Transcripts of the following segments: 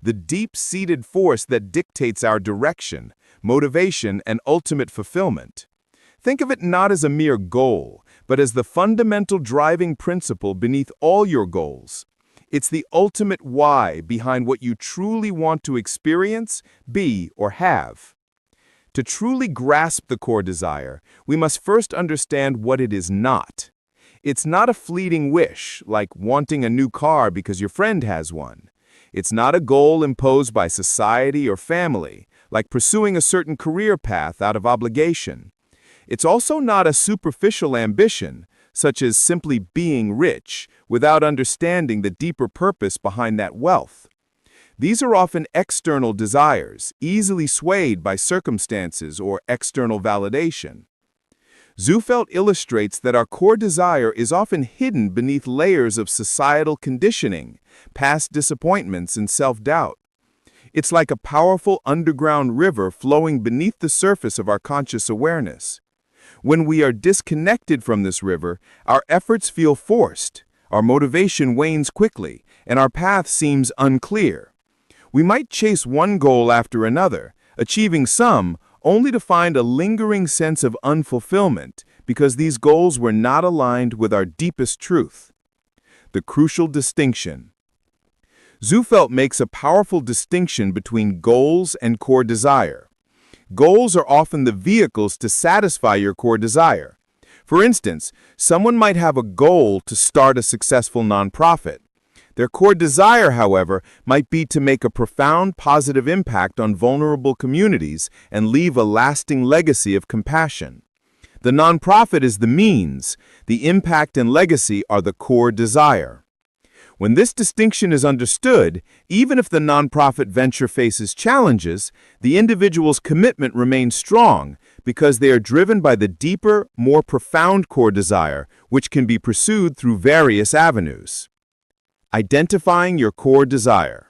the deep-seated force that dictates our direction, motivation, and ultimate fulfillment. Think of it not as a mere goal, but as the fundamental driving principle beneath all your goals. It's the ultimate why behind what you truly want to experience, be, or have. To truly grasp the core desire, we must first understand what it is not. It's not a fleeting wish, like wanting a new car because your friend has one. It's not a goal imposed by society or family, like pursuing a certain career path out of obligation. It's also not a superficial ambition, such as simply being rich, without understanding the deeper purpose behind that wealth. These are often external desires, easily swayed by circumstances or external validation. Zufelt illustrates that our core desire is often hidden beneath layers of societal conditioning, past disappointments, and self-doubt. It's like a powerful underground river flowing beneath the surface of our conscious awareness. When we are disconnected from this river, our efforts feel forced, our motivation wanes quickly, and our path seems unclear. We might chase one goal after another, achieving some, only to find a lingering sense of unfulfillment because these goals were not aligned with our deepest truth. The crucial distinction. Zufelt makes a powerful distinction between goals and core desire. Goals are often the vehicles to satisfy your core desire. For instance, someone might have a goal to start a successful nonprofit. Their core desire, however, might be to make a profound positive impact on vulnerable communities and leave a lasting legacy of compassion. The nonprofit is the means, the impact and legacy are the core desire. When this distinction is understood, even if the nonprofit venture faces challenges, the individual's commitment remains strong because they are driven by the deeper, more profound core desire, which can be pursued through various avenues. Identifying your core desire.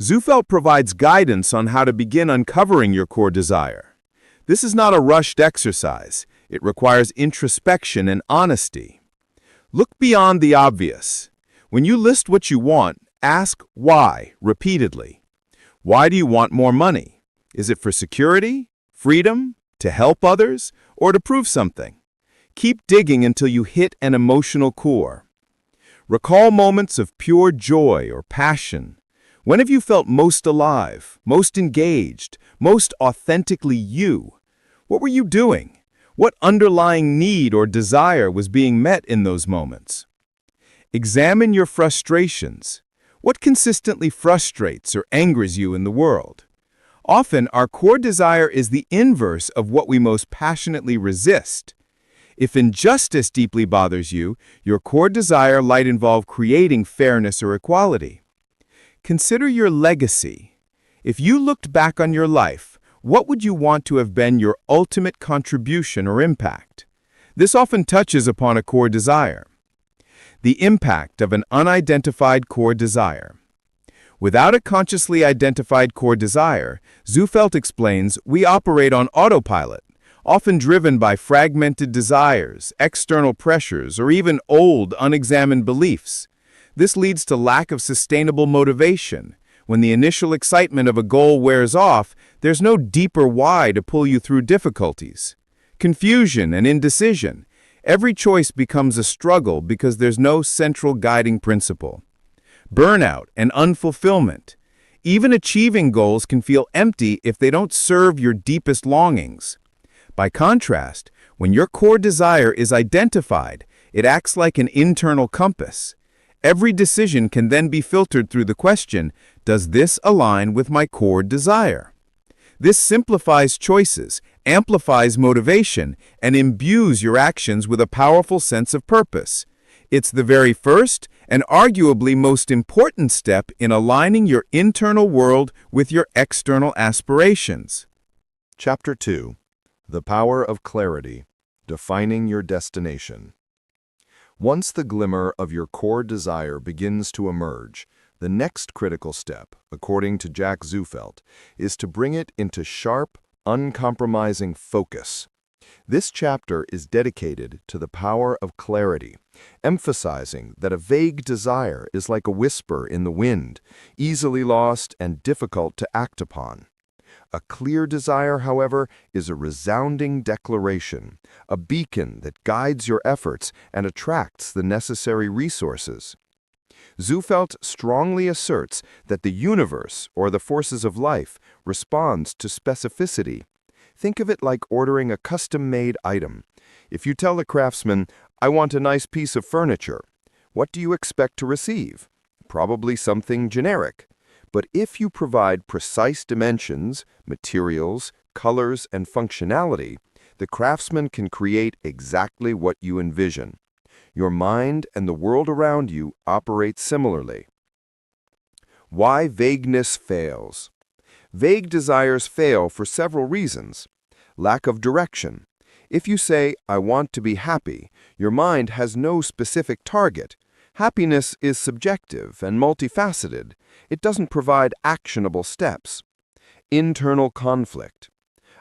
Zufelt provides guidance on how to begin uncovering your core desire. This is not a rushed exercise. It requires introspection and honesty. Look beyond the obvious. When you list what you want, ask why repeatedly. Why do you want more money? Is it for security, freedom, to help others, or to prove something? Keep digging until you hit an emotional core. Recall moments of pure joy or passion. When have you felt most alive, most engaged, most authentically you? What were you doing? What underlying need or desire was being met in those moments? Examine your frustrations. What consistently frustrates or angers you in the world? Often, our core desire is the inverse of what we most passionately resist. If injustice deeply bothers you, your core desire might involve creating fairness or equality. Consider your legacy. If you looked back on your life, what would you want to have been your ultimate contribution or impact? This often touches upon a core desire. The impact of an unidentified core desire. Without a consciously identified core desire, Zufelt explains, we operate on autopilot, often driven by fragmented desires, external pressures, or even old, unexamined beliefs. This leads to lack of sustainable motivation. When the initial excitement of a goal wears off, there's no deeper why to pull you through difficulties. Confusion and indecision. Every choice becomes a struggle because there's no central guiding principle. Burnout and unfulfillment. Even achieving goals can feel empty if they don't serve your deepest longings. By contrast, when your core desire is identified, it acts like an internal compass. Every decision can then be filtered through the question, does this align with my core desire? This simplifies choices, amplifies motivation, and imbues your actions with a powerful sense of purpose. It's the very first and arguably most important step in aligning your internal world with your external aspirations. Chapter 2. The Power of Clarity, Defining Your Destination. Once the glimmer of your core desire begins to emerge, the next critical step, according to Jack Zufelt, is to bring it into sharp, uncompromising focus. This chapter is dedicated to the power of clarity, emphasizing that a vague desire is like a whisper in the wind, easily lost and difficult to act upon. A clear desire, however, is a resounding declaration, a beacon that guides your efforts and attracts the necessary resources. Zufelt strongly asserts that the universe, or the forces of life, responds to specificity. Think of it like ordering a custom-made item. If you tell the craftsman, "I want a nice piece of furniture," what do you expect to receive? Probably something generic. But if you provide precise dimensions, materials, colors, and functionality, the craftsman can create exactly what you envision. Your mind and the world around you operate similarly. Why vagueness fails. Vague desires fail for several reasons. Lack of direction. If you say, "I want to be happy," your mind has no specific target. Happiness is subjective and multifaceted. It doesn't provide actionable steps. Internal conflict.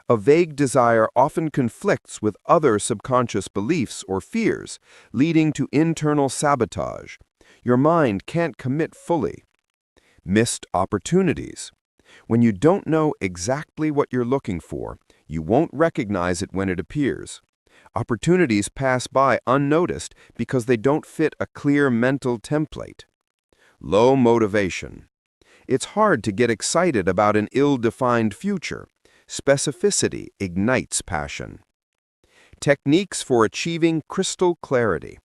A vague desire often conflicts with other subconscious beliefs or fears, leading to internal sabotage. Your mind can't commit fully. Missed opportunities. When you don't know exactly what you're looking for, you won't recognize it when it appears. Opportunities pass by unnoticed because they don't fit a clear mental template. Low motivation. It's hard to get excited about an ill-defined future. Specificity ignites passion. Techniques for achieving crystal clarity.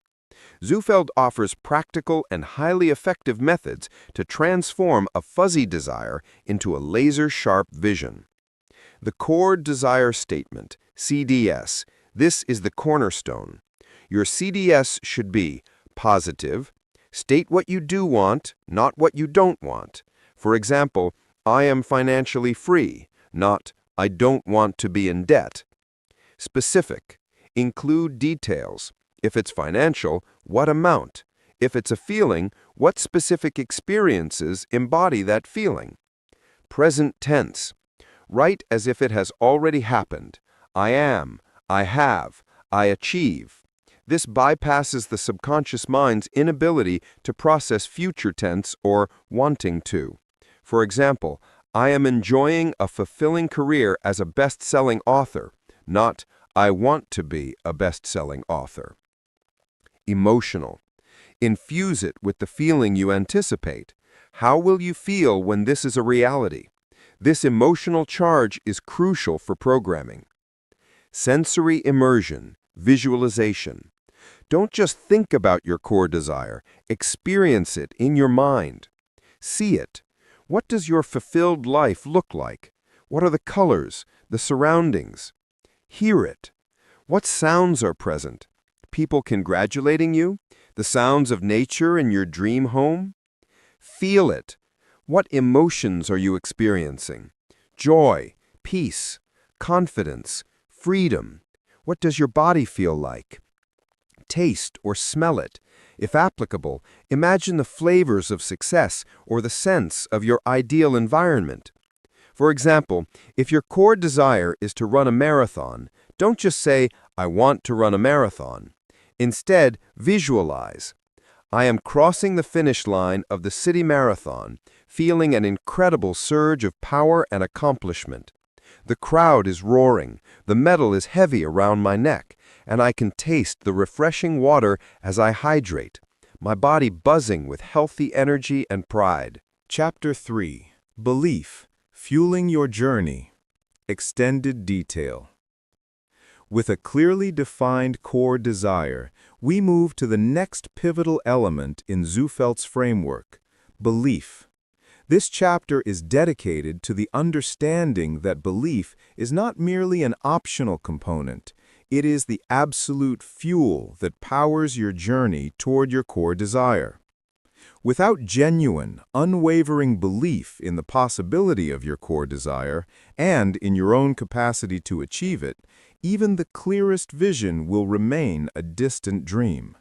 Zufeld offers practical and highly effective methods to transform a fuzzy desire into a laser-sharp vision. The Core Desire Statement, CDS. This is the cornerstone. Your CDS should be positive. State what you do want, not what you don't want. For example, "I am financially free," not "I don't want to be in debt." Specific. Include details. If it's financial, what amount? If it's a feeling, what specific experiences embody that feeling? Present tense. Write as if it has already happened. I am, I have, I achieve. This bypasses the subconscious mind's inability to process future tense or wanting to. For example, I am enjoying a fulfilling career as a best-selling author, not I want to be a best-selling author. Emotional. Infuse it with the feeling you anticipate. How will you feel when this is a reality? This emotional charge is crucial for programming. Sensory immersion, visualization. Don't just think about your core desire, experience it in your mind. See it. What does your fulfilled life look like? What are the colors, the surroundings? Hear it. What sounds are present? People congratulating you? The sounds of nature in your dream home? Feel it. What emotions are you experiencing? Joy, peace, confidence, freedom. What does your body feel like? Taste or smell it. If applicable, imagine the flavors of success or the sense of your ideal environment. For example, if your core desire is to run a marathon, don't just say, "I want to run a marathon." Instead, visualize. I am crossing the finish line of the city marathon, feeling an incredible surge of power and accomplishment. The crowd is roaring, the metal is heavy around my neck, and I can taste the refreshing water as I hydrate, my body buzzing with healthy energy and pride. Chapter 3. Belief, Fueling Your Journey. Extended detail. With a clearly defined core desire, we move to the next pivotal element in Zufeld's framework, belief. This chapter is dedicated to the understanding that belief is not merely an optional component. It is the absolute fuel that powers your journey toward your core desire. Without genuine, unwavering belief in the possibility of your core desire and in your own capacity to achieve it, even the clearest vision will remain a distant dream.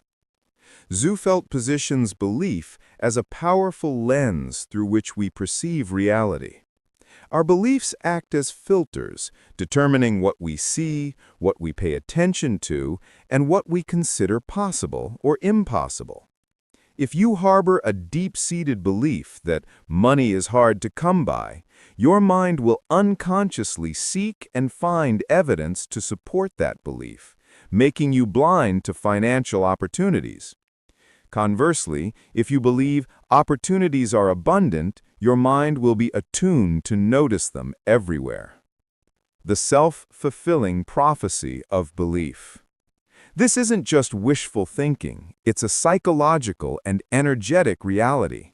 Zufeld positions belief as a powerful lens through which we perceive reality. Our beliefs act as filters, determining what we see, what we pay attention to, and what we consider possible or impossible. If you harbor a deep-seated belief that money is hard to come by, your mind will unconsciously seek and find evidence to support that belief, making you blind to financial opportunities. Conversely, if you believe opportunities are abundant, your mind will be attuned to notice them everywhere. The self-fulfilling prophecy of belief. This isn't just wishful thinking, it's a psychological and energetic reality.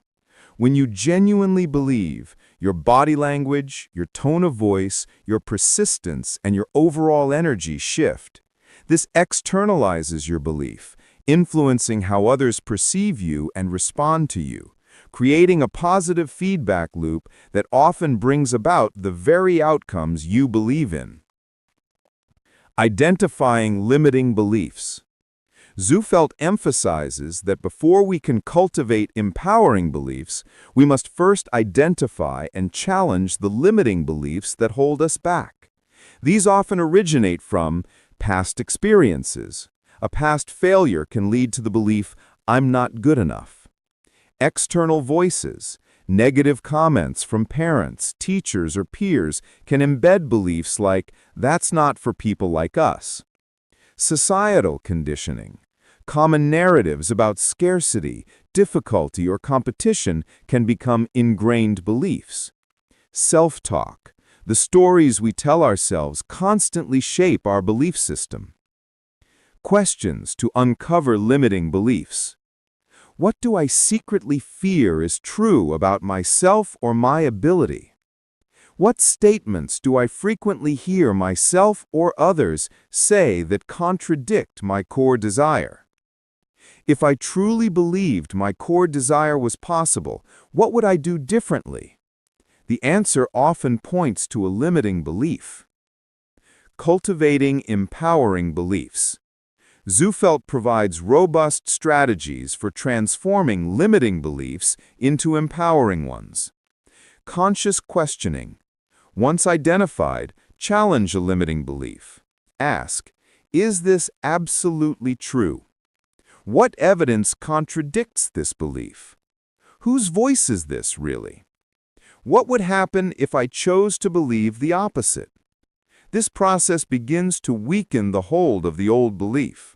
When you genuinely believe, your body language, your tone of voice, your persistence, and your overall energy shift. This externalizes your belief, influencing how others perceive you and respond to you, creating a positive feedback loop that often brings about the very outcomes you believe in. Identifying limiting beliefs. Zufelt emphasizes that before we can cultivate empowering beliefs, we must first identify and challenge the limiting beliefs that hold us back. These often originate from past experiences. A past failure can lead to the belief, "I'm not good enough." External voices, negative comments from parents, teachers, or peers can embed beliefs like, "That's not for people like us." Societal conditioning. Common narratives about scarcity, difficulty, or competition can become ingrained beliefs. Self-talk. The stories we tell ourselves constantly shape our belief system. Questions to uncover limiting beliefs. What do I secretly fear is true about myself or my ability? What statements do I frequently hear myself or others say that contradict my core desire? If I truly believed my core desire was possible, what would I do differently? The answer often points to a limiting belief. Cultivating empowering beliefs. Zufelt provides robust strategies for transforming limiting beliefs into empowering ones. Conscious questioning. Once identified, challenge a limiting belief. Ask, is this absolutely true? What evidence contradicts this belief? Whose voice is this, really? What would happen if I chose to believe the opposite? This process begins to weaken the hold of the old belief.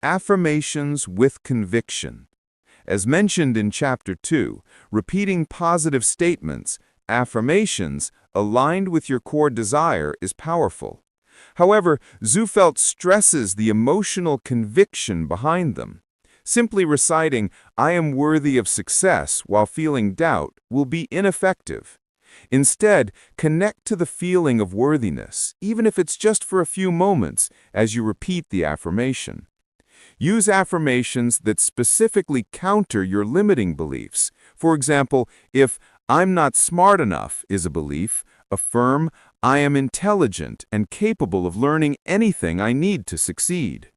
Affirmations with conviction. As mentioned in Chapter 2, repeating positive statements, affirmations, aligned with your core desire is powerful. However, Zufelt stresses the emotional conviction behind them. Simply reciting, "I am worthy of success," while feeling doubt will be ineffective. Instead, connect to the feeling of worthiness, even if it's just for a few moments, as you repeat the affirmation. Use affirmations that specifically counter your limiting beliefs. For example, if "I'm not smart enough" is a belief, affirm, "I am intelligent and capable of learning anything I need to succeed."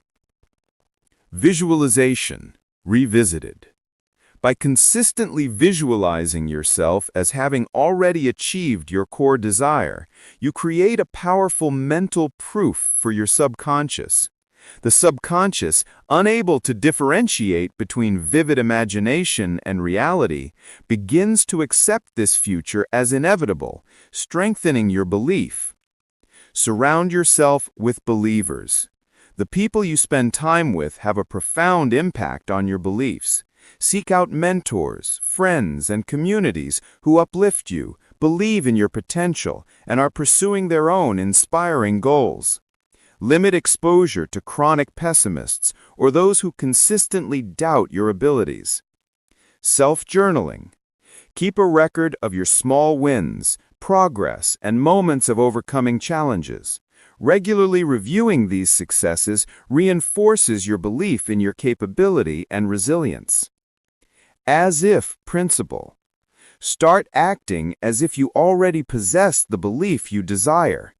Visualization, revisited. By consistently visualizing yourself as having already achieved your core desire, you create a powerful mental proof for your subconscious. The subconscious, unable to differentiate between vivid imagination and reality, begins to accept this future as inevitable, strengthening your belief. Surround yourself with believers. The people you spend time with have a profound impact on your beliefs. Seek out mentors, friends, and communities who uplift you, believe in your potential, and are pursuing their own inspiring goals. Limit exposure to chronic pessimists or those who consistently doubt your abilities. Self-journaling. Keep a record of your small wins, progress, and moments of overcoming challenges. Regularly reviewing these successes reinforces your belief in your capability and resilience. As-if principle. Start acting as if you already possess the belief you desire.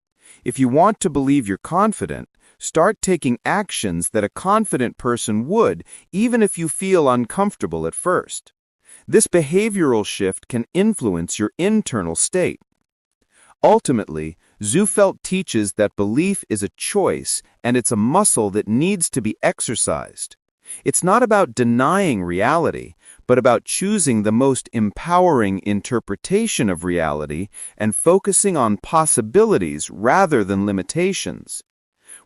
If you want to believe you're confident, start taking actions that a confident person would, even if you feel uncomfortable at first. This behavioral shift can influence your internal state. Ultimately, Zufelt teaches that belief is a choice and it's a muscle that needs to be exercised. It's not about denying reality, but about choosing the most empowering interpretation of reality and focusing on possibilities rather than limitations.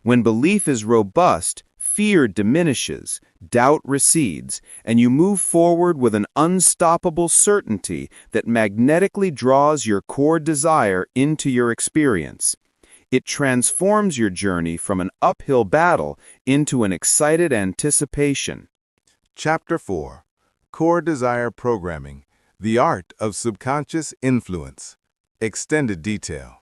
When belief is robust, fear diminishes, doubt recedes, and you move forward with an unstoppable certainty that magnetically draws your core desire into your experience. It transforms your journey from an uphill battle into an excited anticipation. Chapter 4: Core Desire Programming, The Art of Subconscious Influence. Extended Detail.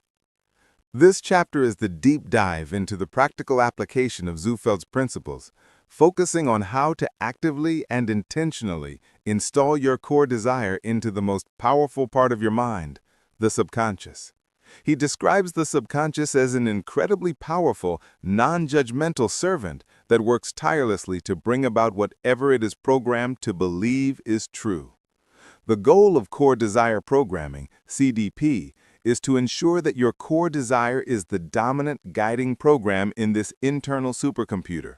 This chapter is the deep dive into the practical application of Zufeld's principles, focusing on how to actively and intentionally install your core desire into the most powerful part of your mind, the subconscious. He describes the subconscious as an incredibly powerful, non-judgmental servant that works tirelessly to bring about whatever it is programmed to believe is true. The goal of core desire programming, CDP, is to ensure that your core desire is the dominant guiding program in this internal supercomputer.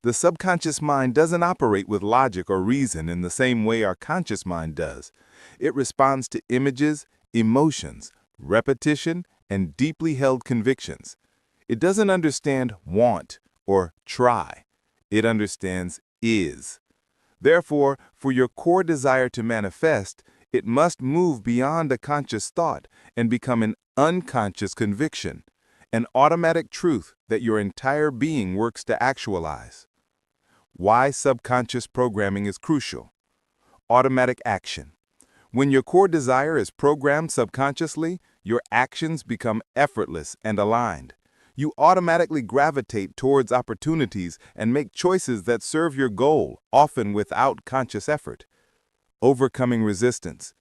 The subconscious mind doesn't operate with logic or reason in the same way our conscious mind does. It responds to images, emotions, repetition, and deeply held convictions. It doesn't understand want or try. It understands is. Therefore, for your core desire to manifest, it must move beyond a conscious thought and become an unconscious conviction, an automatic truth that your entire being works to actualize. Why subconscious programming is crucial. Automatic action. When your core desire is programmed subconsciously, your actions become effortless and aligned. You automatically gravitate towards opportunities and make choices that serve your goal, often without conscious effort. Overcoming resistance.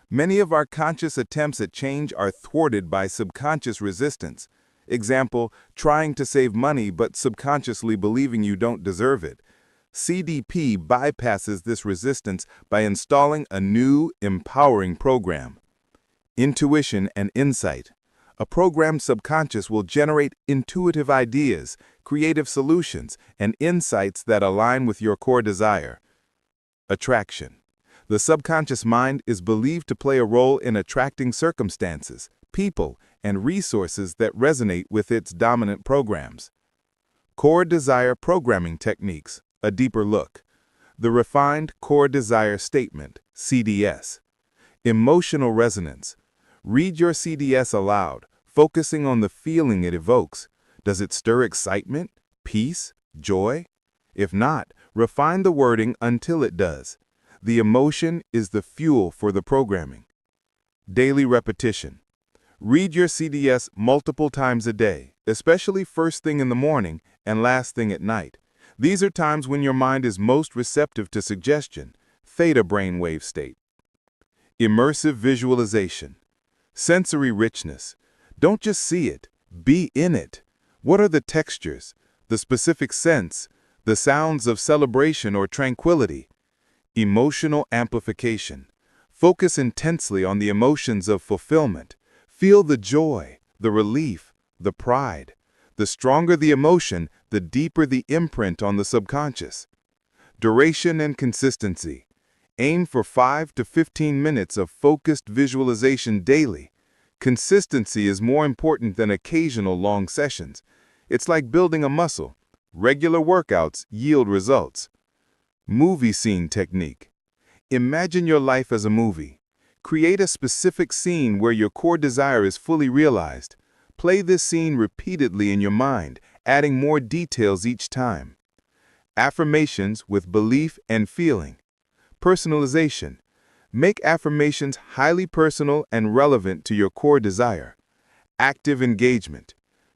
Many of our conscious attempts at change are thwarted by subconscious resistance. Example, trying to save money but subconsciously believing you don't deserve it. CDP bypasses this resistance by installing a new, empowering program. Intuition and insight. A programmed subconscious will generate intuitive ideas, creative solutions, and insights that align with your core desire. Attraction. The subconscious mind is believed to play a role in attracting circumstances, people, and resources that resonate with its dominant programs. Core Desire Programming Techniques, a deeper look. The Refined Core Desire Statement, CDS. Emotional resonance. Read your CDS aloud, focusing on the feeling it evokes. Does it stir excitement, peace, joy? If not, refine the wording until it does. The emotion is the fuel for the programming. Daily repetition. Read your CDS multiple times a day, especially first thing in the morning and last thing at night. These are times when your mind is most receptive to suggestion, theta brainwave state. Immersive visualization. Sensory richness. Don't just see it, be in it. What are the textures, the specific scents, the sounds of celebration or tranquility? Emotional amplification. Focus intensely on the emotions of fulfillment. Feel the joy, the relief, the pride. The stronger the emotion, the deeper the imprint on the subconscious. Duration and consistency. Aim for 5 to 15 minutes of focused visualization daily. Consistency is more important than occasional long sessions. It's like building a muscle. Regular workouts yield results. Movie scene technique. Imagine your life as a movie. Create a specific scene where your core desire is fully realized. Play this scene repeatedly in your mind, adding more details each time. Affirmations with belief and feeling. Personalization. Make affirmations highly personal and relevant to your core desire. Active engagement.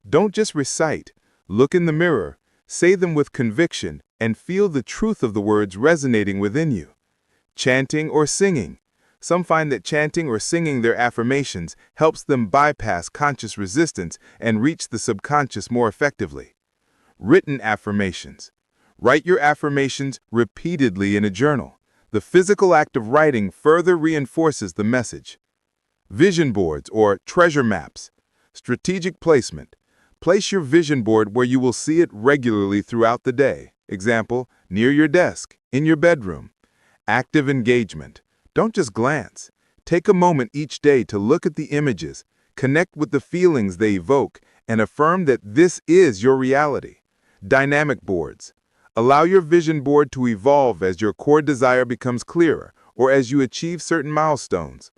Don't just recite. Look in the mirror, say them with conviction, and feel the truth of the words resonating within you. Chanting or singing. Some find that chanting or singing their affirmations helps them bypass conscious resistance and reach the subconscious more effectively. Written affirmations. Write your affirmations repeatedly in a journal. The physical act of writing further reinforces the message. Vision boards or treasure maps. Strategic placement. Place your vision board where you will see it regularly throughout the day. Example, near your desk, in your bedroom. Active engagement. Don't just glance. Take a moment each day to look at the images, connect with the feelings they evoke, and affirm that this is your reality. Dynamic boards. Allow your vision board to evolve as your core desire becomes clearer or as you achieve certain milestones.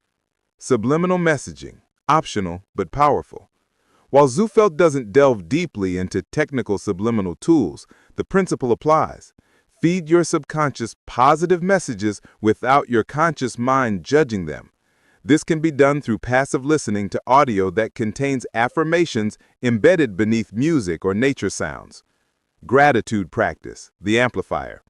Subliminal messaging. Optional but powerful. While Zufelt doesn't delve deeply into technical subliminal tools, the principle applies. Feed your subconscious positive messages without your conscious mind judging them. This can be done through passive listening to audio that contains affirmations embedded beneath music or nature sounds. Gratitude practice, the amplifier.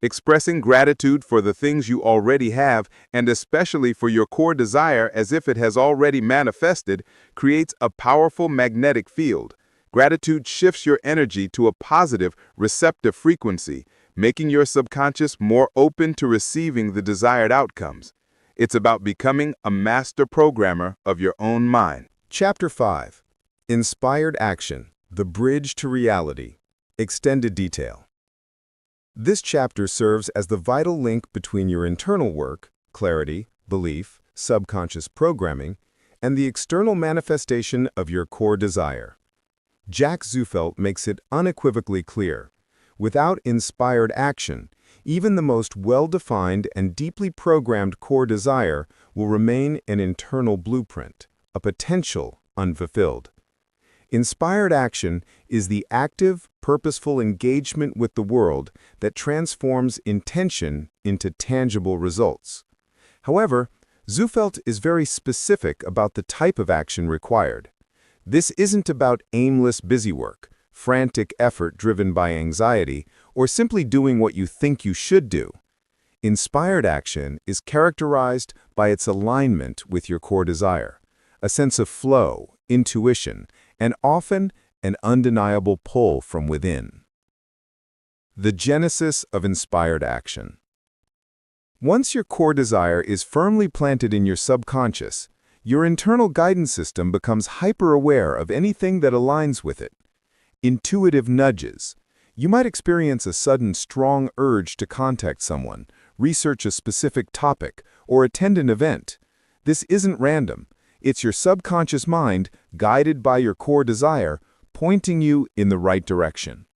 Expressing gratitude for the things you already have, and especially for your core desire as if it has already manifested, creates a powerful magnetic field. Gratitude shifts your energy to a positive, receptive frequency, making your subconscious more open to receiving the desired outcomes. It's about becoming a master programmer of your own mind. Chapter 5. Inspired Action, the Bridge to Reality. Extended Detail. This chapter serves as the vital link between your internal work, clarity, belief, subconscious programming, and the external manifestation of your core desire. Jack Zufelt makes it unequivocally clear. Without inspired action, even the most well-defined and deeply programmed core desire will remain an internal blueprint, a potential unfulfilled. Inspired action is the active, purposeful engagement with the world that transforms intention into tangible results. However, Zufelt is very specific about the type of action required. This isn't about aimless busywork, frantic effort driven by anxiety, or simply doing what you think you should do. Inspired action is characterized by its alignment with your core desire, a sense of flow, intuition, and often an undeniable pull from within. The genesis of inspired action. Once your core desire is firmly planted in your subconscious, your internal guidance system becomes hyper-aware of anything that aligns with it. Intuitive nudges. You might experience a sudden strong urge to contact someone, research a specific topic, or attend an event. This isn't random. It's your subconscious mind, guided by your core desire, pointing you in the right direction.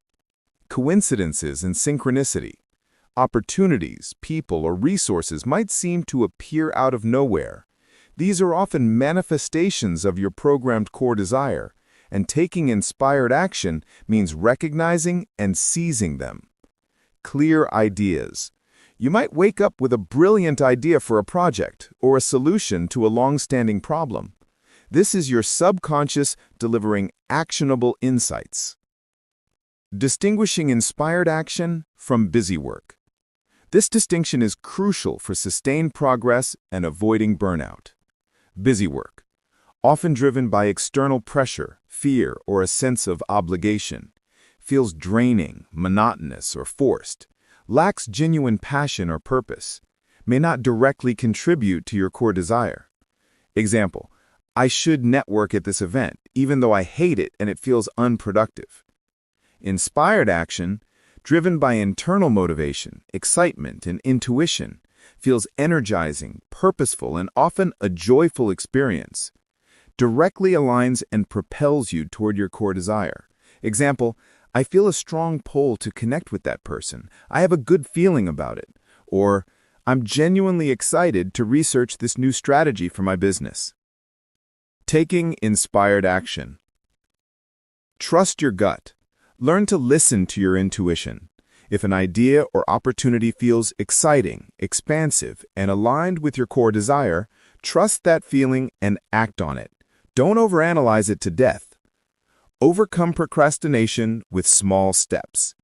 Coincidences and synchronicity. Opportunities, people, or resources might seem to appear out of nowhere. These are often manifestations of your programmed core desire, and taking inspired action means recognizing and seizing them. Clear ideas. You might wake up with a brilliant idea for a project or a solution to a long-standing problem. This is your subconscious delivering actionable insights. Distinguishing inspired action from busy work. This distinction is crucial for sustained progress and avoiding burnout. Busy work, often driven by external pressure, fear, or a sense of obligation, feels draining, monotonous, or forced, lacks genuine passion or purpose, may not directly contribute to your core desire. Example, I should network at this event, even though I hate it and it feels unproductive. Inspired action, driven by internal motivation, excitement, and intuition, feels energizing, purposeful, and often a joyful experience. Directly aligns and propels you toward your core desire. Example, I feel a strong pull to connect with that person. I have a good feeling about it. Or, I'm genuinely excited to research this new strategy for my business. Taking inspired action. Trust your gut. Learn to listen to your intuition. If an idea or opportunity feels exciting, expansive, and aligned with your core desire, trust that feeling and act on it. Don't overanalyze it to death. Overcome procrastination with small steps.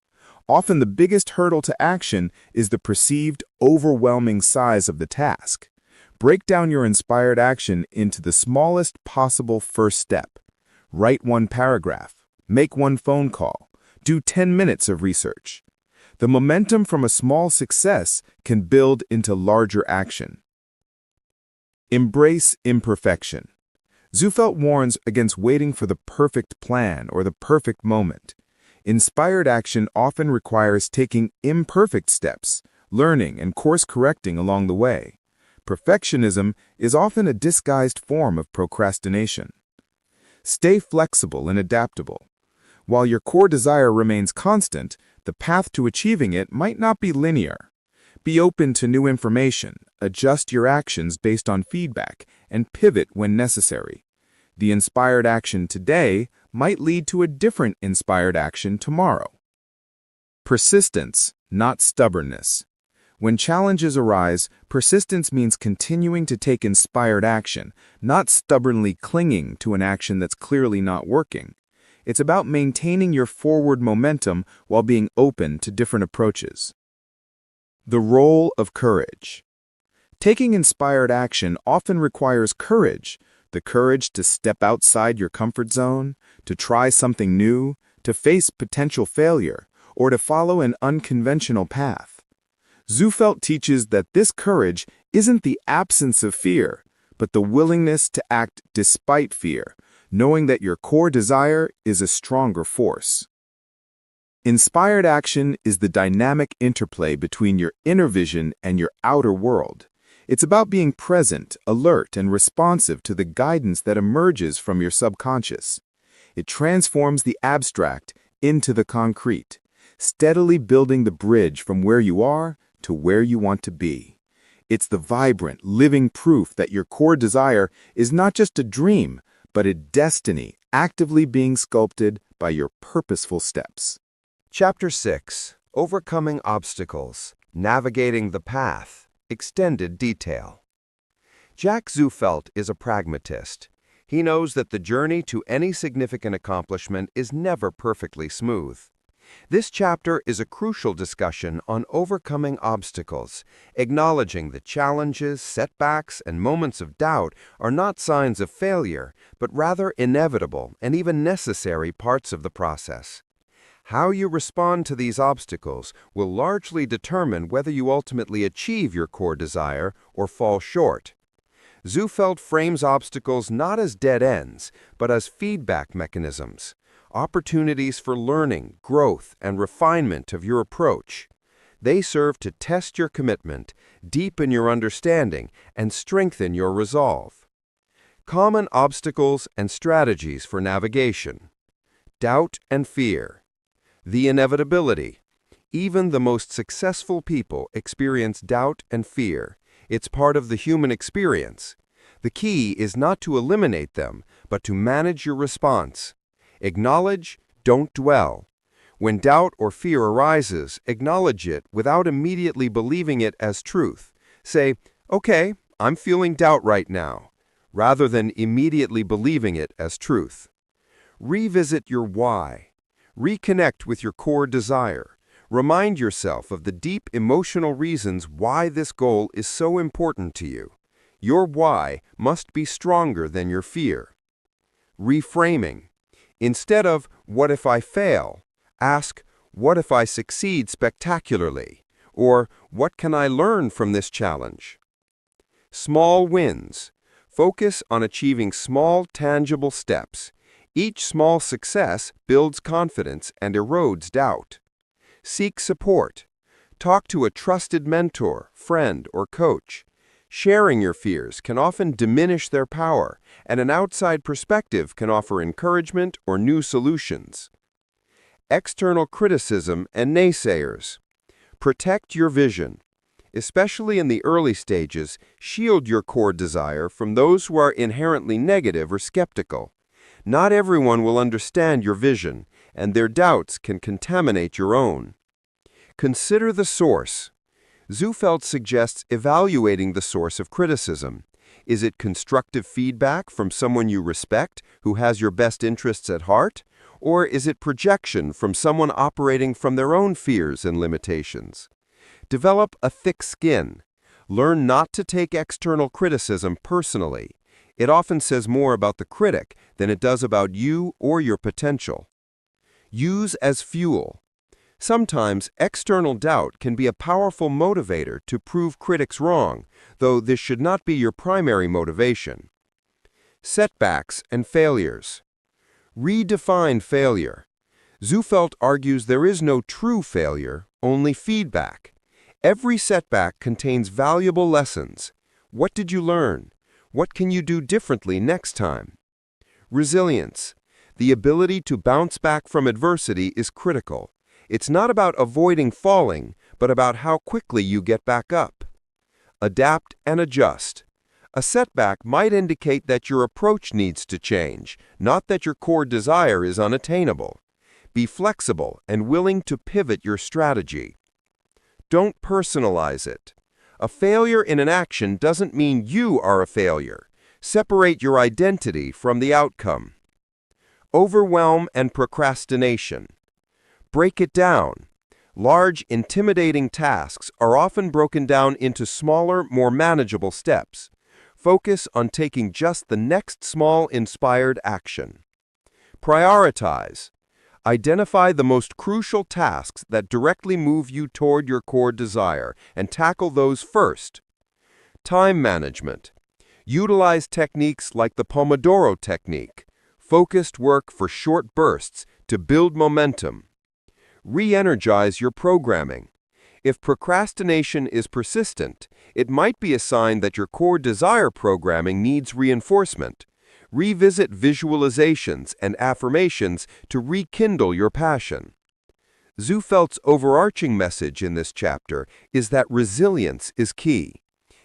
Often the biggest hurdle to action is the perceived overwhelming size of the task. Break down your inspired action into the smallest possible first step. Write one paragraph. Make one phone call. Do 10 minutes of research. The momentum from a small success can build into larger action. Embrace imperfection. Zufelt warns against waiting for the perfect plan or the perfect moment. Inspired action often requires taking imperfect steps, learning and course-correcting along the way. Perfectionism is often a disguised form of procrastination. Stay flexible and adaptable. While your core desire remains constant, the path to achieving it might not be linear. Be open to new information, adjust your actions based on feedback, and pivot when necessary. The inspired action today might lead to a different inspired action tomorrow. Persistence, not stubbornness. When challenges arise, persistence means continuing to take inspired action, not stubbornly clinging to an action that's clearly not working. It's about maintaining your forward momentum while being open to different approaches. The role of courage. Taking inspired action often requires courage, the courage to step outside your comfort zone, to try something new, to face potential failure, or to follow an unconventional path. Zufelt teaches that this courage isn't the absence of fear, but the willingness to act despite fear, knowing that your core desire is a stronger force. Inspired action is the dynamic interplay between your inner vision and your outer world. It's about being present, alert, and responsive to the guidance that emerges from your subconscious. It transforms the abstract into the concrete, steadily building the bridge from where you are to where you want to be. It's the vibrant, living proof that your core desire is not just a dream, but a destiny actively being sculpted by your purposeful steps. Chapter 6. Overcoming Obstacles. Navigating the Path. Extended detail. Jack Zufelt is a pragmatist. He knows that the journey to any significant accomplishment is never perfectly smooth. This chapter is a crucial discussion on overcoming obstacles, acknowledging that challenges, setbacks, and moments of doubt are not signs of failure, but rather inevitable and even necessary parts of the process. How you respond to these obstacles will largely determine whether you ultimately achieve your core desire or fall short. Zufelt frames obstacles not as dead ends, but as feedback mechanisms, opportunities for learning, growth, and refinement of your approach. They serve to test your commitment, deepen your understanding, and strengthen your resolve. Common obstacles and strategies for navigation. Doubt and fear. The inevitability. Even the most successful people experience doubt and fear. It's part of the human experience. The key is not to eliminate them, but to manage your response. Acknowledge, don't dwell. When doubt or fear arises, acknowledge it without immediately believing it as truth. Say, okay, I'm feeling doubt right now, rather than immediately believing it as truth. Revisit your why. Reconnect with your core desire. Remind yourself of the deep emotional reasons why this goal is so important to you. Your why must be stronger than your fear. Reframing. Instead of, what if I fail? Ask, what if I succeed spectacularly? Or, what can I learn from this challenge? Small wins. Focus on achieving small, tangible steps. Each small success builds confidence and erodes doubt. Seek support. Talk to a trusted mentor, friend, or coach. Sharing your fears can often diminish their power, and an outside perspective can offer encouragement or new solutions. External criticism and naysayers. Protect your vision. Especially in the early stages, shield your core desire from those who are inherently negative or skeptical. Not everyone will understand your vision, and their doubts can contaminate your own. Consider the source. Zufelt suggests evaluating the source of criticism. Is it constructive feedback from someone you respect, who has your best interests at heart? Or is it projection from someone operating from their own fears and limitations? Develop a thick skin. Learn not to take external criticism personally. It often says more about the critic than it does about you or your potential. Use as fuel. Sometimes external doubt can be a powerful motivator to prove critics wrong, though this should not be your primary motivation. Setbacks and failures. Redefine failure. Zufelt argues there is no true failure, only feedback. Every setback contains valuable lessons. What did you learn? What can you do differently next time? Resilience. The ability to bounce back from adversity is critical. It's not about avoiding falling, but about how quickly you get back up. Adapt and adjust. A setback might indicate that your approach needs to change, not that your core desire is unattainable. Be flexible and willing to pivot your strategy. Don't personalize it. A failure in an action doesn't mean you are a failure. Separate your identity from the outcome. Overwhelm and procrastination. Break it down. Large, intimidating tasks are often broken down into smaller, more manageable steps. Focus on taking just the next small, inspired action. Prioritize. Identify the most crucial tasks that directly move you toward your core desire and tackle those first. Time management. Utilize techniques like the Pomodoro technique, focused work for short bursts to build momentum. Re-energize your programming. If procrastination is persistent, it might be a sign that your core desire programming needs reinforcement. Revisit visualizations and affirmations to rekindle your passion. Zufelt's overarching message in this chapter is that resilience is key.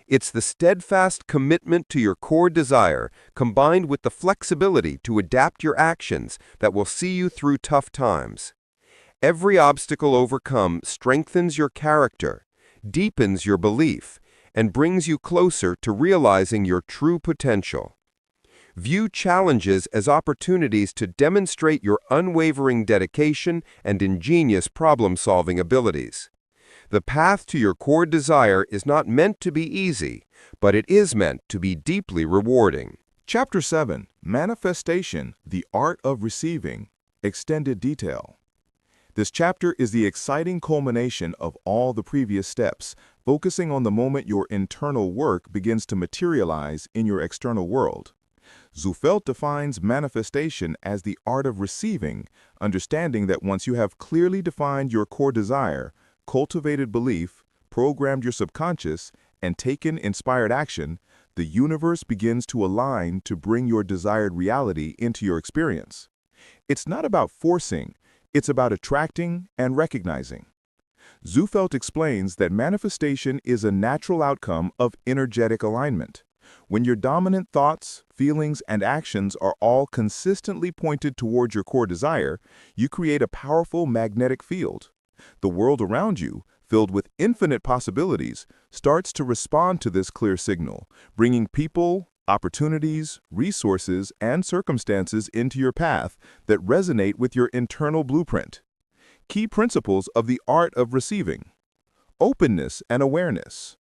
It's the steadfast commitment to your core desire combined with the flexibility to adapt your actions that will see you through tough times. Every obstacle overcome strengthens your character, deepens your belief, and brings you closer to realizing your true potential. View challenges as opportunities to demonstrate your unwavering dedication and ingenious problem-solving abilities. The path to your core desire is not meant to be easy, but it is meant to be deeply rewarding. Chapter 7, Manifestation, the Art of Receiving, Extended Detail. This chapter is the exciting culmination of all the previous steps, focusing on the moment your internal work begins to materialize in your external world. Zufelt defines manifestation as the art of receiving, understanding that once you have clearly defined your core desire, cultivated belief, programmed your subconscious, and taken inspired action, the universe begins to align to bring your desired reality into your experience. It's not about forcing, it's about attracting and recognizing. Zufelt explains that manifestation is a natural outcome of energetic alignment. When your dominant thoughts, feelings, and actions are all consistently pointed toward your core desire, you create a powerful magnetic field. The world around you, filled with infinite possibilities, starts to respond to this clear signal, bringing people, opportunities, resources, and circumstances into your path that resonate with your internal blueprint. Key principles of the art of receiving. Openness and awareness.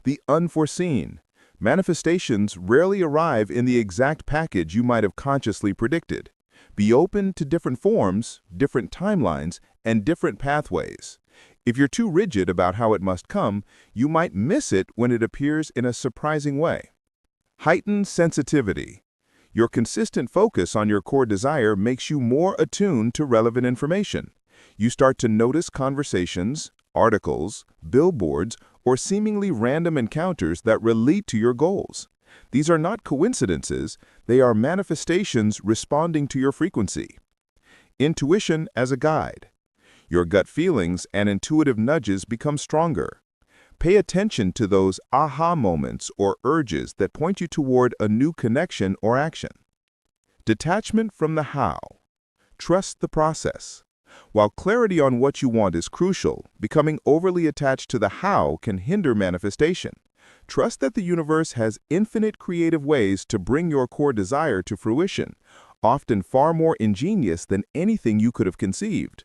The unforeseen. Manifestations rarely arrive in the exact package you might have consciously predicted. Be open to different forms, different timelines, and different pathways. If you're too rigid about how it must come, you might miss it when it appears in a surprising way. Heightened sensitivity. Your consistent focus on your core desire makes you more attuned to relevant information. You start to notice conversations, articles, billboards, or seemingly random encounters that relate to your goals. These are not coincidences, they are manifestations responding to your frequency. Intuition as a guide. Your gut feelings and intuitive nudges become stronger. Pay attention to those aha moments or urges that point you toward a new connection or action. Detachment from the how. Trust the process. While clarity on what you want is crucial, becoming overly attached to the how can hinder manifestation. Trust that the universe has infinite creative ways to bring your core desire to fruition, often far more ingenious than anything you could have conceived.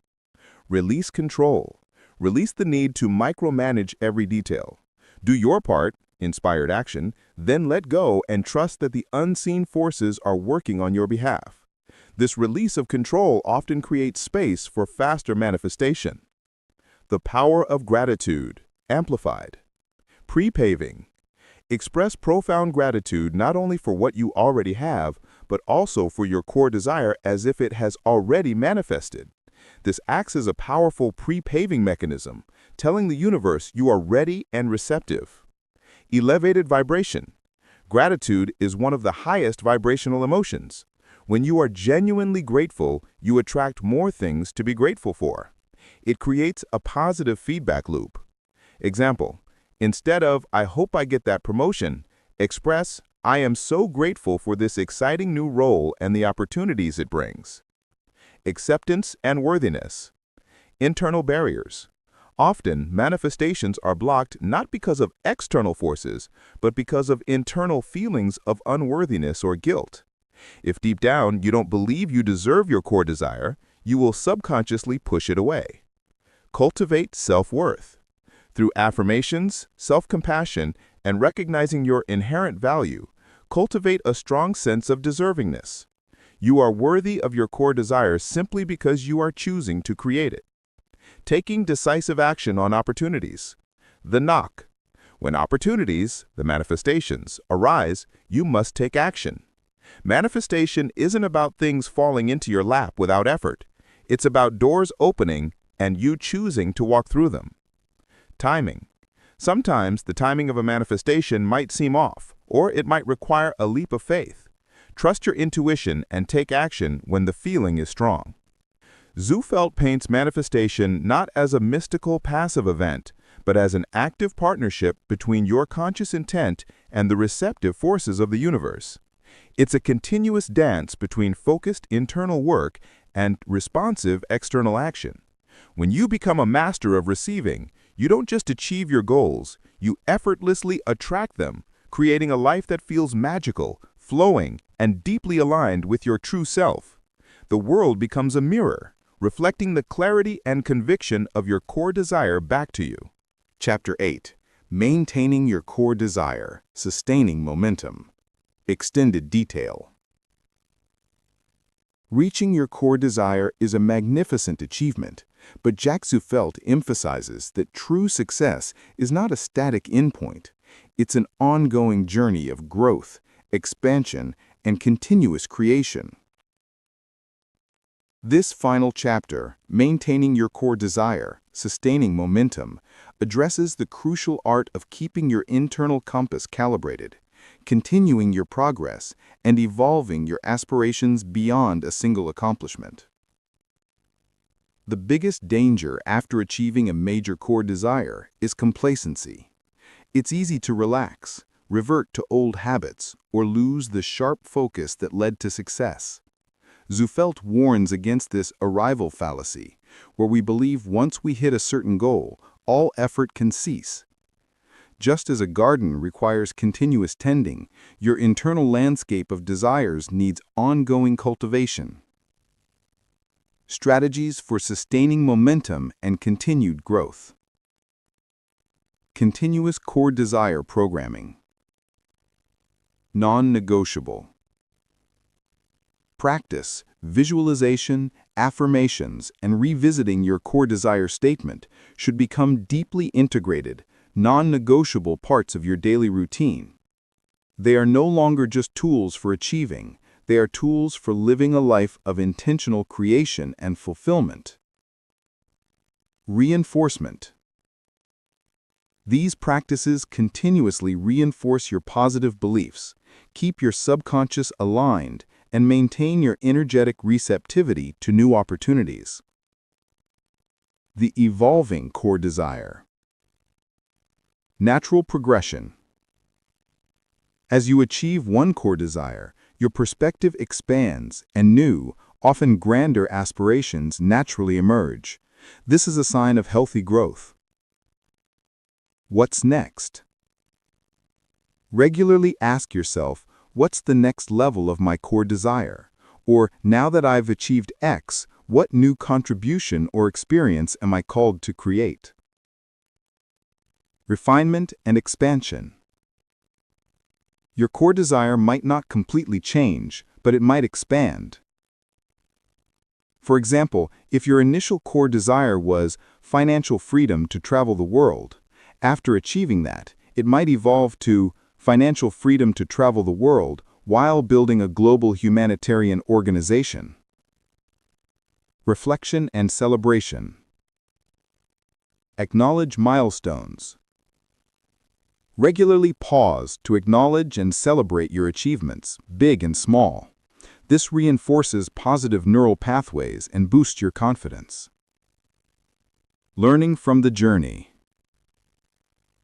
Release control. Release the need to micromanage every detail. Do your part, inspired action, then let go and trust that the unseen forces are working on your behalf. This release of control often creates space for faster manifestation. The power of gratitude, amplified. Pre-paving. Express profound gratitude not only for what you already have, but also for your core desire as if it has already manifested. This acts as a powerful pre-paving mechanism, telling the universe you are ready and receptive. Elevated vibration. Gratitude is one of the highest vibrational emotions. When you are genuinely grateful, you attract more things to be grateful for. It creates a positive feedback loop. Example, instead of, "I hope I get that promotion," express, "I am so grateful for this exciting new role and the opportunities it brings." Acceptance and worthiness. Internal barriers. Often, manifestations are blocked not because of external forces, but because of internal feelings of unworthiness or guilt. If deep down you don't believe you deserve your core desire, you will subconsciously push it away. Cultivate self-worth. Through affirmations, self-compassion, and recognizing your inherent value, cultivate a strong sense of deservingness. You are worthy of your core desire simply because you are choosing to create it. Taking decisive action on opportunities. The knock. When opportunities, the manifestations, arise, you must take action. Manifestation isn't about things falling into your lap without effort. It's about doors opening and you choosing to walk through them. Timing. Sometimes the timing of a manifestation might seem off, or it might require a leap of faith. Trust your intuition and take action when the feeling is strong. Zufelt paints manifestation not as a mystical passive event, but as an active partnership between your conscious intent and the receptive forces of the universe. It's a continuous dance between focused internal work and responsive external action. When you become a master of receiving, you don't just achieve your goals, you effortlessly attract them, creating a life that feels magical, flowing, and deeply aligned with your true self. The world becomes a mirror, reflecting the clarity and conviction of your core desire back to you. Chapter 8. Maintaining your core desire, sustaining momentum. Extended detail. Reaching your core desire is a magnificent achievement, but Jacques Zufelt emphasizes that true success is not a static endpoint. It's an ongoing journey of growth, expansion, and continuous creation. This final chapter, Maintaining Your Core Desire, Sustaining Momentum, addresses the crucial art of keeping your internal compass calibrated, continuing your progress, and evolving your aspirations beyond a single accomplishment. The biggest danger after achieving a major core desire is complacency. It's easy to relax, revert to old habits, or lose the sharp focus that led to success. Zufelt warns against this arrival fallacy, where we believe once we hit a certain goal, all effort can cease. Just as a garden requires continuous tending, your internal landscape of desires needs ongoing cultivation. Strategies for sustaining momentum and continued growth. Continuous core desire programming. Non-negotiable. Practice, visualization, affirmations, and revisiting your core desire statement should become deeply integrated, non-negotiable parts of your daily routine. They are no longer just tools for achieving, they are tools for living a life of intentional creation and fulfillment. Reinforcement. These practices continuously reinforce your positive beliefs, keep your subconscious aligned, and maintain your energetic receptivity to new opportunities. The evolving core desire. Natural progression. As you achieve one core desire, your perspective expands and new, often grander aspirations naturally emerge. This is a sign of healthy growth. What's next? Regularly ask yourself, what's the next level of my core desire? Or, now that I've achieved X, what new contribution or experience am I called to create? Refinement and expansion. Your core desire might not completely change, but it might expand. For example, if your initial core desire was financial freedom to travel the world, after achieving that, it might evolve to financial freedom to travel the world while building a global humanitarian organization. Reflection and celebration. Acknowledge milestones. Regularly pause to acknowledge and celebrate your achievements, big and small. This reinforces positive neural pathways and boosts your confidence. Learning from the journey.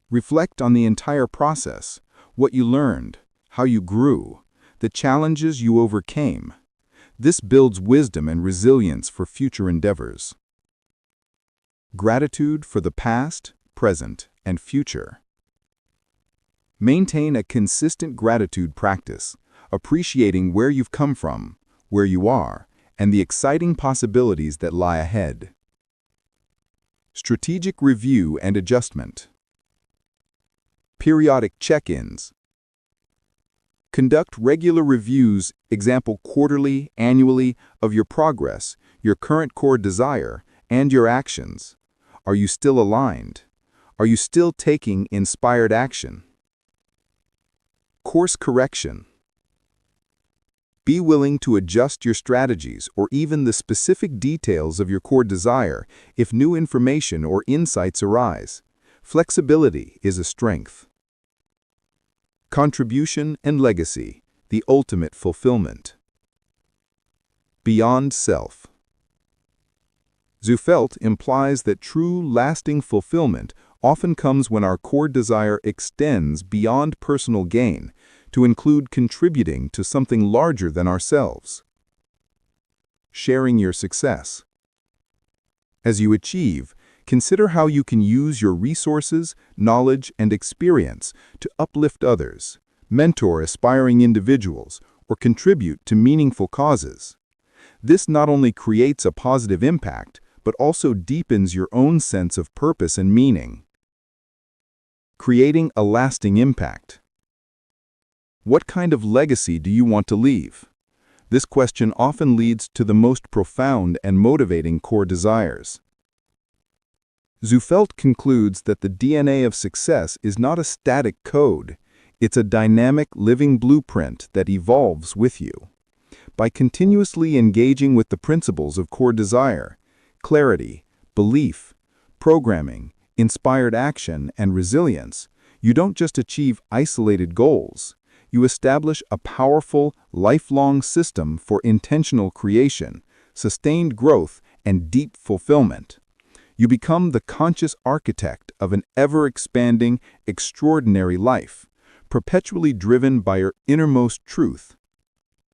Reflect on the entire process, what you learned, how you grew, the challenges you overcame. This builds wisdom and resilience for future endeavors. Gratitude for the past, present, and future. Maintain a consistent gratitude practice, appreciating where you've come from, where you are, and the exciting possibilities that lie ahead. Strategic review and adjustment. Periodic check-ins. Conduct regular reviews, example quarterly, annually, of your progress, your current core desire, and your actions. Are you still aligned? Are you still taking inspired action? Course correction. Be willing to adjust your strategies or even the specific details of your core desire if new information or insights arise. Flexibility is a strength. Contribution and legacy, the ultimate fulfillment. Beyond self. Zufelt implies that true, lasting fulfillment often comes when our core desire extends beyond personal gain to include contributing to something larger than ourselves. Sharing your success. As you achieve, consider how you can use your resources, knowledge, and experience to uplift others, mentor aspiring individuals, or contribute to meaningful causes. This not only creates a positive impact, but also deepens your own sense of purpose and meaning. Creating a lasting impact. What kind of legacy do you want to leave? This question often leads to the most profound and motivating core desires. Zufelt concludes that the DNA of success is not a static code, it's a dynamic living blueprint that evolves with you. By continuously engaging with the principles of core desire, clarity, belief, programming, inspired action, and resilience, you don't just achieve isolated goals. You establish a powerful, lifelong system for intentional creation, sustained growth, and deep fulfillment. You become the conscious architect of an ever-expanding, extraordinary life, perpetually driven by your innermost truth.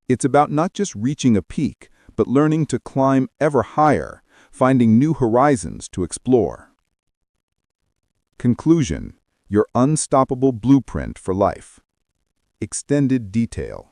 It's about not just reaching a peak, but learning to climb ever higher, finding new horizons to explore. Conclusion: your unstoppable blueprint for life. Extended detail.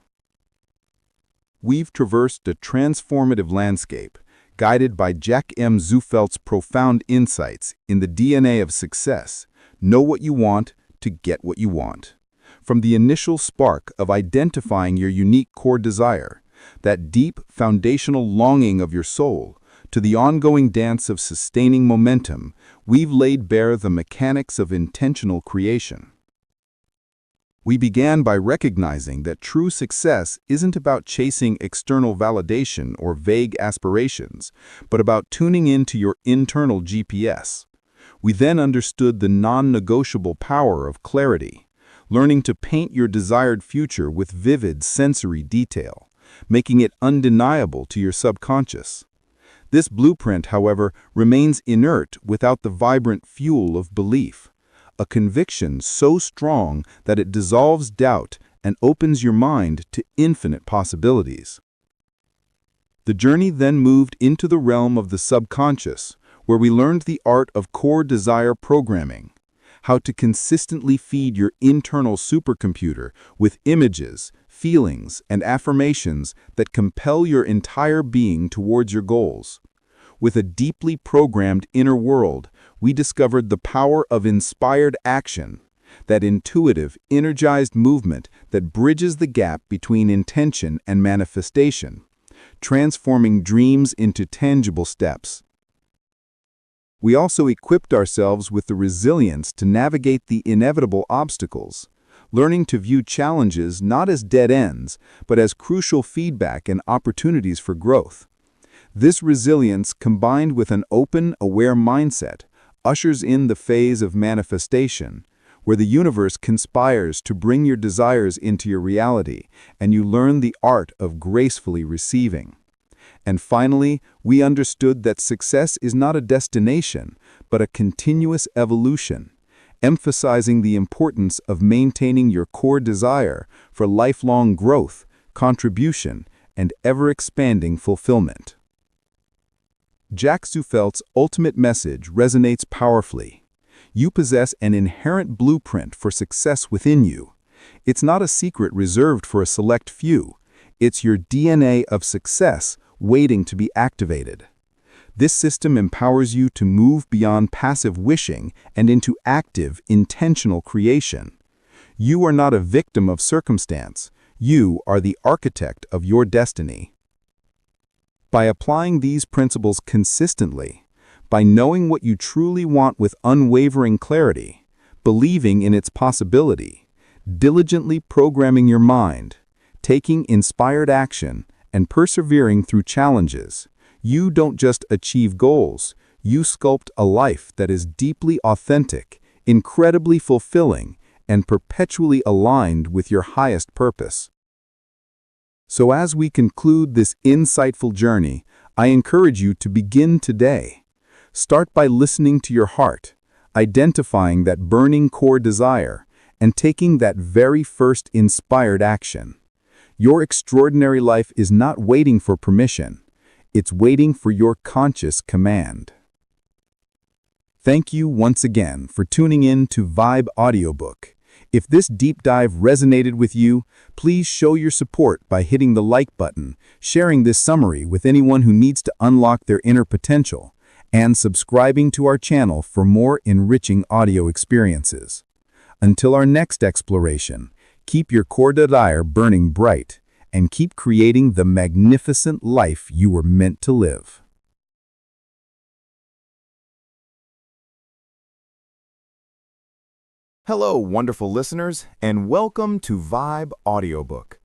We've traversed a transformative landscape, guided by Jack M. Zufelt's profound insights in the DNA of success. Know what you want to get what you want. From the initial spark of identifying your unique core desire, that deep foundational longing of your soul, to the ongoing dance of sustaining momentum, we've laid bare the mechanics of intentional creation. We began by recognizing that true success isn't about chasing external validation or vague aspirations, but about tuning into your internal GPS. We then understood the non-negotiable power of clarity, learning to paint your desired future with vivid sensory detail, making it undeniable to your subconscious. This blueprint, however, remains inert without the vibrant fuel of belief, a conviction so strong that it dissolves doubt and opens your mind to infinite possibilities. The journey then moved into the realm of the subconscious, where we learned the art of core desire programming, how to consistently feed your internal supercomputer with images, feelings, and affirmations that compel your entire being towards your goals. With a deeply programmed inner world, we discovered the power of inspired action, that intuitive, energized movement that bridges the gap between intention and manifestation, transforming dreams into tangible steps. We also equipped ourselves with the resilience to navigate the inevitable obstacles, learning to view challenges not as dead ends, but as crucial feedback and opportunities for growth. This resilience, combined with an open, aware mindset, ushers in the phase of manifestation, where the universe conspires to bring your desires into your reality, and you learn the art of gracefully receiving. And finally, we understood that success is not a destination, but a continuous evolution, emphasizing the importance of maintaining your core desire for lifelong growth, contribution, and ever-expanding fulfillment. Jack Zufeldt's ultimate message resonates powerfully. You possess an inherent blueprint for success within you. It's not a secret reserved for a select few. It's your DNA of success waiting to be activated. This system empowers you to move beyond passive wishing and into active, intentional creation. You are not a victim of circumstance. You are the architect of your destiny. By applying these principles consistently, by knowing what you truly want with unwavering clarity, believing in its possibility, diligently programming your mind, taking inspired action, and persevering through challenges, you don't just achieve goals, you sculpt a life that is deeply authentic, incredibly fulfilling, and perpetually aligned with your highest purpose. So as we conclude this insightful journey, I encourage you to begin today. Start by listening to your heart, identifying that burning core desire, and taking that very first inspired action. Your extraordinary life is not waiting for permission. It's waiting for your conscious command. Thank you once again for tuning in to Vibe Audiobook. If this deep dive resonated with you, please show your support by hitting the like button, sharing this summary with anyone who needs to unlock their inner potential, and subscribing to our channel for more enriching audio experiences. Until our next exploration, keep your core desire burning bright and keep creating the magnificent life you were meant to live. Hello, wonderful listeners, and welcome to Vibe Audiobook.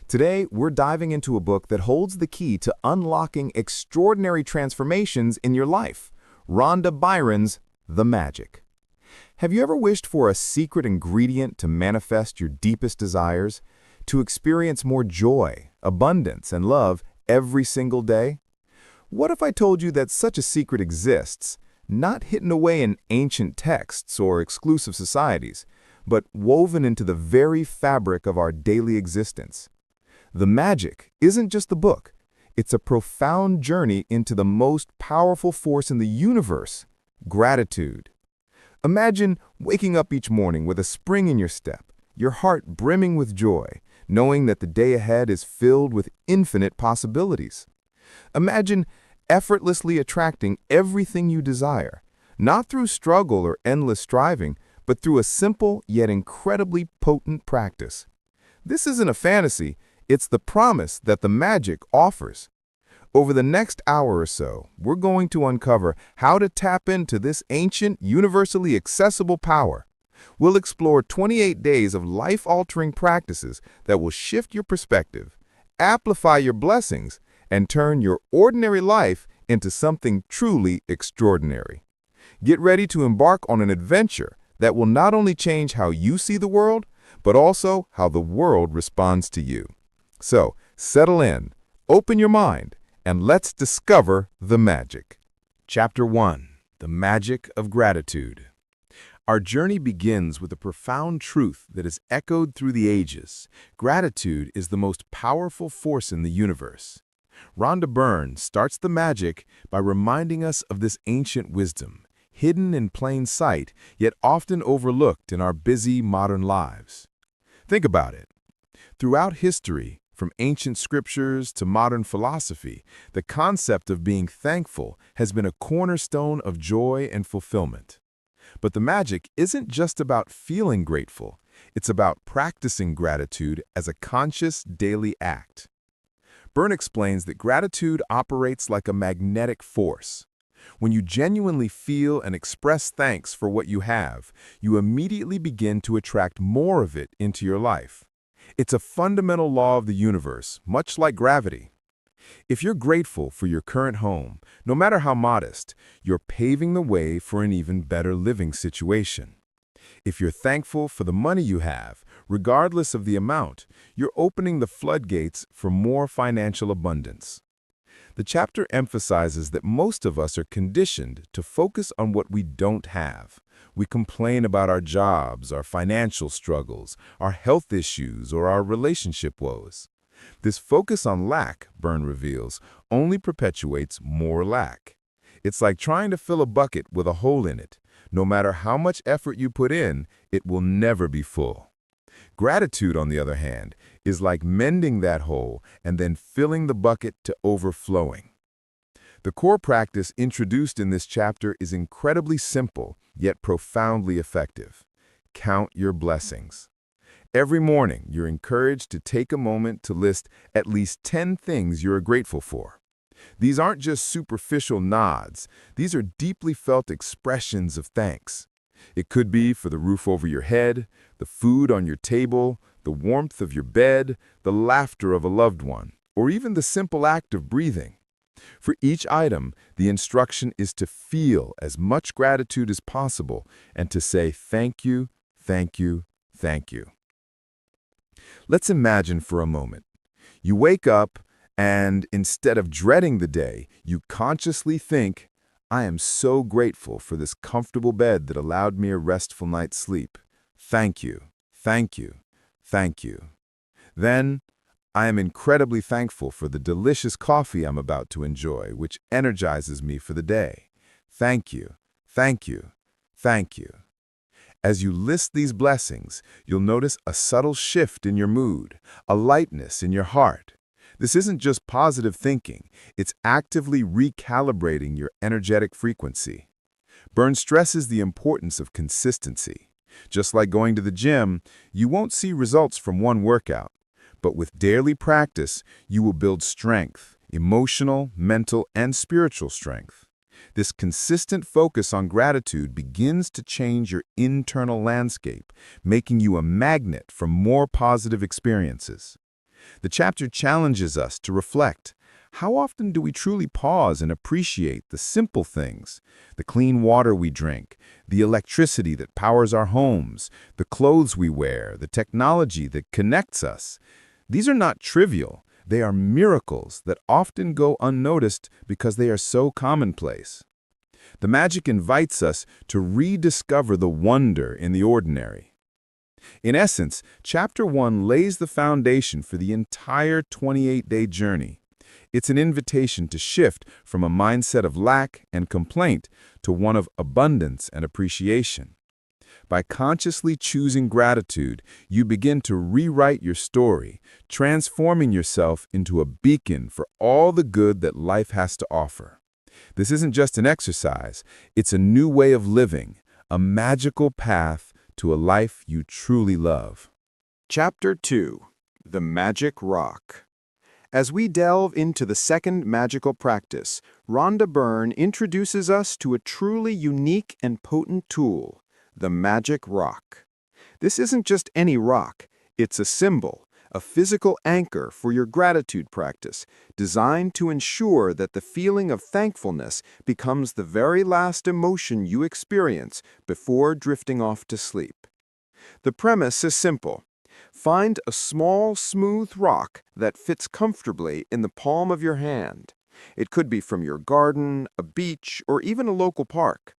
Today, we're diving into a book that holds the key to unlocking extraordinary transformations in your life, Rhonda Byron's The Magic. Have you ever wished for a secret ingredient to manifest your deepest desires, to experience more joy, abundance, and love every single day? What if I told you that such a secret exists, not hidden away in ancient texts or exclusive societies, but woven into the very fabric of our daily existence? The Magic isn't just the book. It's a profound journey into the most powerful force in the universe, gratitude. Imagine waking up each morning with a spring in your step, your heart brimming with joy, knowing that the day ahead is filled with infinite possibilities. Imagine effortlessly attracting everything you desire, not through struggle or endless striving, but through a simple yet incredibly potent practice. This isn't a fantasy, it's the promise that the Magic offers. Over the next hour or so, we're going to uncover how to tap into this ancient, universally accessible power. We'll explore 28 days of life-altering practices that will shift your perspective, amplify your blessings, and turn your ordinary life into something truly extraordinary. Get ready to embark on an adventure that will not only change how you see the world, but also how the world responds to you. So, settle in, open your mind, and let's discover the magic. Chapter 1. The Magic of Gratitude. Our journey begins with a profound truth that is echoed through the ages. Gratitude is the most powerful force in the universe. Rhonda Byrne starts the magic by reminding us of this ancient wisdom, hidden in plain sight, yet often overlooked in our busy modern lives. Think about it. Throughout history, from ancient scriptures to modern philosophy, the concept of being thankful has been a cornerstone of joy and fulfillment. But the magic isn't just about feeling grateful. It's about practicing gratitude as a conscious daily act. Byrne explains that gratitude operates like a magnetic force. When you genuinely feel and express thanks for what you have, you immediately begin to attract more of it into your life. It's a fundamental law of the universe, much like gravity. If you're grateful for your current home, no matter how modest, you're paving the way for an even better living situation. If you're thankful for the money you have, regardless of the amount, you're opening the floodgates for more financial abundance. The chapter emphasizes that most of us are conditioned to focus on what we don't have. We complain about our jobs, our financial struggles, our health issues, or our relationship woes. This focus on lack, Byrne reveals, only perpetuates more lack. It's like trying to fill a bucket with a hole in it. No matter how much effort you put in, it will never be full. Gratitude, on the other hand, is like mending that hole and then filling the bucket to overflowing. The core practice introduced in this chapter is incredibly simple, yet profoundly effective. Count your blessings. Every morning, you're encouraged to take a moment to list at least 10 things you're grateful for. These aren't just superficial nods. These are deeply felt expressions of thanks. It could be for the roof over your head, the food on your table, the warmth of your bed, the laughter of a loved one, or even the simple act of breathing. For each item, the instruction is to feel as much gratitude as possible and to say thank you, thank you, thank you. Let's imagine for a moment. You wake up and instead of dreading the day, you consciously think, I am so grateful for this comfortable bed that allowed me a restful night's sleep. Thank you, thank you, thank you. Then, I am incredibly thankful for the delicious coffee I'm about to enjoy, which energizes me for the day. Thank you, thank you, thank you. As you list these blessings, you'll notice a subtle shift in your mood, a lightness in your heart. This isn't just positive thinking, it's actively recalibrating your energetic frequency. Byrne stresses the importance of consistency. Just like going to the gym, you won't see results from one workout. But with daily practice, you will build strength, emotional, mental, and spiritual strength. This consistent focus on gratitude begins to change your internal landscape, making you a magnet for more positive experiences. The chapter challenges us to reflect. How often do we truly pause and appreciate the simple things? The clean water we drink, the electricity that powers our homes, the clothes we wear, the technology that connects us. These are not trivial. They are miracles that often go unnoticed because they are so commonplace. The magic invites us to rediscover the wonder in the ordinary. In essence, Chapter 1 lays the foundation for the entire 28-day journey. It's an invitation to shift from a mindset of lack and complaint to one of abundance and appreciation. By consciously choosing gratitude, you begin to rewrite your story, transforming yourself into a beacon for all the good that life has to offer. This isn't just an exercise, it's a new way of living, a magical path to a life you truly love. Chapter 2: The Magic Rock. As we delve into the second magical practice, Rhonda Byrne introduces us to a truly unique and potent tool, the magic rock. This isn't just any rock, it's a symbol, a physical anchor for your gratitude practice, designed to ensure that the feeling of thankfulness becomes the very last emotion you experience before drifting off to sleep. The premise is simple. Find a small, smooth rock that fits comfortably in the palm of your hand. It could be from your garden, a beach, or even a local park.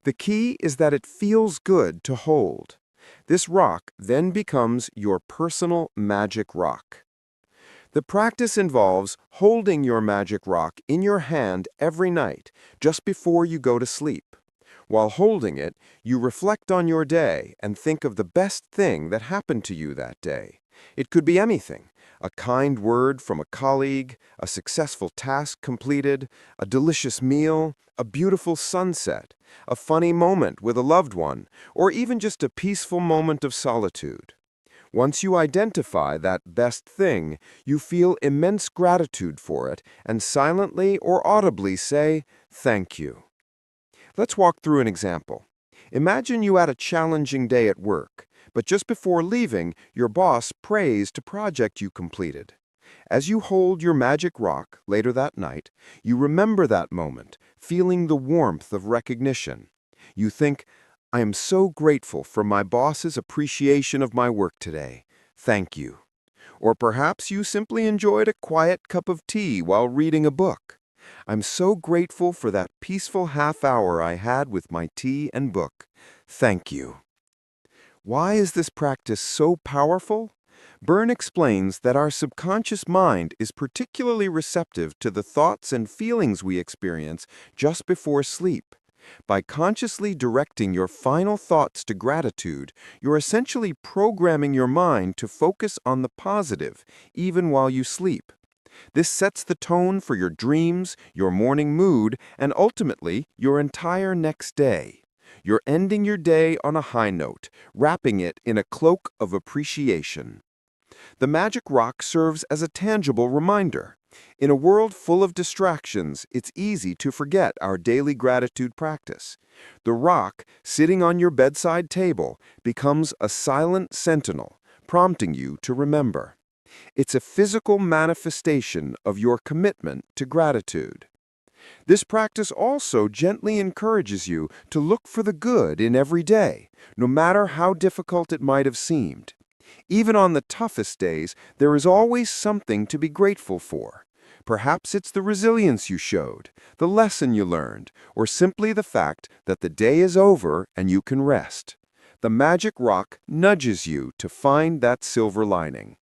The key is that it feels good to hold. This rock then becomes your personal magic rock. The practice involves holding your magic rock in your hand every night, just before you go to sleep. While holding it, you reflect on your day and think of the best thing that happened to you that day. It could be anything: a kind word from a colleague, a successful task completed, a delicious meal, a beautiful sunset, a funny moment with a loved one, or even just a peaceful moment of solitude. Once you identify that best thing, you feel immense gratitude for it and silently or audibly say, "Thank you." Let's walk through an example. Imagine you had a challenging day at work, but just before leaving, your boss praised a project you completed. As you hold your magic rock later that night, you remember that moment, feeling the warmth of recognition. You think, "I am so grateful for my boss's appreciation of my work today. Thank you." Or perhaps you simply enjoyed a quiet cup of tea while reading a book. "I'm so grateful for that peaceful half hour I had with my tea and book. Thank you." Why is this practice so powerful? Byrne explains that our subconscious mind is particularly receptive to the thoughts and feelings we experience just before sleep. By consciously directing your final thoughts to gratitude, you're essentially programming your mind to focus on the positive, even while you sleep. This sets the tone for your dreams, your morning mood, and ultimately, your entire next day. You're ending your day on a high note, wrapping it in a cloak of appreciation. The magic rock serves as a tangible reminder. In a world full of distractions, it's easy to forget our daily gratitude practice. The rock, sitting on your bedside table, becomes a silent sentinel, prompting you to remember. It's a physical manifestation of your commitment to gratitude. This practice also gently encourages you to look for the good in every day, no matter how difficult it might have seemed. Even on the toughest days, there is always something to be grateful for. Perhaps it's the resilience you showed, the lesson you learned, or simply the fact that the day is over and you can rest. The magic rock nudges you to find that silver lining.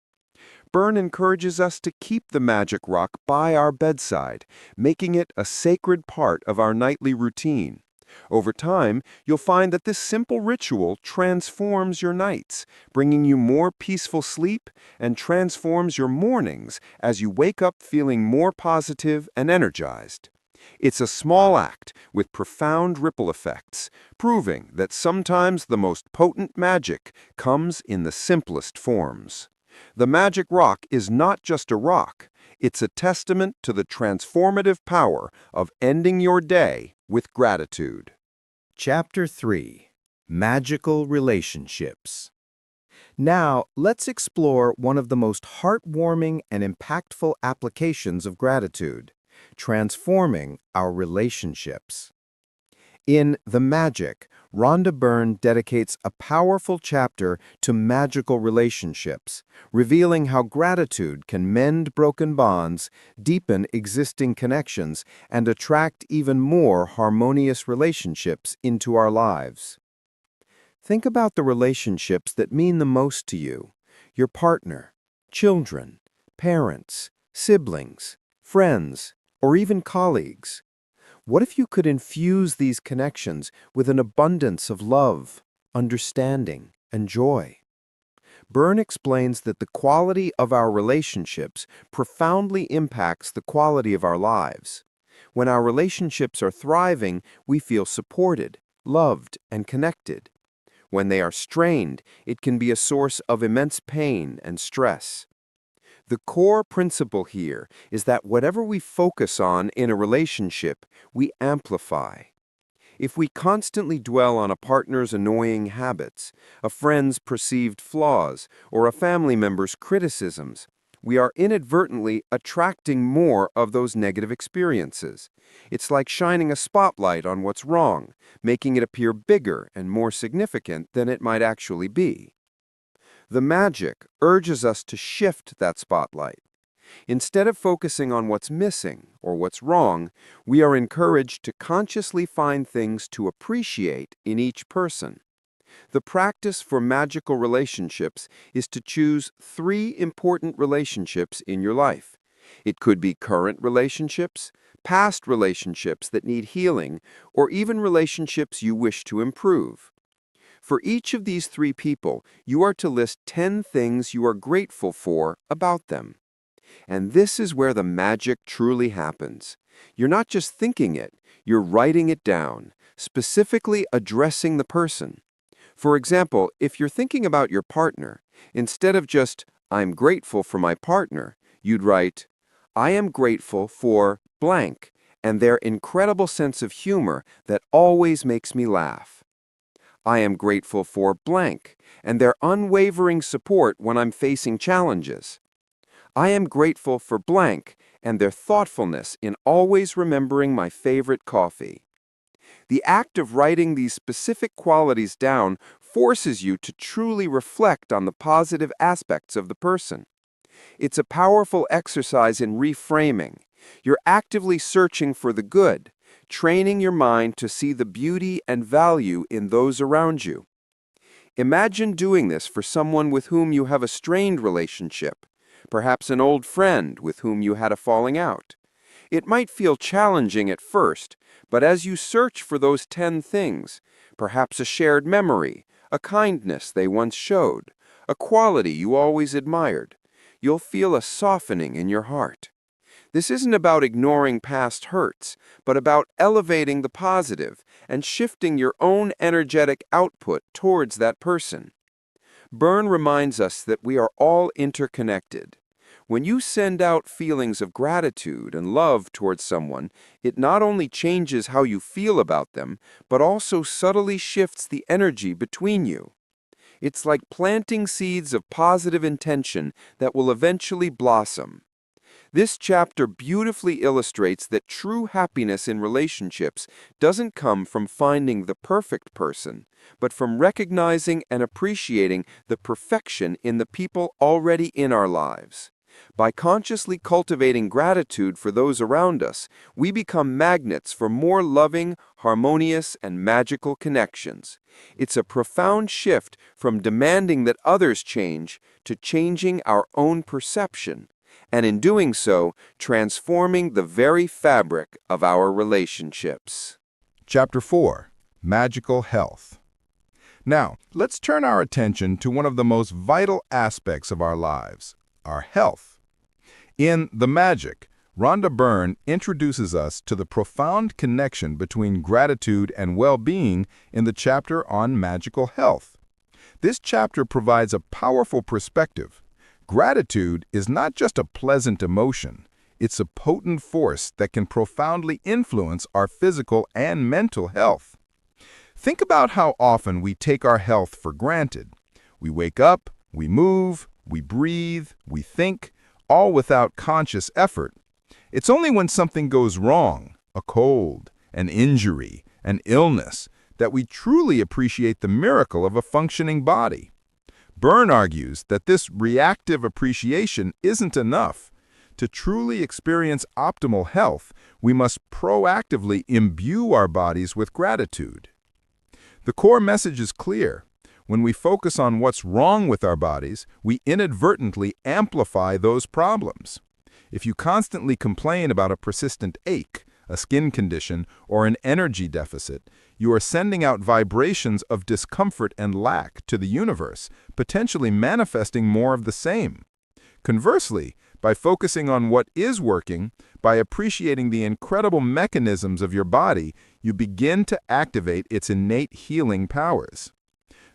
Byrne encourages us to keep the magic rock by our bedside, making it a sacred part of our nightly routine. Over time, you'll find that this simple ritual transforms your nights, bringing you more peaceful sleep, and transforms your mornings as you wake up feeling more positive and energized. It's a small act with profound ripple effects, proving that sometimes the most potent magic comes in the simplest forms. The magic rock is not just a rock, it's a testament to the transformative power of ending your day with gratitude. Chapter 3: Magical Relationships. Now, let's explore one of the most heartwarming and impactful applications of gratitude: transforming our relationships. In The Magic, Rhonda Byrne dedicates a powerful chapter to magical relationships, revealing how gratitude can mend broken bonds, deepen existing connections, and attract even more harmonious relationships into our lives. Think about the relationships that mean the most to you: your partner, children, parents, siblings, friends, or even colleagues. What if you could infuse these connections with an abundance of love, understanding, and joy? Byrne explains that the quality of our relationships profoundly impacts the quality of our lives. When our relationships are thriving, we feel supported, loved, and connected. When they are strained, it can be a source of immense pain and stress. The core principle here is that whatever we focus on in a relationship, we amplify. If we constantly dwell on a partner's annoying habits, a friend's perceived flaws, or a family member's criticisms, we are inadvertently attracting more of those negative experiences. It's like shining a spotlight on what's wrong, making it appear bigger and more significant than it might actually be. The magic urges us to shift that spotlight. Instead of focusing on what's missing or what's wrong, we are encouraged to consciously find things to appreciate in each person. The practice for magical relationships is to choose 3 important relationships in your life. It could be current relationships, past relationships that need healing, or even relationships you wish to improve. For each of these 3 people, you are to list 10 things you are grateful for about them. And this is where the magic truly happens. You're not just thinking it, you're writing it down, specifically addressing the person. For example, if you're thinking about your partner, instead of just, I'm grateful for my partner, you'd write, I am grateful for blank and their incredible sense of humor that always makes me laugh. I am grateful for blank and their unwavering support when I'm facing challenges. I am grateful for blank and their thoughtfulness in always remembering my favorite coffee. The act of writing these specific qualities down forces you to truly reflect on the positive aspects of the person. It's a powerful exercise in reframing. You're actively searching for the good, training your mind to see the beauty and value in those around you. Imagine doing this for someone with whom you have a strained relationship, perhaps an old friend with whom you had a falling out. It might feel challenging at first, but as you search for those 10 things, perhaps a shared memory, a kindness they once showed, a quality you always admired, you'll feel a softening in your heart. This isn't about ignoring past hurts, but about elevating the positive and shifting your own energetic output towards that person. Byrne reminds us that we are all interconnected. When you send out feelings of gratitude and love towards someone, it not only changes how you feel about them, but also subtly shifts the energy between you. It's like planting seeds of positive intention that will eventually blossom. This chapter beautifully illustrates that true happiness in relationships doesn't come from finding the perfect person, but from recognizing and appreciating the perfection in the people already in our lives. By consciously cultivating gratitude for those around us, we become magnets for more loving, harmonious, and magical connections. It's a profound shift from demanding that others change to changing our own perception, and in doing so, transforming the very fabric of our relationships. Chapter 4. Magical Health. Now, let's turn our attention to one of the most vital aspects of our lives, our health. In The Magic, Rhonda Byrne introduces us to the profound connection between gratitude and well-being in the chapter on magical health. This chapter provides a powerful perspective. Gratitude is not just a pleasant emotion, it's a potent force that can profoundly influence our physical and mental health. Think about how often we take our health for granted. We wake up, we move, we breathe, we think, all without conscious effort. It's only when something goes wrong, a cold, an injury, an illness, that we truly appreciate the miracle of a functioning body. Byrne argues that this reactive appreciation isn't enough. To truly experience optimal health, we must proactively imbue our bodies with gratitude. The core message is clear. When we focus on what's wrong with our bodies, we inadvertently amplify those problems. If you constantly complain about a persistent ache, a skin condition, or an energy deficit, you are sending out vibrations of discomfort and lack to the universe, potentially manifesting more of the same. Conversely, by focusing on what is working, by appreciating the incredible mechanisms of your body, you begin to activate its innate healing powers.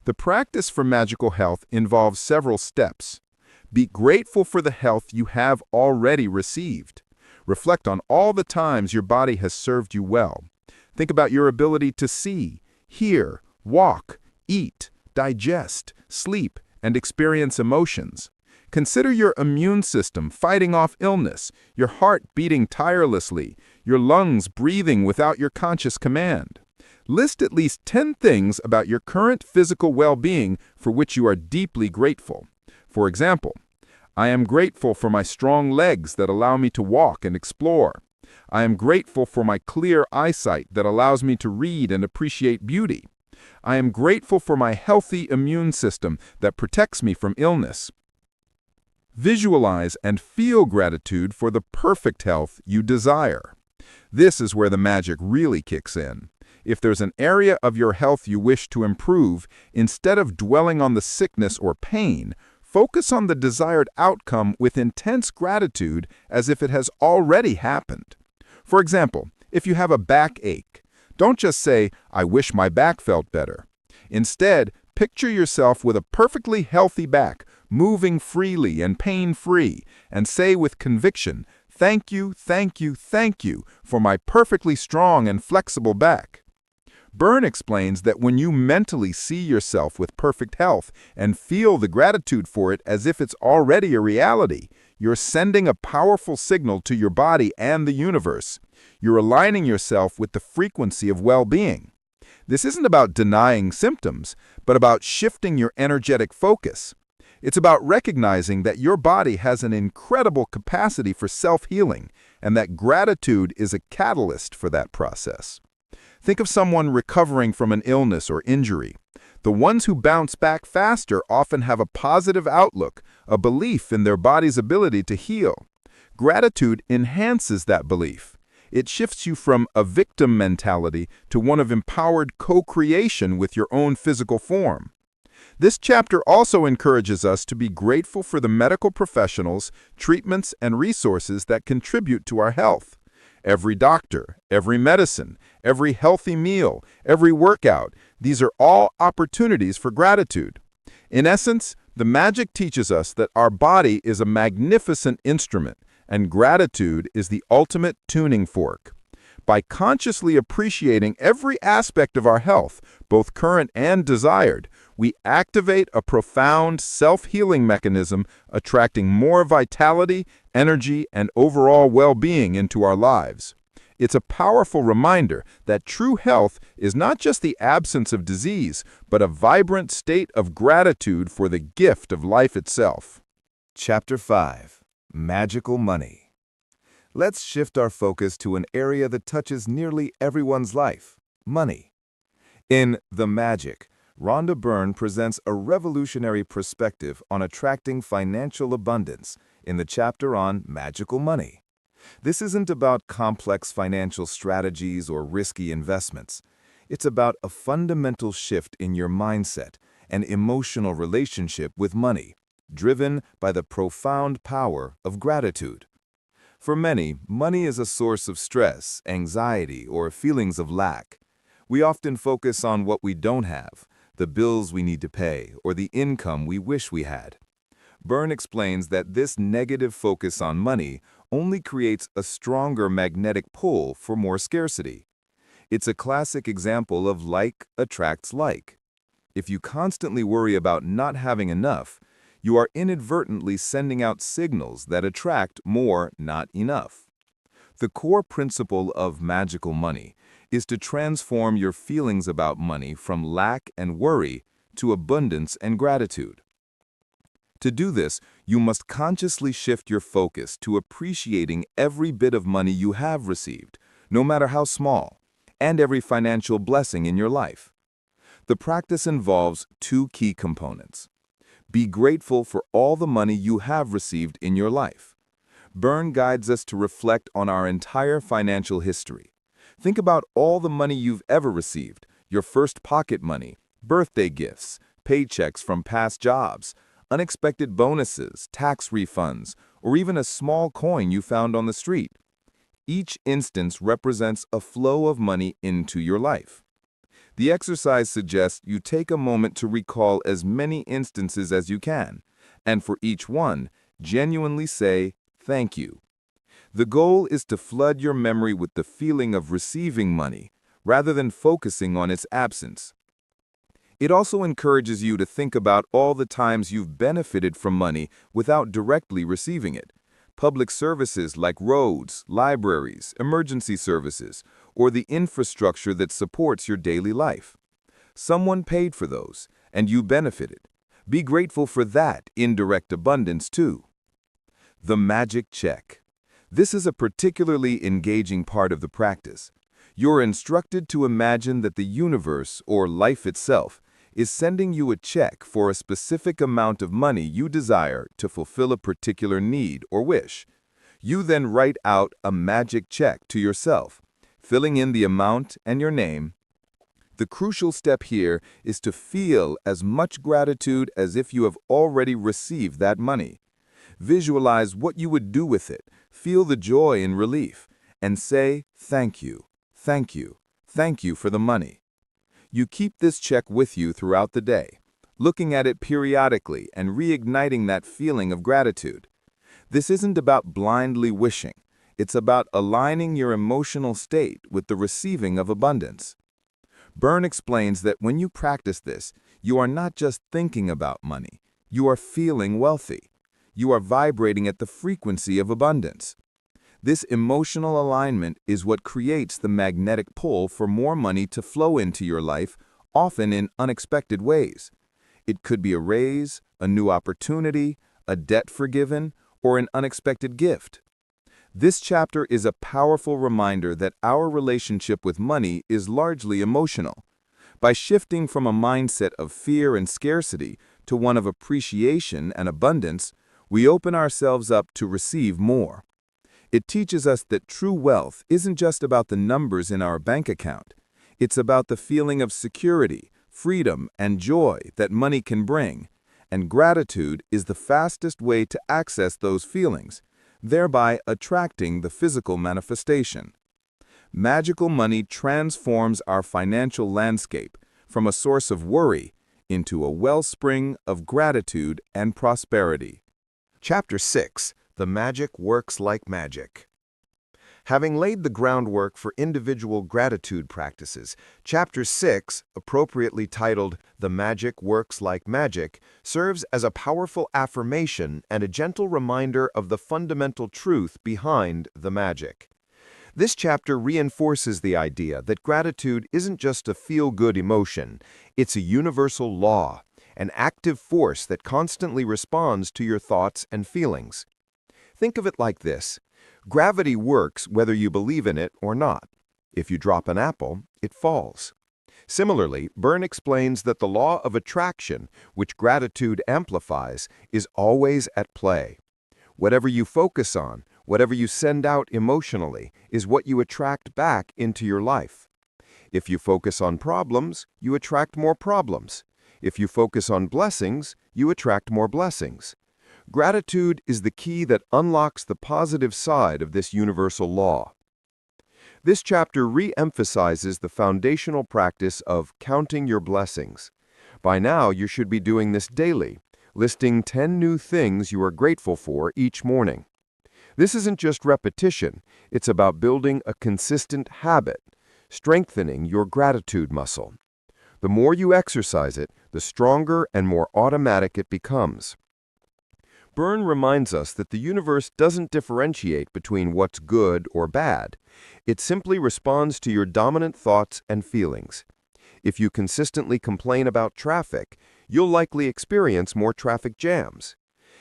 The practice for magical health involves several steps. Be grateful for the health you have already received. Reflect on all the times your body has served you well. Think about your ability to see, hear, walk, eat, digest, sleep, and experience emotions. Consider your immune system fighting off illness, your heart beating tirelessly, your lungs breathing without your conscious command. List at least 10 things about your current physical well-being for which you are deeply grateful. For example, I am grateful for my strong legs that allow me to walk and explore. I am grateful for my clear eyesight that allows me to read and appreciate beauty. I am grateful for my healthy immune system that protects me from illness. Visualize and feel gratitude for the perfect health you desire. This is where the magic really kicks in. If there's an area of your health you wish to improve, instead of dwelling on the sickness or pain, focus on the desired outcome with intense gratitude as if it has already happened. For example, if you have a backache, don't just say, I wish my back felt better. Instead, Picture yourself with a perfectly healthy back, moving freely and pain-free, and say with conviction, "Thank you, thank you, thank you for my perfectly strong and flexible back." Byrne explains that when you mentally see yourself with perfect health and feel the gratitude for it as if it's already a reality, you're sending a powerful signal to your body and the universe. You're aligning yourself with the frequency of well-being. This isn't about denying symptoms, but about shifting your energetic focus. It's about recognizing that your body has an incredible capacity for self-healing, and that gratitude is a catalyst for that process. Think of someone recovering from an illness or injury. The ones who bounce back faster often have a positive outlook, a belief in their body's ability to heal. Gratitude enhances that belief. It shifts you from a victim mentality to one of empowered co-creation with your own physical form. This chapter also encourages us to be grateful for the medical professionals, treatments, and resources that contribute to our health. Every doctor, every medicine, every healthy meal, every workout, these are all opportunities for gratitude. In essence, the magic teaches us that our body is a magnificent instrument, and gratitude is the ultimate tuning fork. By consciously appreciating every aspect of our health, both current and desired, we activate a profound self-healing mechanism, attracting more vitality, energy, and overall well-being into our lives. It's a powerful reminder that true health is not just the absence of disease, but a vibrant state of gratitude for the gift of life itself. Chapter 5. Magical Money. Let's shift our focus to an area that touches nearly everyone's life: money. In The Magic, Rhonda Byrne presents a revolutionary perspective on attracting financial abundance in the chapter on magical money. This isn't about complex financial strategies or risky investments. It's about a fundamental shift in your mindset and emotional relationship with money, driven by the profound power of gratitude. For many, money is a source of stress, anxiety, or feelings of lack. We often focus on what we don't have, the bills we need to pay, or the income we wish we had. Byrne explains that this negative focus on money only creates a stronger magnetic pull for more scarcity. It's a classic example of like attracts like. If you constantly worry about not having enough, you are inadvertently sending out signals that attract more not enough. The core principle of magical money is to transform your feelings about money from lack and worry to abundance and gratitude. To do this, you must consciously shift your focus to appreciating every bit of money you have received, no matter how small, and every financial blessing in your life. The practice involves two key components. Be grateful for all the money you have received in your life. Byrne guides us to reflect on our entire financial history. Think about all the money you've ever received: your first pocket money, birthday gifts, paychecks from past jobs, unexpected bonuses, tax refunds, or even a small coin you found on the street. Each instance represents a flow of money into your life. The exercise suggests you take a moment to recall as many instances as you can, and for each one, genuinely say, "Thank you." The goal is to flood your memory with the feeling of receiving money, rather than focusing on its absence. It also encourages you to think about all the times you've benefited from money without directly receiving it. Public services like roads, libraries, emergency services, or the infrastructure that supports your daily life. Someone paid for those, and you benefited. Be grateful for that indirect abundance too. The magic check. This is a particularly engaging part of the practice. You're instructed to imagine that the universe, or life itself, is sending you a check for a specific amount of money you desire to fulfill a particular need or wish. You then write out a magic check to yourself, filling in the amount and your name. The crucial step here is to feel as much gratitude as if you have already received that money. Visualize what you would do with it, feel the joy and relief, and say, "Thank you, thank you, thank you for the money." You keep this check with you throughout the day, looking at it periodically and reigniting that feeling of gratitude. This isn't about blindly wishing. It's about aligning your emotional state with the receiving of abundance. Byrne explains that when you practice this, you are not just thinking about money, you are feeling wealthy. You are vibrating at the frequency of abundance. This emotional alignment is what creates the magnetic pull for more money to flow into your life, often in unexpected ways. It could be a raise, a new opportunity, a debt forgiven, or an unexpected gift. This chapter is a powerful reminder that our relationship with money is largely emotional. By shifting from a mindset of fear and scarcity to one of appreciation and abundance, we open ourselves up to receive more. It teaches us that true wealth isn't just about the numbers in our bank account. It's about the feeling of security, freedom, and joy that money can bring. And gratitude is the fastest way to access those feelings, thereby attracting the physical manifestation. Magical money transforms our financial landscape from a source of worry into a wellspring of gratitude and prosperity. Chapter 6. The Magic Works Like Magic. Having laid the groundwork for individual gratitude practices, Chapter 6, appropriately titled The Magic Works Like Magic, serves as a powerful affirmation and a gentle reminder of the fundamental truth behind the magic. This chapter reinforces the idea that gratitude isn't just a feel-good emotion, it's a universal law, an active force that constantly responds to your thoughts and feelings. Think of it like this. Gravity works whether you believe in it or not. If you drop an apple, it falls. Similarly, Byrne explains that the law of attraction, which gratitude amplifies, is always at play. Whatever you focus on, whatever you send out emotionally, is what you attract back into your life. If you focus on problems, you attract more problems. If you focus on blessings, you attract more blessings. Gratitude is the key that unlocks the positive side of this universal law. This chapter re-emphasizes the foundational practice of counting your blessings. By now, you should be doing this daily, listing 10 new things you are grateful for each morning. This isn't just repetition, it's about building a consistent habit, strengthening your gratitude muscle. The more you exercise it, the stronger and more automatic it becomes. Byrne reminds us that the universe doesn't differentiate between what's good or bad. It simply responds to your dominant thoughts and feelings. If you consistently complain about traffic, you'll likely experience more traffic jams.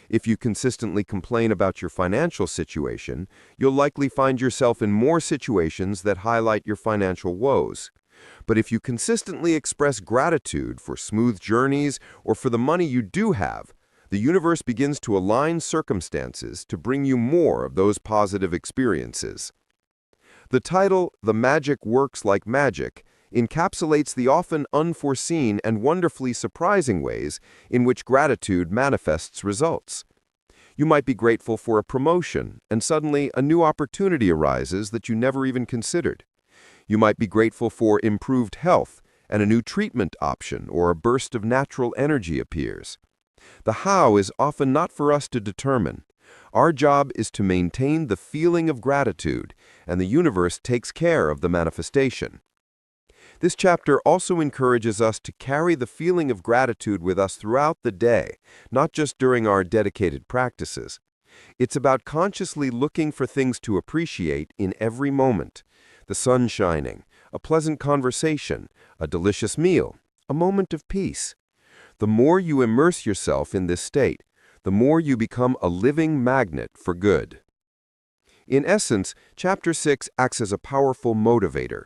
If you consistently complain about your financial situation, you'll likely find yourself in more situations that highlight your financial woes. But if you consistently express gratitude for smooth journeys or for the money you do have, the universe begins to align circumstances to bring you more of those positive experiences. The title, The Magic Works Like Magic, encapsulates the often unforeseen and wonderfully surprising ways in which gratitude manifests results. You might be grateful for a promotion, and suddenly a new opportunity arises that you never even considered. You might be grateful for improved health, and a new treatment option or a burst of natural energy appears. The how is often not for us to determine. Our job is to maintain the feeling of gratitude, and the universe takes care of the manifestation. This chapter also encourages us to carry the feeling of gratitude with us throughout the day, not just during our dedicated practices. It's about consciously looking for things to appreciate in every moment. The sun shining, a pleasant conversation, a delicious meal, a moment of peace. The more you immerse yourself in this state, the more you become a living magnet for good. In essence, Chapter 6 acts as a powerful motivator.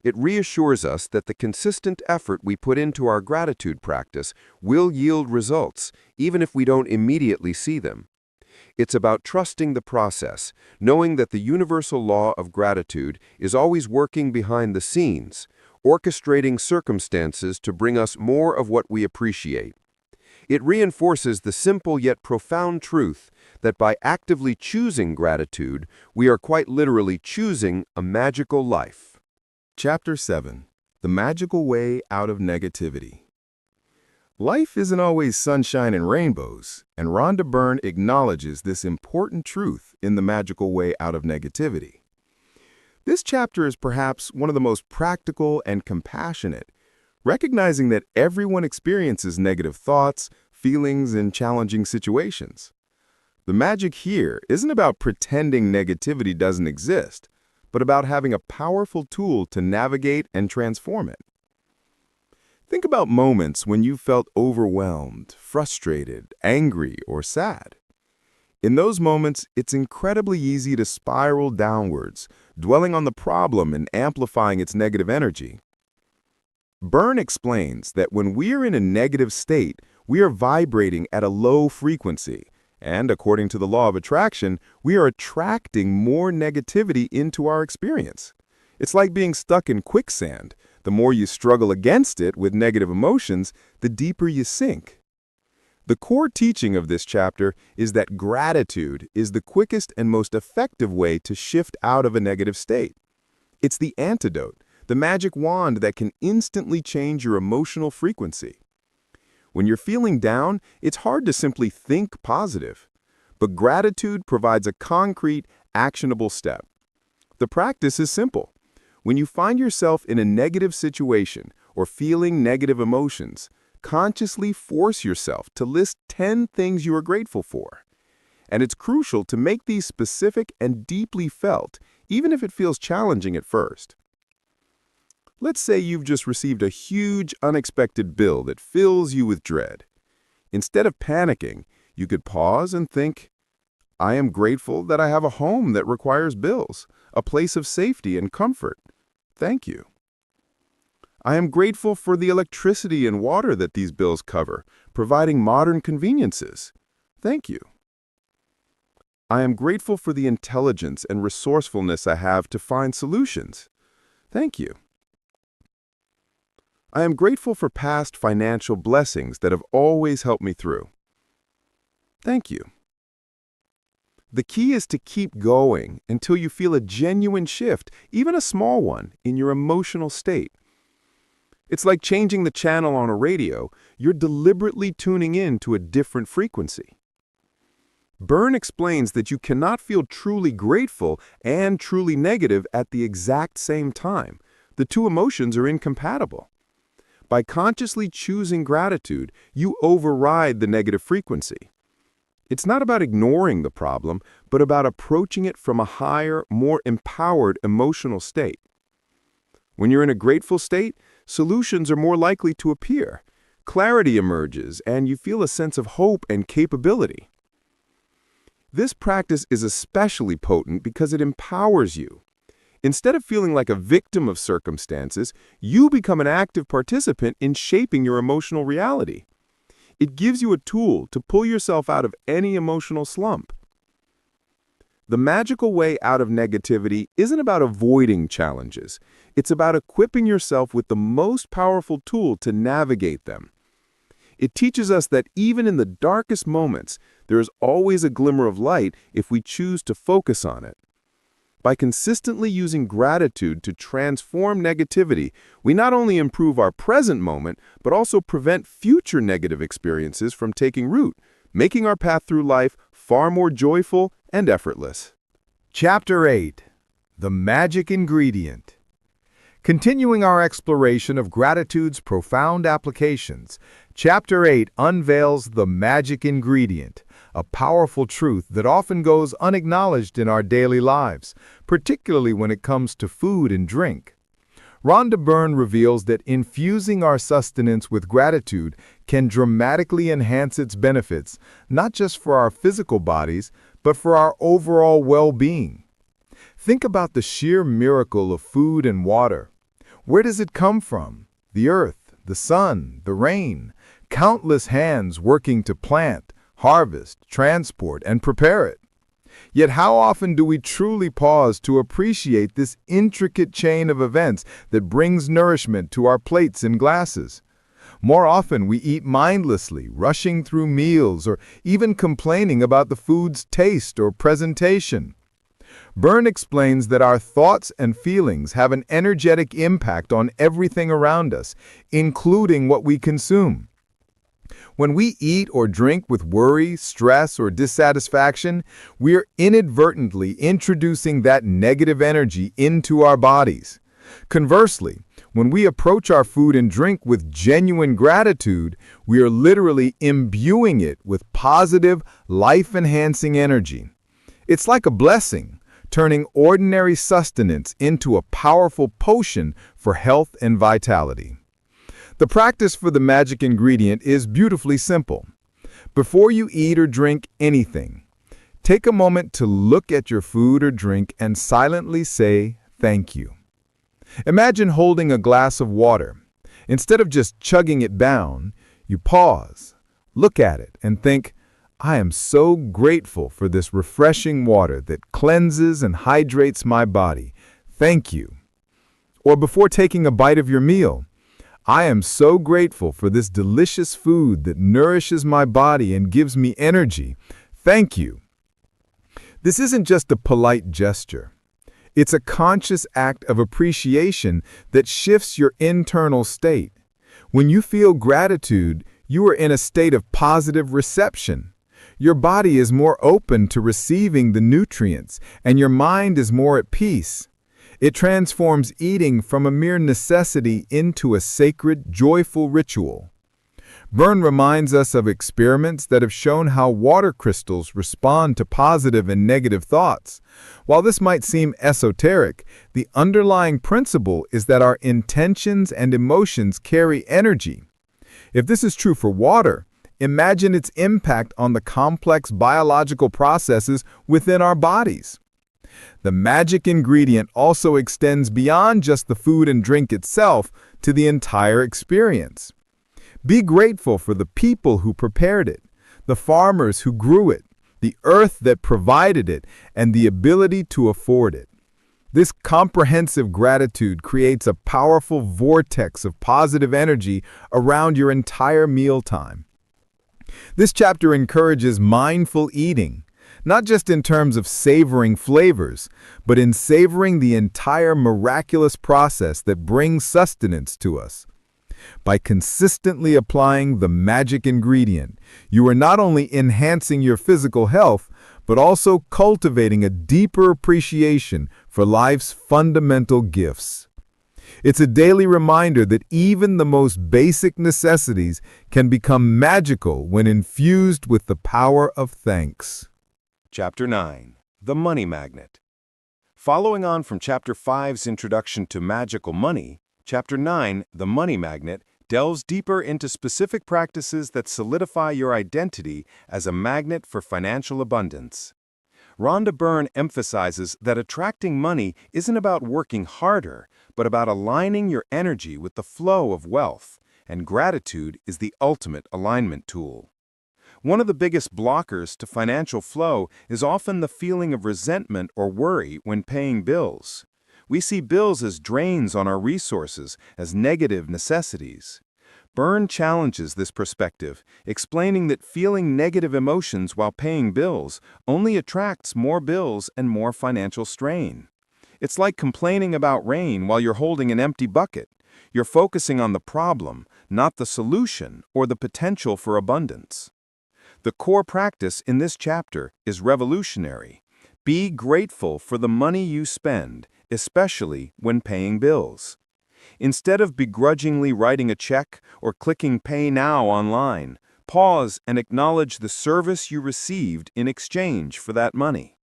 It reassures us that the consistent effort we put into our gratitude practice will yield results, even if we don't immediately see them. It's about trusting the process, knowing that the universal law of gratitude is always working behind the scenes, orchestrating circumstances to bring us more of what we appreciate. It reinforces the simple yet profound truth that by actively choosing gratitude, we are quite literally choosing a magical life. Chapter 7. The Magical Way Out of Negativity. Life isn't always sunshine and rainbows, and Rhonda Byrne acknowledges this important truth in The Magical Way Out of Negativity. This chapter is perhaps one of the most practical and compassionate, recognizing that everyone experiences negative thoughts, feelings, and challenging situations. The magic here isn't about pretending negativity doesn't exist, but about having a powerful tool to navigate and transform it. Think about moments when you felt overwhelmed, frustrated, angry, or sad. In those moments, it's incredibly easy to spiral downwards, dwelling on the problem and amplifying its negative energy. Byrne explains that when we are in a negative state, we are vibrating at a low frequency, and according to the law of attraction, we are attracting more negativity into our experience. It's like being stuck in quicksand. The more you struggle against it with negative emotions, the deeper you sink. The core teaching of this chapter is that gratitude is the quickest and most effective way to shift out of a negative state. It's the antidote, the magic wand that can instantly change your emotional frequency. When you're feeling down, it's hard to simply think positive. But gratitude provides a concrete, actionable step. The practice is simple. When you find yourself in a negative situation or feeling negative emotions, consciously force yourself to list 10 things you are grateful for. And it's crucial to make these specific and deeply felt, even if it feels challenging at first. Let's say you've just received a huge, unexpected bill that fills you with dread. Instead of panicking, you could pause and think, I am grateful that I have a home that requires bills, a place of safety and comfort. Thank you. I am grateful for the electricity and water that these bills cover, providing modern conveniences. Thank you. I am grateful for the intelligence and resourcefulness I have to find solutions. Thank you. I am grateful for past financial blessings that have always helped me through. Thank you. The key is to keep going until you feel a genuine shift, even a small one, in your emotional state. It's like changing the channel on a radio. You're deliberately tuning in to a different frequency. Byrne explains that you cannot feel truly grateful and truly negative at the exact same time. The two emotions are incompatible. By consciously choosing gratitude, you override the negative frequency. It's not about ignoring the problem, but about approaching it from a higher, more empowered emotional state. When you're in a grateful state, solutions are more likely to appear. Clarity emerges, and you feel a sense of hope and capability. This practice is especially potent because it empowers you. Instead of feeling like a victim of circumstances, you become an active participant in shaping your emotional reality. It gives you a tool to pull yourself out of any emotional slump. The magical way out of negativity isn't about avoiding challenges. It's about equipping yourself with the most powerful tool to navigate them. It teaches us that even in the darkest moments, there is always a glimmer of light if we choose to focus on it. By consistently using gratitude to transform negativity, we not only improve our present moment, but also prevent future negative experiences from taking root, making our path through life far more joyful and effortless. Chapter 8. The Magic Ingredient. Continuing our exploration of gratitude's profound applications, Chapter 8 unveils the magic ingredient, a powerful truth that often goes unacknowledged in our daily lives, particularly when it comes to food and drink. Rhonda Byrne reveals that infusing our sustenance with gratitude can dramatically enhance its benefits, not just for our physical bodies, but for our overall well-being. Think about the sheer miracle of food and water. Where does it come from? The earth, the sun, the rain, countless hands working to plant, harvest, transport, and prepare it. Yet how often do we truly pause to appreciate this intricate chain of events that brings nourishment to our plates and glasses? More often we eat mindlessly, rushing through meals or even complaining about the food's taste or presentation. Byrne explains that our thoughts and feelings have an energetic impact on everything around us, including what we consume. When we eat or drink with worry, stress, or dissatisfaction, we're inadvertently introducing that negative energy into our bodies. Conversely, when we approach our food and drink with genuine gratitude, we are literally imbuing it with positive, life-enhancing energy. It's like a blessing, turning ordinary sustenance into a powerful potion for health and vitality. The practice for the magic ingredient is beautifully simple. Before you eat or drink anything, take a moment to look at your food or drink and silently say thank you. Imagine holding a glass of water. Instead of just chugging it down, you pause, look at it, and think, I am so grateful for this refreshing water that cleanses and hydrates my body. Thank you. Or before taking a bite of your meal, I am so grateful for this delicious food that nourishes my body and gives me energy. Thank you. This isn't just a polite gesture. It's a conscious act of appreciation that shifts your internal state. When you feel gratitude, you are in a state of positive reception. Your body is more open to receiving the nutrients, and your mind is more at peace. It transforms eating from a mere necessity into a sacred, joyful ritual. Byrne reminds us of experiments that have shown how water crystals respond to positive and negative thoughts. While this might seem esoteric, the underlying principle is that our intentions and emotions carry energy. If this is true for water, imagine its impact on the complex biological processes within our bodies. The magic ingredient also extends beyond just the food and drink itself to the entire experience. Be grateful for the people who prepared it, the farmers who grew it, the earth that provided it, and the ability to afford it. This comprehensive gratitude creates a powerful vortex of positive energy around your entire mealtime. This chapter encourages mindful eating, not just in terms of savoring flavors, but in savoring the entire miraculous process that brings sustenance to us. By consistently applying the magic ingredient, you are not only enhancing your physical health, but also cultivating a deeper appreciation for life's fundamental gifts. It's a daily reminder that even the most basic necessities can become magical when infused with the power of thanks. Chapter 9. The Money Magnet. Following on from Chapter 5's introduction to magical money, Chapter 9, The Money Magnet, delves deeper into specific practices that solidify your identity as a magnet for financial abundance. Rhonda Byrne emphasizes that attracting money isn't about working harder, but about aligning your energy with the flow of wealth, and gratitude is the ultimate alignment tool. One of the biggest blockers to financial flow is often the feeling of resentment or worry when paying bills. We see bills as drains on our resources, as negative necessities. Byrne challenges this perspective, explaining that feeling negative emotions while paying bills only attracts more bills and more financial strain. It's like complaining about rain while you're holding an empty bucket. You're focusing on the problem, not the solution or the potential for abundance. The core practice in this chapter is revolutionary. Be grateful for the money you spend, especially when paying bills. Instead of begrudgingly writing a check or clicking Pay Now online, pause and acknowledge the service you received in exchange for that money.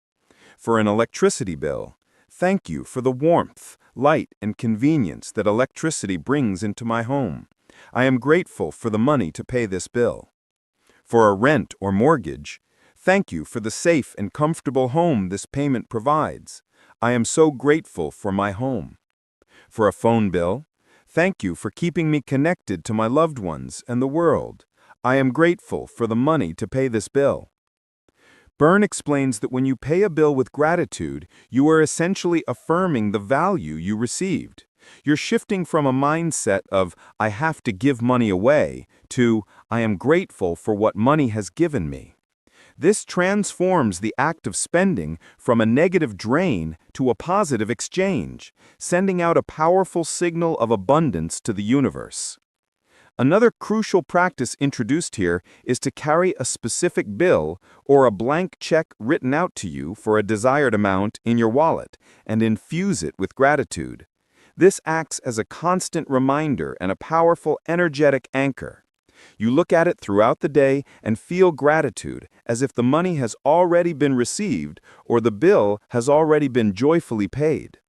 For an electricity bill, thank you for the warmth, light, and convenience that electricity brings into my home. I am grateful for the money to pay this bill. For a rent or mortgage, thank you for the safe and comfortable home this payment provides. I am so grateful for my home. For a phone bill, thank you for keeping me connected to my loved ones and the world. I am grateful for the money to pay this bill. Byrne explains that when you pay a bill with gratitude, you are essentially affirming the value you received. You're shifting from a mindset of, I have to give money away, to, I am grateful for what money has given me. This transforms the act of spending from a negative drain to a positive exchange, sending out a powerful signal of abundance to the universe. Another crucial practice introduced here is to carry a specific bill or a blank check written out to you for a desired amount in your wallet and infuse it with gratitude. This acts as a constant reminder and a powerful energetic anchor. You look at it throughout the day and feel gratitude as if the money has already been received or the bill has already been joyfully paid.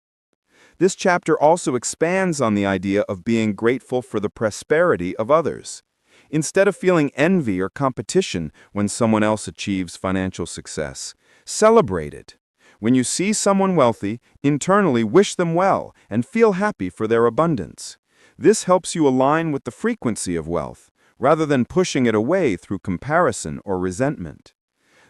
This chapter also expands on the idea of being grateful for the prosperity of others. Instead of feeling envy or competition when someone else achieves financial success, celebrate it. When you see someone wealthy, internally wish them well and feel happy for their abundance. This helps you align with the frequency of wealth, rather than pushing it away through comparison or resentment.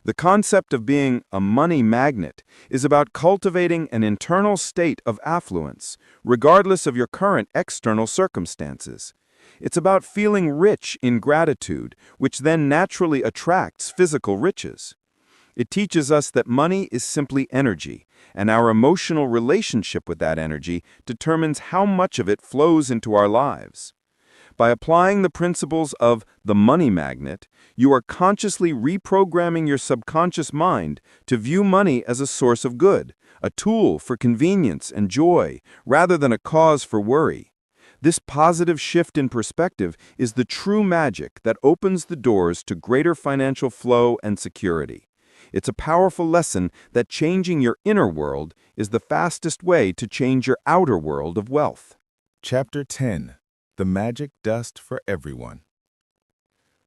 The concept of being a money magnet is about cultivating an internal state of affluence, regardless of your current external circumstances. It's about feeling rich in gratitude, which then naturally attracts physical riches. It teaches us that money is simply energy, and our emotional relationship with that energy determines how much of it flows into our lives. By applying the principles of the money magnet, you are consciously reprogramming your subconscious mind to view money as a source of good, a tool for convenience and joy, rather than a cause for worry. This positive shift in perspective is the true magic that opens the doors to greater financial flow and security. It's a powerful lesson that changing your inner world is the fastest way to change your outer world of wealth. Chapter 10. The Magic Dust for Everyone.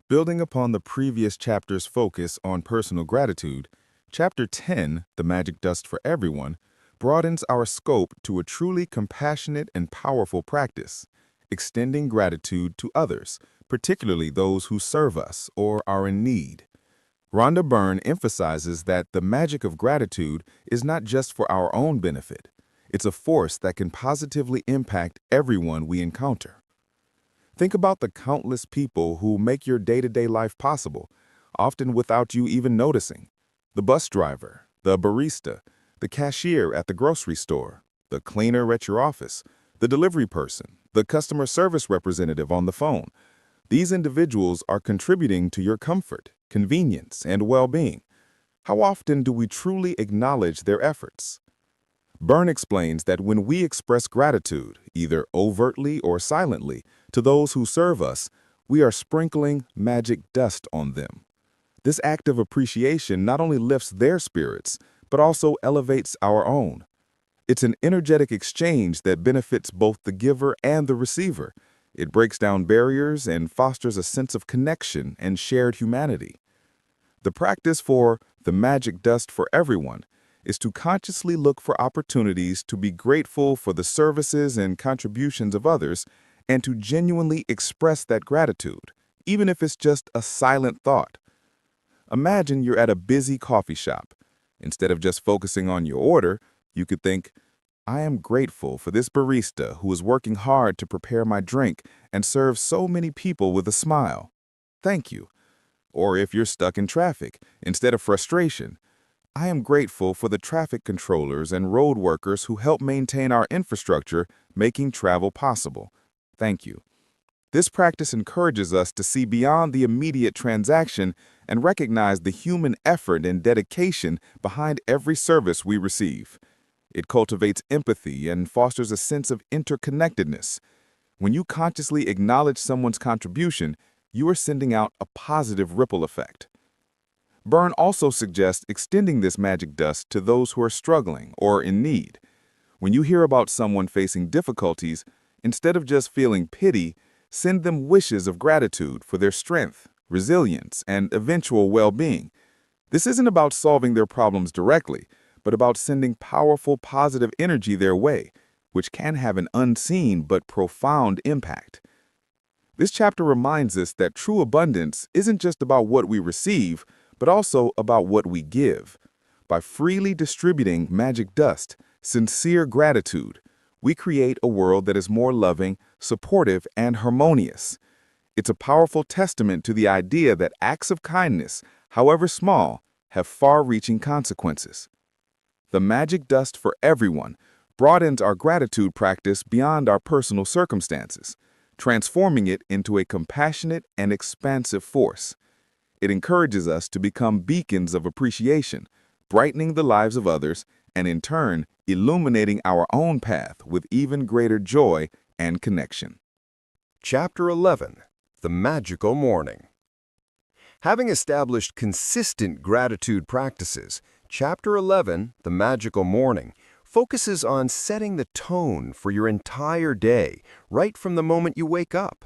Building upon the previous chapter's focus on personal gratitude, Chapter 10, The Magic Dust for Everyone, broadens our scope to a truly compassionate and powerful practice, extending gratitude to others, particularly those who serve us or are in need. Rhonda Byrne emphasizes that the magic of gratitude is not just for our own benefit. It's a force that can positively impact everyone we encounter. Think about the countless people who make your day-to-day life possible, often without you even noticing. The bus driver, the barista, the cashier at the grocery store, the cleaner at your office, the delivery person, the customer service representative on the phone. These individuals are contributing to your comfort, convenience, and well-being. How often do we truly acknowledge their efforts? Byrne explains that when we express gratitude, either overtly or silently, to those who serve us, we are sprinkling magic dust on them. This act of appreciation not only lifts their spirits, but also elevates our own. It's an energetic exchange that benefits both the giver and the receiver. It breaks down barriers and fosters a sense of connection and shared humanity. The practice for the magic dust for everyone is to consciously look for opportunities to be grateful for the services and contributions of others and to genuinely express that gratitude, even if it's just a silent thought. Imagine you're at a busy coffee shop. Instead of just focusing on your order, you could think, I am grateful for this barista who is working hard to prepare my drink and serve so many people with a smile. Thank you. Or if you're stuck in traffic, instead of frustration, I am grateful for the traffic controllers and road workers who help maintain our infrastructure, making travel possible. Thank you. This practice encourages us to see beyond the immediate transaction and recognize the human effort and dedication behind every service we receive. It cultivates empathy and fosters a sense of interconnectedness. When you consciously acknowledge someone's contribution, you are sending out a positive ripple effect. Byrne also suggests extending this magic dust to those who are struggling or in need. When you hear about someone facing difficulties, instead of just feeling pity, send them wishes of gratitude for their strength, resilience, and eventual well-being. This isn't about solving their problems directly, but about sending powerful positive energy their way, which can have an unseen but profound impact. This chapter reminds us that true abundance isn't just about what we receive, but also about what we give. By freely distributing magic dust, sincere gratitude, we create a world that is more loving, supportive, and harmonious. It's a powerful testament to the idea that acts of kindness, however small, have far-reaching consequences. The magic dust for everyone broadens our gratitude practice beyond our personal circumstances, transforming it into a compassionate and expansive force. It encourages us to become beacons of appreciation, brightening the lives of others, and in turn, illuminating our own path with even greater joy and connection. Chapter 11. The Magical Morning. Having established consistent gratitude practices, Chapter 11, The Magical Morning, focuses on setting the tone for your entire day right from the moment you wake up.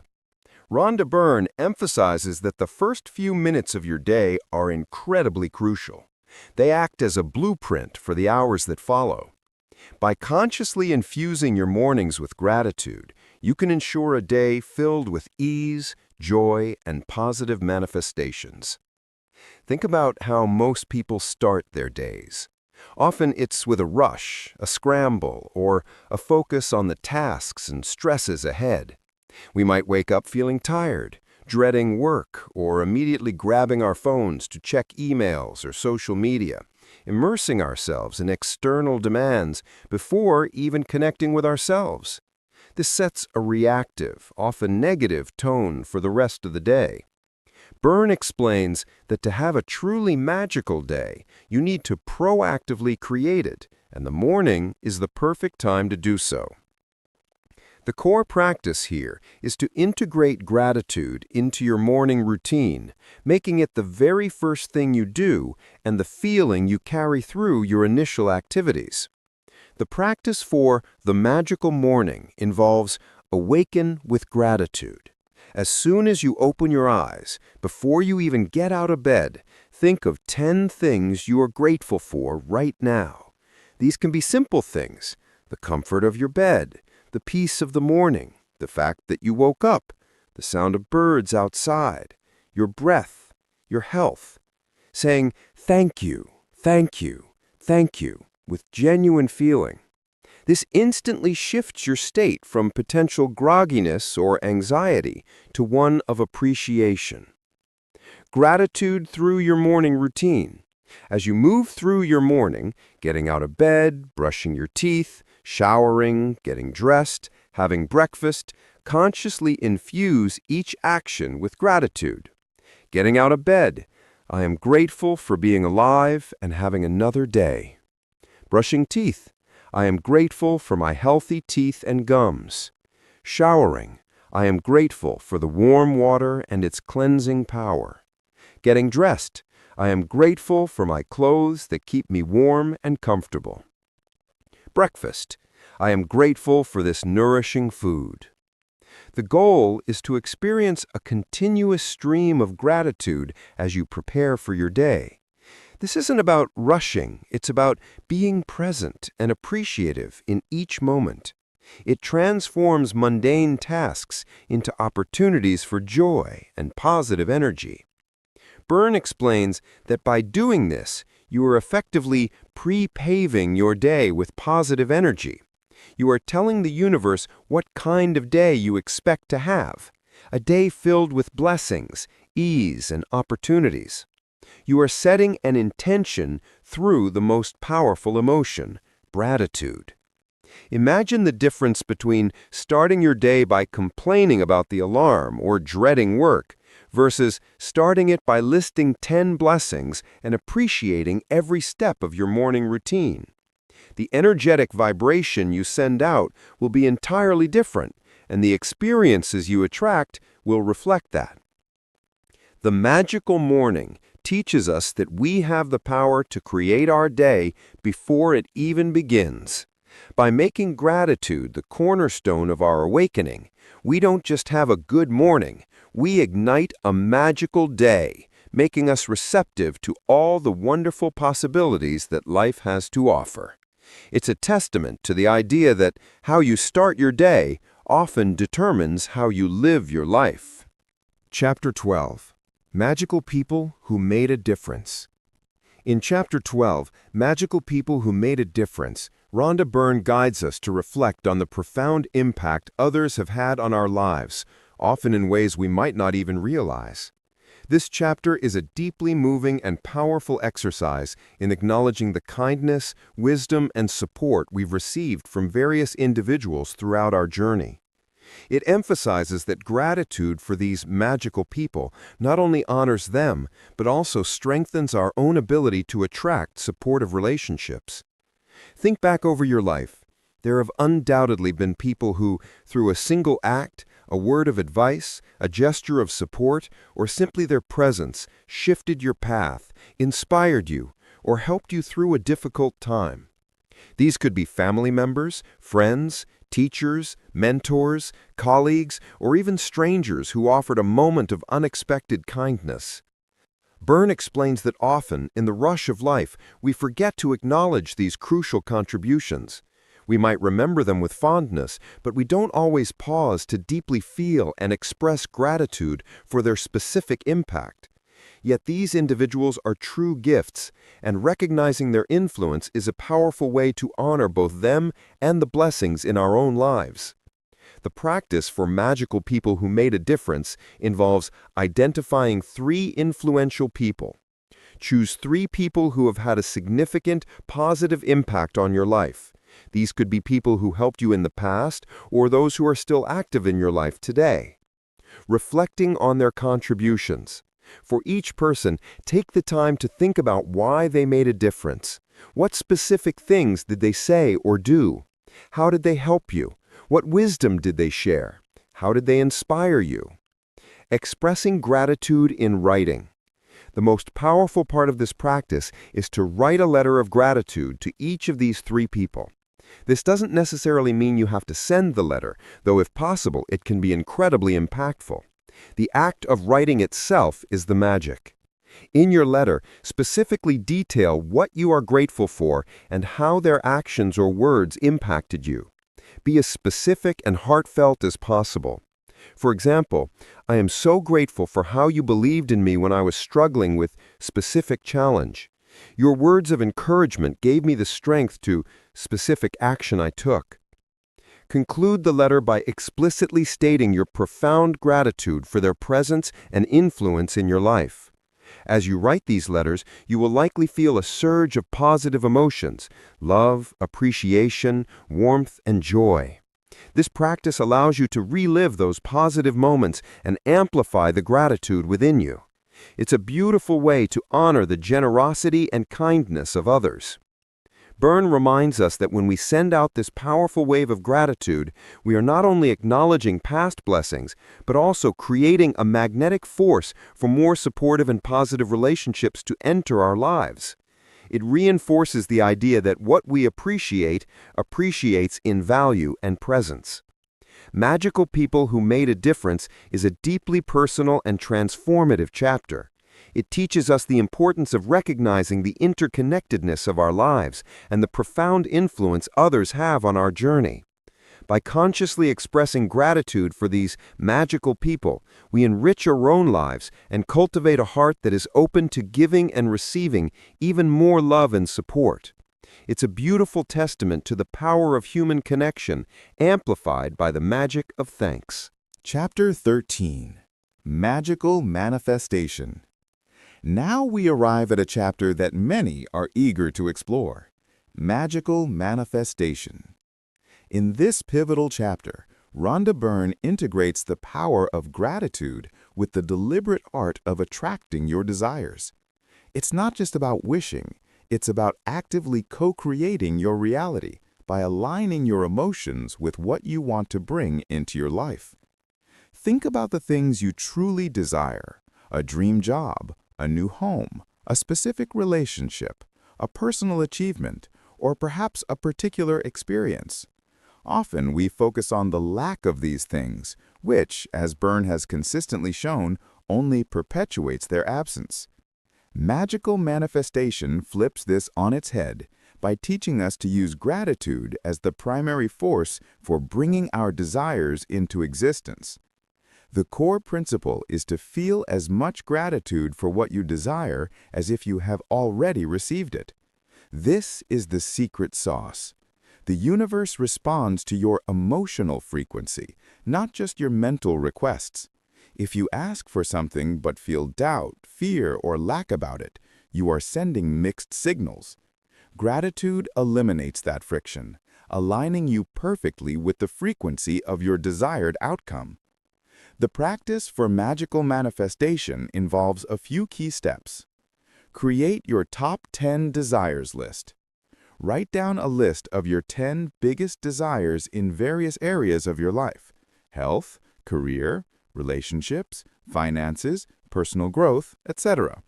Rhonda Byrne emphasizes that the first few minutes of your day are incredibly crucial. They act as a blueprint for the hours that follow. By consciously infusing your mornings with gratitude, you can ensure a day filled with ease, joy, and positive manifestations. Think about how most people start their days. Often it's with a rush, a scramble, or a focus on the tasks and stresses ahead. We might wake up feeling tired, dreading work, or immediately grabbing our phones to check emails or social media, immersing ourselves in external demands before even connecting with ourselves. This sets a reactive, often negative tone for the rest of the day. Byrne explains that to have a truly magical day, you need to proactively create it, and the morning is the perfect time to do so. The core practice here is to integrate gratitude into your morning routine, making it the very first thing you do and the feeling you carry through your initial activities. The practice for the magical morning involves awaken with gratitude. As soon as you open your eyes, before you even get out of bed, think of 10 things you are grateful for right now. These can be simple things: the comfort of your bed, the peace of the morning, the fact that you woke up, the sound of birds outside, your breath, your health. Saying thank you, thank you, thank you with genuine feeling. This instantly shifts your state from potential grogginess or anxiety to one of appreciation. Gratitude through your morning routine. As you move through your morning, getting out of bed, brushing your teeth, showering, getting dressed, having breakfast, consciously infuse each action with gratitude. Getting out of bed. I am grateful for being alive and having another day. Brushing teeth. I am grateful for my healthy teeth and gums. Showering. I am grateful for the warm water and its cleansing power. Getting dressed. I am grateful for my clothes that keep me warm and comfortable. Breakfast. I am grateful for this nourishing food. The goal is to experience a continuous stream of gratitude as you prepare for your day. This isn't about rushing, it's about being present and appreciative in each moment. It transforms mundane tasks into opportunities for joy and positive energy. Byrne explains that by doing this, you are effectively pre-paving your day with positive energy. You are telling the universe what kind of day you expect to have, a day filled with blessings, ease, and opportunities. You are setting an intention through the most powerful emotion, gratitude. Imagine the difference between starting your day by complaining about the alarm or dreading work versus starting it by listing 10 blessings and appreciating every step of your morning routine. The energetic vibration you send out will be entirely different, and the experiences you attract will reflect that. The magical morning teaches us that we have the power to create our day before it even begins. By making gratitude the cornerstone of our awakening, we don't just have a good morning, we ignite a magical day, making us receptive to all the wonderful possibilities that life has to offer. It's a testament to the idea that how you start your day often determines how you live your life. Chapter 12. Magical People Who Made a Difference. In Chapter 12, Magical People Who Made a Difference, Rhonda Byrne guides us to reflect on the profound impact others have had on our lives, often in ways we might not even realize. This chapter is a deeply moving and powerful exercise in acknowledging the kindness, wisdom, and support we've received from various individuals throughout our journey. It emphasizes that gratitude for these magical people not only honors them, but also strengthens our own ability to attract supportive relationships. Think back over your life. There have undoubtedly been people who, through a single act, a word of advice, a gesture of support, or simply their presence, shifted your path, inspired you, or helped you through a difficult time. These could be family members, friends, teachers, mentors, colleagues, or even strangers who offered a moment of unexpected kindness. Byrne explains that often, in the rush of life, we forget to acknowledge these crucial contributions. We might remember them with fondness, but we don't always pause to deeply feel and express gratitude for their specific impact. Yet these individuals are true gifts, and recognizing their influence is a powerful way to honor both them and the blessings in our own lives. The practice for magical people who made a difference involves identifying 3 influential people. Choose 3 people who have had a significant, positive impact on your life. These could be people who helped you in the past or those who are still active in your life today. Reflecting on their contributions. For each person, take the time to think about why they made a difference. What specific things did they say or do? How did they help you? What wisdom did they share? How did they inspire you? Expressing gratitude in writing. The most powerful part of this practice is to write a letter of gratitude to each of these 3 people. This doesn't necessarily mean you have to send the letter, though if possible, it can be incredibly impactful. The act of writing itself is the magic. In your letter, specifically detail what you are grateful for and how their actions or words impacted you. Be as specific and heartfelt as possible. For example, I am so grateful for how you believed in me when I was struggling with specific challenge. Your words of encouragement gave me the strength to specific action I took. Conclude the letter by explicitly stating your profound gratitude for their presence and influence in your life. As you write these letters, you will likely feel a surge of positive emotions: love, appreciation, warmth, and joy. This practice allows you to relive those positive moments and amplify the gratitude within you. It's a beautiful way to honor the generosity and kindness of others. Byrne reminds us that when we send out this powerful wave of gratitude, we are not only acknowledging past blessings, but also creating a magnetic force for more supportive and positive relationships to enter our lives. It reinforces the idea that what we appreciate appreciates in value and presence. Magical People Who Made a Difference is a deeply personal and transformative chapter. It teaches us the importance of recognizing the interconnectedness of our lives and the profound influence others have on our journey. By consciously expressing gratitude for these magical people, we enrich our own lives and cultivate a heart that is open to giving and receiving even more love and support. It's a beautiful testament to the power of human connection, amplified by the magic of thanks. Chapter 13. Magical Manifestation. Now we arrive at a chapter that many are eager to explore: magical manifestation. In this pivotal chapter, Rhonda Byrne integrates the power of gratitude with the deliberate art of attracting your desires. It's not just about wishing, it's about actively co-creating your reality by aligning your emotions with what you want to bring into your life. Think about the things you truly desire: a dream job, a new home, a specific relationship, a personal achievement, or perhaps a particular experience. Often we focus on the lack of these things, which, as Byrne has consistently shown, only perpetuates their absence. Magical manifestation flips this on its head by teaching us to use gratitude as the primary force for bringing our desires into existence. The core principle is to feel as much gratitude for what you desire as if you have already received it. This is the secret sauce. The universe responds to your emotional frequency, not just your mental requests. If you ask for something but feel doubt, fear, or lack about it, you are sending mixed signals. Gratitude eliminates that friction, aligning you perfectly with the frequency of your desired outcome. The practice for magical manifestation involves a few key steps. Create your top 10 desires list. Write down a list of your 10 biggest desires in various areas of your life: health, career, relationships, finances, personal growth, etc.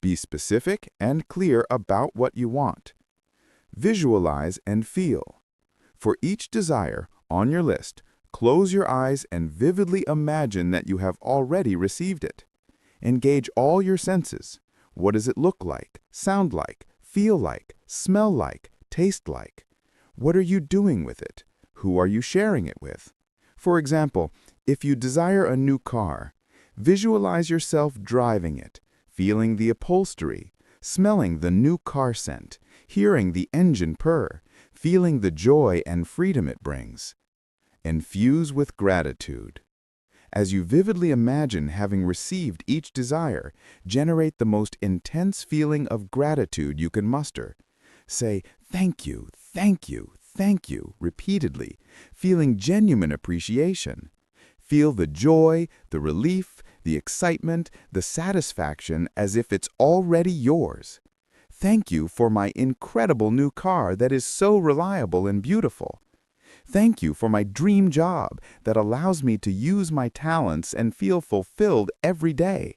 Be specific and clear about what you want. Visualize and feel. For each desire on your list, close your eyes and vividly imagine that you have already received it. Engage all your senses. What does it look like, sound like, feel like, smell like, taste like? What are you doing with it? Who are you sharing it with? For example, if you desire a new car, visualize yourself driving it, feeling the upholstery, smelling the new car scent, hearing the engine purr, feeling the joy and freedom it brings. Infuse with gratitude. As you vividly imagine having received each desire, generate the most intense feeling of gratitude you can muster. Say, "Thank you, thank you, thank you," repeatedly, feeling genuine appreciation. Feel the joy, the relief, the excitement, the satisfaction as if it's already yours. Thank you for my incredible new car that is so reliable and beautiful. Thank you for my dream job that allows me to use my talents and feel fulfilled every day.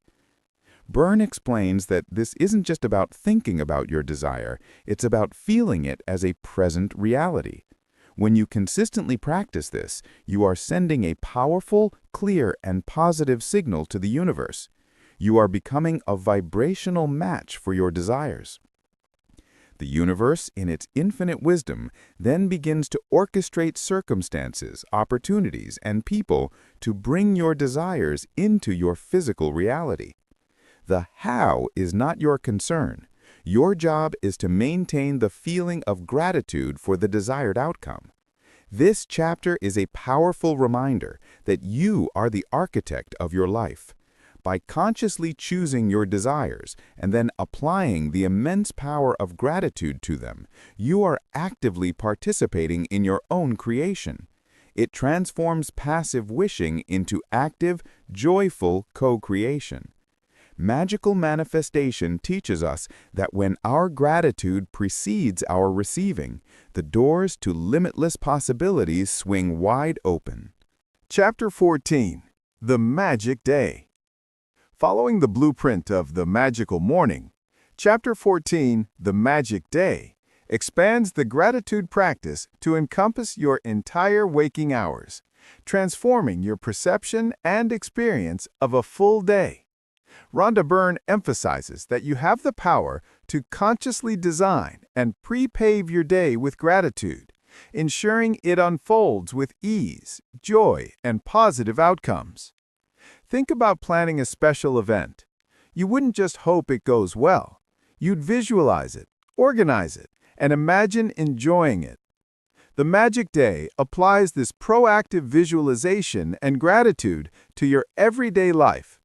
Byrne explains that this isn't just about thinking about your desire, it's about feeling it as a present reality. When you consistently practice this, you are sending a powerful, clear, and positive signal to the universe. You are becoming a vibrational match for your desires. The universe, in its infinite wisdom, then begins to orchestrate circumstances, opportunities, and people to bring your desires into your physical reality. The how is not your concern. Your job is to maintain the feeling of gratitude for the desired outcome. This chapter is a powerful reminder that you are the architect of your life. By consciously choosing your desires and then applying the immense power of gratitude to them, you are actively participating in your own creation. It transforms passive wishing into active, joyful co-creation. Magical manifestation teaches us that when our gratitude precedes our receiving, the doors to limitless possibilities swing wide open. Chapter 14. The Magic Day. Following the blueprint of the magical morning, Chapter 14, The Magic Day, expands the gratitude practice to encompass your entire waking hours, transforming your perception and experience of a full day. Rhonda Byrne emphasizes that you have the power to consciously design and pre-pave your day with gratitude, ensuring it unfolds with ease, joy, and positive outcomes. Think about planning a special event. You wouldn't just hope it goes well. You'd visualize it, organize it, and imagine enjoying it. The Magic Day applies this proactive visualization and gratitude to your everyday life.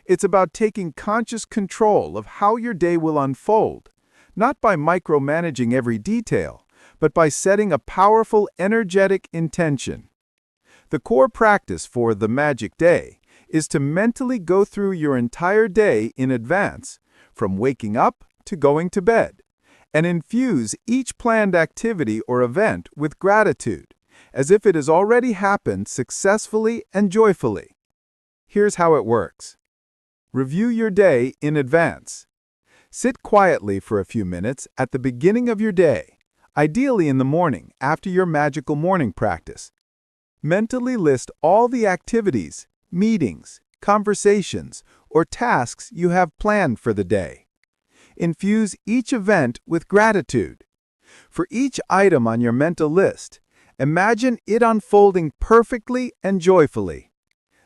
It's about taking conscious control of how your day will unfold, not by micromanaging every detail, but by setting a powerful, energetic intention. The core practice for the Magic Day is to mentally go through your entire day in advance, from waking up to going to bed, and infuse each planned activity or event with gratitude, as if it has already happened successfully and joyfully. Here's how it works. Review your day in advance. Sit quietly for a few minutes at the beginning of your day, ideally in the morning after your magical morning practice. Mentally list all the activities, meetings, conversations, or tasks you have planned for the day. Infuse each event with gratitude. For each item on your mental list, imagine it unfolding perfectly and joyfully.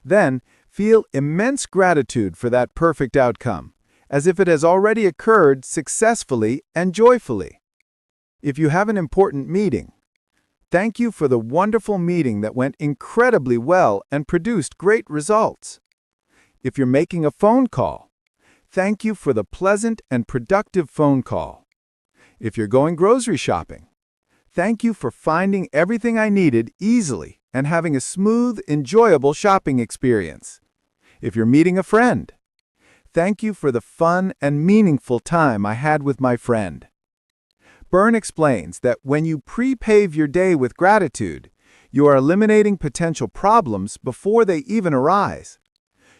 Then, feel immense gratitude for that perfect outcome, as if it has already occurred successfully and joyfully. If you have an important meeting, thank you for the wonderful meeting that went incredibly well and produced great results. If you're making a phone call, thank you for the pleasant and productive phone call. If you're going grocery shopping, Thank you for finding everything I needed easily and having a smooth, enjoyable shopping experience. If you're meeting a friend, thank you for the fun and meaningful time I had with my friend. Byrne explains that when you pre-pave your day with gratitude, you are eliminating potential problems before they even arise.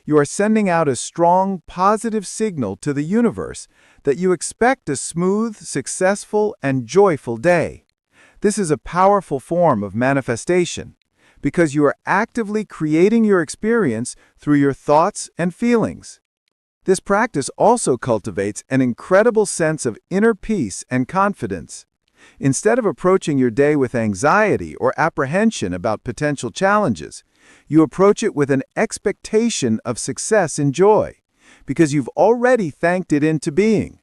You are sending out a strong, positive signal to the universe that you expect a smooth, successful, and joyful day. This is a powerful form of manifestation because you are actively creating your experience through your thoughts and feelings. This practice also cultivates an incredible sense of inner peace and confidence. Instead of approaching your day with anxiety or apprehension about potential challenges, you approach it with an expectation of success and joy, because you've already thanked it into being.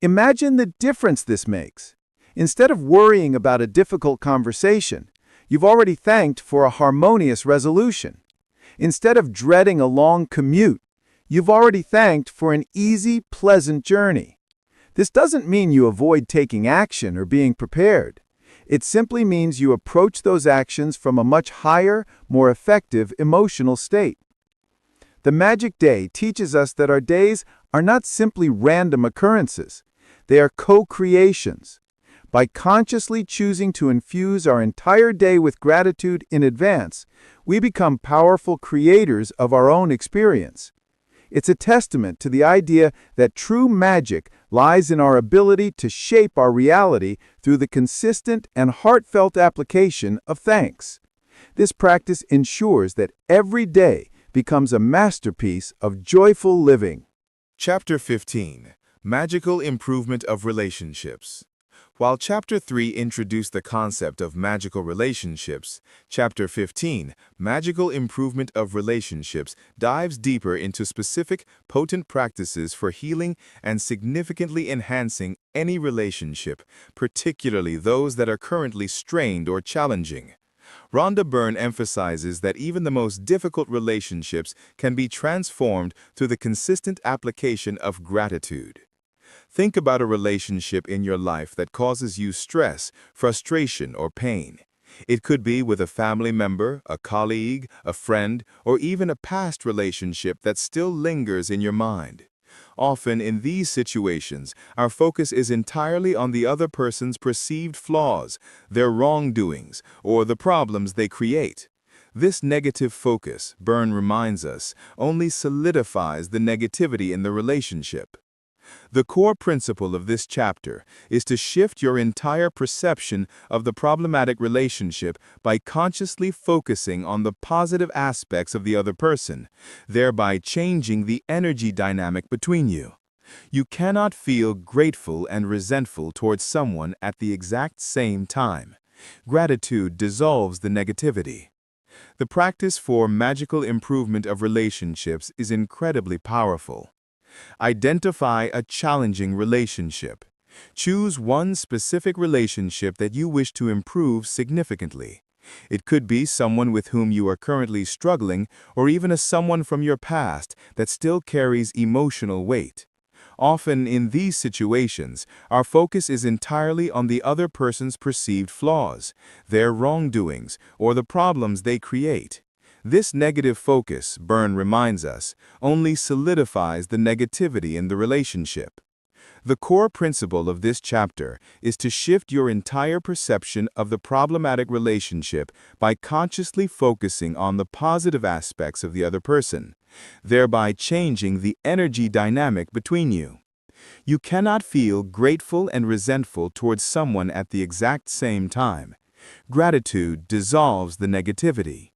Imagine the difference this makes. Instead of worrying about a difficult conversation, you've already thanked for a harmonious resolution. Instead of dreading a long commute, you've already thanked for an easy, pleasant journey. This doesn't mean you avoid taking action or being prepared. It simply means you approach those actions from a much higher, more effective emotional state. The Magic Day teaches us that our days are not simply random occurrences. They are co-creations. By consciously choosing to infuse our entire day with gratitude in advance, we become powerful creators of our own experience. It's a testament to the idea that true magic lies in our ability to shape our reality through the consistent and heartfelt application of thanks. This practice ensures that every day becomes a masterpiece of joyful living. Chapter 15. Magical Improvement of Relationships. While Chapter 3 introduced the concept of magical relationships, Chapter 15, Magical Improvement of Relationships, dives deeper into specific, potent practices for healing and significantly enhancing any relationship, particularly those that are currently strained or challenging. Rhonda Byrne emphasizes that even the most difficult relationships can be transformed through the consistent application of gratitude. Think about a relationship in your life that causes you stress, frustration, or pain. It could be with a family member, a colleague, a friend, or even a past relationship that still lingers in your mind. Often in these situations, our focus is entirely on the other person's perceived flaws, their wrongdoings, or the problems they create. This negative focus, Byrne reminds us, only solidifies the negativity in the relationship. The core principle of this chapter is to shift your entire perception of the problematic relationship by consciously focusing on the positive aspects of the other person, thereby changing the energy dynamic between you. You cannot feel grateful and resentful towards someone at the exact same time. Gratitude dissolves the negativity. The practice for magical improvement of relationships is incredibly powerful. Identify a challenging relationship. Choose one specific relationship that you wish to improve significantly. It could be someone with whom you are currently struggling, or even someone from your past that still carries emotional weight. Often in these situations, our focus is entirely on the other person's perceived flaws, their wrongdoings, or the problems they create. This negative focus, Byrne reminds us, only solidifies the negativity in the relationship. The core principle of this chapter is to shift your entire perception of the problematic relationship by consciously focusing on the positive aspects of the other person, thereby changing the energy dynamic between you. You cannot feel grateful and resentful towards someone at the exact same time. Gratitude dissolves the negativity.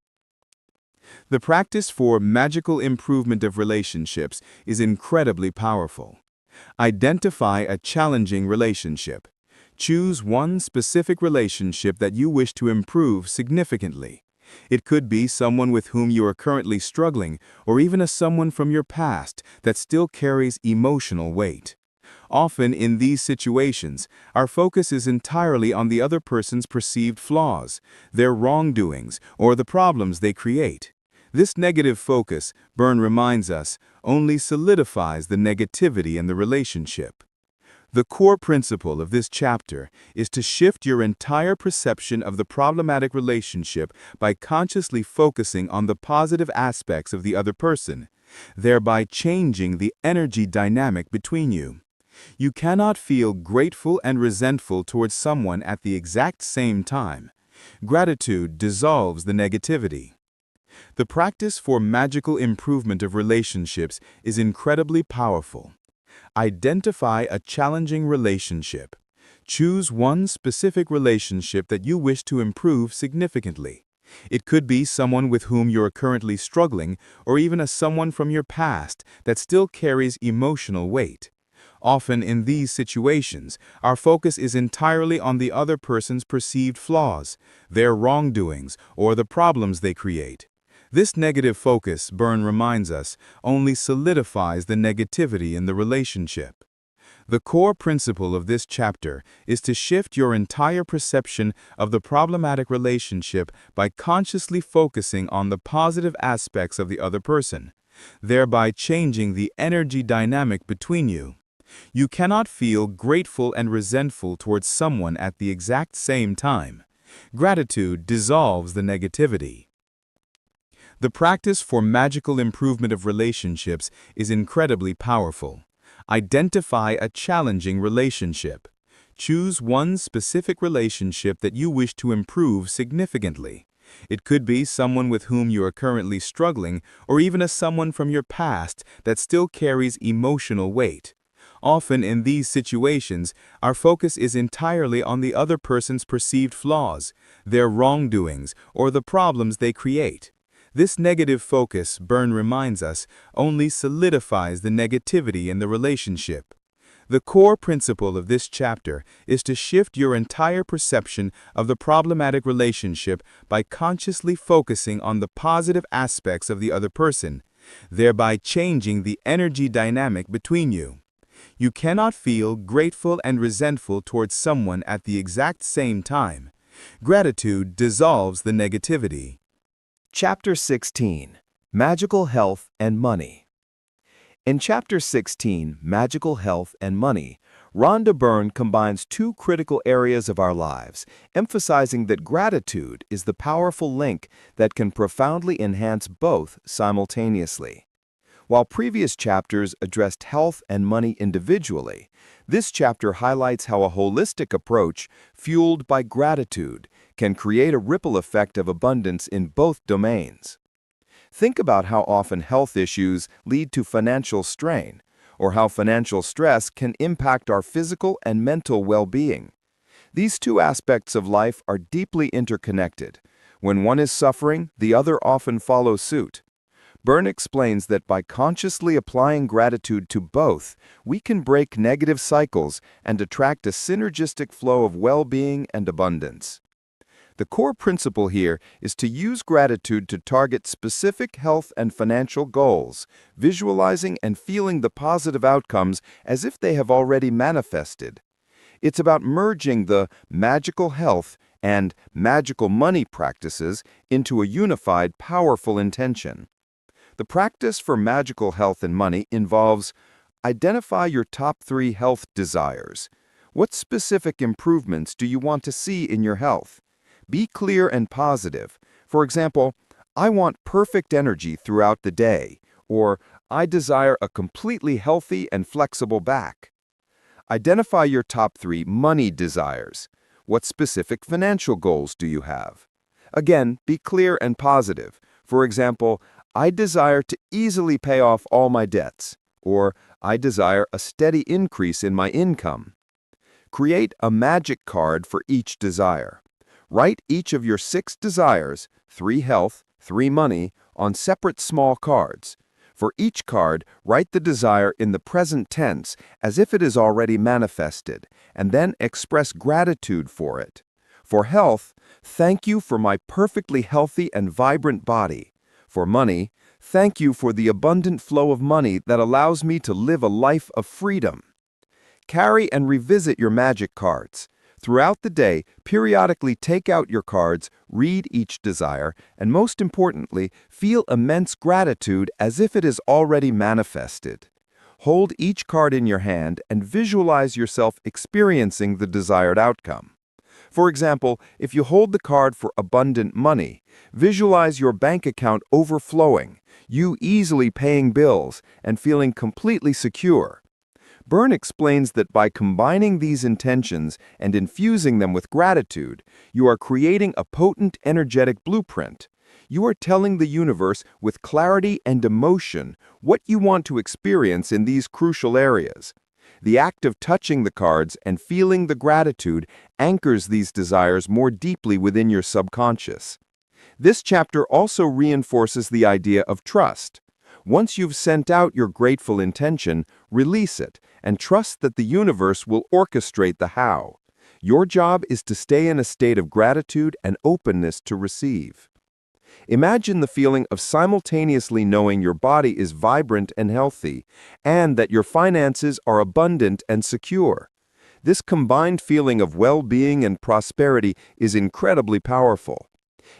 The practice for magical improvement of relationships is incredibly powerful. Identify a challenging relationship. Choose one specific relationship that you wish to improve significantly. It could be someone with whom you are currently struggling, or even someone from your past that still carries emotional weight. Often in these situations, our focus is entirely on the other person's perceived flaws, their wrongdoings, or the problems they create. This negative focus, Byrne reminds us, only solidifies the negativity in the relationship. The core principle of this chapter is to shift your entire perception of the problematic relationship by consciously focusing on the positive aspects of the other person, thereby changing the energy dynamic between you. You cannot feel grateful and resentful towards someone at the exact same time. Gratitude dissolves the negativity. The practice for magical improvement of relationships is incredibly powerful. Identify a challenging relationship. Choose one specific relationship that you wish to improve significantly. It could be someone with whom you are currently struggling, or even someone from your past that still carries emotional weight. Often in these situations, our focus is entirely on the other person's perceived flaws, their wrongdoings, or the problems they create. This negative focus, Byrne reminds us, only solidifies the negativity in the relationship. The core principle of this chapter is to shift your entire perception of the problematic relationship by consciously focusing on the positive aspects of the other person, thereby changing the energy dynamic between you. You cannot feel grateful and resentful towards someone at the exact same time. Gratitude dissolves the negativity. The practice for magical improvement of relationships is incredibly powerful. Identify a challenging relationship. Choose one specific relationship that you wish to improve significantly. It could be someone with whom you are currently struggling, or even someone from your past that still carries emotional weight. Often in these situations, our focus is entirely on the other person's perceived flaws, their wrongdoings, or the problems they create. This negative focus, Byrne reminds us, only solidifies the negativity in the relationship. The core principle of this chapter is to shift your entire perception of the problematic relationship by consciously focusing on the positive aspects of the other person, thereby changing the energy dynamic between you. You cannot feel grateful and resentful towards someone at the exact same time. Gratitude dissolves the negativity. Chapter 16, Magical Health and Money. In Chapter 16, Magical Health and Money, Rhonda Byrne combines two critical areas of our lives, emphasizing that gratitude is the powerful link that can profoundly enhance both simultaneously. While previous chapters addressed health and money individually, this chapter highlights how a holistic approach, fueled by gratitude, can create a ripple effect of abundance in both domains. Think about how often health issues lead to financial strain, or how financial stress can impact our physical and mental well-being. These two aspects of life are deeply interconnected. When one is suffering, the other often follows suit. Byrne explains that by consciously applying gratitude to both, we can break negative cycles and attract a synergistic flow of well-being and abundance. The core principle here is to use gratitude to target specific health and financial goals, visualizing and feeling the positive outcomes as if they have already manifested. It's about merging the magical health and magical money practices into a unified, powerful intention. The practice for magical health and money involves identify your top 3 health desires. What specific improvements do you want to see in your health? Be clear and positive. For example, I want perfect energy throughout the day, or I desire a completely healthy and flexible back. Identify your top 3 money desires. What specific financial goals do you have? Again, be clear and positive. For example, I desire to easily pay off all my debts, or I desire a steady increase in my income. Create a magic card for each desire. Write each of your 6 desires, 3 health, 3 money, on separate small cards. For each card, write the desire in the present tense as if it is already manifested, and then express gratitude for it. For health, thank you for my perfectly healthy and vibrant body. For money, thank you for the abundant flow of money that allows me to live a life of freedom. Carry and revisit your magic cards. Throughout the day, periodically take out your cards, read each desire, and most importantly, feel immense gratitude as if it is already manifested. Hold each card in your hand and visualize yourself experiencing the desired outcome. For example, if you hold the card for abundant money, visualize your bank account overflowing, you easily paying bills, and feeling completely secure. Byrne explains that by combining these intentions and infusing them with gratitude, you are creating a potent energetic blueprint. You are telling the universe with clarity and emotion what you want to experience in these crucial areas. The act of touching the cards and feeling the gratitude anchors these desires more deeply within your subconscious. This chapter also reinforces the idea of trust. Once you've sent out your grateful intention, release it and trust that the universe will orchestrate the how. Your job is to stay in a state of gratitude and openness to receive. Imagine the feeling of simultaneously knowing your body is vibrant and healthy, and that your finances are abundant and secure. This combined feeling of well-being and prosperity is incredibly powerful.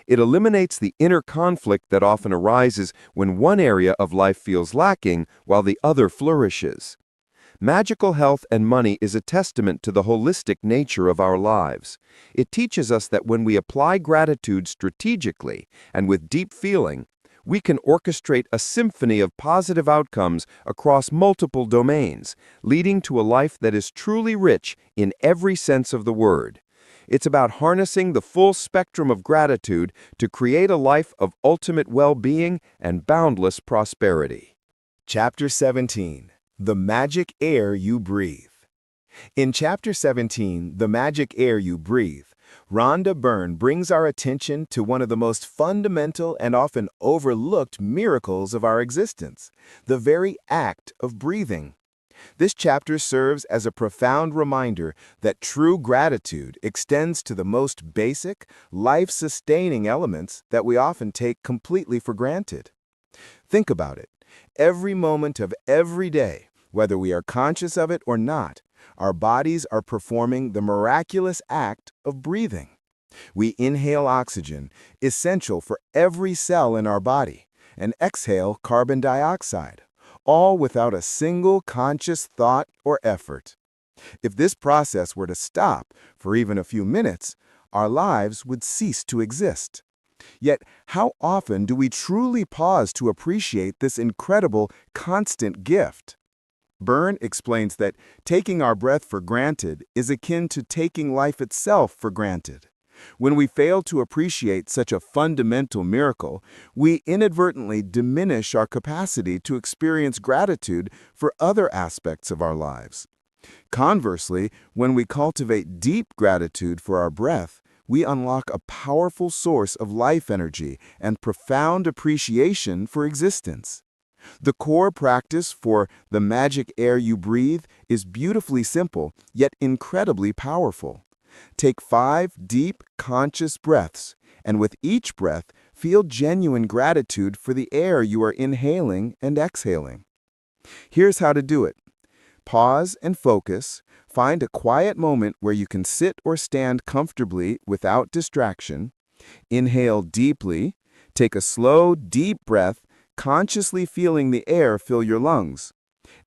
It eliminates the inner conflict that often arises when one area of life feels lacking while the other flourishes. Magical health and money is a testament to the holistic nature of our lives. It teaches us that when we apply gratitude strategically and with deep feeling, we can orchestrate a symphony of positive outcomes across multiple domains, leading to a life that is truly rich in every sense of the word. It's about harnessing the full spectrum of gratitude to create a life of ultimate well-being and boundless prosperity. Chapter 17. The Magic Air You Breathe. In Chapter 17, The Magic Air You Breathe, Rhonda Byrne brings our attention to one of the most fundamental and often overlooked miracles of our existence, the very act of breathing. This chapter serves as a profound reminder that true gratitude extends to the most basic, life-sustaining elements that we often take completely for granted. Think about it. Every moment of every day, whether we are conscious of it or not, our bodies are performing the miraculous act of breathing. We inhale oxygen, essential for every cell in our body, and exhale carbon dioxide, all without a single conscious thought or effort. If this process were to stop for even a few minutes, our lives would cease to exist. Yet, how often do we truly pause to appreciate this incredible, constant gift? Byrne explains that taking our breath for granted is akin to taking life itself for granted. When we fail to appreciate such a fundamental miracle, we inadvertently diminish our capacity to experience gratitude for other aspects of our lives. Conversely, when we cultivate deep gratitude for our breath, we unlock a powerful source of life energy and profound appreciation for existence. The core practice for the magic air you breathe is beautifully simple, yet incredibly powerful. Take 5 deep, conscious breaths, and with each breath, feel genuine gratitude for the air you are inhaling and exhaling. Here's how to do it. Pause and focus. Find a quiet moment where you can sit or stand comfortably without distraction. Inhale deeply. Take a slow, deep breath, consciously feeling the air fill your lungs.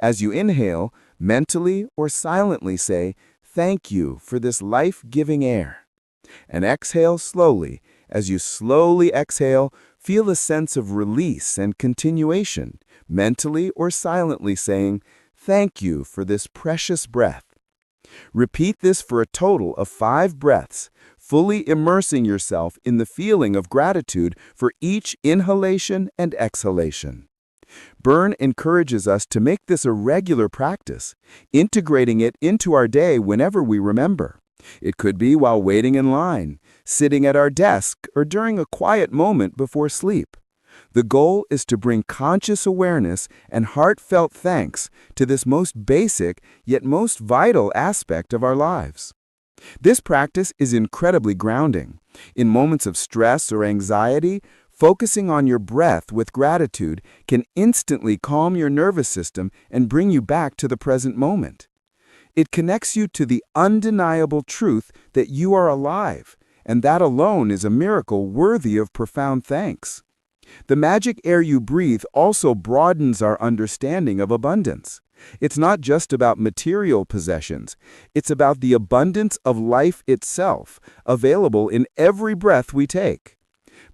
As you inhale, mentally or silently say, "Thank you for this life-giving air." And exhale slowly. As you slowly exhale, feel a sense of release and continuation, mentally or silently saying, "Thank you for this precious breath." Repeat this for a total of 5 breaths, fully immersing yourself in the feeling of gratitude for each inhalation and exhalation. Byrne encourages us to make this a regular practice, integrating it into our day whenever we remember. It could be while waiting in line, sitting at our desk, or during a quiet moment before sleep. The goal is to bring conscious awareness and heartfelt thanks to this most basic yet most vital aspect of our lives. This practice is incredibly grounding. In moments of stress or anxiety, focusing on your breath with gratitude can instantly calm your nervous system and bring you back to the present moment. It connects you to the undeniable truth that you are alive, and that alone is a miracle worthy of profound thanks. The magic air you breathe also broadens our understanding of abundance. It's not just about material possessions. It's about the abundance of life itself, available in every breath we take.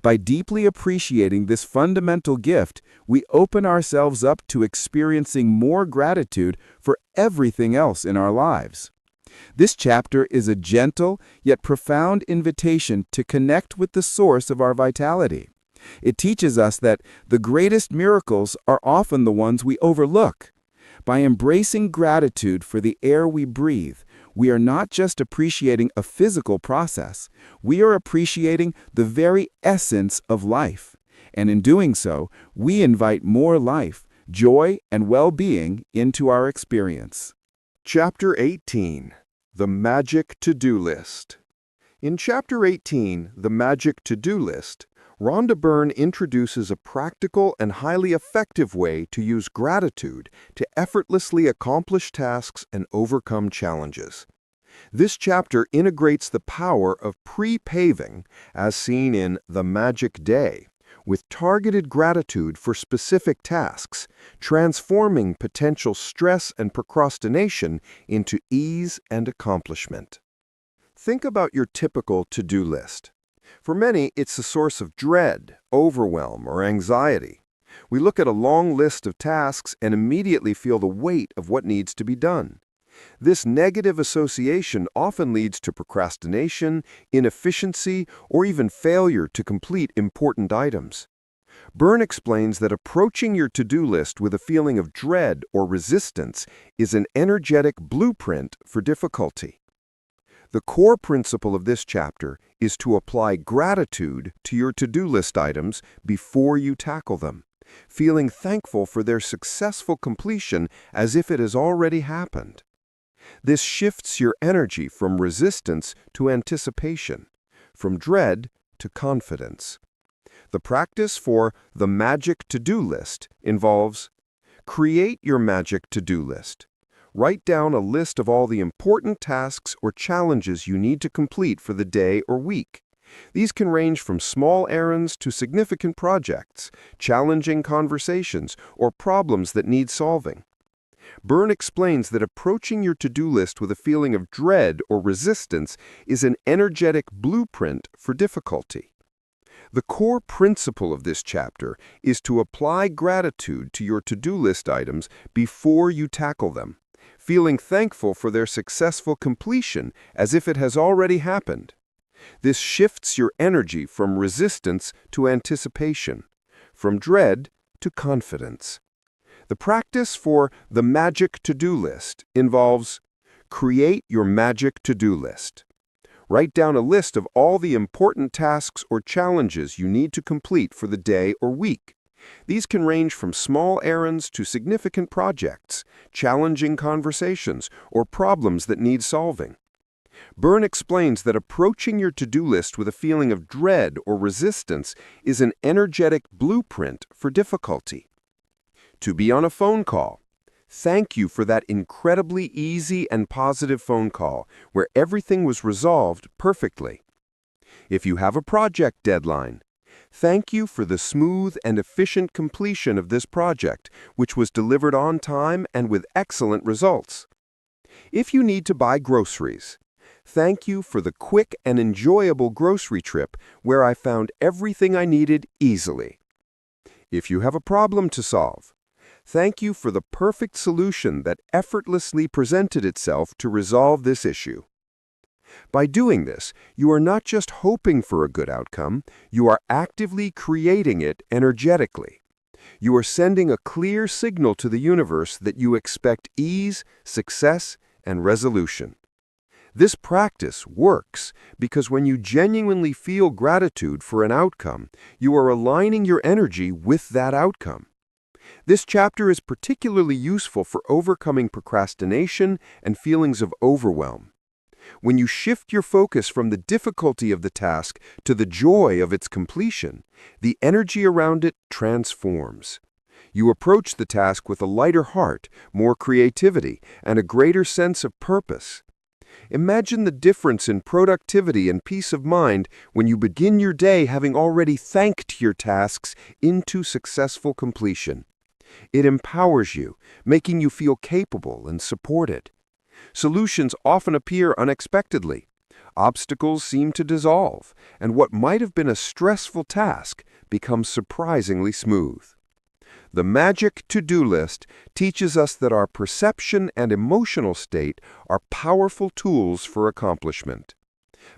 By deeply appreciating this fundamental gift, we open ourselves up to experiencing more gratitude for everything else in our lives. This chapter is a gentle yet profound invitation to connect with the source of our vitality. It teaches us that the greatest miracles are often the ones we overlook. By embracing gratitude for the air we breathe, we are not just appreciating a physical process, we are appreciating the very essence of life. And in doing so, we invite more life, joy, and well-being into our experience. Chapter 18. The Magic To-Do List. In Chapter 18, The Magic To-Do List, Rhonda Byrne introduces a practical and highly effective way to use gratitude to effortlessly accomplish tasks and overcome challenges. This chapter integrates the power of pre-paving, as seen in The Magic Day, with targeted gratitude for specific tasks, transforming potential stress and procrastination into ease and accomplishment. Think about your typical to-do list. For many, it's a source of dread, overwhelm, or anxiety. We look at a long list of tasks and immediately feel the weight of what needs to be done. This negative association often leads to procrastination, inefficiency, or even failure to complete important items. Byrne explains that approaching your to-do list with a feeling of dread or resistance is an energetic blueprint for difficulty. The core principle of this chapter is to apply gratitude to your to-do list items before you tackle them, feeling thankful for their successful completion as if it has already happened. This shifts your energy from resistance to anticipation, from dread to confidence. The practice for the Magic To-Do List involves: create your magic to-do list. Write down a list of all the important tasks or challenges you need to complete for the day or week. These can range from small errands to significant projects, challenging conversations, or problems that need solving. Byrne explains that approaching your to-do list with a feeling of dread or resistance is an energetic blueprint for difficulty. The core principle of this chapter is to apply gratitude to your to-do list items before you tackle them, feeling thankful for their successful completion as if it has already happened. This shifts your energy from resistance to anticipation, from dread to confidence. The practice for the Magic To-Do List involves: create your magic to-do list. Write down a list of all the important tasks or challenges you need to complete for the day or week. These can range from small errands to significant projects, challenging conversations, or problems that need solving. Byrne explains that approaching your to-do list with a feeling of dread or resistance is an energetic blueprint for difficulty. To be on a phone call. Thank you for that incredibly easy and positive phone call where everything was resolved perfectly. If you have a project deadline, thank you for the smooth and efficient completion of this project, which was delivered on time and with excellent results. If you need to buy groceries, thank you for the quick and enjoyable grocery trip where I found everything I needed easily. If you have a problem to solve, thank you for the perfect solution that effortlessly presented itself to resolve this issue. By doing this, you are not just hoping for a good outcome, you are actively creating it energetically. You are sending a clear signal to the universe that you expect ease, success, and resolution. This practice works because when you genuinely feel gratitude for an outcome, you are aligning your energy with that outcome. This chapter is particularly useful for overcoming procrastination and feelings of overwhelm. When you shift your focus from the difficulty of the task to the joy of its completion, the energy around it transforms. You approach the task with a lighter heart, more creativity, and a greater sense of purpose. Imagine the difference in productivity and peace of mind when you begin your day having already thanked your tasks into successful completion. It empowers you, making you feel capable and supported. Solutions often appear unexpectedly. Obstacles seem to dissolve, and what might have been a stressful task becomes surprisingly smooth. The magic to-do list teaches us that our perception and emotional state are powerful tools for accomplishment.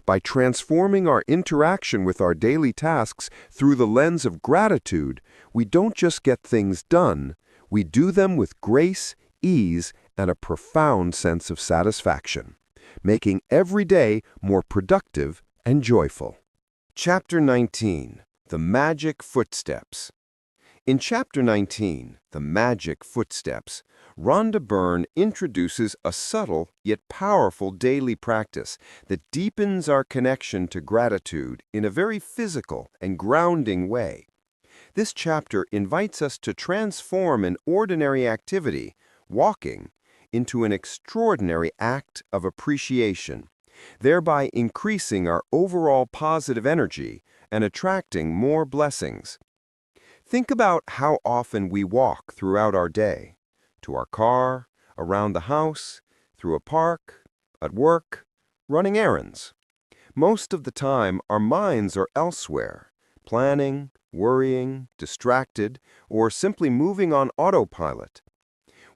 By transforming our interaction with our daily tasks through the lens of gratitude, we don't just get things done, we do them with grace, ease, and a profound sense of satisfaction, making every day more productive and joyful. Chapter 19. The Magic Footsteps. In Chapter 19, The Magic Footsteps, Rhonda Byrne introduces a subtle yet powerful daily practice that deepens our connection to gratitude in a very physical and grounding way. This chapter invites us to transform an ordinary activity, walking, into an extraordinary act of appreciation, thereby increasing our overall positive energy and attracting more blessings. Think about how often we walk throughout our day, to our car, around the house, through a park, at work, running errands. Most of the time, our minds are elsewhere, planning, worrying, distracted, or simply moving on autopilot.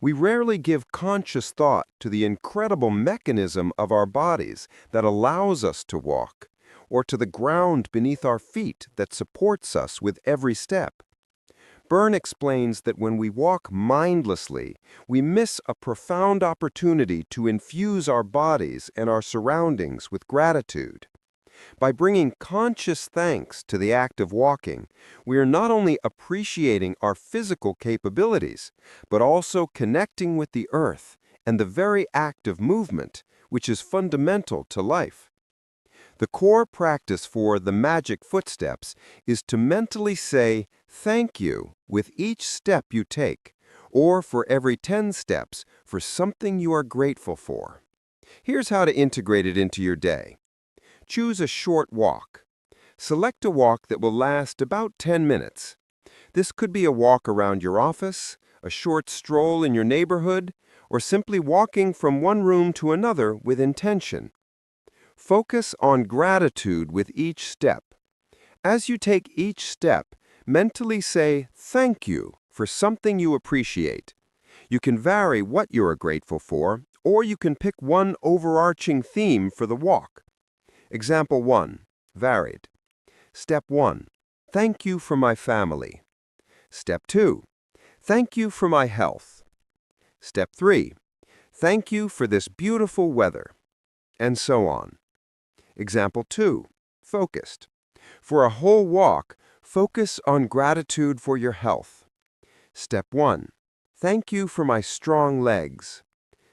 We rarely give conscious thought to the incredible mechanism of our bodies that allows us to walk, or to the ground beneath our feet that supports us with every step. Byrne explains that when we walk mindlessly, we miss a profound opportunity to infuse our bodies and our surroundings with gratitude. By bringing conscious thanks to the act of walking, we are not only appreciating our physical capabilities, but also connecting with the earth and the very act of movement, which is fundamental to life. The core practice for the magic footsteps is to mentally say thank you with each step you take, or for every 10 steps for something you are grateful for. Here's how to integrate it into your day. Choose a short walk. Select a walk that will last about 10 minutes. This could be a walk around your office, a short stroll in your neighborhood, or simply walking from one room to another with intention. Focus on gratitude with each step. As you take each step, mentally say thank you for something you appreciate. You can vary what you are grateful for, or you can pick one overarching theme for the walk. Example 1. Varied. Step 1. Thank you for my family. Step 2. Thank you for my health. Step 3. Thank you for this beautiful weather. And so on. Example 2. Focused. For a whole walk, focus on gratitude for your health. Step 1. Thank you for my strong legs.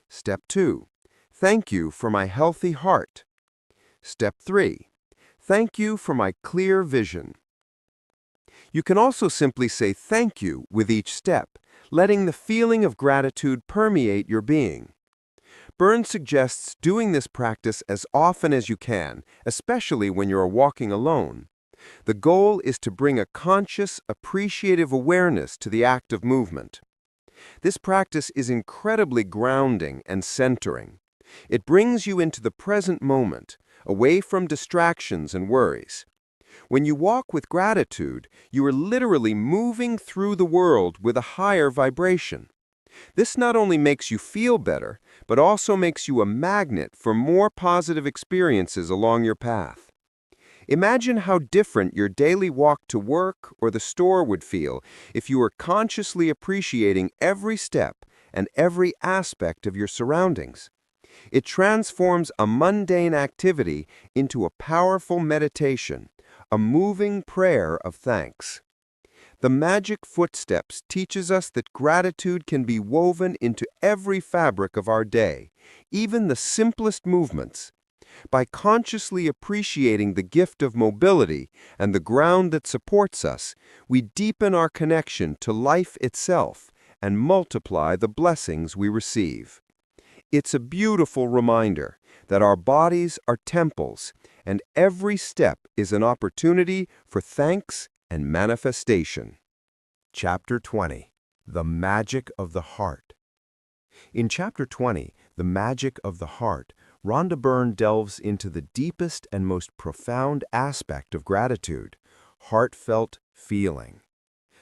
Step 2. Thank you for my healthy heart. Step 3. Thank you for my clear vision. You can also simply say thank you with each step, letting the feeling of gratitude permeate your being. Byrne suggests doing this practice as often as you can, especially when you are walking alone. The goal is to bring a conscious, appreciative awareness to the act of movement. This practice is incredibly grounding and centering. It brings you into the present moment, away from distractions and worries. When you walk with gratitude, you are literally moving through the world with a higher vibration. This not only makes you feel better, but also makes you a magnet for more positive experiences along your path. Imagine how different your daily walk to work or the store would feel if you were consciously appreciating every step and every aspect of your surroundings. It transforms a mundane activity into a powerful meditation, a moving prayer of thanks. The magic footsteps teaches us that gratitude can be woven into every fabric of our day, even the simplest movements. By consciously appreciating the gift of mobility and the ground that supports us, we deepen our connection to life itself and multiply the blessings we receive. It's a beautiful reminder that our bodies are temples, and every step is an opportunity for thanks and manifestation. Chapter 20. The magic of the heart. In Chapter 20, The Magic of the Heart, Rhonda Byrne delves into the deepest and most profound aspect of gratitude, heartfelt feeling.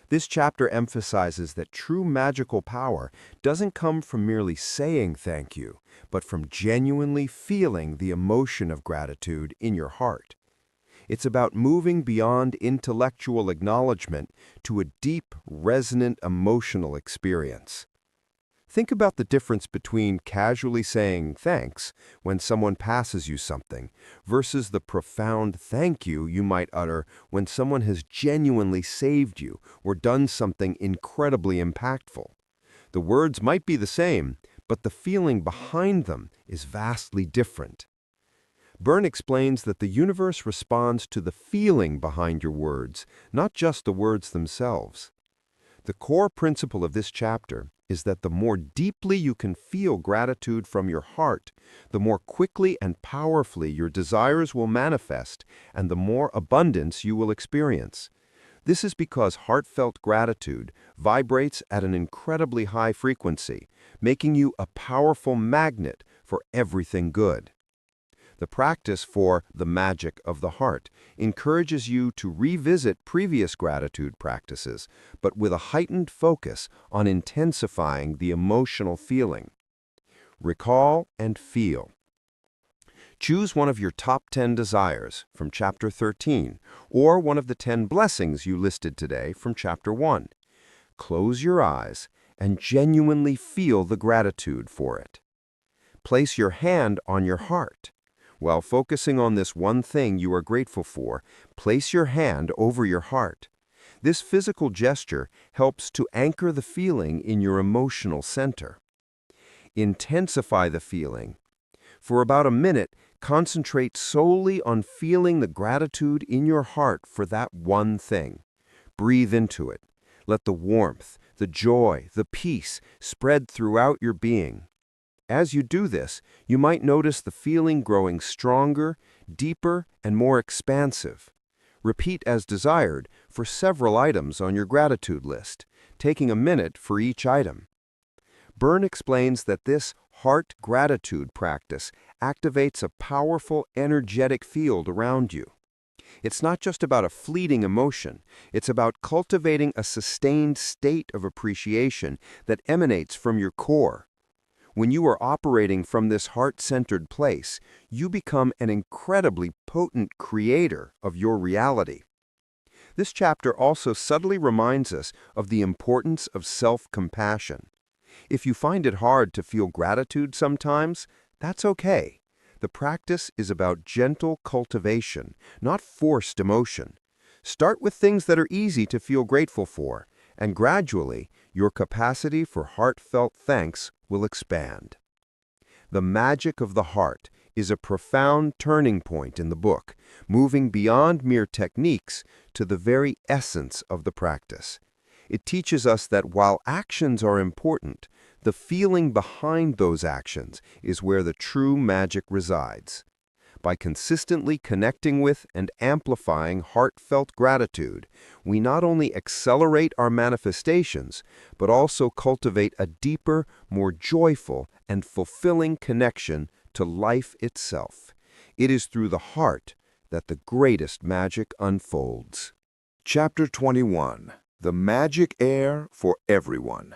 This chapter emphasizes that true magical power doesn't come from merely saying thank you, but from genuinely feeling the emotion of gratitude in your heart. It's about moving beyond intellectual acknowledgement to a deep, resonant emotional experience. Think about the difference between casually saying thanks when someone passes you something versus the profound thank you you might utter when someone has genuinely saved you or done something incredibly impactful. The words might be the same, but the feeling behind them is vastly different. Byrne explains that the universe responds to the feeling behind your words, not just the words themselves. The core principle of this chapter is that the more deeply you can feel gratitude from your heart, the more quickly and powerfully your desires will manifest and the more abundance you will experience. This is because heartfelt gratitude vibrates at an incredibly high frequency, making you a powerful magnet for everything good. The practice for the magic of the heart encourages you to revisit previous gratitude practices, but with a heightened focus on intensifying the emotional feeling. Recall and feel. Choose one of your top 10 desires from Chapter 13, or one of the 10 blessings you listed today from Chapter 1. Close your eyes and genuinely feel the gratitude for it. Place your hand on your heart. While focusing on this one thing you are grateful for, place your hand over your heart. This physical gesture helps to anchor the feeling in your emotional center. Intensify the feeling. For about a minute, concentrate solely on feeling the gratitude in your heart for that one thing. Breathe into it. Let the warmth, the joy, the peace spread throughout your being. As you do this, you might notice the feeling growing stronger, deeper, and more expansive. Repeat as desired for several items on your gratitude list, taking a minute for each item. Byrne explains that this heart gratitude practice activates a powerful, energetic field around you. It's not just about a fleeting emotion, it's about cultivating a sustained state of appreciation that emanates from your core. When you are operating from this heart-centered place, you become an incredibly potent creator of your reality. This chapter also subtly reminds us of the importance of self-compassion. If you find it hard to feel gratitude sometimes, that's okay. The practice is about gentle cultivation, not forced emotion. Start with things that are easy to feel grateful for, and gradually, your capacity for heartfelt thanks will expand. The magic of the heart is a profound turning point in the book, moving beyond mere techniques to the very essence of the practice. It teaches us that while actions are important, the feeling behind those actions is where the true magic resides. By consistently connecting with and amplifying heartfelt gratitude, we not only accelerate our manifestations, but also cultivate a deeper, more joyful, and fulfilling connection to life itself. It is through the heart that the greatest magic unfolds. Chapter 21. The Magic Air for Everyone.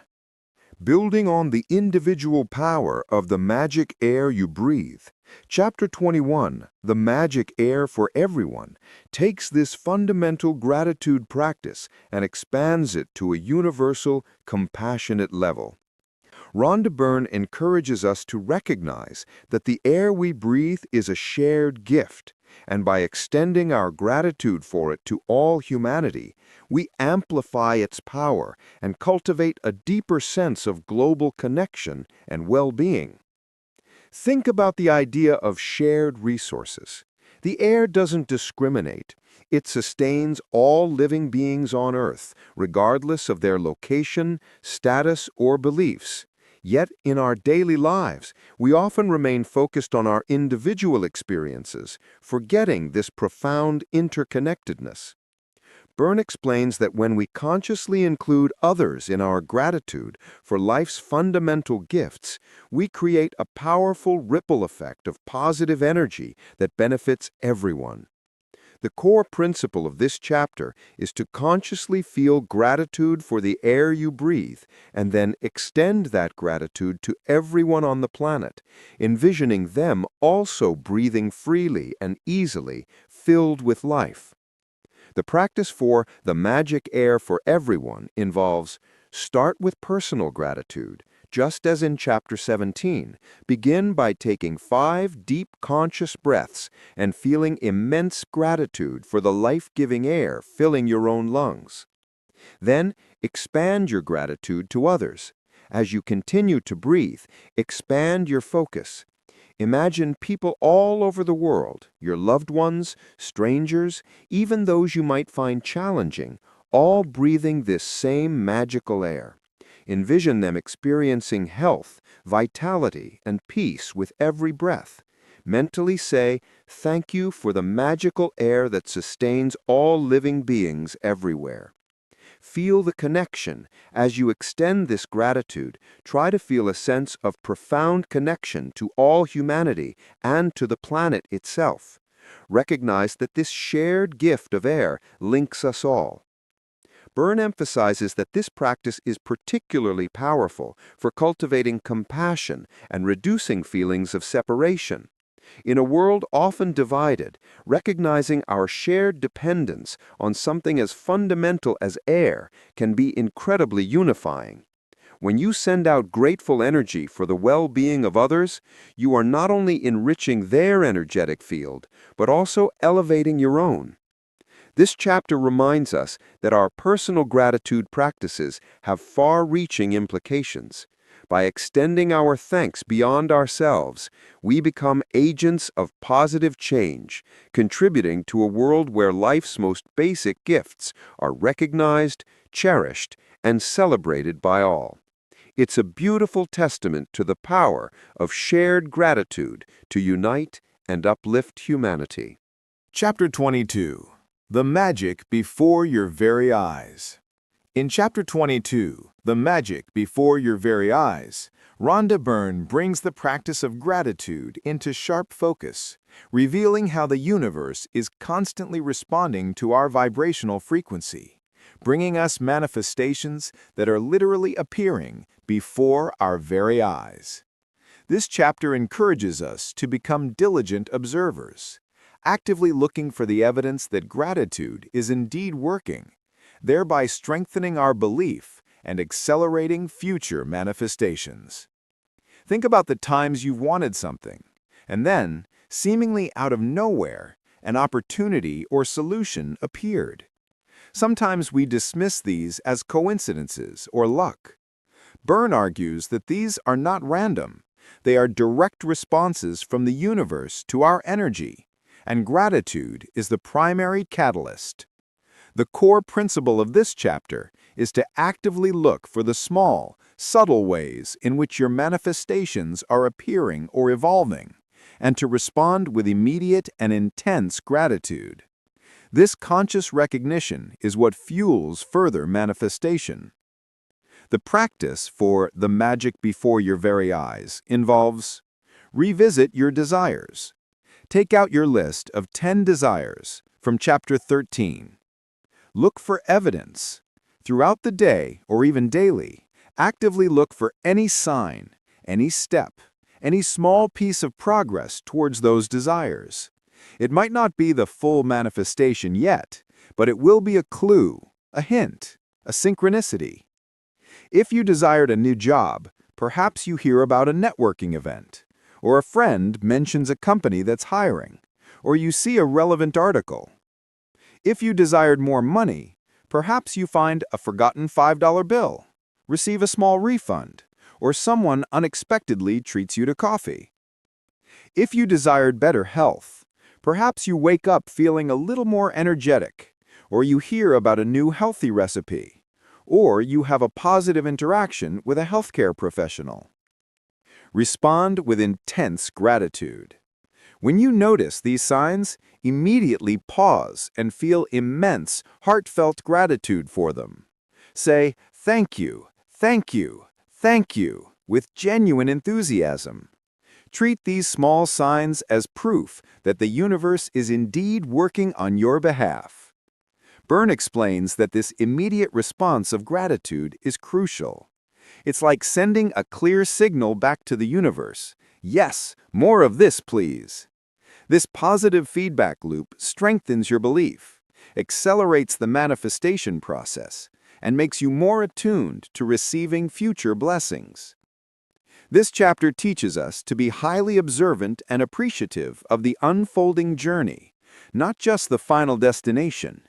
Building on the individual power of the magic air you breathe, Chapter 21, The Magic Air for Everyone, takes this fundamental gratitude practice and expands it to a universal, compassionate level. Rhonda Byrne encourages us to recognize that the air we breathe is a shared gift, and by extending our gratitude for it to all humanity, we amplify its power and cultivate a deeper sense of global connection and well-being. Think about the idea of shared resources. The air doesn't discriminate. It sustains all living beings on Earth, regardless of their location, status, or beliefs. Yet, in our daily lives, we often remain focused on our individual experiences, forgetting this profound interconnectedness. Byrne explains that when we consciously include others in our gratitude for life's fundamental gifts, we create a powerful ripple effect of positive energy that benefits everyone. The core principle of this chapter is to consciously feel gratitude for the air you breathe and then extend that gratitude to everyone on the planet, envisioning them also breathing freely and easily, filled with life. The practice for the magic air for everyone involves start with personal gratitude. Just as in Chapter 17, begin by taking 5 deep conscious breaths and feeling immense gratitude for the life-giving air filling your own lungs. Then, expand your gratitude to others. As you continue to breathe, expand your focus. Imagine people all over the world, your loved ones, strangers, even those you might find challenging, all breathing this same magical air. Envision them experiencing health, vitality, and peace with every breath. Mentally say, "Thank you for the magical air that sustains all living beings everywhere." Feel the connection. As you extend this gratitude, try to feel a sense of profound connection to all humanity and to the planet itself. Recognize that this shared gift of air links us all. Byrne emphasizes that this practice is particularly powerful for cultivating compassion and reducing feelings of separation. In a world often divided, recognizing our shared dependence on something as fundamental as air can be incredibly unifying. When you send out grateful energy for the well-being of others, you are not only enriching their energetic field, but also elevating your own. This chapter reminds us that our personal gratitude practices have far-reaching implications. By extending our thanks beyond ourselves, we become agents of positive change, contributing to a world where life's most basic gifts are recognized, cherished, and celebrated by all. It's a beautiful testament to the power of shared gratitude to unite and uplift humanity. Chapter 22. The Magic Before Your Very Eyes. In Chapter 22, The Magic Before Your Very Eyes, Rhonda Byrne brings the practice of gratitude into sharp focus, revealing how the universe is constantly responding to our vibrational frequency, bringing us manifestations that are literally appearing before our very eyes. This chapter encourages us to become diligent observers, actively looking for the evidence that gratitude is indeed working, thereby strengthening our belief and accelerating future manifestations. Think about the times you've wanted something, and then, seemingly out of nowhere, an opportunity or solution appeared. Sometimes we dismiss these as coincidences or luck. Byrne argues that these are not random. They are direct responses from the universe to our energy, and gratitude is the primary catalyst. The core principle of this chapter is to actively look for the small, subtle ways in which your manifestations are appearing or evolving, and to respond with immediate and intense gratitude. This conscious recognition is what fuels further manifestation. The practice for the magic before your very eyes involves: revisit your desires. Take out your list of 10 desires from Chapter 13. Look for evidence. Throughout the day, or even daily, actively look for any sign, any step, any small piece of progress towards those desires. It might not be the full manifestation yet, but it will be a clue, a hint, a synchronicity. If you desired a new job, perhaps you hear about a networking event, or a friend mentions a company that's hiring, or you see a relevant article. If you desired more money, perhaps you find a forgotten $5 bill, receive a small refund, or someone unexpectedly treats you to coffee. If you desired better health, perhaps you wake up feeling a little more energetic, or you hear about a new healthy recipe, or you have a positive interaction with a healthcare professional. Respond with intense gratitude. When you notice these signs, immediately pause and feel immense, heartfelt gratitude for them. Say, "Thank you, thank you, thank you," with genuine enthusiasm. Treat these small signs as proof that the universe is indeed working on your behalf. Byrne explains that this immediate response of gratitude is crucial. It's like sending a clear signal back to the universe. Yes, more of this, please. This positive feedback loop strengthens your belief, accelerates the manifestation process, and makes you more attuned to receiving future blessings. This chapter teaches us to be highly observant and appreciative of the unfolding journey, not just the final destination.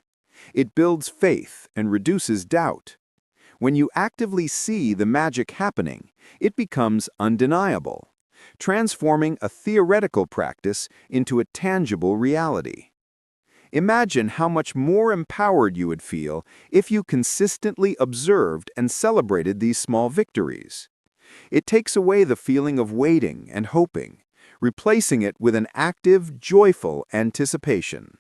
It builds faith and reduces doubt. When you actively see the magic happening, it becomes undeniable, transforming a theoretical practice into a tangible reality. Imagine how much more empowered you would feel if you consistently observed and celebrated these small victories. It takes away the feeling of waiting and hoping, replacing it with an active, joyful anticipation.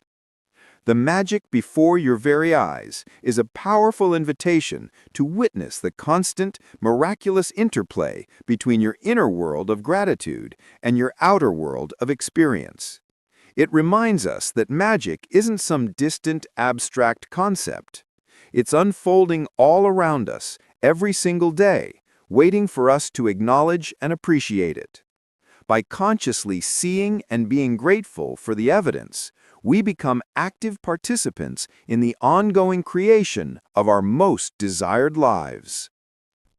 The magic before your very eyes is a powerful invitation to witness the constant, miraculous interplay between your inner world of gratitude and your outer world of experience. It reminds us that magic isn't some distant, abstract concept. It's unfolding all around us, every single day, waiting for us to acknowledge and appreciate it. By consciously seeing and being grateful for the evidence, we become active participants in the ongoing creation of our most desired lives.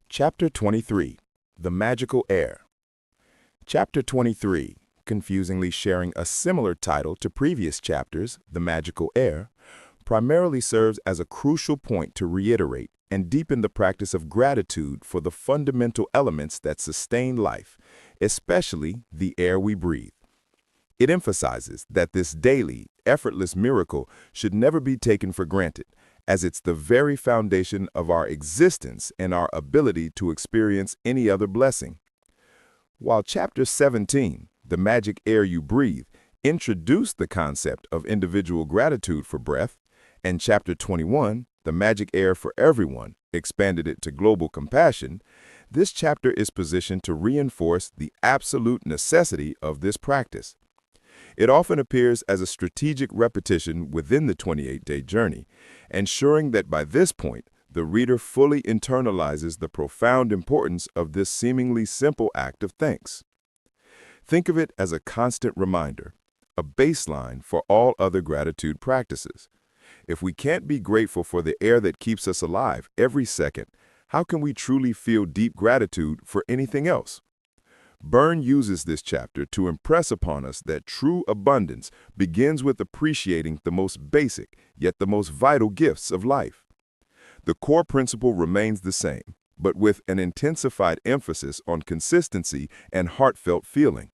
Chapter 23, The Magical Air. Chapter 23, confusingly sharing a similar title to previous chapters, The Magical Air, primarily serves as a crucial point to reiterate and deepen the practice of gratitude for the fundamental elements that sustain life, especially the air we breathe. It emphasizes that this daily, effortless miracle should never be taken for granted, as it's the very foundation of our existence and our ability to experience any other blessing. While Chapter 17, The Magic Air You Breathe, introduced the concept of individual gratitude for breath, and Chapter 21, The Magic Air for Everyone, expanded it to global compassion, this chapter is positioned to reinforce the absolute necessity of this practice. It often appears as a strategic repetition within the 28-day journey, ensuring that by this point, the reader fully internalizes the profound importance of this seemingly simple act of thanks. Think of it as a constant reminder, a baseline for all other gratitude practices. If we can't be grateful for the air that keeps us alive every second, how can we truly feel deep gratitude for anything else? Byrne uses this chapter to impress upon us that true abundance begins with appreciating the most basic, yet the most vital gifts of life. The core principle remains the same, but with an intensified emphasis on consistency and heartfelt feeling.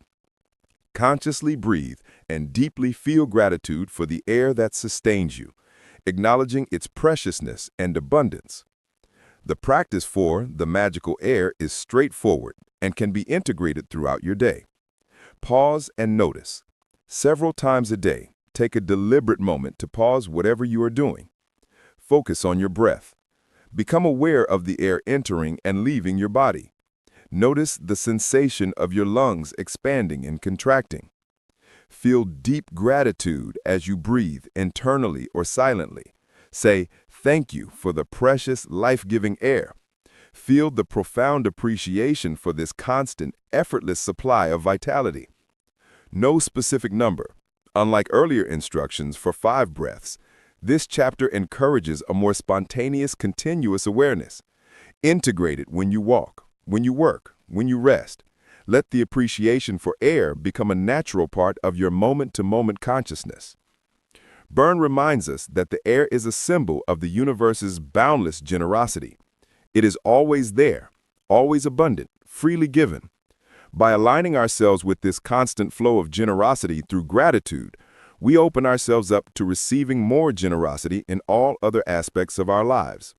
Consciously breathe and deeply feel gratitude for the air that sustains you, acknowledging its preciousness and abundance. The practice for the magical air is straightforward and can be integrated throughout your day. Pause and notice. Several times a day, take a deliberate moment to pause whatever you are doing. Focus on your breath. Become aware of the air entering and leaving your body. Notice the sensation of your lungs expanding and contracting. Feel deep gratitude as you breathe internally or silently. Say, "Thank you for the precious, life-giving air." Feel the profound appreciation for this constant, effortless supply of vitality. No specific number. Unlike earlier instructions for 5 breaths, this chapter encourages a more spontaneous, continuous awareness. Integrate it when you walk, when you work, when you rest. Let the appreciation for air become a natural part of your moment-to-moment consciousness. Byrne reminds us that the air is a symbol of the universe's boundless generosity. It is always there, always abundant, freely given. By aligning ourselves with this constant flow of generosity through gratitude, we open ourselves up to receiving more generosity in all other aspects of our lives.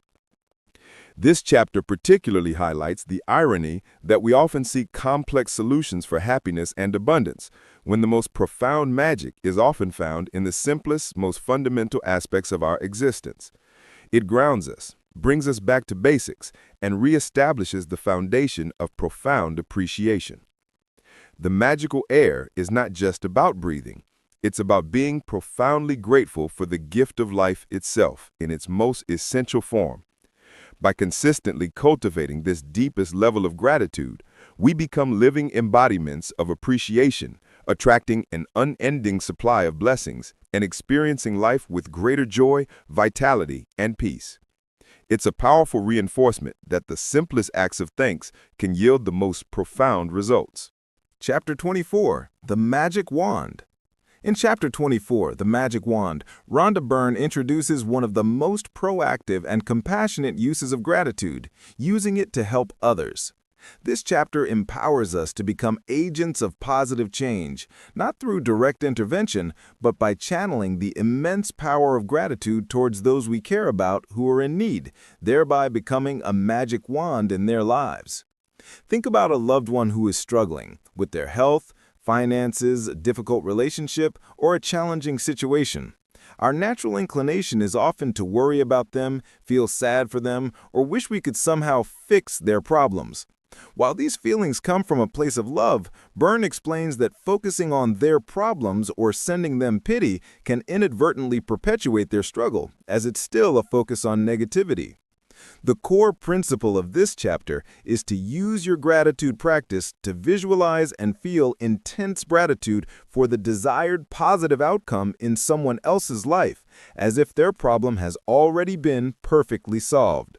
This chapter particularly highlights the irony that we often seek complex solutions for happiness and abundance, when the most profound magic is often found in the simplest, most fundamental aspects of our existence. It grounds us, brings us back to basics, and reestablishes the foundation of profound appreciation. The magical air is not just about breathing. It's about being profoundly grateful for the gift of life itself in its most essential form. By consistently cultivating this deepest level of gratitude, we become living embodiments of appreciation, attracting an unending supply of blessings and experiencing life with greater joy, vitality, and peace. It's a powerful reinforcement that the simplest acts of thanks can yield the most profound results. Chapter 24, The Magic Wand. In Chapter 24, The Magic Wand, Rhonda Byrne introduces one of the most proactive and compassionate uses of gratitude, using it to help others. This chapter empowers us to become agents of positive change, not through direct intervention, but by channeling the immense power of gratitude towards those we care about who are in need, thereby becoming a magic wand in their lives. Think about a loved one who is struggling with their health, finances, a difficult relationship, or a challenging situation. Our natural inclination is often to worry about them, feel sad for them, or wish we could somehow fix their problems. While these feelings come from a place of love, Byrne explains that focusing on their problems or sending them pity can inadvertently perpetuate their struggle, as it's still a focus on negativity. The core principle of this chapter is to use your gratitude practice to visualize and feel intense gratitude for the desired positive outcome in someone else's life, as if their problem has already been perfectly solved.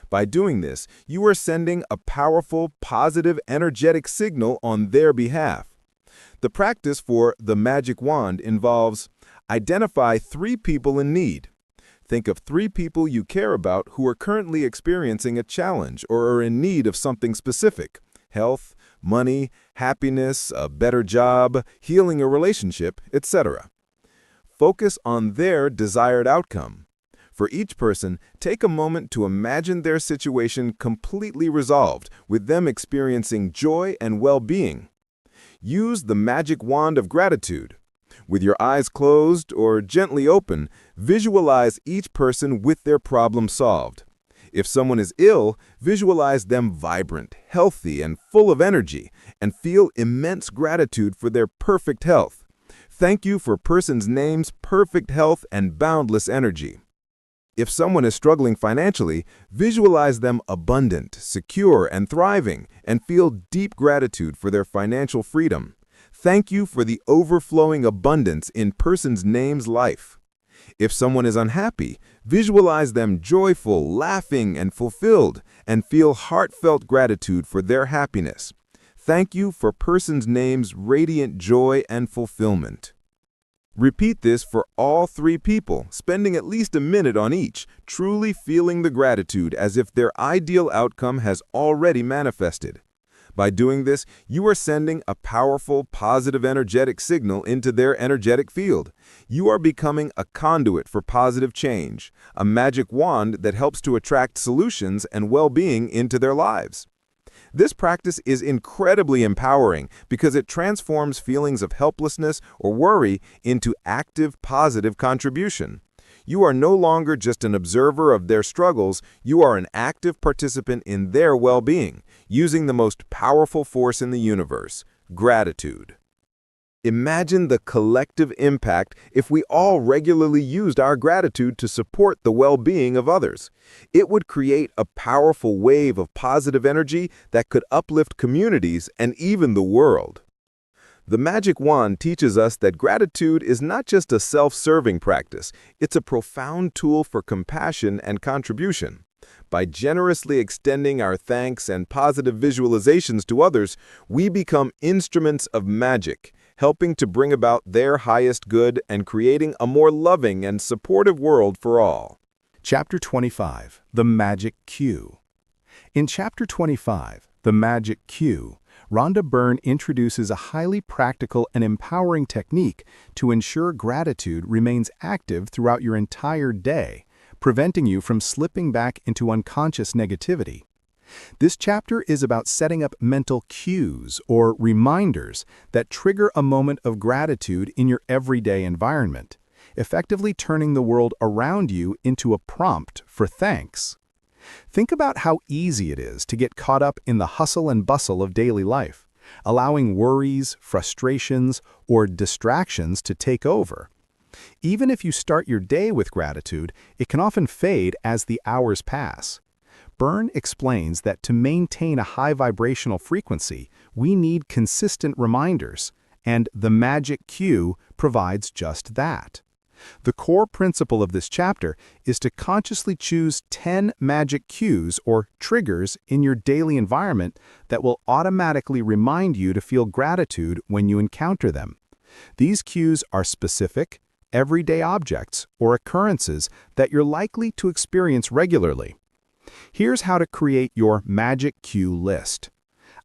By doing this, you are sending a powerful, positive, energetic signal on their behalf. The practice for the magic wand involves: identify 3 people in need. Think of 3 people you care about who are currently experiencing a challenge or are in need of something specific: health, money, happiness, a better job, healing a relationship, etc. Focus on their desired outcome. For each person, take a moment to imagine their situation completely resolved, with them experiencing joy and well-being. Use the magic wand of gratitude. With your eyes closed or gently open, visualize each person with their problem solved. If someone is ill, visualize them vibrant, healthy, and full of energy, and feel immense gratitude for their perfect health. Thank you for person's name's perfect health and boundless energy. If someone is struggling financially, visualize them abundant, secure, and thriving, and feel deep gratitude for their financial freedom. Thank you for the overflowing abundance in person's name's life. If someone is unhappy, visualize them joyful, laughing, and fulfilled, and feel heartfelt gratitude for their happiness. Thank you for person's name's radiant joy and fulfillment. Repeat this for all 3 people, spending at least a minute on each, truly feeling the gratitude as if their ideal outcome has already manifested. By doing this, you are sending a powerful, positive energetic signal into their energetic field. You are becoming a conduit for positive change, a magic wand that helps to attract solutions and well-being into their lives. This practice is incredibly empowering because it transforms feelings of helplessness or worry into active, positive contribution. You are no longer just an observer of their struggles, you are an active participant in their well-being, using the most powerful force in the universe: gratitude. Imagine the collective impact if we all regularly used our gratitude to support the well-being of others. It would create a powerful wave of positive energy that could uplift communities and even the world. The magic wand teaches us that gratitude is not just a self-serving practice, it's a profound tool for compassion and contribution. By generously extending our thanks and positive visualizations to others, we become instruments of magic, helping to bring about their highest good and creating a more loving and supportive world for all. Chapter 25, The Magic Cue. In Chapter 25, The Magic Cue, Rhonda Byrne introduces a highly practical and empowering technique to ensure gratitude remains active throughout your entire day preventing you from slipping back into unconscious negativity. This chapter is about setting up mental cues or reminders that trigger a moment of gratitude in your everyday environment, effectively turning the world around you into a prompt for thanks. Think about how easy it is to get caught up in the hustle and bustle of daily life, allowing worries, frustrations, or distractions to take over. Even if you start your day with gratitude, it can often fade as the hours pass. Byrne explains that to maintain a high vibrational frequency, we need consistent reminders, and the magic cue provides just that. The core principle of this chapter is to consciously choose 10 magic cues or triggers in your daily environment that will automatically remind you to feel gratitude when you encounter them. These cues are specific, everyday objects or occurrences that you're likely to experience regularly. Here's how to create your magic cue list.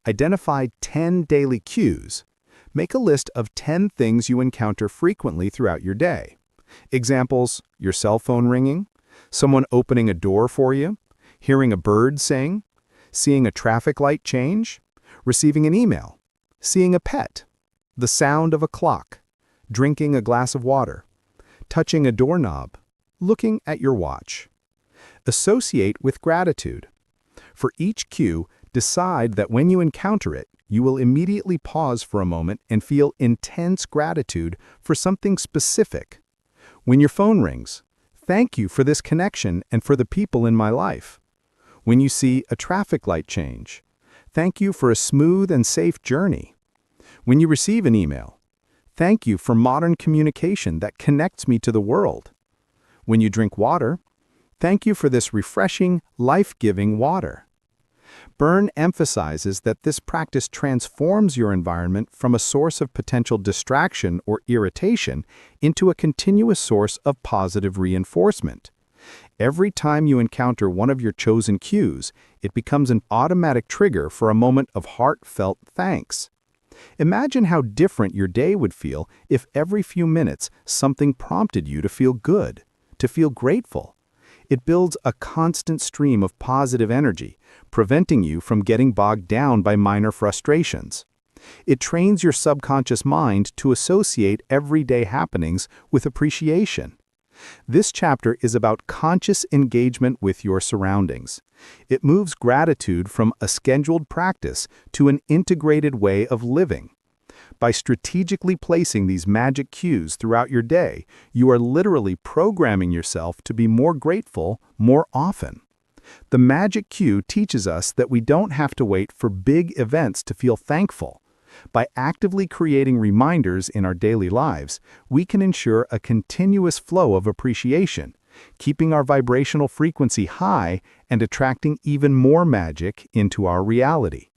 Identify 10 daily cues. Make a list of 10 things you encounter frequently throughout your day. Examples: your cell phone ringing, someone opening a door for you, hearing a bird sing, seeing a traffic light change, receiving an email, seeing a pet, the sound of a clock, drinking a glass of water, touching a doorknob, looking at your watch. Associate with gratitude. For each cue, decide that when you encounter it, you will immediately pause for a moment and feel intense gratitude for something specific. When your phone rings, thank you for this connection and for the people in my life. When you see a traffic light change, thank you for a smooth and safe journey. When you receive an email, thank you for modern communication that connects me to the world. When you drink water, thank you for this refreshing, life-giving water. Byrne emphasizes that this practice transforms your environment from a source of potential distraction or irritation into a continuous source of positive reinforcement. Every time you encounter one of your chosen cues, it becomes an automatic trigger for a moment of heartfelt thanks. Imagine how different your day would feel if every few minutes something prompted you to feel good, to feel grateful. It builds a constant stream of positive energy, preventing you from getting bogged down by minor frustrations. It trains your subconscious mind to associate everyday happenings with appreciation. This chapter is about conscious engagement with your surroundings. It moves gratitude from a scheduled practice to an integrated way of living. By strategically placing these magic cues throughout your day, you are literally programming yourself to be more grateful more often. The magic cue teaches us that we don't have to wait for big events to feel thankful. By actively creating reminders in our daily lives, we can ensure a continuous flow of appreciation, keeping our vibrational frequency high and attracting even more magic into our reality.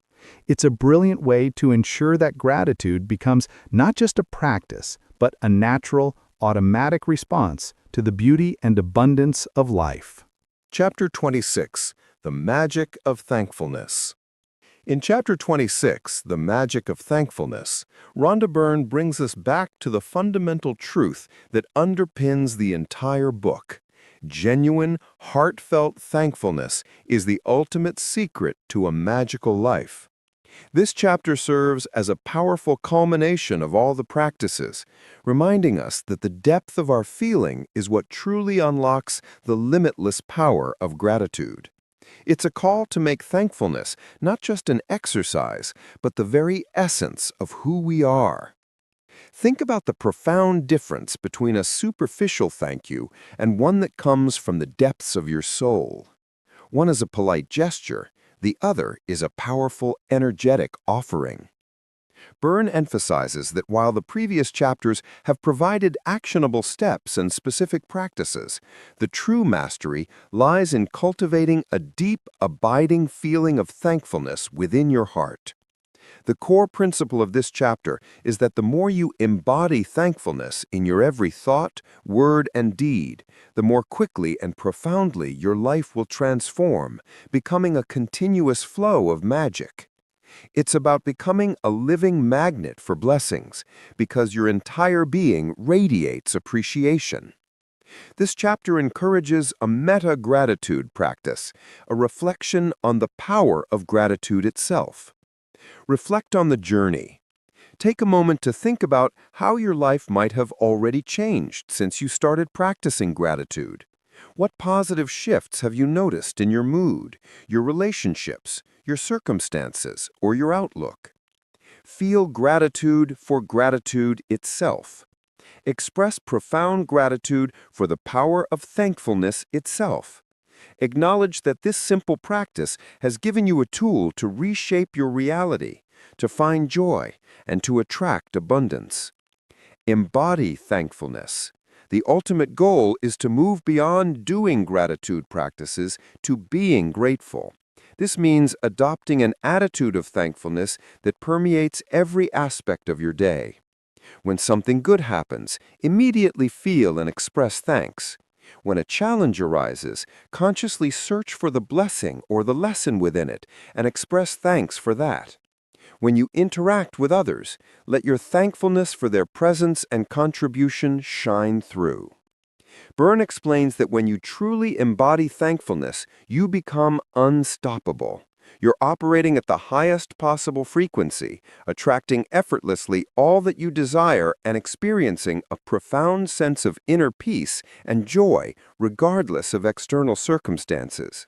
It's a brilliant way to ensure that gratitude becomes not just a practice, but a natural, automatic response to the beauty and abundance of life. Chapter 26, The Magic of Thankfulness. In Chapter 26, The Magic of Thankfulness, Rhonda Byrne brings us back to the fundamental truth that underpins the entire book. Genuine, heartfelt thankfulness is the ultimate secret to a magical life. This chapter serves as a powerful culmination of all the practices, reminding us that the depth of our feeling is what truly unlocks the limitless power of gratitude. It's a call to make thankfulness not just an exercise, but the very essence of who we are. Think about the profound difference between a superficial thank you and one that comes from the depths of your soul. One is a polite gesture. The other is a powerful, energetic offering. Byrne emphasizes that while the previous chapters have provided actionable steps and specific practices, the true mastery lies in cultivating a deep, abiding feeling of thankfulness within your heart. The core principle of this chapter is that the more you embody thankfulness in your every thought, word, and deed, the more quickly and profoundly your life will transform, becoming a continuous flow of magic. It's about becoming a living magnet for blessings, because your entire being radiates appreciation. This chapter encourages a meta-gratitude practice, a reflection on the power of gratitude itself. Reflect on the journey. Take a moment to think about how your life might have already changed since you started practicing gratitude. What positive shifts have you noticed in your mood, your relationships, your circumstances, or your outlook? Feel gratitude for gratitude itself. Express profound gratitude for the power of thankfulness itself. Acknowledge that this simple practice has given you a tool to reshape your reality, to find joy, and to attract abundance. Embody thankfulness. The ultimate goal is to move beyond doing gratitude practices to being grateful. This means adopting an attitude of thankfulness that permeates every aspect of your day. When something good happens, immediately feel and express thanks. When a challenge arises, consciously search for the blessing or the lesson within it and express thanks for that. When you interact with others, let your thankfulness for their presence and contribution shine through. Byrne explains that when you truly embody thankfulness, you become unstoppable. You're operating at the highest possible frequency, attracting effortlessly all that you desire and experiencing a profound sense of inner peace and joy regardless of external circumstances.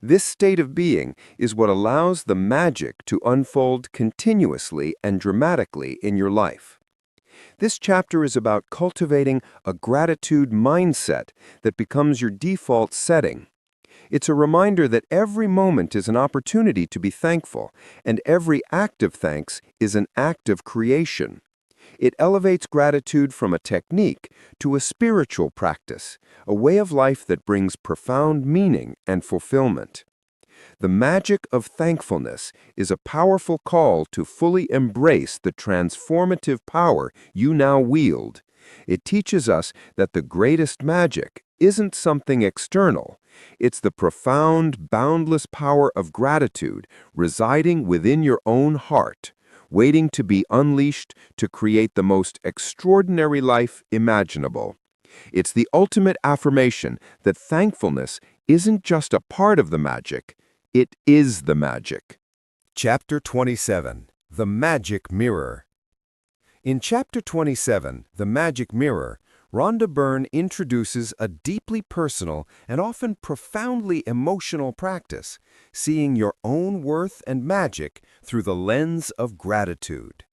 This state of being is what allows the magic to unfold continuously and dramatically in your life. This chapter is about cultivating a gratitude mindset that becomes your default setting. It's a reminder that every moment is an opportunity to be thankful, and every act of thanks is an act of creation. It elevates gratitude from a technique to a spiritual practice, a way of life that brings profound meaning and fulfillment. The magic of thankfulness is a powerful call to fully embrace the transformative power you now wield. It teaches us that the greatest magic isn't something external. It's the profound, boundless power of gratitude residing within your own heart, waiting to be unleashed to create the most extraordinary life imaginable. It's the ultimate affirmation that thankfulness isn't just a part of the magic, it is the magic. Chapter 27, The Magic Mirror. In Chapter 27, The Magic Mirror, Rhonda Byrne introduces a deeply personal and often profoundly emotional practice, seeing your own worth and magic through the lens of gratitude.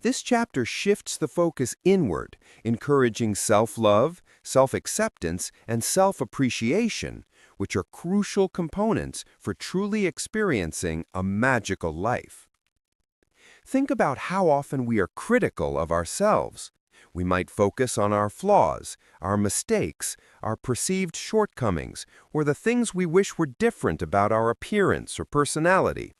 This chapter shifts the focus inward, encouraging self-love, self-acceptance, and self-appreciation, which are crucial components for truly experiencing a magical life. Think about how often we are critical of ourselves. We might focus on our flaws, our mistakes, our perceived shortcomings, or the things we wish were different about our appearance or personality.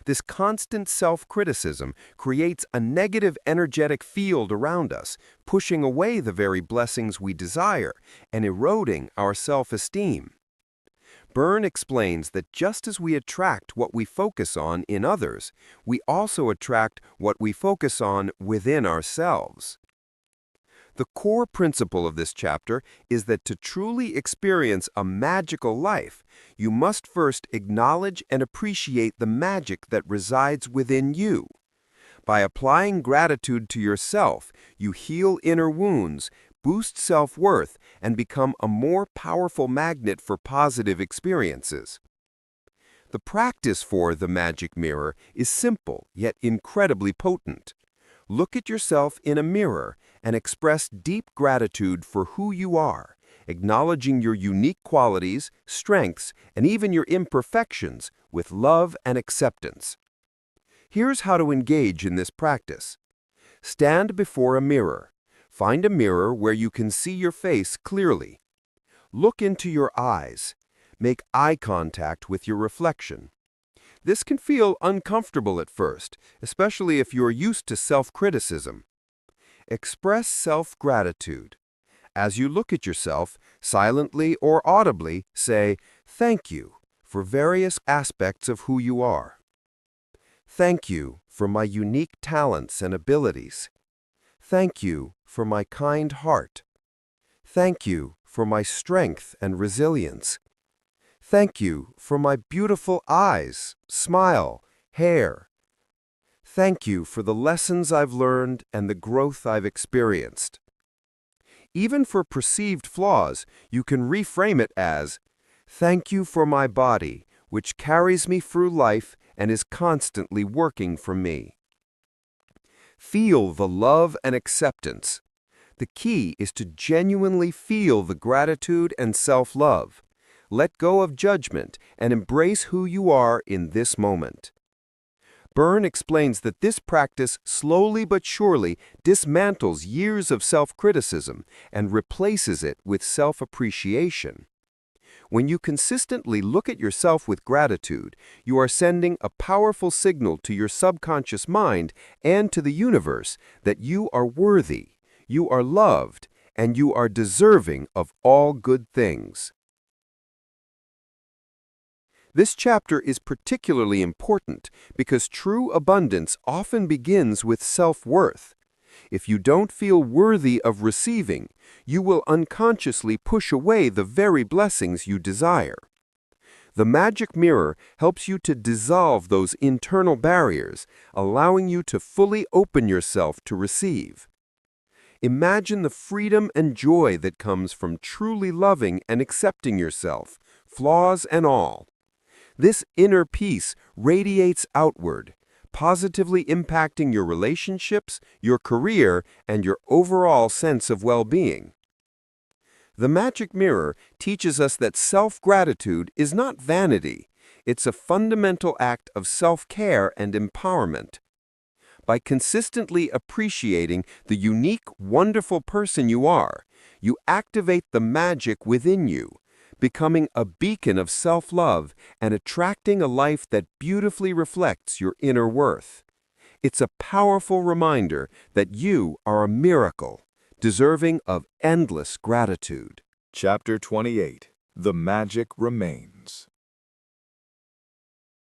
This constant self-criticism creates a negative energetic field around us, pushing away the very blessings we desire and eroding our self-esteem. Byrne explains that just as we attract what we focus on in others, we also attract what we focus on within ourselves. The core principle of this chapter is that to truly experience a magical life, you must first acknowledge and appreciate the magic that resides within you. By applying gratitude to yourself, you heal inner wounds, boost self-worth, and become a more powerful magnet for positive experiences. The practice for the magic mirror is simple yet incredibly potent. Look at yourself in a mirror and express deep gratitude for who you are, acknowledging your unique qualities, strengths, and even your imperfections with love and acceptance. Here's how to engage in this practice. Stand before a mirror. Find a mirror where you can see your face clearly. Look into your eyes. Make eye contact with your reflection. This can feel uncomfortable at first, especially if you're used to self-criticism. Express self-gratitude. As you look at yourself, silently or audibly, say, "Thank you," for various aspects of who you are. Thank you for my unique talents and abilities. Thank you for my kind heart. Thank you for my strength and resilience. Thank you for my beautiful eyes, smile, hair. Thank you for the lessons I've learned and the growth I've experienced. Even for perceived flaws, you can reframe it as, thank you for my body, which carries me through life and is constantly working for me. Feel the love and acceptance. The key is to genuinely feel the gratitude and self-love. Let go of judgment and embrace who you are in this moment. Byrne explains that this practice slowly but surely dismantles years of self-criticism and replaces it with self-appreciation. When you consistently look at yourself with gratitude, you are sending a powerful signal to your subconscious mind and to the universe that you are worthy, you are loved, and you are deserving of all good things. This chapter is particularly important because true abundance often begins with self-worth. If you don't feel worthy of receiving, you will unconsciously push away the very blessings you desire. The magic mirror helps you to dissolve those internal barriers, allowing you to fully open yourself to receive. Imagine the freedom and joy that comes from truly loving and accepting yourself, flaws and all. This inner peace radiates outward, positively impacting your relationships, your career, and your overall sense of well-being. The magic mirror teaches us that self-gratitude is not vanity. It's a fundamental act of self-care and empowerment. By consistently appreciating the unique, wonderful person you are, you activate the magic within you, becoming a beacon of self-love and attracting a life that beautifully reflects your inner worth. It's a powerful reminder that you are a miracle, deserving of endless gratitude. Chapter 28. The Magic Remains.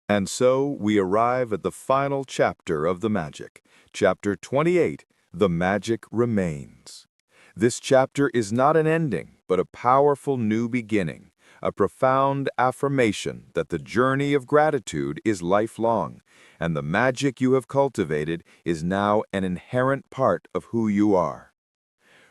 And so we arrive at the final chapter of the magic. Chapter 28. The Magic Remains. This chapter is not an ending, but a powerful new beginning, a profound affirmation that the journey of gratitude is lifelong, and the magic you have cultivated is now an inherent part of who you are.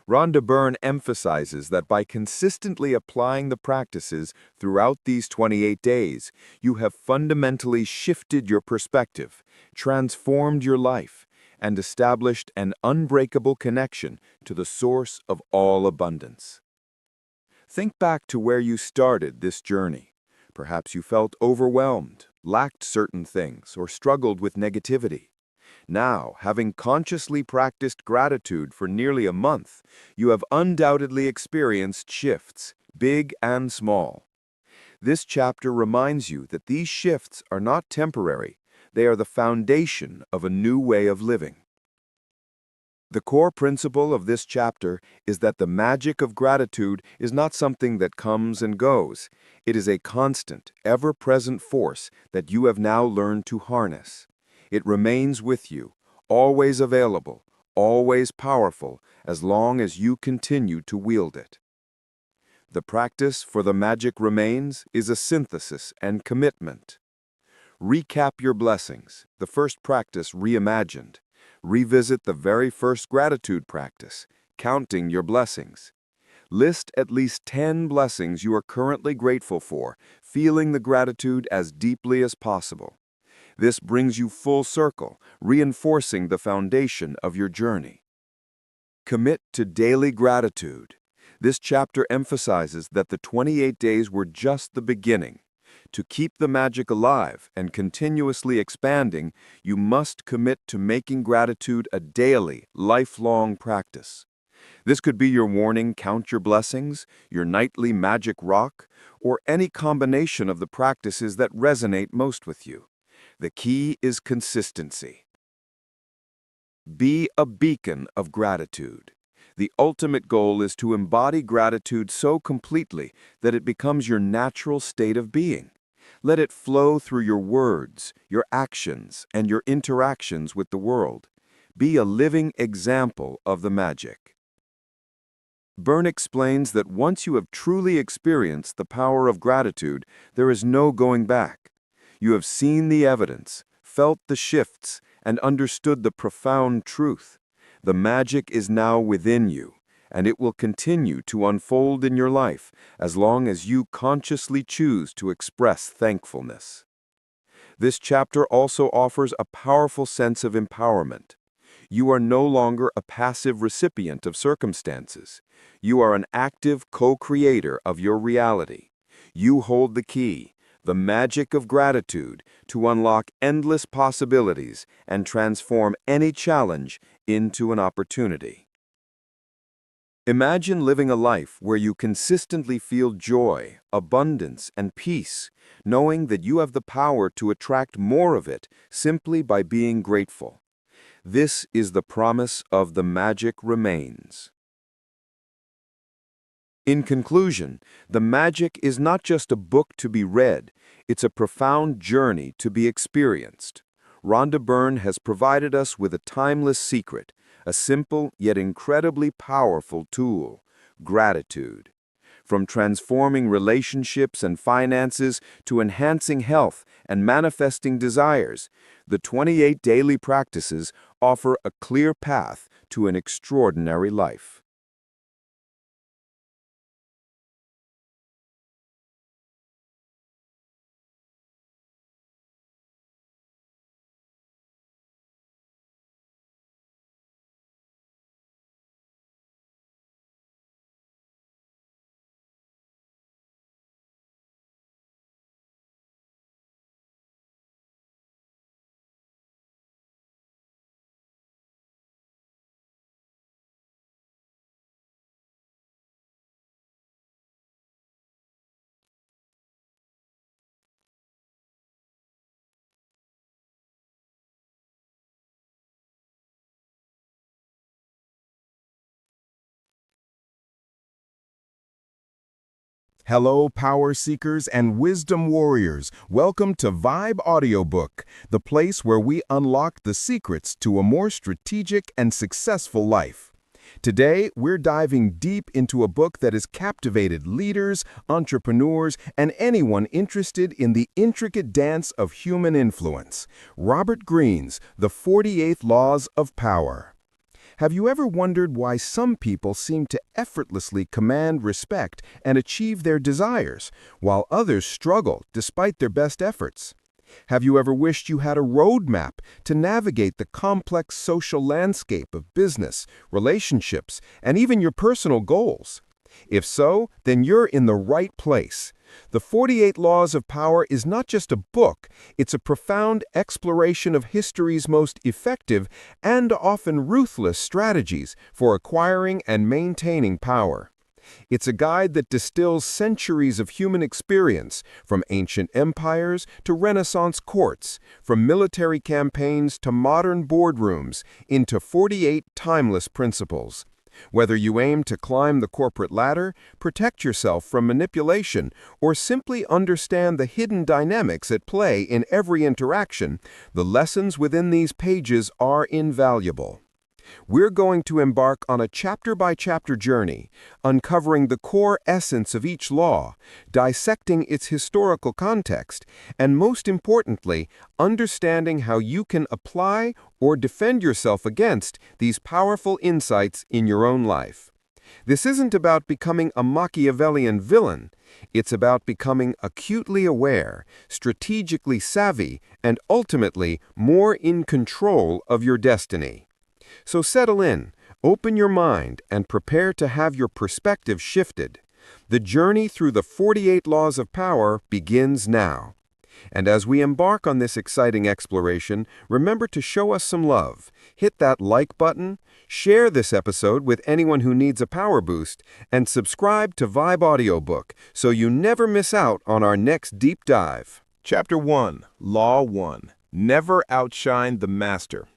Rhonda Byrne emphasizes that by consistently applying the practices throughout these 28 days, you have fundamentally shifted your perspective, transformed your life, and established an unbreakable connection to the source of all abundance. Think back to where you started this journey. Perhaps you felt overwhelmed, lacked certain things, or struggled with negativity. Now, having consciously practiced gratitude for nearly a month, you have undoubtedly experienced shifts, big and small. This chapter reminds you that these shifts are not temporary. They are the foundation of a new way of living. The core principle of this chapter is that the magic of gratitude is not something that comes and goes. It is a constant, ever-present force that you have now learned to harness. It remains with you, always available, always powerful, as long as you continue to wield it. The practice for the magic remains is a synthesis and commitment. Recap your blessings, the first practice reimagined. Revisit the very first gratitude practice, counting your blessings. List at least 10 blessings you are currently grateful for, feeling the gratitude as deeply as possible. This brings you full circle, reinforcing the foundation of your journey. Commit to daily gratitude. This chapter emphasizes that the 28 days were just the beginning. To keep the magic alive and continuously expanding, you must commit to making gratitude a daily, lifelong practice. This could be your morning count your blessings, your nightly magic rock, or any combination of the practices that resonate most with you. The key is consistency. Be a beacon of gratitude. The ultimate goal is to embody gratitude so completely that it becomes your natural state of being. Let it flow through your words, your actions, and your interactions with the world. Be a living example of the magic. Byrne explains that once you have truly experienced the power of gratitude, there is no going back. You have seen the evidence, felt the shifts, and understood the profound truth. The magic is now within you, and it will continue to unfold in your life as long as you consciously choose to express thankfulness. This chapter also offers a powerful sense of empowerment. You are no longer a passive recipient of circumstances. You are an active co-creator of your reality. You hold the key, the magic of gratitude, to unlock endless possibilities and transform any challenge into an opportunity. Imagine living a life where you consistently feel joy, abundance, and peace, knowing that you have the power to attract more of it simply by being grateful. This is the promise of The Magic Remains. In conclusion, The Magic is not just a book to be read, it's a profound journey to be experienced. Rhonda Byrne has provided us with a timeless secret, a simple yet incredibly powerful tool: gratitude. From transforming relationships and finances to enhancing health and manifesting desires, the 28 daily practices offer a clear path to an extraordinary life. Hello, power seekers and wisdom warriors. Welcome to Vibe Audiobook, the place where we unlock the secrets to a more strategic and successful life. Today, we're diving deep into a book that has captivated leaders, entrepreneurs, and anyone interested in the intricate dance of human influence. Robert Greene's The 48 Laws of Power. Have you ever wondered why some people seem to effortlessly command respect and achieve their desires, while others struggle despite their best efforts? Have you ever wished you had a roadmap to navigate the complex social landscape of business, relationships, and even your personal goals? If so, then you're in the right place. The 48 Laws of Power is not just a book, it's a profound exploration of history's most effective and often ruthless strategies for acquiring and maintaining power. It's a guide that distills centuries of human experience, from ancient empires to Renaissance courts, from military campaigns to modern boardrooms, into 48 timeless principles. Whether you aim to climb the corporate ladder, protect yourself from manipulation, or simply understand the hidden dynamics at play in every interaction, the lessons within these pages are invaluable. We're going to embark on a chapter-by-chapter journey, uncovering the core essence of each law, dissecting its historical context, and most importantly, understanding how you can apply or defend yourself against these powerful insights in your own life. This isn't about becoming a Machiavellian villain. It's about becoming acutely aware, strategically savvy, and ultimately more in control of your destiny. So settle in, open your mind, and prepare to have your perspective shifted. The journey through the 48 Laws of Power begins now. And as we embark on this exciting exploration, remember to show us some love. Hit that like button, share this episode with anyone who needs a power boost, and subscribe to Vibe Audiobook so you never miss out on our next deep dive. Chapter 1, Law 1. Never outshine the master.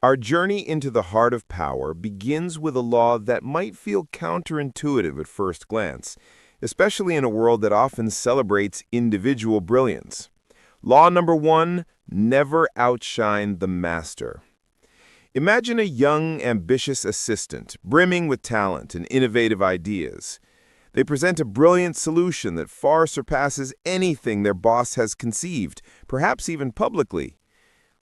Our journey into the heart of power begins with a law that might feel counterintuitive at first glance, especially in a world that often celebrates individual brilliance. Law number 1, never outshine the master. Imagine a young, ambitious assistant, brimming with talent and innovative ideas. They present a brilliant solution that far surpasses anything their boss has conceived, perhaps even publicly.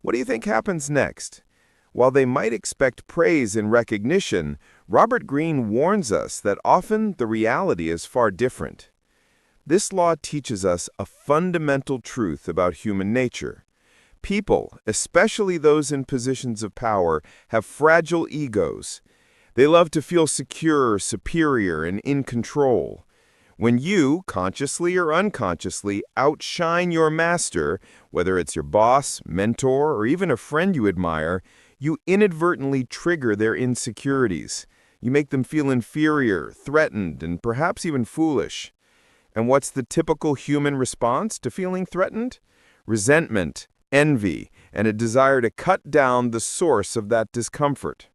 What do you think happens next? While they might expect praise and recognition, Robert Greene warns us that often the reality is far different. This law teaches us a fundamental truth about human nature. People, especially those in positions of power, have fragile egos. They love to feel secure, superior, and in control. When you, consciously or unconsciously, outshine your master, whether it's your boss, mentor, or even a friend you admire, you inadvertently trigger their insecurities. You make them feel inferior, threatened, and perhaps even foolish. And what's the typical human response to feeling threatened? Resentment, envy, and a desire to cut down the source of that discomfort.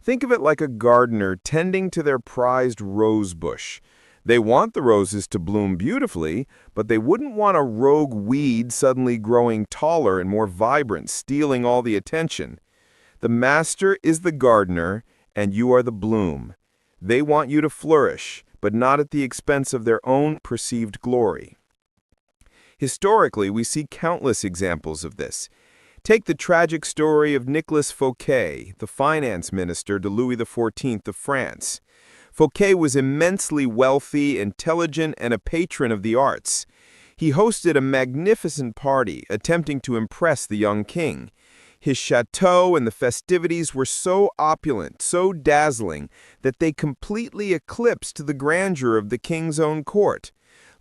Think of it like a gardener tending to their prized rose bush. They want the roses to bloom beautifully, but they wouldn't want a rogue weed suddenly growing taller and more vibrant, stealing all the attention. The master is the gardener, and you are the bloom. They want you to flourish, but not at the expense of their own perceived glory. Historically, we see countless examples of this. Take the tragic story of Nicolas Fouquet, the finance minister to Louis XIV of France. Fouquet was immensely wealthy, intelligent, and a patron of the arts. He hosted a magnificent party, attempting to impress the young king. His chateau and the festivities were so opulent, so dazzling, that they completely eclipsed the grandeur of the king's own court.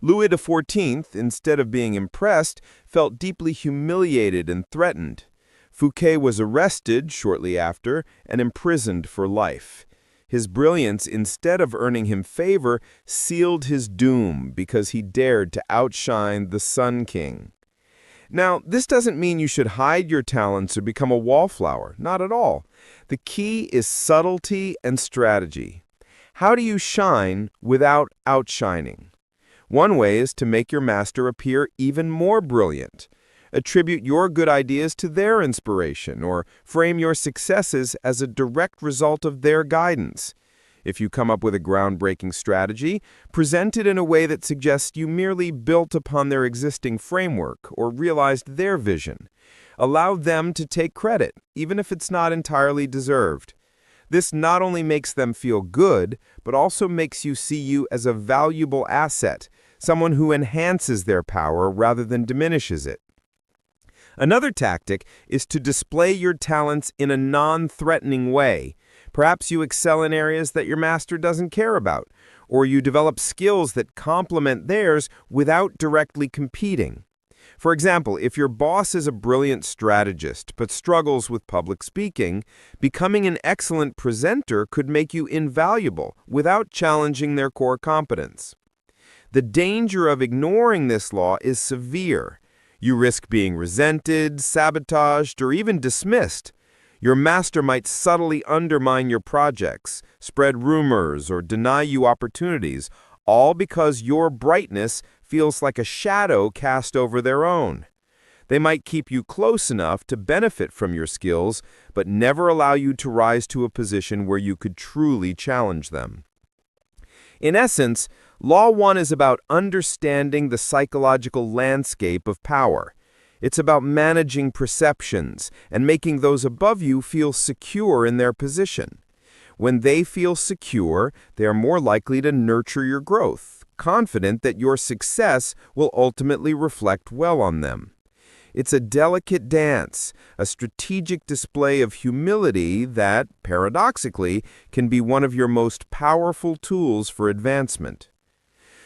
Louis XIV, instead of being impressed, felt deeply humiliated and threatened. Fouquet was arrested shortly after and imprisoned for life. His brilliance, instead of earning him favor, sealed his doom because he dared to outshine the Sun King. Now, this doesn't mean you should hide your talents or become a wallflower. Not at all. The key is subtlety and strategy. How do you shine without outshining? One way is to make your master appear even more brilliant. Attribute your good ideas to their inspiration, or frame your successes as a direct result of their guidance. If you come up with a groundbreaking strategy, present it in a way that suggests you merely built upon their existing framework or realized their vision. Allow them to take credit, even if it's not entirely deserved. This not only makes them feel good, but also makes you see you as a valuable asset, someone who enhances their power rather than diminishes it. Another tactic is to display your talents in a non-threatening way. Perhaps you excel in areas that your master doesn't care about, or you develop skills that complement theirs without directly competing. For example, if your boss is a brilliant strategist but struggles with public speaking, becoming an excellent presenter could make you invaluable without challenging their core competence. The danger of ignoring this law is severe. You risk being resented, sabotaged, or even dismissed. Your master might subtly undermine your projects, spread rumors, or deny you opportunities, all because your brightness feels like a shadow cast over their own. They might keep you close enough to benefit from your skills, but never allow you to rise to a position where you could truly challenge them. In essence, Law 1 is about understanding the psychological landscape of power. It's about managing perceptions and making those above you feel secure in their position. When they feel secure, they are more likely to nurture your growth, confident that your success will ultimately reflect well on them. It's a delicate dance, a strategic display of humility that, paradoxically, can be one of your most powerful tools for advancement.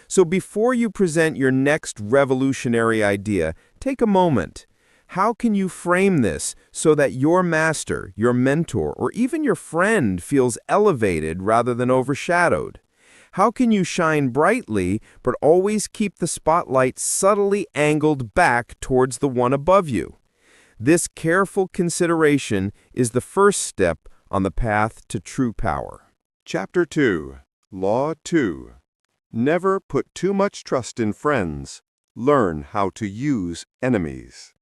So before you present your next revolutionary idea, take a moment. How can you frame this so that your master, your mentor, or even your friend feels elevated rather than overshadowed? How can you shine brightly but always keep the spotlight subtly angled back towards the one above you? This careful consideration is the first step on the path to true power. Chapter 2. Law 2. Never put too much trust in friends. Learn how to use enemies.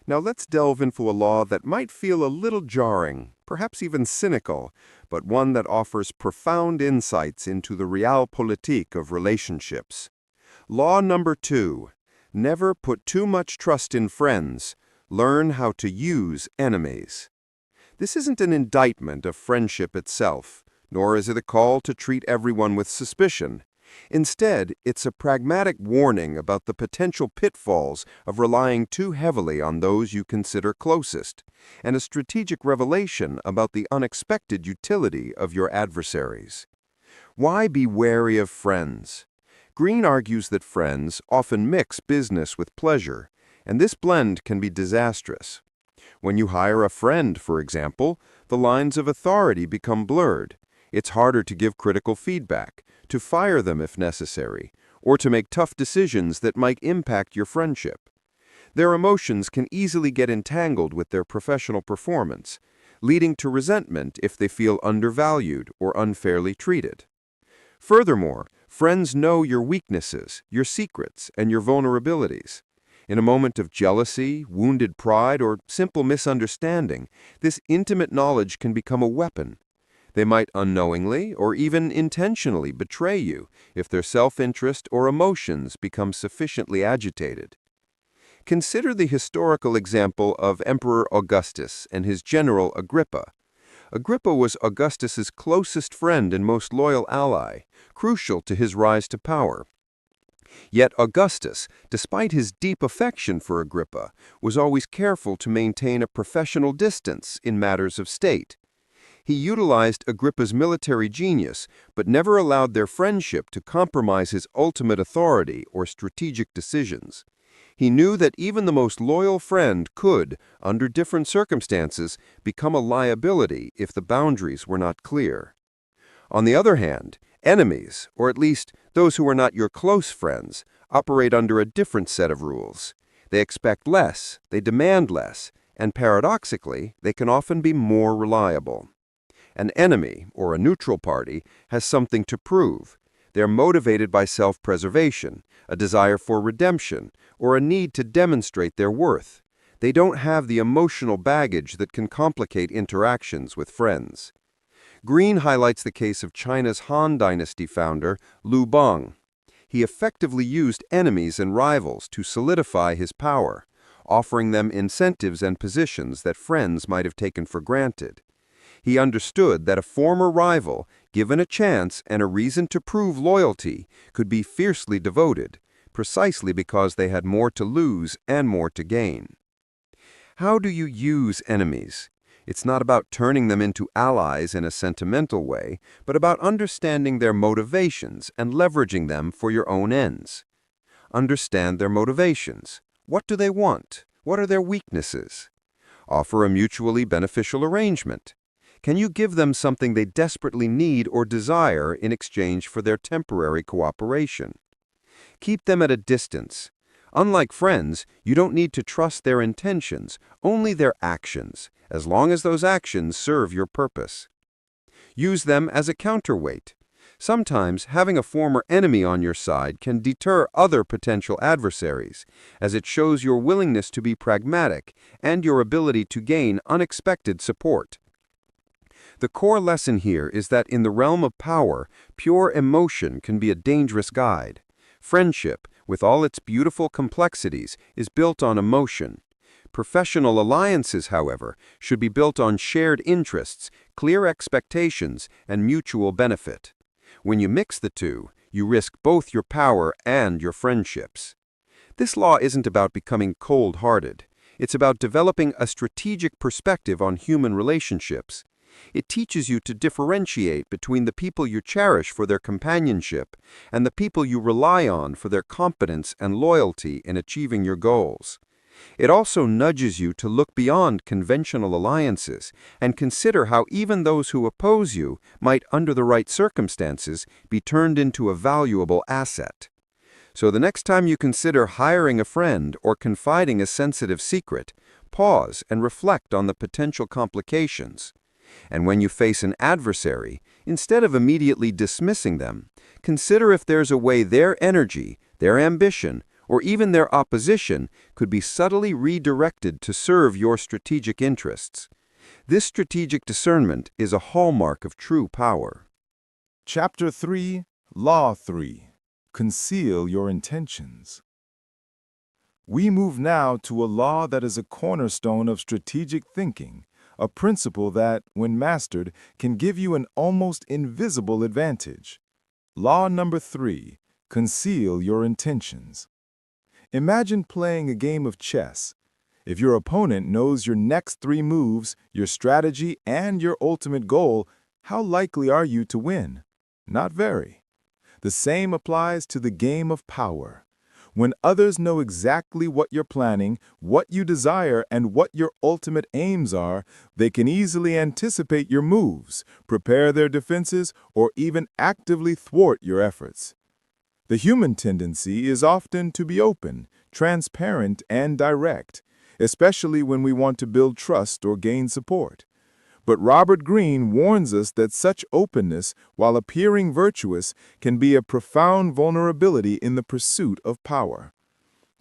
Now let's delve into a law that might feel a little jarring, perhaps even cynical, but one that offers profound insights into the realpolitik of relationships. Law number 2. Never put too much trust in friends. Learn how to use enemies. This isn't an indictment of friendship itself, nor is it a call to treat everyone with suspicion. Instead, it's a pragmatic warning about the potential pitfalls of relying too heavily on those you consider closest, and a strategic revelation about the unexpected utility of your adversaries. Why be wary of friends? Green argues that friends often mix business with pleasure, and this blend can be disastrous. When you hire a friend, for example, the lines of authority become blurred. It's harder to give critical feedback, to fire them if necessary, or to make tough decisions that might impact your friendship. Their emotions can easily get entangled with their professional performance, leading to resentment if they feel undervalued or unfairly treated. Furthermore, friends know your weaknesses, your secrets, and your vulnerabilities. In a moment of jealousy, wounded pride, or simple misunderstanding, this intimate knowledge can become a weapon. They might unknowingly or even intentionally betray you if their self-interest or emotions become sufficiently agitated. Consider the historical example of Emperor Augustus and his general Agrippa. Agrippa was Augustus's closest friend and most loyal ally, crucial to his rise to power. Yet Augustus, despite his deep affection for Agrippa, was always careful to maintain a professional distance in matters of state. He utilized Agrippa's military genius, but never allowed their friendship to compromise his ultimate authority or strategic decisions. He knew that even the most loyal friend could, under different circumstances, become a liability if the boundaries were not clear. On the other hand, enemies, or at least those who are not your close friends, operate under a different set of rules. They expect less, they demand less, and paradoxically, they can often be more reliable. An enemy, or a neutral party, has something to prove. They're motivated by self-preservation, a desire for redemption, or a need to demonstrate their worth. They don't have the emotional baggage that can complicate interactions with friends. Green highlights the case of China's Han Dynasty founder, Liu Bang. He effectively used enemies and rivals to solidify his power, offering them incentives and positions that friends might have taken for granted. He understood that a former rival, given a chance and a reason to prove loyalty, could be fiercely devoted, precisely because they had more to lose and more to gain. How do you use enemies? It's not about turning them into allies in a sentimental way, but about understanding their motivations and leveraging them for your own ends. Understand their motivations. What do they want? What are their weaknesses? Offer a mutually beneficial arrangement. Can you give them something they desperately need or desire in exchange for their temporary cooperation? Keep them at a distance. Unlike friends, you don't need to trust their intentions, only their actions, as long as those actions serve your purpose. Use them as a counterweight. Sometimes having a former enemy on your side can deter other potential adversaries, as it shows your willingness to be pragmatic and your ability to gain unexpected support. The core lesson here is that in the realm of power, pure emotion can be a dangerous guide. Friendship, with all its beautiful complexities, is built on emotion. Professional alliances, however, should be built on shared interests, clear expectations, and mutual benefit. When you mix the two, you risk both your power and your friendships. This law isn't about becoming cold-hearted. It's about developing a strategic perspective on human relationships. It teaches you to differentiate between the people you cherish for their companionship and the people you rely on for their competence and loyalty in achieving your goals. It also nudges you to look beyond conventional alliances and consider how even those who oppose you might, under the right circumstances, be turned into a valuable asset. So the next time you consider hiring a friend or confiding a sensitive secret, pause and reflect on the potential complications. And when you face an adversary, instead of immediately dismissing them, consider if there's a way their energy, their ambition, or even their opposition could be subtly redirected to serve your strategic interests. This strategic discernment is a hallmark of true power. Chapter 3, Law 3. Conceal your intentions. We move now to a law that is a cornerstone of strategic thinking, a principle that, when mastered, can give you an almost invisible advantage. Law number 3. Conceal your intentions. Imagine playing a game of chess. If your opponent knows your next 3 moves, your strategy, and your ultimate goal, how likely are you to win? Not very. The same applies to the game of power. When others know exactly what you're planning, what you desire, and what your ultimate aims are, they can easily anticipate your moves, prepare their defenses, or even actively thwart your efforts. The human tendency is often to be open, transparent, and direct, especially when we want to build trust or gain support. But Robert Greene warns us that such openness, while appearing virtuous, can be a profound vulnerability in the pursuit of power.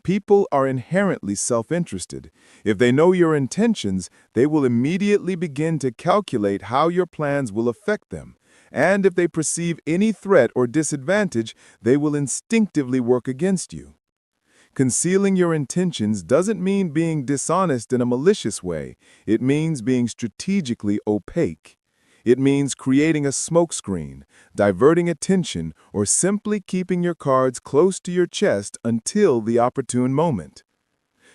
People are inherently self-interested. If they know your intentions, they will immediately begin to calculate how your plans will affect them. And if they perceive any threat or disadvantage, they will instinctively work against you. Concealing your intentions doesn't mean being dishonest in a malicious way. It means being strategically opaque. It means creating a smokescreen, diverting attention, or simply keeping your cards close to your chest until the opportune moment.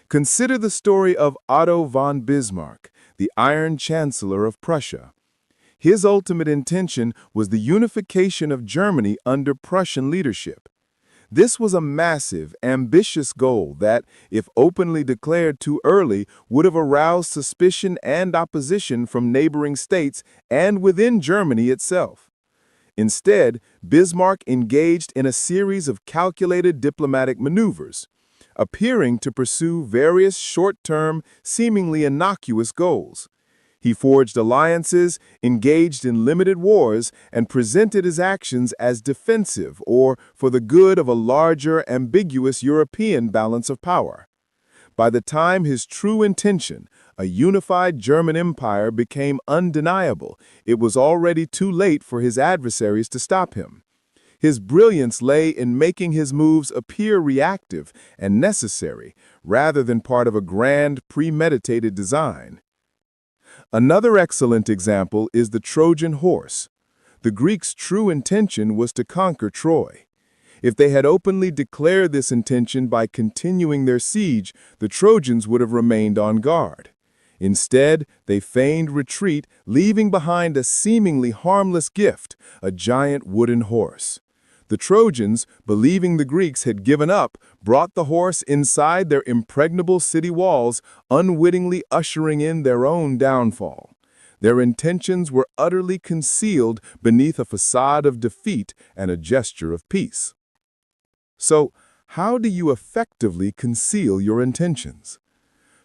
Consider the story of Otto von Bismarck, the Iron Chancellor of Prussia. His ultimate intention was the unification of Germany under Prussian leadership. This was a massive, ambitious goal that, if openly declared too early, would have aroused suspicion and opposition from neighboring states and within Germany itself. Instead, Bismarck engaged in a series of calculated diplomatic maneuvers, appearing to pursue various short-term, seemingly innocuous goals. He forged alliances, engaged in limited wars, and presented his actions as defensive or for the good of a larger, ambiguous European balance of power. By the time his true intention, a unified German empire, became undeniable, it was already too late for his adversaries to stop him. His brilliance lay in making his moves appear reactive and necessary, rather than part of a grand, premeditated design. Another excellent example is the Trojan horse. The Greeks' true intention was to conquer Troy. If they had openly declared this intention by continuing their siege, the Trojans would have remained on guard. Instead, they feigned retreat, leaving behind a seemingly harmless gift, a giant wooden horse. The Trojans, believing the Greeks had given up, brought the horse inside their impregnable city walls, unwittingly ushering in their own downfall. Their intentions were utterly concealed beneath a facade of defeat and a gesture of peace. So, how do you effectively conceal your intentions?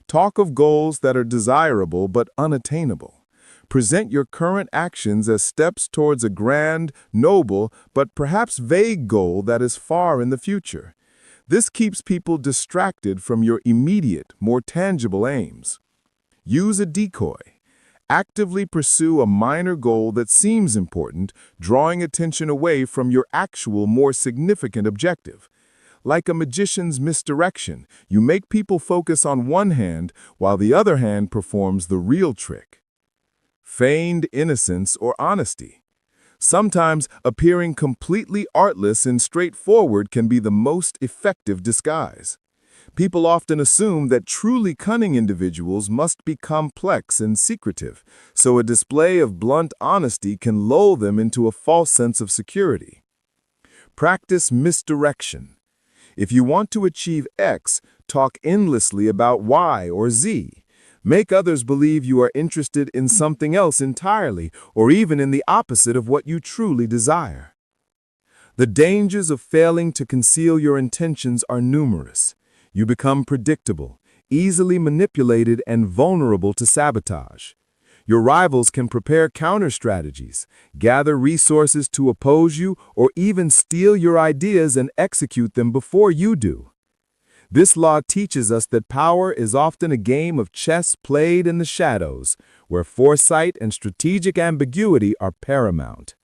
Talk of goals that are desirable but unattainable. Present your current actions as steps towards a grand, noble, but perhaps vague goal that is far in the future. This keeps people distracted from your immediate, more tangible aims. Use a decoy. Actively pursue a minor goal that seems important, drawing attention away from your actual, more significant objective. Like a magician's misdirection, you make people focus on one hand while the other hand performs the real trick. Feigned innocence or honesty. Sometimes appearing completely artless and straightforward can be the most effective disguise. People often assume that truly cunning individuals must be complex and secretive, so a display of blunt honesty can lull them into a false sense of security. Practice misdirection. If you want to achieve X, talk endlessly about Y or Z. Make others believe you are interested in something else entirely, or even in the opposite of what you truly desire. The dangers of failing to conceal your intentions are numerous. You become predictable, easily manipulated, and vulnerable to sabotage. Your rivals can prepare counter-strategies, gather resources to oppose you, or even steal your ideas and execute them before you do. This law teaches us that power is often a game of chess played in the shadows, where foresight and strategic ambiguity are paramount.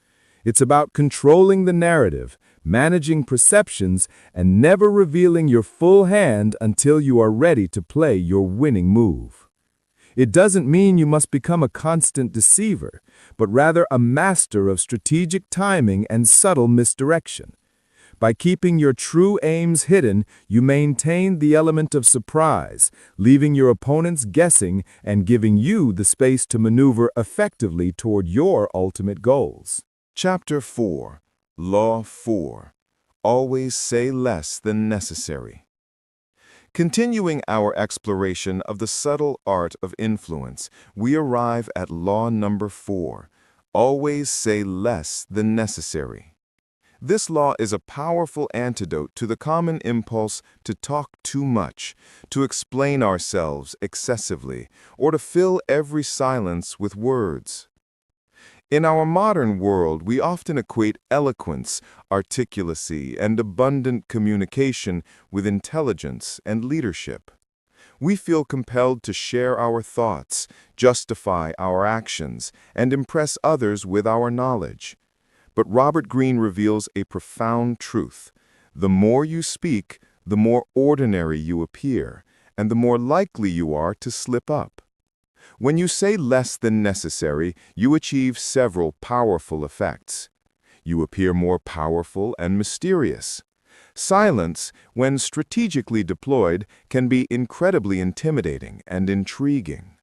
It's about controlling the narrative, managing perceptions, and never revealing your full hand until you are ready to play your winning move. It doesn't mean you must become a constant deceiver, but rather a master of strategic timing and subtle misdirection. By keeping your true aims hidden, you maintain the element of surprise, leaving your opponents guessing and giving you the space to maneuver effectively toward your ultimate goals. Chapter 4. Law 4. Always say less than necessary. Continuing our exploration of the subtle art of influence, we arrive at law number 4. Always say less than necessary. This law is a powerful antidote to the common impulse to talk too much, to explain ourselves excessively, or to fill every silence with words. In our modern world, we often equate eloquence, articulacy, and abundant communication with intelligence and leadership. We feel compelled to share our thoughts, justify our actions, and impress others with our knowledge. But Robert Greene reveals a profound truth. The more you speak, the more ordinary you appear, and the more likely you are to slip up. When you say less than necessary, you achieve several powerful effects. You appear more powerful and mysterious. Silence, when strategically deployed, can be incredibly intimidating and intriguing.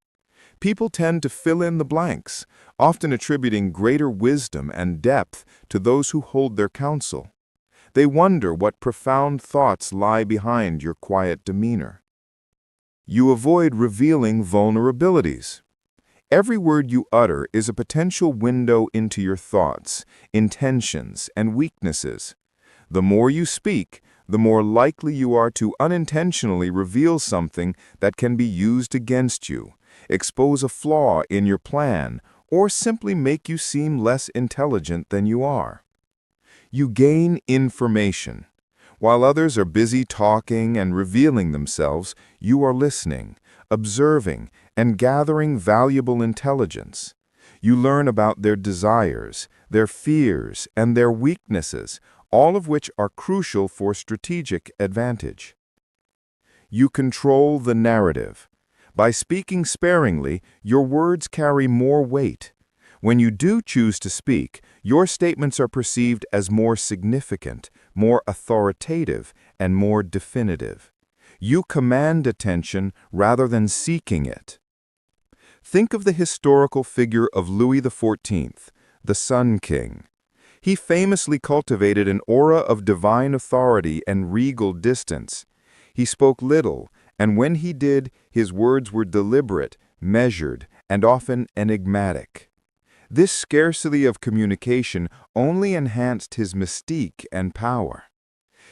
People tend to fill in the blanks, often attributing greater wisdom and depth to those who hold their counsel. They wonder what profound thoughts lie behind your quiet demeanor. You avoid revealing vulnerabilities. Every word you utter is a potential window into your thoughts, intentions, and weaknesses. The more you speak, the more likely you are to unintentionally reveal something that can be used against you, expose a flaw in your plan, or simply make you seem less intelligent than you are. You gain information. While others are busy talking and revealing themselves, you are listening, observing, and gathering valuable intelligence. You learn about their desires, their fears, and their weaknesses, all of which are crucial for strategic advantage. You control the narrative. By speaking sparingly, your words carry more weight. When you do choose to speak, your statements are perceived as more significant, more authoritative, and more definitive. You command attention rather than seeking it. Think of the historical figure of Louis XIV, the Sun King. He famously cultivated an aura of divine authority and regal distance. He spoke little, and when he did, his words were deliberate, measured, and often enigmatic. This scarcity of communication only enhanced his mystique and power.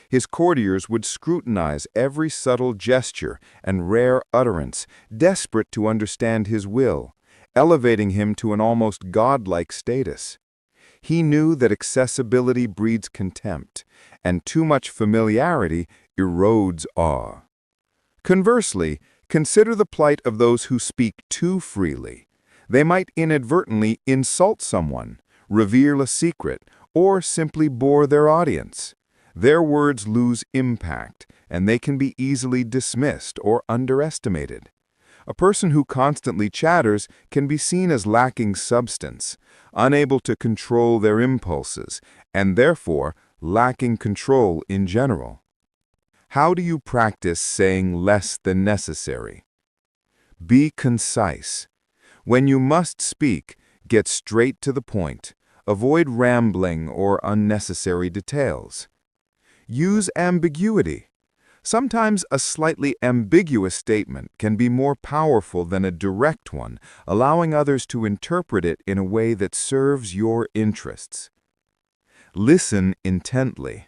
His courtiers would scrutinize every subtle gesture and rare utterance, desperate to understand his will, elevating him to an almost godlike status. He knew that accessibility breeds contempt, and too much familiarity erodes awe. Conversely, consider the plight of those who speak too freely. They might inadvertently insult someone, reveal a secret, or simply bore their audience. Their words lose impact, and they can be easily dismissed or underestimated. A person who constantly chatters can be seen as lacking substance, unable to control their impulses, and therefore lacking control in general. How do you practice saying less than necessary? Be concise. When you must speak, get straight to the point. Avoid rambling or unnecessary details. Use ambiguity. Sometimes a slightly ambiguous statement can be more powerful than a direct one, allowing others to interpret it in a way that serves your interests. Listen intently.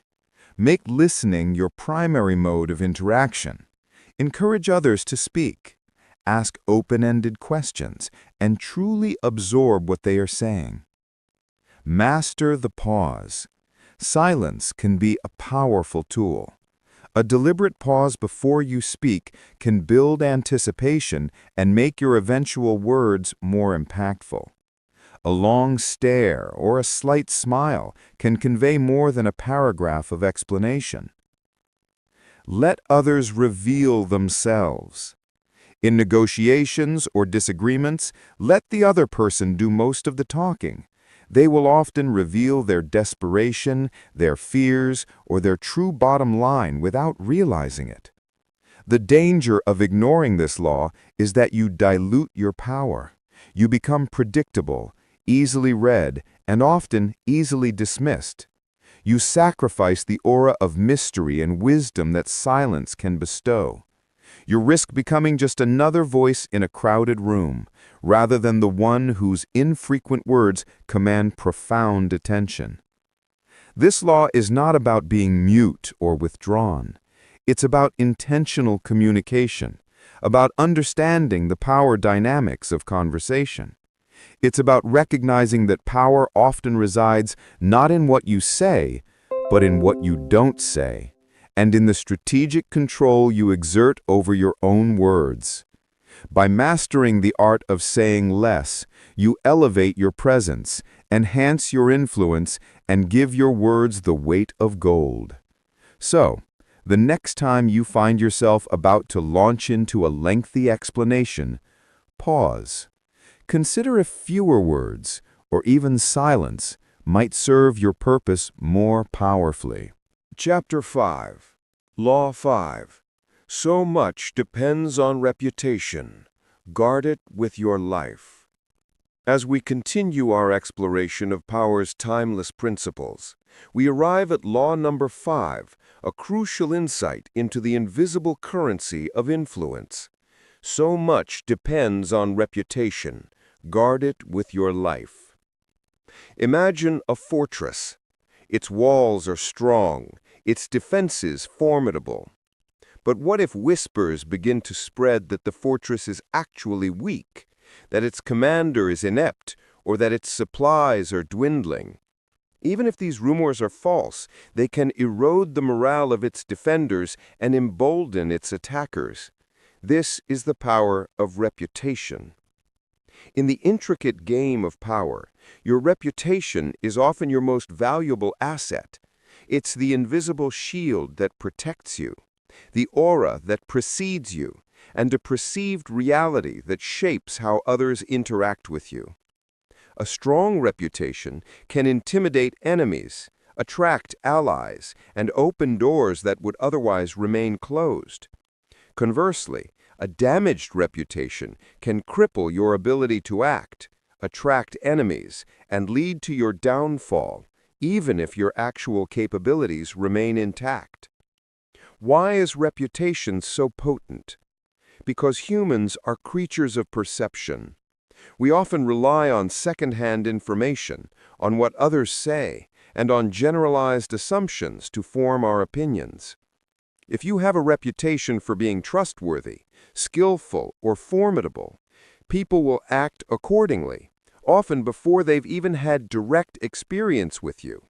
Make listening your primary mode of interaction. Encourage others to speak. Ask open-ended questions and truly absorb what they are saying. Master the pause. Silence can be a powerful tool. A deliberate pause before you speak can build anticipation and make your eventual words more impactful. A long stare or a slight smile can convey more than a paragraph of explanation. Let others reveal themselves. In negotiations or disagreements, let the other person do most of the talking. They will often reveal their desperation, their fears, or their true bottom line without realizing it. The danger of ignoring this law is that you dilute your power. You become predictable, easily read, and often easily dismissed. You sacrifice the aura of mystery and wisdom that silence can bestow. You risk becoming just another voice in a crowded room, rather than the one whose infrequent words command profound attention. This law is not about being mute or withdrawn. It's about intentional communication, about understanding the power dynamics of conversation. It's about recognizing that power often resides not in what you say, but in what you don't say, and in the strategic control you exert over your own words. By mastering the art of saying less, you elevate your presence, enhance your influence, and give your words the weight of gold. So, the next time you find yourself about to launch into a lengthy explanation, pause. Consider if fewer words, or even silence, might serve your purpose more powerfully. Chapter 5. Law 5. So much depends on reputation. Guard it with your life. As we continue our exploration of power's timeless principles, we arrive at law number 5, a crucial insight into the invisible currency of influence. So much depends on reputation. Guard it with your life. Imagine a fortress. Its walls are strong, its defenses formidable. But what if whispers begin to spread that the fortress is actually weak, that its commander is inept, or that its supplies are dwindling? Even if these rumors are false, they can erode the morale of its defenders and embolden its attackers. This is the power of reputation. In the intricate game of power, your reputation is often your most valuable asset. It's the invisible shield that protects you, the aura that precedes you, and a perceived reality that shapes how others interact with you. A strong reputation can intimidate enemies, attract allies, and open doors that would otherwise remain closed. Conversely, a damaged reputation can cripple your ability to act, attract enemies, and lead to your downfall, even if your actual capabilities remain intact. Why is reputation so potent? Because humans are creatures of perception. We often rely on second-hand information, on what others say, and on generalized assumptions to form our opinions. If you have a reputation for being trustworthy, skillful, or formidable, people will act accordingly, often before they've even had direct experience with you.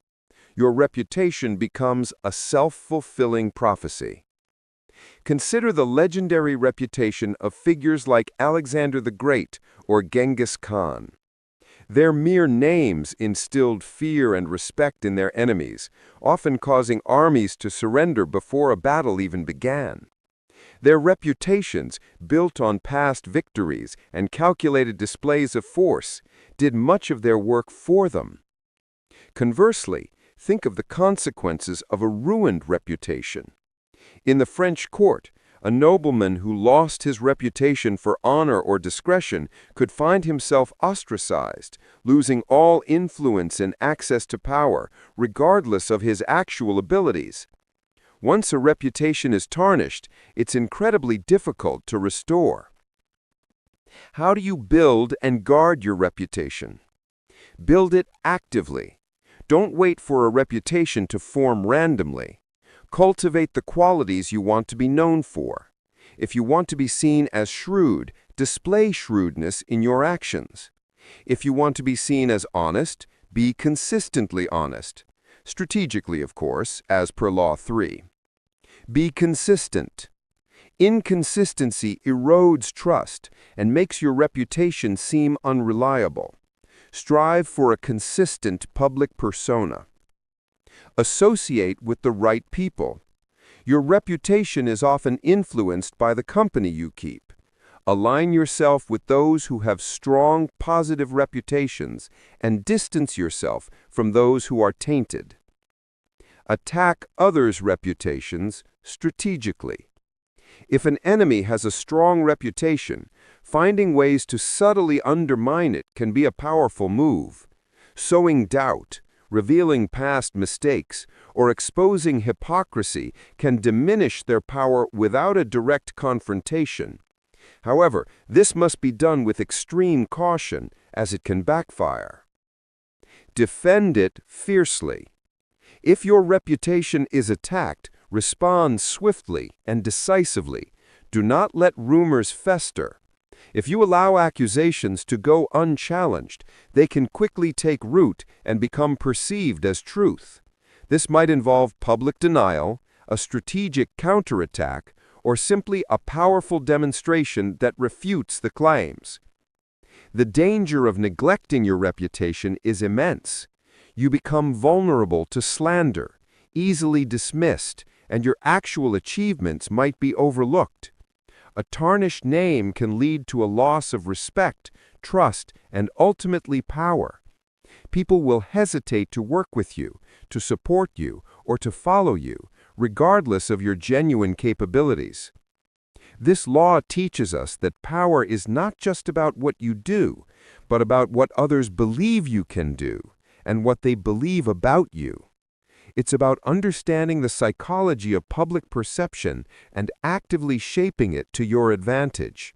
Your reputation becomes a self-fulfilling prophecy. Consider the legendary reputation of figures like Alexander the Great or Genghis Khan. Their mere names instilled fear and respect in their enemies, often causing armies to surrender before a battle even began. Their reputations, built on past victories and calculated displays of force, did much of their work for them. Conversely, think of the consequences of a ruined reputation. In the French court, a nobleman who lost his reputation for honor or discretion could find himself ostracized, losing all influence and access to power, regardless of his actual abilities. Once a reputation is tarnished, it's incredibly difficult to restore. How do you build and guard your reputation? Build it actively. Don't wait for a reputation to form randomly. Cultivate the qualities you want to be known for. If you want to be seen as shrewd, display shrewdness in your actions. If you want to be seen as honest, be consistently honest. Strategically, of course, as per Law 3. Be consistent. Inconsistency erodes trust and makes your reputation seem unreliable. Strive for a consistent public persona. Associate with the right people. Your reputation is often influenced by the company you keep. Align yourself with those who have strong, positive reputations and distance yourself from those who are tainted. Attack others' reputations strategically. If an enemy has a strong reputation, finding ways to subtly undermine it can be a powerful move. Sowing doubt, revealing past mistakes, or exposing hypocrisy can diminish their power without a direct confrontation. However, this must be done with extreme caution, as it can backfire. Defend it fiercely. If your reputation is attacked, respond swiftly and decisively. Do not let rumors fester. If you allow accusations to go unchallenged, they can quickly take root and become perceived as truth. This might involve public denial, a strategic counterattack, or simply a powerful demonstration that refutes the claims. The danger of neglecting your reputation is immense. You become vulnerable to slander, easily dismissed, and your actual achievements might be overlooked. A tarnished name can lead to a loss of respect, trust, and ultimately power. People will hesitate to work with you, to support you, or to follow you, regardless of your genuine capabilities. This law teaches us that power is not just about what you do, but about what others believe you can do, and what they believe about you. It's about understanding the psychology of public perception and actively shaping it to your advantage.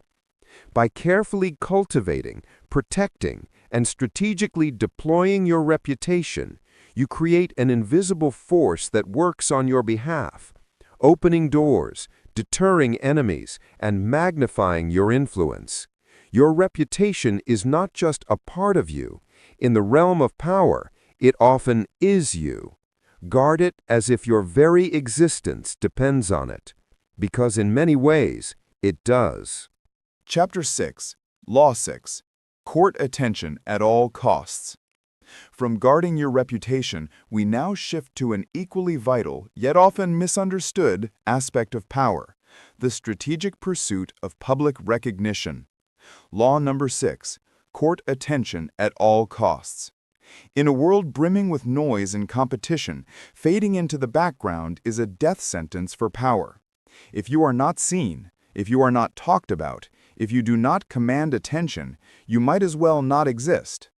By carefully cultivating, protecting, and strategically deploying your reputation, you create an invisible force that works on your behalf, opening doors, deterring enemies, and magnifying your influence. Your reputation is not just a part of you. In the realm of power, it often is you. Guard it as if your very existence depends on it, because in many ways, it does. Chapter 6, Law 6, Court Attention at All Costs. From guarding your reputation, we now shift to an equally vital, yet often misunderstood, aspect of power, the strategic pursuit of public recognition. Law number 6, Court Attention at All Costs. In a world brimming with noise and competition, fading into the background is a death sentence for power. If you are not seen, if you are not talked about, if you do not command attention, you might as well not exist.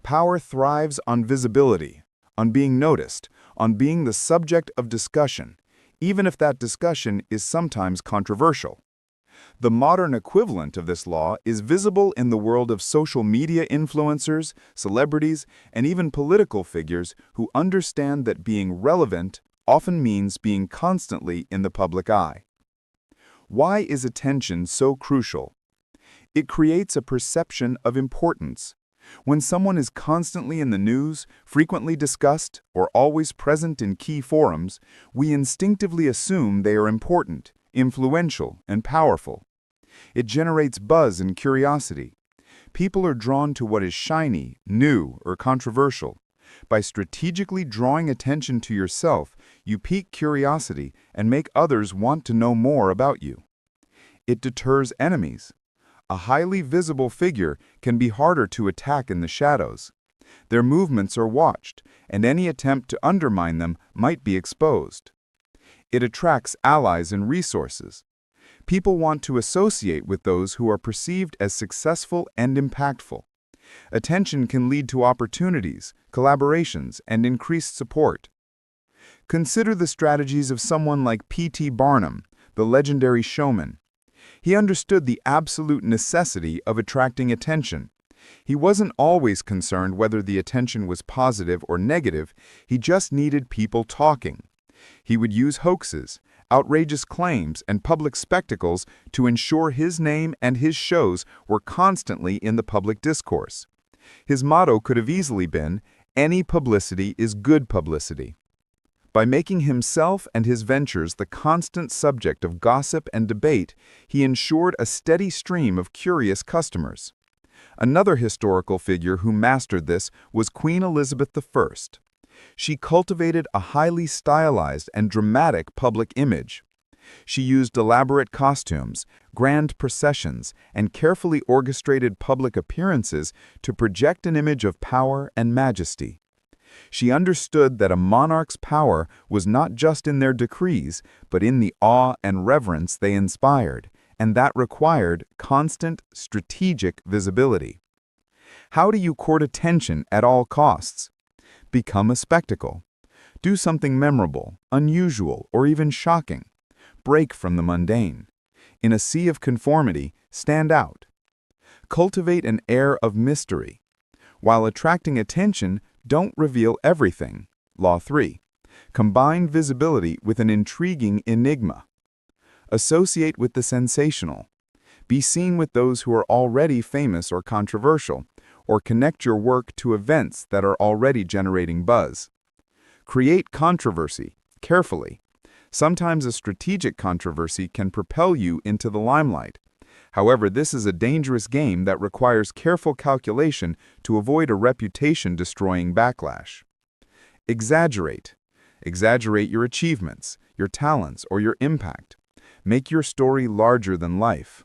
Power thrives on visibility, on being noticed, on being the subject of discussion, even if that discussion is sometimes controversial. The modern equivalent of this law is visible in the world of social media influencers, celebrities, and even political figures who understand that being relevant often means being constantly in the public eye. Why is attention so crucial? It creates a perception of importance. When someone is constantly in the news, frequently discussed, or always present in key forums, we instinctively assume they are important, influential, and powerful. It generates buzz and curiosity. People are drawn to what is shiny, new, or controversial. By strategically drawing attention to yourself, you pique curiosity and make others want to know more about you. It deters enemies. A highly visible figure can be harder to attack in the shadows. Their movements are watched, and any attempt to undermine them might be exposed. It attracts allies and resources. People want to associate with those who are perceived as successful and impactful. Attention can lead to opportunities, collaborations, and increased support. Consider the strategies of someone like P.T. Barnum, the legendary showman. He understood the absolute necessity of attracting attention. He wasn't always concerned whether the attention was positive or negative, he just needed people talking. He would use hoaxes, outrageous claims, and public spectacles to ensure his name and his shows were constantly in the public discourse. His motto could have easily been, "Any publicity is good publicity." By making himself and his ventures the constant subject of gossip and debate, he ensured a steady stream of curious customers. Another historical figure who mastered this was Queen Elizabeth I. She cultivated a highly stylized and dramatic public image. She used elaborate costumes, grand processions, and carefully orchestrated public appearances to project an image of power and majesty. She understood that a monarch's power was not just in their decrees, but in the awe and reverence they inspired, and that required constant, strategic visibility. How do you court attention at all costs? Become a spectacle. Do something memorable, unusual, or even shocking. Break from the mundane. In a sea of conformity, stand out. Cultivate an air of mystery. While attracting attention, don't reveal everything. Law 3. Combine visibility with an intriguing enigma. Associate with the sensational. Be seen with those who are already famous or controversial, or connect your work to events that are already generating buzz. Create controversy, carefully. Sometimes a strategic controversy can propel you into the limelight. However, this is a dangerous game that requires careful calculation to avoid a reputation-destroying backlash. Exaggerate. Exaggerate your achievements, your talents, or your impact. Make your story larger than life.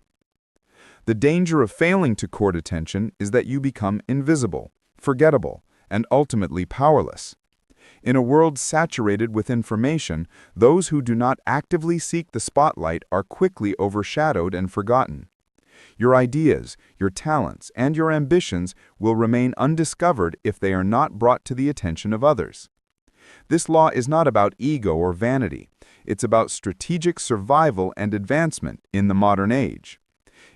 The danger of failing to court attention is that you become invisible, forgettable, and ultimately powerless. In a world saturated with information, those who do not actively seek the spotlight are quickly overshadowed and forgotten. Your ideas, your talents, and your ambitions will remain undiscovered if they are not brought to the attention of others. This law is not about ego or vanity. It's about strategic survival and advancement in the modern age.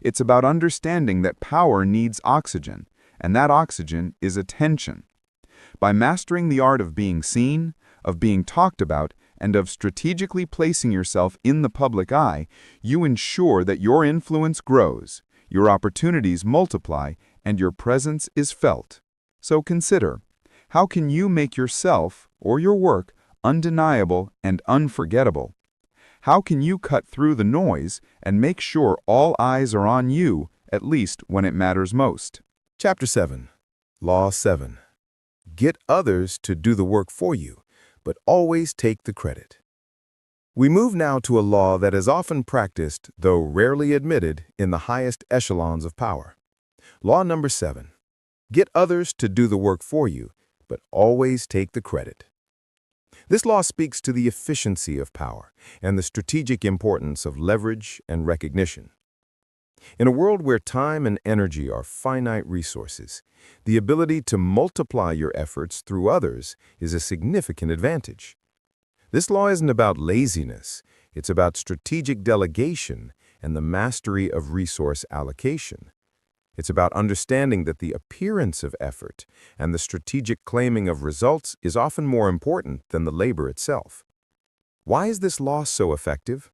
It's about understanding that power needs oxygen, and that oxygen is attention. By mastering the art of being seen, of being talked about, and of strategically placing yourself in the public eye, you ensure that your influence grows, your opportunities multiply, and your presence is felt. So consider, how can you make yourself or your work undeniable and unforgettable? How can you cut through the noise and make sure all eyes are on you, at least when it matters most? Chapter 7. Law 7. Get others to do the work for you, but always take the credit. We move now to a law that is often practiced, though rarely admitted, in the highest echelons of power. Law number 7. Get others to do the work for you, but always take the credit. This law speaks to the efficiency of power and the strategic importance of leverage and recognition. In a world where time and energy are finite resources, the ability to multiply your efforts through others is a significant advantage. This law isn't about laziness, it's about strategic delegation and the mastery of resource allocation. It's about understanding that the appearance of effort and the strategic claiming of results is often more important than the labor itself. Why is this law so effective?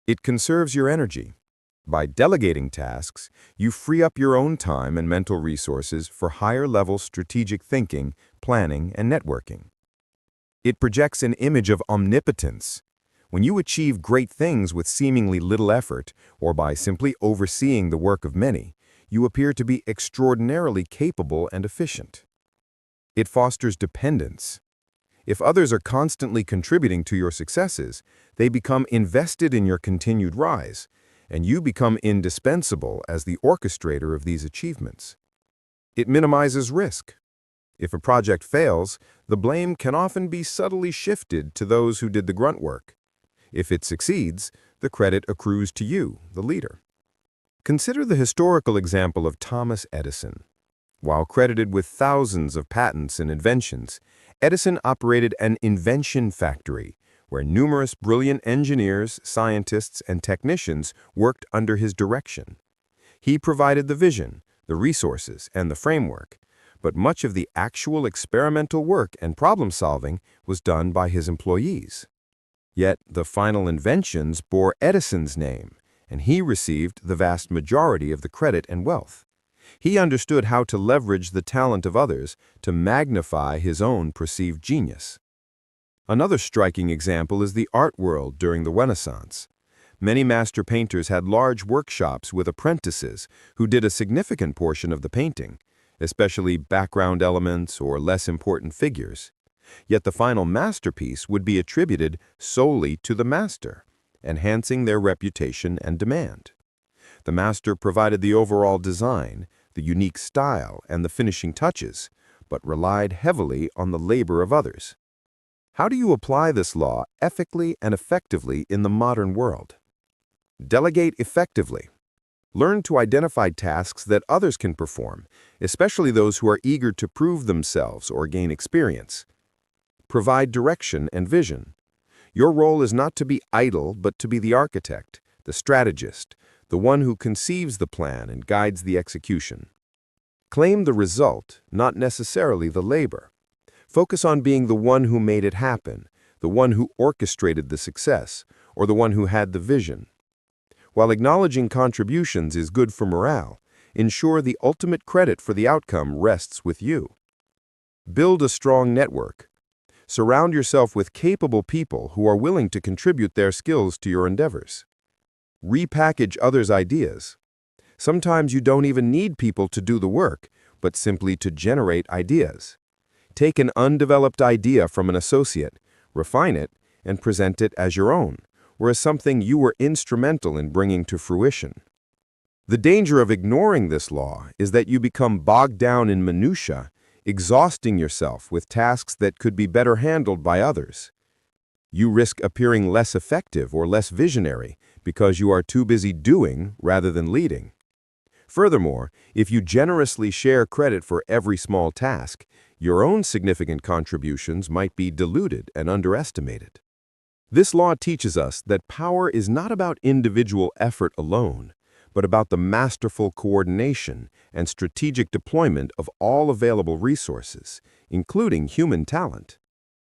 It conserves your energy. By delegating tasks, you free up your own time and mental resources for higher-level strategic thinking, planning, and networking. It projects an image of omnipotence. When you achieve great things with seemingly little effort, or by simply overseeing the work of many, you appear to be extraordinarily capable and efficient. It fosters dependence. If others are constantly contributing to your successes, they become invested in your continued rise, and you become indispensable as the orchestrator of these achievements. It minimizes risk. If a project fails, the blame can often be subtly shifted to those who did the grunt work. If it succeeds, the credit accrues to you, the leader. Consider the historical example of Thomas Edison. While credited with thousands of patents and inventions, Edison operated an invention factory where numerous brilliant engineers, scientists, and technicians worked under his direction. He provided the vision, the resources, and the framework, but much of the actual experimental work and problem-solving was done by his employees. Yet the final inventions bore Edison's name, and he received the vast majority of the credit and wealth. He understood how to leverage the talent of others to magnify his own perceived genius. Another striking example is the art world during the Renaissance. Many master painters had large workshops with apprentices who did a significant portion of the painting, especially background elements or less important figures. Yet the final masterpiece would be attributed solely to the master, enhancing their reputation and demand. The master provided the overall design, the unique style, and the finishing touches, but relied heavily on the labor of others. How do you apply this law ethically and effectively in the modern world? Delegate effectively. Learn to identify tasks that others can perform, especially those who are eager to prove themselves or gain experience. Provide direction and vision. Your role is not to be idle, but to be the architect, the strategist, the one who conceives the plan and guides the execution. Claim the result, not necessarily the labor. Focus on being the one who made it happen, the one who orchestrated the success, or the one who had the vision. While acknowledging contributions is good for morale, ensure the ultimate credit for the outcome rests with you. Build a strong network. Surround yourself with capable people who are willing to contribute their skills to your endeavors. Repackage others' ideas. Sometimes you don't even need people to do the work, but simply to generate ideas. Take an undeveloped idea from an associate, refine it, and present it as your own, or as something you were instrumental in bringing to fruition. The danger of ignoring this law is that you become bogged down in minutiae, exhausting yourself with tasks that could be better handled by others. You risk appearing less effective or less visionary because you are too busy doing rather than leading. Furthermore, if you generously share credit for every small task, your own significant contributions might be diluted and underestimated. This law teaches us that power is not about individual effort alone, but about the masterful coordination and strategic deployment of all available resources, including human talent.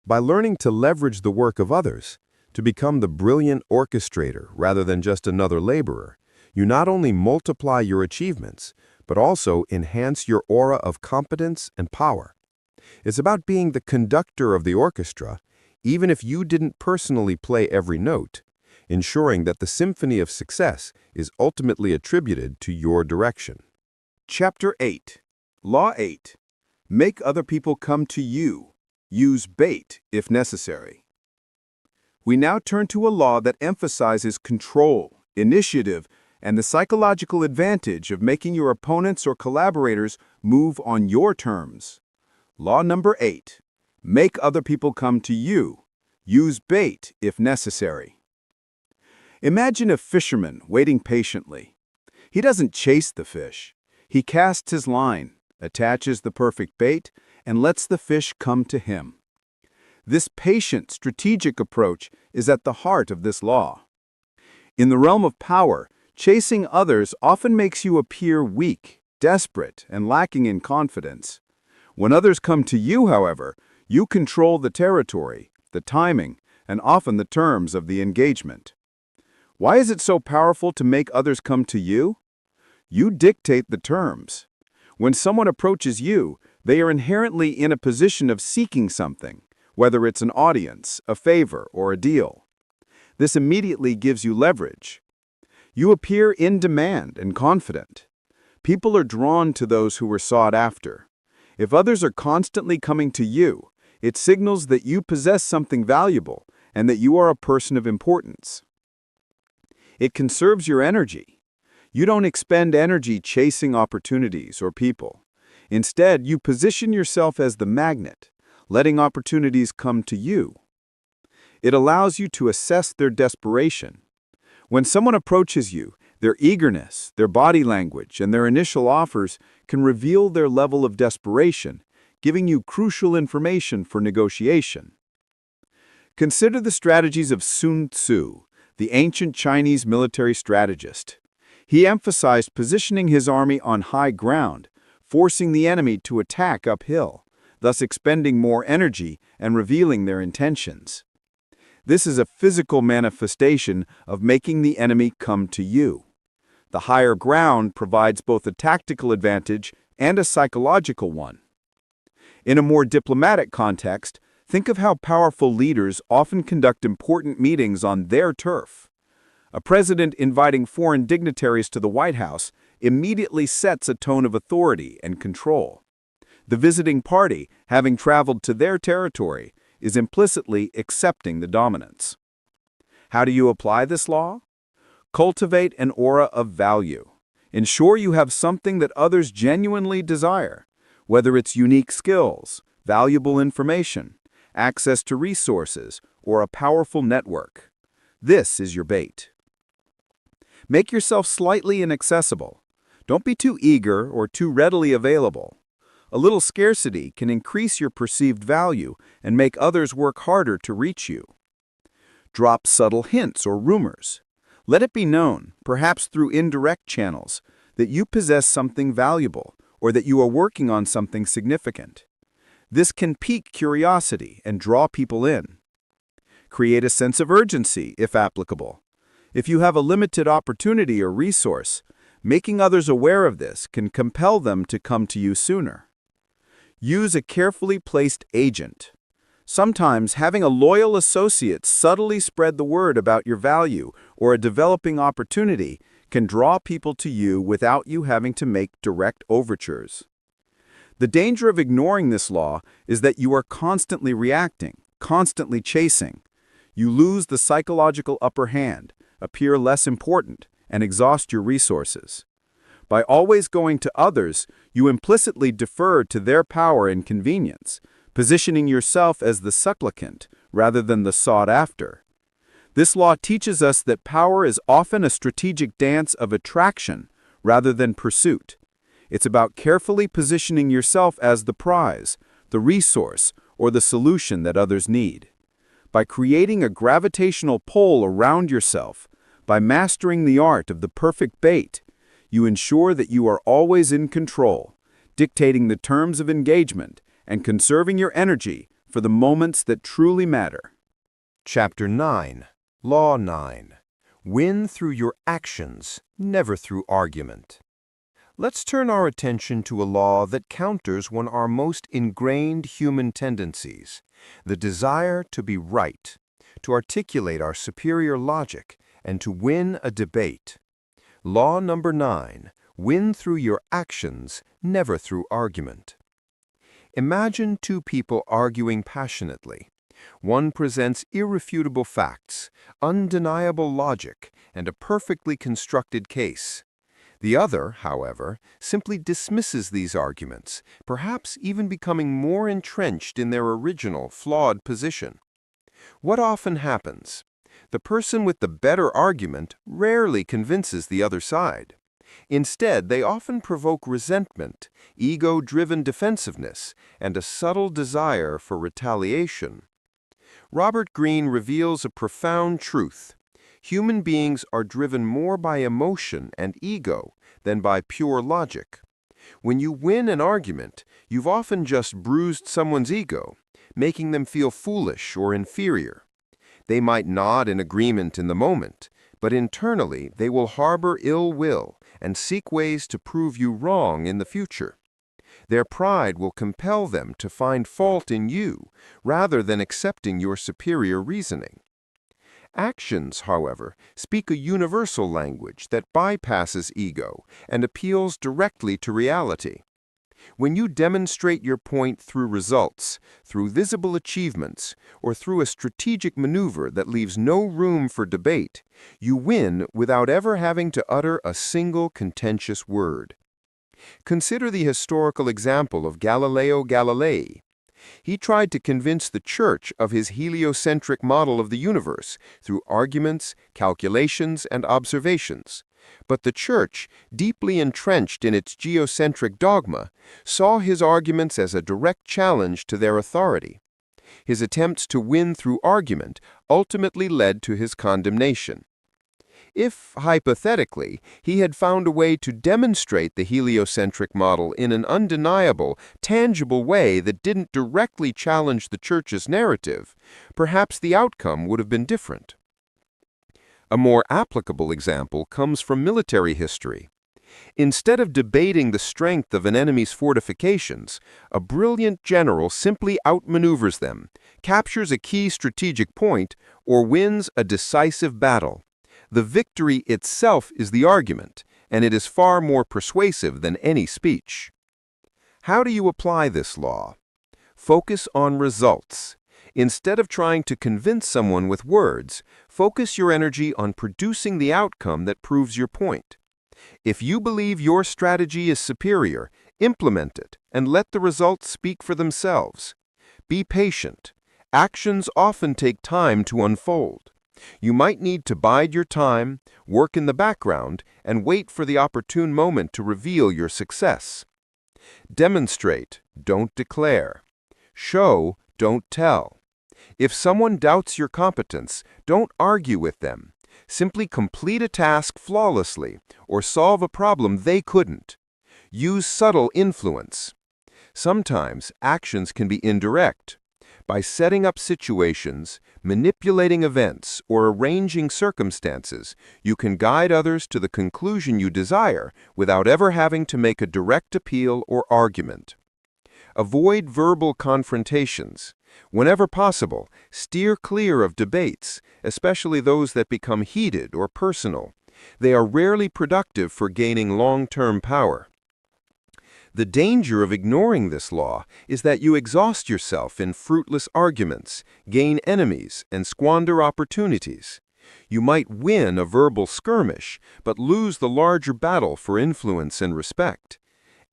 By learning to leverage the work of others, to become the brilliant orchestrator rather than just another laborer, you not only multiply your achievements, but also enhance your aura of competence and power. It's about being the conductor of the orchestra, even if you didn't personally play every note, ensuring that the symphony of success is ultimately attributed to your direction. Chapter 8. Law 8. Make other people come to you. Use bait if necessary. We now turn to a law that emphasizes control, initiative, and the psychological advantage of making your opponents or collaborators move on your terms. Law number 8. Make other people come to you. Use bait if necessary. Imagine a fisherman waiting patiently. He doesn't chase the fish. He casts his line, attaches the perfect bait, and lets the fish come to him. This patient, strategic approach is at the heart of this law. In the realm of power, chasing others often makes you appear weak, desperate, and lacking in confidence. When others come to you, however, you control the territory, the timing, and often the terms of the engagement. Why is it so powerful to make others come to you? You dictate the terms. When someone approaches you, they are inherently in a position of seeking something, whether it's an audience, a favor, or a deal. This immediately gives you leverage. You appear in demand and confident. People are drawn to those who are sought after. If others are constantly coming to you, it signals that you possess something valuable and that you are a person of importance. It conserves your energy. You don't expend energy chasing opportunities or people. Instead, you position yourself as the magnet, letting opportunities come to you. It allows you to assess their desperation. When someone approaches you, their eagerness, their body language, and their initial offers can reveal their level of desperation, giving you crucial information for negotiation. Consider the strategies of Sun Tzu, the ancient Chinese military strategist. He emphasized positioning his army on high ground, forcing the enemy to attack uphill, thus expending more energy and revealing their intentions. This is a physical manifestation of making the enemy come to you. The higher ground provides both a tactical advantage and a psychological one. In a more diplomatic context, Think of how powerful leaders often conduct important meetings on their turf. A president inviting foreign dignitaries to the White House immediately sets a tone of authority and control. The visiting party, having traveled to their territory, is implicitly accepting the dominance. How do you apply this law? Cultivate an aura of value. Ensure you have something that others genuinely desire, whether it's unique skills, valuable information, access to resources, or a powerful network. This is your bait. Make yourself slightly inaccessible. Don't be too eager or too readily available. A little scarcity can increase your perceived value and make others work harder to reach you. Drop subtle hints or rumors. Let it be known, perhaps through indirect channels, that you possess something valuable or that you are working on something significant. This can pique curiosity and draw people in. Create a sense of urgency, if applicable. If you have a limited opportunity or resource, making others aware of this can compel them to come to you sooner. Use a carefully placed agent. Sometimes having a loyal associate subtly spread the word about your value or a developing opportunity can draw people to you without you having to make direct overtures. The danger of ignoring this law is that you are constantly reacting, constantly chasing. You lose the psychological upper hand, appear less important, and exhaust your resources. By always going to others, you implicitly defer to their power and convenience, positioning yourself as the supplicant rather than the sought after. This law teaches us that power is often a strategic dance of attraction rather than pursuit. It's about carefully positioning yourself as the prize, the resource, or the solution that others need. By creating a gravitational pull around yourself, by mastering the art of the perfect bait, you ensure that you are always in control, dictating the terms of engagement and conserving your energy for the moments that truly matter. Chapter 9. Law 9. Win through your actions, never through argument. Let's turn our attention to a law that counters one of our most ingrained human tendencies, the desire to be right, to articulate our superior logic, and to win a debate. Law number 9. Win through your actions, never through argument. Imagine two people arguing passionately. One presents irrefutable facts, undeniable logic, and a perfectly constructed case. The other, however, simply dismisses these arguments, perhaps even becoming more entrenched in their original, flawed position. What often happens? The person with the better argument rarely convinces the other side. Instead, they often provoke resentment, ego-driven defensiveness, and a subtle desire for retaliation. Robert Greene reveals a profound truth. Human beings are driven more by emotion and ego than by pure logic. When you win an argument, you've often just bruised someone's ego, making them feel foolish or inferior. They might nod in agreement in the moment, but internally they will harbor ill will and seek ways to prove you wrong in the future. Their pride will compel them to find fault in you rather than accepting your superior reasoning. Actions, however, speak a universal language that bypasses ego and appeals directly to reality. When you demonstrate your point through results, through visible achievements, or through a strategic maneuver that leaves no room for debate, you win without ever having to utter a single contentious word. Consider the historical example of Galileo Galilei. He tried to convince the Church of his heliocentric model of the universe through arguments, calculations, and observations. But the Church, deeply entrenched in its geocentric dogma, saw his arguments as a direct challenge to their authority. His attempts to win through argument ultimately led to his condemnation. If, hypothetically, he had found a way to demonstrate the heliocentric model in an undeniable, tangible way that didn't directly challenge the Church's narrative, perhaps the outcome would have been different. A more applicable example comes from military history. Instead of debating the strength of an enemy's fortifications, a brilliant general simply outmaneuvers them, captures a key strategic point, or wins a decisive battle. The victory itself is the argument, and it is far more persuasive than any speech. How do you apply this law? Focus on results. Instead of trying to convince someone with words, focus your energy on producing the outcome that proves your point. If you believe your strategy is superior, implement it and let the results speak for themselves. Be patient. Actions often take time to unfold. You might need to bide your time, work in the background, and wait for the opportune moment to reveal your success. Demonstrate, don't declare. Show, don't tell. If someone doubts your competence, don't argue with them. Simply complete a task flawlessly or solve a problem they couldn't. Use subtle influence. Sometimes actions can be indirect. By setting up situations, manipulating events, or arranging circumstances, you can guide others to the conclusion you desire without ever having to make a direct appeal or argument. Avoid verbal confrontations. Whenever possible, steer clear of debates, especially those that become heated or personal. They are rarely productive for gaining long-term power. The danger of ignoring this law is that you exhaust yourself in fruitless arguments, gain enemies, and squander opportunities. You might win a verbal skirmish, but lose the larger battle for influence and respect.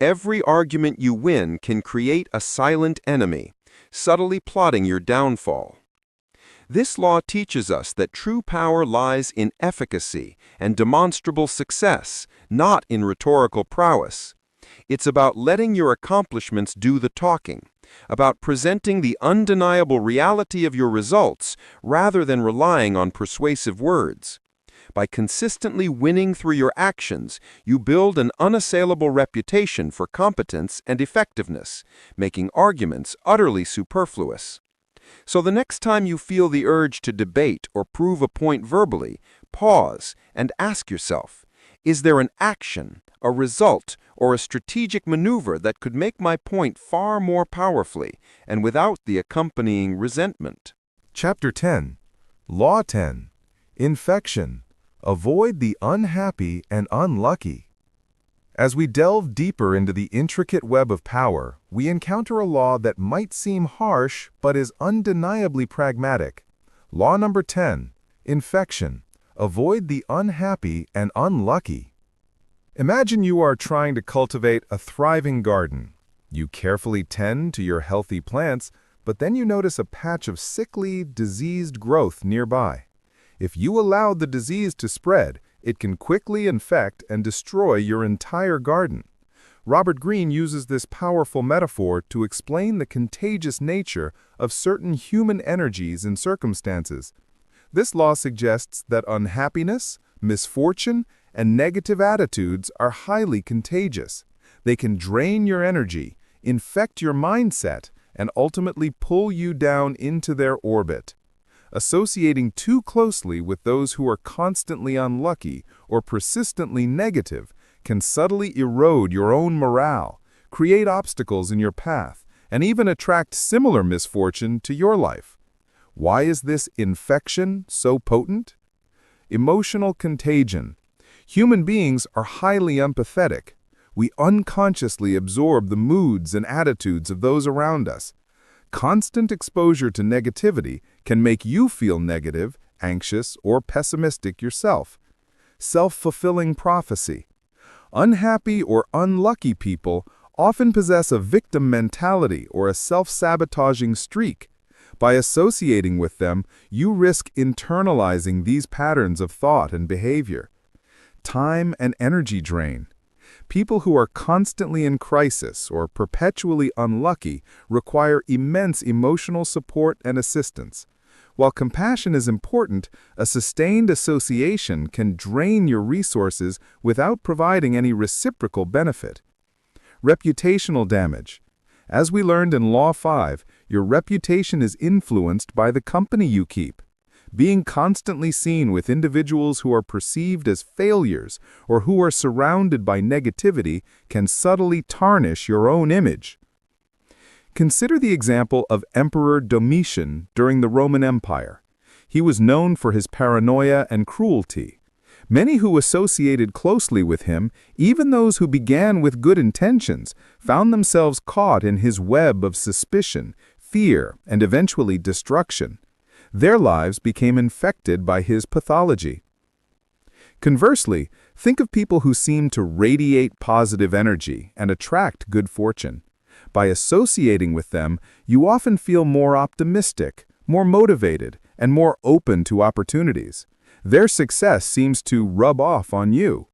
Every argument you win can create a silent enemy, subtly plotting your downfall. This law teaches us that true power lies in efficacy and demonstrable success, not in rhetorical prowess. It's about letting your accomplishments do the talking, about presenting the undeniable reality of your results rather than relying on persuasive words. By consistently winning through your actions, you build an unassailable reputation for competence and effectiveness, making arguments utterly superfluous. So the next time you feel the urge to debate or prove a point verbally, pause and ask yourself, is there an action, a result, or a strategic maneuver that could make my point far more powerfully and without the accompanying resentment? Chapter 10. Law 10. Infection. Avoid the unhappy and unlucky. As we delve deeper into the intricate web of power, we encounter a law that might seem harsh but is undeniably pragmatic. Law number 10. Infection. Avoid the unhappy and unlucky. Imagine you are trying to cultivate a thriving garden. You carefully tend to your healthy plants, but then you notice a patch of sickly, diseased growth nearby. If you allow the disease to spread, it can quickly infect and destroy your entire garden. Robert Greene uses this powerful metaphor to explain the contagious nature of certain human energies and circumstances. This law suggests that unhappiness, misfortune, and negative attitudes are highly contagious. They can drain your energy, infect your mindset, and ultimately pull you down into their orbit. Associating too closely with those who are constantly unlucky or persistently negative can subtly erode your own morale, create obstacles in your path, and even attract similar misfortune to your life. Why is this infection so potent? Emotional contagion. Human beings are highly empathetic. We unconsciously absorb the moods and attitudes of those around us. Constant exposure to negativity can make you feel negative, anxious, or pessimistic yourself. Self-fulfilling prophecy. Unhappy or unlucky people often possess a victim mentality or a self-sabotaging streak. By associating with them, you risk internalizing these patterns of thought and behavior. Time and energy drain. People who are constantly in crisis or perpetually unlucky require immense emotional support and assistance. While compassion is important, a sustained association can drain your resources without providing any reciprocal benefit. Reputational damage. As we learned in Law 5, your reputation is influenced by the company you keep. Being constantly seen with individuals who are perceived as failures or who are surrounded by negativity can subtly tarnish your own image. Consider the example of Emperor Domitian during the Roman Empire. He was known for his paranoia and cruelty. Many who associated closely with him, even those who began with good intentions, found themselves caught in his web of suspicion, fear, and eventually destruction. Their lives became infected by his pathology. Conversely, think of people who seem to radiate positive energy and attract good fortune. By associating with them, you often feel more optimistic, more motivated, and more open to opportunities. Their success seems to rub off on you.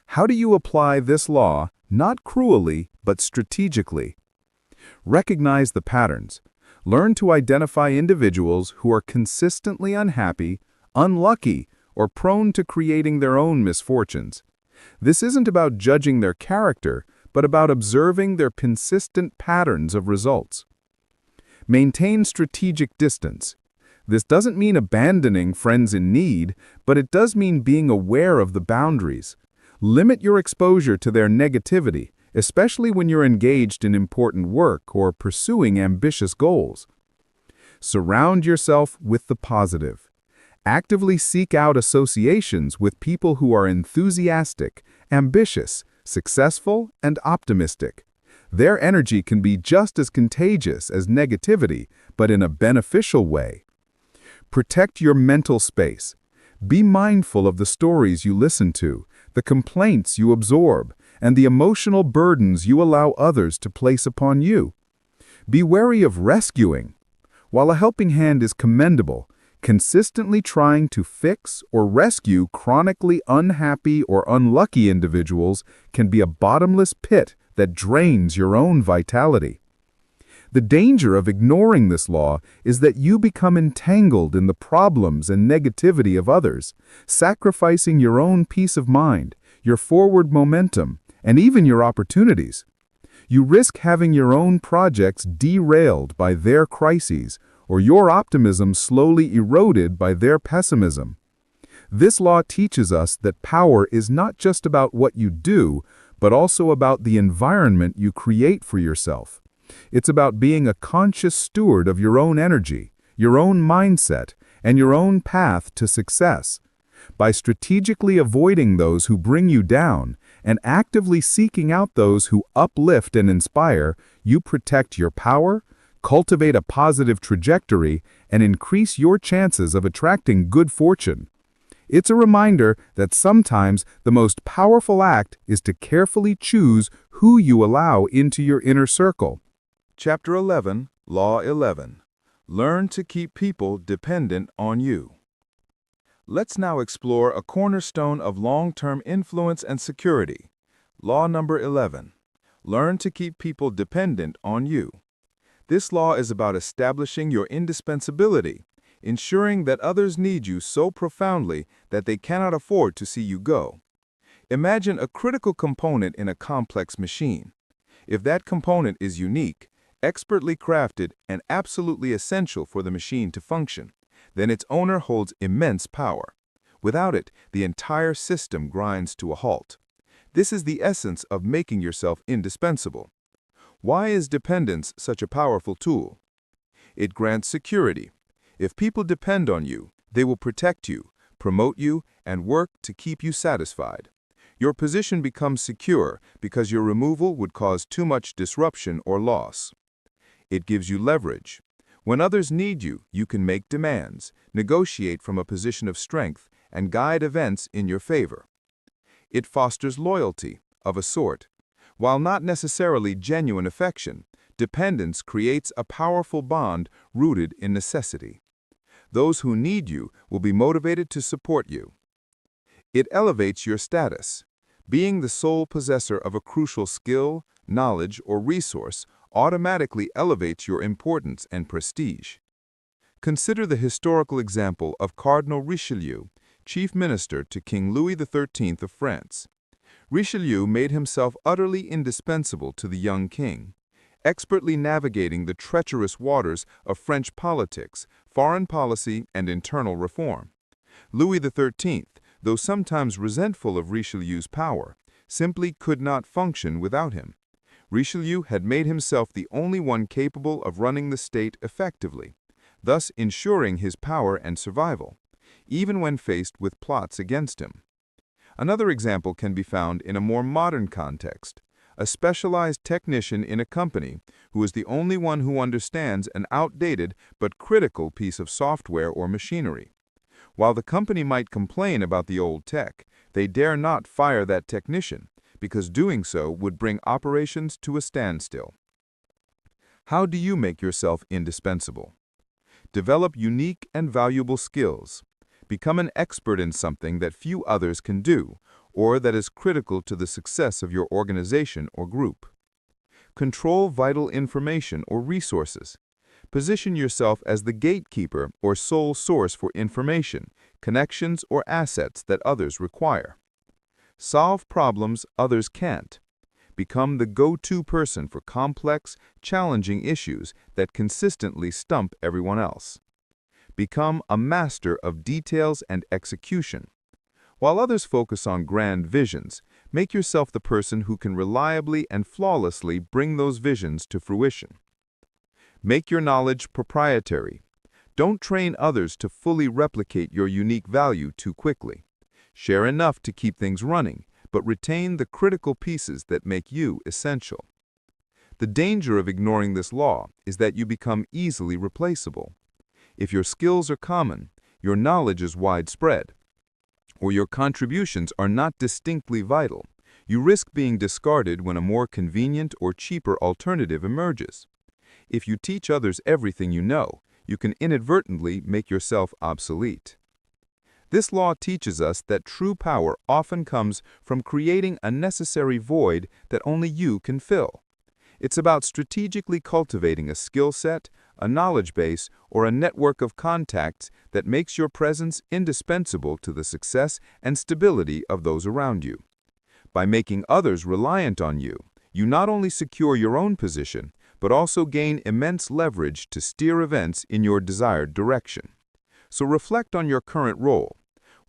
How do you apply this law, not cruelly, but strategically? Recognize the patterns. Learn to identify individuals who are consistently unhappy, unlucky, or prone to creating their own misfortunes. This isn't about judging their character, but about observing their consistent patterns of results. Maintain strategic distance. This doesn't mean abandoning friends in need, but it does mean being aware of the boundaries. Limit your exposure to their negativity, especially when you're engaged in important work or pursuing ambitious goals. Surround yourself with the positive. Actively seek out associations with people who are enthusiastic, ambitious, successful, and optimistic. Their energy can be just as contagious as negativity, but in a beneficial way. Protect your mental space. Be mindful of the stories you listen to, the complaints you absorb, and the emotional burdens you allow others to place upon you. Be wary of rescuing. While a helping hand is commendable, consistently trying to fix or rescue chronically unhappy or unlucky individuals can be a bottomless pit that drains your own vitality. The danger of ignoring this law is that you become entangled in the problems and negativity of others, sacrificing your own peace of mind, your forward momentum, and even your opportunities. You risk having your own projects derailed by their crises, or your optimism slowly eroded by their pessimism. This law teaches us that power is not just about what you do, but also about the environment you create for yourself. It's about being a conscious steward of your own energy, your own mindset, and your own path to success. By strategically avoiding those who bring you down and actively seeking out those who uplift and inspire, you protect your power, cultivate a positive trajectory, and increase your chances of attracting good fortune. It's a reminder that sometimes the most powerful act is to carefully choose who you allow into your inner circle. Chapter 11, Law 11. Learn to keep people dependent on you. Let's now explore a cornerstone of long-term influence and security. Law number 11. Learn to keep people dependent on you. This law is about establishing your indispensability, ensuring that others need you so profoundly that they cannot afford to see you go. Imagine a critical component in a complex machine. If that component is unique, expertly crafted, and absolutely essential for the machine to function, then its owner holds immense power. Without it, the entire system grinds to a halt. This is the essence of making yourself indispensable. Why is dependence such a powerful tool? It grants security. If people depend on you, they will protect you, promote you, and work to keep you satisfied. Your position becomes secure because your removal would cause too much disruption or loss. It gives you leverage. When others need you, you can make demands, negotiate from a position of strength, and guide events in your favor. It fosters loyalty, of a sort. While not necessarily genuine affection, dependence creates a powerful bond rooted in necessity. Those who need you will be motivated to support you. It elevates your status. Being the sole possessor of a crucial skill, knowledge, or resource automatically elevates your importance and prestige. Consider the historical example of Cardinal Richelieu, chief minister to King Louis XIII of France. Richelieu made himself utterly indispensable to the young king, expertly navigating the treacherous waters of French politics, foreign policy, and internal reform. Louis XIII, though sometimes resentful of Richelieu's power, simply could not function without him. Richelieu had made himself the only one capable of running the state effectively, thus ensuring his power and survival, even when faced with plots against him. Another example can be found in a more modern context. A specialized technician in a company who is the only one who understands an outdated but critical piece of software or machinery. While the company might complain about the old tech, they dare not fire that technician, because doing so would bring operations to a standstill. How do you make yourself indispensable? Develop unique and valuable skills. Become an expert in something that few others can do, or that is critical to the success of your organization or group. Control vital information or resources. Position yourself as the gatekeeper or sole source for information, connections, or assets that others require. Solve problems others can't. Become the go-to person for complex, challenging issues that consistently stump everyone else. Become a master of details and execution. While others focus on grand visions, make yourself the person who can reliably and flawlessly bring those visions to fruition. Make your knowledge proprietary. Don't train others to fully replicate your unique value too quickly. Share enough to keep things running, but retain the critical pieces that make you essential. The danger of ignoring this law is that you become easily replaceable. If your skills are common, your knowledge is widespread, or your contributions are not distinctly vital, you risk being discarded when a more convenient or cheaper alternative emerges. If you teach others everything you know, you can inadvertently make yourself obsolete. This law teaches us that true power often comes from creating a necessary void that only you can fill. It's about strategically cultivating a skill set, a knowledge base, or a network of contacts that makes your presence indispensable to the success and stability of those around you. By making others reliant on you, you not only secure your own position, but also gain immense leverage to steer events in your desired direction. So reflect on your current role.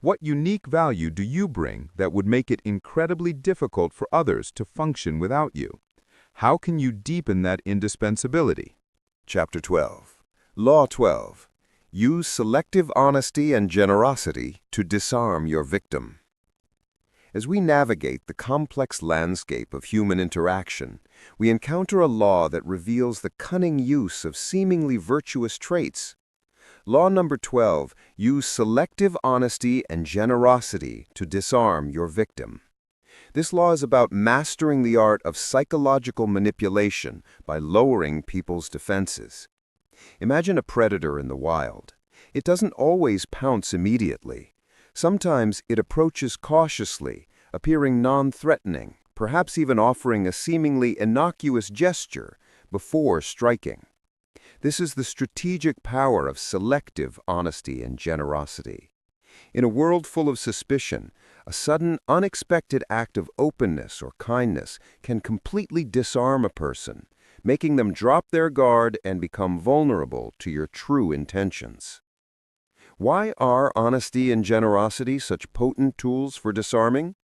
What unique value do you bring that would make it incredibly difficult for others to function without you? How can you deepen that indispensability? Chapter 12. Law 12. Use selective honesty and generosity to disarm your victim. As we navigate the complex landscape of human interaction, we encounter a law that reveals the cunning use of seemingly virtuous traits. Law number 12, use selective honesty and generosity to disarm your victim. This law is about mastering the art of psychological manipulation by lowering people's defenses. Imagine a predator in the wild. It doesn't always pounce immediately. Sometimes it approaches cautiously, appearing non-threatening, perhaps even offering a seemingly innocuous gesture before striking. This is the strategic power of selective honesty and generosity. In a world full of suspicion, a sudden, unexpected act of openness or kindness can completely disarm a person, making them drop their guard and become vulnerable to your true intentions. Why are honesty and generosity such potent tools for disarming?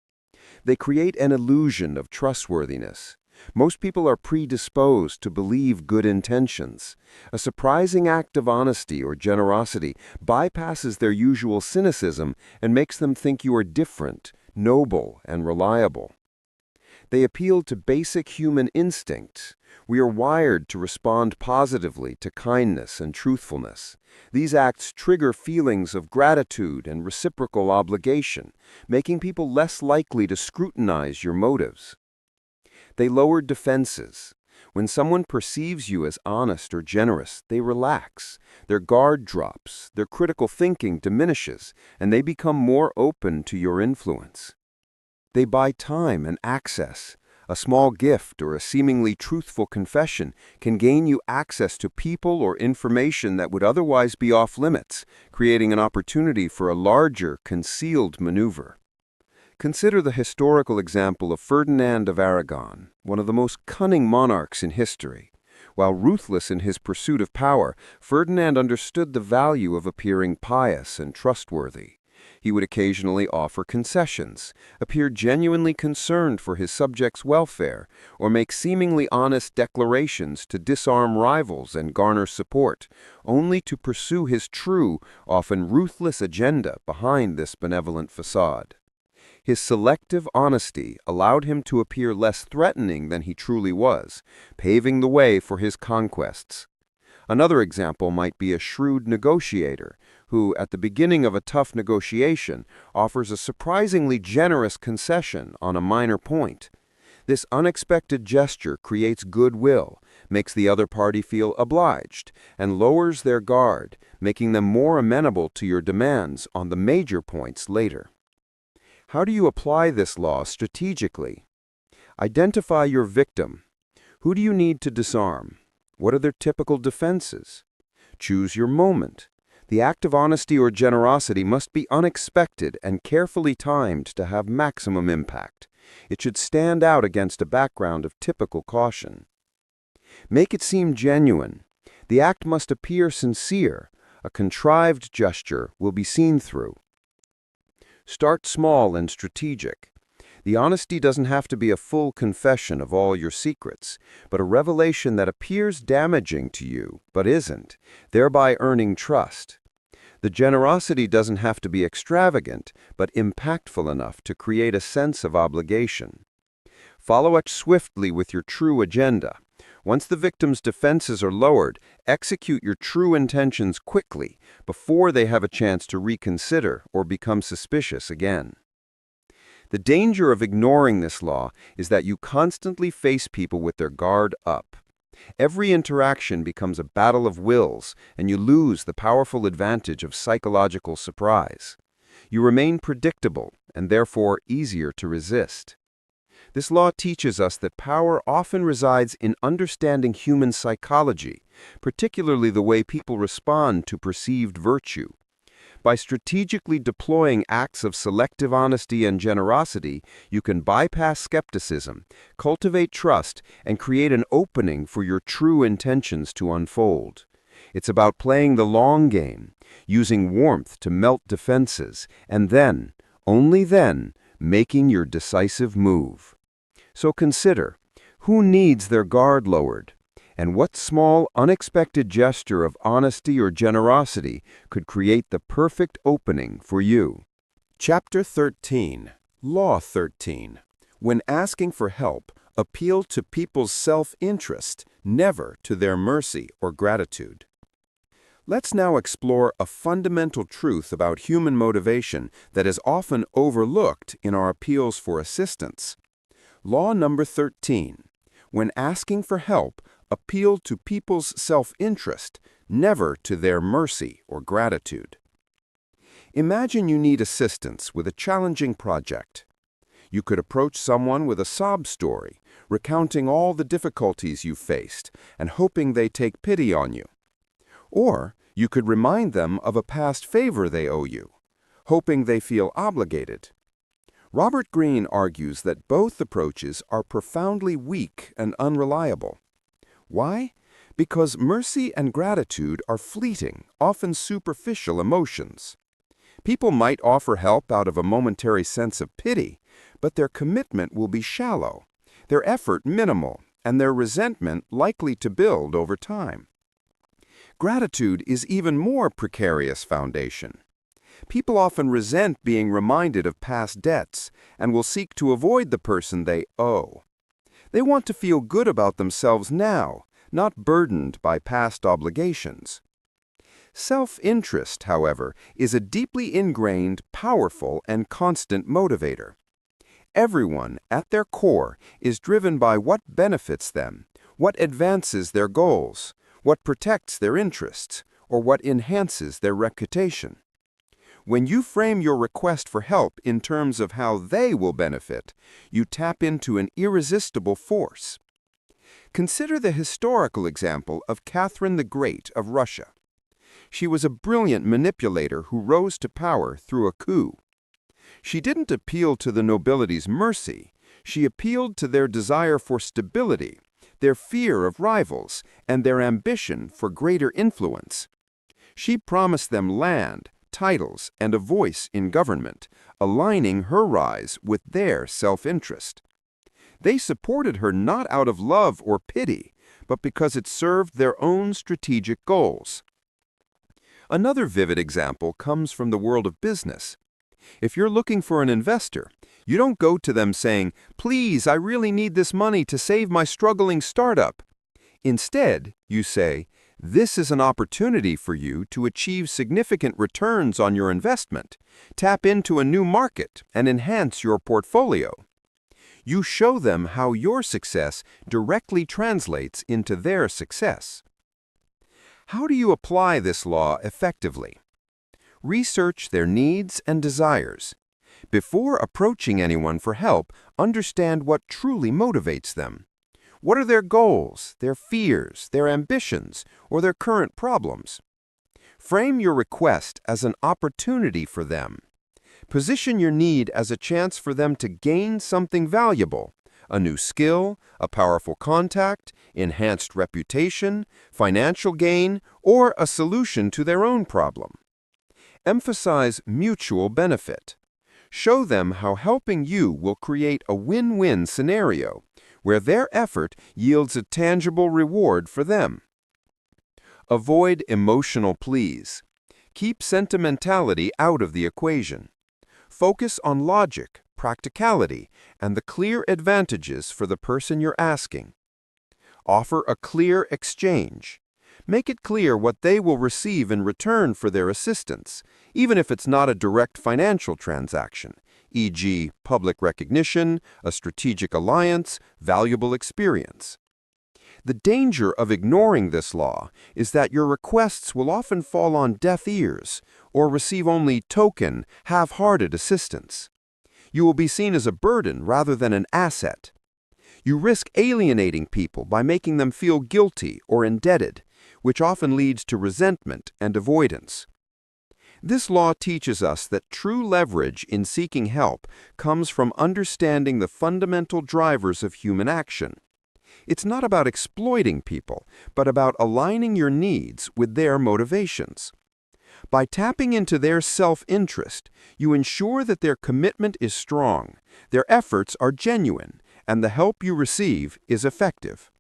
They create an illusion of trustworthiness. Most people are predisposed to believe good intentions. A surprising act of honesty or generosity bypasses their usual cynicism and makes them think you are different, noble, and reliable. They appeal to basic human instincts. We are wired to respond positively to kindness and truthfulness. These acts trigger feelings of gratitude and reciprocal obligation, making people less likely to scrutinize your motives. They lower defenses. When someone perceives you as honest or generous, they relax. Their guard drops, their critical thinking diminishes, and they become more open to your influence. They buy time and access. A small gift or a seemingly truthful confession can gain you access to people or information that would otherwise be off limits, creating an opportunity for a larger, concealed maneuver. Consider the historical example of Ferdinand of Aragon, one of the most cunning monarchs in history. While ruthless in his pursuit of power, Ferdinand understood the value of appearing pious and trustworthy. He would occasionally offer concessions, appear genuinely concerned for his subjects' welfare, or make seemingly honest declarations to disarm rivals and garner support, only to pursue his true, often ruthless agenda behind this benevolent facade. His selective honesty allowed him to appear less threatening than he truly was, paving the way for his conquests. Another example might be a shrewd negotiator who, at the beginning of a tough negotiation, offers a surprisingly generous concession on a minor point. This unexpected gesture creates goodwill, makes the other party feel obliged, and lowers their guard, making them more amenable to your demands on the major points later. How do you apply this law strategically? Identify your victim. Who do you need to disarm? What are their typical defenses? Choose your moment. The act of honesty or generosity must be unexpected and carefully timed to have maximum impact. It should stand out against a background of typical caution. Make it seem genuine. The act must appear sincere. A contrived gesture will be seen through. Start small and strategic. The honesty doesn't have to be a full confession of all your secrets, but a revelation that appears damaging to you, but isn't, thereby earning trust. The generosity doesn't have to be extravagant, but impactful enough to create a sense of obligation. Follow it swiftly with your true agenda. Once the victim's defenses are lowered, execute your true intentions quickly, before they have a chance to reconsider or become suspicious again. The danger of ignoring this law is that you constantly face people with their guard up. Every interaction becomes a battle of wills, and you lose the powerful advantage of psychological surprise. You remain predictable, and therefore easier to resist. This law teaches us that power often resides in understanding human psychology, particularly the way people respond to perceived virtue. By strategically deploying acts of selective honesty and generosity, you can bypass skepticism, cultivate trust, and create an opening for your true intentions to unfold. It's about playing the long game, using warmth to melt defenses, and then, only then, making your decisive move. So consider, who needs their guard lowered? And what small, unexpected gesture of honesty or generosity could create the perfect opening for you? Chapter 13. Law 13. When asking for help, appeal to people's self-interest, never to their mercy or gratitude. Let's now explore a fundamental truth about human motivation that is often overlooked in our appeals for assistance. Law number 13. When asking for help, appeal to people's self-interest, never to their mercy or gratitude. Imagine you need assistance with a challenging project. You could approach someone with a sob story, recounting all the difficulties you faced and hoping they take pity on you. Or you could remind them of a past favor they owe you, hoping they feel obligated. Robert Greene argues that both approaches are profoundly weak and unreliable. Why? Because mercy and gratitude are fleeting, often superficial emotions. People might offer help out of a momentary sense of pity, but their commitment will be shallow, their effort minimal, and their resentment likely to build over time. Gratitude is even more precarious foundation. People often resent being reminded of past debts and will seek to avoid the person they owe. They want to feel good about themselves now, not burdened by past obligations. Self-interest, however, is a deeply ingrained, powerful, and constant motivator. Everyone, at their core, is driven by what benefits them, what advances their goals, what protects their interests, or what enhances their reputation. When you frame your request for help in terms of how they will benefit, you tap into an irresistible force. Consider the historical example of Catherine the Great of Russia. She was a brilliant manipulator who rose to power through a coup. She didn't appeal to the nobility's mercy. She appealed to their desire for stability, their fear of rivals, and their ambition for greater influence. She promised them land, titles, and a voice in government, aligning her rise with their self-interest. They supported her not out of love or pity, but because it served their own strategic goals. Another vivid example comes from the world of business. If you're looking for an investor, you don't go to them saying, "Please, I really need this money to save my struggling startup." Instead, you say, "This is an opportunity for you to achieve significant returns on your investment, tap into a new market, and enhance your portfolio." You show them how your success directly translates into their success. How do you apply this law effectively? Research their needs and desires. Before approaching anyone for help, understand what truly motivates them. What are their goals, their fears, their ambitions, or their current problems? Frame your request as an opportunity for them. Position your need as a chance for them to gain something valuable, a new skill, a powerful contact, enhanced reputation, financial gain, or a solution to their own problem. Emphasize mutual benefit. Show them how helping you will create a win-win scenario, where their effort yields a tangible reward for them. Avoid emotional pleas. Keep sentimentality out of the equation. Focus on logic, practicality, and the clear advantages for the person you're asking. Offer a clear exchange. Make it clear what they will receive in return for their assistance, even if it's not a direct financial transaction, e.g., public recognition, a strategic alliance, valuable experience. The danger of ignoring this law is that your requests will often fall on deaf ears or receive only token, half-hearted assistance. You will be seen as a burden rather than an asset. You risk alienating people by making them feel guilty or indebted, which often leads to resentment and avoidance. This law teaches us that true leverage in seeking help comes from understanding the fundamental drivers of human action. It's not about exploiting people, but about aligning your needs with their motivations. By tapping into their self-interest, you ensure that their commitment is strong, their efforts are genuine, and the help you receive is effective.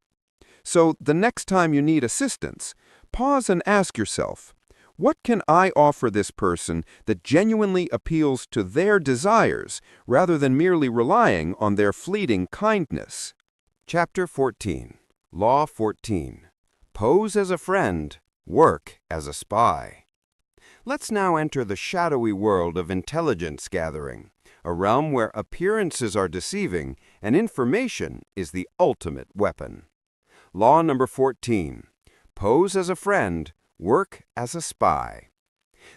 So, the next time you need assistance, pause and ask yourself, what can I offer this person that genuinely appeals to their desires rather than merely relying on their fleeting kindness? Chapter 14. Law 14. Pose as a friend, work as a spy. Let's now enter the shadowy world of intelligence gathering, a realm where appearances are deceiving and information is the ultimate weapon. Law number 14. Pose as a friend, work as a spy.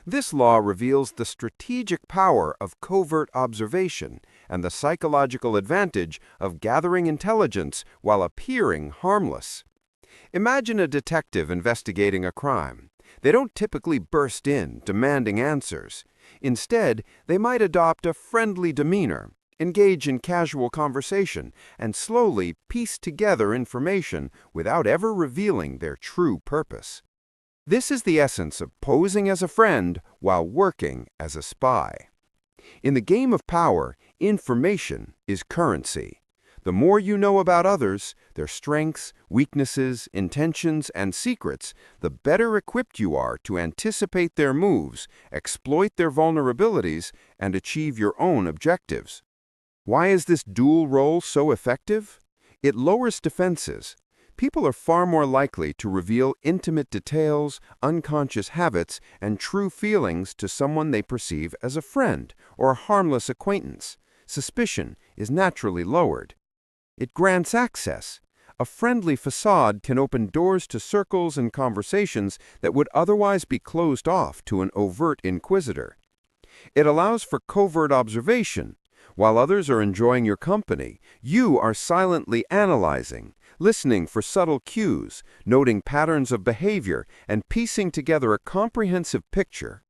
This law reveals the strategic power of covert observation and the psychological advantage of gathering intelligence while appearing harmless. Imagine a detective investigating a crime. They don't typically burst in, demanding answers. Instead, they might adopt a friendly demeanor, engage in casual conversation, and slowly piece together information without ever revealing their true purpose. This is the essence of posing as a friend while working as a spy. In the game of power, information is currency. The more you know about others, their strengths, weaknesses, intentions, and secrets, the better equipped you are to anticipate their moves, exploit their vulnerabilities, and achieve your own objectives. Why is this dual role so effective? It lowers defenses. People are far more likely to reveal intimate details, unconscious habits, and true feelings to someone they perceive as a friend or a harmless acquaintance. Suspicion is naturally lowered. It grants access. A friendly facade can open doors to circles and conversations that would otherwise be closed off to an overt inquisitor. It allows for covert observation. While others are enjoying your company, you are silently analyzing, listening for subtle cues, noting patterns of behavior, and piecing together a comprehensive picture.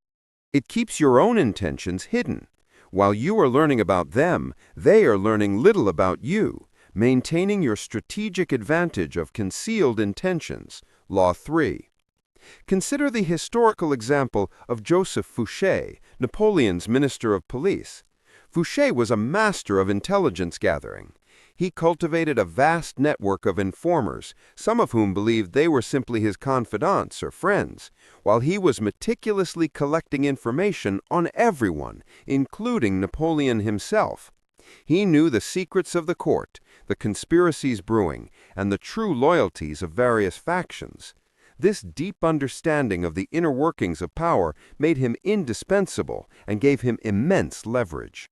It keeps your own intentions hidden. While you are learning about them, they are learning little about you, Maintaining your strategic advantage of concealed intentions, Law 3. Consider the historical example of Joseph Fouché, Napoleon's Minister of Police. Fouché was a master of intelligence gathering. He cultivated a vast network of informers, some of whom believed they were simply his confidants or friends, while he was meticulously collecting information on everyone, including Napoleon himself. He knew the secrets of the court, the conspiracies brewing, and the true loyalties of various factions. This deep understanding of the inner workings of power made him indispensable and gave him immense leverage.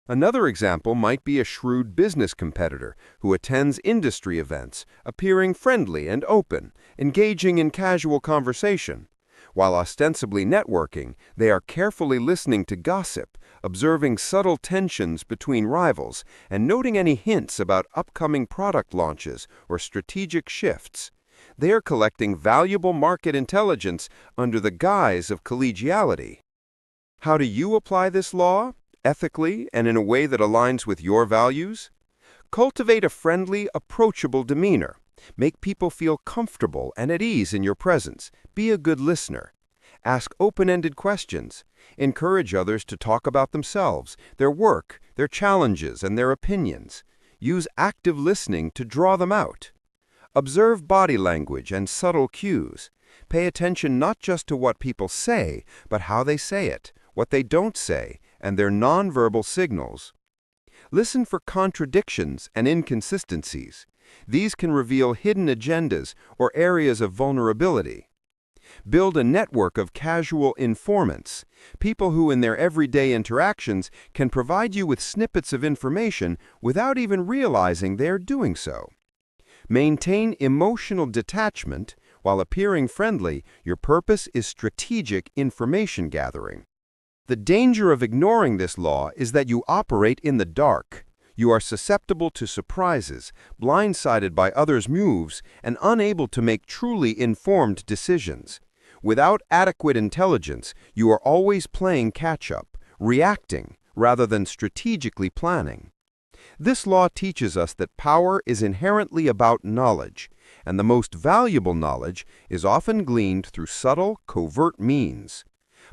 Another example might be a shrewd business competitor who attends industry events, appearing friendly and open, engaging in casual conversation. While ostensibly networking, they are carefully listening to gossip, observing subtle tensions between rivals, and noting any hints about upcoming product launches or strategic shifts. They are collecting valuable market intelligence under the guise of collegiality. How do you apply this law? Ethically and in a way that aligns with your values? Cultivate a friendly, approachable demeanor. Make people feel comfortable and at ease in your presence. Be a good listener. Ask open-ended questions. Encourage others to talk about themselves, their work, their challenges, and their opinions. Use active listening to draw them out. Observe body language and subtle cues. Pay attention not just to what people say, but how they say it, what they don't say, and their nonverbal signals. Listen for contradictions and inconsistencies. These can reveal hidden agendas or areas of vulnerability. Build a network of casual informants, people who in their everyday interactions can provide you with snippets of information without even realizing they are doing so. Maintain emotional detachment. While appearing friendly, your purpose is strategic information gathering. The danger of ignoring this law is that you operate in the dark. You are susceptible to surprises, blindsided by others' moves, and unable to make truly informed decisions. Without adequate intelligence, you are always playing catch-up, reacting, rather than strategically planning. This law teaches us that power is inherently about knowledge, and the most valuable knowledge is often gleaned through subtle, covert means.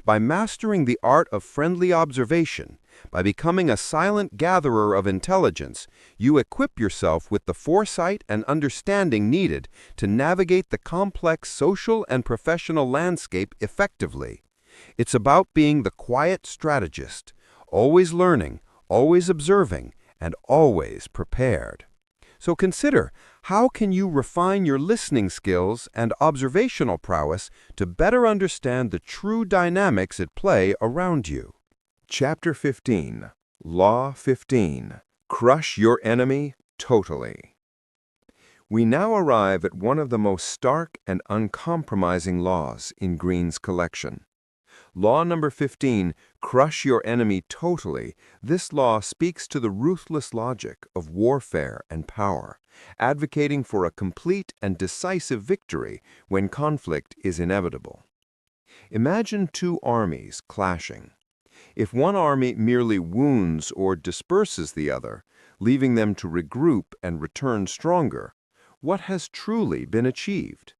By mastering the art of friendly observation, by becoming a silent gatherer of intelligence, you equip yourself with the foresight and understanding needed to navigate the complex social and professional landscape effectively. It's about being the quiet strategist, always learning, always observing, and always prepared. So consider, how can you refine your listening skills and observational prowess to better understand the true dynamics at play around you? Chapter 15. Law 15. Crush your enemy totally. We now arrive at one of the most stark and uncompromising laws in Green's collection. Law number 15, crush your enemy totally. This law speaks to the ruthless logic of warfare and power, advocating for a complete and decisive victory when conflict is inevitable. Imagine two armies clashing. If one army merely wounds or disperses the other, leaving them to regroup and return stronger, what has truly been achieved?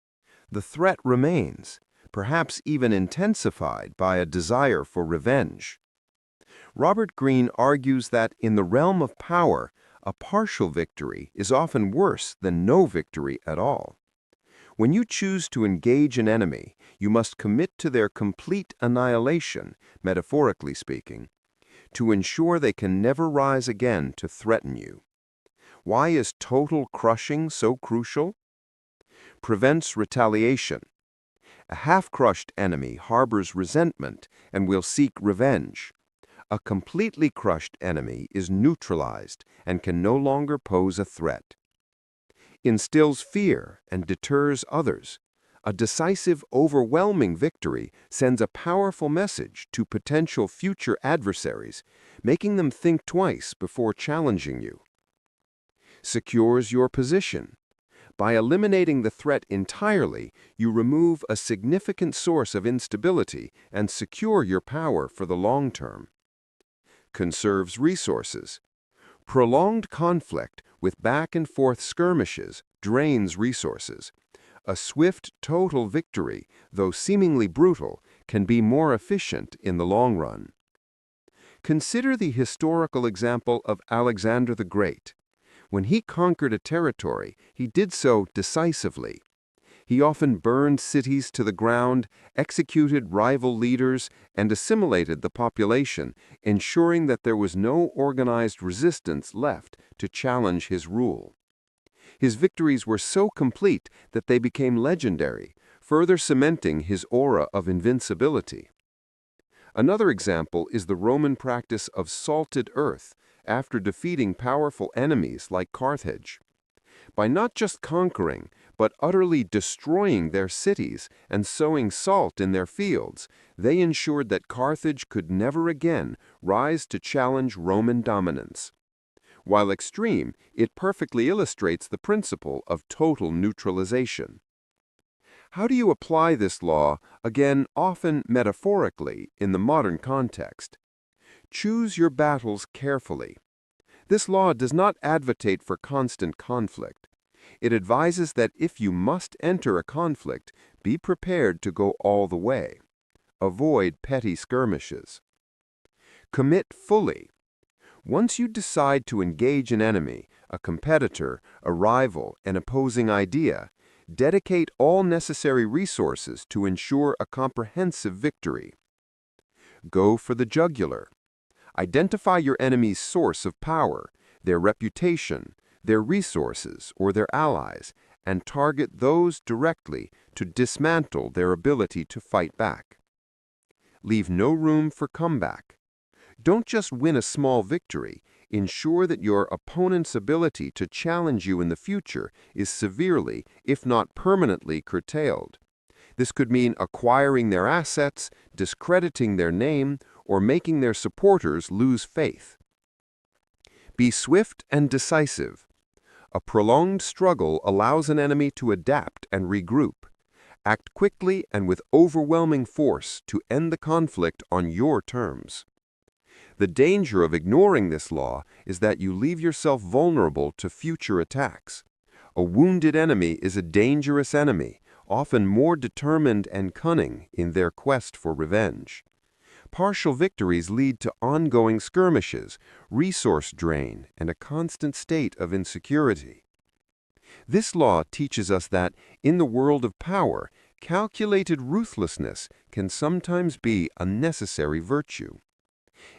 The threat remains, perhaps even intensified by a desire for revenge. Robert Greene argues that in the realm of power, a partial victory is often worse than no victory at all. When you choose to engage an enemy, you must commit to their complete annihilation, metaphorically speaking, to ensure they can never rise again to threaten you. Why is total crushing so crucial? Prevents retaliation. A half-crushed enemy harbors resentment and will seek revenge. A completely crushed enemy is neutralized and can no longer pose a threat. Instills fear and deters others. A decisive, overwhelming victory sends a powerful message to potential future adversaries, making them think twice before challenging you. Secures your position. By eliminating the threat entirely, you remove a significant source of instability and secure your power for the long term. Conserves resources. Prolonged conflict, with back-and-forth skirmishes, drains resources. A swift, total victory, though seemingly brutal, can be more efficient in the long run. Consider the historical example of Alexander the Great. When he conquered a territory, he did so decisively. He often burned cities to the ground, executed rival leaders, and assimilated the population, ensuring that there was no organized resistance left to challenge his rule. His victories were so complete that they became legendary, further cementing his aura of invincibility. Another example is the Roman practice of salted earth after defeating powerful enemies like Carthage. By not just conquering, but utterly destroying their cities and sowing salt in their fields, they ensured that Carthage could never again rise to challenge Roman dominance. While extreme, it perfectly illustrates the principle of total neutralization. How do you apply this law, again often metaphorically, in the modern context? Choose your battles carefully. This law does not advocate for constant conflict. It advises that if you must enter a conflict, be prepared to go all the way. Avoid petty skirmishes. Commit fully. Once you decide to engage an enemy, a competitor, a rival, an opposing idea, dedicate all necessary resources to ensure a comprehensive victory. Go for the jugular. Identify your enemy's source of power, their reputation, their resources, or their allies, and target those directly to dismantle their ability to fight back. Leave no room for comeback. Don't just win a small victory, ensure that your opponent's ability to challenge you in the future is severely, if not permanently, curtailed. This could mean acquiring their assets, discrediting their name, or making their supporters lose faith. Be swift and decisive. A prolonged struggle allows an enemy to adapt and regroup. Act quickly and with overwhelming force to end the conflict on your terms. The danger of ignoring this law is that you leave yourself vulnerable to future attacks. A wounded enemy is a dangerous enemy, often more determined and cunning in their quest for revenge. Partial victories lead to ongoing skirmishes, resource drain, and a constant state of insecurity. This law teaches us that, in the world of power, calculated ruthlessness can sometimes be a necessary virtue.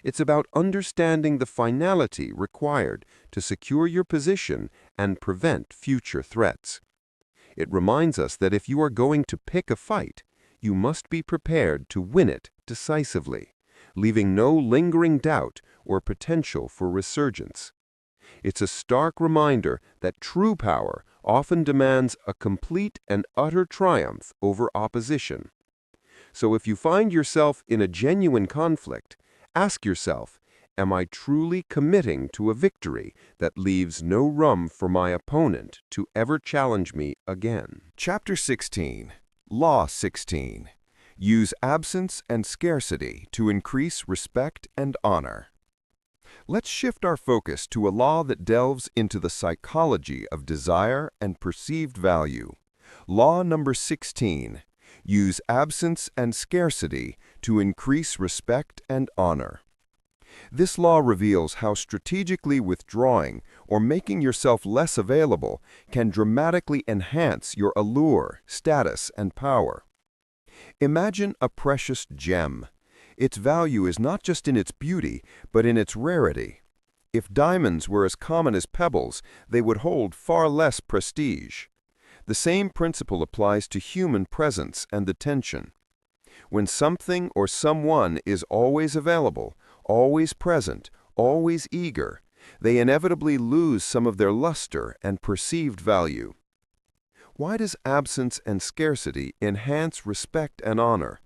It's about understanding the finality required to secure your position and prevent future threats. It reminds us that if you are going to pick a fight, you must be prepared to win it decisively, leaving no lingering doubt or potential for resurgence. It's a stark reminder that true power often demands a complete and utter triumph over opposition. So if you find yourself in a genuine conflict, ask yourself, am I truly committing to a victory that leaves no room for my opponent to ever challenge me again? Chapter 16. Law 16. Use absence and scarcity to increase respect and honor. Let's shift our focus to a law that delves into the psychology of desire and perceived value. Law number 16. Use absence and scarcity to increase respect and honor. This law reveals how strategically withdrawing or making yourself less available can dramatically enhance your allure, status, and power. Imagine a precious gem. Its value is not just in its beauty, but in its rarity. If diamonds were as common as pebbles, they would hold far less prestige. The same principle applies to human presence and attention. When something or someone is always available, always present, always eager, they inevitably lose some of their luster and perceived value. Why does absence and scarcity enhance respect and honor?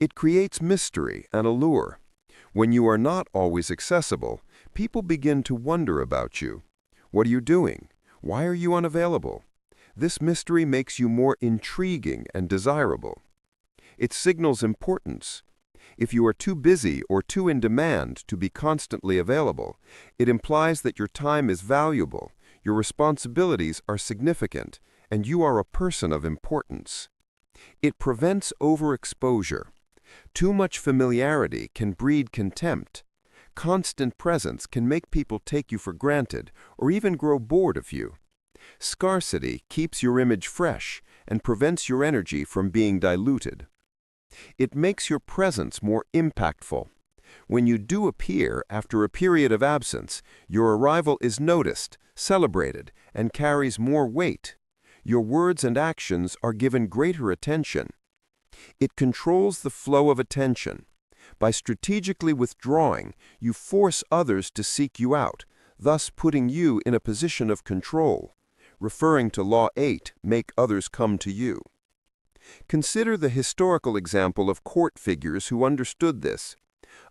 It creates mystery and allure. When you are not always accessible, people begin to wonder about you. What are you doing? Why are you unavailable? This mystery makes you more intriguing and desirable. It signals importance. If you are too busy or too in demand to be constantly available, it implies that your time is valuable, your responsibilities are significant, and you are a person of importance. It prevents overexposure. Too much familiarity can breed contempt. Constant presence can make people take you for granted or even grow bored of you. Scarcity keeps your image fresh and prevents your energy from being diluted. It makes your presence more impactful. When you do appear after a period of absence, your arrival is noticed, celebrated, and carries more weight. Your words and actions are given greater attention. It controls the flow of attention. By strategically withdrawing, you force others to seek you out, thus putting you in a position of control. Referring to Law 8, make others come to you. Consider the historical example of court figures who understood this.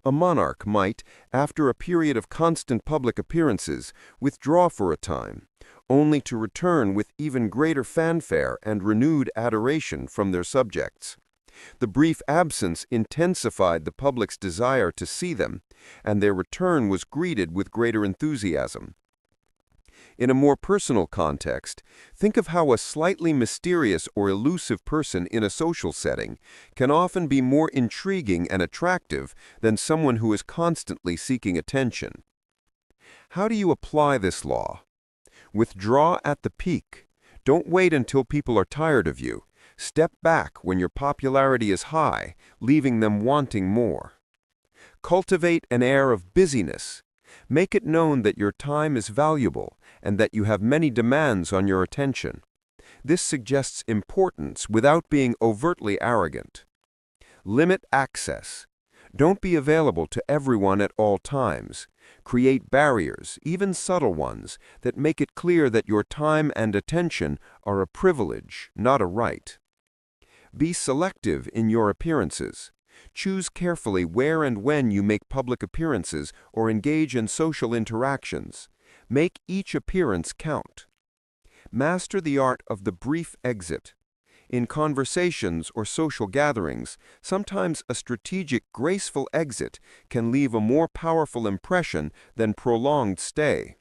A monarch might, after a period of constant public appearances, withdraw for a time, only to return with even greater fanfare and renewed adoration from their subjects. The brief absence intensified the public's desire to see them, and their return was greeted with greater enthusiasm. In a more personal context, think of how a slightly mysterious or elusive person in a social setting can often be more intriguing and attractive than someone who is constantly seeking attention. How do you apply this law? Withdraw at the peak. Don't wait until people are tired of you. Step back when your popularity is high, leaving them wanting more. Cultivate an air of busyness. Make it known that your time is valuable and that you have many demands on your attention. This suggests importance without being overtly arrogant. Limit access. Don't be available to everyone at all times. Create barriers, even subtle ones, that make it clear that your time and attention are a privilege, not a right. Be selective in your appearances. Choose carefully where and when you make public appearances or engage in social interactions. Make each appearance count. Master the art of the brief exit. In conversations or social gatherings, sometimes a strategic, graceful exit can leave a more powerful impression than prolonged stay.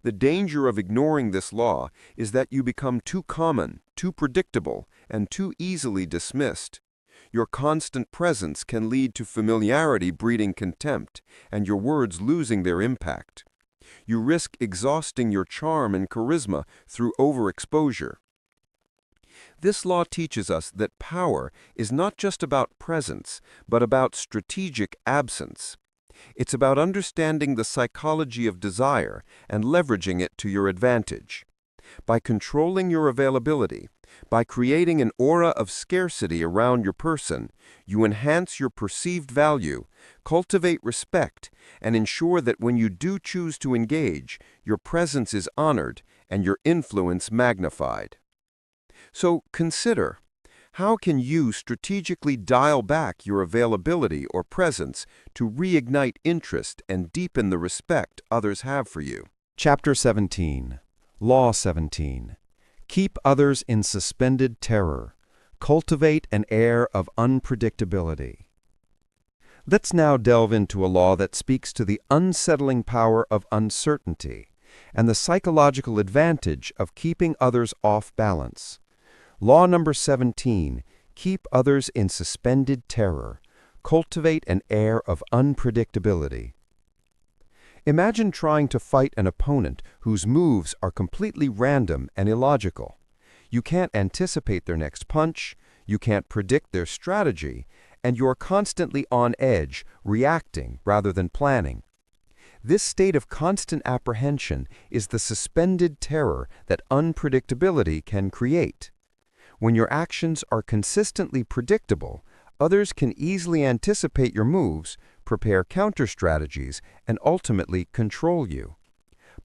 The danger of ignoring this law is that you become too common, too predictable, and too easily dismissed. Your constant presence can lead to familiarity breeding contempt, and your words losing their impact. You risk exhausting your charm and charisma through overexposure. This law teaches us that power is not just about presence, but about strategic absence. It's about understanding the psychology of desire and leveraging it to your advantage. By controlling your availability, by creating an aura of scarcity around your person, you enhance your perceived value, cultivate respect, and ensure that when you do choose to engage, your presence is honored and your influence magnified. So consider, how can you strategically dial back your availability or presence to reignite interest and deepen the respect others have for you? Chapter 17. Law 17. Keep others in suspended terror. Cultivate an air of unpredictability. Let's now delve into a law that speaks to the unsettling power of uncertainty and the psychological advantage of keeping others off balance. Law number 17. Keep others in suspended terror. Cultivate an air of unpredictability. Imagine trying to fight an opponent whose moves are completely random and illogical. You can't anticipate their next punch, you can't predict their strategy, and you're constantly on edge, reacting rather than planning. This state of constant apprehension is the suspended terror that unpredictability can create. When your actions are consistently predictable, others can easily anticipate your moves, prepare counter-strategies, and ultimately control you.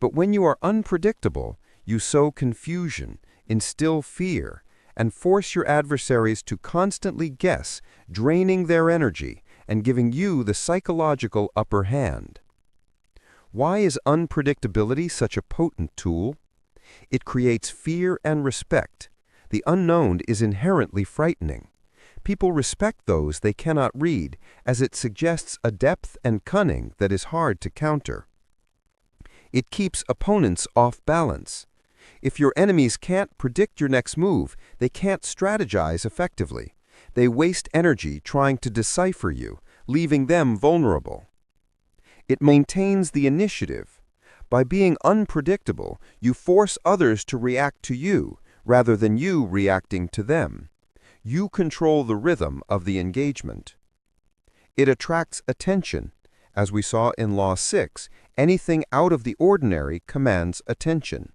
But when you are unpredictable, you sow confusion, instill fear, and force your adversaries to constantly guess, draining their energy and giving you the psychological upper hand. Why is unpredictability such a potent tool? It creates fear and respect. The unknown is inherently frightening. People respect those they cannot read, as it suggests a depth and cunning that is hard to counter. It keeps opponents off balance. If your enemies can't predict your next move, they can't strategize effectively. They waste energy trying to decipher you, leaving them vulnerable. It maintains the initiative. By being unpredictable, you force others to react to you, rather than you reacting to them. You control the rhythm of the engagement. It attracts attention. As we saw in Law 6, anything out of the ordinary commands attention.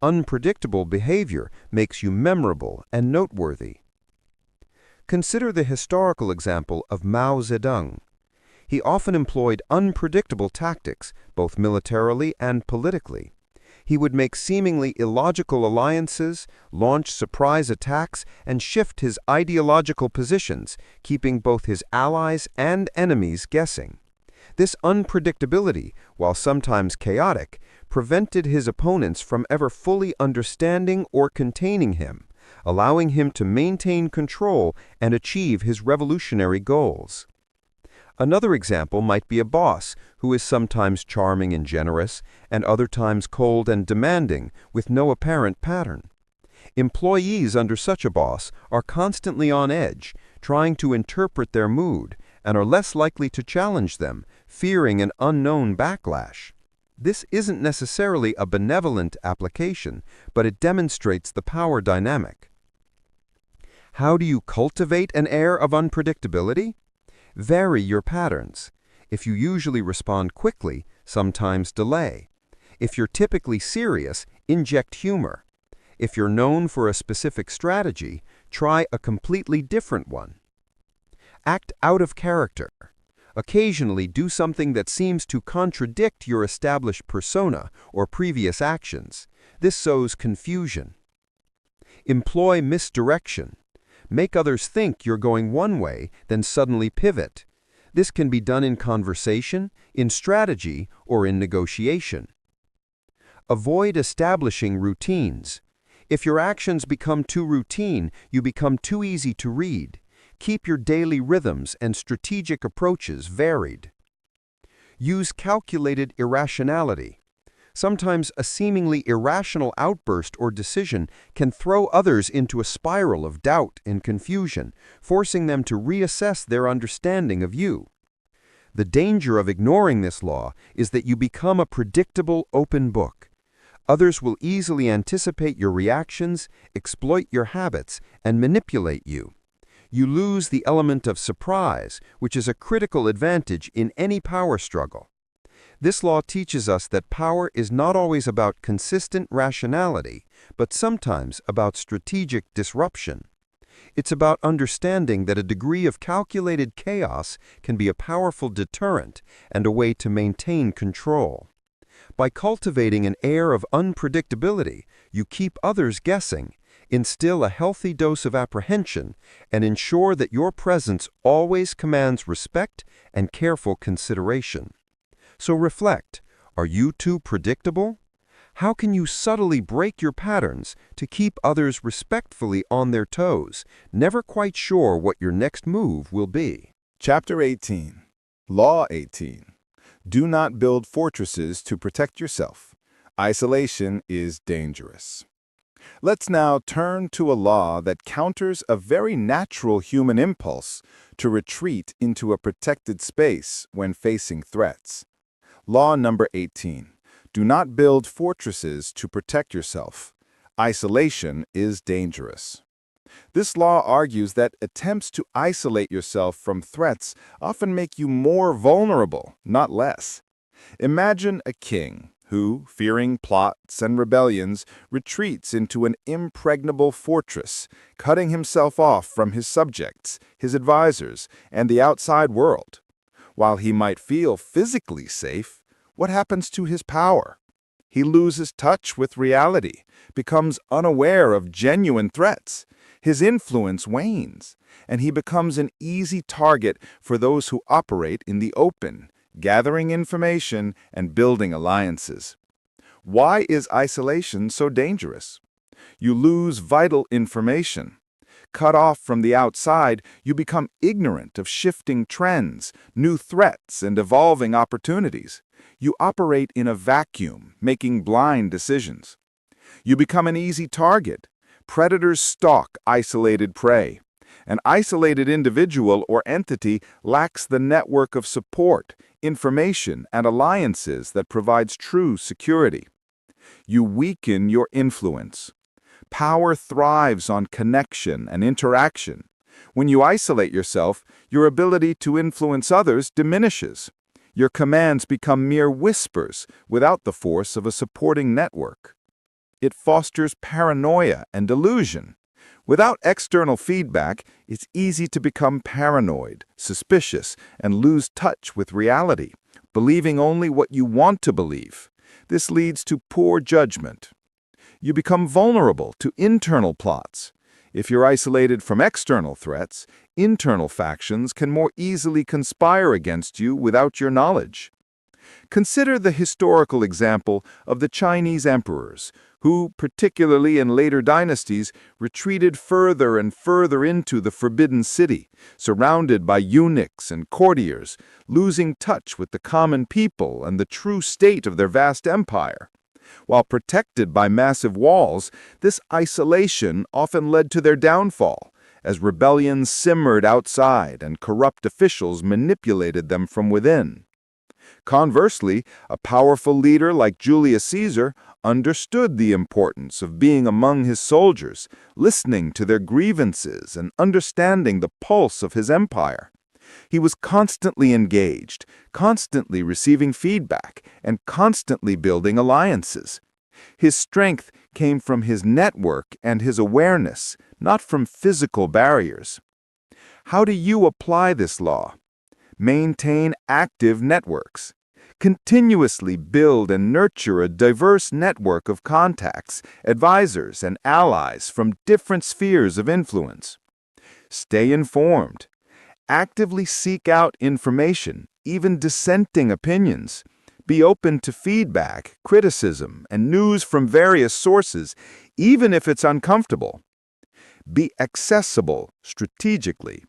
Unpredictable behavior makes you memorable and noteworthy. Consider the historical example of Mao Zedong. He often employed unpredictable tactics, both militarily and politically. He would make seemingly illogical alliances, launch surprise attacks, and shift his ideological positions, keeping both his allies and enemies guessing. This unpredictability, while sometimes chaotic, prevented his opponents from ever fully understanding or containing him, allowing him to maintain control and achieve his revolutionary goals. Another example might be a boss who is sometimes charming and generous, and other times cold and demanding, with no apparent pattern. Employees under such a boss are constantly on edge, trying to interpret their mood, and are less likely to challenge them, fearing an unknown backlash. This isn't necessarily a benevolent application, but it demonstrates the power dynamic. How do you cultivate an air of unpredictability? Vary your patterns. If you usually respond quickly, sometimes delay. If you're typically serious, inject humor. If you're known for a specific strategy, try a completely different one. Act out of character. Occasionally do something that seems to contradict your established persona or previous actions. This sows confusion. Employ misdirection. Make others think you're going one way, then suddenly pivot. This can be done in conversation, in strategy, or in negotiation. Avoid establishing routines. If your actions become too routine, you become too easy to read. Keep your daily rhythms and strategic approaches varied. Use calculated irrationality. Sometimes a seemingly irrational outburst or decision can throw others into a spiral of doubt and confusion, forcing them to reassess their understanding of you. The danger of ignoring this law is that you become a predictable open book. Others will easily anticipate your reactions, exploit your habits, and manipulate you. You lose the element of surprise, which is a critical advantage in any power struggle. This law teaches us that power is not always about consistent rationality, but sometimes about strategic disruption. It's about understanding that a degree of calculated chaos can be a powerful deterrent and a way to maintain control. By cultivating an air of unpredictability, you keep others guessing, instill a healthy dose of apprehension, and ensure that your presence always commands respect and careful consideration. So reflect, are you too predictable? How can you subtly break your patterns to keep others respectfully on their toes, never quite sure what your next move will be? Chapter 18. Law 18. Do not build fortresses to protect yourself. Isolation is dangerous. Let's now turn to a law that counters a very natural human impulse to retreat into a protected space when facing threats. Law number 18. Do not build fortresses to protect yourself. Isolation is dangerous. This law argues that attempts to isolate yourself from threats often make you more vulnerable, not less. Imagine a king who, fearing plots and rebellions, retreats into an impregnable fortress, cutting himself off from his subjects, his advisors, and the outside world. While he might feel physically safe, what happens to his power? He loses touch with reality, becomes unaware of genuine threats. His influence wanes, and he becomes an easy target for those who operate in the open, gathering information and building alliances. Why is isolation so dangerous? You lose vital information. cut off from the outside, you become ignorant of shifting trends, new threats, and evolving opportunities. You operate in a vacuum, making blind decisions. You become an easy target. Predators stalk isolated prey. An isolated individual or entity lacks the network of support, information, and alliances that provides true security. You weaken your influence. Power thrives on connection and interaction. When you isolate yourself, your ability to influence others diminishes. Your commands become mere whispers without the force of a supporting network. It fosters paranoia and delusion. Without external feedback, it's easy to become paranoid, suspicious, and lose touch with reality, believing only what you want to believe. This leads to poor judgment. You become vulnerable to internal plots. If you're isolated from external threats, internal factions can more easily conspire against you without your knowledge. Consider the historical example of the Chinese emperors, who, particularly in later dynasties, retreated further and further into the Forbidden City, surrounded by eunuchs and courtiers, losing touch with the common people and the true state of their vast empire. While protected by massive walls, this isolation often led to their downfall, as rebellions simmered outside and corrupt officials manipulated them from within. Conversely, a powerful leader like Julius Caesar understood the importance of being among his soldiers, listening to their grievances and understanding the pulse of his empire. He was constantly engaged, constantly receiving feedback, and constantly building alliances. His strength came from his network and his awareness, not from physical barriers. How do you apply this law? Maintain active networks. Continuously build and nurture a diverse network of contacts, advisors, and allies from different spheres of influence. Stay informed. Actively seek out information, even dissenting opinions. Be open to feedback, criticism, and news from various sources, even if it's uncomfortable. Be accessible strategically.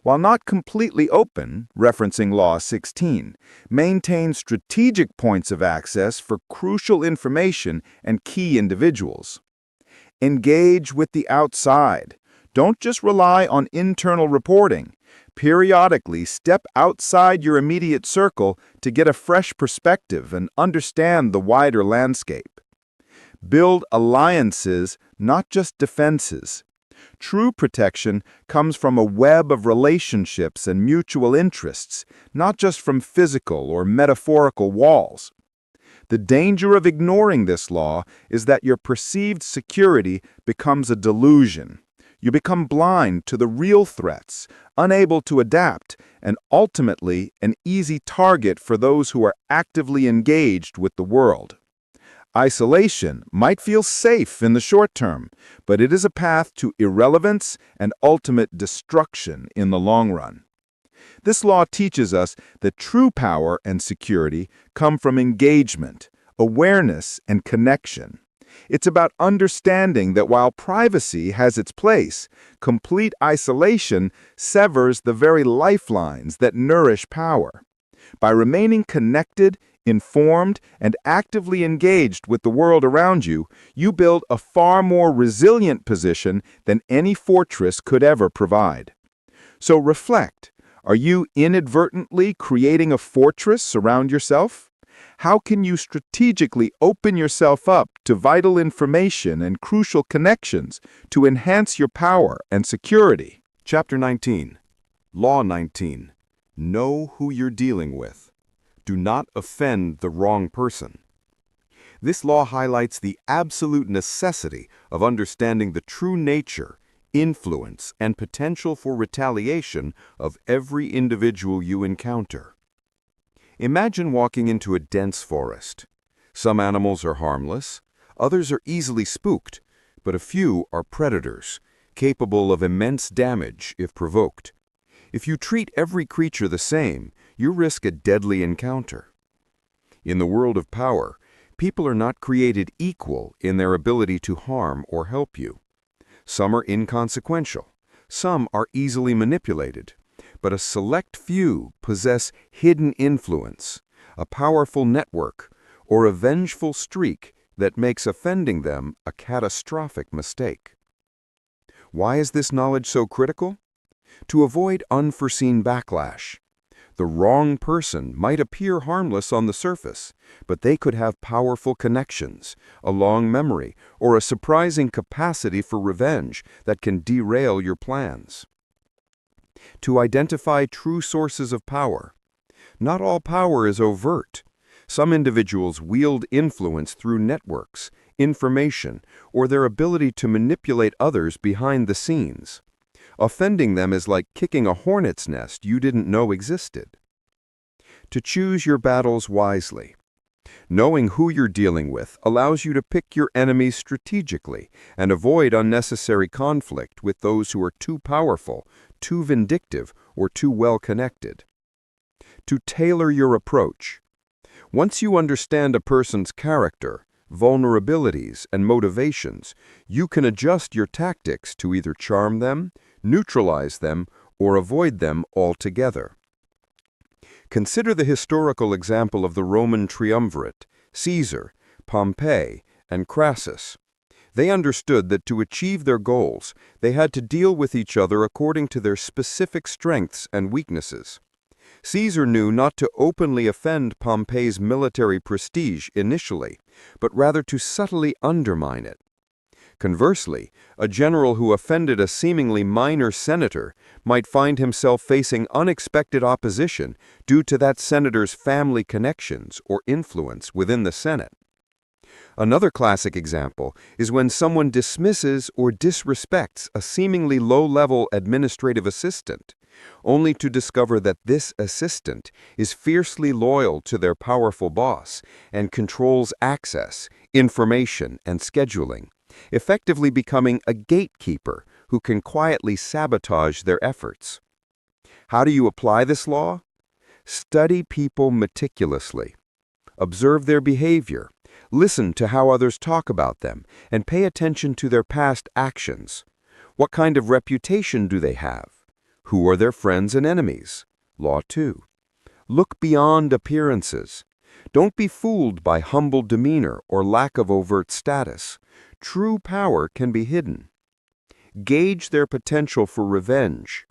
While not completely open, referencing Law 16, maintain strategic points of access for crucial information and key individuals. Engage with the outside. Don't just rely on internal reporting. Periodically step outside your immediate circle to get a fresh perspective and understand the wider landscape. Build alliances, not just defenses. True protection comes from a web of relationships and mutual interests, not just from physical or metaphorical walls. The danger of ignoring this law is that your perceived security becomes a delusion. You become blind to the real threats, unable to adapt, and ultimately an easy target for those who are actively engaged with the world. Isolation might feel safe in the short term, but it is a path to irrelevance and ultimate destruction in the long run. This law teaches us that true power and security come from engagement, awareness, and connection. It's about understanding that while privacy has its place, complete isolation severs the very lifelines that nourish power. By remaining connected, informed, and actively engaged with the world around you, you build a far more resilient position than any fortress could ever provide. So reflect. Are you inadvertently creating a fortress around yourself? How can you strategically open yourself up to vital information and crucial connections to enhance your power and security? Chapter 19. Law 19. Know who you're dealing with. Do not offend the wrong person. This law highlights the absolute necessity of understanding the true nature, influence, and potential for retaliation of every individual you encounter. Imagine walking into a dense forest. Some animals are harmless, others are easily spooked, but a few are predators, capable of immense damage if provoked. If you treat every creature the same, you risk a deadly encounter. In the world of power, people are not created equal in their ability to harm or help you. Some are inconsequential, Some are easily manipulated, but a select few possess hidden influence, a powerful network, or a vengeful streak that makes offending them a catastrophic mistake. Why is this knowledge so critical? To avoid unforeseen backlash. The wrong person might appear harmless on the surface, but they could have powerful connections, a long memory, or a surprising capacity for revenge that can derail your plans. To identify true sources of power. Not all power is overt. Some individuals wield influence through networks, information, or their ability to manipulate others behind the scenes. Offending them is like kicking a hornet's nest you didn't know existed. To choose your battles wisely. Knowing who you're dealing with allows you to pick your enemies strategically and avoid unnecessary conflict with those who are too powerful, too vindictive, or too well connected. To tailor your approach. Once you understand a person's character, vulnerabilities, and motivations, you can adjust your tactics to either charm them, neutralize them, or avoid them altogether. Consider the historical example of the Roman triumvirate, Caesar, Pompey, and Crassus. They understood that to achieve their goals, they had to deal with each other according to their specific strengths and weaknesses. Caesar knew not to openly offend Pompey's military prestige initially, but rather to subtly undermine it. Conversely, a general who offended a seemingly minor senator might find himself facing unexpected opposition due to that senator's family connections or influence within the Senate. Another classic example is when someone dismisses or disrespects a seemingly low-level administrative assistant, only to discover that this assistant is fiercely loyal to their powerful boss and controls access, information, and scheduling, effectively becoming a gatekeeper who can quietly sabotage their efforts. How do you apply this law? Study people meticulously. Observe their behavior, listen to how others talk about them, and pay attention to their past actions. What kind of reputation do they have? Who are their friends and enemies? Law 2. Look beyond appearances. Don't be fooled by humble demeanor or lack of overt status. True power can be hidden. Gauge their potential for revenge.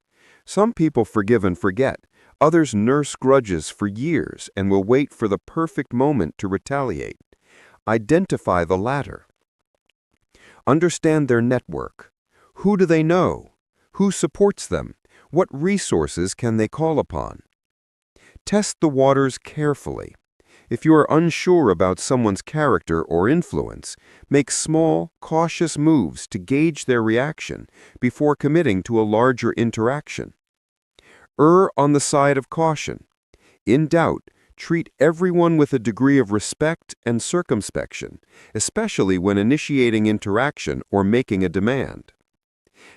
Some people forgive and forget. Others nurse grudges for years and will wait for the perfect moment to retaliate. Identify the latter. Understand their network. Who do they know? Who supports them? What resources can they call upon? Test the waters carefully. If you are unsure about someone's character or influence, make small, cautious moves to gauge their reaction before committing to a larger interaction. Err on the side of caution. In doubt, treat everyone with a degree of respect and circumspection, especially when initiating interaction or making a demand.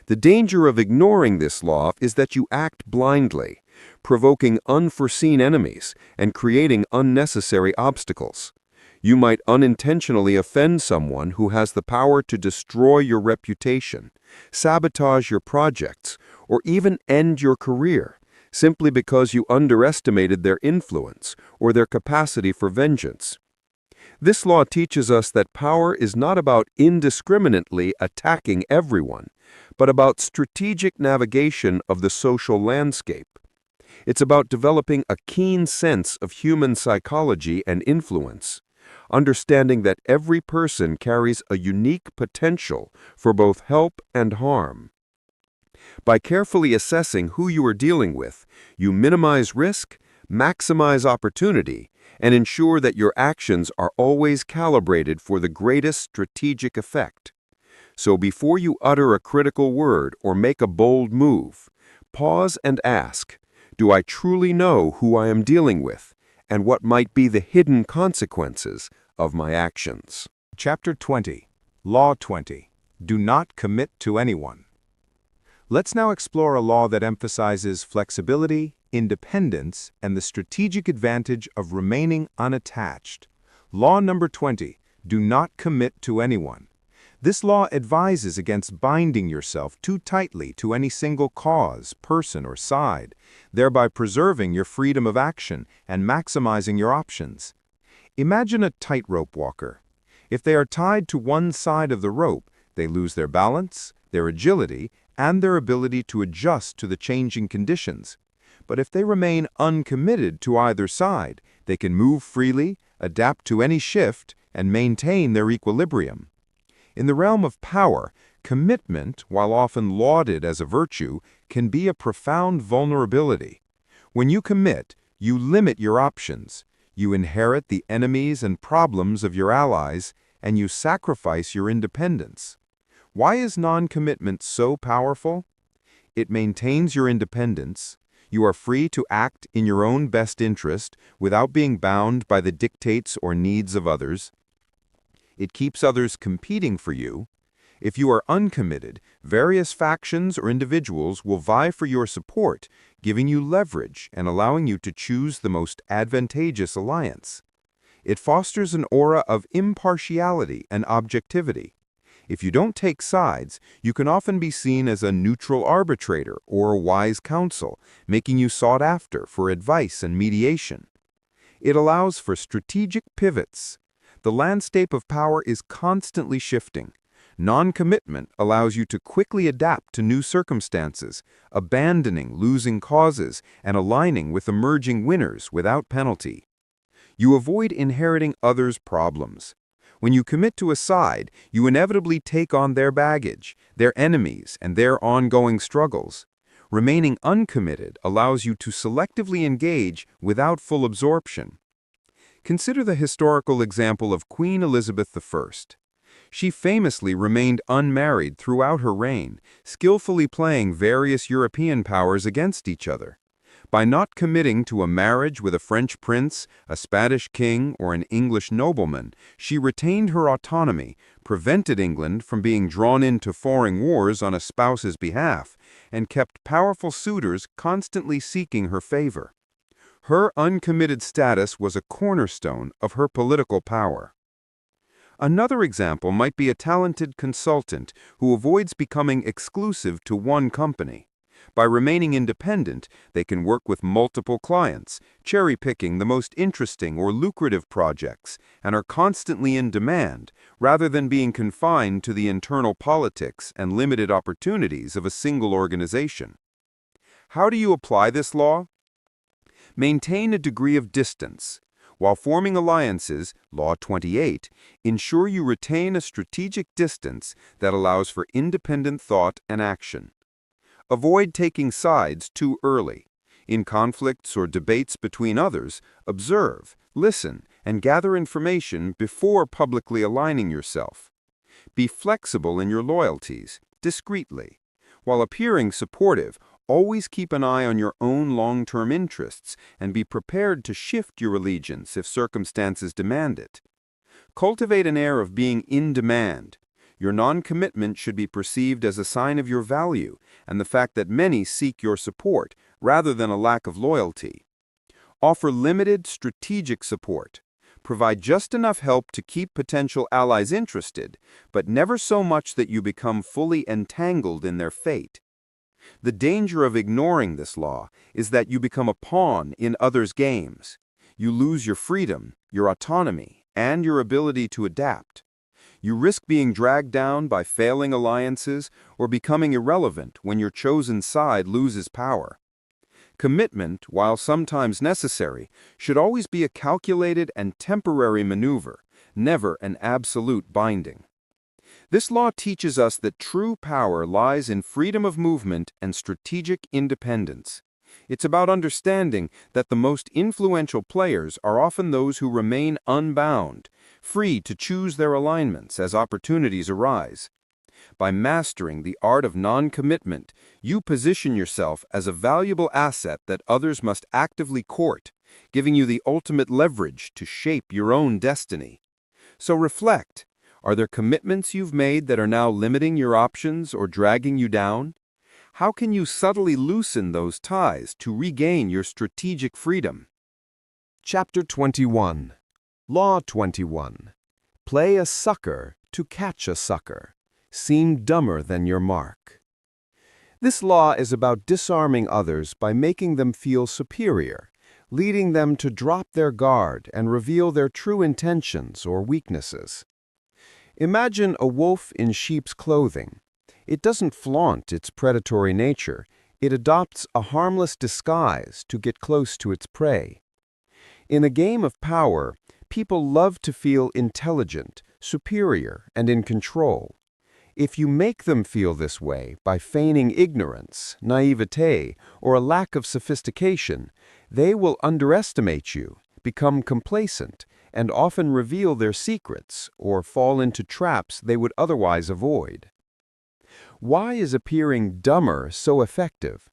The danger of ignoring this law is that you act blindly, provoking unforeseen enemies and creating unnecessary obstacles. You might unintentionally offend someone who has the power to destroy your reputation, sabotage your projects, or even end your career, simply because you underestimated their influence or their capacity for vengeance. This law teaches us that power is not about indiscriminately attacking everyone, but about strategic navigation of the social landscape. It's about developing a keen sense of human psychology and influence, understanding that every person carries a unique potential for both help and harm. By carefully assessing who you are dealing with, you minimize risk, maximize opportunity, and ensure that your actions are always calibrated for the greatest strategic effect. So before you utter a critical word or make a bold move, pause and ask, do I truly know who I am dealing with, and what might be the hidden consequences of my actions? Chapter 20. Law 20. Do not commit to anyone. Let's now explore a law that emphasizes flexibility, independence, and the strategic advantage of remaining unattached. Law number 20. Do not commit to anyone. This law advises against binding yourself too tightly to any single cause, person, or side, thereby preserving your freedom of action and maximizing your options. Imagine a tightrope walker. If they are tied to one side of the rope, they lose their balance, their agility, and their ability to adjust to the changing conditions. But if they remain uncommitted to either side, they can move freely, adapt to any shift, and maintain their equilibrium. In the realm of power, commitment, while often lauded as a virtue, can be a profound vulnerability. When you commit, you limit your options, you inherit the enemies and problems of your allies, and you sacrifice your independence. Why is non-commitment so powerful? It maintains your independence. You are free to act in your own best interest without being bound by the dictates or needs of others. It keeps others competing for you. If you are uncommitted, various factions or individuals will vie for your support, giving you leverage and allowing you to choose the most advantageous alliance. It fosters an aura of impartiality and objectivity. If you don't take sides, you can often be seen as a neutral arbitrator or a wise counsel, making you sought after for advice and mediation. It allows for strategic pivots. The landscape of power is constantly shifting. Non-commitment allows you to quickly adapt to new circumstances, abandoning losing causes and aligning with emerging winners without penalty. You avoid inheriting others' problems. When you commit to a side, you inevitably take on their baggage, their enemies, and their ongoing struggles. Remaining uncommitted allows you to selectively engage without full absorption. Consider the historical example of Queen Elizabeth I. She famously remained unmarried throughout her reign, skillfully playing various European powers against each other. By not committing to a marriage with a French prince, a Spanish king, or an English nobleman, she retained her autonomy, prevented England from being drawn into foreign wars on a spouse's behalf, and kept powerful suitors constantly seeking her favor. Her uncommitted status was a cornerstone of her political power. Another example might be a talented consultant who avoids becoming exclusive to one company. By remaining independent, they can work with multiple clients, cherry-picking the most interesting or lucrative projects, and are constantly in demand, rather than being confined to the internal politics and limited opportunities of a single organization. How do you apply this law? Maintain a degree of distance. While forming alliances, Law 28, ensure you retain a strategic distance that allows for independent thought and action. Avoid taking sides too early. In conflicts or debates between others, observe, listen, and gather information before publicly aligning yourself. Be flexible in your loyalties, discreetly. While appearing supportive, always keep an eye on your own long-term interests and be prepared to shift your allegiance if circumstances demand it. Cultivate an air of being in demand. Your non-commitment should be perceived as a sign of your value and the fact that many seek your support rather than a lack of loyalty. Offer limited strategic support. Provide just enough help to keep potential allies interested, but never so much that you become fully entangled in their fate. The danger of ignoring this law is that you become a pawn in others' games. You lose your freedom, your autonomy, and your ability to adapt. You risk being dragged down by failing alliances or becoming irrelevant when your chosen side loses power. Commitment, while sometimes necessary, should always be a calculated and temporary maneuver, never an absolute binding. This law teaches us that true power lies in freedom of movement and strategic independence. It's about understanding that the most influential players are often those who remain unbound, free to choose their alignments as opportunities arise. By mastering the art of non-commitment, you position yourself as a valuable asset that others must actively court, giving you the ultimate leverage to shape your own destiny. So reflect. Are there commitments you've made that are now limiting your options or dragging you down? How can you subtly loosen those ties to regain your strategic freedom? Chapter 21. Law 21. Play a sucker to catch a sucker. Seem dumber than your mark. This law is about disarming others by making them feel superior, leading them to drop their guard and reveal their true intentions or weaknesses. Imagine a wolf in sheep's clothing. It doesn't flaunt its predatory nature. It adopts a harmless disguise to get close to its prey. In a game of power, people love to feel intelligent, superior, and in control. If you make them feel this way by feigning ignorance, naivete, or a lack of sophistication, they will underestimate you, become complacent, and often reveal their secrets or fall into traps they would otherwise avoid. Why is appearing dumber so effective?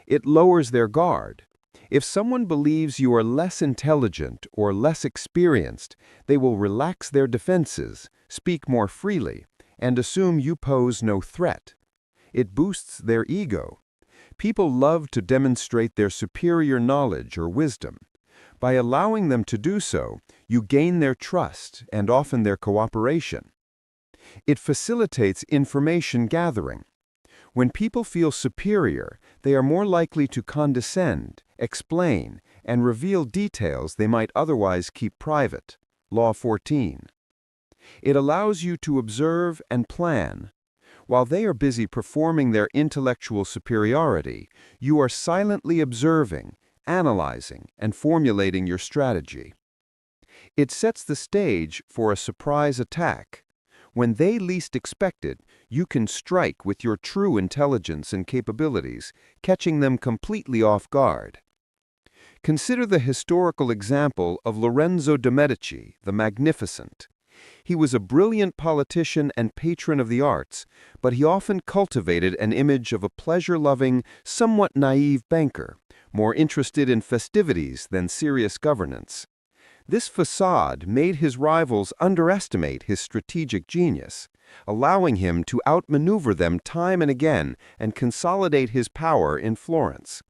It lowers their guard. If someone believes you are less intelligent or less experienced, they will relax their defenses, speak more freely, and assume you pose no threat. It boosts their ego. People love to demonstrate their superior knowledge or wisdom. By allowing them to do so, you gain their trust and often their cooperation. It facilitates information gathering. When people feel superior, they are more likely to condescend, explain, and reveal details they might otherwise keep private. Law 14. It allows you to observe and plan. While they are busy performing their intellectual superiority, you are silently observing, analyzing, and formulating your strategy. It sets the stage for a surprise attack. When they least expect it, you can strike with your true intelligence and capabilities, catching them completely off guard. Consider the historical example of Lorenzo de' Medici, the Magnificent. He was a brilliant politician and patron of the arts, but he often cultivated an image of a pleasure-loving, somewhat naive banker, more interested in festivities than serious governance. This facade made his rivals underestimate his strategic genius, allowing him to outmaneuver them time and again and consolidate his power in Florence.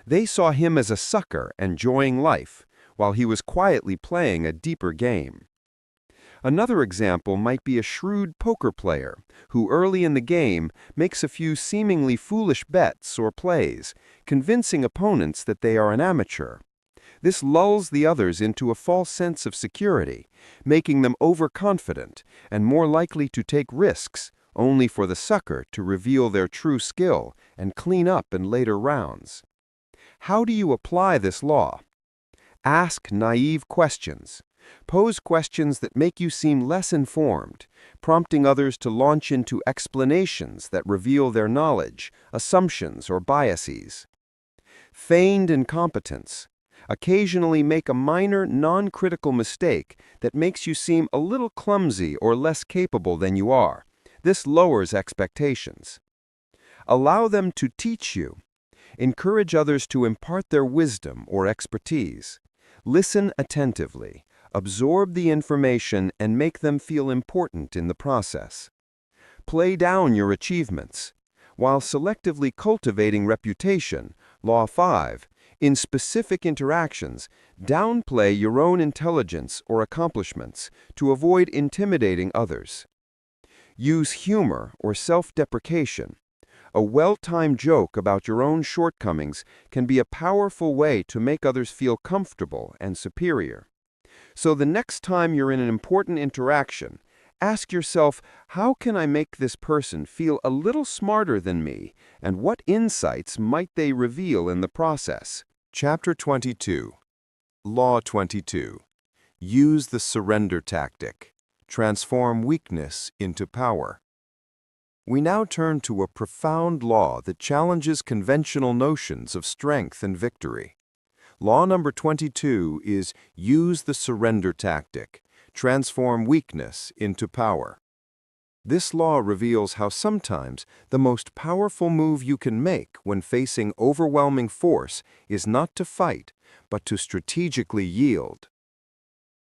They saw him as a sucker enjoying life, while he was quietly playing a deeper game. Another example might be a shrewd poker player who early in the game makes a few seemingly foolish bets or plays, convincing opponents that they are an amateur. This lulls the others into a false sense of security, making them overconfident and more likely to take risks, only for the sucker to reveal their true skill and clean up in later rounds. How do you apply this law? Ask naive questions. Pose questions that make you seem less informed, prompting others to launch into explanations that reveal their knowledge, assumptions, or biases. Feigned incompetence. Occasionally make a minor, non-critical mistake that makes you seem a little clumsy or less capable than you are. This lowers expectations. Allow them to teach you. Encourage others to impart their wisdom or expertise. Listen attentively. Absorb the information and make them feel important in the process. Play down your achievements. While selectively cultivating reputation, Law 5, in specific interactions, downplay your own intelligence or accomplishments to avoid intimidating others. Use humor or self-deprecation. A well-timed joke about your own shortcomings can be a powerful way to make others feel comfortable and superior. So the next time you're in an important interaction, ask yourself, how can I make this person feel a little smarter than me, and what insights might they reveal in the process? Chapter 22. Law 22. Use the surrender tactic. Transform weakness into power. We now turn to a profound law that challenges conventional notions of strength and victory. Law number 22 is use the surrender tactic. Transform weakness into power. This law reveals how sometimes the most powerful move you can make when facing overwhelming force is not to fight, but to strategically yield.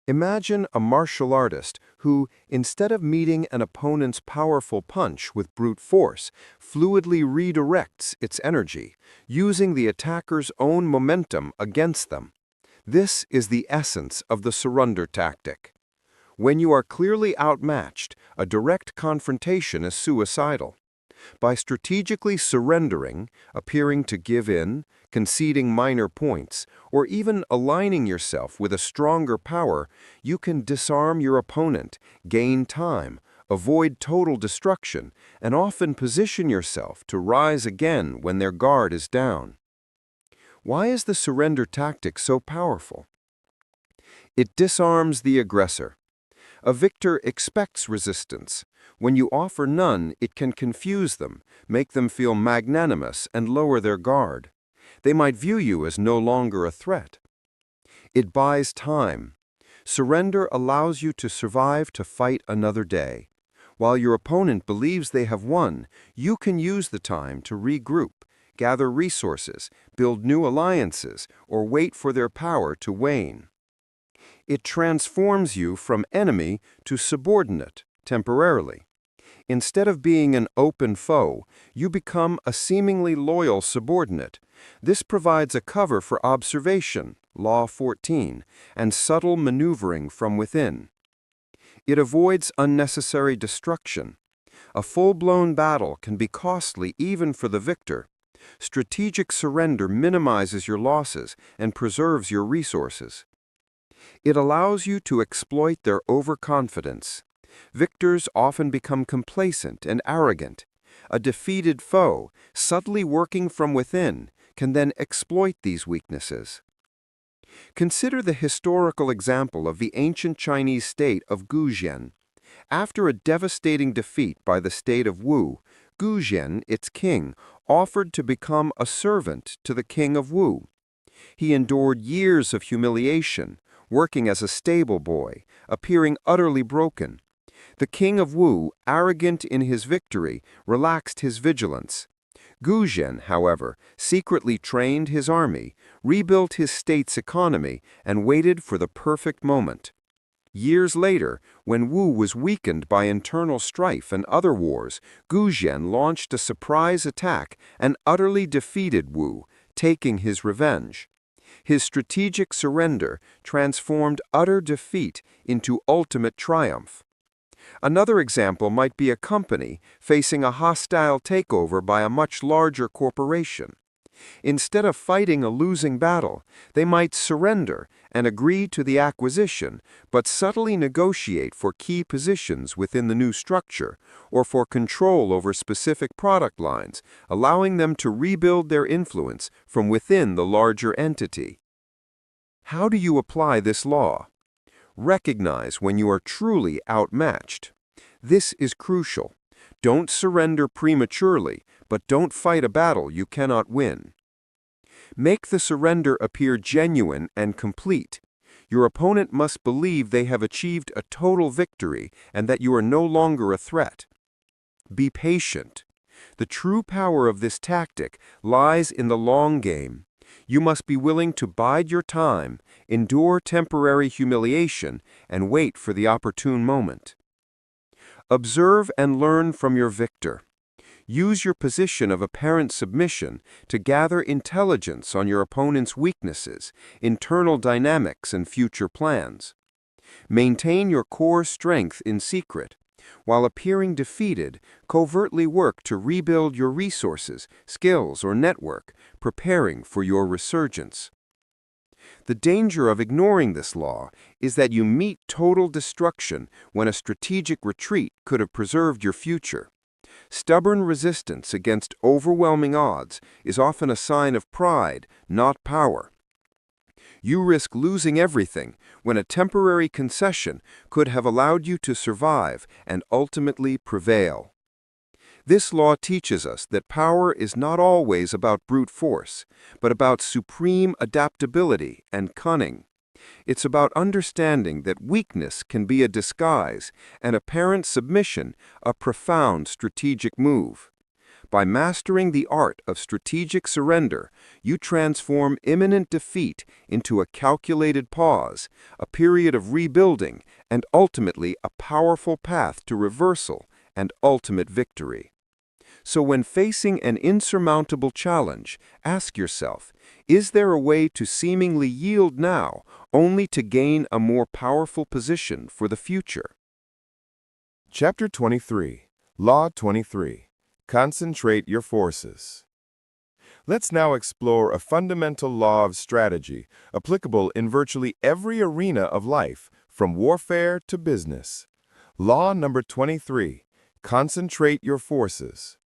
Imagine a martial artist who, instead of meeting an opponent's powerful punch with brute force, fluidly redirects its energy, using the attacker's own momentum against them. This is the essence of the surrender tactic. When you are clearly outmatched, a direct confrontation is suicidal. By strategically surrendering, appearing to give in, conceding minor points, or even aligning yourself with a stronger power, you can disarm your opponent, gain time, avoid total destruction, and often position yourself to rise again when their guard is down. Why is the surrender tactic so powerful? It disarms the aggressor. A victor expects resistance. When you offer none, it can confuse them, make them feel magnanimous, and lower their guard. They might view you as no longer a threat. It buys time. Surrender allows you to survive to fight another day. While your opponent believes they have won, you can use the time to regroup, gather resources, build new alliances, or wait for their power to wane. It transforms you from enemy to subordinate, temporarily. Instead of being an open foe, you become a seemingly loyal subordinate. This provides a cover for observation, Law 14, and subtle maneuvering from within. It avoids unnecessary destruction. A full-blown battle can be costly even for the victor. Strategic surrender minimizes your losses and preserves your resources. It allows you to exploit their overconfidence. Victors often become complacent and arrogant. A defeated foe, subtly working from within, can then exploit these weaknesses. Consider the historical example of the ancient Chinese state of Guzheng. After a devastating defeat by the state of Wu, Guzheng, its king, offered to become a servant to the king of Wu. He endured years of humiliation, working as a stable boy, appearing utterly broken. The king of Wu, arrogant in his victory, relaxed his vigilance. Guzheng, however, secretly trained his army, rebuilt his state's economy, and waited for the perfect moment. Years later, when Wu was weakened by internal strife and other wars, Guzheng launched a surprise attack and utterly defeated Wu, taking his revenge. His strategic surrender transformed utter defeat into ultimate triumph. Another example might be a company facing a hostile takeover by a much larger corporation. Instead of fighting a losing battle, they might surrender and agree to the acquisition, but subtly negotiate for key positions within the new structure or for control over specific product lines, allowing them to rebuild their influence from within the larger entity. How do you apply this law? Recognize when you are truly outmatched. This is crucial. Don't surrender prematurely, but don't fight a battle you cannot win. Make the surrender appear genuine and complete. Your opponent must believe they have achieved a total victory and that you are no longer a threat. Be patient. The true power of this tactic lies in the long game. You must be willing to bide your time, endure temporary humiliation, and wait for the opportune moment. Observe and learn from your victor. Use your position of apparent submission to gather intelligence on your opponent's weaknesses, internal dynamics, and future plans. Maintain your core strength in secret. While appearing defeated, covertly work to rebuild your resources, skills, or network, preparing for your resurgence. The danger of ignoring this law is that you meet total destruction when a strategic retreat could have preserved your future. Stubborn resistance against overwhelming odds is often a sign of pride, not power. You risk losing everything when a temporary concession could have allowed you to survive and ultimately prevail. This law teaches us that power is not always about brute force, but about supreme adaptability and cunning. It's about understanding that weakness can be a disguise and apparent submission a profound strategic move. By mastering the art of strategic surrender, you transform imminent defeat into a calculated pause, a period of rebuilding, and ultimately a powerful path to reversal and ultimate victory. So when facing an insurmountable challenge, ask yourself, is there a way to seemingly yield now, only to gain a more powerful position for the future? Chapter 23, Law 23. Concentrate your forces. Let's now explore a fundamental law of strategy applicable in virtually every arena of life, from warfare to business. Law number 23. Concentrate your forces.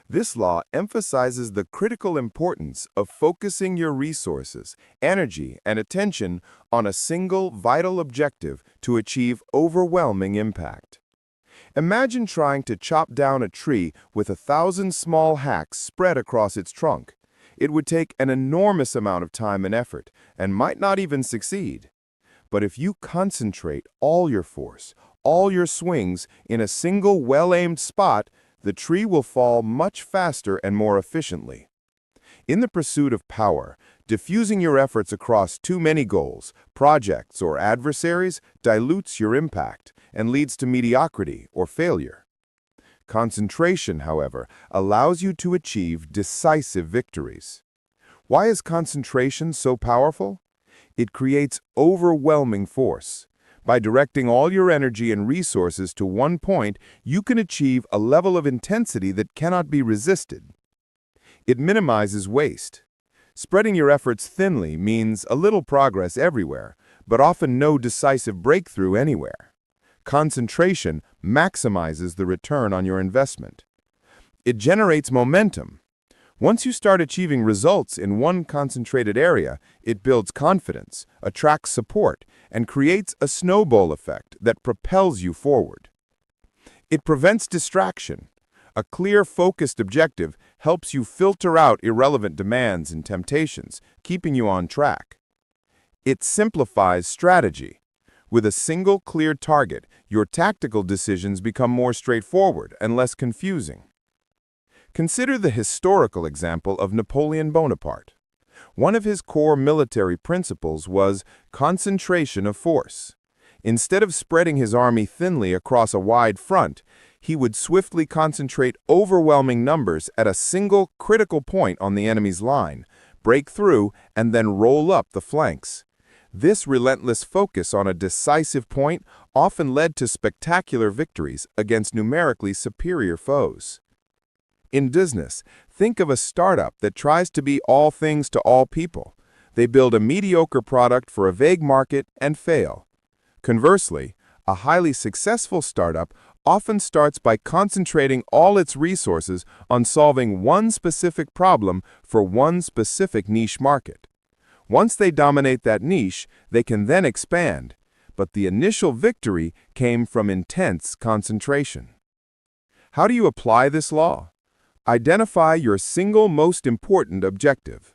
This law emphasizes the critical importance of focusing your resources, energy, and attention on a single vital objective to achieve overwhelming impact. Imagine trying to chop down a tree with 1,000 small hacks spread across its trunk. It would take an enormous amount of time and effort, and might not even succeed. But if you concentrate all your force, all your swings, in a single well-aimed spot, the tree will fall much faster and more efficiently. In the pursuit of power, diffusing your efforts across too many goals, projects, or adversaries dilutes your impact and leads to mediocrity or failure. Concentration, however, allows you to achieve decisive victories. Why is concentration so powerful? It creates overwhelming force. By directing all your energy and resources to one point, you can achieve a level of intensity that cannot be resisted. It minimizes waste. Spreading your efforts thinly means a little progress everywhere, but often no decisive breakthrough anywhere. Concentration maximizes the return on your investment. It generates momentum. Once you start achieving results in one concentrated area, it builds confidence, attracts support, and creates a snowball effect that propels you forward. It prevents distraction. A clear, focused objective helps you filter out irrelevant demands and temptations, keeping you on track. It simplifies strategy. With a single clear target, your tactical decisions become more straightforward and less confusing. Consider the historical example of Napoleon Bonaparte. One of his core military principles was concentration of force. Instead of spreading his army thinly across a wide front, he would swiftly concentrate overwhelming numbers at a single critical point on the enemy's line, break through, and then roll up the flanks. This relentless focus on a decisive point often led to spectacular victories against numerically superior foes. In business, think of a startup that tries to be all things to all people. They build a mediocre product for a vague market and fail. Conversely, a highly successful startup often starts by concentrating all its resources on solving one specific problem for one specific niche market. Once they dominate that niche, they can then expand, but the initial victory came from intense concentration. How do you apply this law? Identify your single most important objective.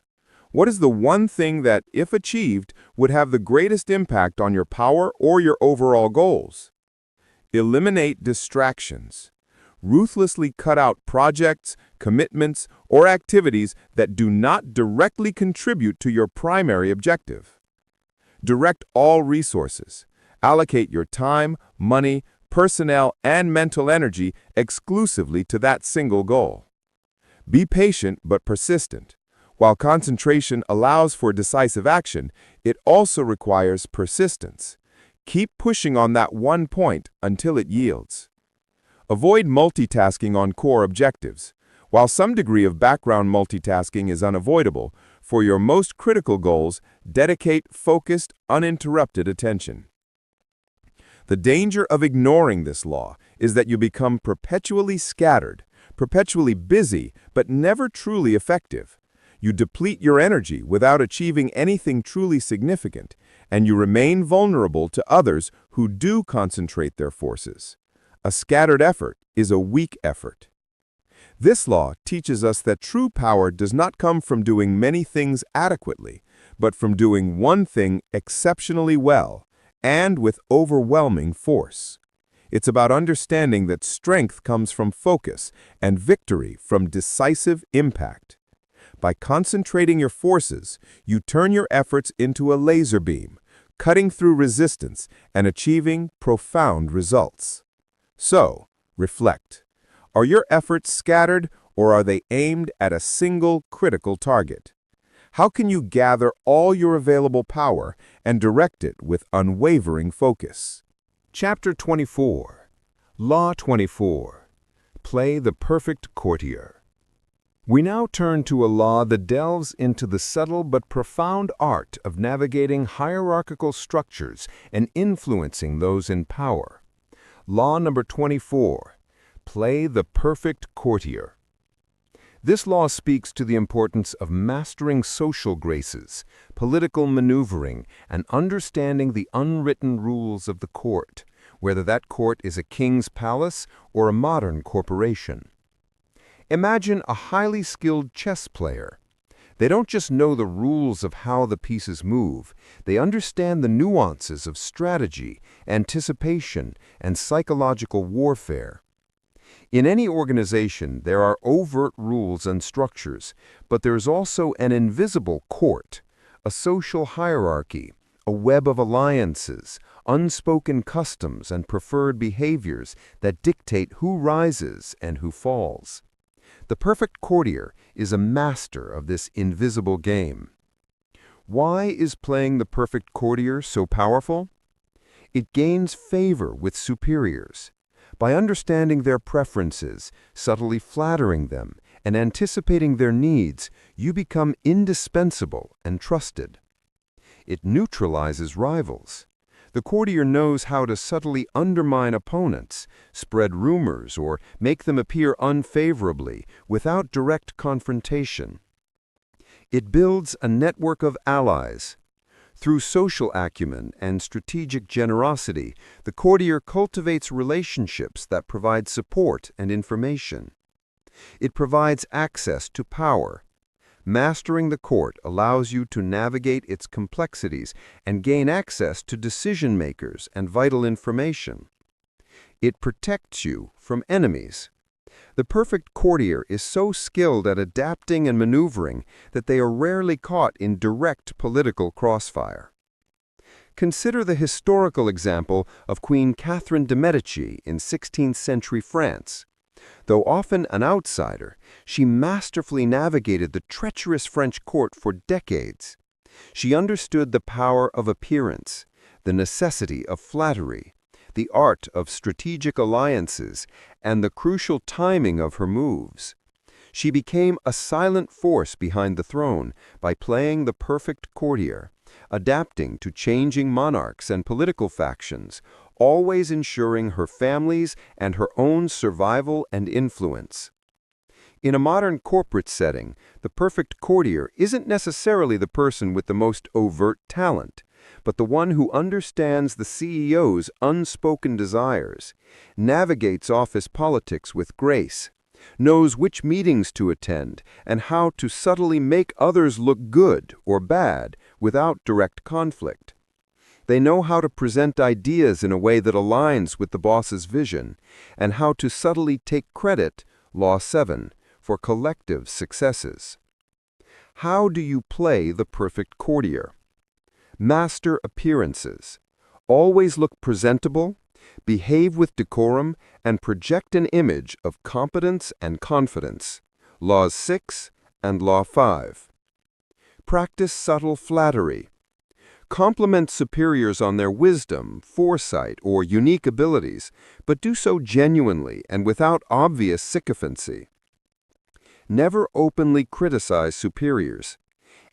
What is the one thing that, if achieved, would have the greatest impact on your power or your overall goals? Eliminate distractions. Ruthlessly cut out projects, commitments, or activities that do not directly contribute to your primary objective. Direct all resources. Allocate your time, money, personnel, and mental energy exclusively to that single goal. Be patient but persistent. While concentration allows for decisive action, it also requires persistence. Keep pushing on that one point until it yields. Avoid multitasking on core objectives. While some degree of background multitasking is unavoidable, for your most critical goals, dedicate focused, uninterrupted attention. The danger of ignoring this law is that you become perpetually scattered, perpetually busy, but never truly effective. You deplete your energy without achieving anything truly significant, and you remain vulnerable to others who do concentrate their forces. A scattered effort is a weak effort. This law teaches us that true power does not come from doing many things adequately, but from doing one thing exceptionally well, and with overwhelming force. It's about understanding that strength comes from focus and victory from decisive impact. By concentrating your forces, you turn your efforts into a laser beam, cutting through resistance and achieving profound results. So, reflect. Are your efforts scattered, or are they aimed at a single critical target? How can you gather all your available power and direct it with unwavering focus? Chapter 24. Law 24. Play the perfect courtier. We now turn to a law that delves into the subtle but profound art of navigating hierarchical structures and influencing those in power. Law number 24. Play the perfect courtier. This law speaks to the importance of mastering social graces, political maneuvering, and understanding the unwritten rules of the court, whether that court is a king's palace or a modern corporation. Imagine a highly skilled chess player. They don't just know the rules of how the pieces move, they understand the nuances of strategy, anticipation, and psychological warfare. In any organization, there are overt rules and structures, but there is also an invisible court, a social hierarchy, a web of alliances, unspoken customs and preferred behaviors that dictate who rises and who falls. The perfect courtier is a master of this invisible game. Why is playing the perfect courtier so powerful? It gains favor with superiors. By understanding their preferences, subtly flattering them, and anticipating their needs, you become indispensable and trusted. It neutralizes rivals. The courtier knows how to subtly undermine opponents, spread rumors, or make them appear unfavorably without direct confrontation. It builds a network of allies. Through social acumen and strategic generosity, the courtier cultivates relationships that provide support and information. It provides access to power. Mastering the court allows you to navigate its complexities and gain access to decision-makers and vital information. It protects you from enemies. The perfect courtier is so skilled at adapting and maneuvering that they are rarely caught in direct political crossfire. Consider the historical example of Queen Catherine de' Medici in 16th century France. Though often an outsider, she masterfully navigated the treacherous French court for decades. She understood the power of appearance, the necessity of flattery, the art of strategic alliances, and the crucial timing of her moves. She became a silent force behind the throne by playing the perfect courtier, adapting to changing monarchs and political factions, always ensuring her family's and her own survival and influence. In a modern corporate setting, the perfect courtier isn't necessarily the person with the most overt talent, but the one who understands the CEO's unspoken desires, navigates office politics with grace, knows which meetings to attend, and how to subtly make others look good or bad without direct conflict. They know how to present ideas in a way that aligns with the boss's vision, and how to subtly take credit, Law 7, for collective successes. How do you play the perfect courtier? Master appearances. Always look presentable, behave with decorum, and project an image of competence and confidence. Laws 6 and Law 5. Practice subtle flattery. Compliment superiors on their wisdom, foresight, or unique abilities, but do so genuinely and without obvious sycophancy. Never openly criticize superiors.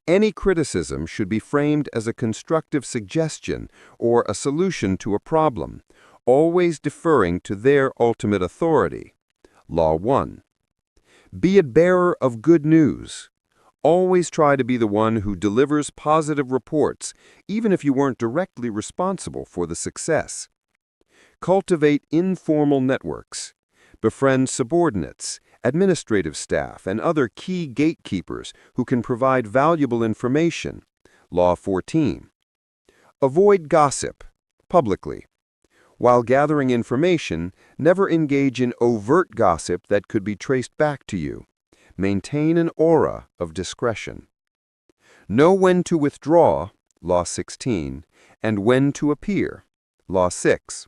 Any criticism should be framed as a constructive suggestion or a solution to a problem, always deferring to their ultimate authority. Law 1. Be a bearer of good news. Always try to be the one who delivers positive reports, even if you weren't directly responsible for the success. Cultivate informal networks. Befriend subordinates, administrative staff, and other key gatekeepers who can provide valuable information. Law 14. Avoid gossip, publicly. While gathering information, never engage in overt gossip that could be traced back to you. Maintain an aura of discretion. Know when to withdraw, Law 16, and when to appear, Law 6.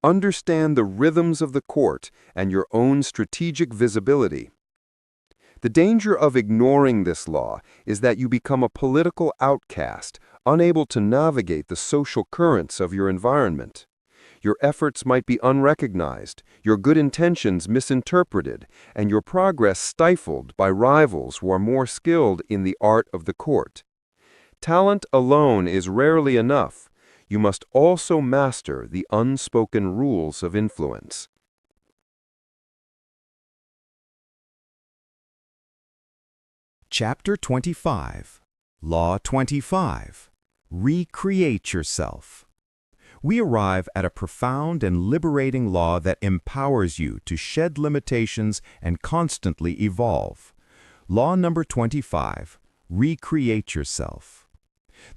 Understand the rhythms of the court and your own strategic visibility. The danger of ignoring this law is that you become a political outcast, unable to navigate the social currents of your environment. Your efforts might be unrecognized, your good intentions misinterpreted, and your progress stifled by rivals who are more skilled in the art of the court. Talent alone is rarely enough. You must also master the unspoken rules of influence. Chapter 25, Law 25, Recreate Yourself. We arrive at a profound and liberating law that empowers you to shed limitations and constantly evolve. Law number 25, Recreate Yourself.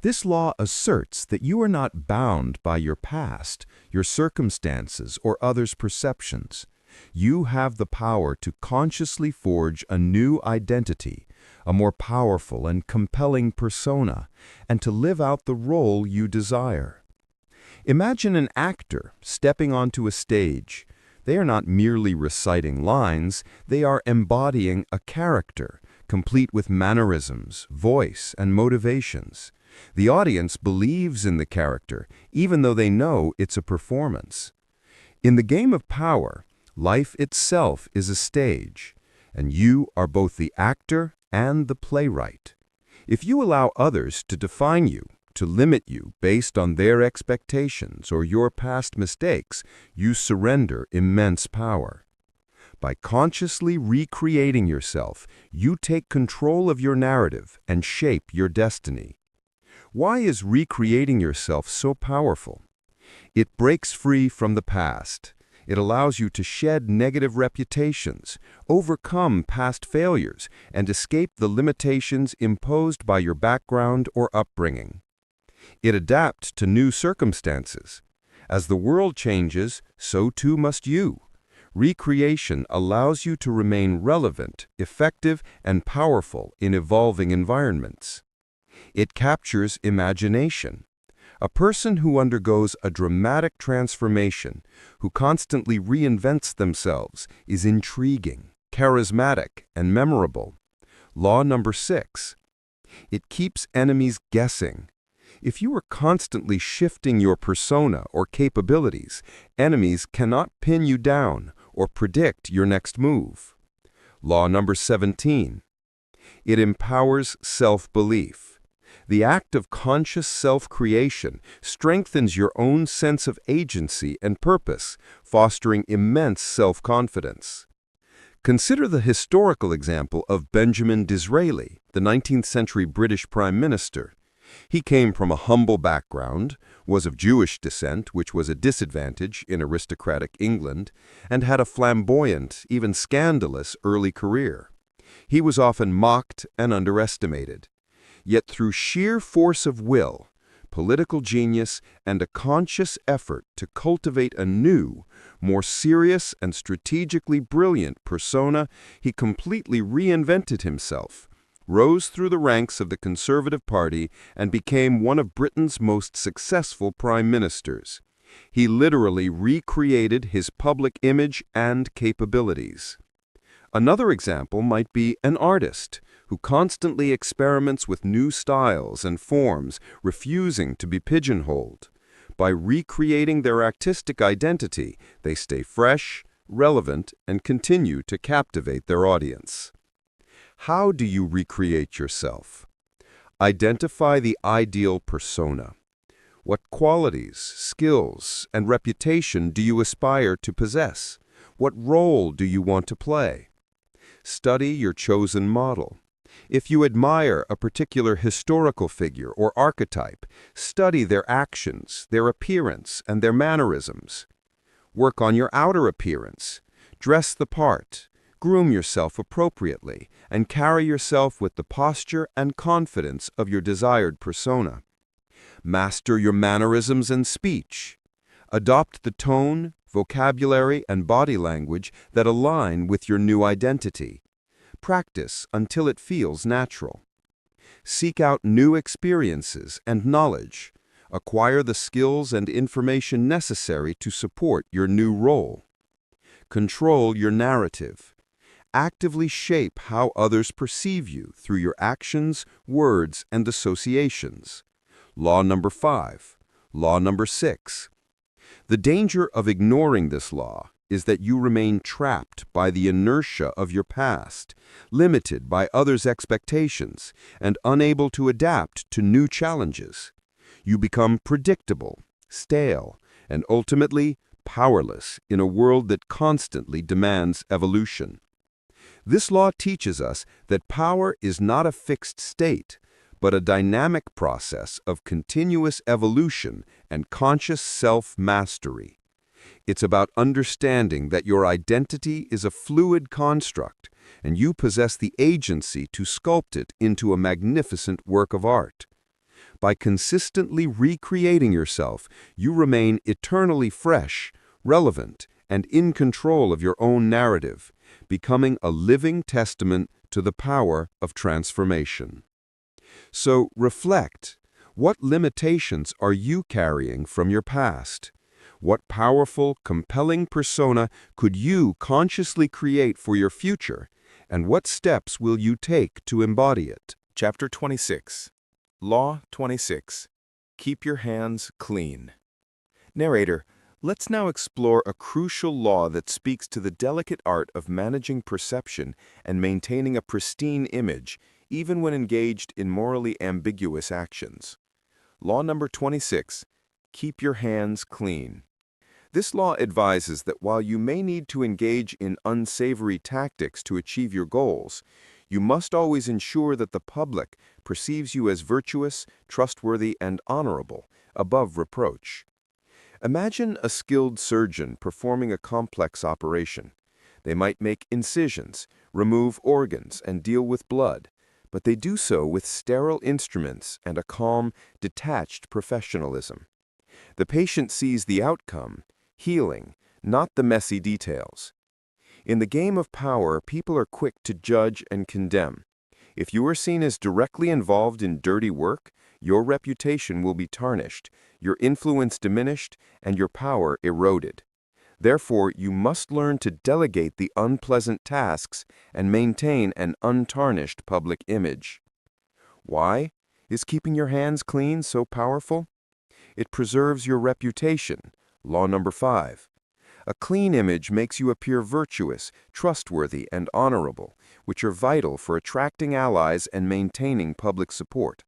This law asserts that you are not bound by your past, your circumstances, or others' perceptions. You have the power to consciously forge a new identity, a more powerful and compelling persona, and to live out the role you desire. Imagine an actor stepping onto a stage. They are not merely reciting lines, they are embodying a character, complete with mannerisms, voice, and motivations. The audience believes in the character, even though they know it's a performance. In the game of power, life itself is a stage, and you are both the actor and the playwright. If you allow others to define you, to limit you based on their expectations or your past mistakes, you surrender immense power. By consciously recreating yourself, you take control of your narrative and shape your destiny. Why is recreating yourself so powerful? It breaks free from the past. It allows you to shed negative reputations, overcome past failures, and escape the limitations imposed by your background or upbringing. It adapts to new circumstances. As the world changes, so too must you. Recreation allows you to remain relevant, effective, and powerful in evolving environments. It captures imagination. A person who undergoes a dramatic transformation, who constantly reinvents themselves, is intriguing, charismatic, and memorable. Law number 6. It keeps enemies guessing. If you are constantly shifting your persona or capabilities, enemies cannot pin you down or predict your next move. Law number 17. It empowers self-belief. The act of conscious self-creation strengthens your own sense of agency and purpose, fostering immense self-confidence. Consider the historical example of Benjamin Disraeli, the 19th century British Prime Minister. He came from a humble background, was of Jewish descent, which was a disadvantage in aristocratic England, and had a flamboyant, even scandalous early career. He was often mocked and underestimated. Yet through sheer force of will, political genius, and a conscious effort to cultivate a new, more serious and strategically brilliant persona, he completely reinvented himself, rose through the ranks of the Conservative Party, and became one of Britain's most successful prime ministers. He literally recreated his public image and capabilities. Another example might be an artist who constantly experiments with new styles and forms, refusing to be pigeonholed. By recreating their artistic identity, they stay fresh, relevant, and continue to captivate their audience. How do you recreate yourself? Identify the ideal persona. What qualities, skills, and reputation do you aspire to possess? What role do you want to play? Study your chosen model. If you admire a particular historical figure or archetype, study their actions, their appearance, and their mannerisms. Work on your outer appearance. Dress the part. Groom yourself appropriately, and carry yourself with the posture and confidence of your desired persona. Master your mannerisms and speech. Adopt the tone, vocabulary, and body language that align with your new identity. Practice until it feels natural. Seek out new experiences and knowledge. Acquire the skills and information necessary to support your new role. Control your narrative. Actively shape how others perceive you through your actions, words, and associations. Law number 5. Law number 6. The danger of ignoring this law is that you remain trapped by the inertia of your past, limited by others' expectations, and unable to adapt to new challenges. You become predictable, stale, and ultimately powerless in a world that constantly demands evolution. This law teaches us that power is not a fixed state, but a dynamic process of continuous evolution and conscious self-mastery. It's about understanding that your identity is a fluid construct, and you possess the agency to sculpt it into a magnificent work of art. By consistently recreating yourself, you remain eternally fresh, relevant, and in control of your own narrative, becoming a living testament to the power of transformation. So reflect. What limitations are you carrying from your past? What powerful, compelling persona could you consciously create for your future? And what steps will you take to embody it? Chapter 26. Law 26. Keep your hands clean. Narrator, let's now explore a crucial law that speaks to the delicate art of managing perception and maintaining a pristine image, even when engaged in morally ambiguous actions. Law number 26. Keep your hands clean. This law advises that while you may need to engage in unsavory tactics to achieve your goals, you must always ensure that the public perceives you as virtuous, trustworthy, and honorable, above reproach. Imagine a skilled surgeon performing a complex operation. They might make incisions, remove organs, and deal with blood, but they do so with sterile instruments and a calm, detached professionalism. The patient sees the outcome, healing, not the messy details. In the game of power, people are quick to judge and condemn. If you are seen as directly involved in dirty work, your reputation will be tarnished, your influence diminished, and your power eroded. Therefore, you must learn to delegate the unpleasant tasks and maintain an untarnished public image. Why is keeping your hands clean so powerful? It preserves your reputation. Law number 5. A clean image makes you appear virtuous, trustworthy, and honorable, which are vital for attracting allies and maintaining public support.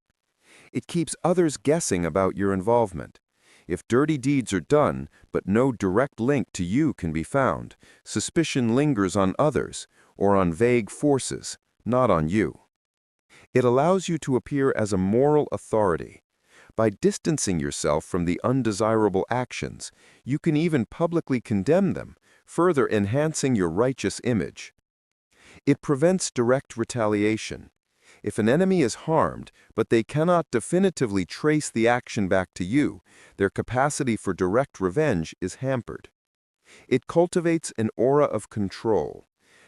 It keeps others guessing about your involvement. If dirty deeds are done, but no direct link to you can be found, suspicion lingers on others, or on vague forces, not on you. It allows you to appear as a moral authority. By distancing yourself from the undesirable actions, you can even publicly condemn them, further enhancing your righteous image. It prevents direct retaliation. If an enemy is harmed, but they cannot definitively trace the action back to you, their capacity for direct revenge is hampered. It cultivates an aura of control,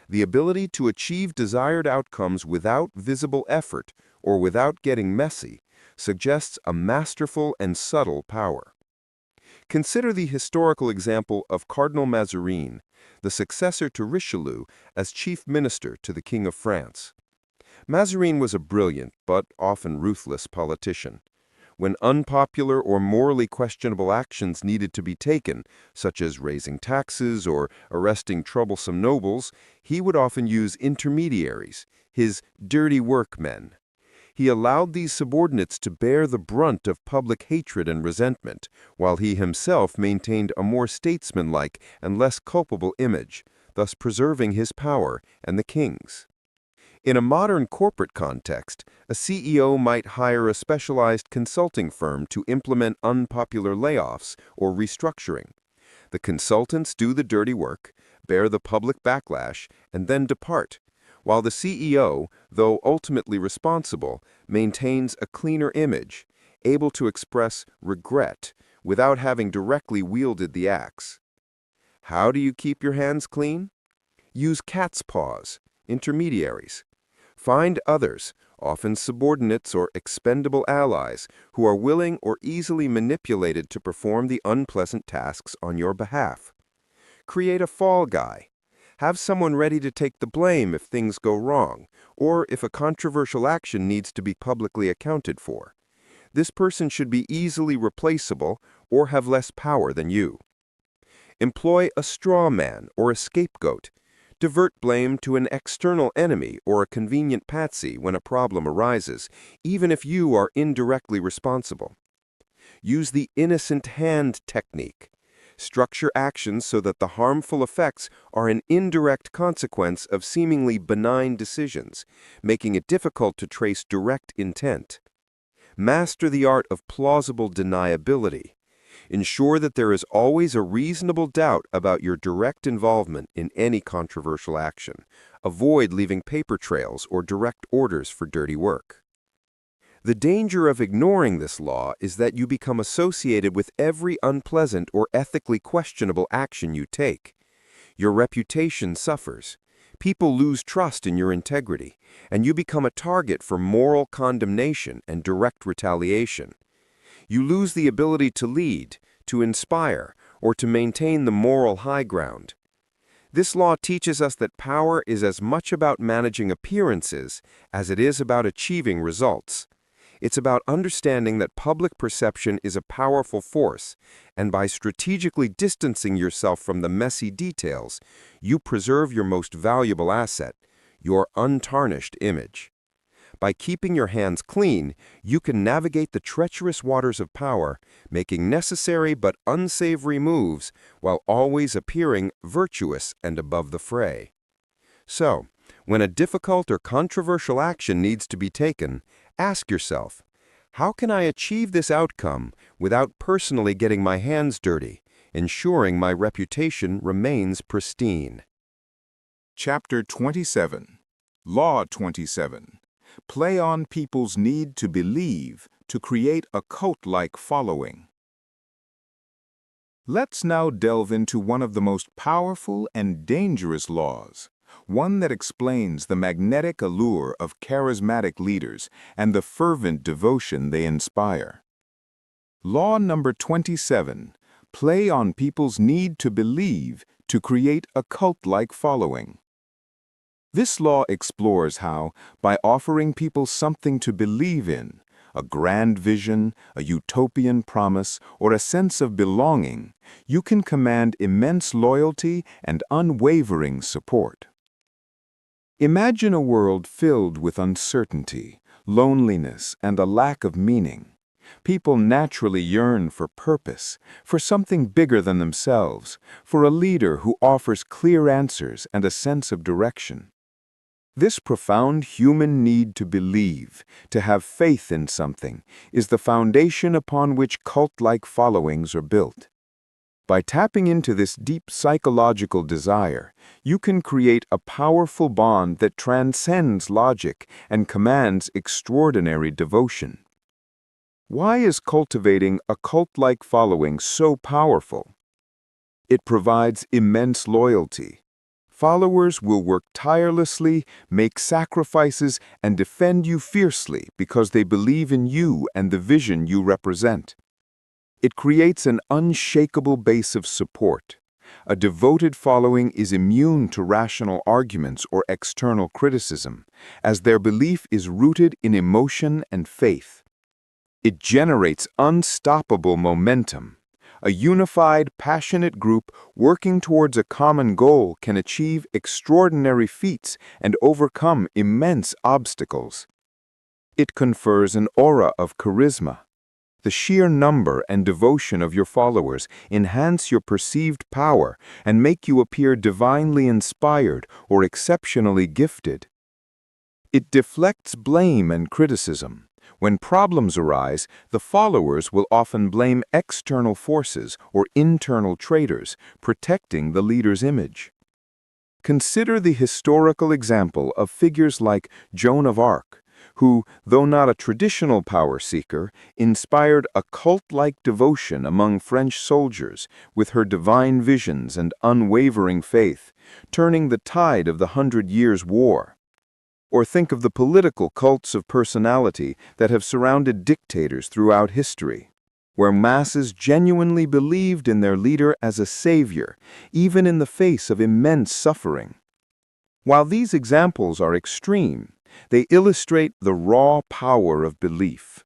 the ability to achieve desired outcomes without visible effort or without getting messy, suggests a masterful and subtle power. Consider the historical example of Cardinal Mazarin, the successor to Richelieu as chief minister to the King of France. Mazarin was a brilliant but often ruthless politician. When unpopular or morally questionable actions needed to be taken, such as raising taxes or arresting troublesome nobles, he would often use intermediaries, his dirty workmen. He allowed these subordinates to bear the brunt of public hatred and resentment, while he himself maintained a more statesmanlike and less culpable image, thus preserving his power and the king's. In a modern corporate context, a CEO might hire a specialized consulting firm to implement unpopular layoffs or restructuring. The consultants do the dirty work, bear the public backlash, and then depart, while the CEO, though ultimately responsible, maintains a cleaner image, able to express regret without having directly wielded the axe. How do you keep your hands clean? Use cat's paws, intermediaries. Find others, often subordinates or expendable allies who are willing or easily manipulated to perform the unpleasant tasks on your behalf. Create a fall guy. Have someone ready to take the blame if things go wrong, or if a controversial action needs to be publicly accounted for. This person should be easily replaceable or have less power than you. Employ a straw man or a scapegoat. Divert blame to an external enemy or a convenient patsy when a problem arises, even if you are indirectly responsible. Use the innocent hand technique. Structure actions so that the harmful effects are an indirect consequence of seemingly benign decisions, making it difficult to trace direct intent. Master the art of plausible deniability. Ensure that there is always a reasonable doubt about your direct involvement in any controversial action. Avoid leaving paper trails or direct orders for dirty work. The danger of ignoring this law is that you become associated with every unpleasant or ethically questionable action you take. Your reputation suffers. People lose trust in your integrity, and you become a target for moral condemnation and direct retaliation. You lose the ability to lead, to inspire, or to maintain the moral high ground. This law teaches us that power is as much about managing appearances as it is about achieving results. It's about understanding that public perception is a powerful force, and by strategically distancing yourself from the messy details, you preserve your most valuable asset, your untarnished image. By keeping your hands clean, you can navigate the treacherous waters of power, making necessary but unsavory moves while always appearing virtuous and above the fray. So, when a difficult or controversial action needs to be taken, ask yourself, how can I achieve this outcome without personally getting my hands dirty, ensuring my reputation remains pristine? Chapter 27. Law 27. Play on people's need to believe to create a cult-like following. Let's now delve into one of the most powerful and dangerous laws, one that explains the magnetic allure of charismatic leaders and the fervent devotion they inspire. Law number 27. Play on people's need to believe to create a cult-like following. This law explores how, by offering people something to believe in, a grand vision, a utopian promise, or a sense of belonging, you can command immense loyalty and unwavering support. Imagine a world filled with uncertainty, loneliness, and a lack of meaning. People naturally yearn for purpose, for something bigger than themselves, for a leader who offers clear answers and a sense of direction. This profound human need to believe, to have faith in something, is the foundation upon which cult-like followings are built. By tapping into this deep psychological desire, you can create a powerful bond that transcends logic and commands extraordinary devotion. Why is cultivating a cult-like following so powerful? It provides immense loyalty. Followers will work tirelessly, make sacrifices, and defend you fiercely because they believe in you and the vision you represent. It creates an unshakable base of support. A devoted following is immune to rational arguments or external criticism, as their belief is rooted in emotion and faith. It generates unstoppable momentum. A unified, passionate group working towards a common goal can achieve extraordinary feats and overcome immense obstacles. It confers an aura of charisma. The sheer number and devotion of your followers enhance your perceived power and make you appear divinely inspired or exceptionally gifted. It deflects blame and criticism. When problems arise, the followers will often blame external forces or internal traitors, protecting the leader's image. Consider the historical example of figures like Joan of Arc, who, though not a traditional power seeker, inspired a cult-like devotion among French soldiers with her divine visions and unwavering faith, turning the tide of the 100 Years' War. Or think of the political cults of personality that have surrounded dictators throughout history, where masses genuinely believed in their leader as a savior, even in the face of immense suffering. While these examples are extreme, they illustrate the raw power of belief.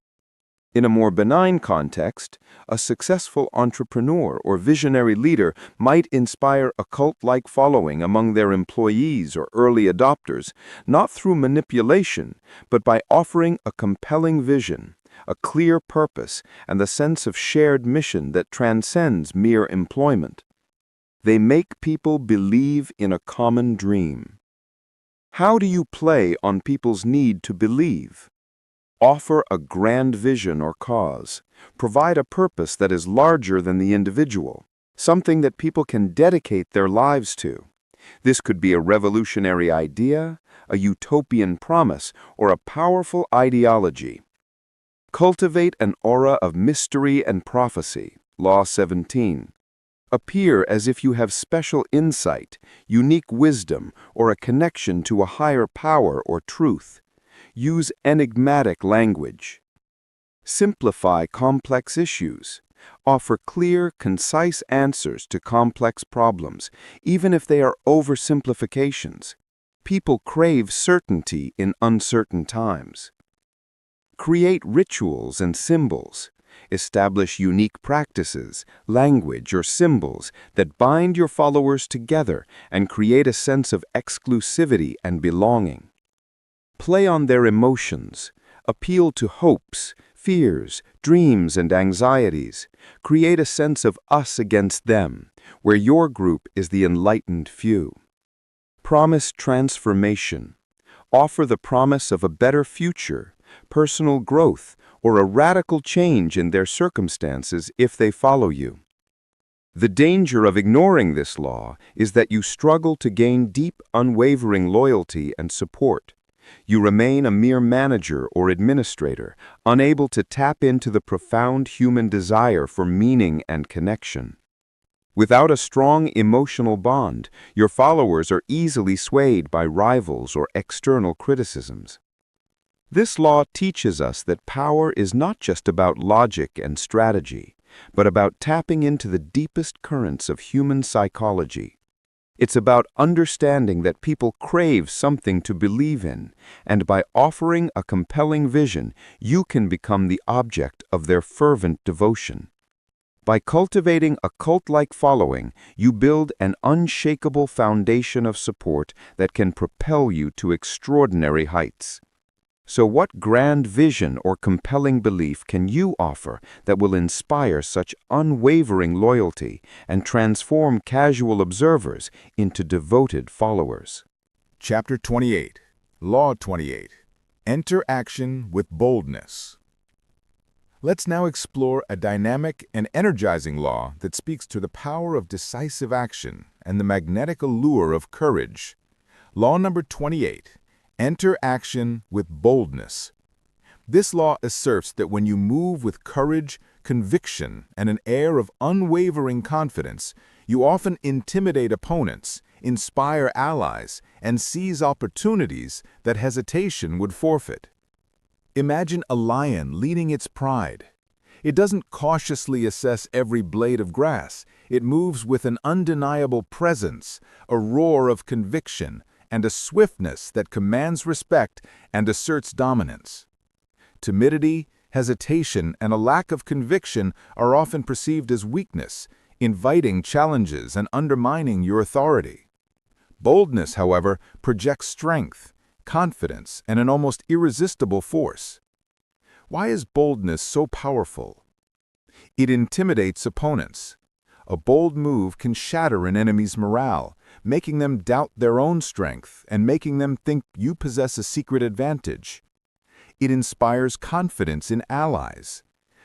In a more benign context, a successful entrepreneur or visionary leader might inspire a cult-like following among their employees or early adopters, not through manipulation, but by offering a compelling vision, a clear purpose, and the sense of shared mission that transcends mere employment. They make people believe in a common dream. How do you play on people's need to believe? Offer a grand vision or cause. Provide a purpose that is larger than the individual, something that people can dedicate their lives to. This could be a revolutionary idea, a utopian promise, or a powerful ideology. Cultivate an aura of mystery and prophecy. Law 17. Appear as if you have special insight, unique wisdom, or a connection to a higher power or truth. Use enigmatic language. Simplify complex issues. Offer clear, concise answers to complex problems, even if they are oversimplifications. People crave certainty in uncertain times. Create rituals and symbols. Establish unique practices, language, or symbols that bind your followers together and create a sense of exclusivity and belonging. Play on their emotions. Appeal to hopes, fears, dreams, and anxieties. Create a sense of us against them, where your group is the enlightened few. Promise transformation. Offer the promise of a better future, personal growth, or a radical change in their circumstances if they follow you. The danger of ignoring this law is that you struggle to gain deep, unwavering loyalty and support. You remain a mere manager or administrator, unable to tap into the profound human desire for meaning and connection. Without a strong emotional bond, your followers are easily swayed by rivals or external criticisms. This law teaches us that power is not just about logic and strategy, but about tapping into the deepest currents of human psychology. It's about understanding that people crave something to believe in, and by offering a compelling vision, you can become the object of their fervent devotion. By cultivating a cult-like following, you build an unshakable foundation of support that can propel you to extraordinary heights. So what grand vision or compelling belief can you offer that will inspire such unwavering loyalty and transform casual observers into devoted followers? Chapter 28. Law 28. Enter action with boldness. Let's now explore a dynamic and energizing law that speaks to the power of decisive action and the magnetic allure of courage. Law number 28. Enter action with boldness. This law asserts that when you move with courage, conviction, and an air of unwavering confidence, you often intimidate opponents, inspire allies, and seize opportunities that hesitation would forfeit. Imagine a lion leading its pride. It doesn't cautiously assess every blade of grass. It moves with an undeniable presence, a roar of conviction, and a swiftness that commands respect and asserts dominance. Timidity, hesitation, and a lack of conviction are often perceived as weakness, inviting challenges and undermining your authority. Boldness, however, projects strength, confidence, and an almost irresistible force. Why is boldness so powerful? It intimidates opponents. A bold move can shatter an enemy's morale, making them doubt their own strength and making them think you possess a secret advantage. It inspires confidence in allies.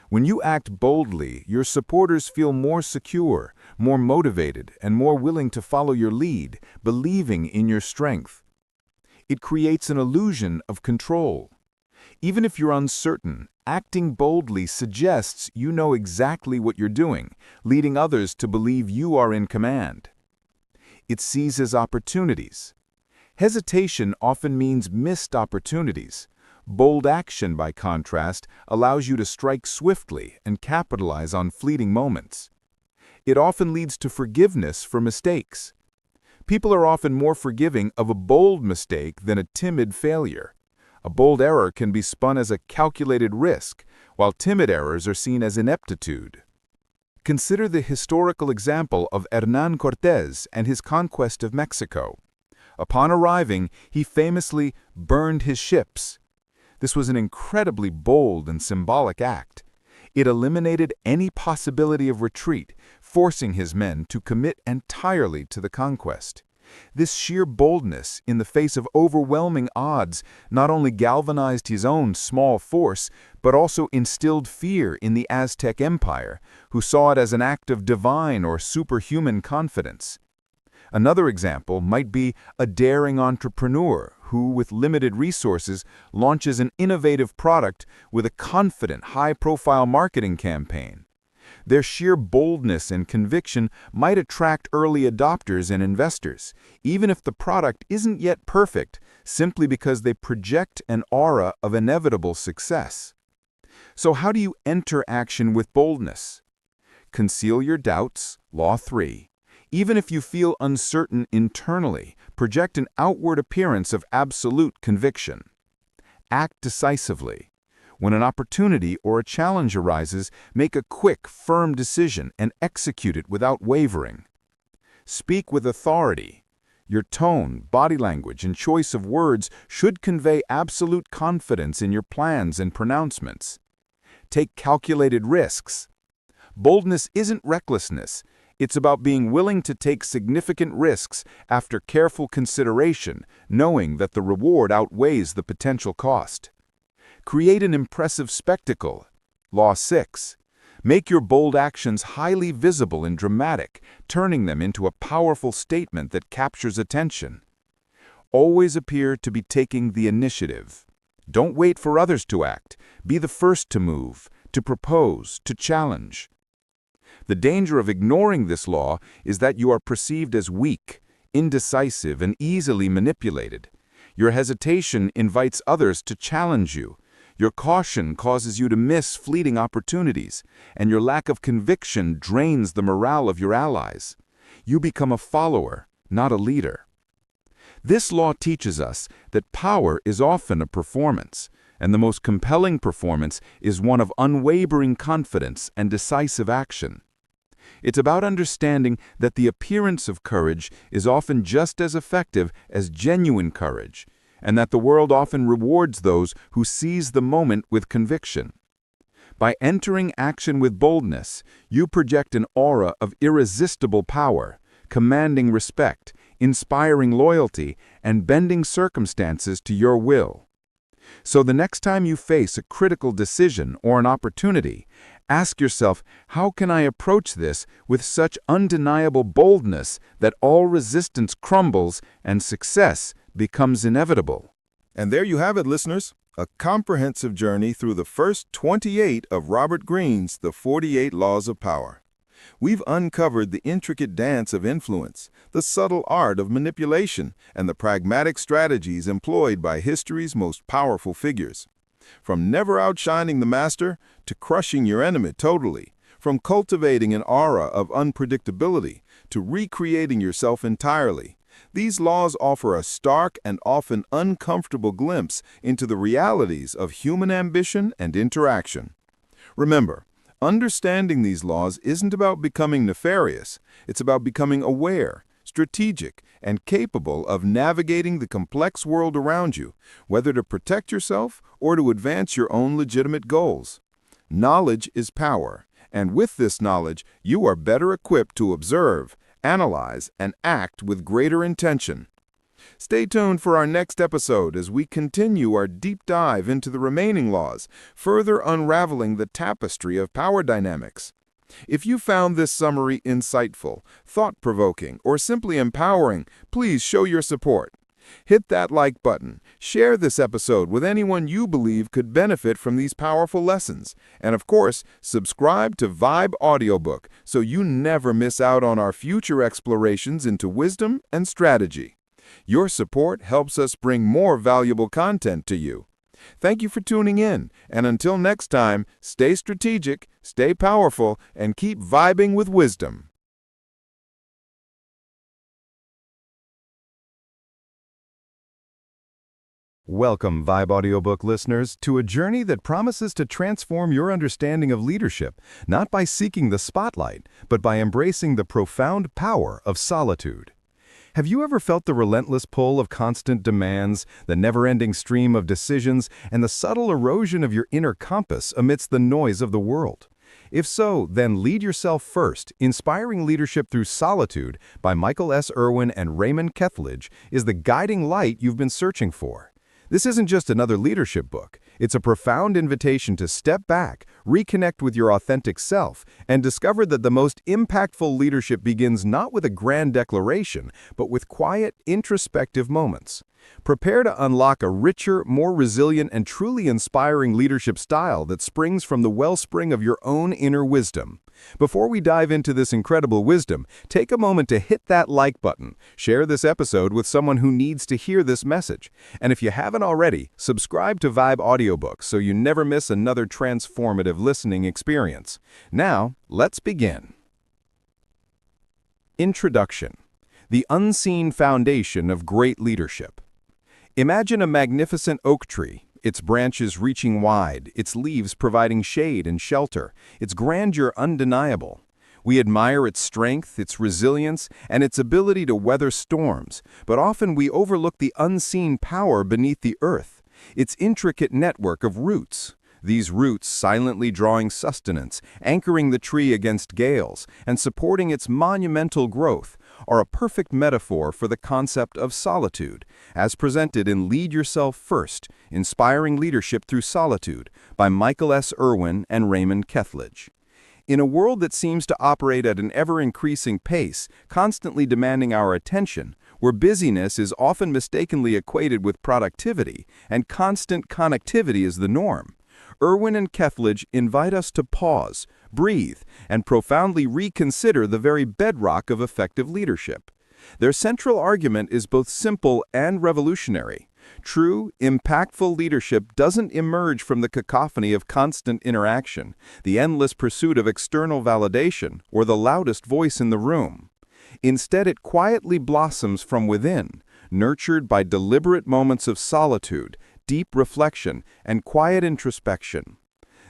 When you act boldly, your supporters feel more secure, more motivated, and more willing to follow your lead, believing in your strength. It creates an illusion of control. Even if you're uncertain, acting boldly suggests you know exactly what you're doing, leading others to believe you are in command. It seizes opportunities. Hesitation often means missed opportunities. Bold action, by contrast, allows you to strike swiftly and capitalize on fleeting moments. It often leads to forgiveness for mistakes. People are often more forgiving of a bold mistake than a timid failure. A bold error can be spun as a calculated risk, while timid errors are seen as ineptitude. Consider the historical example of Hernán Cortés and his conquest of Mexico. Upon arriving, he famously burned his ships. This was an incredibly bold and symbolic act. It eliminated any possibility of retreat, forcing his men to commit entirely to the conquest. This sheer boldness, in the face of overwhelming odds, not only galvanized his own small force, but also instilled fear in the Aztec Empire, who saw it as an act of divine or superhuman confidence. Another example might be a daring entrepreneur who, with limited resources, launches an innovative product with a confident, high-profile marketing campaign. Their sheer boldness and conviction might attract early adopters and investors, even if the product isn't yet perfect, simply because they project an aura of inevitable success. So how do you enter action with boldness? Conceal your doubts, Law 3. Even if you feel uncertain internally, project an outward appearance of absolute conviction. Act decisively. When an opportunity or a challenge arises, make a quick, firm decision and execute it without wavering. Speak with authority. Your tone, body language, and choice of words should convey absolute confidence in your plans and pronouncements. Take calculated risks. Boldness isn't recklessness. It's about being willing to take significant risks after careful consideration, knowing that the reward outweighs the potential cost. Create an impressive spectacle. Law 6. Make your bold actions highly visible and dramatic, turning them into a powerful statement that captures attention. Always appear to be taking the initiative. Don't wait for others to act. Be the first to move, to propose, to challenge. The danger of ignoring this law is that you are perceived as weak, indecisive, and easily manipulated. Your hesitation invites others to challenge you. Your caution causes you to miss fleeting opportunities, and your lack of conviction drains the morale of your allies. You become a follower, not a leader. This law teaches us that power is often a performance, and the most compelling performance is one of unwavering confidence and decisive action. It's about understanding that the appearance of courage is often just as effective as genuine courage, and that the world often rewards those who seize the moment with conviction. By entering action with boldness, you project an aura of irresistible power, commanding respect, inspiring loyalty, and bending circumstances to your will. So the next time you face a critical decision or an opportunity, ask yourself, how can I approach this with such undeniable boldness that all resistance crumbles and success becomes inevitable? And there you have it, listeners. A comprehensive journey through the first 28 of Robert Greene's The 48 Laws of Power. We've uncovered the intricate dance of influence, the subtle art of manipulation, and the pragmatic strategies employed by history's most powerful figures. From never outshining the master to crushing your enemy totally, from cultivating an aura of unpredictability to recreating yourself entirely, these laws offer a stark and often uncomfortable glimpse into the realities of human ambition and interaction. Remember, understanding these laws isn't about becoming nefarious. It's about becoming aware, strategic, and capable of navigating the complex world around you, whether to protect yourself or to advance your own legitimate goals. Knowledge is power, and with this knowledge, you are better equipped to observe, analyze, and act with greater intention. Stay tuned for our next episode as we continue our deep dive into the remaining laws, further unraveling the tapestry of power dynamics. If you found this summary insightful, thought-provoking, or simply empowering, please show your support. Hit that like button, share this episode with anyone you believe could benefit from these powerful lessons, and of course, subscribe to Vibe Audiobook so you never miss out on our future explorations into wisdom and strategy. Your support helps us bring more valuable content to you. Thank you for tuning in, and until next time, stay strategic, stay powerful, and keep vibing with wisdom. Welcome, Vibe Audiobook listeners, to a journey that promises to transform your understanding of leadership, not by seeking the spotlight, but by embracing the profound power of solitude. Have you ever felt the relentless pull of constant demands, the never-ending stream of decisions, and the subtle erosion of your inner compass amidst the noise of the world? If so, then Lead Yourself First, Inspiring Leadership Through Solitude by Michael S. Irwin and Raymond Kethledge is the guiding light you've been searching for. This isn't just another leadership book. It's a profound invitation to step back, reconnect with your authentic self, and discover that the most impactful leadership begins not with a grand declaration, but with quiet, introspective moments. Prepare to unlock a richer, more resilient, and truly inspiring leadership style that springs from the wellspring of your own inner wisdom. Before we dive into this incredible wisdom, take a moment to hit that like button, share this episode with someone who needs to hear this message, and if you haven't already, subscribe to Vibe Audiobooks so you never miss another transformative listening experience. Now, let's begin. Introduction: The unseen foundation of great leadership. Imagine a magnificent oak tree, its branches reaching wide, its leaves providing shade and shelter, its grandeur undeniable. We admire its strength, its resilience, and its ability to weather storms, but often we overlook the unseen power beneath the earth, its intricate network of roots. These roots silently drawing sustenance, anchoring the tree against gales, and supporting its monumental growth, are a perfect metaphor for the concept of solitude, as presented in Lead Yourself First, Inspiring Leadership Through Solitude by Michael S. Irwin and Raymond Kethledge. In a world that seems to operate at an ever-increasing pace, constantly demanding our attention, where busyness is often mistakenly equated with productivity and constant connectivity is the norm, Irwin and Kethledge invite us to pause, breathe, and profoundly reconsider the very bedrock of effective leadership. Their central argument is both simple and revolutionary. True, impactful leadership doesn't emerge from the cacophony of constant interaction, the endless pursuit of external validation, or the loudest voice in the room. Instead, it quietly blossoms from within, nurtured by deliberate moments of solitude, deep reflection, and quiet introspection.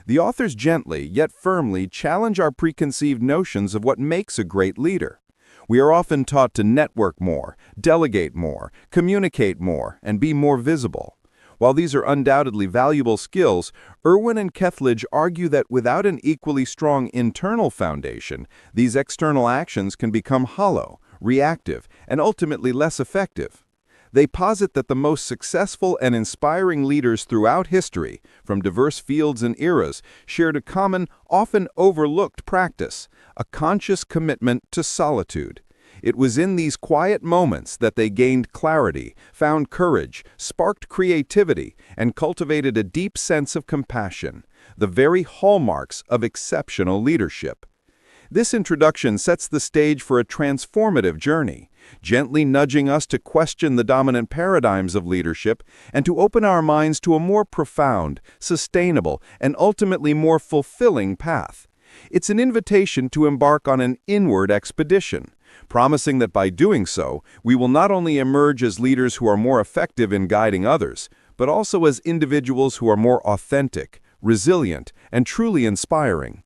The authors gently, yet firmly, challenge our preconceived notions of what makes a great leader. We are often taught to network more, delegate more, communicate more, and be more visible. While these are undoubtedly valuable skills, Irwin and Kethledge argue that without an equally strong internal foundation, these external actions can become hollow, reactive, and ultimately less effective. They posit that the most successful and inspiring leaders throughout history, from diverse fields and eras, shared a common, often overlooked practice: a conscious commitment to solitude. It was in these quiet moments that they gained clarity, found courage, sparked creativity, and cultivated a deep sense of compassion, the very hallmarks of exceptional leadership. This introduction sets the stage for a transformative journey, gently nudging us to question the dominant paradigms of leadership and to open our minds to a more profound, sustainable, and ultimately more fulfilling path. It's an invitation to embark on an inward expedition, promising that by doing so, we will not only emerge as leaders who are more effective in guiding others, but also as individuals who are more authentic, resilient, and truly inspiring.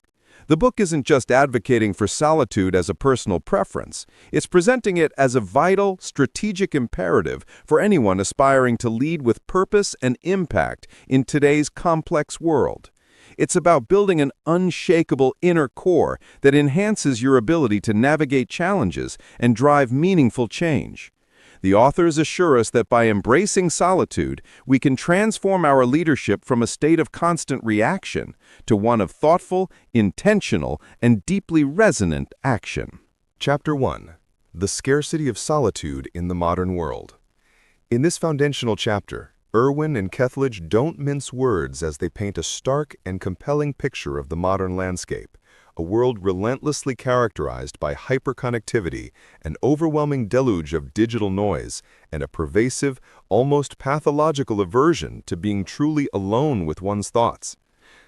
The book isn't just advocating for solitude as a personal preference, it's presenting it as a vital, strategic imperative for anyone aspiring to lead with purpose and impact in today's complex world. It's about building an unshakable inner core that enhances your ability to navigate challenges and drive meaningful change. The authors assure us that by embracing solitude, we can transform our leadership from a state of constant reaction to one of thoughtful, intentional, and deeply resonant action. Chapter 1. The Scarcity of Solitude in the Modern World. In this foundational chapter, Irwin and Kethledge don't mince words as they paint a stark and compelling picture of the modern landscape, a world relentlessly characterized by hyperconnectivity, an overwhelming deluge of digital noise, and a pervasive, almost pathological aversion to being truly alone with one's thoughts.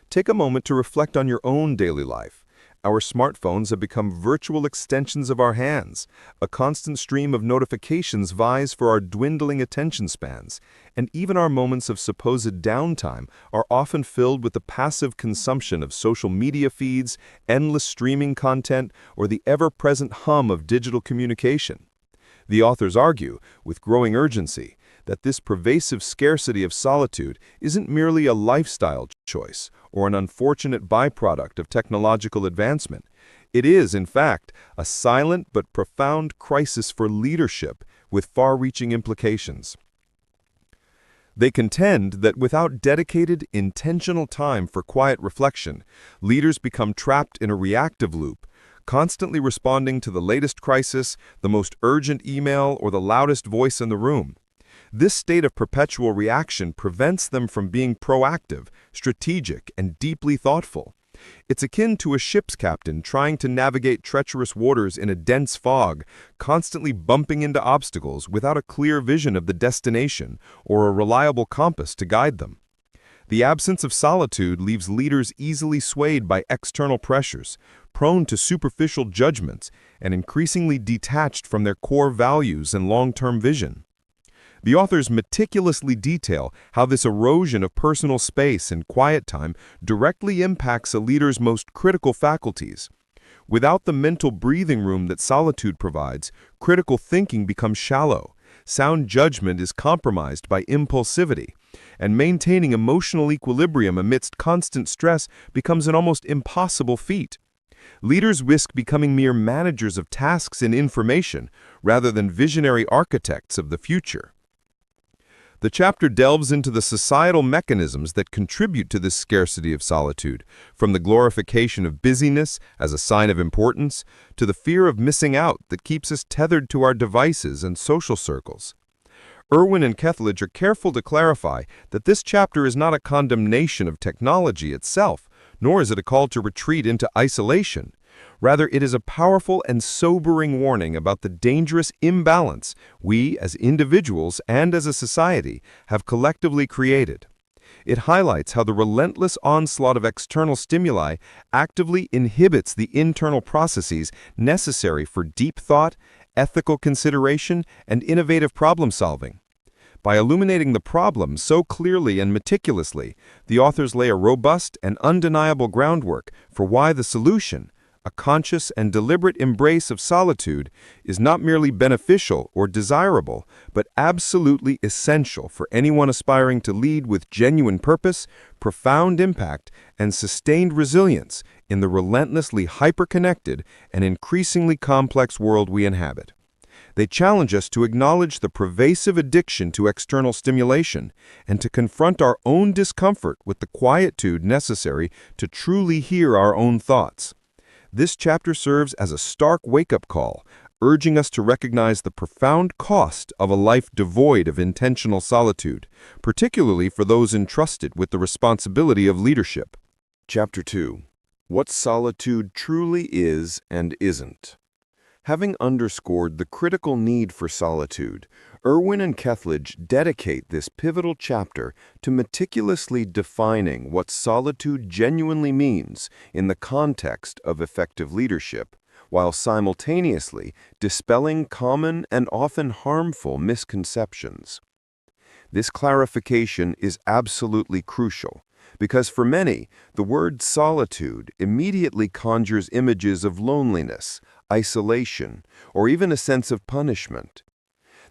Take a moment to reflect on your own daily life. Our smartphones have become virtual extensions of our hands. A constant stream of notifications vies for our dwindling attention spans, and even our moments of supposed downtime are often filled with the passive consumption of social media feeds, endless streaming content, or the ever-present hum of digital communication. The authors argue, with growing urgency, that this pervasive scarcity of solitude isn't merely a lifestyle choice or an unfortunate byproduct of technological advancement. It is, in fact, a silent but profound crisis for leadership with far-reaching implications. They contend that without dedicated, intentional time for quiet reflection, leaders become trapped in a reactive loop, constantly responding to the latest crisis, the most urgent email, or the loudest voice in the room. This state of perpetual reaction prevents them from being proactive, strategic, and deeply thoughtful. It's akin to a ship's captain trying to navigate treacherous waters in a dense fog, constantly bumping into obstacles without a clear vision of the destination or a reliable compass to guide them. The absence of solitude leaves leaders easily swayed by external pressures, prone to superficial judgments, and increasingly detached from their core values and long-term vision. The authors meticulously detail how this erosion of personal space and quiet time directly impacts a leader's most critical faculties. Without the mental breathing room that solitude provides, critical thinking becomes shallow, sound judgment is compromised by impulsivity, and maintaining emotional equilibrium amidst constant stress becomes an almost impossible feat. Leaders risk becoming mere managers of tasks and information rather than visionary architects of the future. The chapter delves into the societal mechanisms that contribute to this scarcity of solitude, from the glorification of busyness as a sign of importance to the fear of missing out that keeps us tethered to our devices and social circles. Irwin and Kethledge are careful to clarify that this chapter is not a condemnation of technology itself, nor is it a call to retreat into isolation. Rather, it is a powerful and sobering warning about the dangerous imbalance we, as individuals and as a society, have collectively created. It highlights how the relentless onslaught of external stimuli actively inhibits the internal processes necessary for deep thought, ethical consideration, and innovative problem-solving. By illuminating the problem so clearly and meticulously, the authors lay a robust and undeniable groundwork for why the solution, a conscious and deliberate embrace of solitude, is not merely beneficial or desirable, but absolutely essential for anyone aspiring to lead with genuine purpose, profound impact, and sustained resilience in the relentlessly hyper-connected and increasingly complex world we inhabit. They challenge us to acknowledge the pervasive addiction to external stimulation and to confront our own discomfort with the quietude necessary to truly hear our own thoughts. This chapter serves as a stark wake-up call, urging us to recognize the profound cost of a life devoid of intentional solitude, particularly for those entrusted with the responsibility of leadership. Chapter 2. What solitude truly is and isn't. Having underscored the critical need for solitude, Irwin and Kethledge dedicate this pivotal chapter to meticulously defining what solitude genuinely means in the context of effective leadership, while simultaneously dispelling common and often harmful misconceptions. This clarification is absolutely crucial, because for many, the word solitude immediately conjures images of loneliness, isolation, or even a sense of punishment.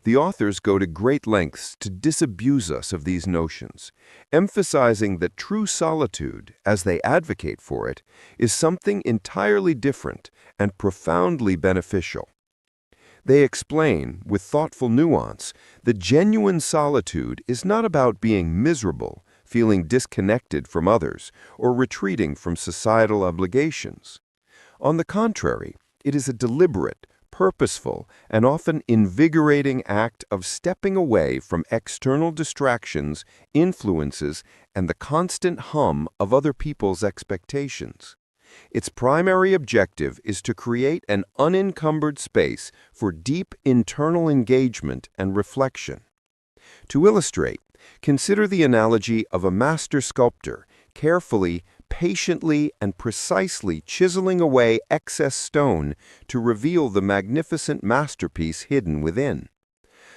The authors go to great lengths to disabuse us of these notions, emphasizing that true solitude, as they advocate for it, is something entirely different and profoundly beneficial. They explain, with thoughtful nuance, that genuine solitude is not about being miserable, feeling disconnected from others, or retreating from societal obligations. On the contrary, it is a deliberate, purposeful, and often invigorating act of stepping away from external distractions, influences, and the constant hum of other people's expectations. Its primary objective is to create an unencumbered space for deep internal engagement and reflection. To illustrate, consider the analogy of a master sculptor carefully, patiently, and precisely chiseling away excess stone to reveal the magnificent masterpiece hidden within.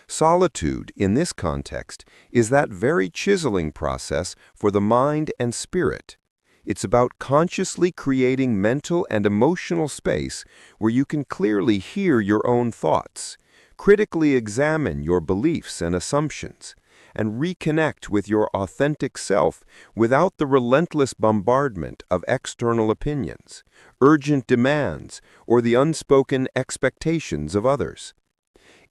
Solitude, in this context, is that very chiseling process for the mind and spirit. It's about consciously creating mental and emotional space where you can clearly hear your own thoughts, critically examine your beliefs and assumptions, and reconnect with your authentic self without the relentless bombardment of external opinions, urgent demands, or the unspoken expectations of others.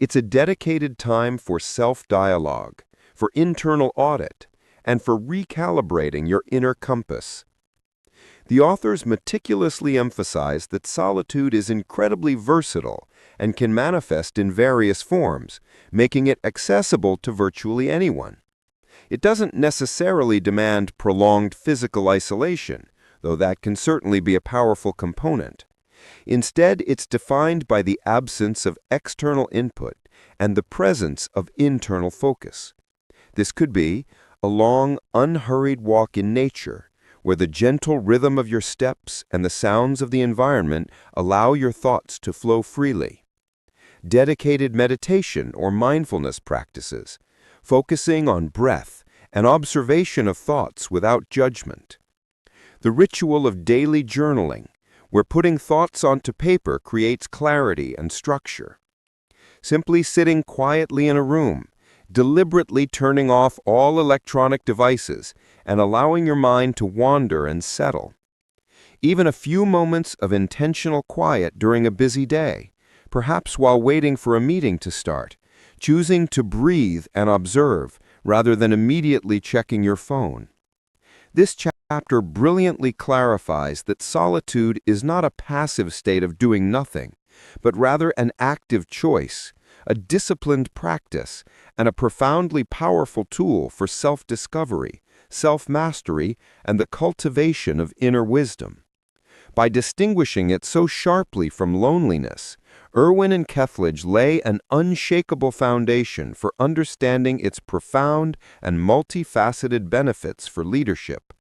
It's a dedicated time for self-dialogue, for internal audit, and for recalibrating your inner compass. The authors meticulously emphasize that solitude is incredibly versatile and can manifest in various forms, making it accessible to virtually anyone. It doesn't necessarily demand prolonged physical isolation, though that can certainly be a powerful component. Instead, it's defined by the absence of external input and the presence of internal focus. This could be a long, unhurried walk in nature, where the gentle rhythm of your steps and the sounds of the environment allow your thoughts to flow freely. Dedicated meditation or mindfulness practices, focusing on breath and observation of thoughts without judgment. The ritual of daily journaling, where putting thoughts onto paper creates clarity and structure. Simply sitting quietly in a room, deliberately turning off all electronic devices and allowing your mind to wander and settle. Even a few moments of intentional quiet during a busy day, perhaps while waiting for a meeting to start, choosing to breathe and observe rather than immediately checking your phone. This chapter brilliantly clarifies that solitude is not a passive state of doing nothing, but rather an active choice, a disciplined practice, and a profoundly powerful tool for self-discovery, self-mastery, and the cultivation of inner wisdom. By distinguishing it so sharply from loneliness, Irwin and Kethledge lay an unshakable foundation for understanding its profound and multifaceted benefits for leadership.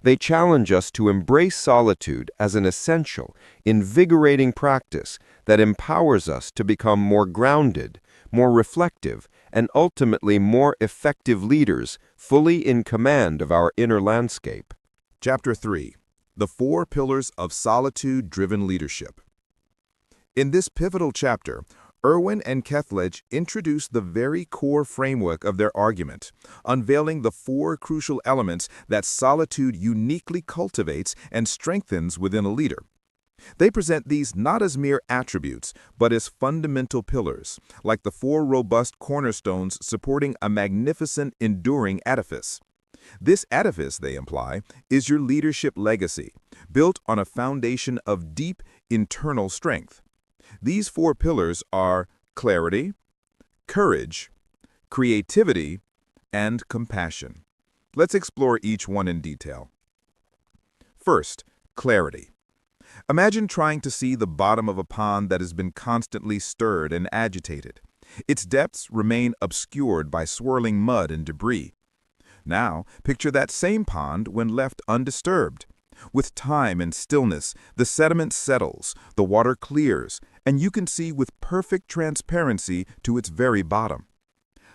They challenge us to embrace solitude as an essential, invigorating practice that empowers us to become more grounded, more reflective, and ultimately more effective leaders, fully in command of our inner landscape. Chapter 3. The 4 Pillars of Solitude-Driven Leadership. In this pivotal chapter, Irwin and Kethledge introduce the very core framework of their argument, unveiling the 4 crucial elements that solitude uniquely cultivates and strengthens within a leader. They present these not as mere attributes, but as fundamental pillars, like the 4 robust cornerstones supporting a magnificent, enduring edifice. This edifice, they imply, is your leadership legacy, built on a foundation of deep internal strength. These 4 pillars are clarity, courage, creativity, and compassion. Let's explore each one in detail. First, clarity. Imagine trying to see the bottom of a pond that has been constantly stirred and agitated. Its depths remain obscured by swirling mud and debris. Now, picture that same pond when left undisturbed. With time and stillness, the sediment settles, the water clears, and you can see with perfect transparency to its very bottom.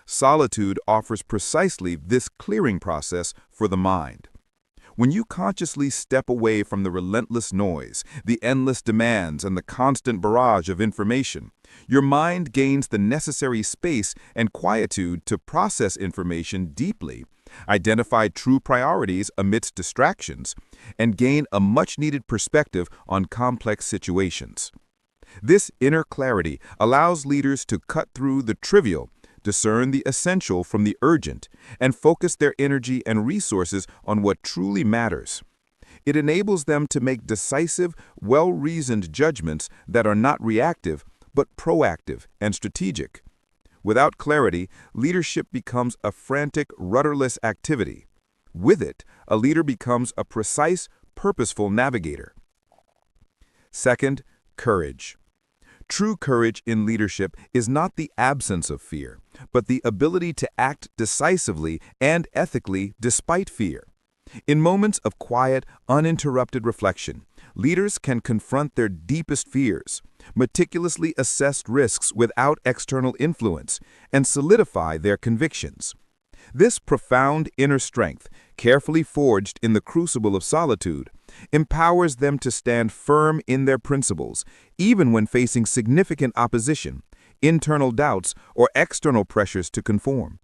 Solitude offers precisely this clearing process for the mind. When you consciously step away from the relentless noise, the endless demands, and the constant barrage of information, your mind gains the necessary space and quietude to process information deeply, identify true priorities amidst distractions, and gain a much-needed perspective on complex situations. This inner clarity allows leaders to cut through the trivial, discern the essential from the urgent, and focus their energy and resources on what truly matters. It enables them to make decisive, well-reasoned judgments that are not reactive, but proactive and strategic. Without clarity, leadership becomes a frantic, rudderless activity. With it, a leader becomes a precise, purposeful navigator. Second, courage. True courage in leadership is not the absence of fear, but the ability to act decisively and ethically despite fear. In moments of quiet, uninterrupted reflection, leaders can confront their deepest fears, meticulously assess risks without external influence, and solidify their convictions. This profound inner strength, carefully forged in the crucible of solitude, empowers them to stand firm in their principles, even when facing significant opposition, internal doubts, or external pressures to conform.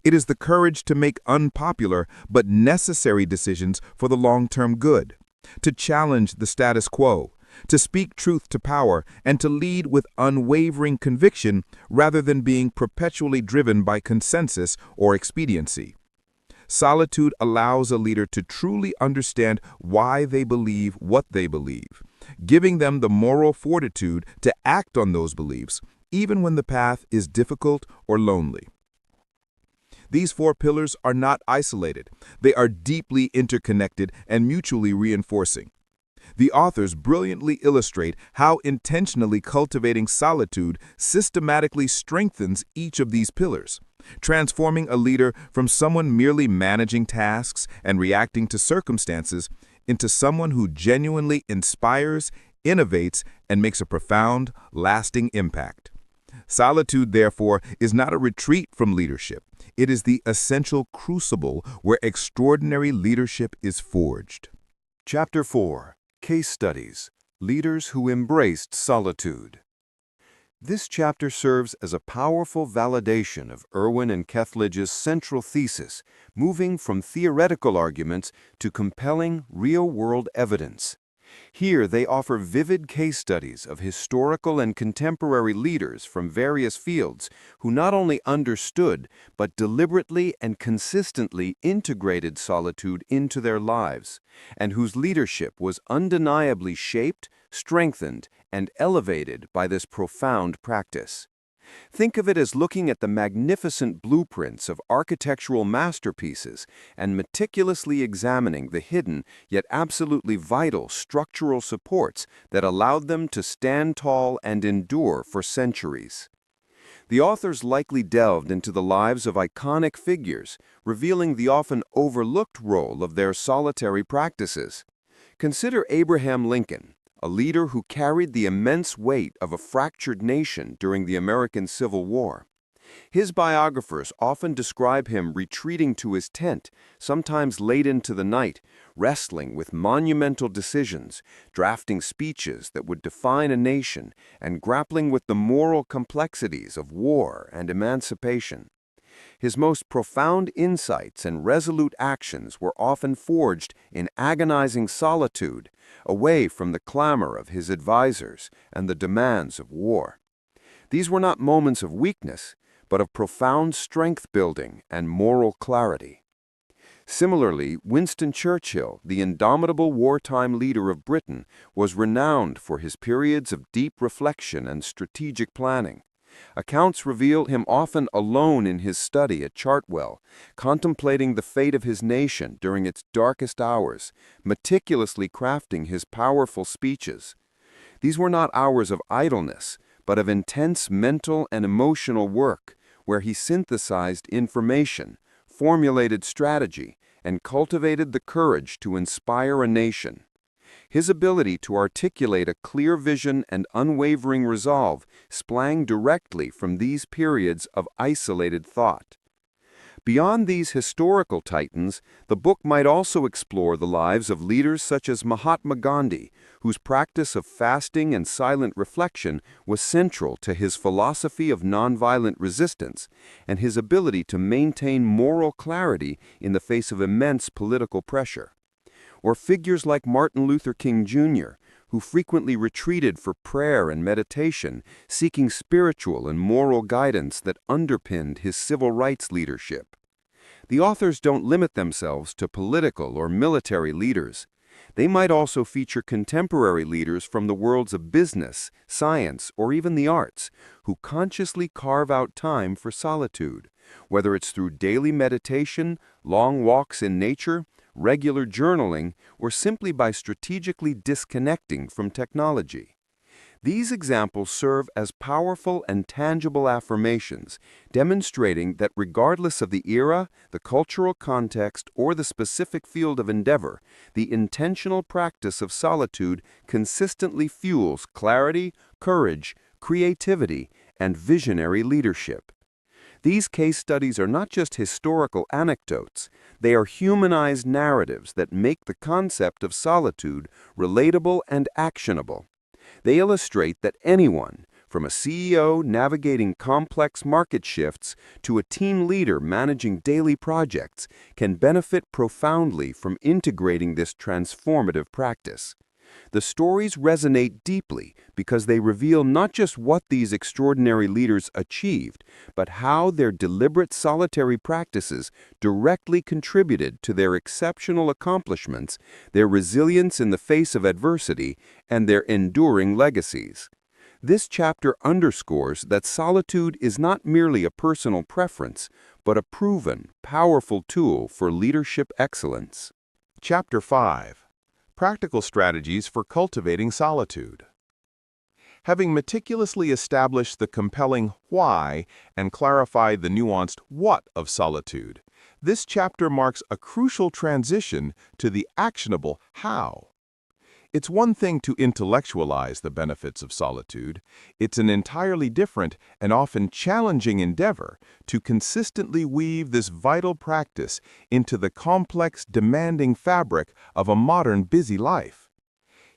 It is the courage to make unpopular but necessary decisions for the long-term good, to challenge the status quo, to speak truth to power, and to lead with unwavering conviction rather than being perpetually driven by consensus or expediency. Solitude allows a leader to truly understand why they believe what they believe, giving them the moral fortitude to act on those beliefs, even when the path is difficult or lonely. These four pillars are not isolated. They are deeply interconnected and mutually reinforcing. The authors brilliantly illustrate how intentionally cultivating solitude systematically strengthens each of these pillars, transforming a leader from someone merely managing tasks and reacting to circumstances into someone who genuinely inspires, innovates, and makes a profound, lasting impact. Solitude, therefore, is not a retreat from leadership. It is the essential crucible where extraordinary leadership is forged. Chapter 4. Case Studies. Leaders who embraced solitude. This chapter serves as a powerful validation of Irwin and Kethledge's central thesis, moving from theoretical arguments to compelling, real-world evidence. Here they offer vivid case studies of historical and contemporary leaders from various fields who not only understood but deliberately and consistently integrated solitude into their lives, and whose leadership was undeniably shaped, strengthened, and elevated by this profound practice. Think of it as looking at the magnificent blueprints of architectural masterpieces and meticulously examining the hidden yet absolutely vital structural supports that allowed them to stand tall and endure for centuries. The authors likely delved into the lives of iconic figures, revealing the often overlooked role of their solitary practices. Consider Abraham Lincoln, a leader who carried the immense weight of a fractured nation during the American Civil War. His biographers often describe him retreating to his tent, sometimes late into the night, wrestling with monumental decisions, drafting speeches that would define a nation, and grappling with the moral complexities of war and emancipation. His most profound insights and resolute actions were often forged in agonizing solitude, away from the clamor of his advisors and the demands of war. These were not moments of weakness, but of profound strength-building and moral clarity. Similarly, Winston Churchill, the indomitable wartime leader of Britain, was renowned for his periods of deep reflection and strategic planning. Accounts reveal him often alone in his study at Chartwell, contemplating the fate of his nation during its darkest hours, meticulously crafting his powerful speeches. These were not hours of idleness, but of intense mental and emotional work, where he synthesized information, formulated strategy, and cultivated the courage to inspire a nation. His ability to articulate a clear vision and unwavering resolve sprang directly from these periods of isolated thought. Beyond these historical titans, the book might also explore the lives of leaders such as Mahatma Gandhi, whose practice of fasting and silent reflection was central to his philosophy of nonviolent resistance and his ability to maintain moral clarity in the face of immense political pressure. Or figures like Martin Luther King Jr., who frequently retreated for prayer and meditation, seeking spiritual and moral guidance that underpinned his civil rights leadership. The authors don't limit themselves to political or military leaders. They might also feature contemporary leaders from the worlds of business, science, or even the arts, who consciously carve out time for solitude, whether it's through daily meditation, long walks in nature, regular journaling, or simply by strategically disconnecting from technology. These examples serve as powerful and tangible affirmations, demonstrating that regardless of the era, the cultural context, or the specific field of endeavor, the intentional practice of solitude consistently fuels clarity, courage, creativity, and visionary leadership. These case studies are not just historical anecdotes, they are humanized narratives that make the concept of solitude relatable and actionable. They illustrate that anyone, from a CEO navigating complex market shifts to a team leader managing daily projects, can benefit profoundly from integrating this transformative practice. The stories resonate deeply because they reveal not just what these extraordinary leaders achieved, but how their deliberate solitary practices directly contributed to their exceptional accomplishments, their resilience in the face of adversity, and their enduring legacies. This chapter underscores that solitude is not merely a personal preference, but a proven, powerful tool for leadership excellence. Chapter 5. Practical Strategies for Cultivating Solitude. Having meticulously established the compelling why and clarified the nuanced what of solitude, this chapter marks a crucial transition to the actionable how. It's one thing to intellectualize the benefits of solitude. It's an entirely different and often challenging endeavor to consistently weave this vital practice into the complex, demanding fabric of a modern, busy life.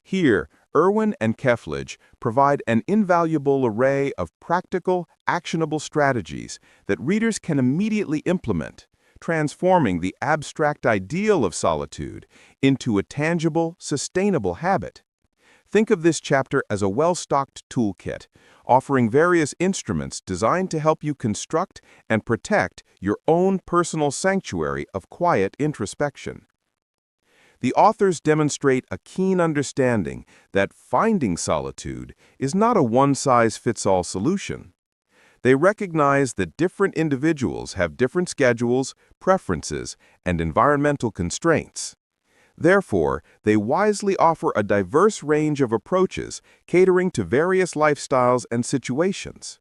Here, Irwin and Keflage provide an invaluable array of practical, actionable strategies that readers can immediately implement, transforming the abstract ideal of solitude into a tangible, sustainable habit. Think of this chapter as a well-stocked toolkit, offering various instruments designed to help you construct and protect your own personal sanctuary of quiet introspection. The authors demonstrate a keen understanding that finding solitude is not a one-size-fits-all solution. They recognize that different individuals have different schedules, preferences, and environmental constraints. Therefore, they wisely offer a diverse range of approaches catering to various lifestyles and situations.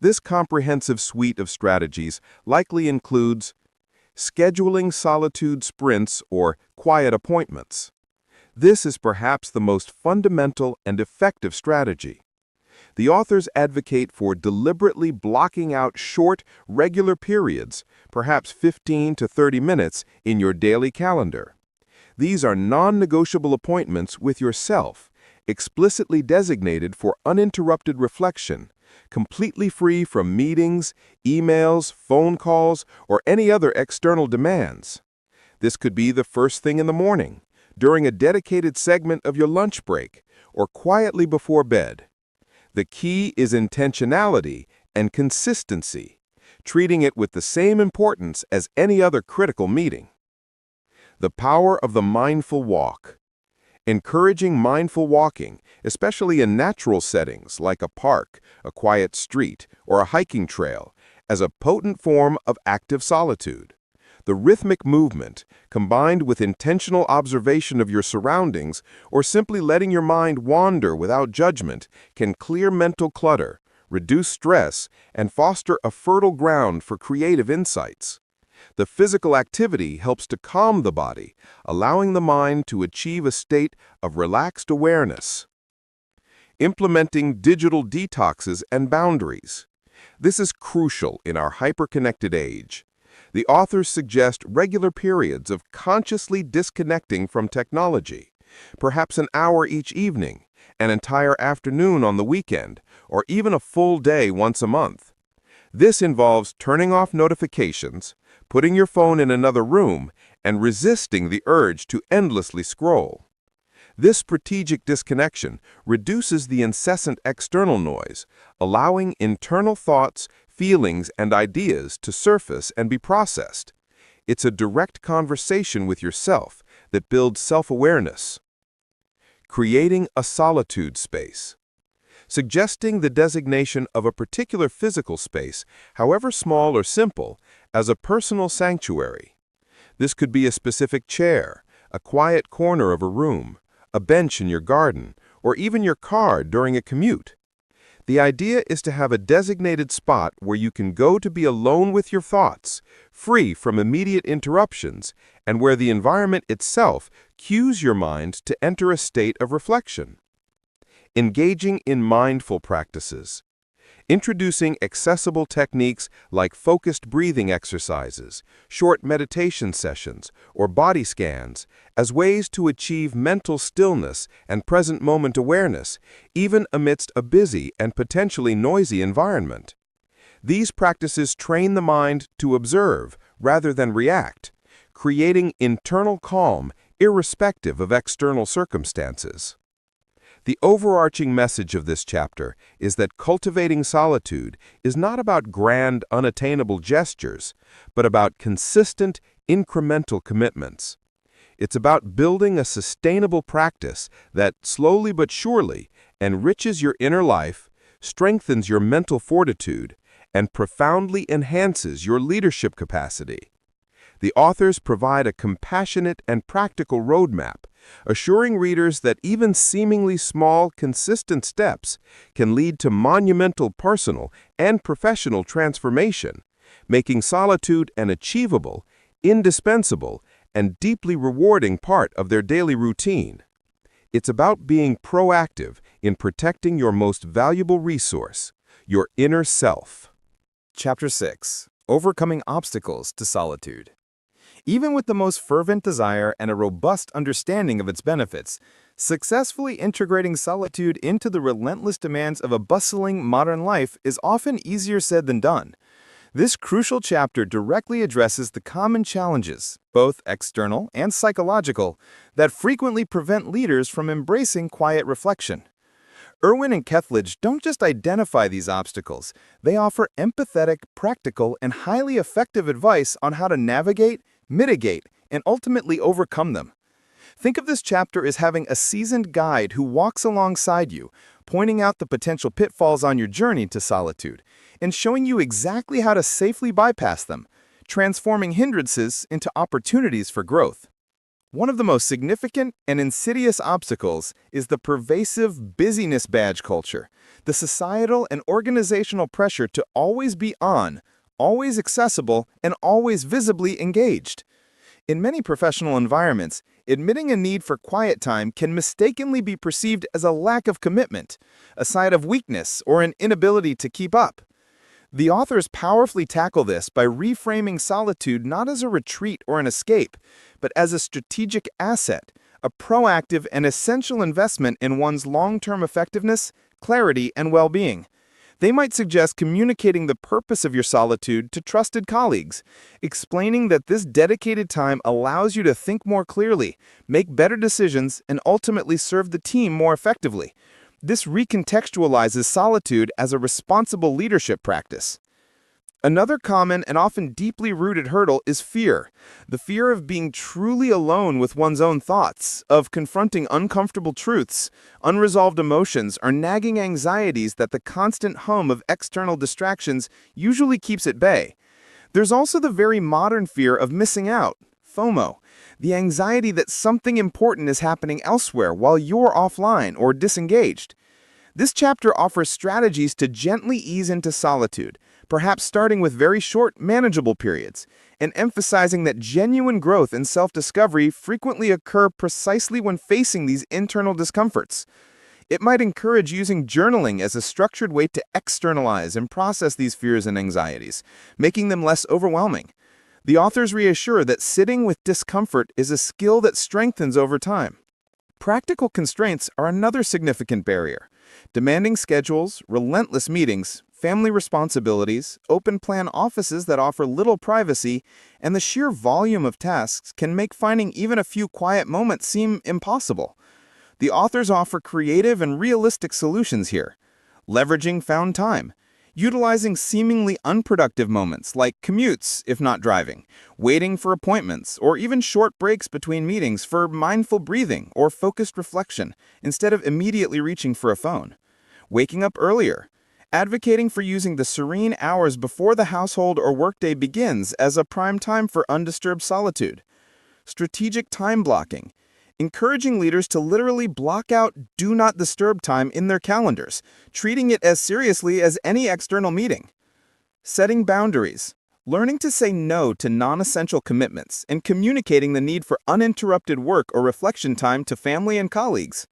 This comprehensive suite of strategies likely includes scheduling solitude sprints or quiet appointments. This is perhaps the most fundamental and effective strategy. The authors advocate for deliberately blocking out short, regular periods, perhaps 15 to 30 minutes, in your daily calendar. These are non-negotiable appointments with yourself, explicitly designated for uninterrupted reflection, completely free from meetings, emails, phone calls, or any other external demands. This could be the first thing in the morning, during a dedicated segment of your lunch break, or quietly before bed. The key is intentionality and consistency, treating it with the same importance as any other critical meeting. The power of the mindful walk. Encouraging mindful walking, especially in natural settings like a park, a quiet street, or a hiking trail, as a potent form of active solitude. The rhythmic movement, combined with intentional observation of your surroundings or simply letting your mind wander without judgment, can clear mental clutter, reduce stress, and foster a fertile ground for creative insights. The physical activity helps to calm the body, allowing the mind to achieve a state of relaxed awareness. Implementing digital detoxes and boundaries. This is crucial in our hyper-connected age. The authors suggest regular periods of consciously disconnecting from technology, perhaps an hour each evening, an entire afternoon on the weekend, or even a full day once a month. This involves turning off notifications, putting your phone in another room, and resisting the urge to endlessly scroll. This strategic disconnection reduces the incessant external noise, allowing internal thoughts, feelings, and ideas to surface and be processed. It's a direct conversation with yourself that builds self-awareness. Creating a solitude space. Suggesting the designation of a particular physical space, however small or simple, as a personal sanctuary. This could be a specific chair, a quiet corner of a room, a bench in your garden, or even your car during a commute. The idea is to have a designated spot where you can go to be alone with your thoughts, free from immediate interruptions, and where the environment itself cues your mind to enter a state of reflection. Engaging in mindful practices. Introducing accessible techniques like focused breathing exercises, short meditation sessions, or body scans as ways to achieve mental stillness and present moment awareness, even amidst a busy and potentially noisy environment. These practices train the mind to observe rather than react, creating internal calm irrespective of external circumstances. The overarching message of this chapter is that cultivating solitude is not about grand, unattainable gestures, but about consistent, incremental commitments. It's about building a sustainable practice that, slowly but surely, enriches your inner life, strengthens your mental fortitude, and profoundly enhances your leadership capacity. The authors provide a compassionate and practical roadmap, assuring readers that even seemingly small, consistent steps can lead to monumental personal and professional transformation, making solitude an achievable, indispensable, and deeply rewarding part of their daily routine. It's about being proactive in protecting your most valuable resource, your inner self. Chapter 6. Overcoming Obstacles to Solitude. Even with the most fervent desire and a robust understanding of its benefits, successfully integrating solitude into the relentless demands of a bustling modern life is often easier said than done. This crucial chapter directly addresses the common challenges, both external and psychological, that frequently prevent leaders from embracing quiet reflection. Irwin and Kethledge don't just identify these obstacles, they offer empathetic, practical, and highly effective advice on how to navigate, mitigate, and ultimately overcome them. Think of this chapter as having a seasoned guide who walks alongside you, pointing out the potential pitfalls on your journey to solitude, and showing you exactly how to safely bypass them, transforming hindrances into opportunities for growth. One of the most significant and insidious obstacles is the pervasive busyness badge culture, the societal and organizational pressure to always be on, always accessible, and always visibly engaged. In many professional environments, admitting a need for quiet time can mistakenly be perceived as a lack of commitment, a sign of weakness, or an inability to keep up. The authors powerfully tackle this by reframing solitude not as a retreat or an escape, but as a strategic asset, a proactive and essential investment in one's long-term effectiveness, clarity, and well-being. They might suggest communicating the purpose of your solitude to trusted colleagues, explaining that this dedicated time allows you to think more clearly, make better decisions, and ultimately serve the team more effectively. This recontextualizes solitude as a responsible leadership practice. Another common and often deeply rooted hurdle is fear. The fear of being truly alone with one's own thoughts, of confronting uncomfortable truths, unresolved emotions, or nagging anxieties that the constant hum of external distractions usually keeps at bay. There's also the very modern fear of missing out, FOMO, the anxiety that something important is happening elsewhere while you're offline or disengaged. This chapter offers strategies to gently ease into solitude, perhaps starting with very short, manageable periods, and emphasizing that genuine growth and self-discovery frequently occur precisely when facing these internal discomforts. It might encourage using journaling as a structured way to externalize and process these fears and anxieties, making them less overwhelming. The authors reassure that sitting with discomfort is a skill that strengthens over time. Practical constraints are another significant barrier. Demanding schedules, relentless meetings, family responsibilities, open-plan offices that offer little privacy, and the sheer volume of tasks can make finding even a few quiet moments seem impossible. The authors offer creative and realistic solutions here. Leveraging found time, utilizing seemingly unproductive moments like commutes, if not driving, waiting for appointments, or even short breaks between meetings for mindful breathing or focused reflection instead of immediately reaching for a phone. Waking up earlier, advocating for using the serene hours before the household or workday begins as a prime time for undisturbed solitude. Strategic time blocking, encouraging leaders to literally block out do not disturb time in their calendars, treating it as seriously as any external meeting. Setting boundaries, learning to say no to non-essential commitments and communicating the need for uninterrupted work or reflection time to family and colleagues.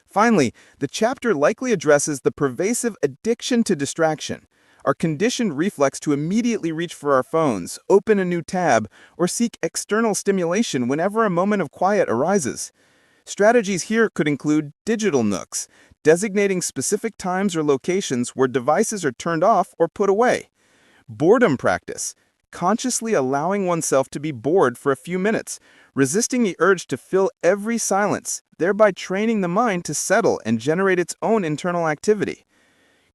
Finally, the chapter likely addresses the pervasive addiction to distraction, our conditioned reflex to immediately reach for our phones, open a new tab, or seek external stimulation whenever a moment of quiet arises. Strategies here could include digital nooks, designating specific times or locations where devices are turned off or put away. Boredom practice, consciously allowing oneself to be bored for a few minutes, resisting the urge to fill every silence, thereby training the mind to settle and generate its own internal activity.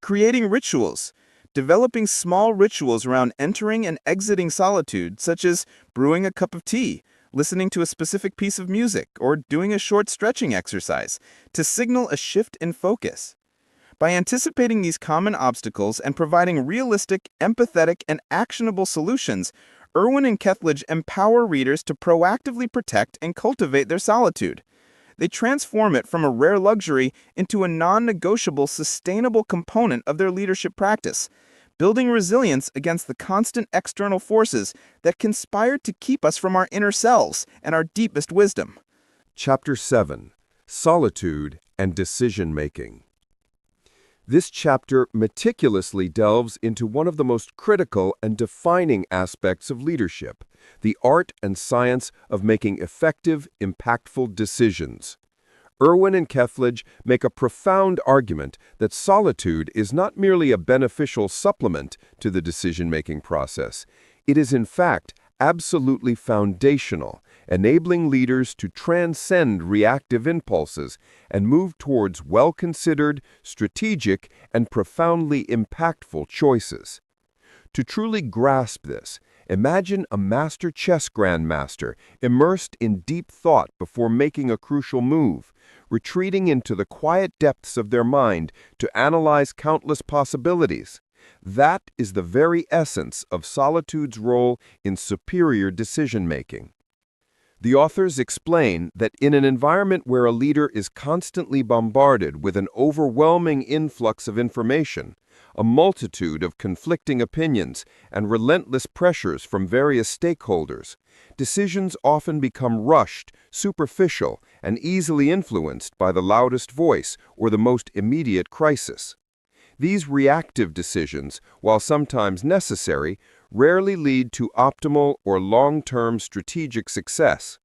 Creating rituals, developing small rituals around entering and exiting solitude, such as brewing a cup of tea, listening to a specific piece of music, or doing a short stretching exercise, to signal a shift in focus. By anticipating these common obstacles and providing realistic, empathetic, and actionable solutions, Irwin and Kethledge empower readers to proactively protect and cultivate their solitude. They transform it from a rare luxury into a non-negotiable, sustainable component of their leadership practice, building resilience against the constant external forces that conspire to keep us from our inner selves and our deepest wisdom. Chapter 7: Solitude and Decision-Making. This chapter meticulously delves into one of the most critical and defining aspects of leadership, the art and science of making effective, impactful decisions. Irwin and Kethledge make a profound argument that solitude is not merely a beneficial supplement to the decision-making process. It is, in fact, absolutely foundational, enabling leaders to transcend reactive impulses and move towards well-considered, strategic, and profoundly impactful choices. To truly grasp this, imagine a master chess grandmaster immersed in deep thought before making a crucial move, retreating into the quiet depths of their mind to analyze countless possibilities. That is the very essence of solitude's role in superior decision-making. The authors explain that in an environment where a leader is constantly bombarded with an overwhelming influx of information, a multitude of conflicting opinions, and relentless pressures from various stakeholders, decisions often become rushed, superficial, and easily influenced by the loudest voice or the most immediate crisis. These reactive decisions, while sometimes necessary, rarely lead to optimal or long-term strategic success.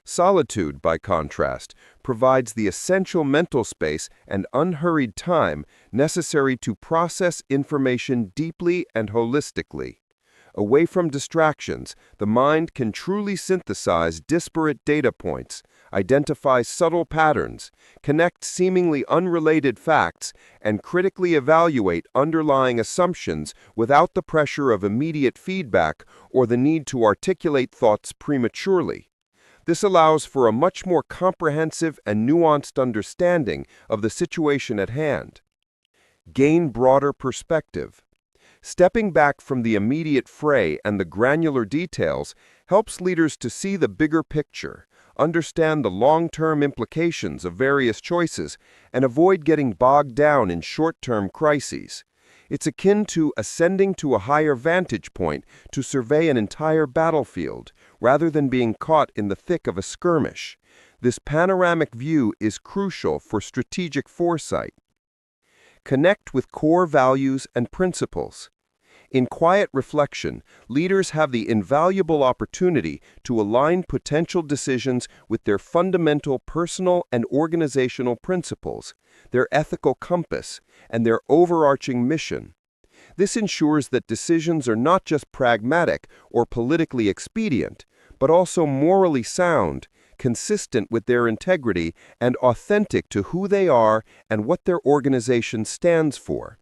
Solitude, by contrast, provides the essential mental space and unhurried time necessary to process information deeply and holistically. Away from distractions, the mind can truly synthesize disparate data points, identify subtle patterns, connect seemingly unrelated facts, and critically evaluate underlying assumptions without the pressure of immediate feedback or the need to articulate thoughts prematurely. This allows for a much more comprehensive and nuanced understanding of the situation at hand. Gain broader perspective. Stepping back from the immediate fray and the granular details helps leaders to see the bigger picture, understand the long-term implications of various choices, and avoid getting bogged down in short-term crises. It's akin to ascending to a higher vantage point to survey an entire battlefield, rather than being caught in the thick of a skirmish. This panoramic view is crucial for strategic foresight. Connect with core values and principles. In quiet reflection, leaders have the invaluable opportunity to align potential decisions with their fundamental personal and organizational principles, their ethical compass, and their overarching mission. This ensures that decisions are not just pragmatic or politically expedient, but also morally sound, consistent with their integrity, and authentic to who they are and what their organization stands for.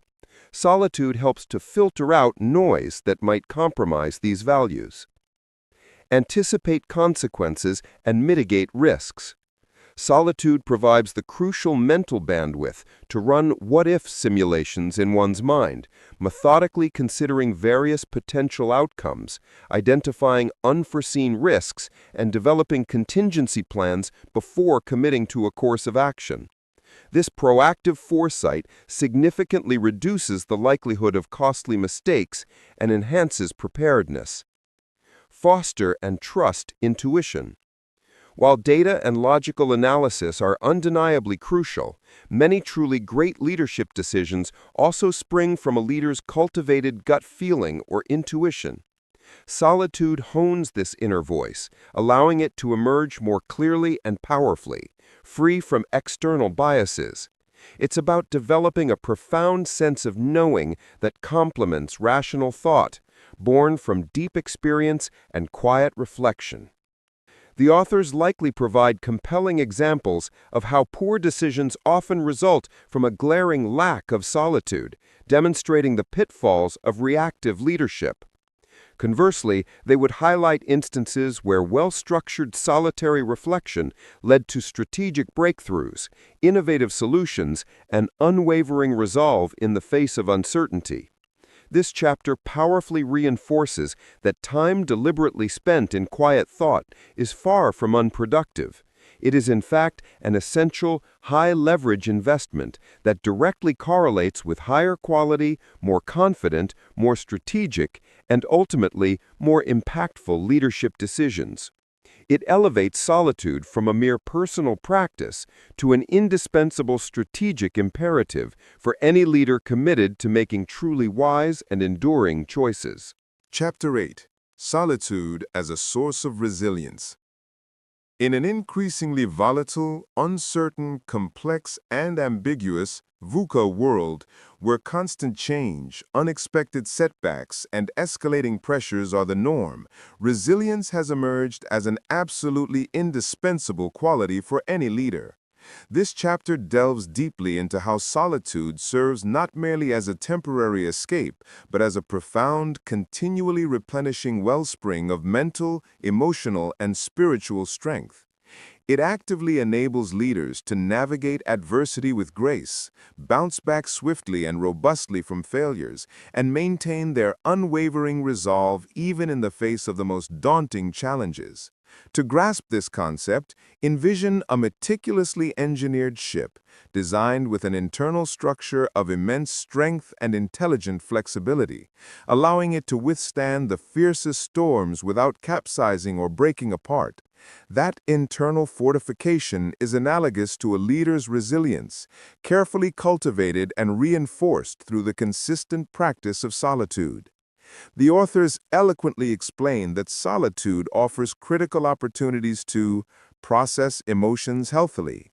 Solitude helps to filter out noise that might compromise these values. Anticipate consequences and mitigate risks. Solitude provides the crucial mental bandwidth to run what-if simulations in one's mind, methodically considering various potential outcomes, identifying unforeseen risks, and developing contingency plans before committing to a course of action. This proactive foresight significantly reduces the likelihood of costly mistakes and enhances preparedness. Foster and trust intuition. While data and logical analysis are undeniably crucial, many truly great leadership decisions also spring from a leader's cultivated gut feeling or intuition. Solitude hones this inner voice, allowing it to emerge more clearly and powerfully, free from external biases. It's about developing a profound sense of knowing that complements rational thought, born from deep experience and quiet reflection. The authors likely provide compelling examples of how poor decisions often result from a glaring lack of solitude, demonstrating the pitfalls of reactive leadership. Conversely, they would highlight instances where well-structured solitary reflection led to strategic breakthroughs, innovative solutions, and unwavering resolve in the face of uncertainty. This chapter powerfully reinforces that time deliberately spent in quiet thought is far from unproductive. It is in fact an essential, high-leverage investment that directly correlates with higher quality, more confident, more strategic, and ultimately more impactful leadership decisions. It elevates solitude from a mere personal practice to an indispensable strategic imperative for any leader committed to making truly wise and enduring choices. Chapter 8. Solitude as a Source of Resilience. In an increasingly volatile, uncertain, complex, and ambiguous VUCA world, where constant change, unexpected setbacks, and escalating pressures are the norm, resilience has emerged as an absolutely indispensable quality for any leader. This chapter delves deeply into how solitude serves not merely as a temporary escape, but as a profound, continually replenishing wellspring of mental, emotional, and spiritual strength. It actively enables leaders to navigate adversity with grace, bounce back swiftly and robustly from failures, and maintain their unwavering resolve even in the face of the most daunting challenges. To grasp this concept, envision a meticulously engineered ship, designed with an internal structure of immense strength and intelligent flexibility, allowing it to withstand the fiercest storms without capsizing or breaking apart. That internal fortification is analogous to a leader's resilience, carefully cultivated and reinforced through the consistent practice of solitude. The authors eloquently explain that solitude offers critical opportunities to process emotions healthily.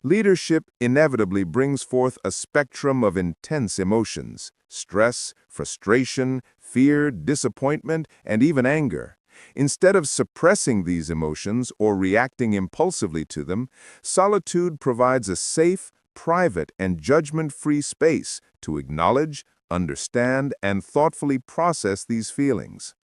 Leadership inevitably brings forth a spectrum of intense emotions: stress, frustration, fear, disappointment, and even anger. Instead of suppressing these emotions or reacting impulsively to them, solitude provides a safe, private, and judgment-free space to acknowledge, understand, and thoughtfully process these feelings.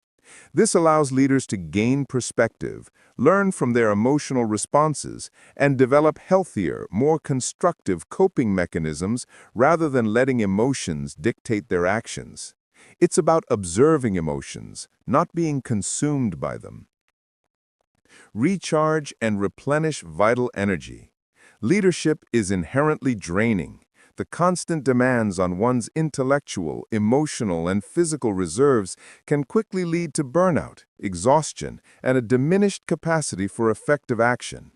This allows leaders to gain perspective, learn from their emotional responses, and develop healthier, more constructive coping mechanisms rather than letting emotions dictate their actions. It's about observing emotions, not being consumed by them. Recharge and replenish vital energy. Leadership is inherently draining. The constant demands on one's intellectual, emotional, and physical reserves can quickly lead to burnout, exhaustion, and a diminished capacity for effective action.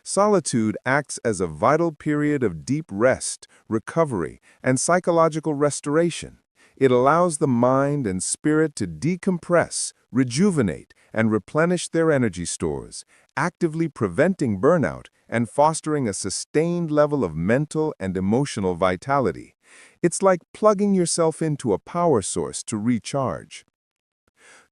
Solitude acts as a vital period of deep rest, recovery, and psychological restoration. It allows the mind and spirit to decompress, rejuvenate, and replenish their energy stores, actively preventing burnout and fostering a sustained level of mental and emotional vitality. It's like plugging yourself into a power source to recharge.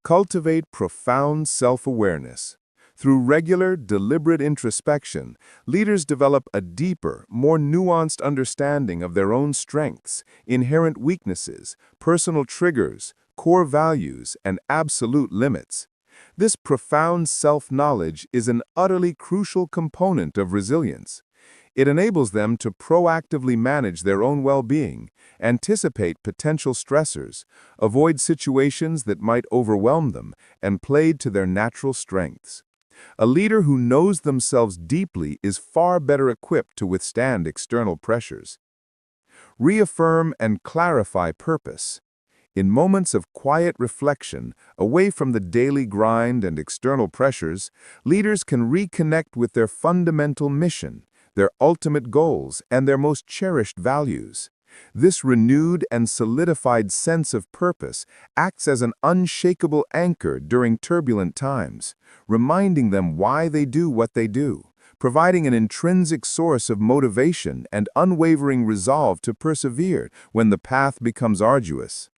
Cultivate profound self-awareness. Through regular, deliberate introspection, leaders develop a deeper, more nuanced understanding of their own strengths, inherent weaknesses, personal triggers, core values, and absolute limits. This profound self-knowledge is an utterly crucial component of resilience. It enables them to proactively manage their own well-being, anticipate potential stressors, avoid situations that might overwhelm them, and play to their natural strengths. A leader who knows themselves deeply is far better equipped to withstand external pressures. Reaffirm and clarify purpose. In moments of quiet reflection, away from the daily grind and external pressures, leaders can reconnect with their fundamental mission, their ultimate goals, and their most cherished values. This renewed and solidified sense of purpose acts as an unshakable anchor during turbulent times, reminding them why they do what they do, providing an intrinsic source of motivation and unwavering resolve to persevere when the path becomes arduous.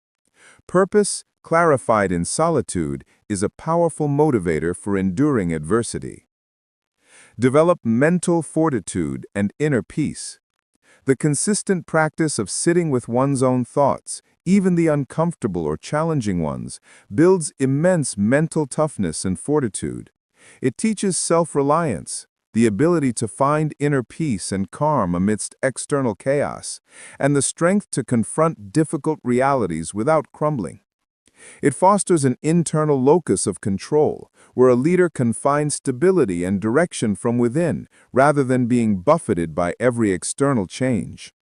Purpose, clarified in solitude, is a powerful motivator for enduring adversity. Develop mental fortitude and inner peace. The consistent practice of sitting with one's own thoughts, even the uncomfortable or challenging ones, builds immense mental toughness and fortitude. It teaches self-reliance, the ability to find inner peace and calm amidst external chaos, and the strength to confront difficult realities without crumbling. It fosters an internal locus of control, where a leader can find stability and direction from within, rather than being buffeted by every external change.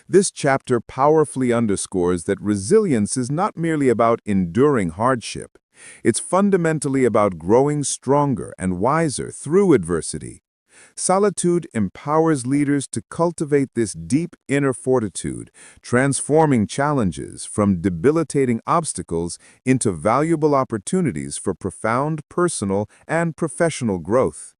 This chapter powerfully underscores that resilience is not merely about enduring hardship. It's fundamentally about growing stronger and wiser through adversity. Solitude empowers leaders to cultivate this deep inner fortitude, transforming challenges from debilitating obstacles into valuable opportunities for profound personal and professional growth.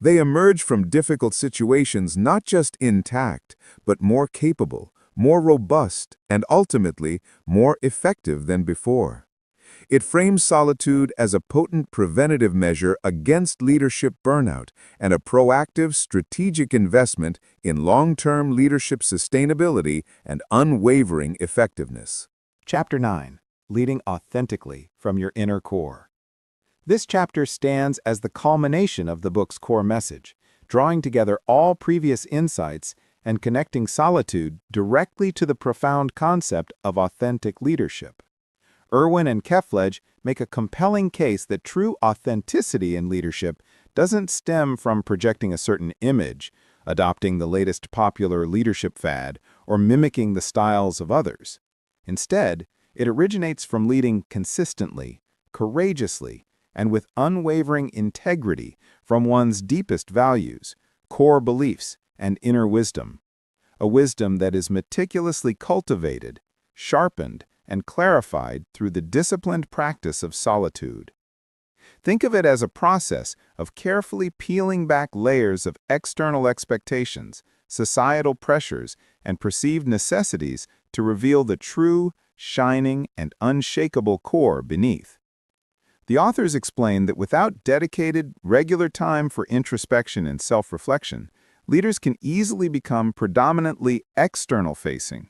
They emerge from difficult situations not just intact, but more capable, more robust, and ultimately more effective than before. It frames solitude as a potent preventative measure against leadership burnout and a proactive, strategic investment in long-term leadership sustainability and unwavering effectiveness. Chapter 9. Leading Authentically from Your Inner Core. This chapter stands as the culmination of the book's core message, drawing together all previous insights and connecting solitude directly to the profound concept of authentic leadership. Irwin and Kefledge make a compelling case that true authenticity in leadership doesn't stem from projecting a certain image, adopting the latest popular leadership fad, or mimicking the styles of others. Instead, it originates from leading consistently, courageously, and with unwavering integrity from one's deepest values, core beliefs, and inner wisdom. A wisdom that is meticulously cultivated, sharpened, and clarified through the disciplined practice of solitude. Think of it as a process of carefully peeling back layers of external expectations, societal pressures, and perceived necessities to reveal the true, shining, and unshakable core beneath. The authors explain that without dedicated, regular time for introspection and self-reflection, leaders can easily become predominantly external-facing.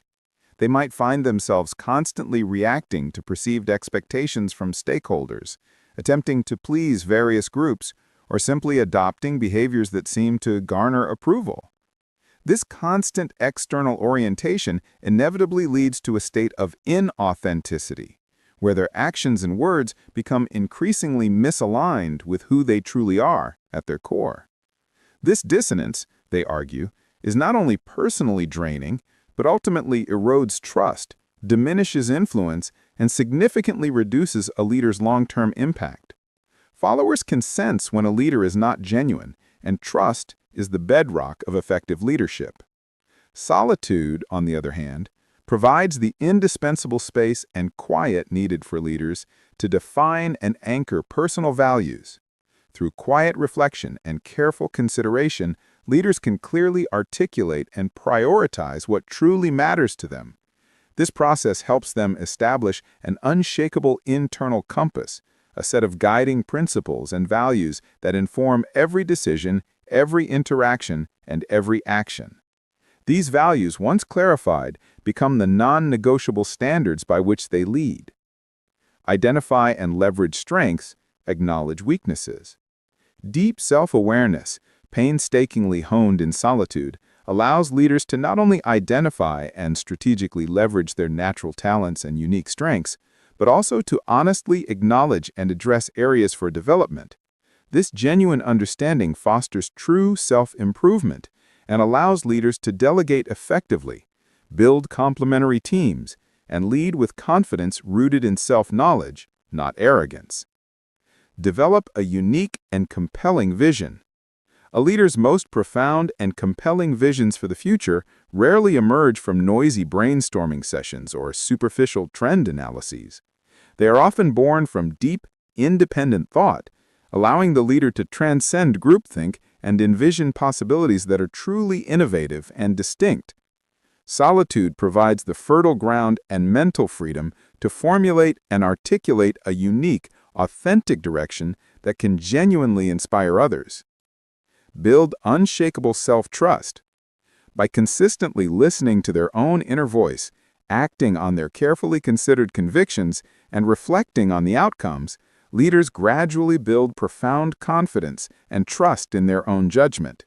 They might find themselves constantly reacting to perceived expectations from stakeholders, attempting to please various groups, or simply adopting behaviors that seem to garner approval. This constant external orientation inevitably leads to a state of inauthenticity, where their actions and words become increasingly misaligned with who they truly are at their core. This dissonance, they argue, is not only personally draining, but ultimately erodes trust, diminishes influence, and significantly reduces a leader's long-term impact. Followers can sense when a leader is not genuine, and trust is the bedrock of effective leadership. Solitude, on the other hand, provides the indispensable space and quiet needed for leaders to define and anchor personal values. Through quiet reflection and careful consideration, leaders can clearly articulate and prioritize what truly matters to them. This process helps them establish an unshakable internal compass, a set of guiding principles and values that inform every decision, every interaction, and every action. These values, once clarified, become the non-negotiable standards by which they lead. identify and leverage strengths, acknowledge weaknesses. Deep self-awareness, painstakingly honed in solitude, allows leaders to not only identify and strategically leverage their natural talents and unique strengths, but also to honestly acknowledge and address areas for development. This genuine understanding fosters true self-improvement and allows leaders to delegate effectively, build complementary teams, and lead with confidence rooted in self-knowledge, not arrogance. Develop a unique and compelling vision. A leader's most profound and compelling visions for the future rarely emerge from noisy brainstorming sessions or superficial trend analyses. They are often born from deep, independent thought, allowing the leader to transcend groupthink and envision possibilities that are truly innovative and distinct. Solitude provides the fertile ground and mental freedom to formulate and articulate a unique, authentic direction that can genuinely inspire others. Build unshakable self-trust. By consistently listening to their own inner voice, acting on their carefully considered convictions, and reflecting on the outcomes, leaders gradually build profound confidence and trust in their own judgment.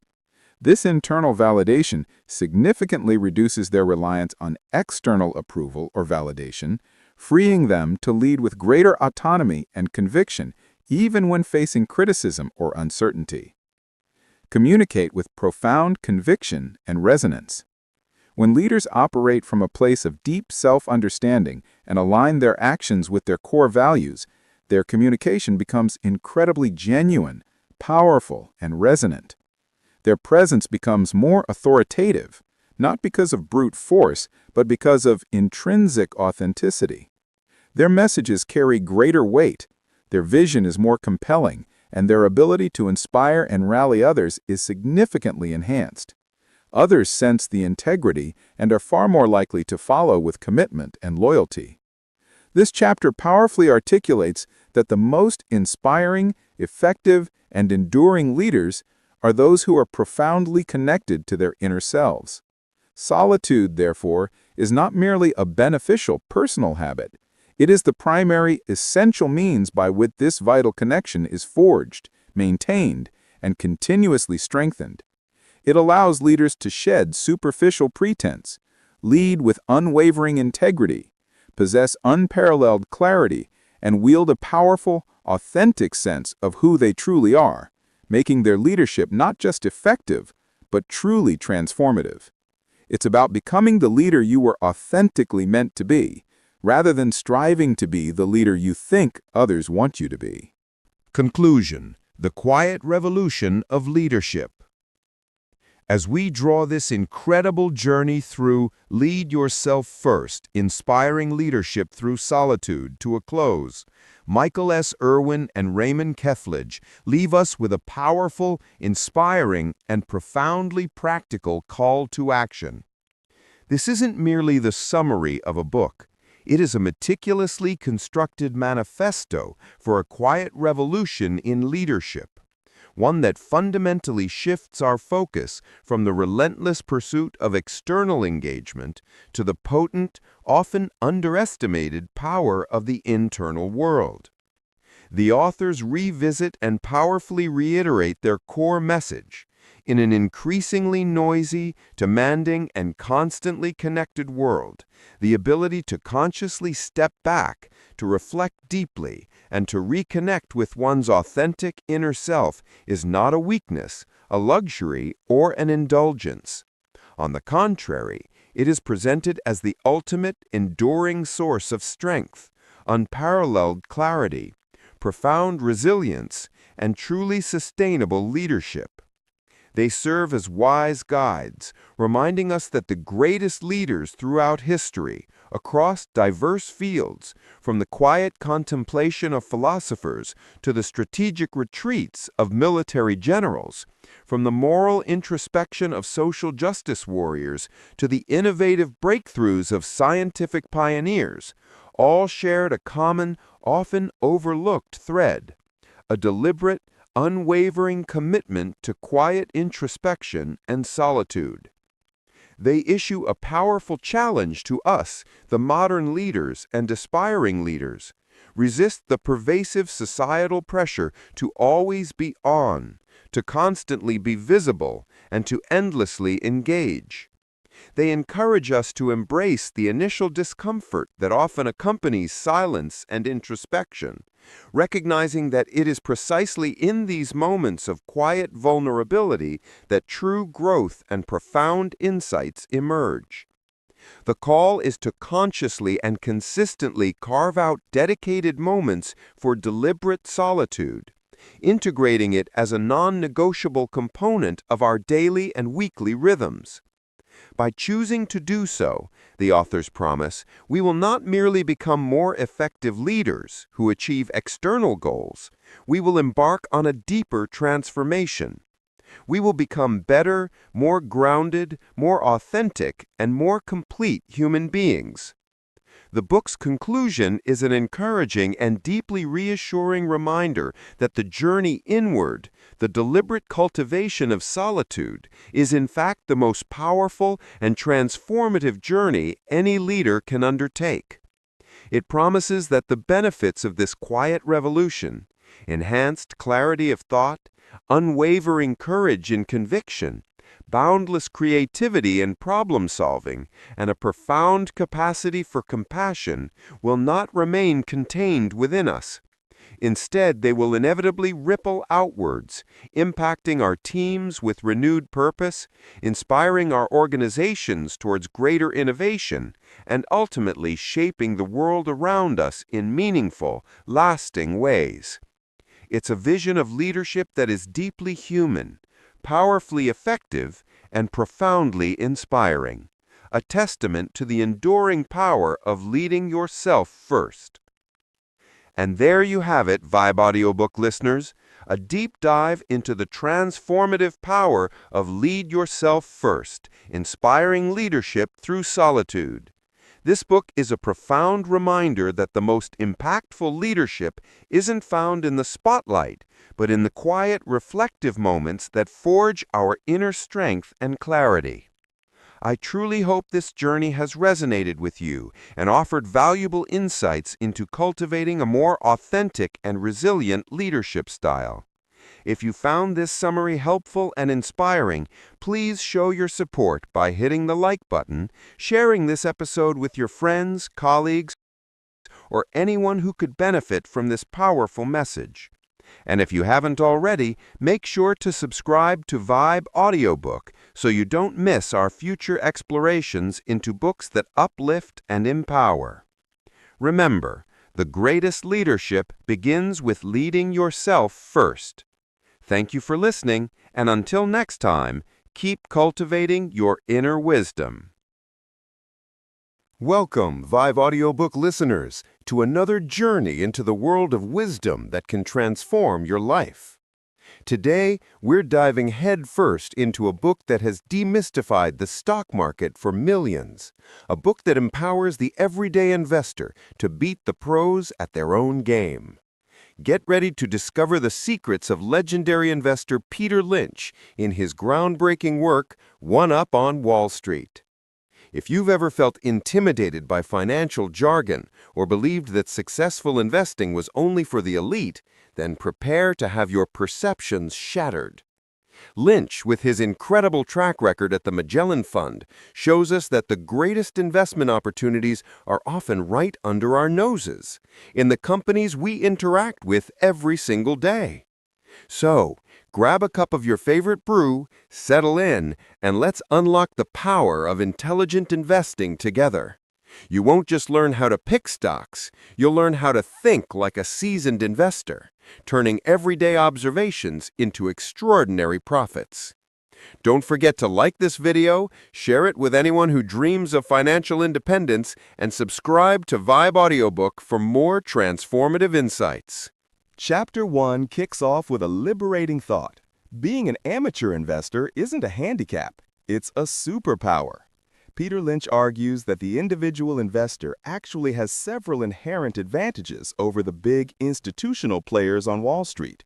This internal validation significantly reduces their reliance on external approval or validation, freeing them to lead with greater autonomy and conviction, even when facing criticism or uncertainty. Communicate with profound conviction and resonance. When leaders operate from a place of deep self-understanding and align their actions with their core values, their communication becomes incredibly genuine, powerful, and resonant. Their presence becomes more authoritative, not because of brute force, but because of intrinsic authenticity. Their messages carry greater weight, their vision is more compelling, and their ability to inspire and rally others is significantly enhanced. Others sense the integrity and are far more likely to follow with commitment and loyalty. This chapter powerfully articulates that the most inspiring, effective, and enduring leaders are those who are profoundly connected to their inner selves. Solitude, therefore, is not merely a beneficial personal habit. It is the primary, essential means by which this vital connection is forged, maintained, and continuously strengthened. It allows leaders to shed superficial pretense, lead with unwavering integrity, possess unparalleled clarity, and wield a powerful, authentic sense of who they truly are, making their leadership not just effective, but truly transformative. It's about becoming the leader you were authentically meant to be, rather than striving to be the leader you think others want you to be. Conclusion: the quiet revolution of leadership. As we draw this incredible journey through Lead Yourself First, Inspiring Leadership Through Solitude to a close, Michael S. Irwin and Raymond Kethledge leave us with a powerful, inspiring, and profoundly practical call to action. This isn't merely the summary of a book. It is a meticulously constructed manifesto for a quiet revolution in leadership, one that fundamentally shifts our focus from the relentless pursuit of external engagement to the potent, often underestimated power of the internal world. The authors revisit and powerfully reiterate their core message. In an increasingly noisy, demanding, and constantly connected world, the ability to consciously step back, to reflect deeply, and to reconnect with one's authentic inner self is not a weakness, a luxury, or an indulgence. On the contrary, it is presented as the ultimate, enduring source of strength, unparalleled clarity, profound resilience, and truly sustainable leadership. They serve as wise guides, reminding us that the greatest leaders throughout history, across diverse fields, from the quiet contemplation of philosophers to the strategic retreats of military generals, from the moral introspection of social justice warriors to the innovative breakthroughs of scientific pioneers, all shared a common, often overlooked thread: a deliberate, unwavering commitment to quiet introspection and solitude. They issue a powerful challenge to us, the modern leaders and aspiring leaders, Resist the pervasive societal pressure to always be on, to constantly be visible, and to endlessly engage. They encourage us to embrace the initial discomfort that often accompanies silence and introspection, recognizing that it is precisely in these moments of quiet vulnerability that true growth and profound insights emerge. The call is to consciously and consistently carve out dedicated moments for deliberate solitude, integrating it as a non-negotiable component of our daily and weekly rhythms. By choosing to do so, the authors promise, we will not merely become more effective leaders who achieve external goals, we will embark on a deeper transformation. We will become better, more grounded, more authentic, and more complete human beings. The book's conclusion is an encouraging and deeply reassuring reminder that the journey inward, the deliberate cultivation of solitude, is in fact the most powerful and transformative journey any leader can undertake. It promises that the benefits of this quiet revolution, enhanced clarity of thought, unwavering courage in conviction, boundless creativity in problem-solving, and a profound capacity for compassion will not remain contained within us. Instead, they will inevitably ripple outwards, impacting our teams with renewed purpose, inspiring our organizations towards greater innovation, and ultimately shaping the world around us in meaningful, lasting ways. It's a vision of leadership that is deeply human, powerfully effective, and profoundly inspiring, a testament to the enduring power of leading yourself first. And there you have it, Vibe audiobook listeners, a deep dive into the transformative power of Lead Yourself First, inspiring leadership through solitude. This book is a profound reminder that the most impactful leadership isn't found in the spotlight, but in the quiet, reflective moments that forge our inner strength and clarity. I truly hope this journey has resonated with you and offered valuable insights into cultivating a more authentic and resilient leadership style. If you found this summary helpful and inspiring, please show your support by hitting the like button, sharing this episode with your friends, colleagues, or anyone who could benefit from this powerful message. And if you haven't already, make sure to subscribe to Vibe Audiobook so you don't miss our future explorations into books that uplift and empower. Remember, the greatest leadership begins with leading yourself first. Thank you for listening, and until next time, keep cultivating your inner wisdom. Welcome, Vibe audiobook listeners, to another journey into the world of wisdom that can transform your life. Today, we're diving headfirst into a book that has demystified the stock market for millions, a book that empowers the everyday investor to beat the pros at their own game. Get ready to discover the secrets of legendary investor Peter Lynch in his groundbreaking work, One Up on Wall Street. If you've ever felt intimidated by financial jargon or believed that successful investing was only for the elite, then prepare to have your perceptions shattered. Lynch, with his incredible track record at the Magellan Fund, shows us that the greatest investment opportunities are often right under our noses, in the companies we interact with every single day. So, grab a cup of your favorite brew, settle in, and let's unlock the power of intelligent investing together. You won't just learn how to pick stocks, you'll learn how to think like a seasoned investor, turning everyday observations into extraordinary profits. Don't forget to like this video, share it with anyone who dreams of financial independence, and subscribe to Vibe Audiobook for more transformative insights. Chapter 1 kicks off with a liberating thought. Being an amateur investor isn't a handicap, it's a superpower. Peter Lynch argues that the individual investor actually has several inherent advantages over the big institutional players on Wall Street.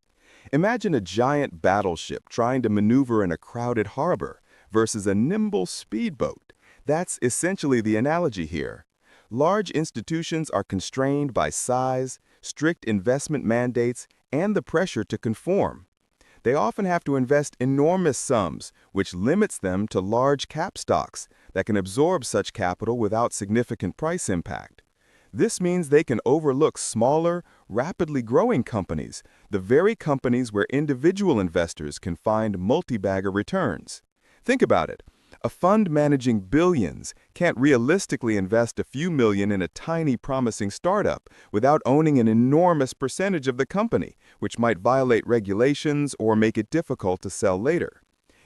Imagine a giant battleship trying to maneuver in a crowded harbor versus a nimble speedboat. That's essentially the analogy here. Large institutions are constrained by size, strict investment mandates, and the pressure to conform. They often have to invest enormous sums, which limits them to large cap stocks that can absorb such capital without significant price impact. This means they can overlook smaller, rapidly growing companies, the very companies where individual investors can find multi-bagger returns. Think about it. A fund managing billions can't realistically invest a few million in a tiny, promising startup without owning an enormous percentage of the company, which might violate regulations or make it difficult to sell later.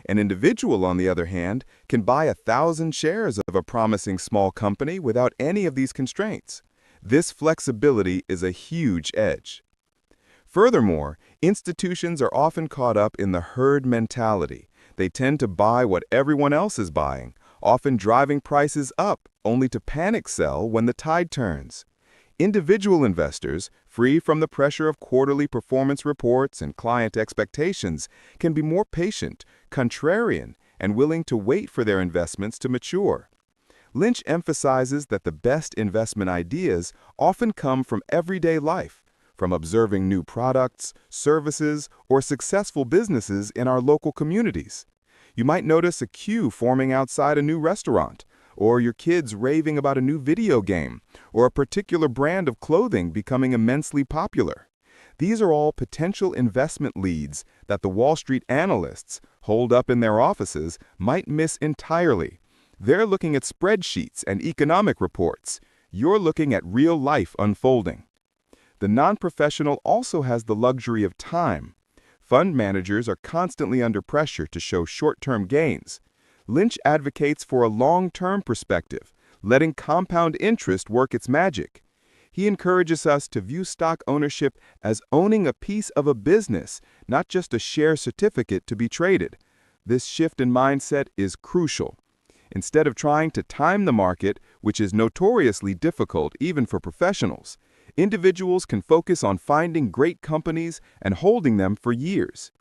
An individual, on the other hand, can buy 1,000 shares of a promising small company without any of these constraints. This flexibility is a huge edge. Furthermore, institutions are often caught up in the herd mentality. They tend to buy what everyone else is buying, often driving prices up only to panic sell when the tide turns. Individual investors, free from the pressure of quarterly performance reports and client expectations, can be more patient, contrarian, and willing to wait for their investments to mature. Lynch emphasizes that the best investment ideas often come from everyday life, from observing new products, services, or successful businesses in our local communities. You might notice a queue forming outside a new restaurant, or your kids raving about a new video game, or a particular brand of clothing becoming immensely popular. These are all potential investment leads that the Wall Street analysts, holed up in their offices, might miss entirely. They're looking at spreadsheets and economic reports. You're looking at real life unfolding. The non-professional also has the luxury of time. Fund managers are constantly under pressure to show short-term gains. Lynch advocates for a long-term perspective, letting compound interest work its magic. He encourages us to view stock ownership as owning a piece of a business, not just a share certificate to be traded. This shift in mindset is crucial. Instead of trying to time the market, which is notoriously difficult even for professionals, individuals can focus on finding great companies and holding them for years.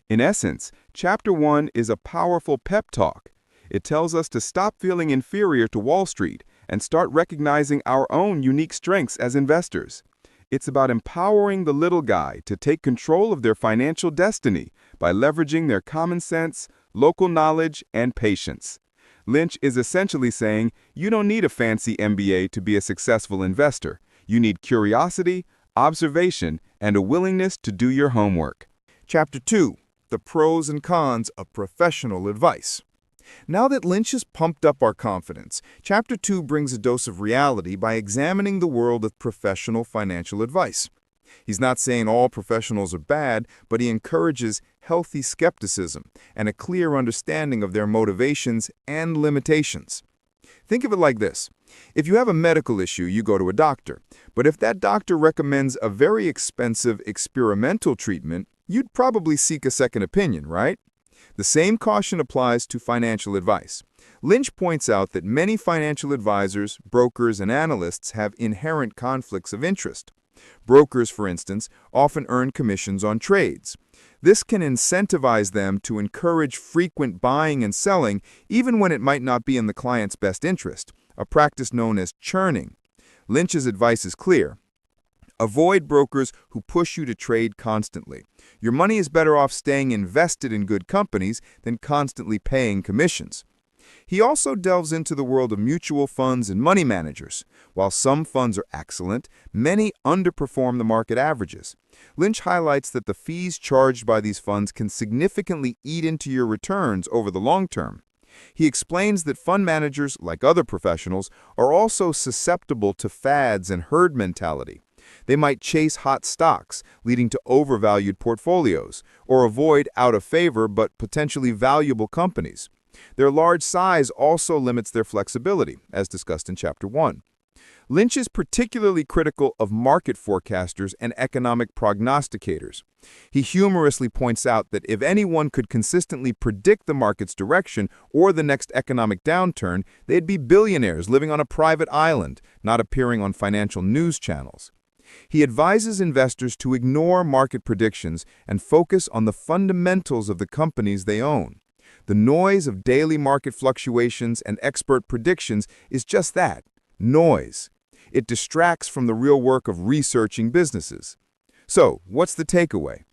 In essence, Chapter 1 is a powerful pep talk. It tells us to stop feeling inferior to Wall Street and start recognizing our own unique strengths as investors. It's about empowering the little guy to take control of their financial destiny by leveraging their common sense, local knowledge, and patience. Lynch is essentially saying, you don't need a fancy MBA to be a successful investor. You need curiosity, observation, and a willingness to do your homework. Chapter 2. The Pros and Cons of Professional Advice. Now that Lynch has pumped up our confidence, Chapter 2 brings a dose of reality by examining the world of professional financial advice. He's not saying all professionals are bad, but he encourages healthy skepticism and a clear understanding of their motivations and limitations. Think of it like this. If you have a medical issue, you go to a doctor. But if that doctor recommends a very expensive experimental treatment, you'd probably seek a second opinion, right? The same caution applies to financial advice. Lynch points out that many financial advisors, brokers, and analysts have inherent conflicts of interest. Brokers, for instance, often earn commissions on trades. This can incentivize them to encourage frequent buying and selling even when it might not be in the client's best interest, a practice known as churning. Lynch's advice is clear. Avoid brokers who push you to trade constantly. Your money is better off staying invested in good companies than constantly paying commissions. He also delves into the world of mutual funds and money managers. While some funds are excellent, many underperform the market averages. Lynch highlights that the fees charged by these funds can significantly eat into your returns over the long term. He explains that fund managers, like other professionals, are also susceptible to fads and herd mentality. They might chase hot stocks, leading to overvalued portfolios, or avoid out-of-favor but potentially valuable companies. Their large size also limits their flexibility, as discussed in Chapter 1. Lynch is particularly critical of market forecasters and economic prognosticators. He humorously points out that if anyone could consistently predict the market's direction or the next economic downturn, they'd be billionaires living on a private island, not appearing on financial news channels. He advises investors to ignore market predictions and focus on the fundamentals of the companies they own. The noise of daily market fluctuations and expert predictions is just that, noise. It distracts from the real work of researching businesses. So, what's the takeaway?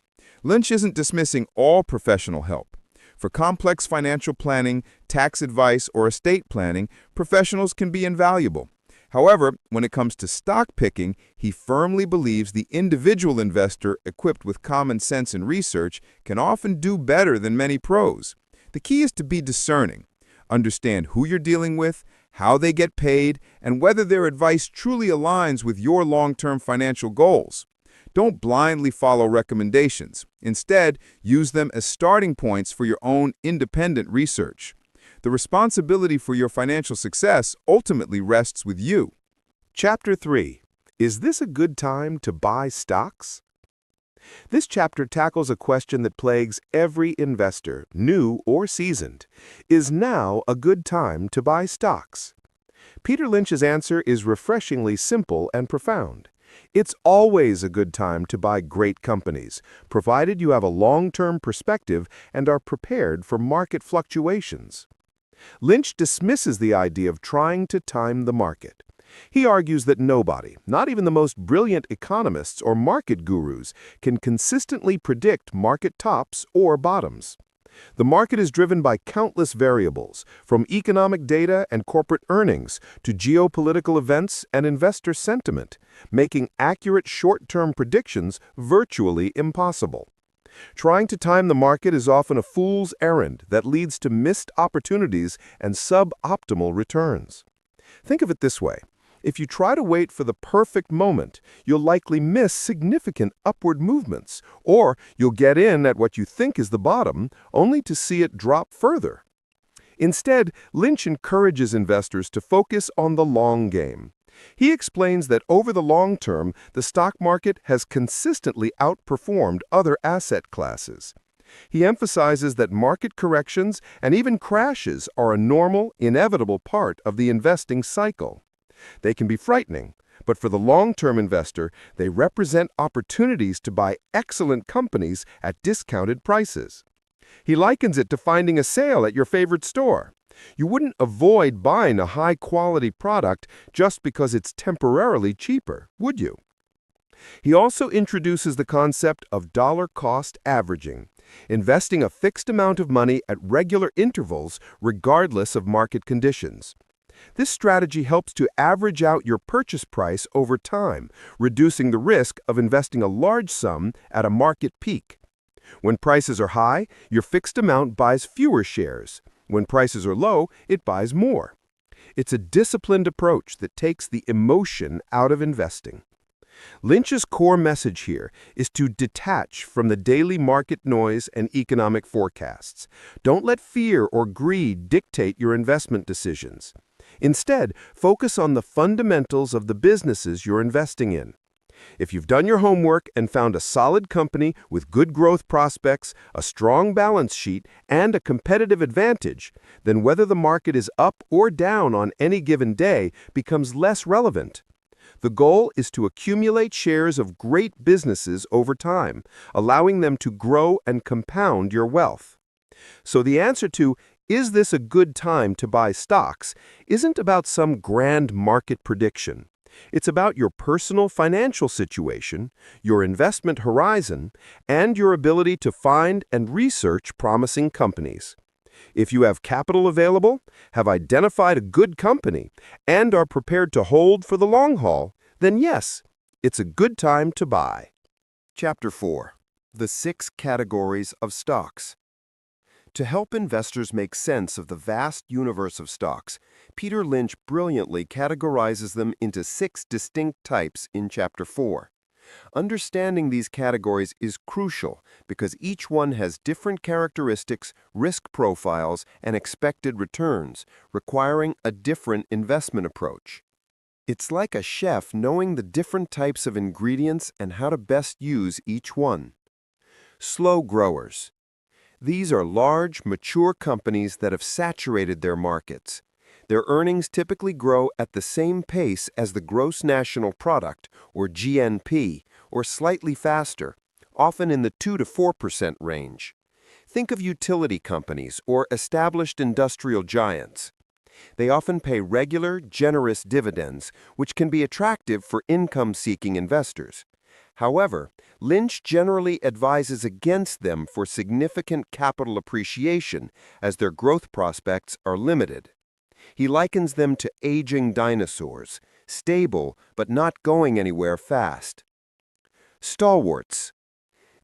Lynch isn't dismissing all professional help. For complex financial planning, tax advice, or estate planning, professionals can be invaluable. However, when it comes to stock picking, he firmly believes the individual investor equipped with common sense and research can often do better than many pros. The key is to be discerning. Understand who you're dealing with, how they get paid, and whether their advice truly aligns with your long-term financial goals. Don't blindly follow recommendations. Instead, use them as starting points for your own independent research. The responsibility for your financial success ultimately rests with you. Chapter 3. Is this a good time to buy stocks? This chapter tackles a question that plagues every investor, new or seasoned. Is now a good time to buy stocks? Peter Lynch's answer is refreshingly simple and profound. It's always a good time to buy great companies, provided you have a long-term perspective and are prepared for market fluctuations. Lynch dismisses the idea of trying to time the market. He argues that nobody, not even the most brilliant economists or market gurus, can consistently predict market tops or bottoms. The market is driven by countless variables, from economic data and corporate earnings to geopolitical events and investor sentiment, making accurate short-term predictions virtually impossible. Trying to time the market is often a fool's errand that leads to missed opportunities and suboptimal returns. Think of it this way. If you try to wait for the perfect moment, you'll likely miss significant upward movements, or you'll get in at what you think is the bottom, only to see it drop further. Instead, Lynch encourages investors to focus on the long game. He explains that over the long term, the stock market has consistently outperformed other asset classes. He emphasizes that market corrections and even crashes are a normal, inevitable part of the investing cycle. They can be frightening, but for the long-term investor, they represent opportunities to buy excellent companies at discounted prices. He likens it to finding a sale at your favorite store. You wouldn't avoid buying a high-quality product just because it's temporarily cheaper, would you? He also introduces the concept of dollar-cost averaging, investing a fixed amount of money at regular intervals regardless of market conditions. This strategy helps to average out your purchase price over time, reducing the risk of investing a large sum at a market peak. When prices are high, your fixed amount buys fewer shares. When prices are low, it buys more. It's a disciplined approach that takes the emotion out of investing. Lynch's core message here is to detach from the daily market noise and economic forecasts. Don't let fear or greed dictate your investment decisions. Instead, focus on the fundamentals of the businesses you're investing in. If you've done your homework and found a solid company with good growth prospects, a strong balance sheet, and a competitive advantage, then whether the market is up or down on any given day becomes less relevant. The goal is to accumulate shares of great businesses over time, allowing them to grow and compound your wealth. So the answer to "Is this a good time to buy stocks?" isn't about some grand market prediction. It's about your personal financial situation, your investment horizon, and your ability to find and research promising companies. If you have capital available, have identified a good company, and are prepared to hold for the long haul, then yes, it's a good time to buy. Chapter 4. The 6 Categories of Stocks. To help investors make sense of the vast universe of stocks, Peter Lynch brilliantly categorizes them into 6 distinct types in Chapter 4. Understanding these categories is crucial because each one has different characteristics, risk profiles, and expected returns, requiring a different investment approach. It's like a chef knowing the different types of ingredients and how to best use each one. Slow growers. These are large, mature companies that have saturated their markets. Their earnings typically grow at the same pace as the gross national product, or GNP, or slightly faster, often in the 2 to 4% range. Think of utility companies or established industrial giants. They often pay regular, generous dividends, which can be attractive for income-seeking investors. However, Lynch generally advises against them for significant capital appreciation, as their growth prospects are limited. He likens them to aging dinosaurs, stable but not going anywhere fast. Stalwarts.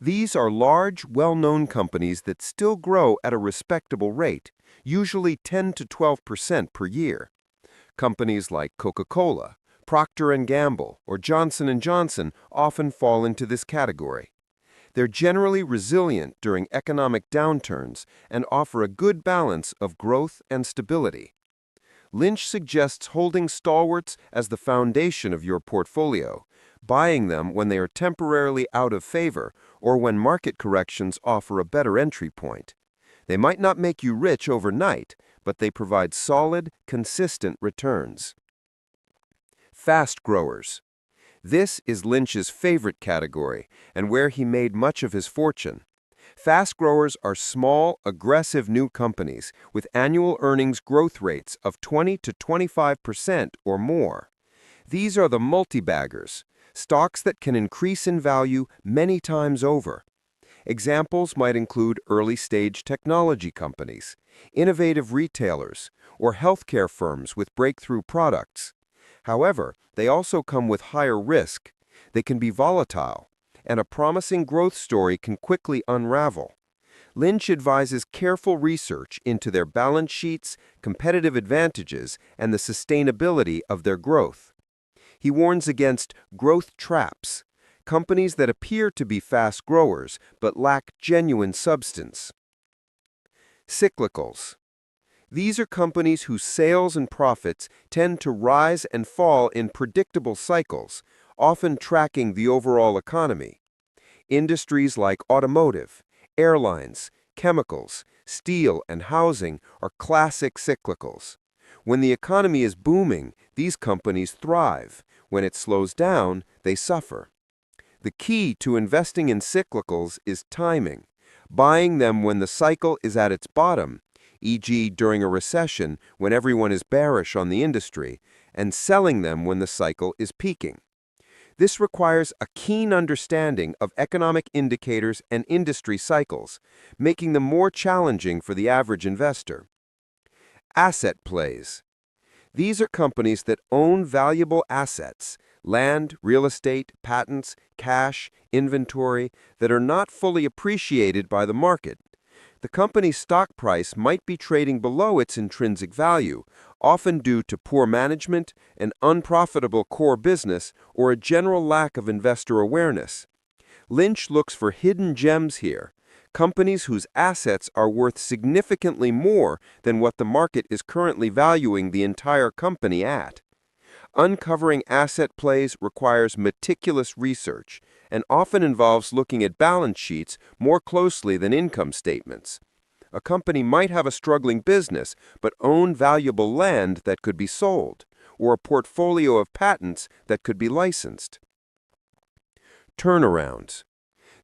These are large, well-known companies that still grow at a respectable rate, usually 10 to 12% per year. Companies like Coca-Cola, Procter & Gamble, or Johnson & Johnson often fall into this category. They're generally resilient during economic downturns and offer a good balance of growth and stability. Lynch suggests holding stalwarts as the foundation of your portfolio, buying them when they are temporarily out of favor or when market corrections offer a better entry point. They might not make you rich overnight, but they provide solid, consistent returns. Fast growers. This is Lynch's favorite category and where he made much of his fortune. Fast growers are small, aggressive new companies with annual earnings growth rates of 20 to 25% or more. These are the multi-baggers, stocks that can increase in value many times over. Examples might include early-stage technology companies, innovative retailers, or healthcare firms with breakthrough products. However, they also come with higher risk. They can be volatile, and a promising growth story can quickly unravel. Lynch advises careful research into their balance sheets, competitive advantages, and the sustainability of their growth. He warns against growth traps, companies that appear to be fast growers but lack genuine substance. Cyclicals. These are companies whose sales and profits tend to rise and fall in predictable cycles, often tracking the overall economy. Industries like automotive, airlines, chemicals, steel, and housing are classic cyclicals. When the economy is booming, these companies thrive. When it slows down, they suffer. The key to investing in cyclicals is timing, buying them when the cycle is at its bottom, e.g. during a recession when everyone is bearish on the industry, and selling them when the cycle is peaking. This requires a keen understanding of economic indicators and industry cycles, making them more challenging for the average investor. Asset plays. These are companies that own valuable assets, land, real estate, patents, cash, inventory, that are not fully appreciated by the market. The company's stock price might be trading below its intrinsic value, often due to poor management, an unprofitable core business, or a general lack of investor awareness. Lynch looks for hidden gems here, companies whose assets are worth significantly more than what the market is currently valuing the entire company at. Uncovering asset plays requires meticulous research and often involves looking at balance sheets more closely than income statements. A company might have a struggling business but own valuable land that could be sold, or a portfolio of patents that could be licensed. Turnarounds.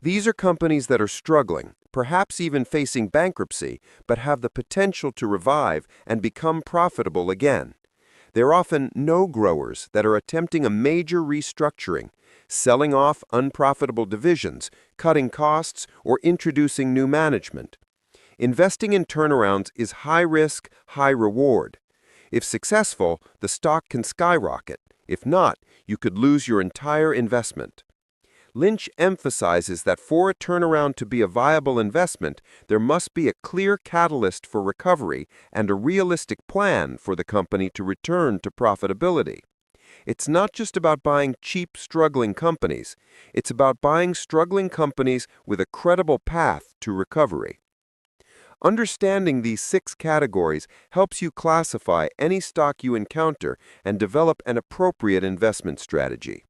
These are companies that are struggling, perhaps even facing bankruptcy, but have the potential to revive and become profitable again. They're often no-growers that are attempting a major restructuring, selling off unprofitable divisions, cutting costs, or introducing new management. Investing in turnarounds is high risk, high reward. If successful, the stock can skyrocket. If not, you could lose your entire investment. Lynch emphasizes that for a turnaround to be a viable investment, there must be a clear catalyst for recovery and a realistic plan for the company to return to profitability. It's not just about buying cheap, struggling companies. It's about buying struggling companies with a credible path to recovery. Understanding these 6 categories helps you classify any stock you encounter and develop an appropriate investment strategy.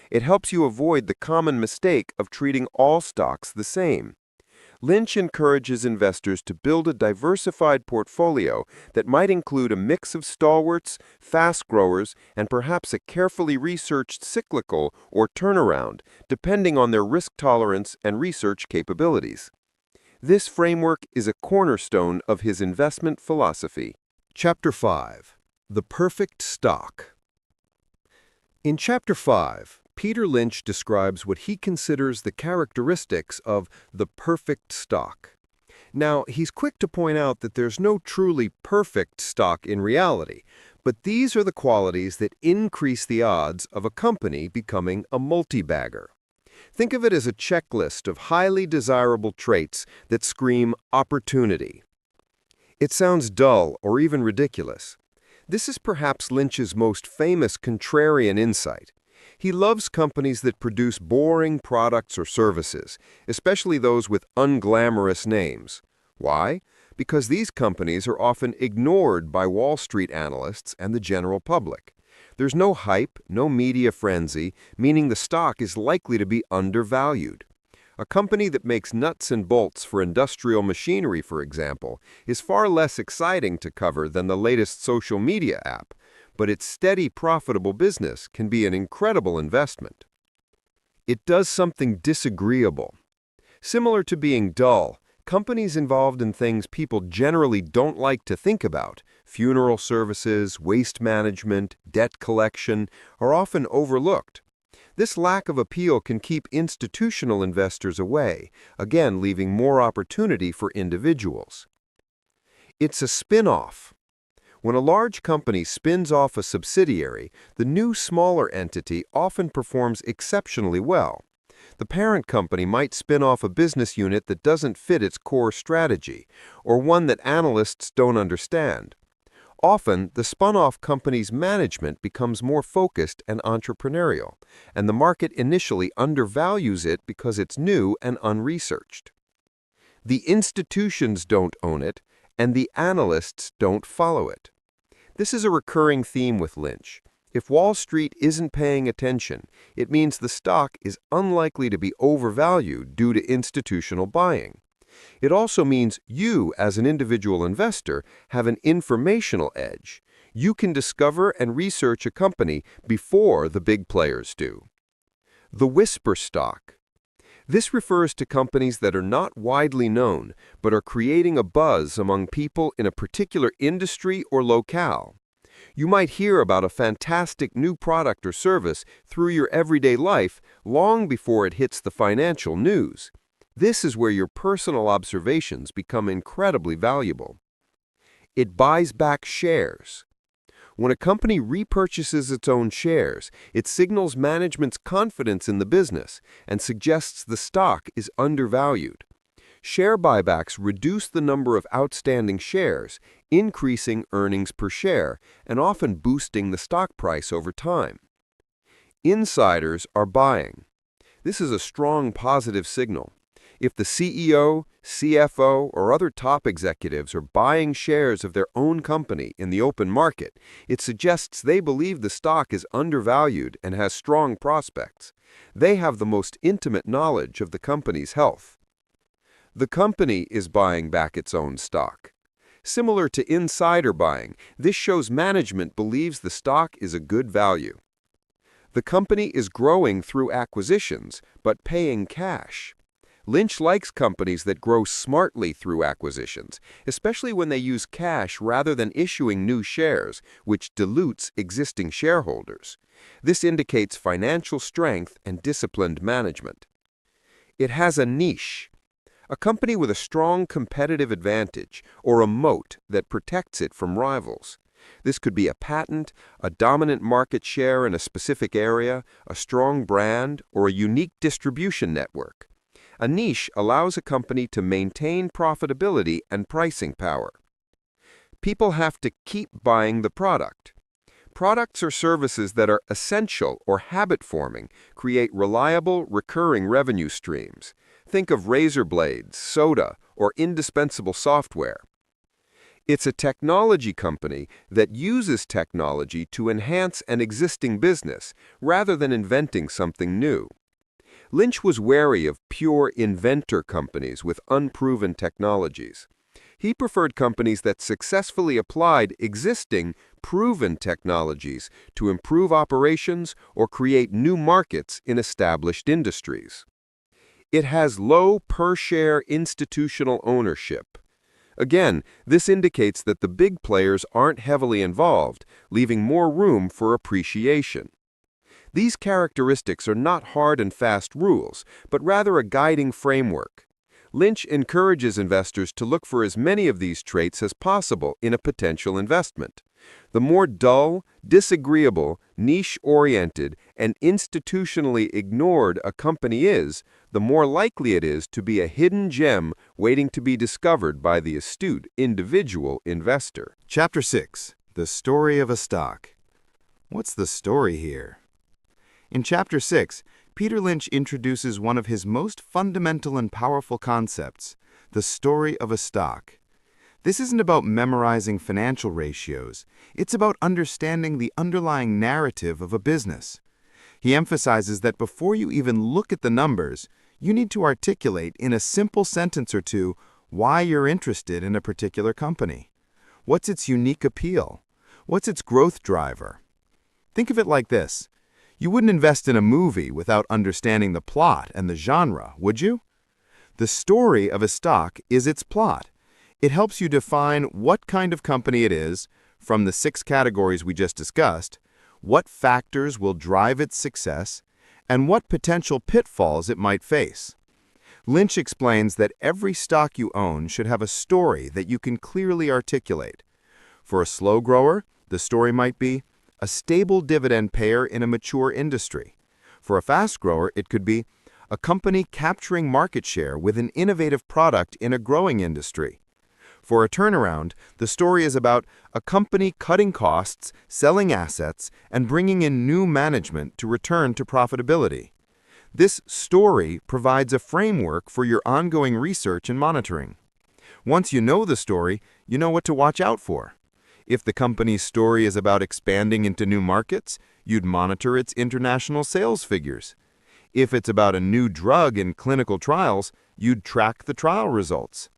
It helps you avoid the common mistake of treating all stocks the same. Lynch encourages investors to build a diversified portfolio that might include a mix of stalwarts, fast growers, and perhaps a carefully researched cyclical or turnaround, depending on their risk tolerance and research capabilities. This framework is a cornerstone of his investment philosophy. Chapter 5. The Perfect Stock. In Chapter 5, Peter Lynch describes what he considers the characteristics of the perfect stock. Now, he's quick to point out that there's no truly perfect stock in reality, but these are the qualities that increase the odds of a company becoming a multi-bagger. Think of it as a checklist of highly desirable traits that scream opportunity. It sounds dull or even ridiculous. This is perhaps Lynch's most famous contrarian insight. He loves companies that produce boring products or services, especially those with unglamorous names. Why? Because these companies are often ignored by Wall Street analysts and the general public. There's no hype, no media frenzy, meaning the stock is likely to be undervalued. A company that makes nuts and bolts for industrial machinery, for example, is far less exciting to cover than the latest social media app, but its steady, profitable business can be an incredible investment. It does something disagreeable. Similar to being dull, companies involved in things people generally don't like to think about, funeral services, waste management, debt collection, are often overlooked. This lack of appeal can keep institutional investors away, again leaving more opportunity for individuals. It's a spin-off. When a large company spins off a subsidiary, the new smaller entity often performs exceptionally well. The parent company might spin off a business unit that doesn't fit its core strategy, or one that analysts don't understand. Often, the spun-off company's management becomes more focused and entrepreneurial, and the market initially undervalues it because it's new and unresearched. The institutions don't own it, and the analysts don't follow it. This is a recurring theme with Lynch. If Wall Street isn't paying attention, it means the stock is unlikely to be overvalued due to institutional buying. It also means you, as an individual investor, have an informational edge. You can discover and research a company before the big players do. The whisper stock. This refers to companies that are not widely known, but are creating a buzz among people in a particular industry or locale. You might hear about a fantastic new product or service through your everyday life long before it hits the financial news. This is where your personal observations become incredibly valuable. It buys back shares. When a company repurchases its own shares, it signals management's confidence in the business and suggests the stock is undervalued. Share buybacks reduce the number of outstanding shares, increasing earnings per share and often boosting the stock price over time. Insiders are buying. This is a strong positive signal. If the CEO, CFO, or other top executives are buying shares of their own company in the open market, it suggests they believe the stock is undervalued and has strong prospects. They have the most intimate knowledge of the company's health. The company is buying back its own stock. Similar to insider buying, this shows management believes the stock is a good value. The company is growing through acquisitions, but paying cash. Lynch likes companies that grow smartly through acquisitions, especially when they use cash rather than issuing new shares, which dilutes existing shareholders. This indicates financial strength and disciplined management. It has a niche. A company with a strong competitive advantage or a moat that protects it from rivals. This could be a patent, a dominant market share in a specific area, a strong brand, or a unique distribution network. A niche allows a company to maintain profitability and pricing power. People have to keep buying the product. Products or services that are essential or habit-forming create reliable, recurring revenue streams. Think of razor blades, soda, or indispensable software. It's a technology company that uses technology to enhance an existing business rather than inventing something new. Lynch was wary of pure inventor companies with unproven technologies. He preferred companies that successfully applied existing, proven technologies to improve operations or create new markets in established industries. It has low per-share institutional ownership. Again, this indicates that the big players aren't heavily involved, leaving more room for appreciation. These characteristics are not hard and fast rules, but rather a guiding framework. Lynch encourages investors to look for as many of these traits as possible in a potential investment. The more dull, disagreeable, niche-oriented, and institutionally ignored a company is, the more likely it is to be a hidden gem waiting to be discovered by the astute individual investor. Chapter 6. The Story of a Stock. What's the story here? In Chapter 6, Peter Lynch introduces one of his most fundamental and powerful concepts, the story of a stock. This isn't about memorizing financial ratios. It's about understanding the underlying narrative of a business. He emphasizes that before you even look at the numbers, you need to articulate in a simple sentence or two why you're interested in a particular company. What's its unique appeal? What's its growth driver? Think of it like this. You wouldn't invest in a movie without understanding the plot and the genre, would you? The story of a stock is its plot. It helps you define what kind of company it is, from the 6 categories we just discussed, what factors will drive its success, and what potential pitfalls it might face. Lynch explains that every stock you own should have a story that you can clearly articulate. For a slow grower, the story might be a stable dividend payer in a mature industry. For a fast grower, it could be a company capturing market share with an innovative product in a growing industry. For a turnaround, the story is about a company cutting costs, selling assets, and bringing in new management to return to profitability. This story provides a framework for your ongoing research and monitoring. Once you know the story, you know what to watch out for. If the company's story is about expanding into new markets, you'd monitor its international sales figures. If it's about a new drug in clinical trials, you'd track the trial results.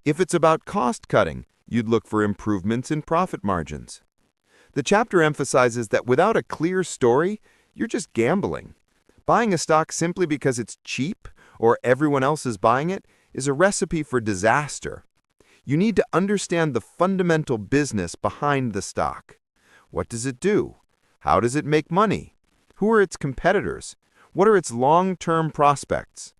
If it's about cost cutting, you'd look for improvements in profit margins. The chapter emphasizes that without a clear story, you're just gambling. Buying a stock simply because it's cheap or everyone else is buying it is a recipe for disaster. You need to understand the fundamental business behind the stock. What does it do? How does it make money? Who are its competitors? What are its long-term prospects?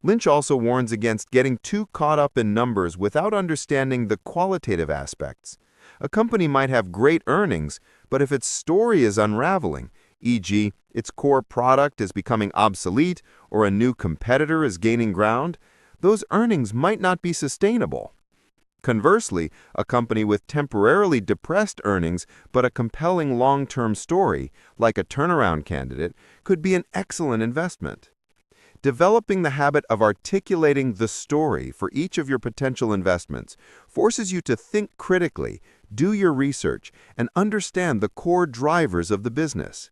Lynch also warns against getting too caught up in numbers without understanding the qualitative aspects. A company might have great earnings, but if its story is unraveling, e.g., its core product is becoming obsolete or a new competitor is gaining ground, those earnings might not be sustainable. Conversely, a company with temporarily depressed earnings but a compelling long-term story, like a turnaround candidate, could be an excellent investment. Developing the habit of articulating the story for each of your potential investments forces you to think critically, do your research, and understand the core drivers of the business.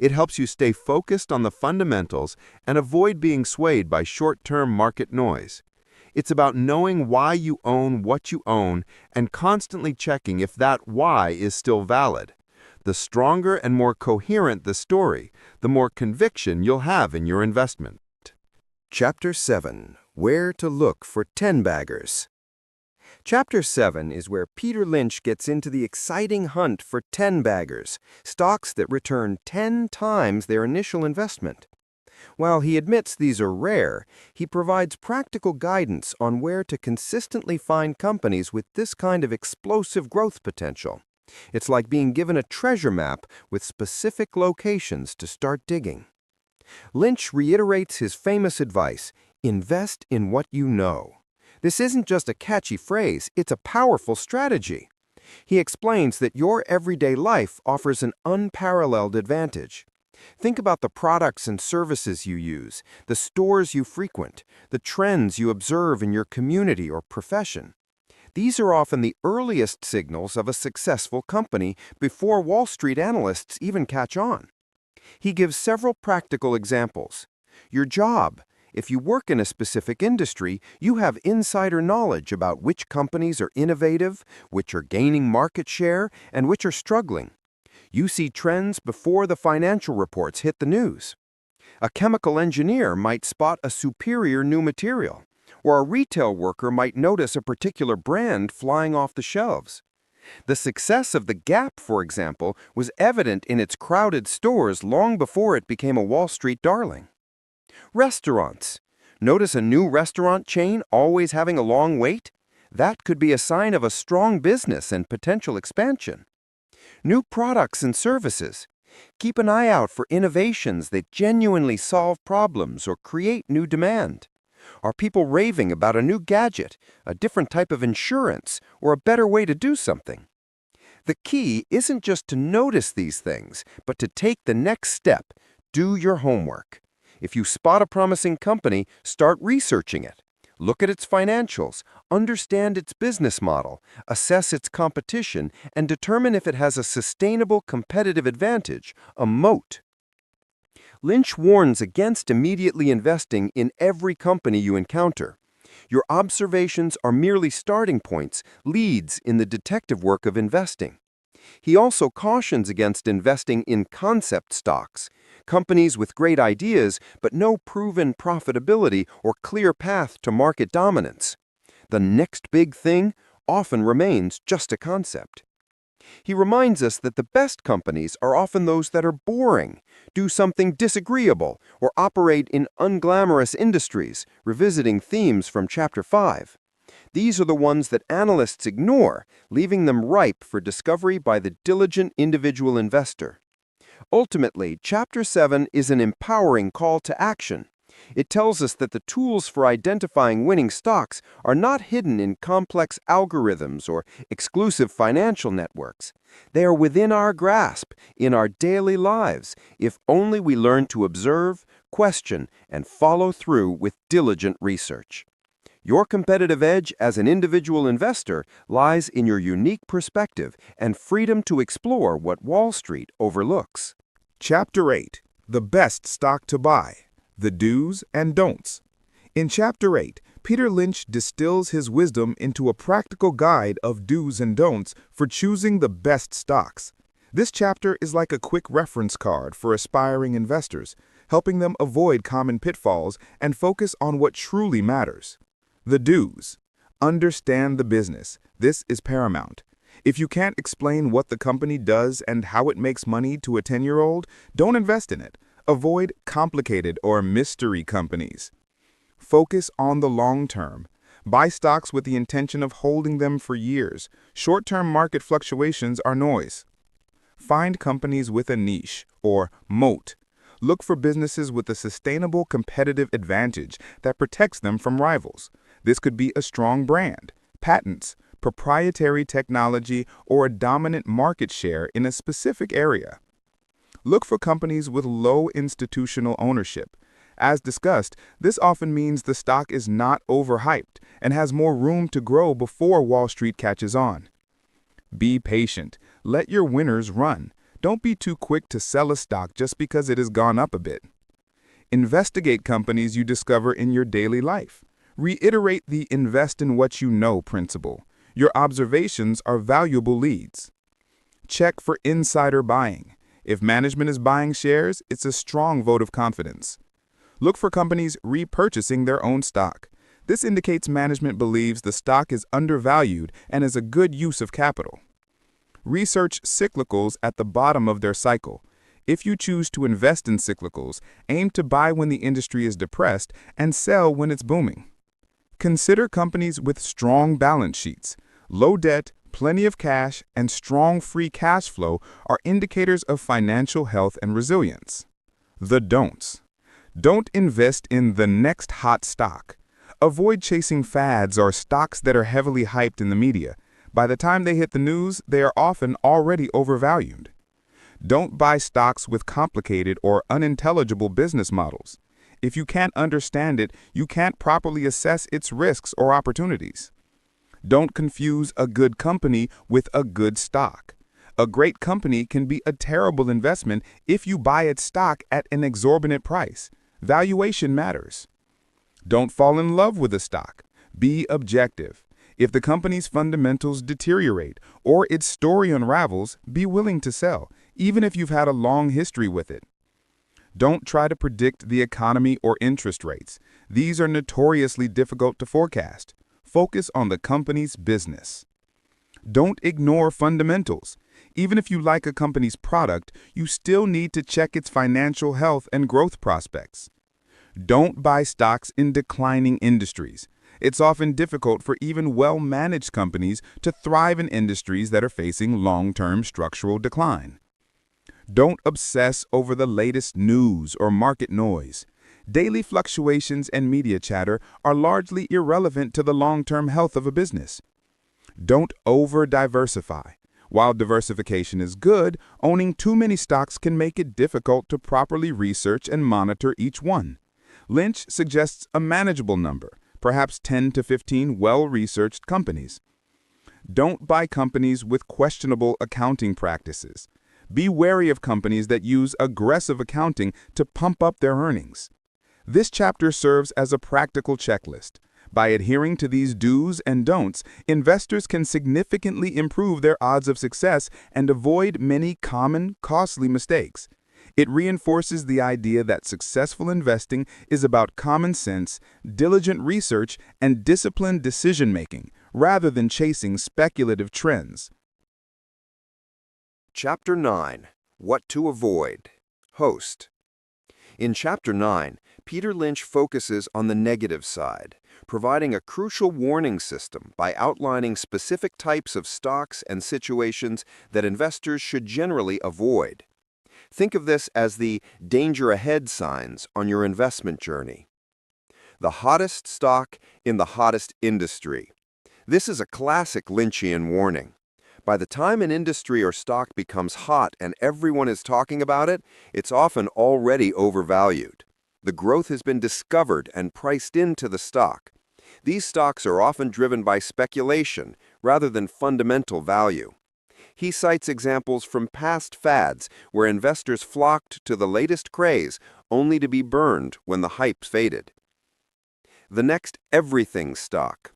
It helps you stay focused on the fundamentals and avoid being swayed by short-term market noise. It's about knowing why you own what you own and constantly checking if that why is still valid. The stronger and more coherent the story, the more conviction you'll have in your investment. Chapter 7. Where to Look for 10-Baggers. Chapter 7 is where Peter Lynch gets into the exciting hunt for 10-baggers, stocks that return 10 times their initial investment. While he admits these are rare, he provides practical guidance on where to consistently find companies with this kind of explosive growth potential. It's like being given a treasure map with specific locations to start digging. Lynch reiterates his famous advice, invest in what you know. This isn't just a catchy phrase, it's a powerful strategy. He explains that your everyday life offers an unparalleled advantage. Think about the products and services you use, the stores you frequent, the trends you observe in your community or profession. These are often the earliest signals of a successful company before Wall Street analysts even catch on. He gives several practical examples. Your job. If you work in a specific industry, you have insider knowledge about which companies are innovative, which are gaining market share, and which are struggling. You see trends before the financial reports hit the news. A chemical engineer might spot a superior new material, or a retail worker might notice a particular brand flying off the shelves. The success of the Gap, for example, was evident in its crowded stores long before it became a Wall Street darling. Restaurants. Notice a new restaurant chain always having a long wait? That could be a sign of a strong business and potential expansion. New products and services. Keep an eye out for innovations that genuinely solve problems or create new demand. Are people raving about a new gadget, a different type of insurance, or a better way to do something? The key isn't just to notice these things, but to take the next step. Do your homework. If you spot a promising company, start researching it. Look at its financials, understand its business model, assess its competition, and determine if it has a sustainable competitive advantage, a moat. Lynch warns against immediately investing in every company you encounter. Your observations are merely starting points, leads in the detective work of investing. He also cautions against investing in concept stocks, companies with great ideas but no proven profitability or clear path to market dominance. The next big thing often remains just a concept. He reminds us that the best companies are often those that are boring, do something disagreeable, or operate in unglamorous industries, revisiting themes from Chapter 5. These are the ones that analysts ignore, leaving them ripe for discovery by the diligent individual investor. Ultimately, Chapter 7 is an empowering call to action. It tells us that the tools for identifying winning stocks are not hidden in complex algorithms or exclusive financial networks. They are within our grasp, in our daily lives, if only we learn to observe, question, and follow through with diligent research. Your competitive edge as an individual investor lies in your unique perspective and freedom to explore what Wall Street overlooks. Chapter 8. The Best Stock to Buy. The Do's and Don'ts. In Chapter 8, Peter Lynch distills his wisdom into a practical guide of do's and don'ts for choosing the best stocks. This chapter is like a quick reference card for aspiring investors, helping them avoid common pitfalls and focus on what truly matters. The do's. Understand the business. This is paramount. If you can't explain what the company does and how it makes money to a 10-year-old, don't invest in it. Avoid complicated or mystery companies. Focus on the long term. Buy stocks with the intention of holding them for years. Short-term market fluctuations are noise. Find companies with a niche, or moat. Look for businesses with a sustainable competitive advantage that protects them from rivals. This could be a strong brand, patents, proprietary technology, or a dominant market share in a specific area. Look for companies with low institutional ownership. As discussed, this often means the stock is not overhyped and has more room to grow before Wall Street catches on. Be patient. Let your winners run. Don't be too quick to sell a stock just because it has gone up a bit. Investigate companies you discover in your daily life. Reiterate the invest in what you know principle. Your observations are valuable leads. Check for insider buying. If management is buying shares, it's a strong vote of confidence. Look for companies repurchasing their own stock. This indicates management believes the stock is undervalued and is a good use of capital. Research cyclicals at the bottom of their cycle. If you choose to invest in cyclicals, aim to buy when the industry is depressed and sell when it's booming. Consider companies with strong balance sheets. Low debt, plenty of cash, and strong free cash flow are indicators of financial health and resilience. The don'ts. Don't invest in the next hot stock. Avoid chasing fads or stocks that are heavily hyped in the media. By the time they hit the news, they are often already overvalued. Don't buy stocks with complicated or unintelligible business models. If you can't understand it, you can't properly assess its risks or opportunities. Don't confuse a good company with a good stock. A great company can be a terrible investment if you buy its stock at an exorbitant price. Valuation matters. Don't fall in love with a stock. Be objective. If the company's fundamentals deteriorate or its story unravels, be willing to sell, even if you've had a long history with it. Don't try to predict the economy or interest rates. These are notoriously difficult to forecast. Focus on the company's business. Don't ignore fundamentals. Even if you like a company's product, you still need to check its financial health and growth prospects. Don't buy stocks in declining industries. It's often difficult for even well-managed companies to thrive in industries that are facing long-term structural decline. Don't obsess over the latest news or market noise. Daily fluctuations and media chatter are largely irrelevant to the long-term health of a business. Don't over-diversify. While diversification is good, owning too many stocks can make it difficult to properly research and monitor each one. Lynch suggests a manageable number, perhaps 10 to 15 well-researched companies. Don't buy companies with questionable accounting practices. Be wary of companies that use aggressive accounting to pump up their earnings. This chapter serves as a practical checklist. By adhering to these do's and don'ts, investors can significantly improve their odds of success and avoid many common, costly mistakes. It reinforces the idea that successful investing is about common sense, diligent research, and disciplined decision-making, rather than chasing speculative trends. Chapter 9. What to Avoid. Host. In Chapter 9, Peter Lynch focuses on the negative side, providing a crucial warning system by outlining specific types of stocks and situations that investors should generally avoid. Think of this as the danger ahead signs on your investment journey. The hottest stock in the hottest industry. This is a classic Lynchian warning. By the time an industry or stock becomes hot and everyone is talking about it, it's often already overvalued. The growth has been discovered and priced into the stock. These stocks are often driven by speculation rather than fundamental value. He cites examples from past fads where investors flocked to the latest craze only to be burned when the hype faded. The next everything stock.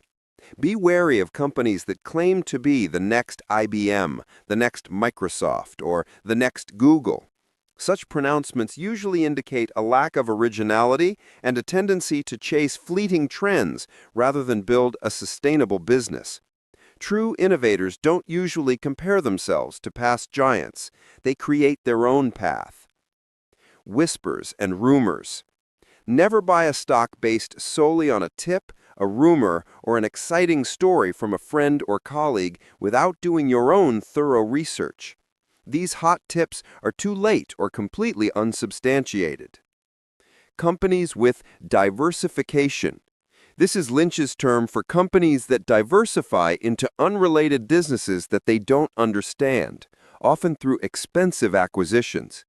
Be wary of companies that claim to be the next IBM, the next Microsoft, or the next Google. Such pronouncements usually indicate a lack of originality and a tendency to chase fleeting trends rather than build a sustainable business. True innovators don't usually compare themselves to past giants. They create their own path. Whispers and rumors. Never buy a stock based solely on a tip, a rumor, or an exciting story from a friend or colleague without doing your own thorough research. These hot tips are too late or completely unsubstantiated. Companies with diversification. This is Lynch's term for companies that diversify into unrelated businesses that they don't understand, often through expensive acquisitions.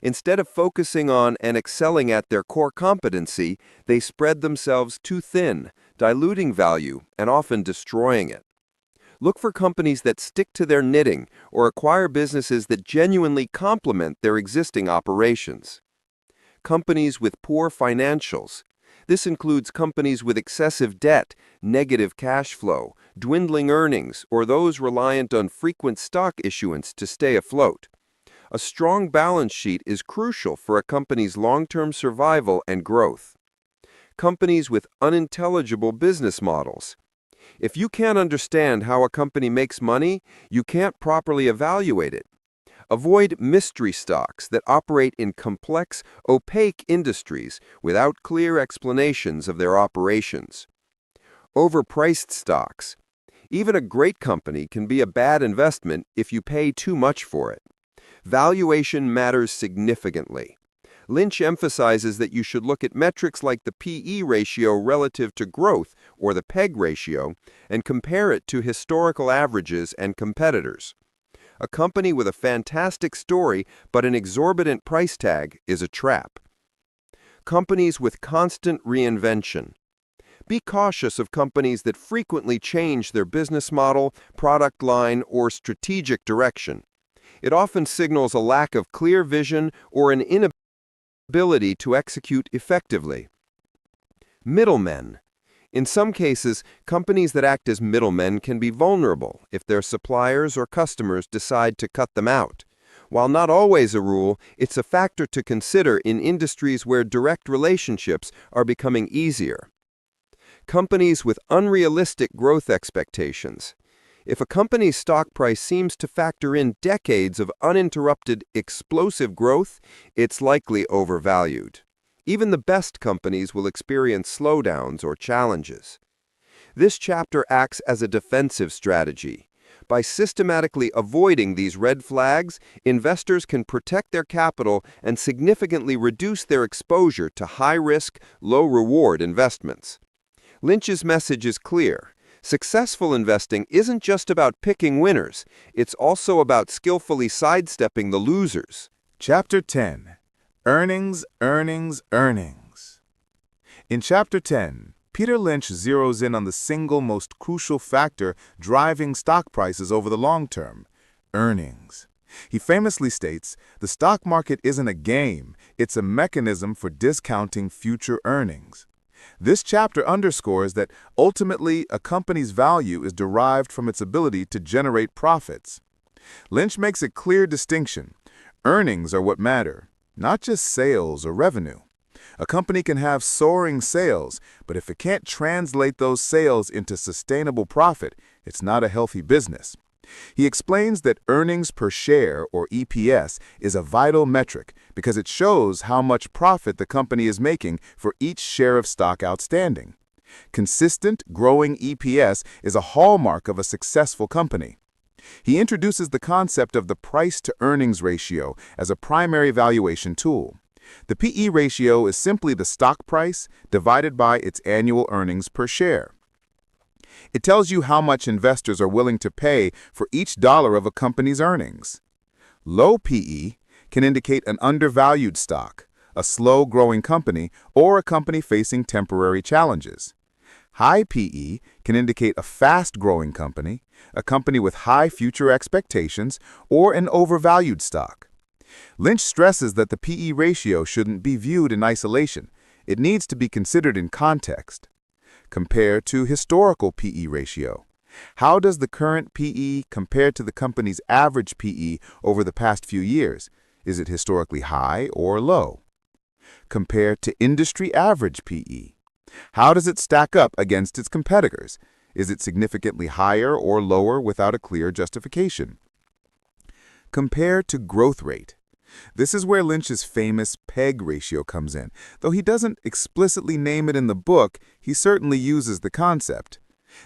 Instead of focusing on and excelling at their core competency, they spread themselves too thin, diluting value and often destroying it. Look for companies that stick to their knitting or acquire businesses that genuinely complement their existing operations. Companies with poor financials. This includes companies with excessive debt, negative cash flow, dwindling earnings, or those reliant on frequent stock issuance to stay afloat. A strong balance sheet is crucial for a company's long-term survival and growth. Companies with unintelligible business models. If you can't understand how a company makes money, you can't properly evaluate it. Avoid mystery stocks that operate in complex, opaque industries without clear explanations of their operations. Overpriced stocks. Even a great company can be a bad investment if you pay too much for it. Valuation matters significantly. Lynch emphasizes that you should look at metrics like the P/E ratio relative to growth, or the PEG ratio, and compare it to historical averages and competitors. A company with a fantastic story but an exorbitant price tag is a trap. Companies with constant reinvention. Be cautious of companies that frequently change their business model, product line, or strategic direction. It often signals a lack of clear vision or an inability to execute effectively. Middlemen. In some cases, companies that act as middlemen can be vulnerable if their suppliers or customers decide to cut them out. While not always a rule, it's a factor to consider in industries where direct relationships are becoming easier. Companies with unrealistic growth expectations. If a company's stock price seems to factor in decades of uninterrupted, explosive growth, it's likely overvalued. Even the best companies will experience slowdowns or challenges. This chapter acts as a defensive strategy. By systematically avoiding these red flags, investors can protect their capital and significantly reduce their exposure to high-risk, low-reward investments. Lynch's message is clear. Successful investing isn't just about picking winners, it's also about skillfully sidestepping the losers. Chapter 10. Earnings, Earnings, Earnings. In Chapter 10, Peter Lynch zeroes in on the single most crucial factor driving stock prices over the long term: earnings. He famously states, "The stock market isn't a game, it's a mechanism for discounting future earnings." This chapter underscores that ultimately a company's value is derived from its ability to generate profits. Lynch makes a clear distinction. Earnings are what matter, not just sales or revenue. A company can have soaring sales, but if it can't translate those sales into sustainable profit, it's not a healthy business. He explains that earnings per share, or EPS, is a vital metric because it shows how much profit the company is making for each share of stock outstanding. Consistent, growing EPS is a hallmark of a successful company. He introduces the concept of the price-to-earnings ratio as a primary valuation tool. The PE ratio is simply the stock price divided by its annual earnings per share. It tells you how much investors are willing to pay for each dollar of a company's earnings. Low PE can indicate an undervalued stock, a slow-growing company, or a company facing temporary challenges. High PE can indicate a fast-growing company, a company with high future expectations, or an overvalued stock. Lynch stresses that the PE ratio shouldn't be viewed in isolation. It needs to be considered in context. Compare to historical PE ratio. How does the current PE compare to the company's average PE over the past few years? Is it historically high or low? Compare to industry average PE. How does it stack up against its competitors? Is it significantly higher or lower without a clear justification? Compare to growth rate. This is where Lynch's famous PEG ratio comes in. Though he doesn't explicitly name it in the book, he certainly uses the concept.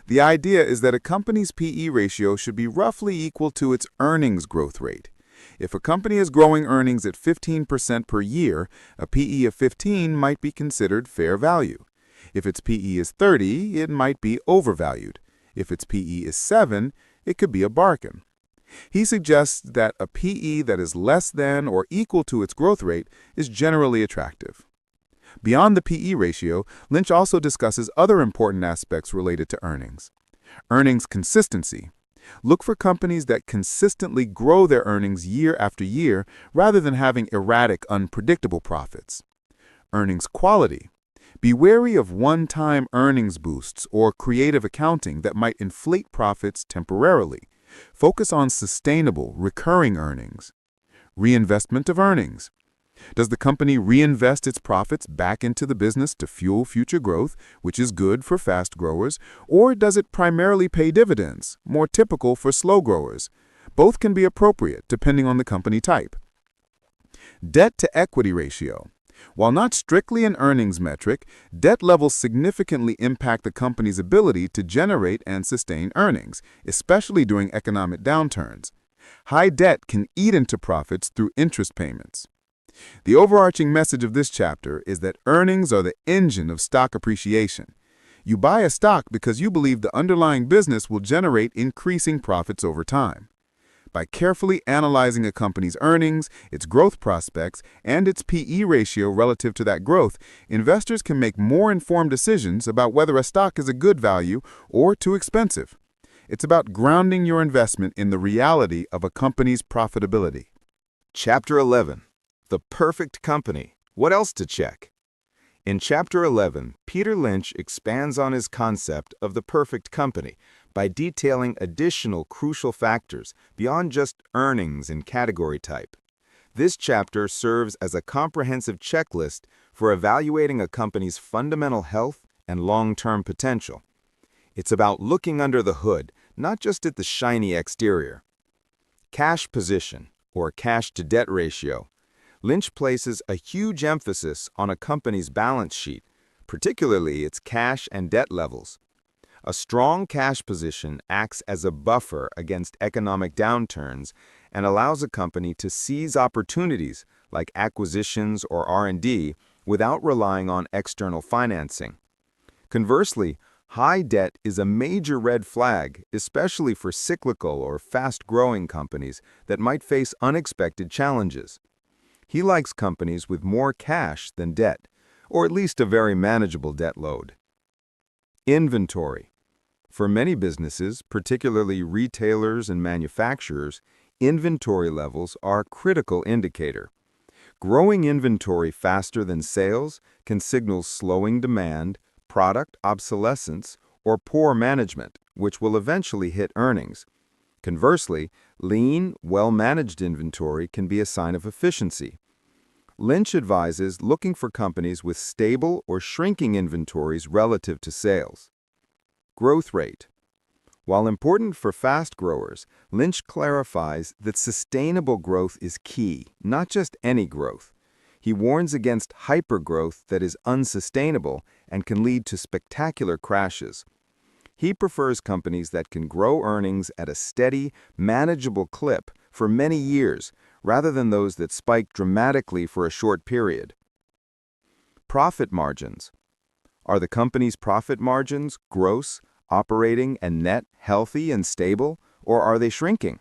The idea is that a company's PE ratio should be roughly equal to its earnings growth rate. If a company is growing earnings at 15% per year, a PE of 15 might be considered fair value. If its PE is 30, it might be overvalued. If its PE is 7, it could be a bargain. He suggests that a PE that is less than or equal to its growth rate is generally attractive. Beyond the PE ratio, Lynch also discusses other important aspects related to earnings. Earnings consistency. Look for companies that consistently grow their earnings year after year rather than having erratic, unpredictable profits. Earnings quality. Be wary of one-time earnings boosts or creative accounting that might inflate profits temporarily. Focus on sustainable, recurring earnings. Reinvestment of earnings. Does the company reinvest its profits back into the business to fuel future growth, which is good for fast growers, or does it primarily pay dividends, more typical for slow growers? Both can be appropriate depending on the company type. Debt-to-equity ratio. While not strictly an earnings metric, debt levels significantly impact the company's ability to generate and sustain earnings, especially during economic downturns. High debt can eat into profits through interest payments. The overarching message of this chapter is that earnings are the engine of stock appreciation. You buy a stock because you believe the underlying business will generate increasing profits over time. By carefully analyzing a company's earnings, its growth prospects, and its PE ratio relative to that growth, investors can make more informed decisions about whether a stock is a good value or too expensive. It's about grounding your investment in the reality of a company's profitability. Chapter 11. The Perfect Company. What else to check? In Chapter 11, Peter Lynch expands on his concept of the perfect company by detailing additional crucial factors beyond just earnings and category type. This chapter serves as a comprehensive checklist for evaluating a company's fundamental health and long-term potential. It's about looking under the hood, not just at the shiny exterior. Cash position, or cash-to-debt ratio. Lynch places a huge emphasis on a company's balance sheet, particularly its cash and debt levels. A strong cash position acts as a buffer against economic downturns and allows a company to seize opportunities like acquisitions or R&D without relying on external financing. Conversely, high debt is a major red flag, especially for cyclical or fast-growing companies that might face unexpected challenges. He likes companies with more cash than debt, or at least a very manageable debt load. Inventory. For many businesses, particularly retailers and manufacturers, inventory levels are a critical indicator. Growing inventory faster than sales can signal slowing demand, product obsolescence, or poor management, which will eventually hit earnings. Conversely, lean, well-managed inventory can be a sign of efficiency. Lynch advises looking for companies with stable or shrinking inventories relative to sales. Growth rate. While important for fast growers, Lynch clarifies that sustainable growth is key, not just any growth. He warns against hypergrowth that is unsustainable and can lead to spectacular crashes. He prefers companies that can grow earnings at a steady, manageable clip for many years, rather than those that spike dramatically for a short period. Profit margins. Are the company's profit margins, gross, operating, and net, healthy and stable, or are they shrinking?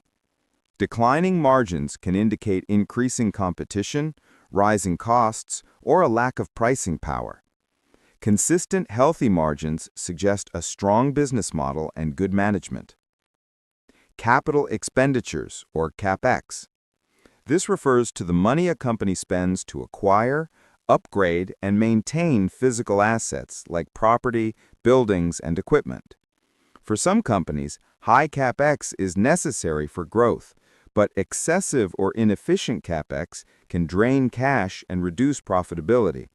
Declining margins can indicate increasing competition, rising costs, or a lack of pricing power. Consistent, healthy margins suggest a strong business model and good management. Capital expenditures, or CapEx. This refers to the money a company spends to acquire, upgrade, and maintain physical assets like property, buildings, and equipment. For some companies, high CapEx is necessary for growth, but excessive or inefficient CapEx can drain cash and reduce profitability.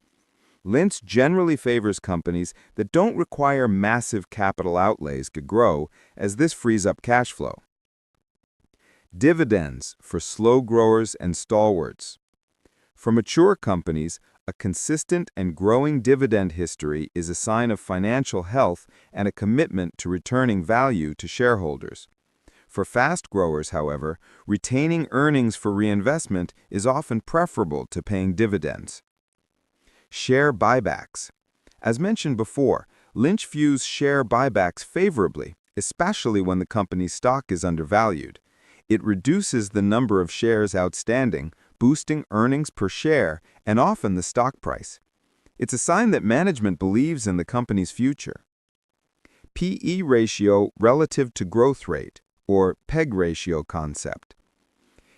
Lynch generally favors companies that don't require massive capital outlays to grow, as this frees up cash flow. Dividends for slow growers and stalwarts. For mature companies, a consistent and growing dividend history is a sign of financial health and a commitment to returning value to shareholders. For fast growers, however, retaining earnings for reinvestment is often preferable to paying dividends. Share buybacks. As mentioned before, Lynch views share buybacks favorably, especially when the company's stock is undervalued. It reduces the number of shares outstanding, boosting earnings per share and often the stock price. It's a sign that management believes in the company's future. P/E ratio relative to growth rate, or PEG ratio concept.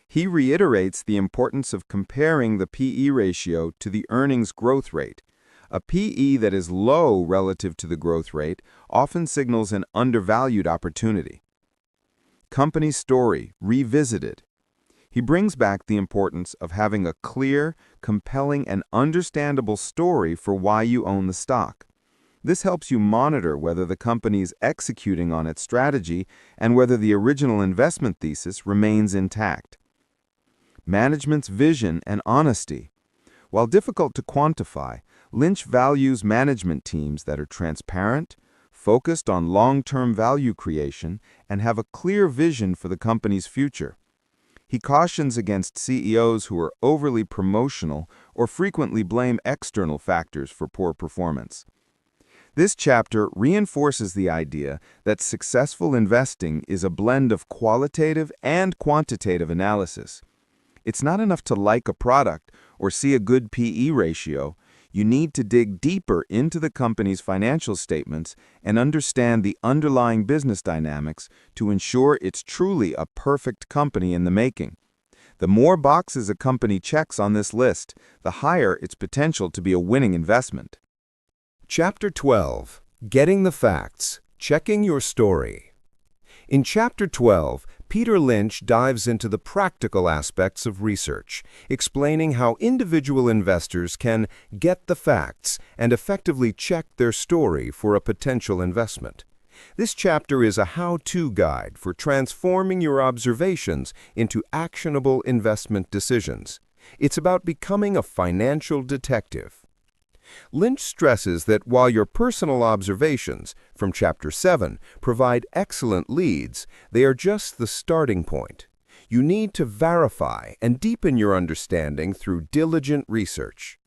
He reiterates the importance of comparing the P/E ratio to the earnings growth rate. A P/E that is low relative to the growth rate often signals an undervalued opportunity. Company story revisited. He brings back the importance of having a clear, compelling, and understandable story for why you own the stock. This helps you monitor whether the company is executing on its strategy and whether the original investment thesis remains intact. Management's vision and honesty. While difficult to quantify, Lynch values management teams that are transparent, focused on long-term value creation, and have a clear vision for the company's future. He cautions against CEOs who are overly promotional or frequently blame external factors for poor performance. This chapter reinforces the idea that successful investing is a blend of qualitative and quantitative analysis. It's not enough to like a product or see a good P/E ratio. You need to dig deeper into the company's financial statements and understand the underlying business dynamics to ensure it's truly a perfect company in the making. The more boxes a company checks on this list, the higher its potential to be a winning investment. Chapter 12. Getting the Facts. Checking Your Story. In Chapter 12, Peter Lynch dives into the practical aspects of research, explaining how individual investors can get the facts and effectively check their story for a potential investment. This chapter is a how-to guide for transforming your observations into actionable investment decisions. It's about becoming a financial detective. Lynch stresses that while your personal observations from Chapter 7 provide excellent leads, they are just the starting point. You need to verify and deepen your understanding through diligent research.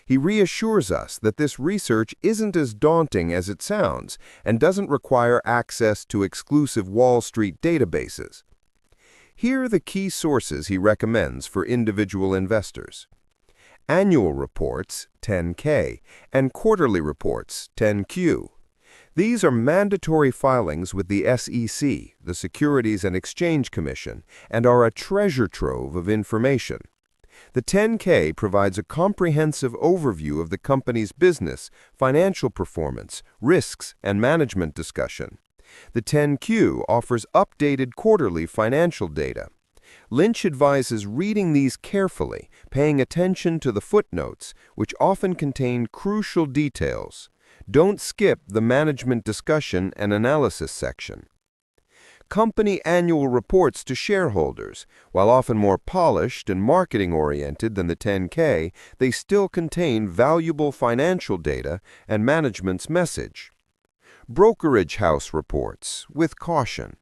He reassures us that this research isn't as daunting as it sounds and doesn't require access to exclusive Wall Street databases. Here are the key sources he recommends for individual investors. Annual reports, 10K, and quarterly reports, 10Q. These are mandatory filings with the SEC, the Securities and Exchange Commission, and are a treasure trove of information. The 10K provides a comprehensive overview of the company's business, financial performance, risks, and management discussion. The 10Q offers updated quarterly financial data. Lynch advises reading these carefully, paying attention to the footnotes, which often contain crucial details. Don't skip the management discussion and analysis section. Company annual reports to shareholders. While often more polished and marketing-oriented than the 10K, they still contain valuable financial data and management's message. Brokerage house reports, with caution.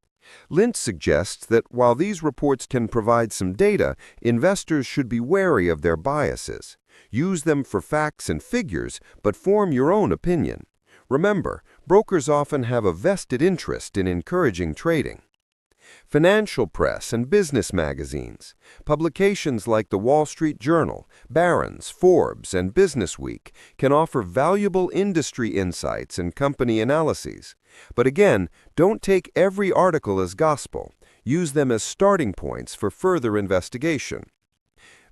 Lynch suggests that while these reports can provide some data, investors should be wary of their biases. Use them for facts and figures, but form your own opinion. Remember, brokers often have a vested interest in encouraging trading. Financial press and business magazines. Publications like the Wall Street Journal, Barron's, Forbes, and Business Week can offer valuable industry insights and company analyses. But again, don't take every article as gospel. Use them as starting points for further investigation.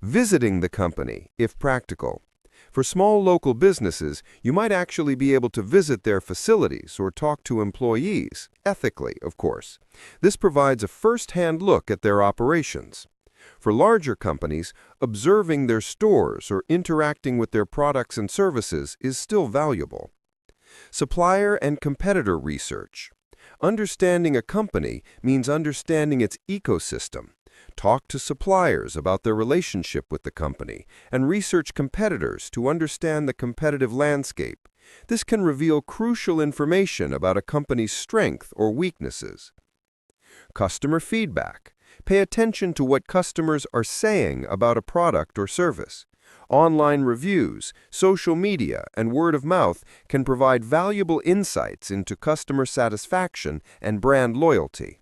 Visiting the company, if practical. For small local businesses, you might actually be able to visit their facilities or talk to employees, ethically, of course. This provides a first-hand look at their operations. For larger companies, observing their stores or interacting with their products and services is still valuable. Supplier and competitor research. Understanding a company means understanding its ecosystem. Talk to suppliers about their relationship with the company, and research competitors to understand the competitive landscape. This can reveal crucial information about a company's strength or weaknesses. Customer feedback. Pay attention to what customers are saying about a product or service. Online reviews, social media, and word of mouth can provide valuable insights into customer satisfaction and brand loyalty.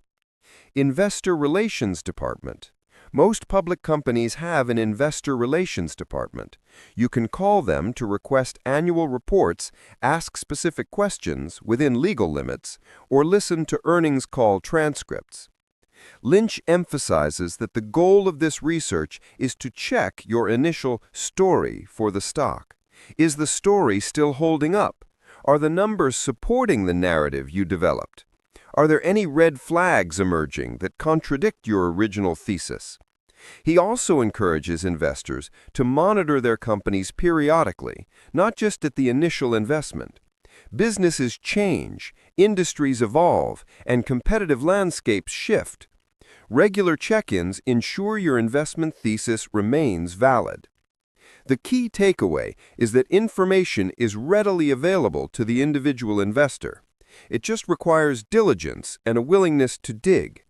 Investor Relations Department. Most public companies have an Investor Relations Department. You can call them to request annual reports, ask specific questions within legal limits, or listen to earnings call transcripts. Lynch emphasizes that the goal of this research is to check your initial story for the stock. Is the story still holding up? Are the numbers supporting the narrative you developed? Are there any red flags emerging that contradict your original thesis? He also encourages investors to monitor their companies periodically, not just at the initial investment. Businesses change, industries evolve, and competitive landscapes shift. Regular check-ins ensure your investment thesis remains valid. The key takeaway is that information is readily available to the individual investor. It just requires diligence and a willingness to dig.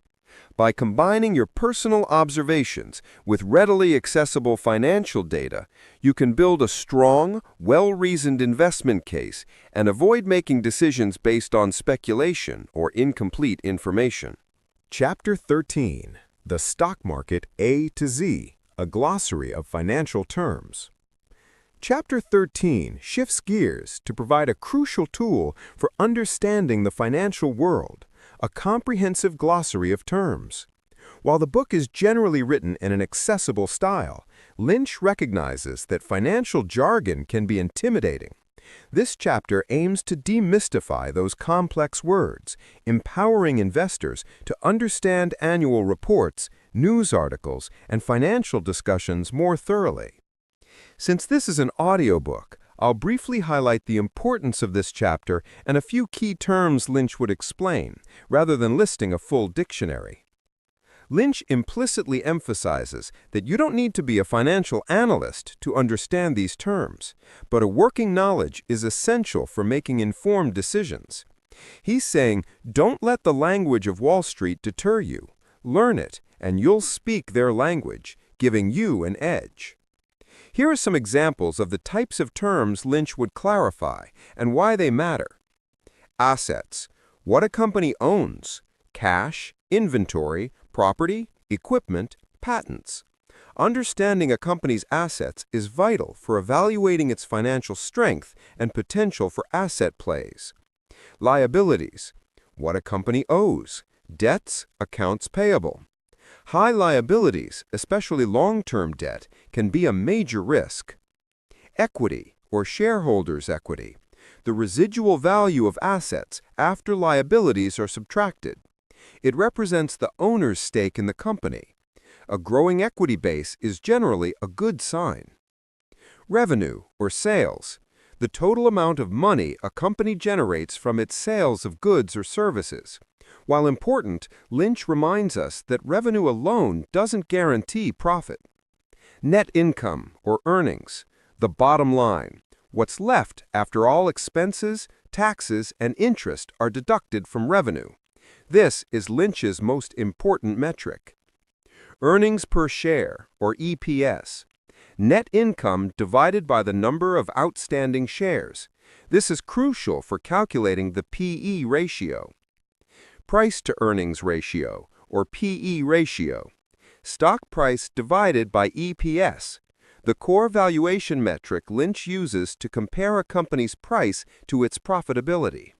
By combining your personal observations with readily accessible financial data, you can build a strong, well-reasoned investment case and avoid making decisions based on speculation or incomplete information. Chapter 13. The Stock Market A to Z, a glossary of financial terms. Chapter 13 shifts gears to provide a crucial tool for understanding the financial world, a comprehensive glossary of terms. While the book is generally written in an accessible style, Lynch recognizes that financial jargon can be intimidating. This chapter aims to demystify those complex words, empowering investors to understand annual reports, news articles, and financial discussions more thoroughly. Since this is an audiobook, I'll briefly highlight the importance of this chapter and a few key terms Lynch would explain, rather than listing a full dictionary. Lynch implicitly emphasizes that you don't need to be a financial analyst to understand these terms, but a working knowledge is essential for making informed decisions. He's saying, don't let the language of Wall Street deter you. Learn it, and you'll speak their language, giving you an edge. Here are some examples of the types of terms Lynch would clarify and why they matter. Assets: what a company owns. Cash, inventory, property, equipment, patents. Understanding a company's assets is vital for evaluating its financial strength and potential for asset plays. Liabilities: what a company owes. Debts, accounts payable. High liabilities, especially long-term debt, can be a major risk. Equity, or shareholders' equity: the residual value of assets after liabilities are subtracted. It represents the owner's stake in the company. A growing equity base is generally a good sign. Revenue, or sales: the total amount of money a company generates from its sales of goods or services. While important, Lynch reminds us that revenue alone doesn't guarantee profit. Net income, or earnings: the bottom line, what's left after all expenses, taxes, and interest are deducted from revenue. This is Lynch's most important metric. Earnings per share, or EPS: net income divided by the number of outstanding shares. This is crucial for calculating the P/E ratio. Price-to-earnings ratio, or P/E ratio: stock price divided by EPS, the core valuation metric Lynch uses to compare a company's price to its profitability.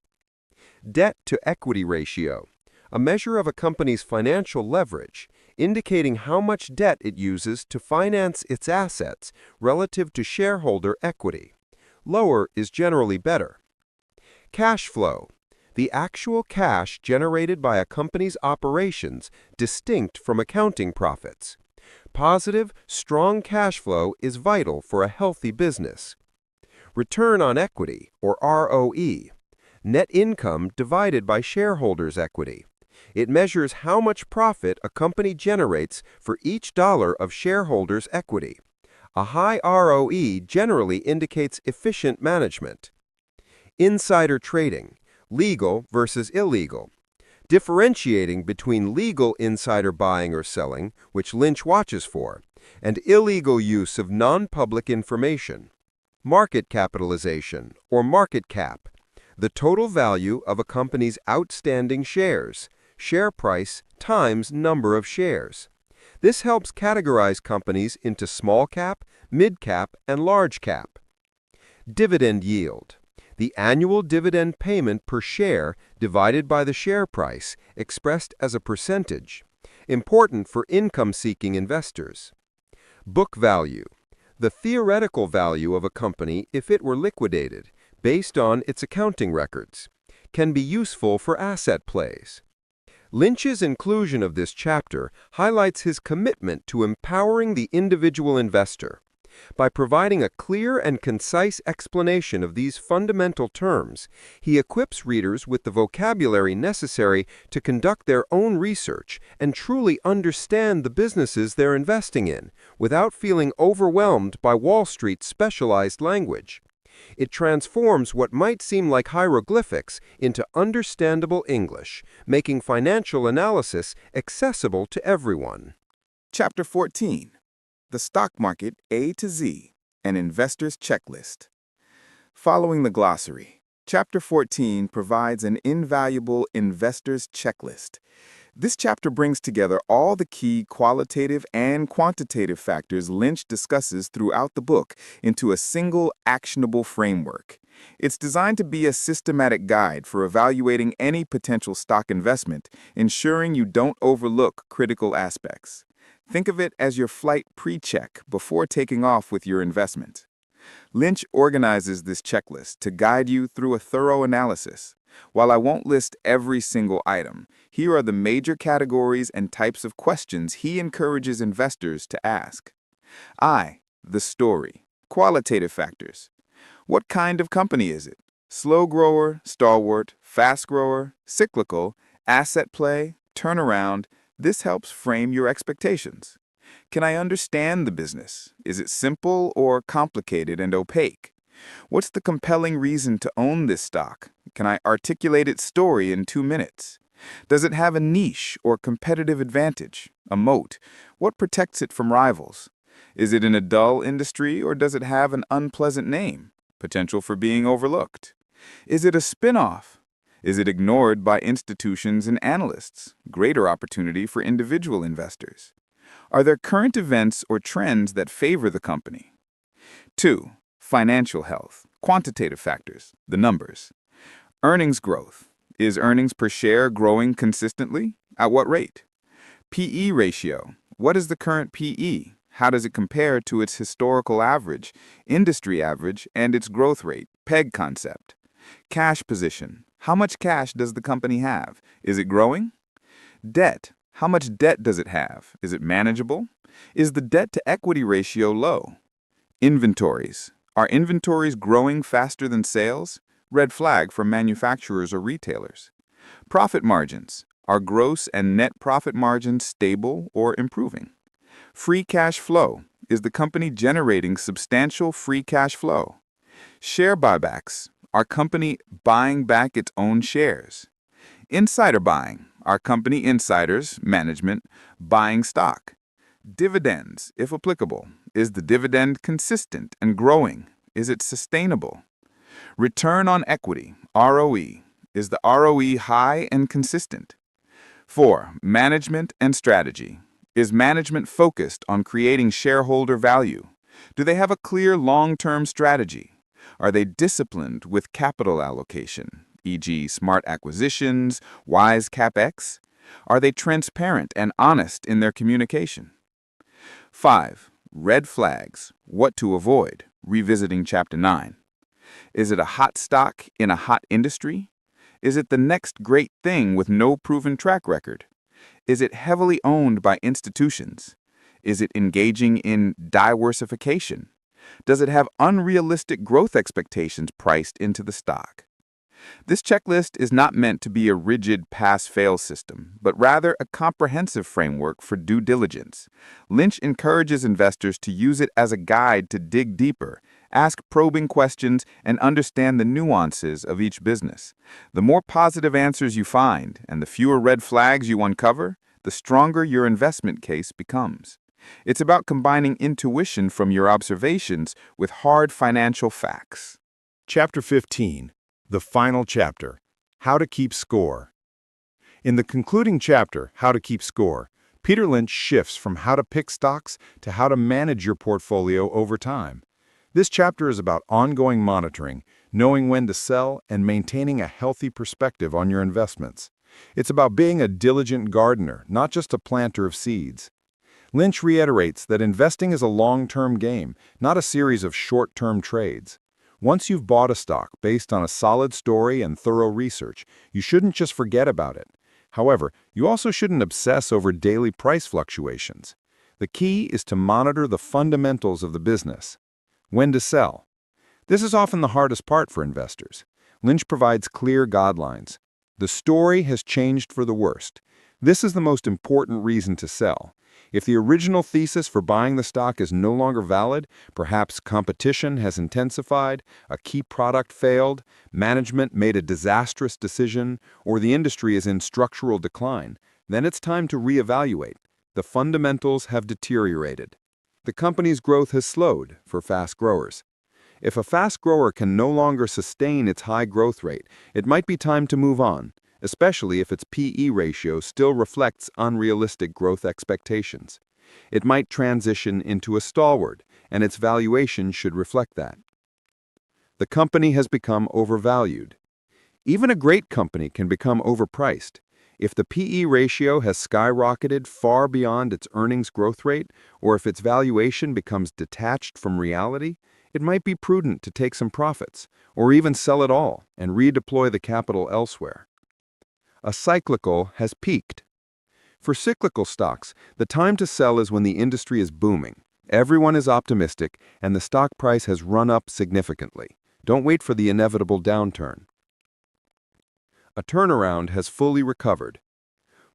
Debt-to-equity ratio: a measure of a company's financial leverage, indicating how much debt it uses to finance its assets relative to shareholder equity. Lower is generally better. Cash flow: the actual cash generated by a company's operations distinct from accounting profits. Positive, strong cash flow is vital for a healthy business. Return on equity, or ROE: net income divided by shareholders' equity. It measures how much profit a company generates for each dollar of shareholders' equity. A high ROE generally indicates efficient management. Insider trading: legal versus illegal. Differentiating between legal insider buying or selling, which Lynch watches for, and illegal use of non-public information. Market capitalization, or market cap: the total value of a company's outstanding shares, share price times number of shares. This helps categorize companies into small cap, mid cap, and large cap. Dividend yield: the annual dividend payment per share divided by the share price, expressed as a percentage. Important for income-seeking investors. Book value: the theoretical value of a company if it were liquidated, based on its accounting records. Can be useful for asset plays. Lynch's inclusion of this chapter highlights his commitment to empowering the individual investor. By providing a clear and concise explanation of these fundamental terms, he equips readers with the vocabulary necessary to conduct their own research and truly understand the businesses they're investing in, without feeling overwhelmed by Wall Street's specialized language. It transforms what might seem like hieroglyphics into understandable English, making financial analysis accessible to everyone. Chapter 14: The Stock Market A to Z, an Investor's Checklist. Following the glossary, Chapter 14 provides an invaluable investor's checklist. This chapter brings together all the key qualitative and quantitative factors Lynch discusses throughout the book into a single actionable framework. It's designed to be a systematic guide for evaluating any potential stock investment, ensuring you don't overlook critical aspects. Think of it as your flight pre-check before taking off with your investment. Lynch organizes this checklist to guide you through a thorough analysis. While I won't list every single item, here are the major categories and types of questions he encourages investors to ask. The story. Qualitative factors. What kind of company is it? Slow grower, stalwart, fast grower, cyclical, asset play, turnaround. This helps frame your expectations. Can I understand the business? Is it simple or complicated and opaque? What's the compelling reason to own this stock? Can I articulate its story in 2 minutes? Does it have a niche or competitive advantage, a moat? What protects it from rivals? Is it in a dull industry or does it have an unpleasant name? Potential for being overlooked. Is it a spin-off? Is it ignored by institutions and analysts? Greater opportunity for individual investors. Are there current events or trends that favor the company? 2. Financial health. Quantitative factors, the numbers. Earnings growth. Is earnings per share growing consistently? At what rate? P/E ratio. What is the current P/E? How does it compare to its historical average, industry average, and its growth rate, PEG concept? Cash position. How much cash does the company have? Is it growing? Debt. How much debt does it have? Is it manageable? Is the debt-to-equity ratio low? Inventories. Are inventories growing faster than sales? Red flag for manufacturers or retailers. Profit margins. Are gross and net profit margins stable or improving? Free cash flow. Is the company generating substantial free cash flow? Share buybacks. Are company buying back its own shares? Insider buying. Are company insiders, management, buying stock? Dividends, if applicable. Is the dividend consistent and growing? Is it sustainable? Return on equity, ROE. Is the ROE high and consistent? 4. Management and strategy. Is management focused on creating shareholder value? Do they have a clear long-term strategy? Are they disciplined with capital allocation, e.g. smart acquisitions, wise CapEx? Are they transparent and honest in their communication? 5. Red flags. What to avoid. Revisiting Chapter 9. Is it a hot stock in a hot industry? Is it the next great thing with no proven track record? Is it heavily owned by institutions? Is it engaging in diversification? Does it have unrealistic growth expectations priced into the stock? This checklist is not meant to be a rigid pass-fail system, but rather a comprehensive framework for due diligence. Lynch encourages investors to use it as a guide to dig deeper, ask probing questions, and understand the nuances of each business. The more positive answers you find and the fewer red flags you uncover, the stronger your investment case becomes. It's about combining intuition from your observations with hard financial facts. Chapter 15. The final chapter, How to Keep Score. In the concluding chapter, How to Keep Score, Peter Lynch shifts from how to pick stocks to how to manage your portfolio over time. This chapter is about ongoing monitoring, knowing when to sell, and maintaining a healthy perspective on your investments. It's about being a diligent gardener, not just a planter of seeds. Lynch reiterates that investing is a long-term game, not a series of short-term trades. Once you've bought a stock based on a solid story and thorough research, you shouldn't just forget about it. However, you also shouldn't obsess over daily price fluctuations. The key is to monitor the fundamentals of the business. When to sell. This is often the hardest part for investors. Lynch provides clear guidelines. The story has changed for the worst. This is the most important reason to sell. If the original thesis for buying the stock is no longer valid, perhaps competition has intensified, a key product failed, management made a disastrous decision, or the industry is in structural decline, then it's time to reevaluate. The fundamentals have deteriorated. The company's growth has slowed for fast growers. If a fast grower can no longer sustain its high growth rate, it might be time to move on, especially if its P/E ratio still reflects unrealistic growth expectations. It might transition into a stalwart, and its valuation should reflect that. The company has become overvalued. Even a great company can become overpriced. If the PE ratio has skyrocketed far beyond its earnings growth rate, or if its valuation becomes detached from reality, it might be prudent to take some profits, or even sell it all and redeploy the capital elsewhere. A cyclical has peaked. For cyclical stocks, the time to sell is when the industry is booming. Everyone is optimistic, and the stock price has run up significantly. Don't wait for the inevitable downturn. A turnaround has fully recovered.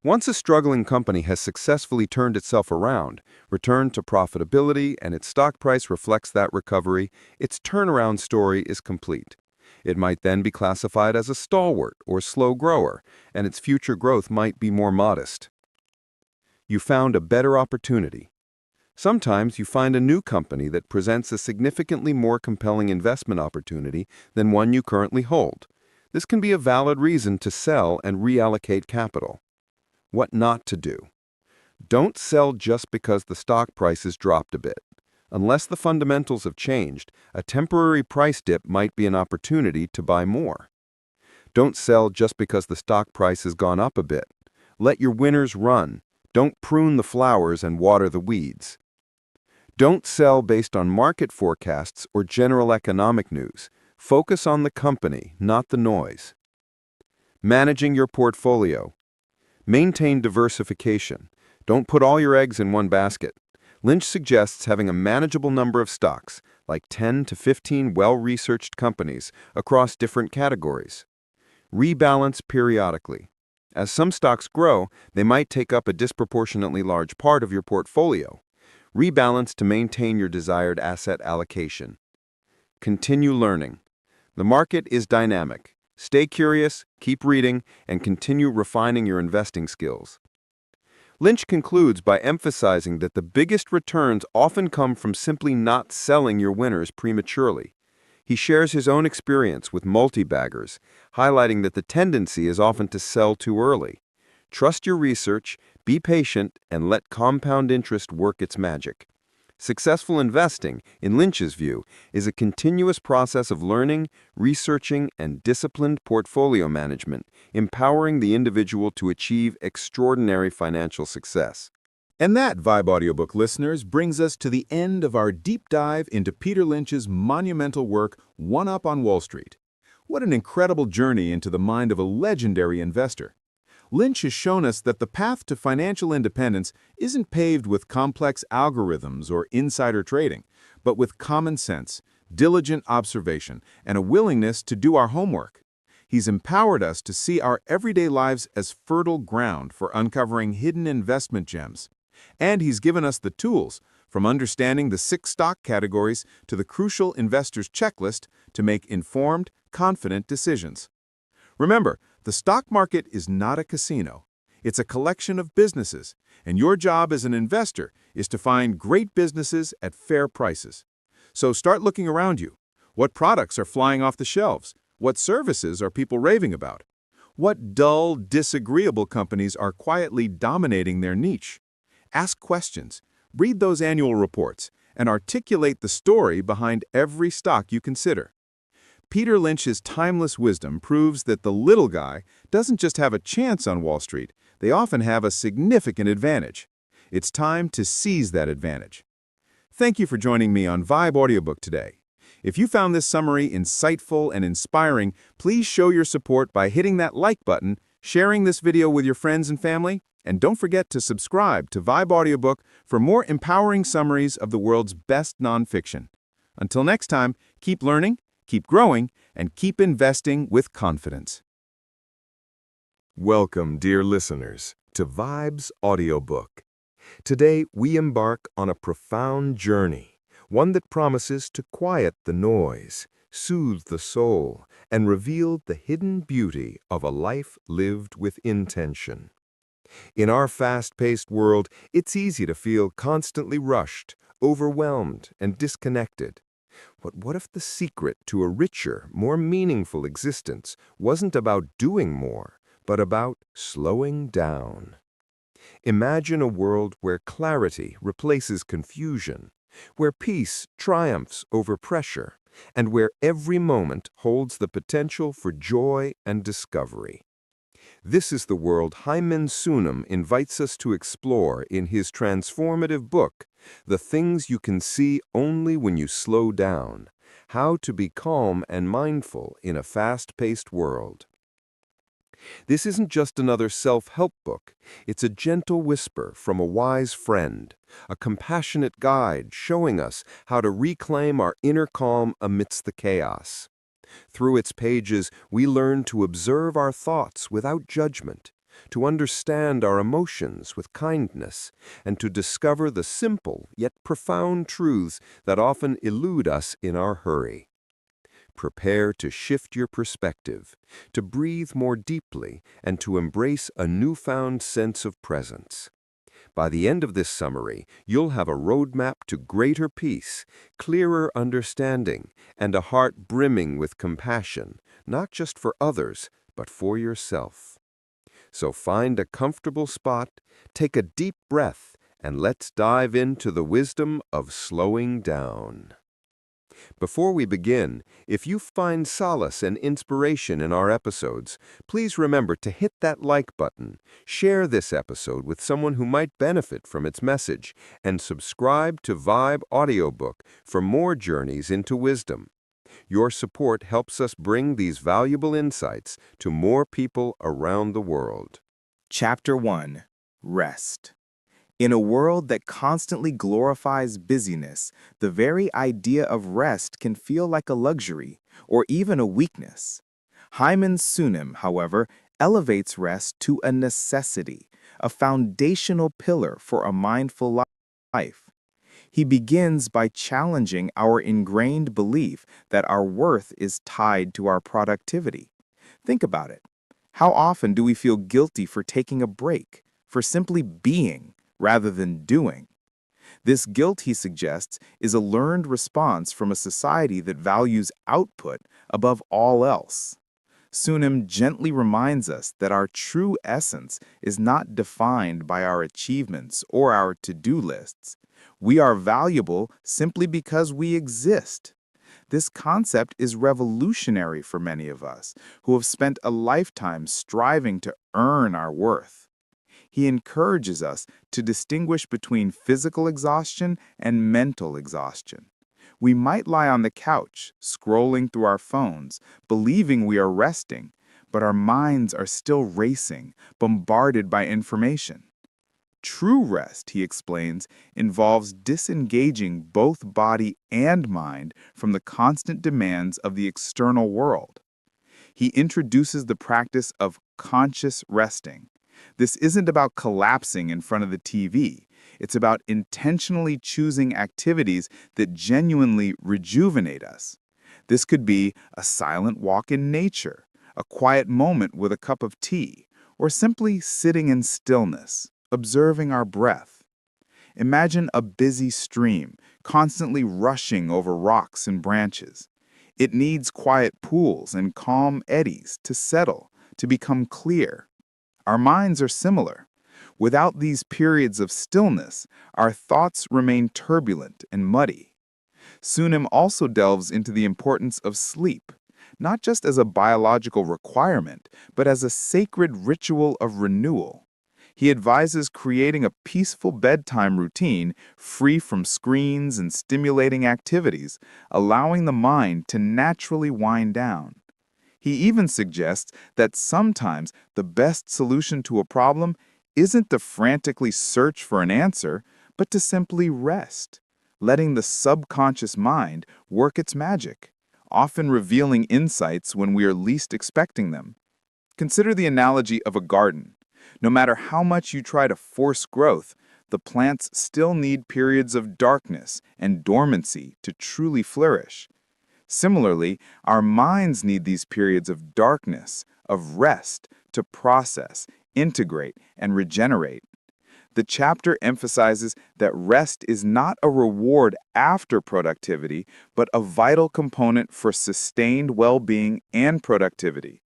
Once a struggling company has successfully turned itself around, returned to profitability, and its stock price reflects that recovery, its turnaround story is complete. It might then be classified as a stalwart or slow grower, and its future growth might be more modest. You found a better opportunity. Sometimes you find a new company that presents a significantly more compelling investment opportunity than one you currently hold. This can be a valid reason to sell and reallocate capital. What not to do. Don't sell just because the stock price has dropped a bit. Unless the fundamentals have changed, a temporary price dip might be an opportunity to buy more. Don't sell just because the stock price has gone up a bit. Let your winners run. Don't prune the flowers and water the weeds. Don't sell based on market forecasts or general economic news. Focus on the company, not the noise. Managing your portfolio. Maintain diversification. Don't put all your eggs in one basket. Lynch suggests having a manageable number of stocks, like 10 to 15 well-researched companies, across different categories. Rebalance periodically. As some stocks grow, they might take up a disproportionately large part of your portfolio. Rebalance to maintain your desired asset allocation. Continue learning. The market is dynamic. Stay curious, keep reading, and continue refining your investing skills. Lynch concludes by emphasizing that the biggest returns often come from simply not selling your winners prematurely. He shares his own experience with multi-baggers, highlighting that the tendency is often to sell too early. Trust your research, be patient, and let compound interest work its magic. Successful investing, in Lynch's view, is a continuous process of learning, researching, and disciplined portfolio management, empowering the individual to achieve extraordinary financial success. And that, Vibe Audiobook listeners, brings us to the end of our deep dive into Peter Lynch's monumental work, One Up on Wall Street. What an incredible journey into the mind of a legendary investor. Lynch has shown us that the path to financial independence isn't paved with complex algorithms or insider trading, but with common sense, diligent observation, and a willingness to do our homework. He's empowered us to see our everyday lives as fertile ground for uncovering hidden investment gems. And he's given us the tools, from understanding the 6 stock categories to the crucial investor's checklist, to make informed, confident decisions. Remember, the stock market is not a casino. It's a collection of businesses, and your job as an investor is to find great businesses at fair prices. So start looking around you. What products are flying off the shelves? What services are people raving about? What dull, disagreeable companies are quietly dominating their niche? Ask questions, read those annual reports, and articulate the story behind every stock you consider. Peter Lynch's timeless wisdom proves that the little guy doesn't just have a chance on Wall Street, they often have a significant advantage. It's time to seize that advantage. Thank you for joining me on Vibe Audiobook today. If you found this summary insightful and inspiring, please show your support by hitting that like button, sharing this video with your friends and family, and don't forget to subscribe to Vibe Audiobook for more empowering summaries of the world's best nonfiction. Until next time, keep learning, keep growing, and keep investing with confidence. Welcome, dear listeners, to Vibe's audiobook. Today, we embark on a profound journey, one that promises to quiet the noise, soothe the soul, and reveal the hidden beauty of a life lived with intention. In our fast-paced world, it's easy to feel constantly rushed, overwhelmed, and disconnected. But what if the secret to a richer, more meaningful existence wasn't about doing more, but about slowing down? Imagine a world where clarity replaces confusion, where peace triumphs over pressure, and where every moment holds the potential for joy and discovery. This is the world Hyman Sunam invites us to explore in his transformative book, The Things You Can See Only When You Slow Down: How to Be Calm and Mindful in a Fast-Paced World. This isn't just another self-help book. It's a gentle whisper from a wise friend, a compassionate guide showing us how to reclaim our inner calm amidst the chaos. Through its pages, we learn to observe our thoughts without judgment, to understand our emotions with kindness, and to discover the simple yet profound truths that often elude us in our hurry. Prepare to shift your perspective, to breathe more deeply, and to embrace a newfound sense of presence. By the end of this summary, you'll have a roadmap to greater peace, clearer understanding, and a heart brimming with compassion, not just for others, but for yourself. So find a comfortable spot, take a deep breath, and let's dive into the wisdom of slowing down. Before we begin, if you find solace and inspiration in our episodes, please remember to hit that like button, share this episode with someone who might benefit from its message, and subscribe to Vibe Audiobook for more journeys into wisdom. Your support helps us bring these valuable insights to more people around the world. Chapter 1: Rest. In a world that constantly glorifies busyness, the very idea of rest can feel like a luxury or even a weakness. Hyman Sunam, however, elevates rest to a necessity, a foundational pillar for a mindful life. He begins by challenging our ingrained belief that our worth is tied to our productivity. Think about it. How often do we feel guilty for taking a break, for simply being, rather than doing? This guilt, he suggests, is a learned response from a society that values output above all else. Sunam gently reminds us that our true essence is not defined by our achievements or our to-do lists. We are valuable simply because we exist. This concept is revolutionary for many of us who have spent a lifetime striving to earn our worth. He encourages us to distinguish between physical exhaustion and mental exhaustion. We might lie on the couch, scrolling through our phones, believing we are resting, but our minds are still racing, bombarded by information. True rest, he explains, involves disengaging both body and mind from the constant demands of the external world. He introduces the practice of conscious resting. This isn't about collapsing in front of the TV. It's about intentionally choosing activities that genuinely rejuvenate us. This could be a silent walk in nature, a quiet moment with a cup of tea, or simply sitting in stillness, observing our breath. Imagine a busy stream, constantly rushing over rocks and branches. It needs quiet pools and calm eddies to settle, to become clear. Our minds are similar. Without these periods of stillness, our thoughts remain turbulent and muddy. Sunam also delves into the importance of sleep, not just as a biological requirement, but as a sacred ritual of renewal. He advises creating a peaceful bedtime routine free from screens and stimulating activities, allowing the mind to naturally wind down. He even suggests that sometimes the best solution to a problem isn't to frantically search for an answer, but to simply rest, letting the subconscious mind work its magic, often revealing insights when we are least expecting them. Consider the analogy of a garden. No matter how much you try to force growth, the plants still need periods of darkness and dormancy to truly flourish. Similarly, our minds need these periods of darkness, of rest, to process, integrate, and regenerate. The chapter emphasizes that rest is not a reward after productivity, but a vital component for sustained well-being and productivity.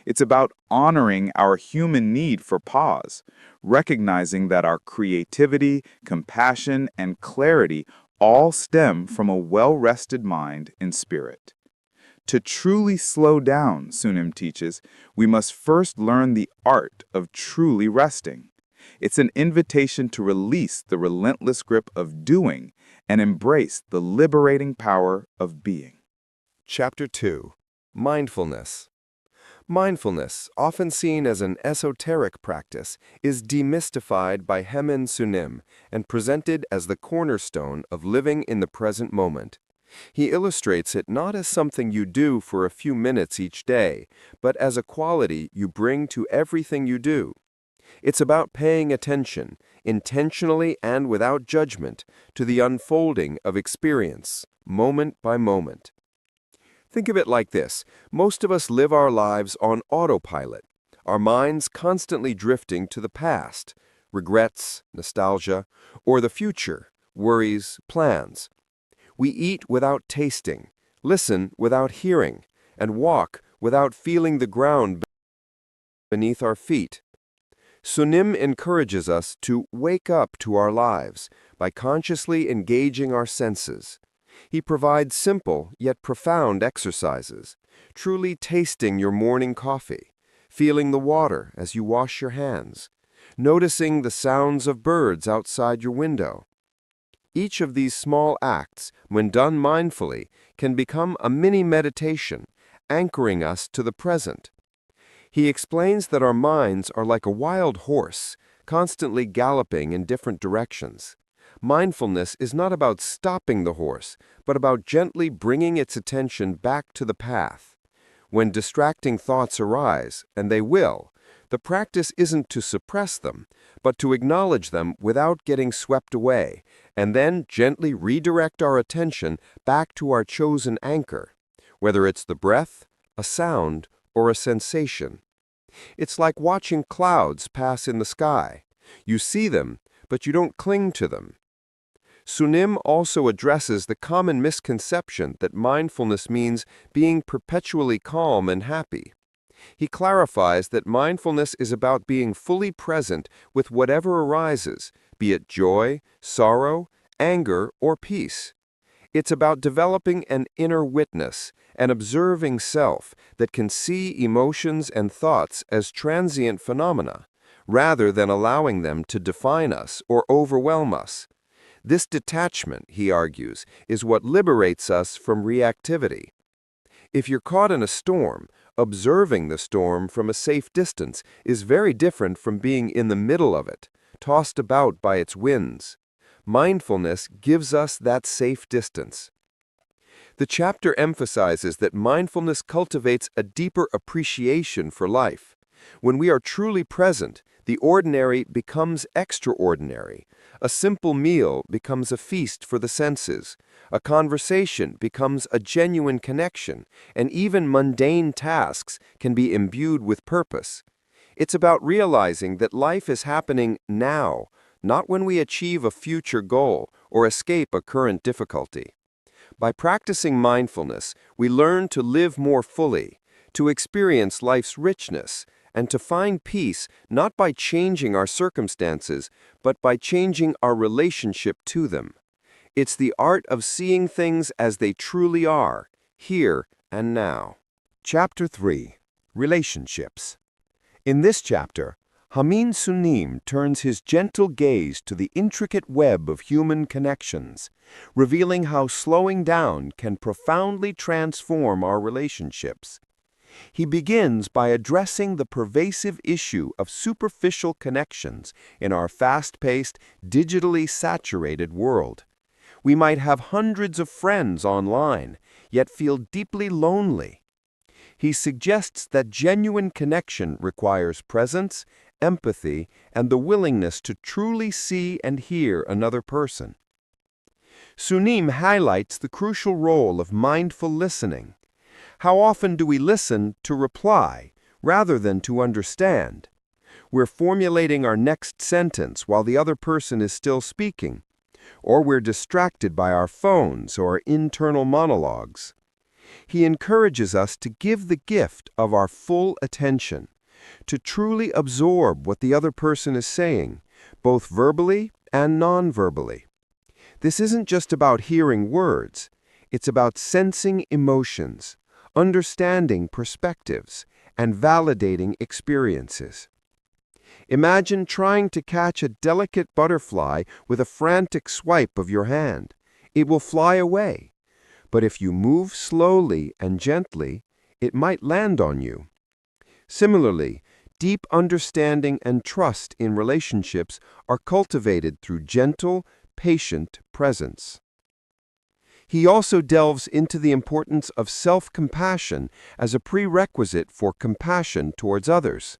It's about honoring our human need for pause, recognizing that our creativity, compassion, and clarity all stem from a well-rested mind and spirit. To truly slow down, Sunim teaches, we must first learn the art of truly resting. It's an invitation to release the relentless grip of doing and embrace the liberating power of being. Chapter 2. Mindfulness. Mindfulness, often seen as an esoteric practice, is demystified by Hemin Sunim and presented as the cornerstone of living in the present moment. He illustrates it not as something you do for a few minutes each day, but as a quality you bring to everything you do. It's about paying attention, intentionally and without judgment, to the unfolding of experience, moment by moment. Think of it like this. Most of us live our lives on autopilot, our minds constantly drifting to the past, regrets, nostalgia, or the future, worries, plans. We eat without tasting, listen without hearing, and walk without feeling the ground beneath our feet. Sunim encourages us to wake up to our lives by consciously engaging our senses. He provides simple yet profound exercises, truly tasting your morning coffee, feeling the water as you wash your hands, noticing the sounds of birds outside your window. Each of these small acts, when done mindfully, can become a mini meditation, anchoring us to the present. He explains that our minds are like a wild horse, constantly galloping in different directions. Mindfulness is not about stopping the horse, but about gently bringing its attention back to the path. When distracting thoughts arise, and they will, the practice isn't to suppress them, but to acknowledge them without getting swept away, and then gently redirect our attention back to our chosen anchor, whether it's the breath, a sound, or a sensation. It's like watching clouds pass in the sky. You see them, but you don't cling to them. Sunim also addresses the common misconception that mindfulness means being perpetually calm and happy. He clarifies that mindfulness is about being fully present with whatever arises, be it joy, sorrow, anger, or peace. It's about developing an inner witness, an observing self that can see emotions and thoughts as transient phenomena, rather than allowing them to define us or overwhelm us. This detachment, he argues, is what liberates us from reactivity. If you're caught in a storm, observing the storm from a safe distance is very different from being in the middle of it, tossed about by its winds. Mindfulness gives us that safe distance. The chapter emphasizes that mindfulness cultivates a deeper appreciation for life. When we are truly present, the ordinary becomes extraordinary. A simple meal becomes a feast for the senses. A conversation becomes a genuine connection, and even mundane tasks can be imbued with purpose. It's about realizing that life is happening now, not when we achieve a future goal or escape a current difficulty. By practicing mindfulness, we learn to live more fully, to experience life's richness, and to find peace not by changing our circumstances, but by changing our relationship to them. It's the art of seeing things as they truly are, here and now. Chapter 3. Relationships. In this chapter, Hemin Sunim turns his gentle gaze to the intricate web of human connections, revealing how slowing down can profoundly transform our relationships. He begins by addressing the pervasive issue of superficial connections in our fast-paced, digitally saturated world. We might have hundreds of friends online, yet feel deeply lonely. He suggests that genuine connection requires presence, empathy, and the willingness to truly see and hear another person. Sunim highlights the crucial role of mindful listening. How often do we listen to reply rather than to understand? We're formulating our next sentence while the other person is still speaking, or we're distracted by our phones or internal monologues. He encourages us to give the gift of our full attention, to truly absorb what the other person is saying, both verbally and non-verbally. This isn't just about hearing words, it's about sensing emotions, understanding perspectives, and validating experiences. Imagine trying to catch a delicate butterfly with a frantic swipe of your hand. It will fly away, but if you move slowly and gently, it might land on you. Similarly, deep understanding and trust in relationships are cultivated through gentle, patient presence. He also delves into the importance of self-compassion as a prerequisite for compassion towards others.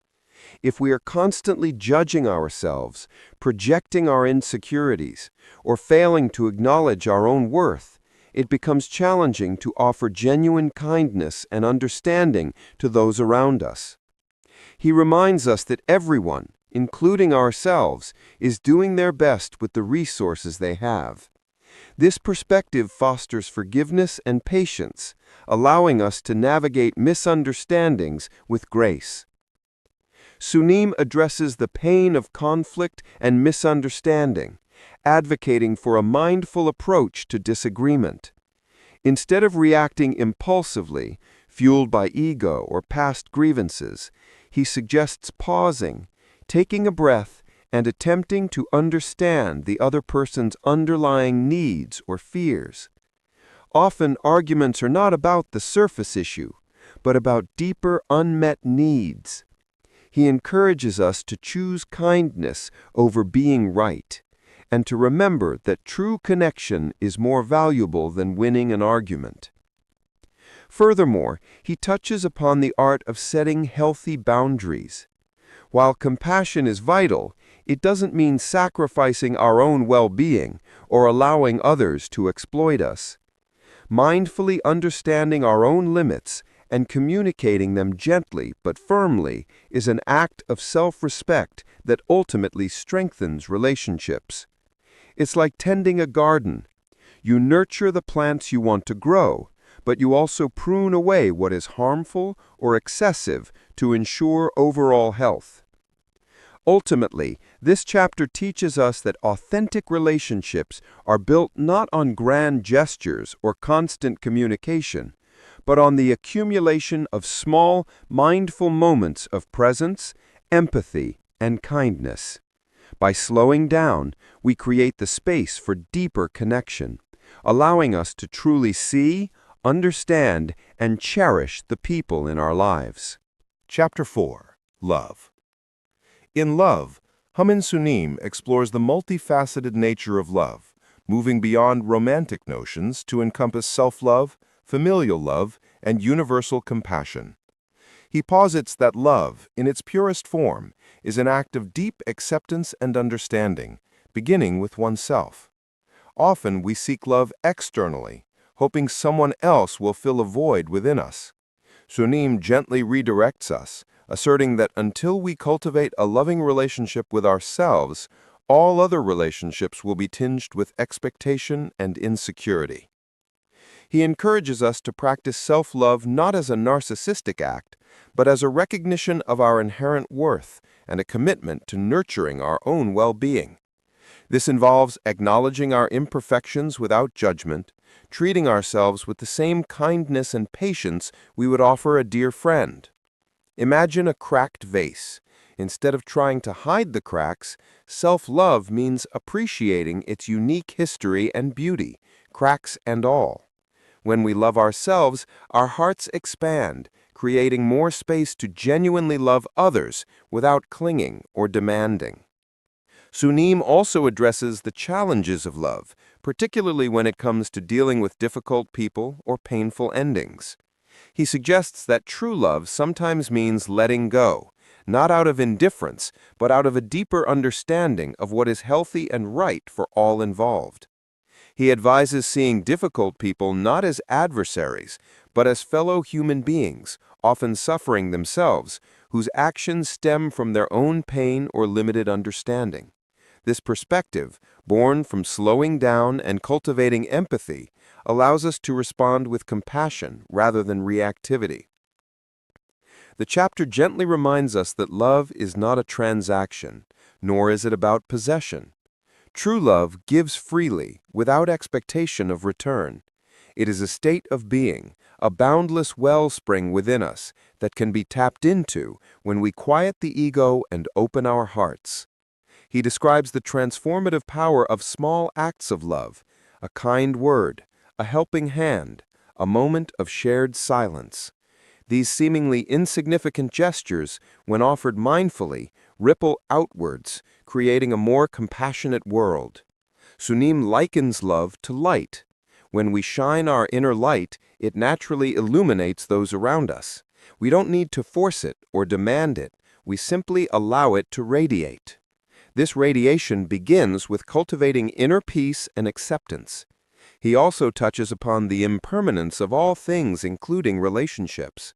If we are constantly judging ourselves, projecting our insecurities, or failing to acknowledge our own worth, it becomes challenging to offer genuine kindness and understanding to those around us. He reminds us that everyone, including ourselves, is doing their best with the resources they have. This perspective fosters forgiveness and patience, allowing us to navigate misunderstandings with grace. Sunim addresses the pain of conflict and misunderstanding, advocating for a mindful approach to disagreement. Instead of reacting impulsively, fueled by ego or past grievances, he suggests pausing, taking a breath, and attempting to understand the other person's underlying needs or fears. Often, arguments are not about the surface issue, but about deeper unmet needs. He encourages us to choose kindness over being right, and to remember that true connection is more valuable than winning an argument. Furthermore, he touches upon the art of setting healthy boundaries. While compassion is vital, it doesn't mean sacrificing our own well-being or allowing others to exploit us. Mindfully understanding our own limits and communicating them gently but firmly is an act of self-respect that ultimately strengthens relationships. It's like tending a garden. You nurture the plants you want to grow, but you also prune away what is harmful or excessive to ensure overall health. Ultimately, this chapter teaches us that authentic relationships are built not on grand gestures or constant communication, but on the accumulation of small, mindful moments of presence, empathy, and kindness. By slowing down, we create the space for deeper connection, allowing us to truly see, understand, and cherish the people in our lives. Chapter 4. Love. In Love, Hamin Sunim explores the multifaceted nature of love, moving beyond romantic notions to encompass self-love, familial love, and universal compassion. He posits that love, in its purest form, is an act of deep acceptance and understanding, beginning with oneself. Often we seek love externally, hoping someone else will fill a void within us. Sunim gently redirects us, asserting that until we cultivate a loving relationship with ourselves, all other relationships will be tinged with expectation and insecurity. He encourages us to practice self-love not as a narcissistic act, but as a recognition of our inherent worth and a commitment to nurturing our own well-being. This involves acknowledging our imperfections without judgment, treating ourselves with the same kindness and patience we would offer a dear friend. Imagine a cracked vase. Instead of trying to hide the cracks, self-love means appreciating its unique history and beauty, cracks and all. When we love ourselves, our hearts expand, creating more space to genuinely love others without clinging or demanding. Sunim also addresses the challenges of love, particularly when it comes to dealing with difficult people or painful endings. He suggests that true love sometimes means letting go, not out of indifference, but out of a deeper understanding of what is healthy and right for all involved. He advises seeing difficult people not as adversaries, but as fellow human beings, often suffering themselves, whose actions stem from their own pain or limited understanding. This perspective, born from slowing down and cultivating empathy, allows us to respond with compassion rather than reactivity. The chapter gently reminds us that love is not a transaction, nor is it about possession. True love gives freely, without expectation of return. It is a state of being, a boundless wellspring within us that can be tapped into when we quiet the ego and open our hearts. He describes the transformative power of small acts of love, a kind word, a helping hand, a moment of shared silence. These seemingly insignificant gestures, when offered mindfully, ripple outwards, creating a more compassionate world. Sunim likens love to light. When we shine our inner light, it naturally illuminates those around us. We don't need to force it or demand it. We simply allow it to radiate. This radiation begins with cultivating inner peace and acceptance. He also touches upon the impermanence of all things, including relationships.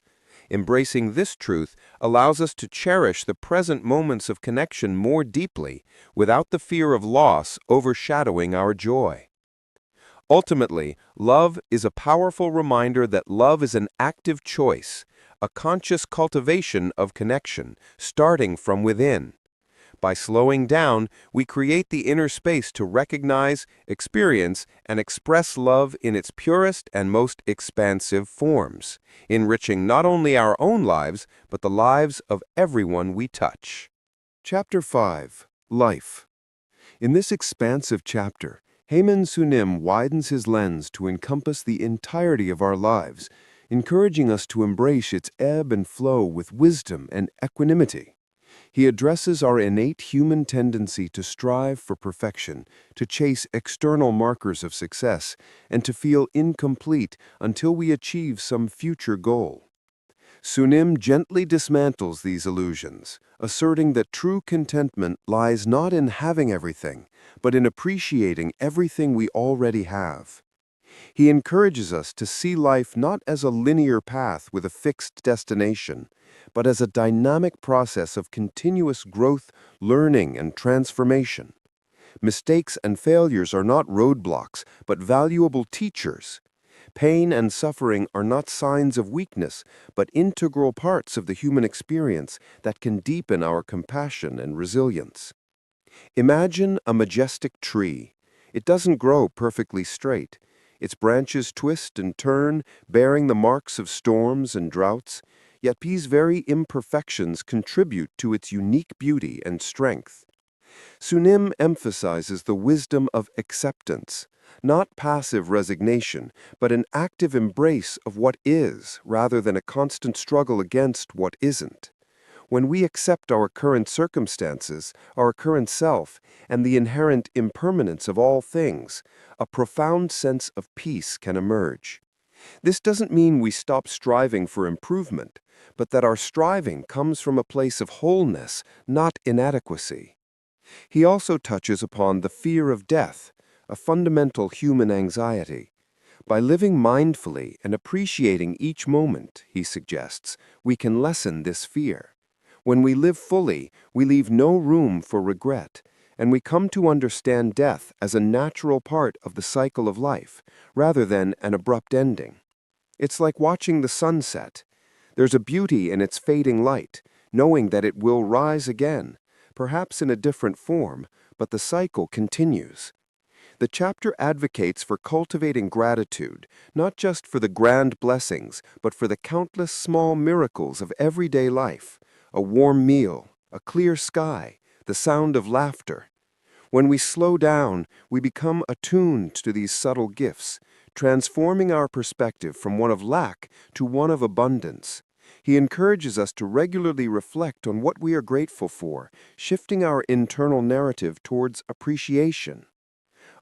Embracing this truth allows us to cherish the present moments of connection more deeply, without the fear of loss overshadowing our joy. Ultimately, love is a powerful reminder that love is an active choice, a conscious cultivation of connection, starting from within. By slowing down, we create the inner space to recognize, experience, and express love in its purest and most expansive forms, enriching not only our own lives, but the lives of everyone we touch. Chapter 5. Life. In this expansive chapter, Haemin Sunim widens his lens to encompass the entirety of our lives, encouraging us to embrace its ebb and flow with wisdom and equanimity. He addresses our innate human tendency to strive for perfection, to chase external markers of success, and to feel incomplete until we achieve some future goal. Sunim gently dismantles these illusions, asserting that true contentment lies not in having everything, but in appreciating everything we already have. He encourages us to see life not as a linear path with a fixed destination, but as a dynamic process of continuous growth, learning, and transformation. Mistakes and failures are not roadblocks, but valuable teachers. Pain and suffering are not signs of weakness, but integral parts of the human experience that can deepen our compassion and resilience. Imagine a majestic tree. It doesn't grow perfectly straight. Its branches twist and turn, bearing the marks of storms and droughts, yet these very imperfections contribute to its unique beauty and strength. Sunim emphasizes the wisdom of acceptance, not passive resignation, but an active embrace of what is, rather than a constant struggle against what isn't. When we accept our current circumstances, our current self, and the inherent impermanence of all things, a profound sense of peace can emerge. This doesn't mean we stop striving for improvement, but that our striving comes from a place of wholeness, not inadequacy. He also touches upon the fear of death, a fundamental human anxiety. By living mindfully and appreciating each moment, he suggests, we can lessen this fear. When we live fully, we leave no room for regret, and we come to understand death as a natural part of the cycle of life, rather than an abrupt ending. It's like watching the sunset. There's a beauty in its fading light, knowing that it will rise again, perhaps in a different form, but the cycle continues. The chapter advocates for cultivating gratitude, not just for the grand blessings, but for the countless small miracles of everyday life. A warm meal, a clear sky, the sound of laughter. When we slow down, we become attuned to these subtle gifts, transforming our perspective from one of lack to one of abundance. He encourages us to regularly reflect on what we are grateful for, shifting our internal narrative towards appreciation.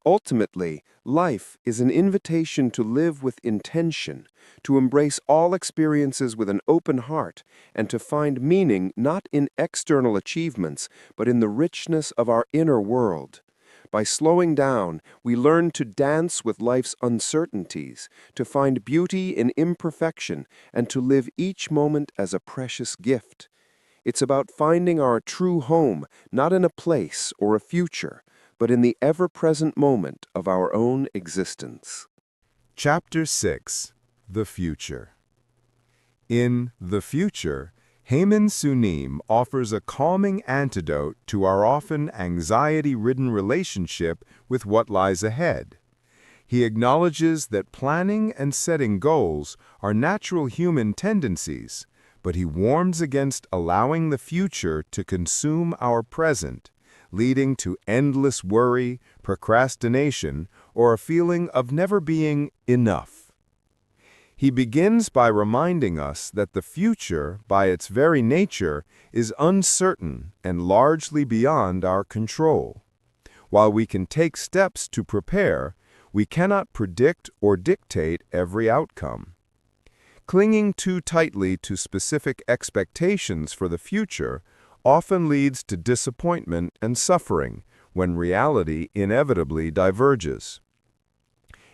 Ultimately, life is an invitation to live with intention, to embrace all experiences with an open heart, and to find meaning not in external achievements, but in the richness of our inner world. By slowing down, we learn to dance with life's uncertainties, to find beauty in imperfection, and to live each moment as a precious gift. It's about finding our true home, not in a place or a future, but in the ever-present moment of our own existence. Chapter 6. The Future. In The Future, Haemin Sunim offers a calming antidote to our often anxiety-ridden relationship with what lies ahead. He acknowledges that planning and setting goals are natural human tendencies, but he warns against allowing the future to consume our present, leading to endless worry, procrastination, or a feeling of never being enough. He begins by reminding us that the future, by its very nature, is uncertain and largely beyond our control. While we can take steps to prepare, we cannot predict or dictate every outcome. Clinging too tightly to specific expectations for the future often leads to disappointment and suffering when reality inevitably diverges.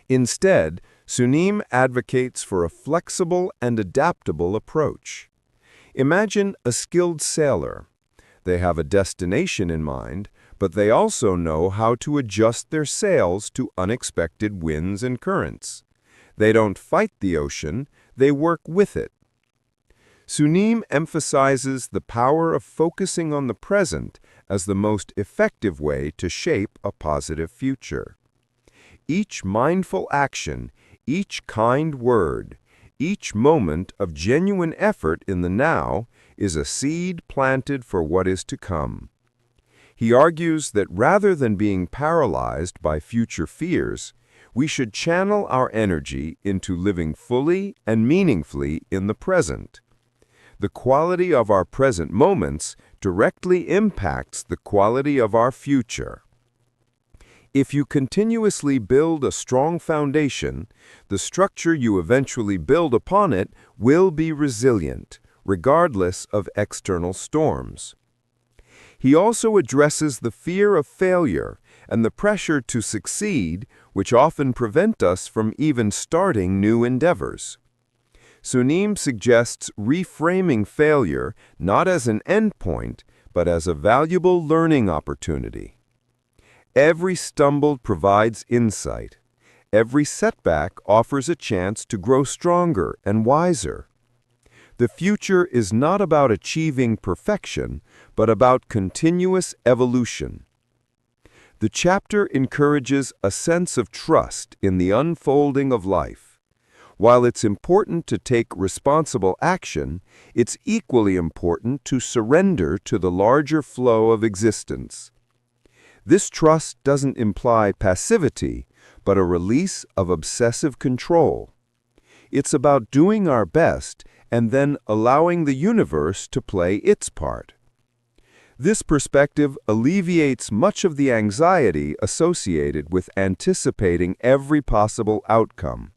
Instead, Sunim advocates for a flexible and adaptable approach. Imagine a skilled sailor. They have a destination in mind, but they also know how to adjust their sails to unexpected winds and currents. They don't fight the ocean, they work with it. Sunim emphasizes the power of focusing on the present as the most effective way to shape a positive future. Each mindful action, each kind word, each moment of genuine effort in the now is a seed planted for what is to come. He argues that rather than being paralyzed by future fears, we should channel our energy into living fully and meaningfully in the present. The quality of our present moments directly impacts the quality of our future. If you continuously build a strong foundation, the structure you eventually build upon it will be resilient, regardless of external storms. He also addresses the fear of failure and the pressure to succeed, which often prevent us from even starting new endeavors. Sunim suggests reframing failure not as an endpoint, but as a valuable learning opportunity. Every stumble provides insight. Every setback offers a chance to grow stronger and wiser. The future is not about achieving perfection, but about continuous evolution. The chapter encourages a sense of trust in the unfolding of life. While it's important to take responsible action, it's equally important to surrender to the larger flow of existence. This trust doesn't imply passivity, but a release of obsessive control. It's about doing our best and then allowing the universe to play its part. This perspective alleviates much of the anxiety associated with anticipating every possible outcome.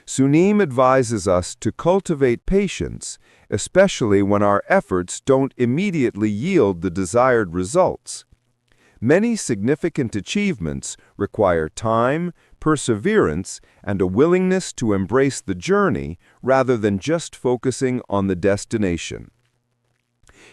Sunim advises us to cultivate patience, especially when our efforts don't immediately yield the desired results. Many significant achievements require time, perseverance, and a willingness to embrace the journey rather than just focusing on the destination.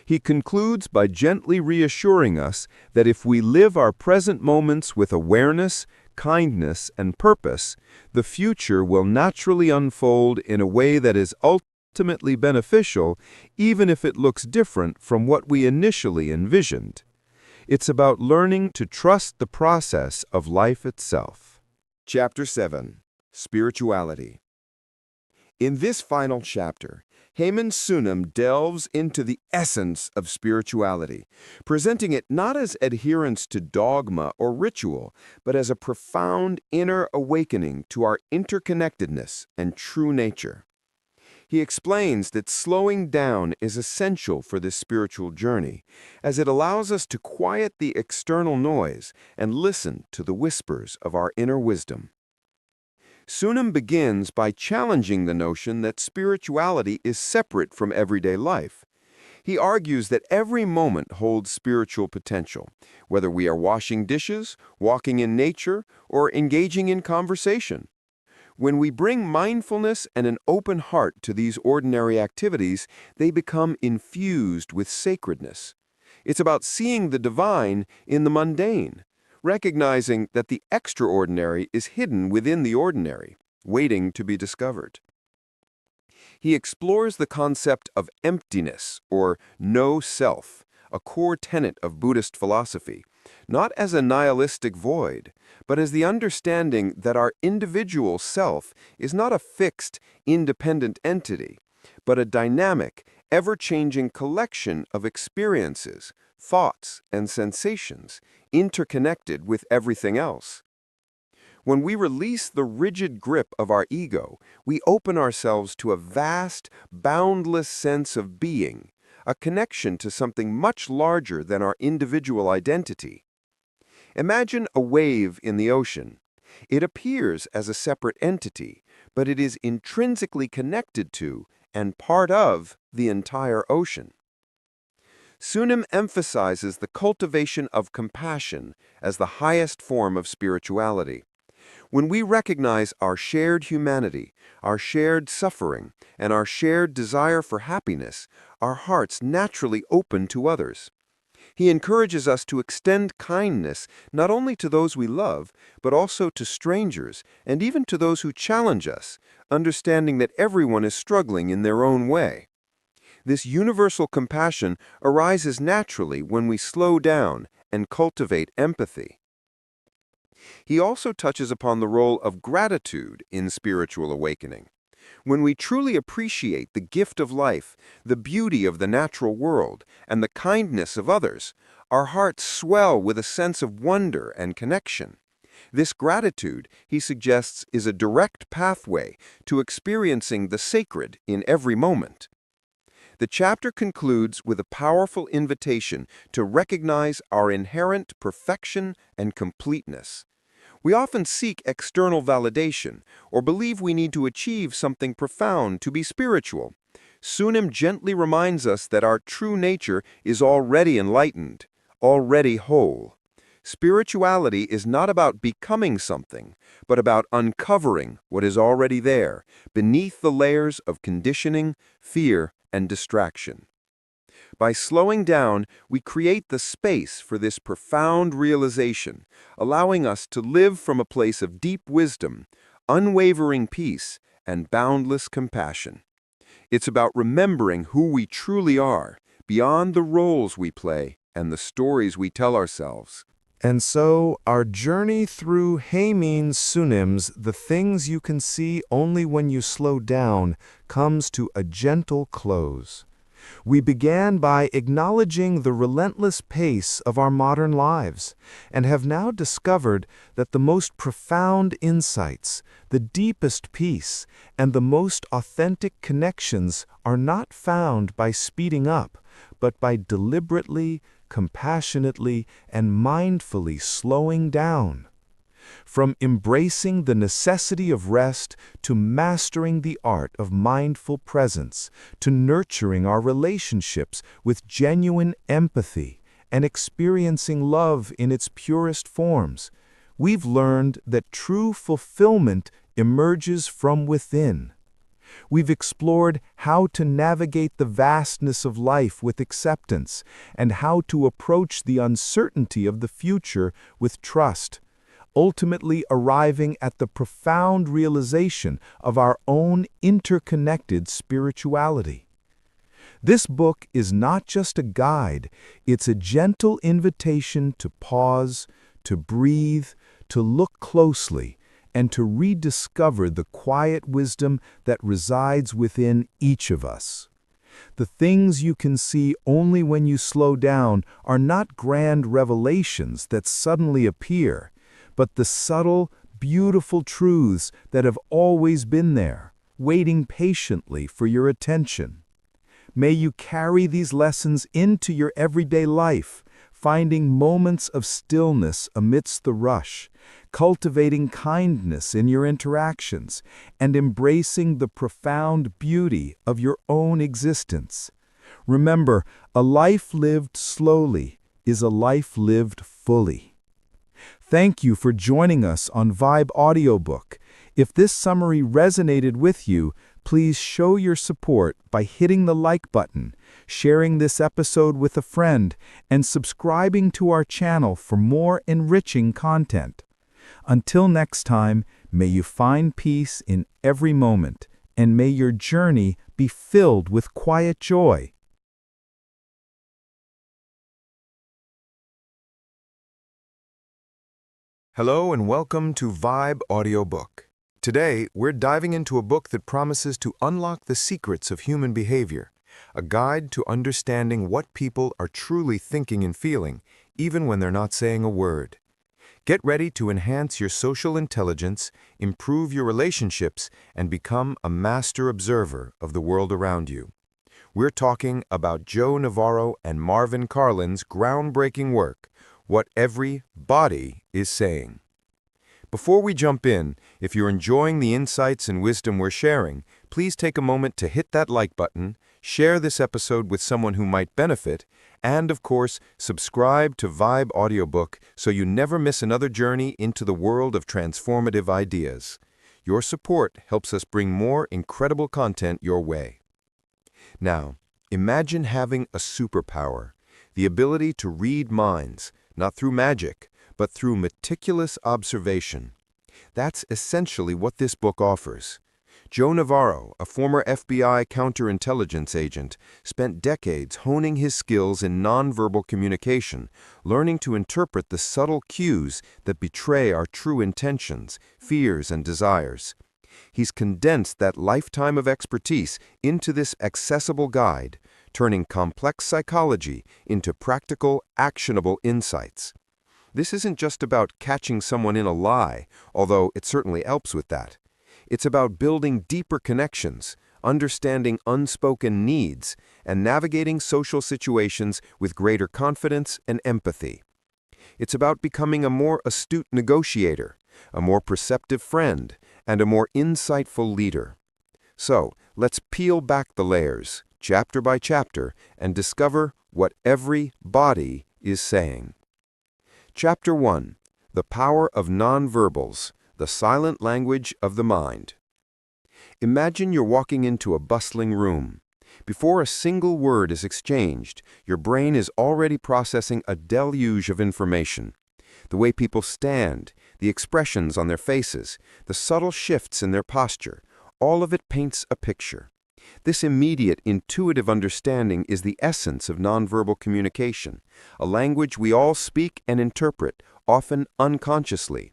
He concludes by gently reassuring us that if we live our present moments with awareness, kindness, and purpose, the future will naturally unfold in a way that is ultimately beneficial, even if it looks different from what we initially envisioned. It's about learning to trust the process of life itself. Chapter 7. Spirituality. In this final chapter, Haemin Sunim delves into the essence of spirituality, presenting it not as adherence to dogma or ritual, but as a profound inner awakening to our interconnectedness and true nature. He explains that slowing down is essential for this spiritual journey, as it allows us to quiet the external noise and listen to the whispers of our inner wisdom. Sunim begins by challenging the notion that spirituality is separate from everyday life. He argues that every moment holds spiritual potential, whether we are washing dishes, walking in nature, or engaging in conversation. When we bring mindfulness and an open heart to these ordinary activities, they become infused with sacredness. It's about seeing the divine in the mundane, recognizing that the extraordinary is hidden within the ordinary, waiting to be discovered. He explores the concept of emptiness, or no self, a core tenet of Buddhist philosophy, not as a nihilistic void, but as the understanding that our individual self is not a fixed, independent entity, but a dynamic, ever-changing collection of experiences, thoughts, and sensations, interconnected with everything else. When we release the rigid grip of our ego, we open ourselves to a vast, boundless sense of being, a connection to something much larger than our individual identity. Imagine a wave in the ocean. It appears as a separate entity, but it is intrinsically connected to and part of the entire ocean. Sunim emphasizes the cultivation of compassion as the highest form of spirituality. When we recognize our shared humanity, our shared suffering, and our shared desire for happiness, our hearts naturally open to others. He encourages us to extend kindness not only to those we love, but also to strangers and even to those who challenge us, understanding that everyone is struggling in their own way. This universal compassion arises naturally when we slow down and cultivate empathy. He also touches upon the role of gratitude in spiritual awakening. When we truly appreciate the gift of life, the beauty of the natural world, and the kindness of others, our hearts swell with a sense of wonder and connection. This gratitude, he suggests, is a direct pathway to experiencing the sacred in every moment. The chapter concludes with a powerful invitation to recognize our inherent perfection and completeness. We often seek external validation or believe we need to achieve something profound to be spiritual. Sunim gently reminds us that our true nature is already enlightened, already whole. Spirituality is not about becoming something, but about uncovering what is already there, beneath the layers of conditioning, fear, and distraction. By slowing down, we create the space for this profound realization, allowing us to live from a place of deep wisdom, unwavering peace, and boundless compassion. It's about remembering who we truly are, beyond the roles we play and the stories we tell ourselves. And so, our journey through Heimin Sunim's The Things You Can See Only When You Slow Down comes to a gentle close. We began by acknowledging the relentless pace of our modern lives, and have now discovered that the most profound insights, the deepest peace, and the most authentic connections are not found by speeding up, but by deliberately, compassionately, and mindfully slowing down. From embracing the necessity of rest to mastering the art of mindful presence, to nurturing our relationships with genuine empathy and experiencing love in its purest forms, we've learned that true fulfillment emerges from within. We've explored how to navigate the vastness of life with acceptance and how to approach the uncertainty of the future with trust, ultimately arriving at the profound realization of our own interconnected spirituality. This book is not just a guide, it's a gentle invitation to pause, to breathe, to look closely, and to rediscover the quiet wisdom that resides within each of us. The things you can see only when you slow down are not grand revelations that suddenly appear, but the subtle, beautiful truths that have always been there, waiting patiently for your attention. May you carry these lessons into your everyday life, finding moments of stillness amidst the rush, cultivating kindness in your interactions, and embracing the profound beauty of your own existence. Remember, a life lived slowly is a life lived fully. Thank you for joining us on Vibe Audiobook. If this summary resonated with you, please show your support by hitting the like button, sharing this episode with a friend, and subscribing to our channel for more enriching content. Until next time, may you find peace in every moment, and may your journey be filled with quiet joy. Hello and welcome to Vibe Audiobook. Today, we're diving into a book that promises to unlock the secrets of human behavior, a guide to understanding what people are truly thinking and feeling, even when they're not saying a word. Get ready to enhance your social intelligence, improve your relationships, and become a master observer of the world around you. We're talking about Joe Navarro and Marvin Carlin's groundbreaking work, What Every Body is Saying. Before we jump in, if you're enjoying the insights and wisdom we're sharing, please take a moment to hit that like button, share this episode with someone who might benefit, and, of course, subscribe to Vibe Audiobook so you never miss another journey into the world of transformative ideas. Your support helps us bring more incredible content your way. Now, imagine having a superpower, the ability to read minds, not through magic, but through meticulous observation. That's essentially what this book offers. Joe Navarro, a former FBI counterintelligence agent, spent decades honing his skills in nonverbal communication, learning to interpret the subtle cues that betray our true intentions, fears, and desires. He's condensed that lifetime of expertise into this accessible guide, turning complex psychology into practical, actionable insights. This isn't just about catching someone in a lie, although it certainly helps with that. It's about building deeper connections, understanding unspoken needs, and navigating social situations with greater confidence and empathy. It's about becoming a more astute negotiator, a more perceptive friend, and a more insightful leader. So, let's peel back the layers, chapter by chapter, and discover what every body is saying. Chapter 1. The Power of Nonverbals, the Silent Language of the Mind. Imagine you're walking into a bustling room. Before a single word is exchanged, your brain is already processing a deluge of information. The way people stand, the expressions on their faces, the subtle shifts in their posture, all of it paints a picture. This immediate, intuitive understanding is the essence of nonverbal communication, a language we all speak and interpret, often unconsciously.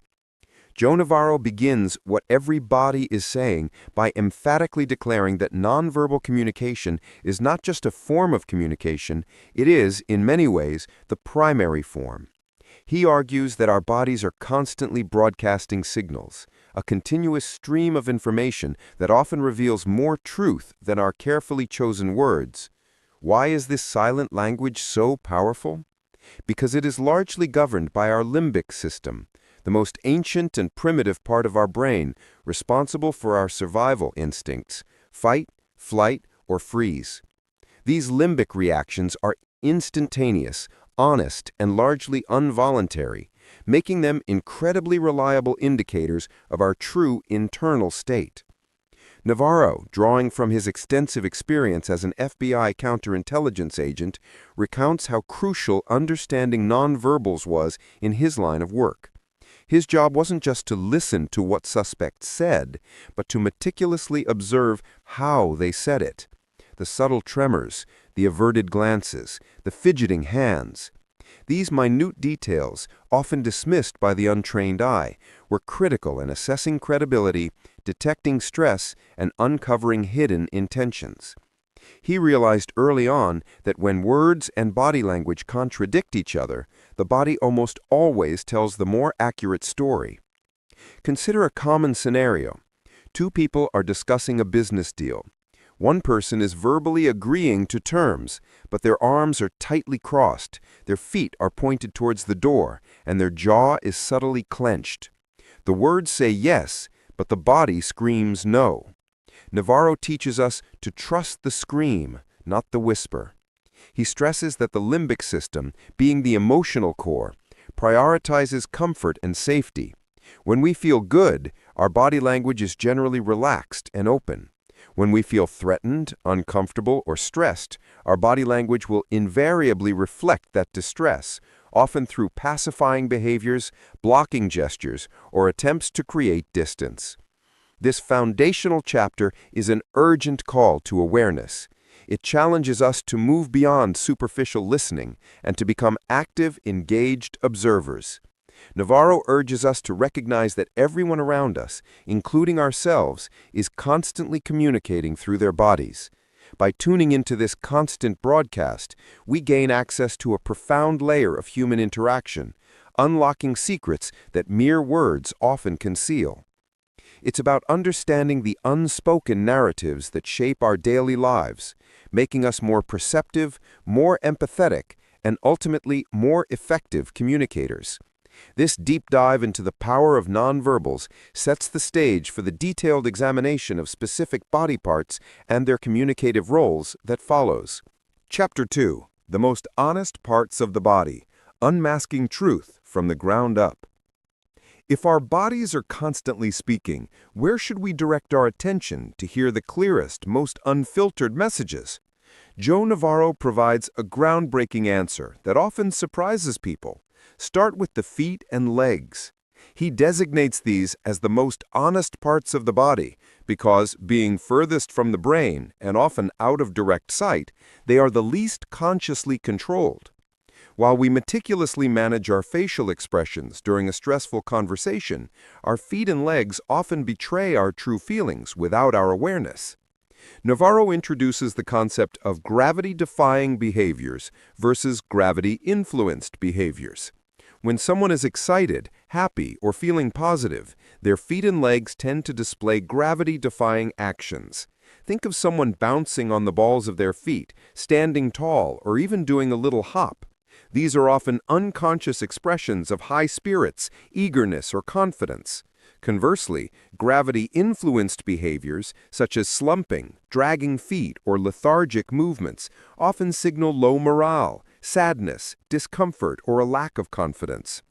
Joe Navarro begins What Every Body is Saying by emphatically declaring that nonverbal communication is not just a form of communication, it is, in many ways, the primary form. He argues that our bodies are constantly broadcasting signals, a continuous stream of information that often reveals more truth than our carefully chosen words. Why is this silent language so powerful? Because it is largely governed by our limbic system, the most ancient and primitive part of our brain, responsible for our survival instincts, fight, flight, or freeze. These limbic reactions are instantaneous, honest, and largely involuntary, making them incredibly reliable indicators of our true internal state. Navarro, drawing from his extensive experience as an FBI counterintelligence agent, recounts how crucial understanding nonverbals was in his line of work. His job wasn't just to listen to what suspects said, but to meticulously observe how they said it. The subtle tremors, the averted glances, the fidgeting hands. These minute details, often dismissed by the untrained eye, were critical in assessing credibility, detecting stress, and uncovering hidden intentions. He realized early on that when words and body language contradict each other, the body almost always tells the more accurate story. Consider a common scenario. Two people are discussing a business deal. One person is verbally agreeing to terms, but their arms are tightly crossed, their feet are pointed towards the door, and their jaw is subtly clenched. The words say yes, but the body screams no. Navarro teaches us to trust the scream, not the whisper. He stresses that the limbic system, being the emotional core, prioritizes comfort and safety. When we feel good, our body language is generally relaxed and open. When we feel threatened, uncomfortable, or stressed, our body language will invariably reflect that distress, often through pacifying behaviors, blocking gestures, or attempts to create distance. This foundational chapter is an urgent call to awareness. It challenges us to move beyond superficial listening and to become active, engaged observers. Navarro urges us to recognize that everyone around us, including ourselves, is constantly communicating through their bodies. By tuning into this constant broadcast, we gain access to a profound layer of human interaction, unlocking secrets that mere words often conceal. It's about understanding the unspoken narratives that shape our daily lives, making us more perceptive, more empathetic, and ultimately more effective communicators. This deep dive into the power of nonverbals sets the stage for the detailed examination of specific body parts and their communicative roles that follows. Chapter 2. The Most Honest Parts of the Body. Unmasking Truth from the Ground Up. If our bodies are constantly speaking, where should we direct our attention to hear the clearest, most unfiltered messages? Joe Navarro provides a groundbreaking answer that often surprises people. Start with the feet and legs. He designates these as the most honest parts of the body because, being furthest from the brain and often out of direct sight, they are the least consciously controlled. While we meticulously manage our facial expressions during a stressful conversation, our feet and legs often betray our true feelings without our awareness. Navarro introduces the concept of gravity-defying behaviors versus gravity-influenced behaviors. When someone is excited, happy, or feeling positive, their feet and legs tend to display gravity-defying actions. Think of someone bouncing on the balls of their feet, standing tall, or even doing a little hop. These are often unconscious expressions of high spirits, eagerness, or confidence. Conversely, gravity-influenced behaviors, such as slumping, dragging feet, or lethargic movements, often signal low morale, sadness, discomfort, or a lack of confidence.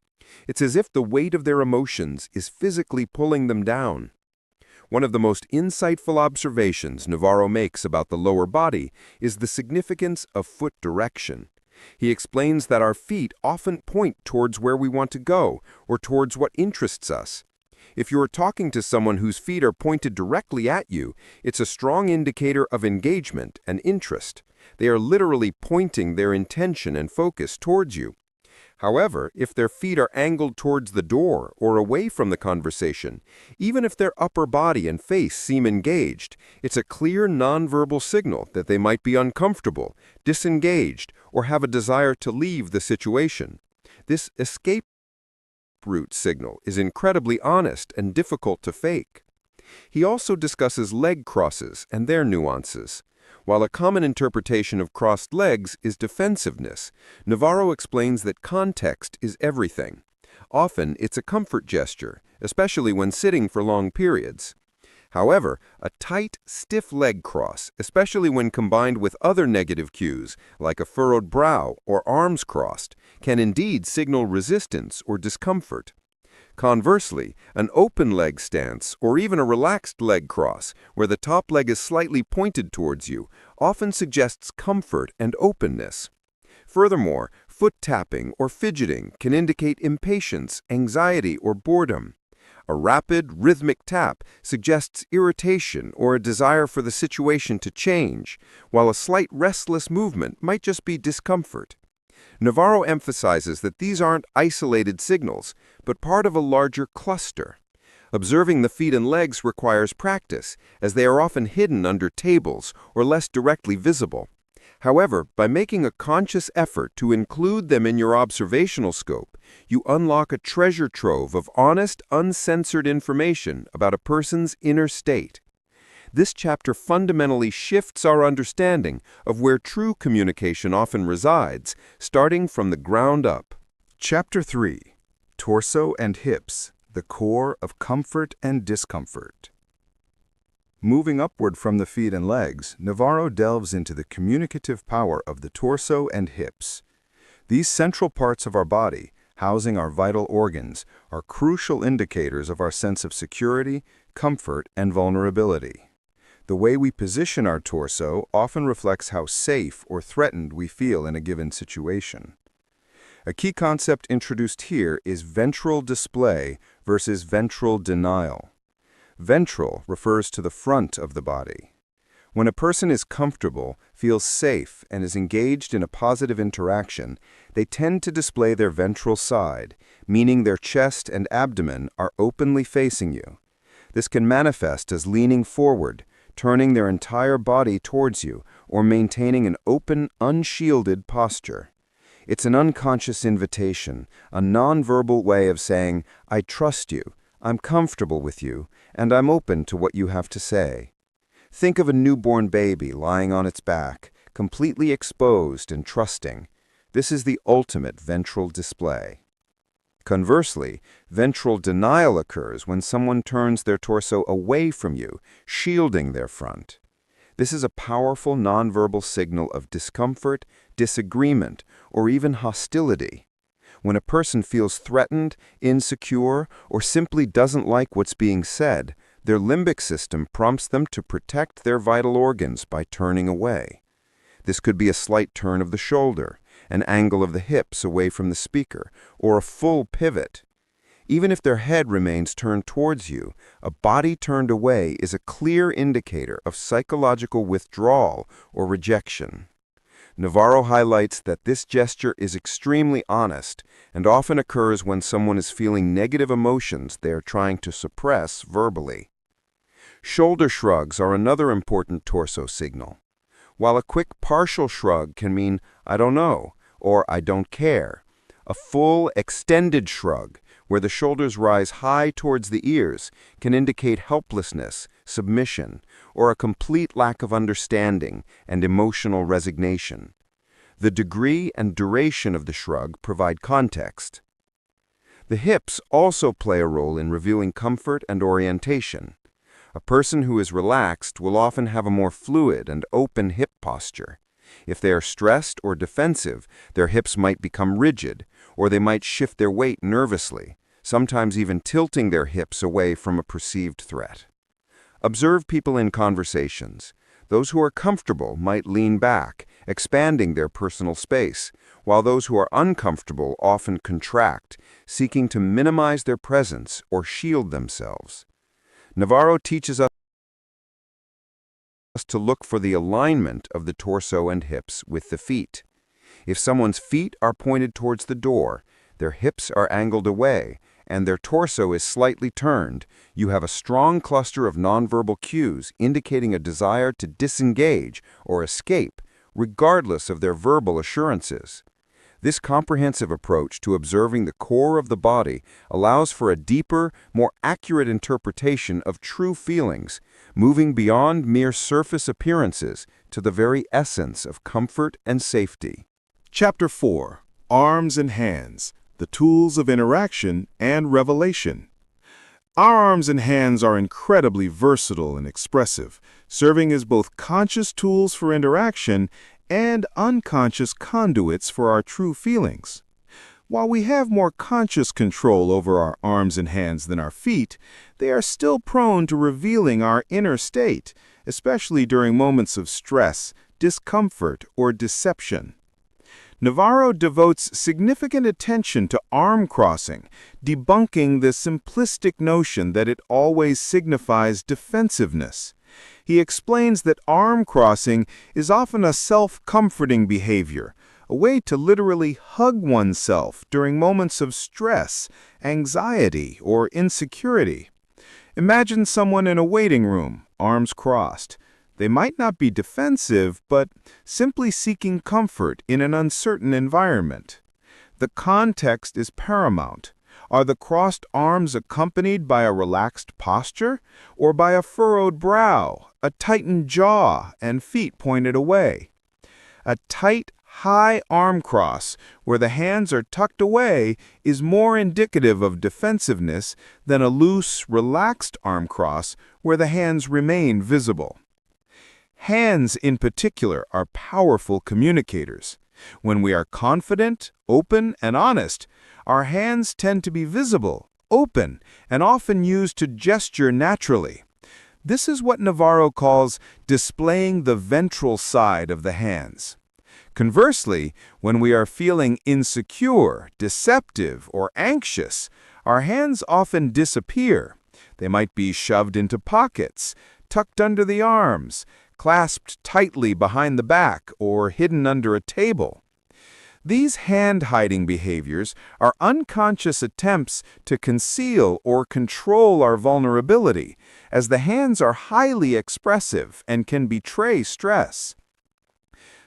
It's as if the weight of their emotions is physically pulling them down. One of the most insightful observations Navarro makes about the lower body is the significance of foot direction. He explains that our feet often point towards where we want to go or towards what interests us. If you are talking to someone whose feet are pointed directly at you, it's a strong indicator of engagement and interest. They are literally pointing their intention and focus towards you. However, if their feet are angled towards the door or away from the conversation, even if their upper body and face seem engaged, it's a clear nonverbal signal that they might be uncomfortable, disengaged, or have a desire to leave the situation. This escape route signal is incredibly honest and difficult to fake. He also discusses leg crosses and their nuances. While a common interpretation of crossed legs is defensiveness, Navarro explains that context is everything. Often, it's a comfort gesture, especially when sitting for long periods. However, a tight, stiff leg cross, especially when combined with other negative cues, like a furrowed brow or arms crossed, can indeed signal resistance or discomfort. Conversely, an open leg stance or even a relaxed leg cross, where the top leg is slightly pointed towards you, often suggests comfort and openness. Furthermore, foot tapping or fidgeting can indicate impatience, anxiety, or boredom. A rapid, rhythmic tap suggests irritation or a desire for the situation to change, while a slight restless movement might just be discomfort. Navarro emphasizes that these aren't isolated signals, but part of a larger cluster. Observing the feet and legs requires practice, as they are often hidden under tables or less directly visible. However, by making a conscious effort to include them in your observational scope, you unlock a treasure trove of honest, uncensored information about a person's inner state. This chapter fundamentally shifts our understanding of where true communication often resides, starting from the ground up. Chapter 3. Torso and Hips, the Core of Comfort and Discomfort. Moving upward from the feet and legs, Navarro delves into the communicative power of the torso and hips. These central parts of our body, housing our vital organs, are crucial indicators of our sense of security, comfort, and vulnerability. The way we position our torso often reflects how safe or threatened we feel in a given situation. A key concept introduced here is ventral display versus ventral denial. Ventral refers to the front of the body. When a person is comfortable, feels safe, and is engaged in a positive interaction, they tend to display their ventral side, meaning their chest and abdomen are openly facing you. This can manifest as leaning forward, turning their entire body towards you, or maintaining an open, unshielded posture. It's an unconscious invitation, a nonverbal way of saying, I trust you, I'm comfortable with you, and I'm open to what you have to say. Think of a newborn baby lying on its back, completely exposed and trusting. This is the ultimate ventral display. Conversely, ventral denial occurs when someone turns their torso away from you, shielding their front. This is a powerful nonverbal signal of discomfort, disagreement, or even hostility. When a person feels threatened, insecure, or simply doesn't like what's being said, their limbic system prompts them to protect their vital organs by turning away. This could be a slight turn of the shoulder, an angle of the hips away from the speaker, or a full pivot. Even if their head remains turned towards you, a body turned away is a clear indicator of psychological withdrawal or rejection. Navarro highlights that this gesture is extremely honest and often occurs when someone is feeling negative emotions they are trying to suppress verbally. Shoulder shrugs are another important torso signal. While a quick partial shrug can mean, I don't know, or I don't care, a full, extended shrug, where the shoulders rise high towards the ears, can indicate helplessness, submission, or a complete lack of understanding and emotional resignation. The degree and duration of the shrug provide context. The hips also play a role in revealing comfort and orientation. A person who is relaxed will often have a more fluid and open hip posture. If they are stressed or defensive, their hips might become rigid, or they might shift their weight nervously, sometimes even tilting their hips away from a perceived threat. Observe people in conversations. Those who are comfortable might lean back, expanding their personal space, while those who are uncomfortable often contract, seeking to minimize their presence or shield themselves. Navarro teaches us to look for the alignment of the torso and hips with the feet. If someone's feet are pointed towards the door, their hips are angled away, and their torso is slightly turned, you have a strong cluster of nonverbal cues indicating a desire to disengage or escape, regardless of their verbal assurances. This comprehensive approach to observing the core of the body allows for a deeper, more accurate interpretation of true feelings, moving beyond mere surface appearances to the very essence of comfort and safety. Chapter 4. Arms and Hands, the Tools of Interaction and Revelation. Our arms and hands are incredibly versatile and expressive, serving as both conscious tools for interaction and unconscious conduits for our true feelings. While we have more conscious control over our arms and hands than our feet, they are still prone to revealing our inner state, especially during moments of stress, discomfort, or deception. Navarro devotes significant attention to arm crossing, debunking the simplistic notion that it always signifies defensiveness. He explains that arm crossing is often a self-comforting behavior, a way to literally hug oneself during moments of stress, anxiety, or insecurity. Imagine someone in a waiting room, arms crossed. They might not be defensive, but simply seeking comfort in an uncertain environment. The context is paramount. Are the crossed arms accompanied by a relaxed posture, or by a furrowed brow, a tightened jaw, and feet pointed away? A tight, high arm cross, where the hands are tucked away, is more indicative of defensiveness than a loose, relaxed arm cross, where the hands remain visible. Hands, in particular, are powerful communicators. When we are confident, open, and honest, our hands tend to be visible, open, and often used to gesture naturally. This is what Navarro calls displaying the ventral side of the hands. Conversely, when we are feeling insecure, deceptive, or anxious, our hands often disappear. They might be shoved into pockets, tucked under the arms, clasped tightly behind the back or hidden under a table. These hand-hiding behaviors are unconscious attempts to conceal or control our vulnerability, as the hands are highly expressive and can betray stress.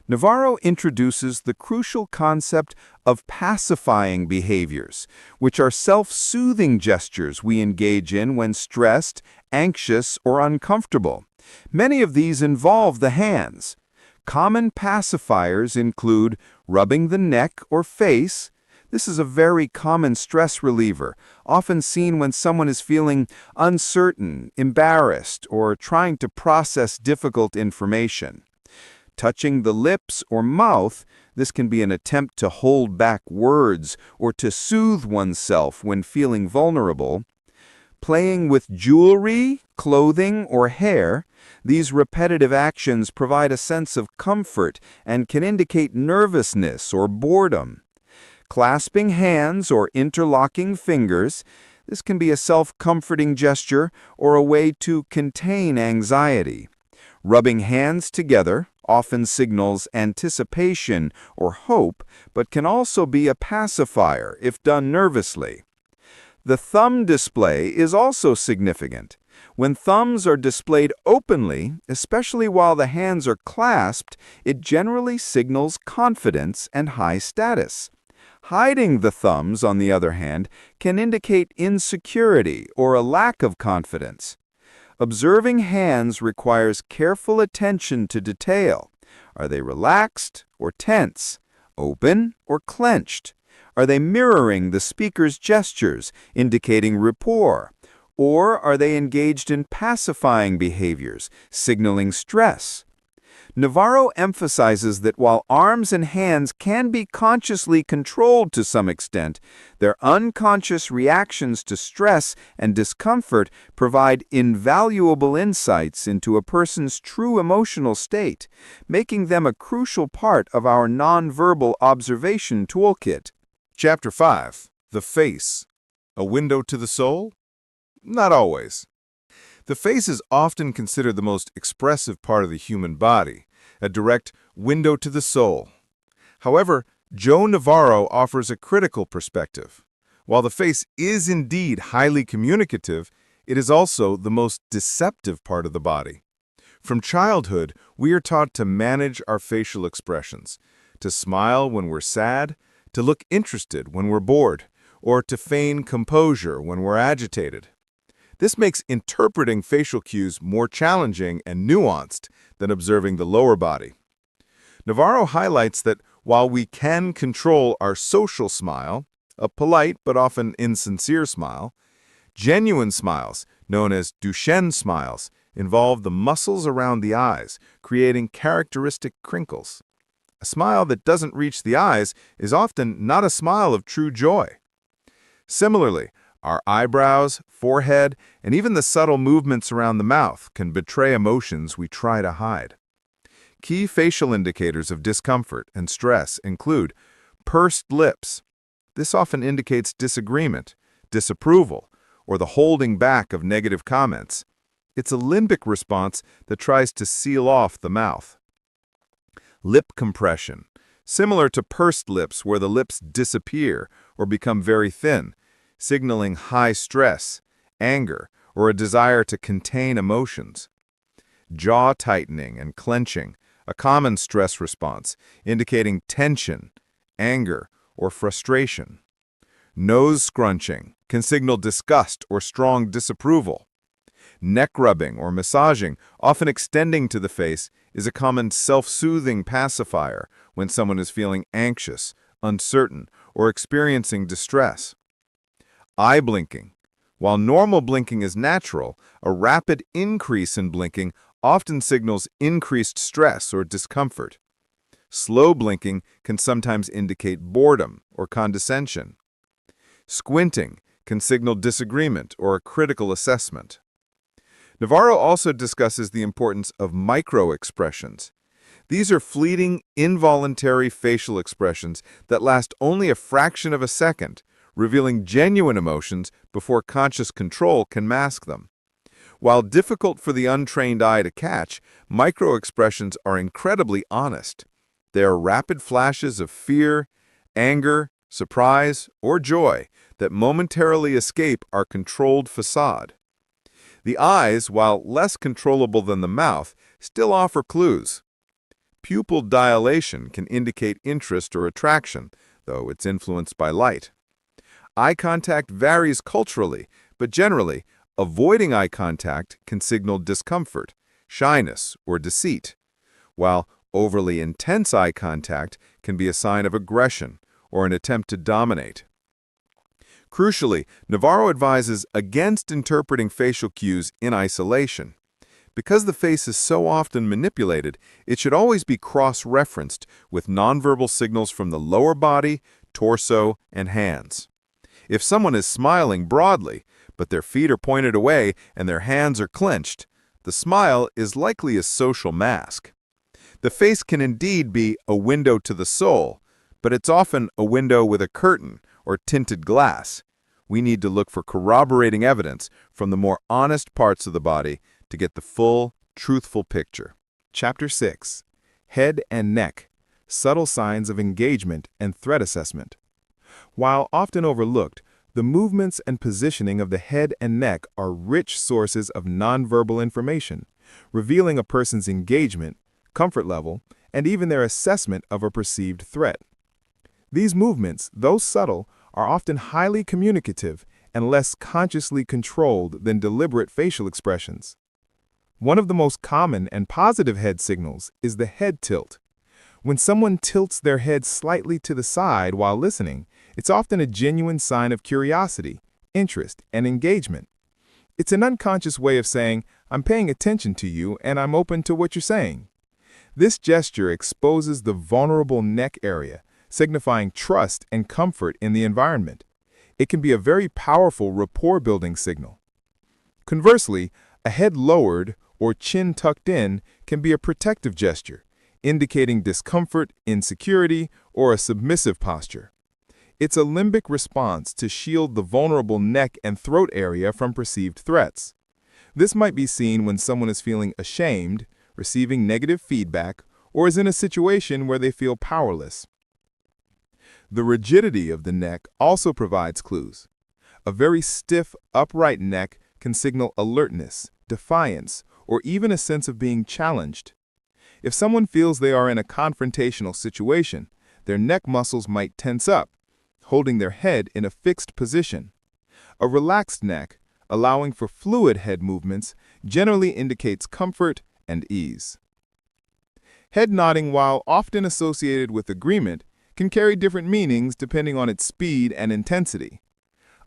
Navarro introduces the crucial concept of pacifying behaviors, which are self-soothing gestures we engage in when stressed, anxious, or uncomfortable. Many of these involve the hands. Common pacifiers include rubbing the neck or face. This is a very common stress reliever, often seen when someone is feeling uncertain, embarrassed, or trying to process difficult information. Touching the lips or mouth, this can be an attempt to hold back words or to soothe oneself when feeling vulnerable. Playing with jewelry, clothing, or hair, these repetitive actions provide a sense of comfort and can indicate nervousness or boredom. Clasping hands or interlocking fingers, this can be a self-comforting gesture or a way to contain anxiety. Rubbing hands together often signals anticipation or hope, but can also be a pacifier if done nervously. The thumb display is also significant. When thumbs are displayed openly, especially while the hands are clasped, it generally signals confidence and high status. Hiding the thumbs, on the other hand, can indicate insecurity or a lack of confidence. Observing hands requires careful attention to detail. Are they relaxed or tense? Open or clenched? Are they mirroring the speaker's gestures, indicating rapport? Or are they engaged in pacifying behaviors, signaling stress? Navarro emphasizes that while arms and hands can be consciously controlled to some extent, their unconscious reactions to stress and discomfort provide invaluable insights into a person's true emotional state, making them a crucial part of our nonverbal observation toolkit. Chapter 5. The Face. A Window to the Soul? Not always. The face is often considered the most expressive part of the human body, a direct window to the soul. However, Joe Navarro offers a critical perspective. While the face is indeed highly communicative, it is also the most deceptive part of the body. From childhood, we are taught to manage our facial expressions, to smile when we're sad, to look interested when we're bored, or to feign composure when we're agitated. This makes interpreting facial cues more challenging and nuanced than observing the lower body. Navarro highlights that while we can control our social smile, a polite but often insincere smile, genuine smiles, known as Duchenne smiles, involve the muscles around the eyes, creating characteristic crinkles. A smile that doesn't reach the eyes is often not a smile of true joy. Similarly, our eyebrows, forehead, and even the subtle movements around the mouth can betray emotions we try to hide. Key facial indicators of discomfort and stress include pursed lips. This often indicates disagreement, disapproval, or the holding back of negative comments. It's a limbic response that tries to seal off the mouth. Lip compression, similar to pursed lips where the lips disappear or become very thin, signaling high stress, anger, or a desire to contain emotions. Jaw tightening and clenching, a common stress response, indicating tension, anger, or frustration. Nose scrunching can signal disgust or strong disapproval. Neck rubbing or massaging, often extending to the face, is a common self-soothing pacifier when someone is feeling anxious, uncertain, or experiencing distress. Eye blinking. While normal blinking is natural, a rapid increase in blinking often signals increased stress or discomfort. Slow blinking can sometimes indicate boredom or condescension. Squinting can signal disagreement or a critical assessment. Navarro also discusses the importance of micro-expressions. These are fleeting, involuntary facial expressions that last only a fraction of a second, revealing genuine emotions before conscious control can mask them. While difficult for the untrained eye to catch, microexpressions are incredibly honest. They are rapid flashes of fear, anger, surprise, or joy that momentarily escape our controlled facade. The eyes, while less controllable than the mouth, still offer clues. Pupil dilation can indicate interest or attraction, though it's influenced by light. Eye contact varies culturally, but generally, avoiding eye contact can signal discomfort, shyness, or deceit, while overly intense eye contact can be a sign of aggression or an attempt to dominate. Crucially, Navarro advises against interpreting facial cues in isolation. Because the face is so often manipulated, it should always be cross-referenced with nonverbal signals from the lower body, torso, and hands. If someone is smiling broadly, but their feet are pointed away and their hands are clenched, the smile is likely a social mask. The face can indeed be a window to the soul, but it's often a window with a curtain or tinted glass. We need to look for corroborating evidence from the more honest parts of the body to get the full, truthful picture. Chapter 6. Head and Neck. Subtle Signs of Engagement and Threat Assessment. While often overlooked, the movements and positioning of the head and neck are rich sources of nonverbal information, revealing a person's engagement, comfort level, and even their assessment of a perceived threat. These movements, though subtle, are often highly communicative and less consciously controlled than deliberate facial expressions. One of the most common and positive head signals is the head tilt. When someone tilts their head slightly to the side while listening, it's often a genuine sign of curiosity, interest, and engagement. It's an unconscious way of saying, "I'm paying attention to you and I'm open to what you're saying." This gesture exposes the vulnerable neck area, signifying trust and comfort in the environment. It can be a very powerful rapport-building signal. Conversely, a head lowered or chin tucked in can be a protective gesture, indicating discomfort, insecurity, or a submissive posture. It's a limbic response to shield the vulnerable neck and throat area from perceived threats. This might be seen when someone is feeling ashamed, receiving negative feedback, or is in a situation where they feel powerless. The rigidity of the neck also provides clues. A very stiff, upright neck can signal alertness, defiance, or even a sense of being challenged. If someone feels they are in a confrontational situation, their neck muscles might tense up, holding their head in a fixed position. A relaxed neck, allowing for fluid head movements, generally indicates comfort and ease. Head nodding, while often associated with agreement, can carry different meanings depending on its speed and intensity.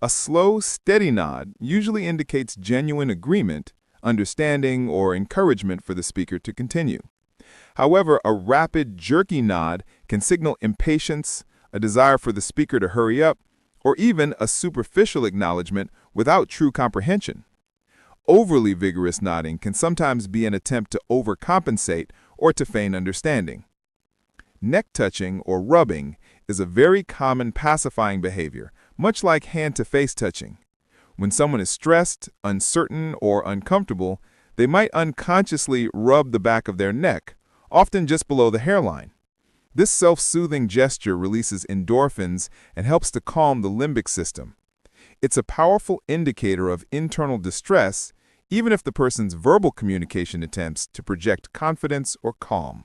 A slow, steady nod usually indicates genuine agreement, understanding, or encouragement for the speaker to continue. However, a rapid, jerky nod can signal impatience, a desire for the speaker to hurry up, or even a superficial acknowledgement without true comprehension. Overly vigorous nodding can sometimes be an attempt to overcompensate or to feign understanding. Neck touching or rubbing is a very common pacifying behavior, much like hand-to-face touching. When someone is stressed, uncertain, or uncomfortable, they might unconsciously rub the back of their neck, often just below the hairline. This self-soothing gesture releases endorphins and helps to calm the limbic system. It's a powerful indicator of internal distress, even if the person's verbal communication attempts to project confidence or calm.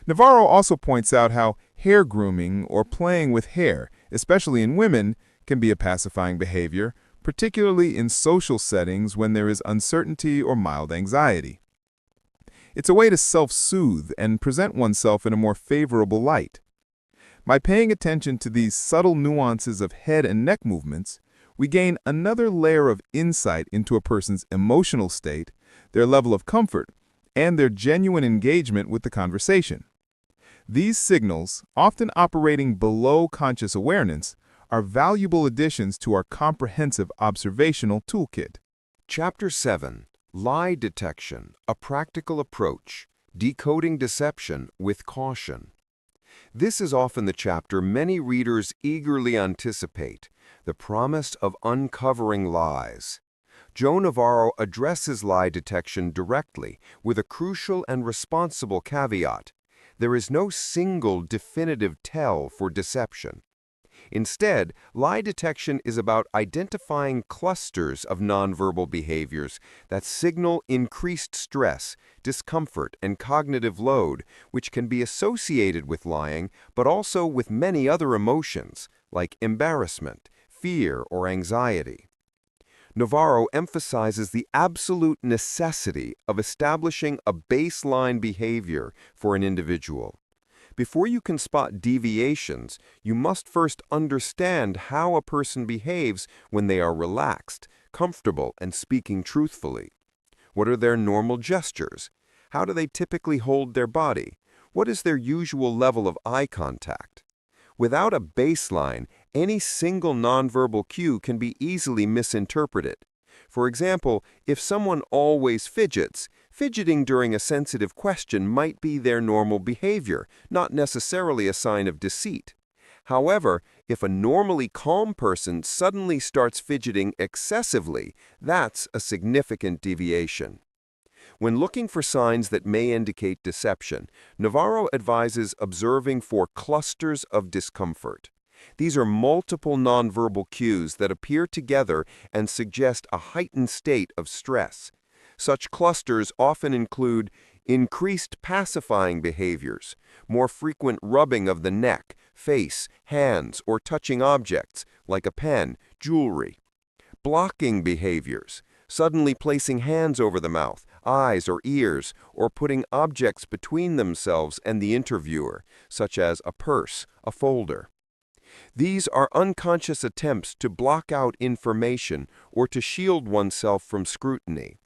Navarro also points out how hair grooming or playing with hair, especially in women, can be a pacifying behavior, particularly in social settings when there is uncertainty or mild anxiety. It's a way to self-soothe and present oneself in a more favorable light. By paying attention to these subtle nuances of head and neck movements, we gain another layer of insight into a person's emotional state, their level of comfort, and their genuine engagement with the conversation. These signals, often operating below conscious awareness, are valuable additions to our comprehensive observational toolkit. Chapter 7. Lie Detection, a Practical Approach, Decoding Deception with Caution. This is often the chapter many readers eagerly anticipate, the promise of uncovering lies. Joe Navarro addresses lie detection directly with a crucial and responsible caveat. There is no single definitive tell for deception. Instead, lie detection is about identifying clusters of nonverbal behaviors that signal increased stress, discomfort, and cognitive load, which can be associated with lying, but also with many other emotions, like embarrassment, fear, or anxiety. Navarro emphasizes the absolute necessity of establishing a baseline behavior for an individual. Before you can spot deviations, you must first understand how a person behaves when they are relaxed, comfortable, and speaking truthfully. What are their normal gestures? How do they typically hold their body? What is their usual level of eye contact? Without a baseline, any single nonverbal cue can be easily misinterpreted. For example, if someone always fidgets, fidgeting during a sensitive question might be their normal behavior, not necessarily a sign of deceit. However, if a normally calm person suddenly starts fidgeting excessively, that's a significant deviation. When looking for signs that may indicate deception, Navarro advises observing for clusters of discomfort. These are multiple nonverbal cues that appear together and suggest a heightened state of stress. Such clusters often include increased pacifying behaviors, more frequent rubbing of the neck, face, hands, or touching objects, like a pen, jewelry. Blocking behaviors, suddenly placing hands over the mouth, eyes, or ears, or putting objects between themselves and the interviewer, such as a purse, a folder. These are unconscious attempts to block out information or to shield oneself from scrutiny.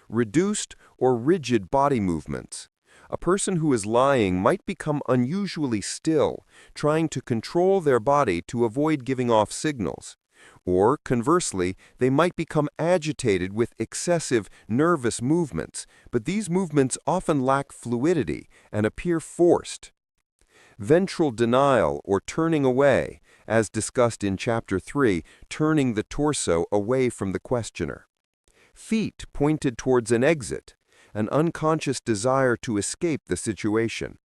Reduced or rigid body movements. A person who is lying might become unusually still, trying to control their body to avoid giving off signals. Or, conversely, they might become agitated with excessive, nervous movements, but these movements often lack fluidity and appear forced. Ventral denial or turning away, as discussed in Chapter 3, turning the torso away from the questioner. Feet pointed towards an exit, an unconscious desire to escape the situation.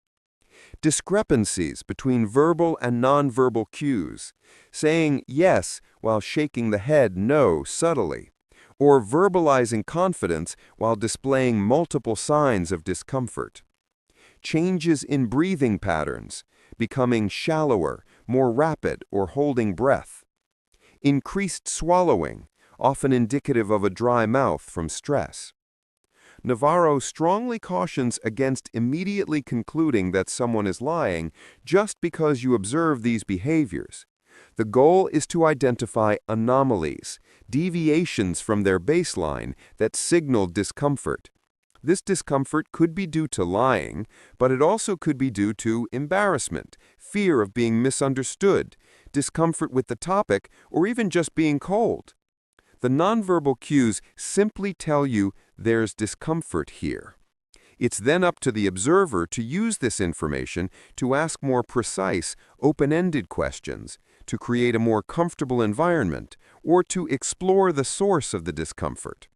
Discrepancies between verbal and nonverbal cues, saying yes while shaking the head no subtly, or verbalizing confidence while displaying multiple signs of discomfort. Changes in breathing patterns, becoming shallower, more rapid, or holding breath. Increased swallowing, often indicative of a dry mouth from stress. Navarro strongly cautions against immediately concluding that someone is lying just because you observe these behaviors. The goal is to identify anomalies, deviations from their baseline that signal discomfort. This discomfort could be due to lying, but it also could be due to embarrassment, fear of being misunderstood, discomfort with the topic, or even just being cold. The nonverbal cues simply tell you there's discomfort here. It's then up to the observer to use this information to ask more precise, open-ended questions, to create a more comfortable environment, or to explore the source of the discomfort.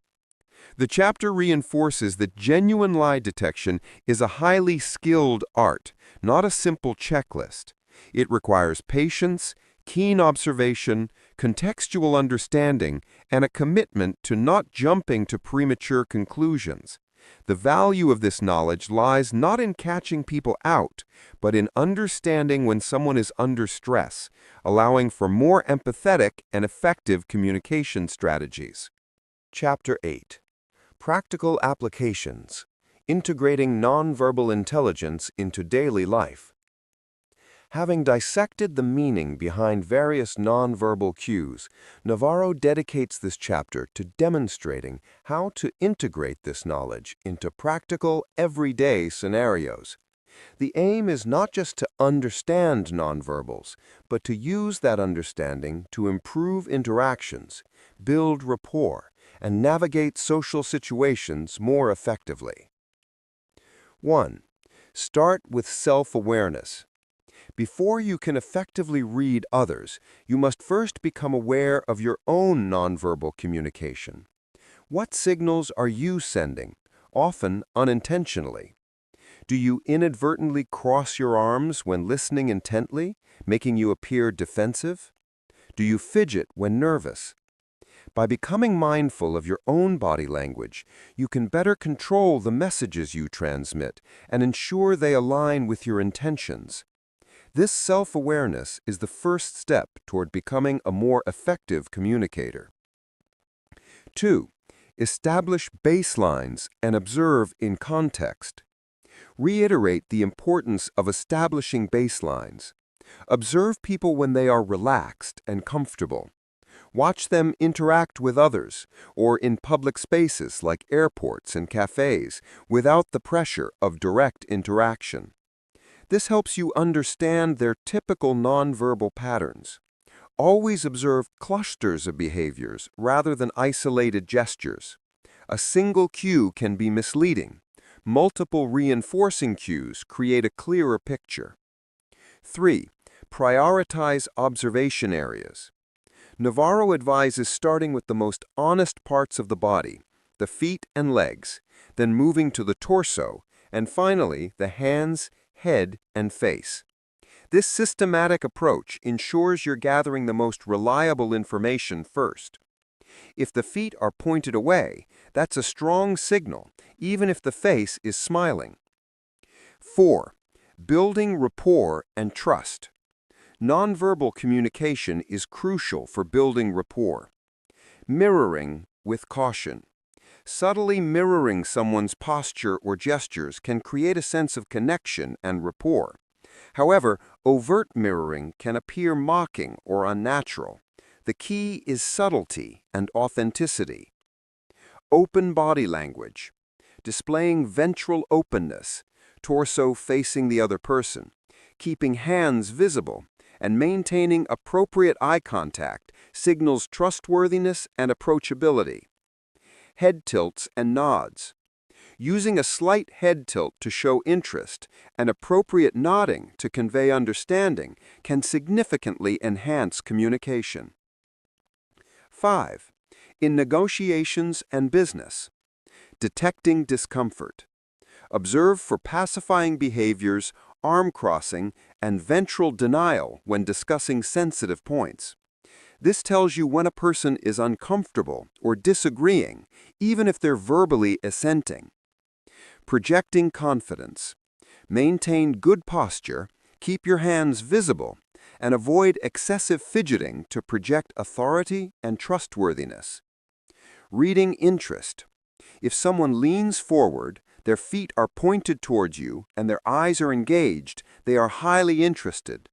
The chapter reinforces that genuine lie detection is a highly skilled art, not a simple checklist. It requires patience, keen observation, contextual understanding, and a commitment to not jumping to premature conclusions. The value of this knowledge lies not in catching people out, but in understanding when someone is under stress, allowing for more empathetic and effective communication strategies. Chapter 8. Practical Applications. Integrating Nonverbal Intelligence into Daily Life. Having dissected the meaning behind various nonverbal cues, Navarro dedicates this chapter to demonstrating how to integrate this knowledge into practical, everyday scenarios. The aim is not just to understand nonverbals, but to use that understanding to improve interactions, build rapport, and navigate social situations more effectively. 1. Start with self-awareness. Before you can effectively read others, you must first become aware of your own nonverbal communication. What signals are you sending, often unintentionally? Do you inadvertently cross your arms when listening intently, making you appear defensive? Do you fidget when nervous? By becoming mindful of your own body language, you can better control the messages you transmit and ensure they align with your intentions. This self-awareness is the first step toward becoming a more effective communicator. 2. Establish baselines and observe in context. Reiterate the importance of establishing baselines. Observe people when they are relaxed and comfortable. Watch them interact with others or in public spaces like airports and cafes without the pressure of direct interaction. This helps you understand their typical nonverbal patterns. Always observe clusters of behaviors rather than isolated gestures. A single cue can be misleading. Multiple reinforcing cues create a clearer picture. 3. Prioritize observation areas. Navarro advises starting with the most honest parts of the body, the feet and legs, then moving to the torso, and finally the hands, head, and face. This systematic approach ensures you're gathering the most reliable information first. If the feet are pointed away, that's a strong signal, even if the face is smiling. 4. Building rapport and trust. Nonverbal communication is crucial for building rapport. Mirroring with caution. Subtly mirroring someone's posture or gestures can create a sense of connection and rapport. However, overt mirroring can appear mocking or unnatural. The key is subtlety and authenticity. Open body language. Displaying ventral openness, torso facing the other person, keeping hands visible, and maintaining appropriate eye contact signals trustworthiness and approachability. Head tilts and nods. Using a slight head tilt to show interest and appropriate nodding to convey understanding can significantly enhance communication. 5. In negotiations and business. Detecting discomfort. Observe for pacifying behaviors, arm crossing, and ventral denial when discussing sensitive points. This tells you when a person is uncomfortable or disagreeing, even if they're verbally assenting. Projecting confidence. Maintain good posture, keep your hands visible, and avoid excessive fidgeting to project authority and trustworthiness. Reading interest. If someone leans forward, their feet are pointed towards you, and their eyes are engaged, they are highly interested.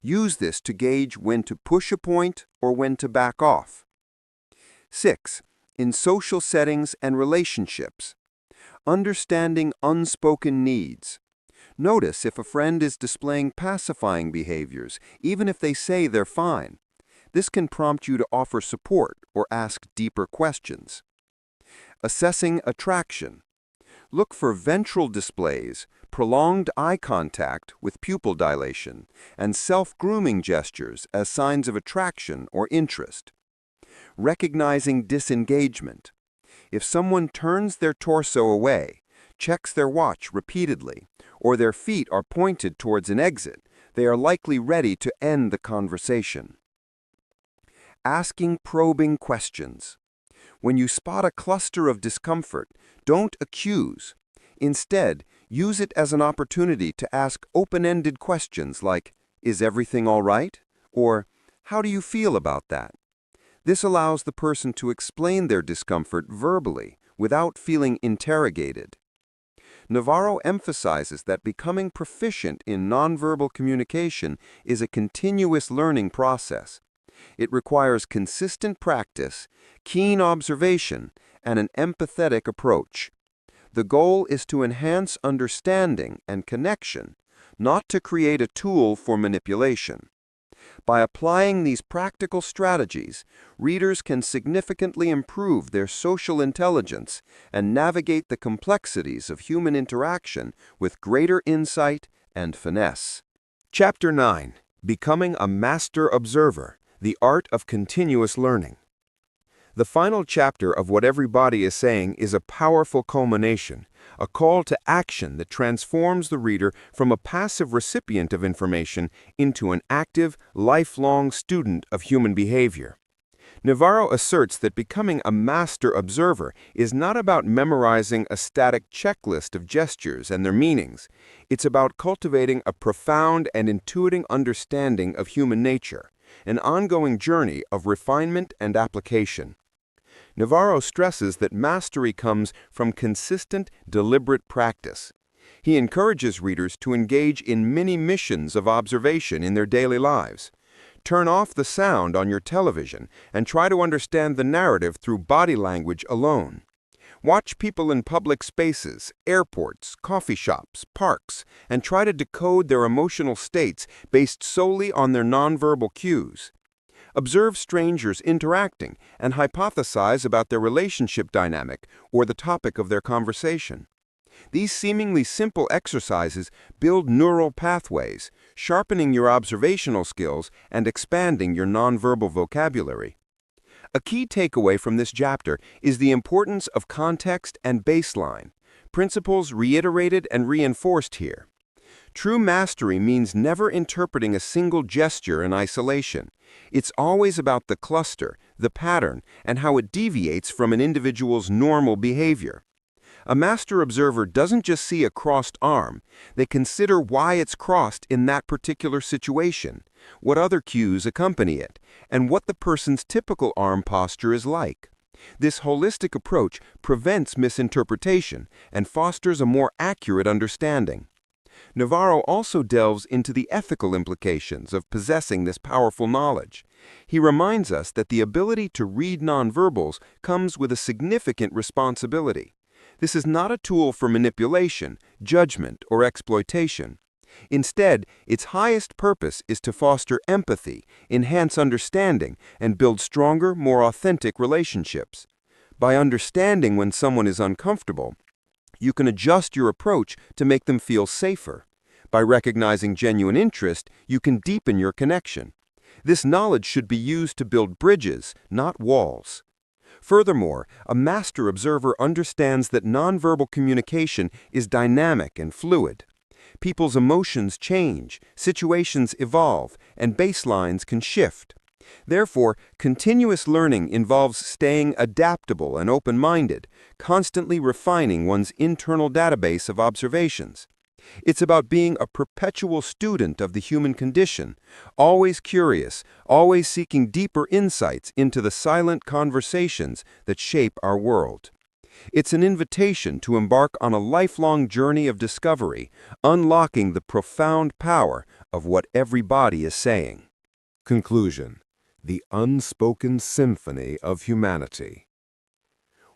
Use this to gauge when to push a point or when to back off. 6. In social settings and relationships. Understanding unspoken needs. Notice if a friend is displaying pacifying behaviors, even if they say they're fine. This can prompt you to offer support or ask deeper questions. Assessing attraction. Look for ventral displays, prolonged eye contact with pupil dilation, and self-grooming gestures as signs of attraction or interest. Recognizing disengagement. If someone turns their torso away, checks their watch repeatedly, or their feet are pointed towards an exit, they are likely ready to end the conversation. Asking probing questions. When you spot a cluster of discomfort, don't accuse. Instead, use it as an opportunity to ask open-ended questions like, "Is everything all right?" or "How do you feel about that?" This allows the person to explain their discomfort verbally without feeling interrogated. Navarro emphasizes that becoming proficient in nonverbal communication is a continuous learning process. It requires consistent practice, keen observation, and an empathetic approach. The goal is to enhance understanding and connection, not to create a tool for manipulation. By applying these practical strategies, readers can significantly improve their social intelligence and navigate the complexities of human interaction with greater insight and finesse. Chapter 9. Becoming a Master Observer, the Art of Continuous Learning. The final chapter of What Everybody is Saying is a powerful culmination, a call to action that transforms the reader from a passive recipient of information into an active, lifelong student of human behavior. Navarro asserts that becoming a master observer is not about memorizing a static checklist of gestures and their meanings. It's about cultivating a profound and intuitive understanding of human nature, an ongoing journey of refinement and application. Navarro stresses that mastery comes from consistent, deliberate practice. He encourages readers to engage in mini missions of observation in their daily lives. Turn off the sound on your television and try to understand the narrative through body language alone. Watch people in public spaces, airports, coffee shops, parks, and try to decode their emotional states based solely on their nonverbal cues. Observe strangers interacting and hypothesize about their relationship dynamic or the topic of their conversation. These seemingly simple exercises build neural pathways, sharpening your observational skills and expanding your nonverbal vocabulary. A key takeaway from this chapter is the importance of context and baseline, principles reiterated and reinforced here. True mastery means never interpreting a single gesture in isolation. It's always about the cluster, the pattern, and how it deviates from an individual's normal behavior. A master observer doesn't just see a crossed arm, they consider why it's crossed in that particular situation, what other cues accompany it, and what the person's typical arm posture is like. This holistic approach prevents misinterpretation and fosters a more accurate understanding. Navarro also delves into the ethical implications of possessing this powerful knowledge. He reminds us that the ability to read nonverbals comes with a significant responsibility. This is not a tool for manipulation, judgment, or exploitation. Instead, its highest purpose is to foster empathy, enhance understanding, and build stronger, more authentic relationships. By understanding when someone is uncomfortable, you can adjust your approach to make them feel safer. By recognizing genuine interest, you can deepen your connection. This knowledge should be used to build bridges, not walls. Furthermore, a master observer understands that nonverbal communication is dynamic and fluid. People's emotions change, situations evolve, and baselines can shift. Therefore, continuous learning involves staying adaptable and open-minded, constantly refining one's internal database of observations. It's about being a perpetual student of the human condition, always curious, always seeking deeper insights into the silent conversations that shape our world. It's an invitation to embark on a lifelong journey of discovery, unlocking the profound power of what everybody is saying. Conclusion. The Unspoken Symphony of Humanity.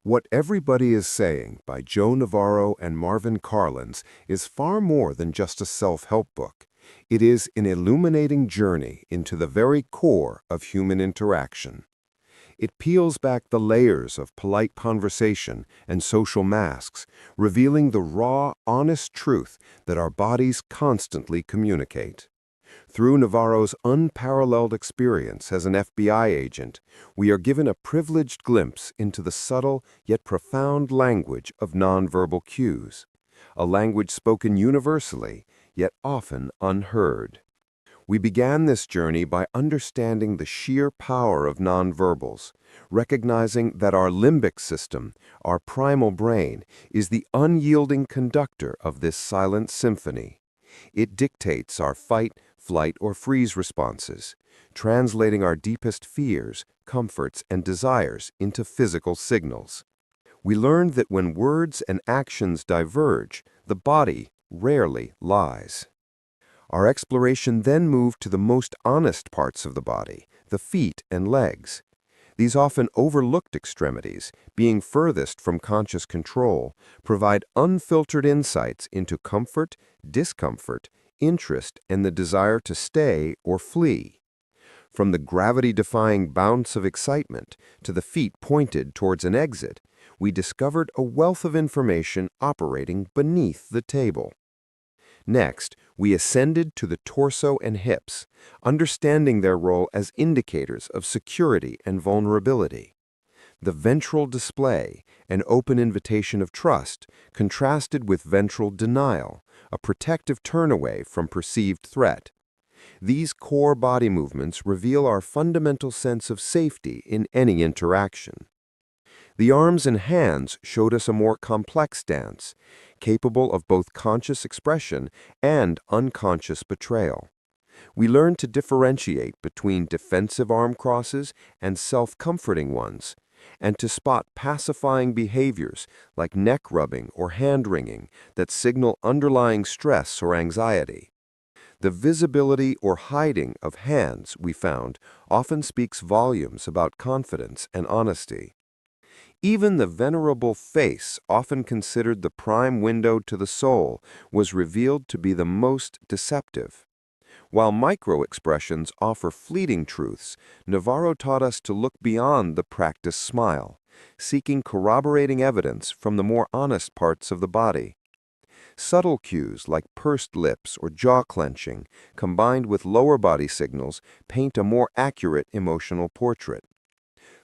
What Everybody is Saying by Joe Navarro and Marvin Carlins is far more than just a self-help book. It is an illuminating journey into the very core of human interaction. It peels back the layers of polite conversation and social masks, revealing the raw, honest truth that our bodies constantly communicate. Through Navarro's unparalleled experience as an FBI agent, we are given a privileged glimpse into the subtle yet profound language of nonverbal cues, a language spoken universally, yet often unheard. We began this journey by understanding the sheer power of nonverbals, recognizing that our limbic system, our primal brain, is the unyielding conductor of this silent symphony. It dictates our fight, flight, or freeze responses, translating our deepest fears, comforts, and desires into physical signals. We learned that when words and actions diverge, the body rarely lies. Our exploration then moved to the most honest parts of the body, the feet and legs. These often overlooked extremities, being furthest from conscious control, provide unfiltered insights into comfort, discomfort, interest, and the desire to stay or flee. From the gravity-defying bounce of excitement to the feet pointed towards an exit, we discovered a wealth of information operating beneath the table. Next, we ascended to the torso and hips, understanding their role as indicators of security and vulnerability. The ventral display, an open invitation of trust, contrasted with ventral denial, a protective turnaway from perceived threat. These core body movements reveal our fundamental sense of safety in any interaction. The arms and hands showed us a more complex dance, capable of both conscious expression and unconscious betrayal. We learned to differentiate between defensive arm crosses and self-comforting ones, and to spot pacifying behaviors like neck rubbing or hand wringing that signal underlying stress or anxiety. The visibility or hiding of hands, we found, often speaks volumes about confidence and honesty. Even the venerable face, often considered the prime window to the soul, was revealed to be the most deceptive. While micro-expressions offer fleeting truths, Navarro taught us to look beyond the practiced smile, seeking corroborating evidence from the more honest parts of the body. Subtle cues like pursed lips or jaw clenching, combined with lower body signals, paint a more accurate emotional portrait.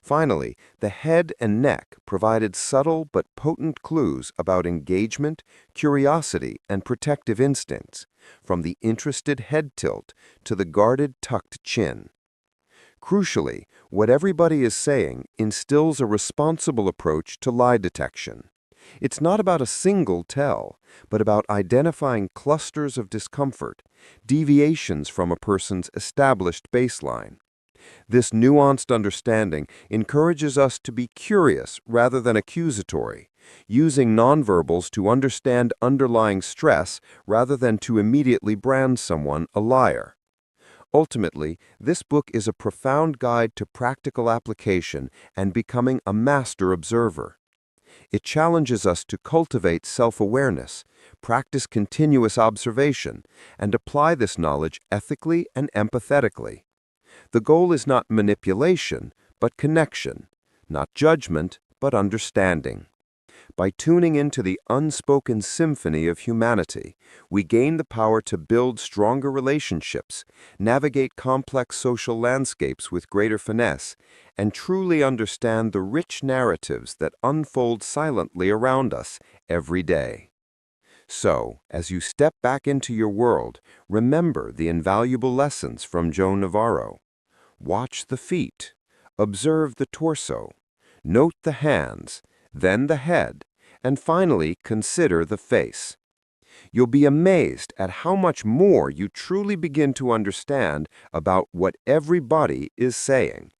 Finally, the head and neck provided subtle but potent clues about engagement, curiosity, and protective instincts, from the interested head tilt to the guarded tucked chin. Crucially, what everybody is saying instills a responsible approach to lie detection. It's not about a single tell, but about identifying clusters of discomfort, deviations from a person's established baseline. This nuanced understanding encourages us to be curious rather than accusatory, using nonverbals to understand underlying stress rather than to immediately brand someone a liar. Ultimately, this book is a profound guide to practical application and becoming a master observer. It challenges us to cultivate self-awareness, practice continuous observation, and apply this knowledge ethically and empathetically. The goal is not manipulation, but connection, not judgment, but understanding. By tuning into the unspoken symphony of humanity, we gain the power to build stronger relationships, navigate complex social landscapes with greater finesse, and truly understand the rich narratives that unfold silently around us every day. So, as you step back into your world, remember the invaluable lessons from Joe Navarro. Watch the feet, observe the torso, note the hands, then the head, and finally consider the face. You'll be amazed at how much more you truly begin to understand about what every body is saying.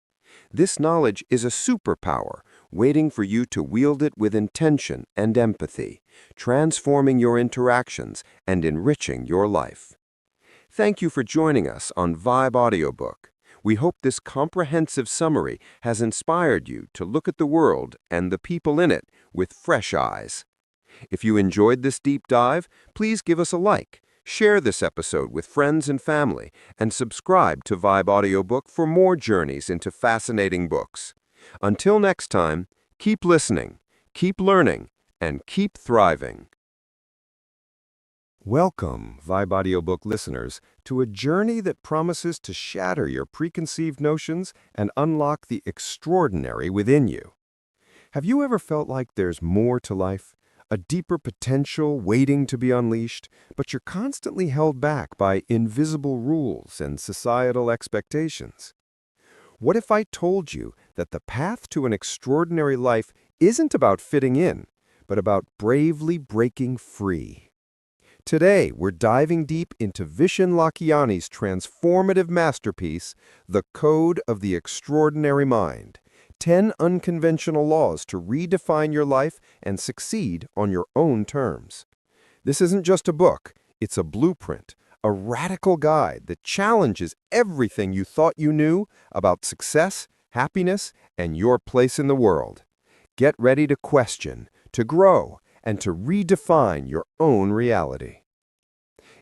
This knowledge is a superpower waiting for you to wield it with intention and empathy, transforming your interactions and enriching your life. Thank you for joining us on Vibe Audiobook. We hope this comprehensive summary has inspired you to look at the world and the people in it with fresh eyes. If you enjoyed this deep dive, please give us a like, share this episode with friends and family, and subscribe to Vibe Audiobook for more journeys into fascinating books. Until next time, keep listening, keep learning, and keep thriving. Welcome, Vibe Audiobook listeners, to a journey that promises to shatter your preconceived notions and unlock the extraordinary within you. Have you ever felt like there's more to life, a deeper potential waiting to be unleashed, but you're constantly held back by invisible rules and societal expectations? What if I told you that the path to an extraordinary life isn't about fitting in, but about bravely breaking free? Today, we're diving deep into Vishen Lakhiani's transformative masterpiece, The Code of the Extraordinary Mind, 10 unconventional laws to redefine your life and succeed on your own terms. This isn't just a book, it's a blueprint, a radical guide that challenges everything you thought you knew about success, happiness, and your place in the world. Get ready to question, to grow, and to redefine your own reality.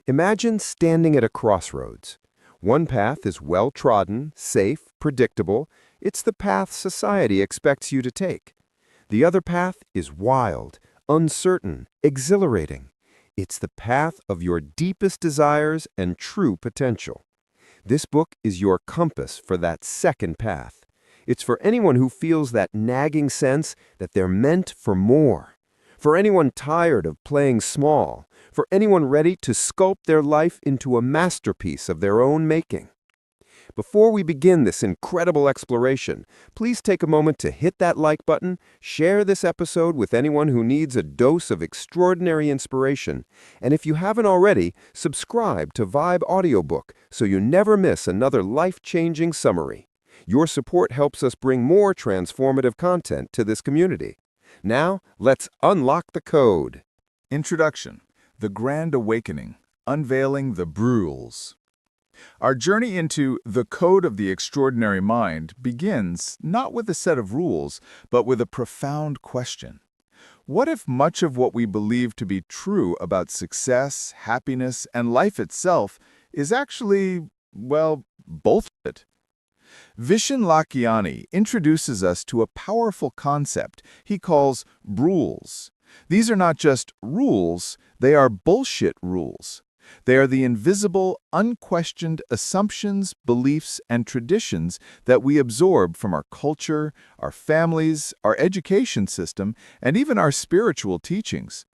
Imagine standing at a crossroads. One path is well-trodden, safe, predictable. It's the path society expects you to take. The other path is wild, uncertain, exhilarating. It's the path of your deepest desires and true potential. This book is your compass for that second path. It's for anyone who feels that nagging sense that they're meant for more. For anyone tired of playing small. For anyone ready to sculpt their life into a masterpiece of their own making. Before we begin this incredible exploration, please take a moment to hit that like button, share this episode with anyone who needs a dose of extraordinary inspiration, and if you haven't already, subscribe to Vibe Audiobook so you never miss another life-changing summary. Your support helps us bring more transformative content to this community. Now, let's unlock the code. Introduction: The Grand Awakening, Unveiling the Rules. Our journey into the Code of the Extraordinary Mind begins not with a set of rules, but with a profound question. What if much of what we believe to be true about success, happiness, and life itself is actually, well, bullshit? Vishen Lakhiani introduces us to a powerful concept he calls rules. These are not just rules, they are bullshit rules. They are the invisible, unquestioned assumptions, beliefs, and traditions that we absorb from our culture, our families, our education system, and even our spiritual teachings.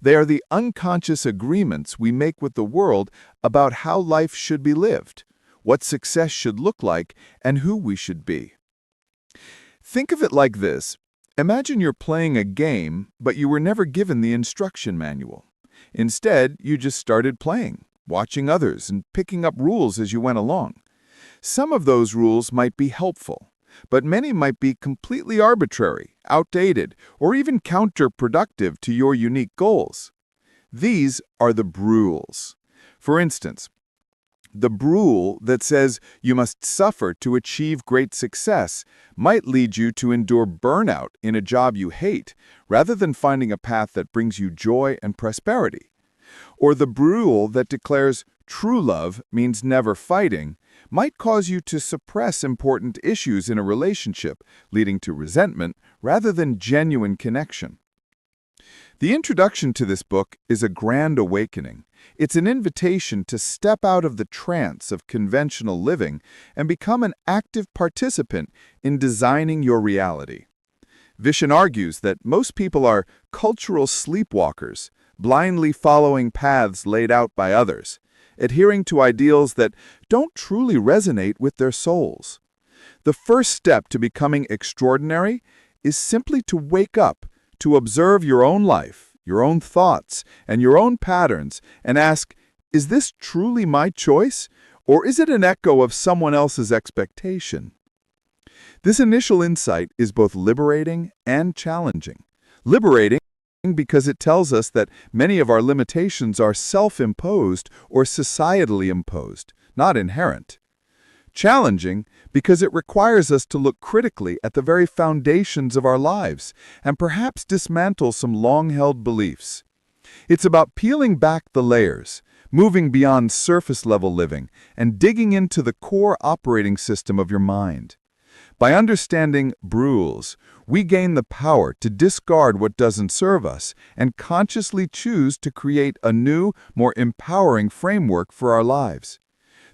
They are the unconscious agreements we make with the world about how life should be lived, what success should look like, and who we should be. Think of it like this. Imagine you're playing a game, but you were never given the instruction manual. Instead, you just started playing, watching others, and picking up rules as you went along. Some of those rules might be helpful, but many might be completely arbitrary, outdated, or even counterproductive to your unique goals. These are the rules. For instance, the rule that says you must suffer to achieve great success might lead you to endure burnout in a job you hate, rather than finding a path that brings you joy and prosperity. Or the rule that declares true love means never fighting might cause you to suppress important issues in a relationship, leading to resentment rather than genuine connection. The introduction to this book is a grand awakening. It's an invitation to step out of the trance of conventional living and become an active participant in designing your reality. Vishen argues that most people are cultural sleepwalkers, blindly following paths laid out by others, adhering to ideals that don't truly resonate with their souls. The first step to becoming extraordinary is simply to wake up, to observe your own life, your own thoughts, and your own patterns, and ask, is this truly my choice, or is it an echo of someone else's expectation? This initial insight is both liberating and challenging. Liberating because it tells us that many of our limitations are self-imposed or societally imposed, not inherent. Challenging because it requires us to look critically at the very foundations of our lives and perhaps dismantle some long-held beliefs. It's about peeling back the layers, moving beyond surface-level living, and digging into the core operating system of your mind. By understanding rules, we gain the power to discard what doesn't serve us and consciously choose to create a new, more empowering framework for our lives.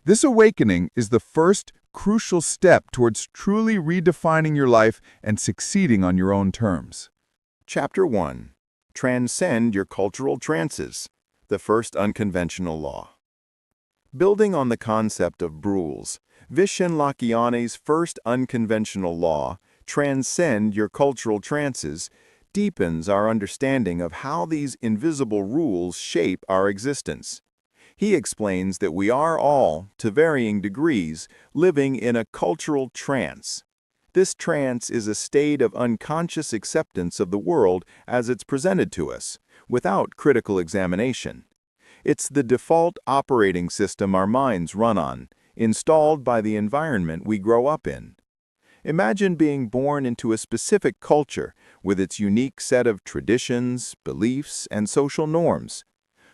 This awakening is the first crucial step towards truly redefining your life and succeeding on your own terms. Chapter 1. Transcend your cultural trances. The first unconventional law. Building on the concept of rules, Vishen Lakhiani's first unconventional law, transcend your cultural trances, deepens our understanding of how these invisible rules shape our existence. He explains that we are all, to varying degrees, living in a cultural trance. This trance is a state of unconscious acceptance of the world as it's presented to us, without critical examination. It's the default operating system our minds run on, installed by the environment we grow up in. Imagine being born into a specific culture with its unique set of traditions, beliefs, and social norms.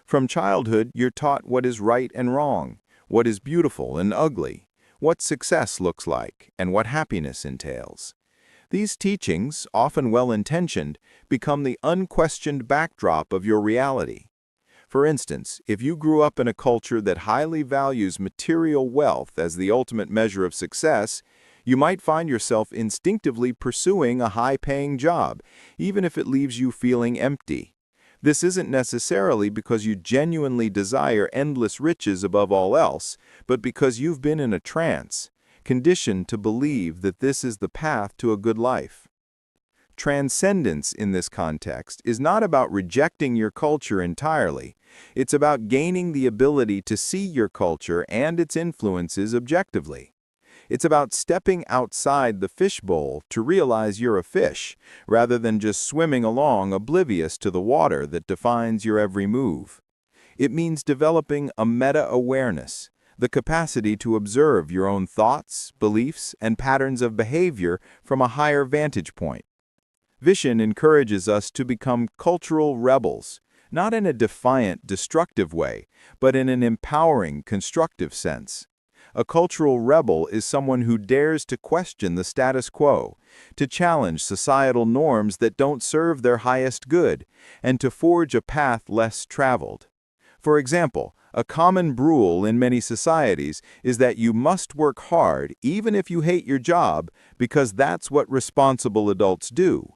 From childhood, you're taught what is right and wrong, what is beautiful and ugly, what success looks like, and what happiness entails. These teachings, often well-intentioned, become the unquestioned backdrop of your reality. For instance, if you grew up in a culture that highly values material wealth as the ultimate measure of success, you might find yourself instinctively pursuing a high-paying job, even if it leaves you feeling empty. This isn't necessarily because you genuinely desire endless riches above all else, but because you've been in a trance, conditioned to believe that this is the path to a good life. Transcendence in this context is not about rejecting your culture entirely. It's about gaining the ability to see your culture and its influences objectively. It's about stepping outside the fishbowl to realize you're a fish, rather than just swimming along oblivious to the water that defines your every move. It means developing a meta-awareness, the capacity to observe your own thoughts, beliefs, and patterns of behavior from a higher vantage point. Vishen encourages us to become cultural rebels, not in a defiant, destructive way, but in an empowering, constructive sense. A cultural rebel is someone who dares to question the status quo, to challenge societal norms that don't serve their highest good, and to forge a path less traveled. For example, a common rule in many societies is that you must work hard even if you hate your job, because that's what responsible adults do.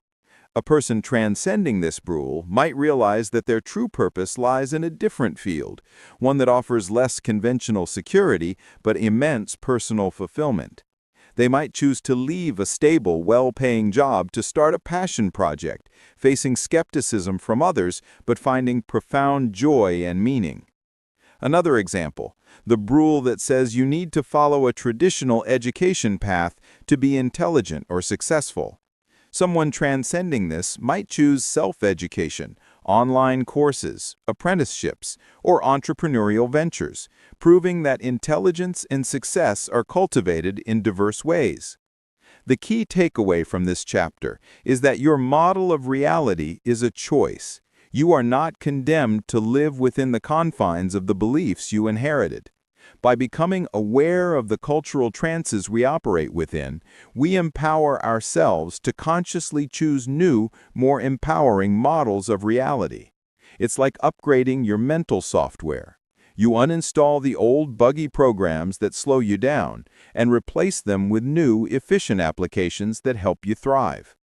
A person transcending this rule might realize that their true purpose lies in a different field, one that offers less conventional security but immense personal fulfillment. They might choose to leave a stable, well-paying job to start a passion project, facing skepticism from others but finding profound joy and meaning. Another example, the rule that says you need to follow a traditional education path to be intelligent or successful. Someone transcending this might choose self-education, online courses, apprenticeships, or entrepreneurial ventures, proving that intelligence and success are cultivated in diverse ways. The key takeaway from this chapter is that your model of reality is a choice. You are not condemned to live within the confines of the beliefs you inherited. By becoming aware of the cultural trances we operate within, we empower ourselves to consciously choose new, more empowering models of reality. It's like upgrading your mental software. You uninstall the old buggy programs that slow you down and replace them with new, efficient applications that help you thrive.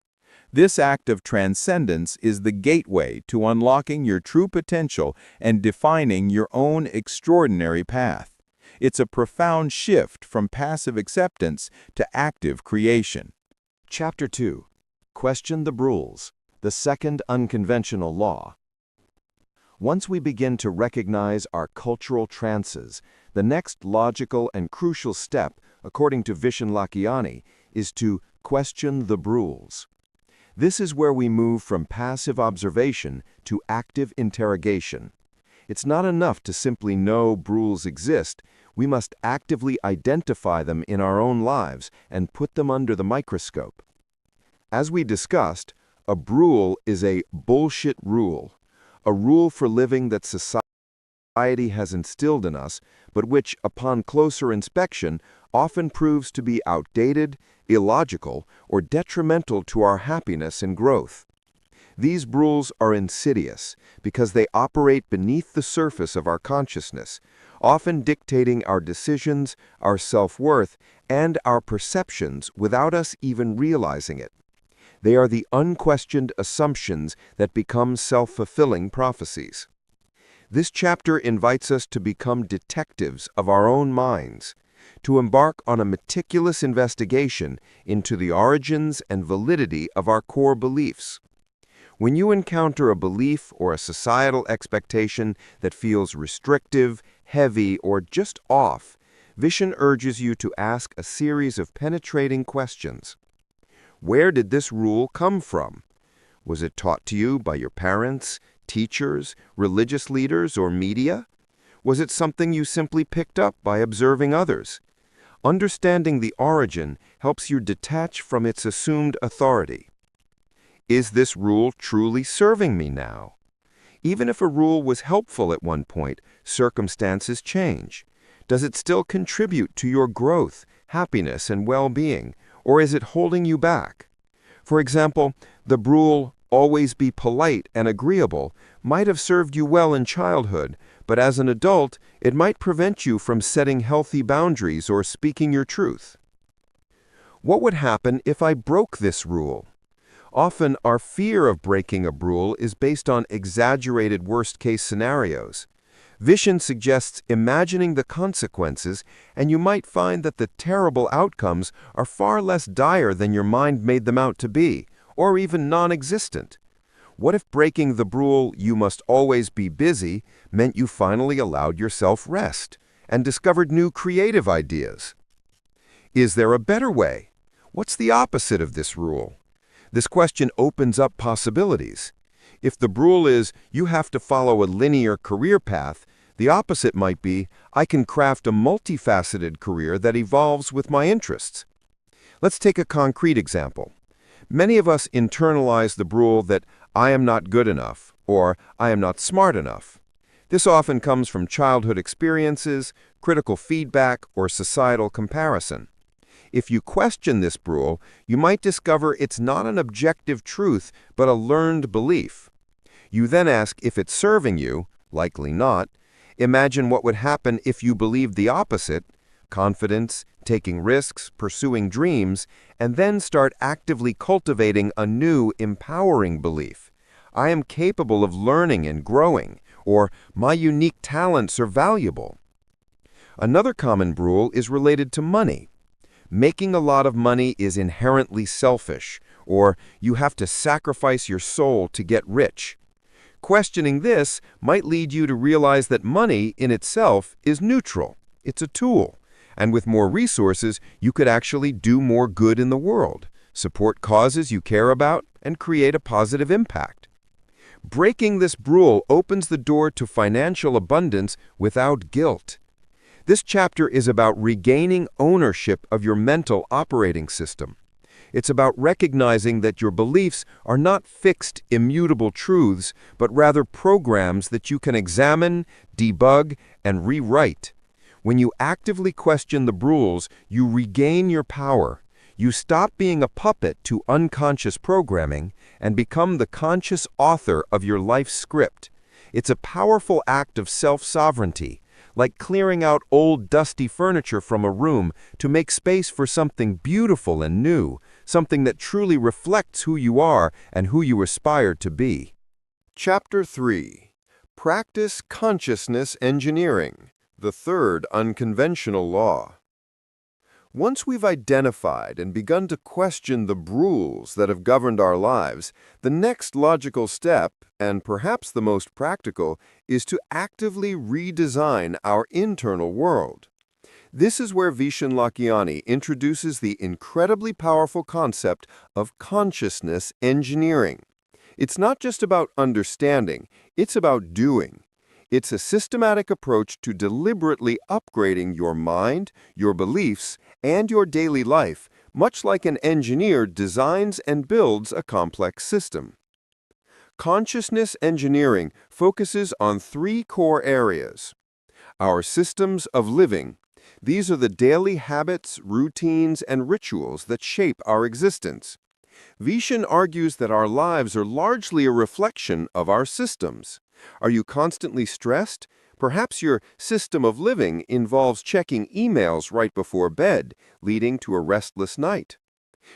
This act of transcendence is the gateway to unlocking your true potential and defining your own extraordinary path. It's a profound shift from passive acceptance to active creation. Chapter 2. Question the Rules, the second unconventional law. Once we begin to recognize our cultural trances, the next logical and crucial step, according to Vishen Lakhiani, is to question the rules. This is where we move from passive observation to active interrogation. It's not enough to simply know rules exist. We must actively identify them in our own lives and put them under the microscope. As we discussed, a rule is a bullshit rule, a rule for living that society has instilled in us, but which, upon closer inspection, often proves to be outdated, illogical, or detrimental to our happiness and growth. These rules are insidious because they operate beneath the surface of our consciousness, often dictating our decisions, our self-worth, and our perceptions without us even realizing it. They are the unquestioned assumptions that become self-fulfilling prophecies. This chapter invites us to become detectives of our own minds, to embark on a meticulous investigation into the origins and validity of our core beliefs. When you encounter a belief or a societal expectation that feels restrictive, heavy, or just off, Vishen urges you to ask a series of penetrating questions. Where did this rule come from? Was it taught to you by your parents, teachers, religious leaders, or media? Was it something you simply picked up by observing others? Understanding the origin helps you detach from its assumed authority. Is this rule truly serving me now? Even if a rule was helpful at one point, circumstances change. Does it still contribute to your growth, happiness, and well-being, or is it holding you back? For example, the rule, always be polite and agreeable might have served you well in childhood, but as an adult, it might prevent you from setting healthy boundaries or speaking your truth. What would happen if I broke this rule? Often, our fear of breaking a rule is based on exaggerated worst-case scenarios. Vishen suggests imagining the consequences, and you might find that the terrible outcomes are far less dire than your mind made them out to be, or even non-existent. What if breaking the rule, "you must always be busy," meant you finally allowed yourself rest and discovered new creative ideas? Is there a better way? What's the opposite of this rule? This question opens up possibilities. If the rule is, "you have to follow a linear career path," the opposite might be, "I can craft a multifaceted career that evolves with my interests." Let's take a concrete example. Many of us internalize the rule that "I am not good enough" or "I am not smart enough." This often comes from childhood experiences, critical feedback, or societal comparison. If you question this rule, you might discover it's not an objective truth, but a learned belief. You then ask if it's serving you, likely not. Imagine what would happen if you believed the opposite, confidence, taking risks, pursuing dreams, and then start actively cultivating a new, empowering belief. I am capable of learning and growing, or my unique talents are valuable. Another common rule is related to money. Making a lot of money is inherently selfish, or you have to sacrifice your soul to get rich. Questioning this might lead you to realize that money in itself is neutral. It's a tool, and with more resources, you could actually do more good in the world, support causes you care about, and create a positive impact. Breaking this rule opens the door to financial abundance without guilt. This chapter is about regaining ownership of your mental operating system. It's about recognizing that your beliefs are not fixed, immutable truths, but rather programs that you can examine, debug, and rewrite. When you actively question the rules, you regain your power. You stop being a puppet to unconscious programming and become the conscious author of your life's script. It's a powerful act of self-sovereignty, like clearing out old dusty furniture from a room to make space for something beautiful and new, something that truly reflects who you are and who you aspire to be. Chapter 3. Practice Consciousness Engineering, the third unconventional law. Once we've identified and begun to question the rules that have governed our lives, the next logical step, and perhaps the most practical, is to actively redesign our internal world. This is where Vishen Lakhiani introduces the incredibly powerful concept of consciousness engineering. It's not just about understanding, it's about doing. It's a systematic approach to deliberately upgrading your mind, your beliefs, and your daily life, much like an engineer designs and builds a complex system. Consciousness engineering focuses on three core areas. Our systems of living. These are the daily habits, routines, and rituals that shape our existence. Vishen argues that our lives are largely a reflection of our systems. Are you constantly stressed? Perhaps your system of living involves checking emails right before bed, leading to a restless night.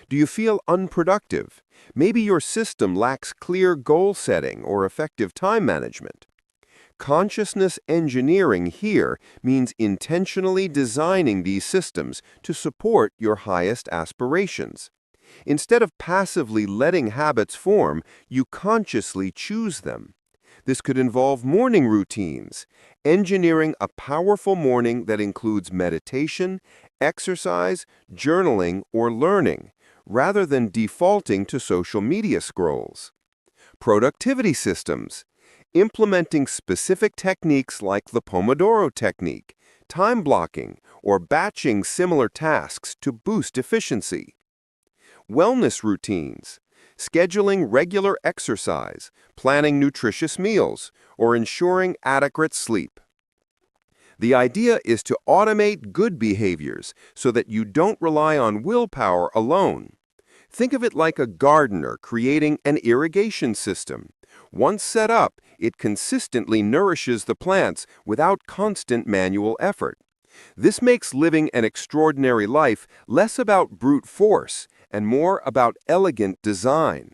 Do you feel unproductive? Maybe your system lacks clear goal setting or effective time management. Consciousness engineering here means intentionally designing these systems to support your highest aspirations. Instead of passively letting habits form, you consciously choose them. This could involve morning routines, engineering a powerful morning that includes meditation, exercise, journaling, or learning, rather than defaulting to social media scrolls. Productivity systems, implementing specific techniques like the Pomodoro technique, time blocking, or batching similar tasks to boost efficiency. Wellness routines, scheduling regular exercise, planning nutritious meals, or ensuring adequate sleep. The idea is to automate good behaviors so that you don't rely on willpower alone. Think of it like a gardener creating an irrigation system. Once set up, it consistently nourishes the plants without constant manual effort. This makes living an extraordinary life less about brute force and more about elegant design.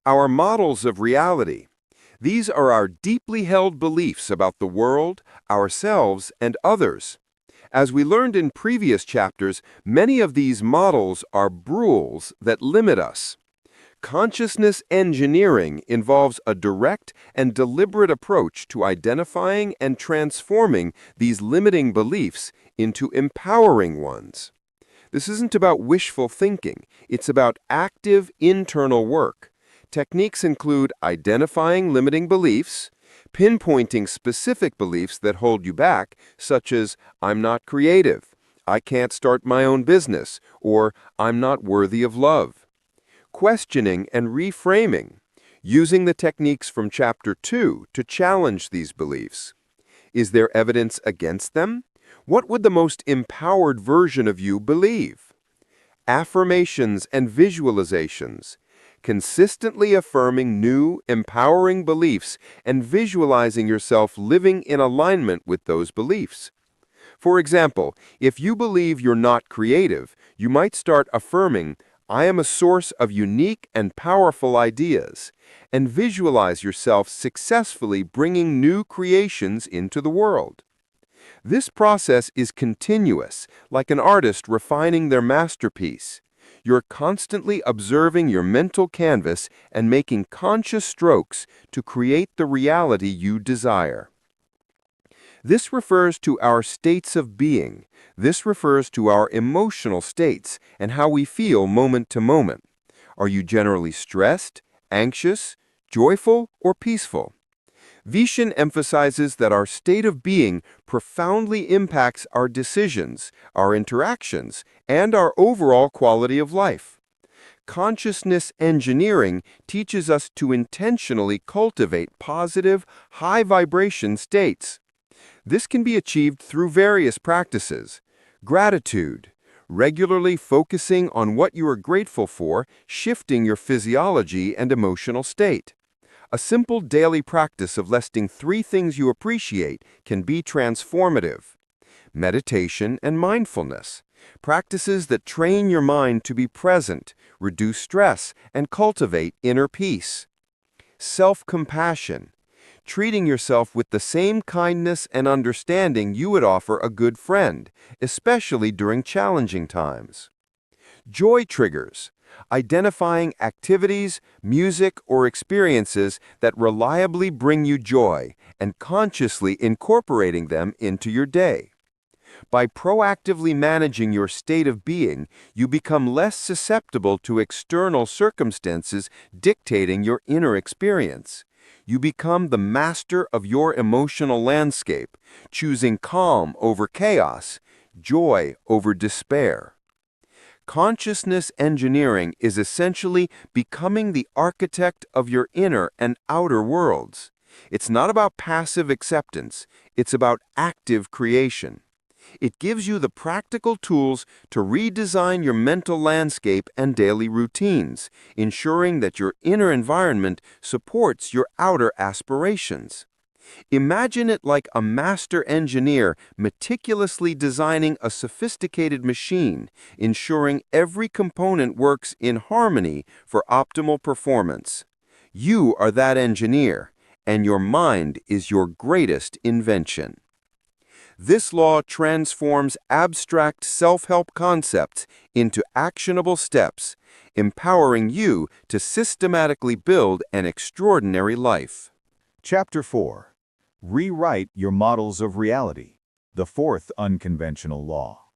Our models of reality. These are our deeply held beliefs about the world, ourselves, and others. As we learned in previous chapters, many of these models are rules that limit us. Consciousness engineering involves a direct and deliberate approach to identifying and transforming these limiting beliefs into empowering ones. This isn't about wishful thinking, it's about active internal work. Techniques include identifying limiting beliefs, pinpointing specific beliefs that hold you back, such as, I'm not creative, I can't start my own business, or I'm not worthy of love. Questioning and reframing, using the techniques from Chapter 2 to challenge these beliefs. Is there evidence against them? What would the most empowered version of you believe? Affirmations and visualizations, consistently affirming new, empowering beliefs and visualizing yourself living in alignment with those beliefs. For example, if you believe you're not creative, you might start affirming, I am a source of unique and powerful ideas, and visualize yourself successfully bringing new creations into the world. This process is continuous, like an artist refining their masterpiece. You're constantly observing your mental canvas and making conscious strokes to create the reality you desire. This refers to our states of being. This refers to our emotional states and how we feel moment to moment. Are you generally stressed, anxious, joyful, or peaceful? Vishen emphasizes that our state of being profoundly impacts our decisions, our interactions, and our overall quality of life. Consciousness engineering teaches us to intentionally cultivate positive, high-vibration states. This can be achieved through various practices. Gratitude, regularly focusing on what you are grateful for, shifting your physiology and emotional state. A simple daily practice of listing 3 things you appreciate can be transformative. Meditation and mindfulness, practices that train your mind to be present, reduce stress, and cultivate inner peace. Self-compassion, treating yourself with the same kindness and understanding you would offer a good friend, especially during challenging times. Joy triggers, identifying activities, music, or experiences that reliably bring you joy and consciously incorporating them into your day. By proactively managing your state of being, you become less susceptible to external circumstances dictating your inner experience. You become the master of your emotional landscape, choosing calm over chaos, joy over despair. Consciousness engineering is essentially becoming the architect of your inner and outer worlds. It's not about passive acceptance, it's about active creation. It gives you the practical tools to redesign your mental landscape and daily routines, ensuring that your inner environment supports your outer aspirations. Imagine it like a master engineer meticulously designing a sophisticated machine, ensuring every component works in harmony for optimal performance. You are that engineer, and your mind is your greatest invention. This law transforms abstract self-help concepts into actionable steps, empowering you to systematically build an extraordinary life. Chapter 4. Rewrite your models of reality. The 4th unconventional law.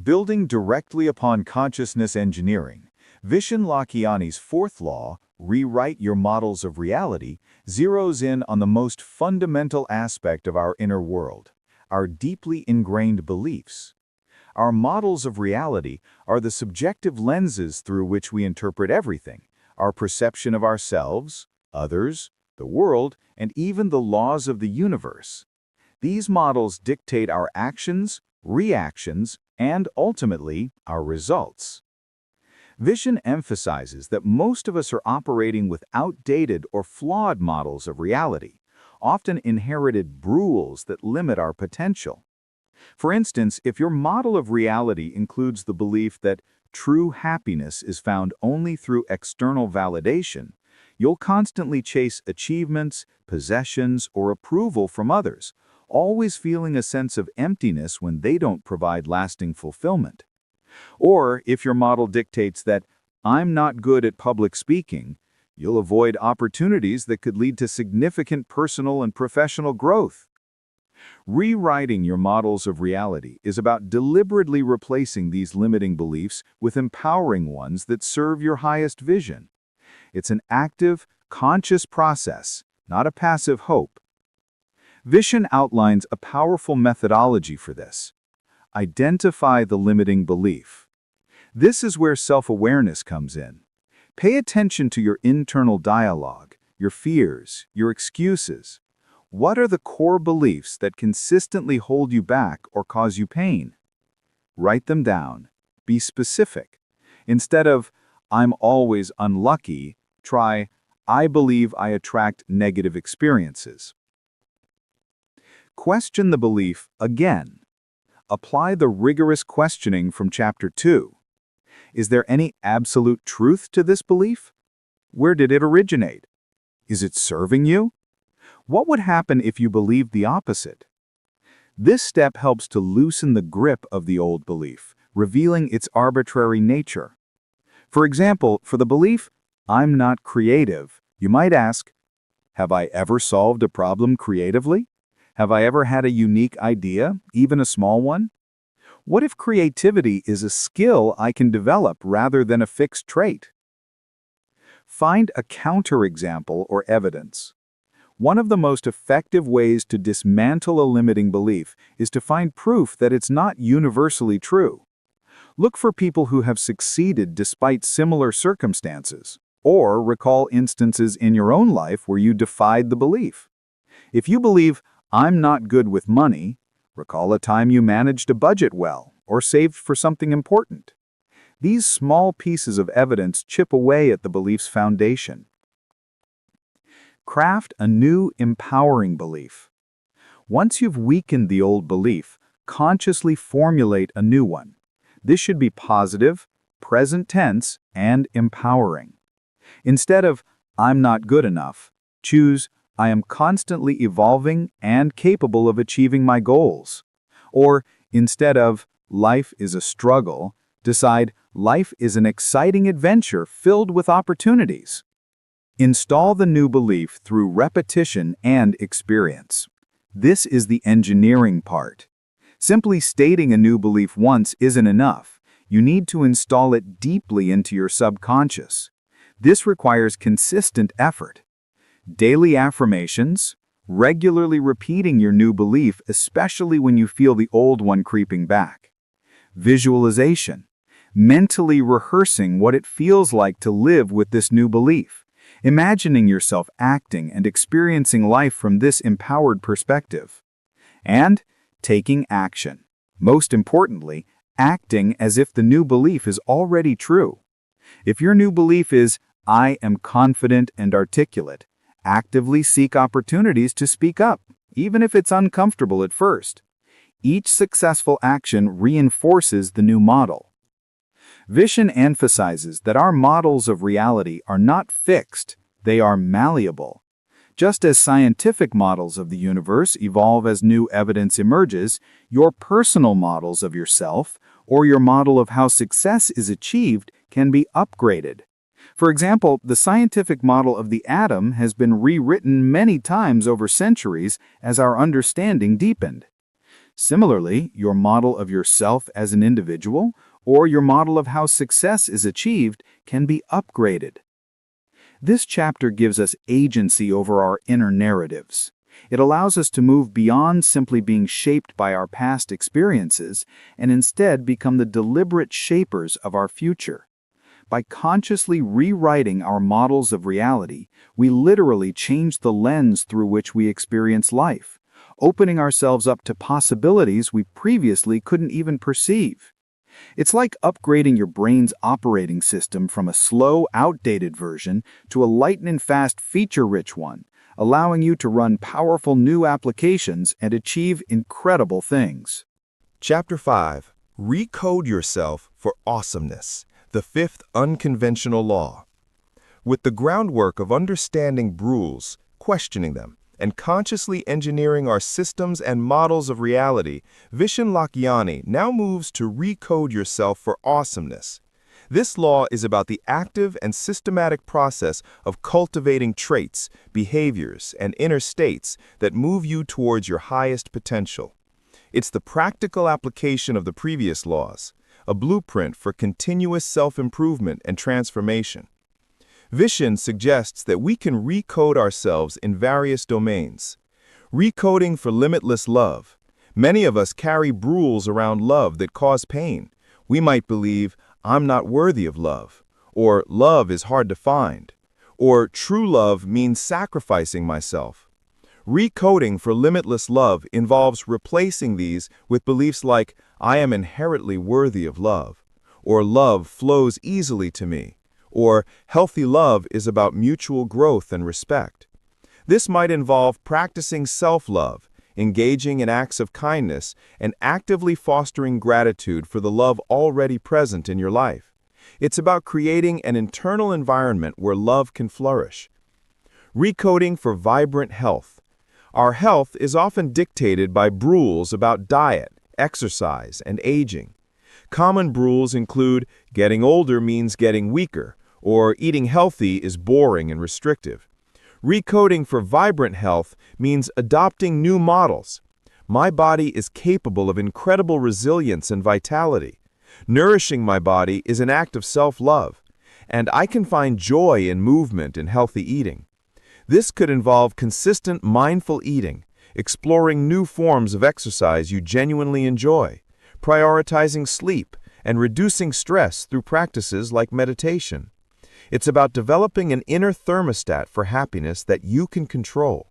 Building directly upon consciousness engineering, Vishen Lakhiani's 4th law, Rewrite your models of reality, zeroes in on the most fundamental aspect of our inner world, our deeply ingrained beliefs. Our models of reality are the subjective lenses through which we interpret everything, our perception of ourselves, others, the world, and even the laws of the universe. These models dictate our actions, reactions, and ultimately, our results. Vision emphasizes that most of us are operating with outdated or flawed models of reality, often inherited rules that limit our potential. For instance, if your model of reality includes the belief that true happiness is found only through external validation, you'll constantly chase achievements, possessions, or approval from others, always feeling a sense of emptiness when they don't provide lasting fulfillment. Or if your model dictates that I'm not good at public speaking, you'll avoid opportunities that could lead to significant personal and professional growth. Rewriting your models of reality is about deliberately replacing these limiting beliefs with empowering ones that serve your highest vision. It's an active, conscious process, not a passive hope. Vision outlines a powerful methodology for this. Identify the limiting belief. This is where self-awareness comes in. Pay attention to your internal dialogue, your fears, your excuses. What are the core beliefs that consistently hold you back or cause you pain? Write them down. Be specific. Instead of, I'm always unlucky, try, I believe I attract negative experiences. Question the belief again. Apply the rigorous questioning from Chapter 2. Is there any absolute truth to this belief? Where did it originate? Is it serving you? What would happen if you believed the opposite? This step helps to loosen the grip of the old belief, revealing its arbitrary nature. For example, for the belief, I'm not creative, you might ask, have I ever solved a problem creatively? Have I ever had a unique idea, even a small one? What if creativity is a skill I can develop rather than a fixed trait? Find a counterexample or evidence. One of the most effective ways to dismantle a limiting belief is to find proof that it's not universally true. Look for people who have succeeded despite similar circumstances, or recall instances in your own life where you defied the belief. If you believe, I'm not good with money, recall a time you managed a budget well or saved for something important. These small pieces of evidence chip away at the belief's foundation. Craft a new, empowering belief. Once you've weakened the old belief, consciously formulate a new one. This should be positive, present tense, and empowering. Instead of, I'm not good enough, choose, I am constantly evolving and capable of achieving my goals. Or, instead of, life is a struggle, decide, life is an exciting adventure filled with opportunities. Install the new belief through repetition and experience. This is the engineering part. Simply stating a new belief once isn't enough. You need to install it deeply into your subconscious. This requires consistent effort. Daily affirmations, regularly repeating your new belief, especially when you feel the old one creeping back. Visualization, mentally rehearsing what it feels like to live with this new belief, imagining yourself acting and experiencing life from this empowered perspective. And taking action. Most importantly, acting as if the new belief is already true. If your new belief is, I am confident and articulate, actively seek opportunities to speak up, even if it's uncomfortable at first. Each successful action reinforces the new model. Vision emphasizes that our models of reality are not fixed, they are malleable. Just as scientific models of the universe evolve as new evidence emerges, your personal models of yourself, or your model of how success is achieved, can be upgraded. For example, the scientific model of the atom has been rewritten many times over centuries as our understanding deepened. Similarly, your model of yourself as an individual, or your model of how success is achieved, can be upgraded. This chapter gives us agency over our inner narratives. It allows us to move beyond simply being shaped by our past experiences and instead become the deliberate shapers of our future. By consciously rewriting our models of reality, we literally change the lens through which we experience life, opening ourselves up to possibilities we previously couldn't even perceive. It's like upgrading your brain's operating system from a slow, outdated version to a lightning-fast, feature-rich one, allowing you to run powerful new applications and achieve incredible things. Chapter 5. Recode Yourself for Awesomeness, the fifth unconventional law. With the groundwork of understanding rules, questioning them, and consciously engineering our systems and models of reality, Vishen Lakhiani now moves to recode yourself for awesomeness. This law is about the active and systematic process of cultivating traits, behaviors, and inner states that move you towards your highest potential. It's the practical application of the previous laws, a blueprint for continuous self-improvement and transformation. Vishen suggests that we can recode ourselves in various domains. Recoding for limitless love. Many of us carry rules around love that cause pain. We might believe, I'm not worthy of love, or love is hard to find, or true love means sacrificing myself. Recoding for limitless love involves replacing these with beliefs like, I am inherently worthy of love, or love flows easily to me, or healthy love is about mutual growth and respect. This might involve practicing self-love, engaging in acts of kindness, and actively fostering gratitude for the love already present in your life. It's about creating an internal environment where love can flourish. Recoding for vibrant health. Our health is often dictated by rules about diet, exercise, and aging. Common rules include getting older means getting weaker, or eating healthy is boring and restrictive. Recoding for vibrant health means adopting new models. My body is capable of incredible resilience and vitality. Nourishing my body is an act of self-love, and I can find joy in movement and healthy eating. This could involve consistent mindful eating, exploring new forms of exercise you genuinely enjoy, prioritizing sleep, and reducing stress through practices like meditation. It's about developing an inner thermostat for happiness that you can control.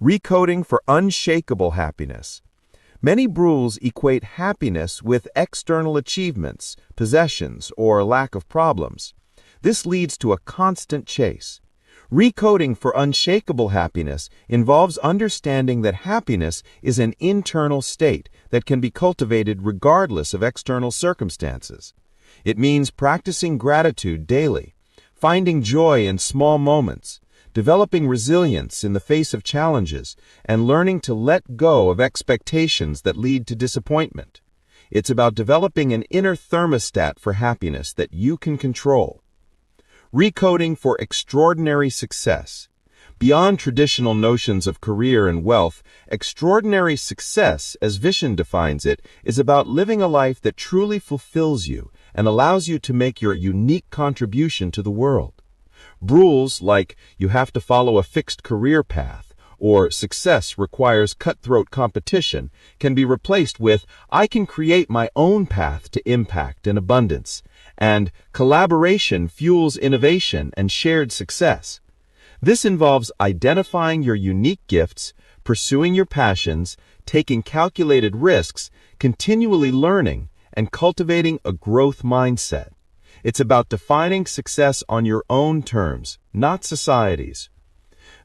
Recoding for unshakable happiness. Many rules equate happiness with external achievements, possessions, or lack of problems. This leads to a constant chase. Recoding for unshakable happiness involves understanding that happiness is an internal state that can be cultivated regardless of external circumstances. It means practicing gratitude daily, finding joy in small moments, developing resilience in the face of challenges, and learning to let go of expectations that lead to disappointment. It's about developing an inner thermostat for happiness that you can control. Recoding for extraordinary success. Beyond traditional notions of career and wealth, extraordinary success, as Vishen defines it, is about living a life that truly fulfills you and allows you to make your unique contribution to the world. Rules like you have to follow a fixed career path or success requires cutthroat competition can be replaced with I can create my own path to impact and abundance, and collaboration fuels innovation and shared success. This involves identifying your unique gifts, pursuing your passions, taking calculated risks, continually learning, and cultivating a growth mindset. It's about defining success on your own terms, not society's.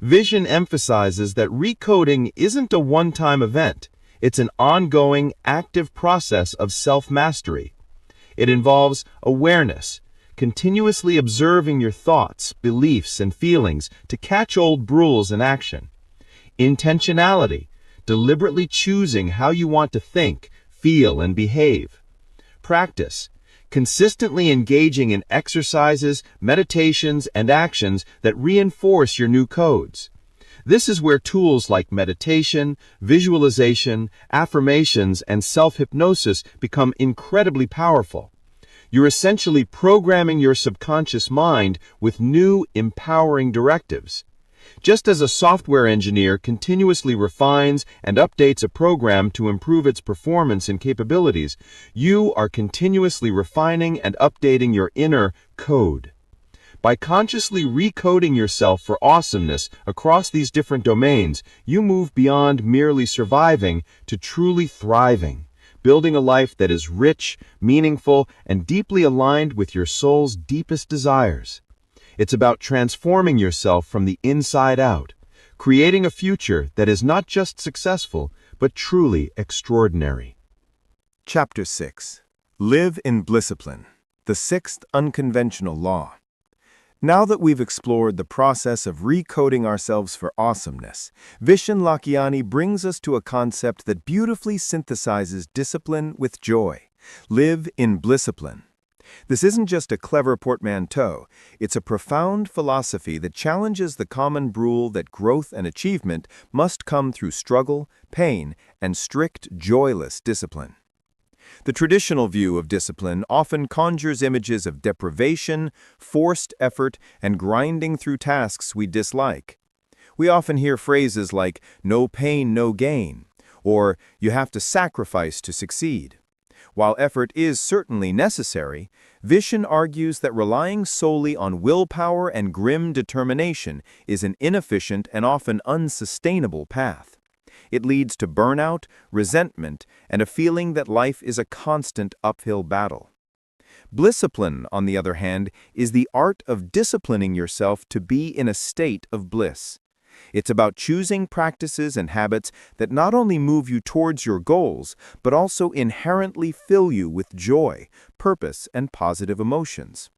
Vishen emphasizes that recoding isn't a one-time event. It's an ongoing, active process of self-mastery. It involves awareness, continuously observing your thoughts, beliefs, and feelings to catch old rules in action. Intentionality, deliberately choosing how you want to think, feel, and behave. Practice, consistently engaging in exercises, meditations, and actions that reinforce your new codes. This is where tools like meditation, visualization, affirmations, and self-hypnosis become incredibly powerful. You're essentially programming your subconscious mind with new, empowering directives. Just as a software engineer continuously refines and updates a program to improve its performance and capabilities, you are continuously refining and updating your inner code. By consciously recoding yourself for awesomeness across these different domains, you move beyond merely surviving to truly thriving, building a life that is rich, meaningful, and deeply aligned with your soul's deepest desires. It's about transforming yourself from the inside out, creating a future that is not just successful, but truly extraordinary. Chapter 6. Live in Blisscipline, the sixth unconventional law. Now that we've explored the process of recoding ourselves for awesomeness, Vishen Lakhiani brings us to a concept that beautifully synthesizes discipline with joy. Live in Blisscipline. This isn't just a clever portmanteau, it's a profound philosophy that challenges the common rule that growth and achievement must come through struggle, pain, and strict, joyless discipline. The traditional view of discipline often conjures images of deprivation, forced effort, and grinding through tasks we dislike. We often hear phrases like, "no pain, no gain," or "you have to sacrifice to succeed." While effort is certainly necessary, Vishen argues that relying solely on willpower and grim determination is an inefficient and often unsustainable path. It leads to burnout, resentment, and a feeling that life is a constant uphill battle. Blisscipline, on the other hand, is the art of disciplining yourself to be in a state of bliss. It's about choosing practices and habits that not only move you towards your goals, but also inherently fill you with joy, purpose, and positive emotions.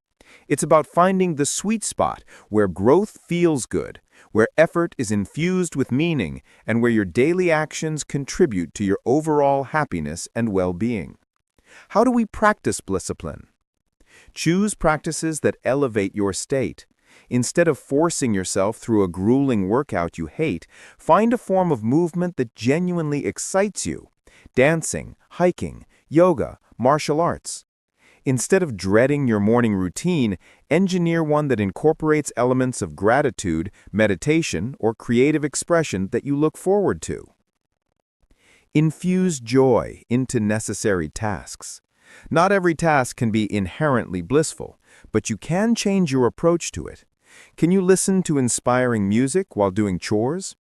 It's about finding the sweet spot where growth feels good, where effort is infused with meaning, and where your daily actions contribute to your overall happiness and well-being. How do we practice Blisscipline? Choose practices that elevate your state. Instead of forcing yourself through a grueling workout you hate, find a form of movement that genuinely excites you. Dancing, hiking, yoga, martial arts. Instead of dreading your morning routine, engineer one that incorporates elements of gratitude, meditation, or creative expression that you look forward to. Infuse joy into necessary tasks. Not every task can be inherently blissful, but you can change your approach to it. Can you listen to inspiring music while doing chores?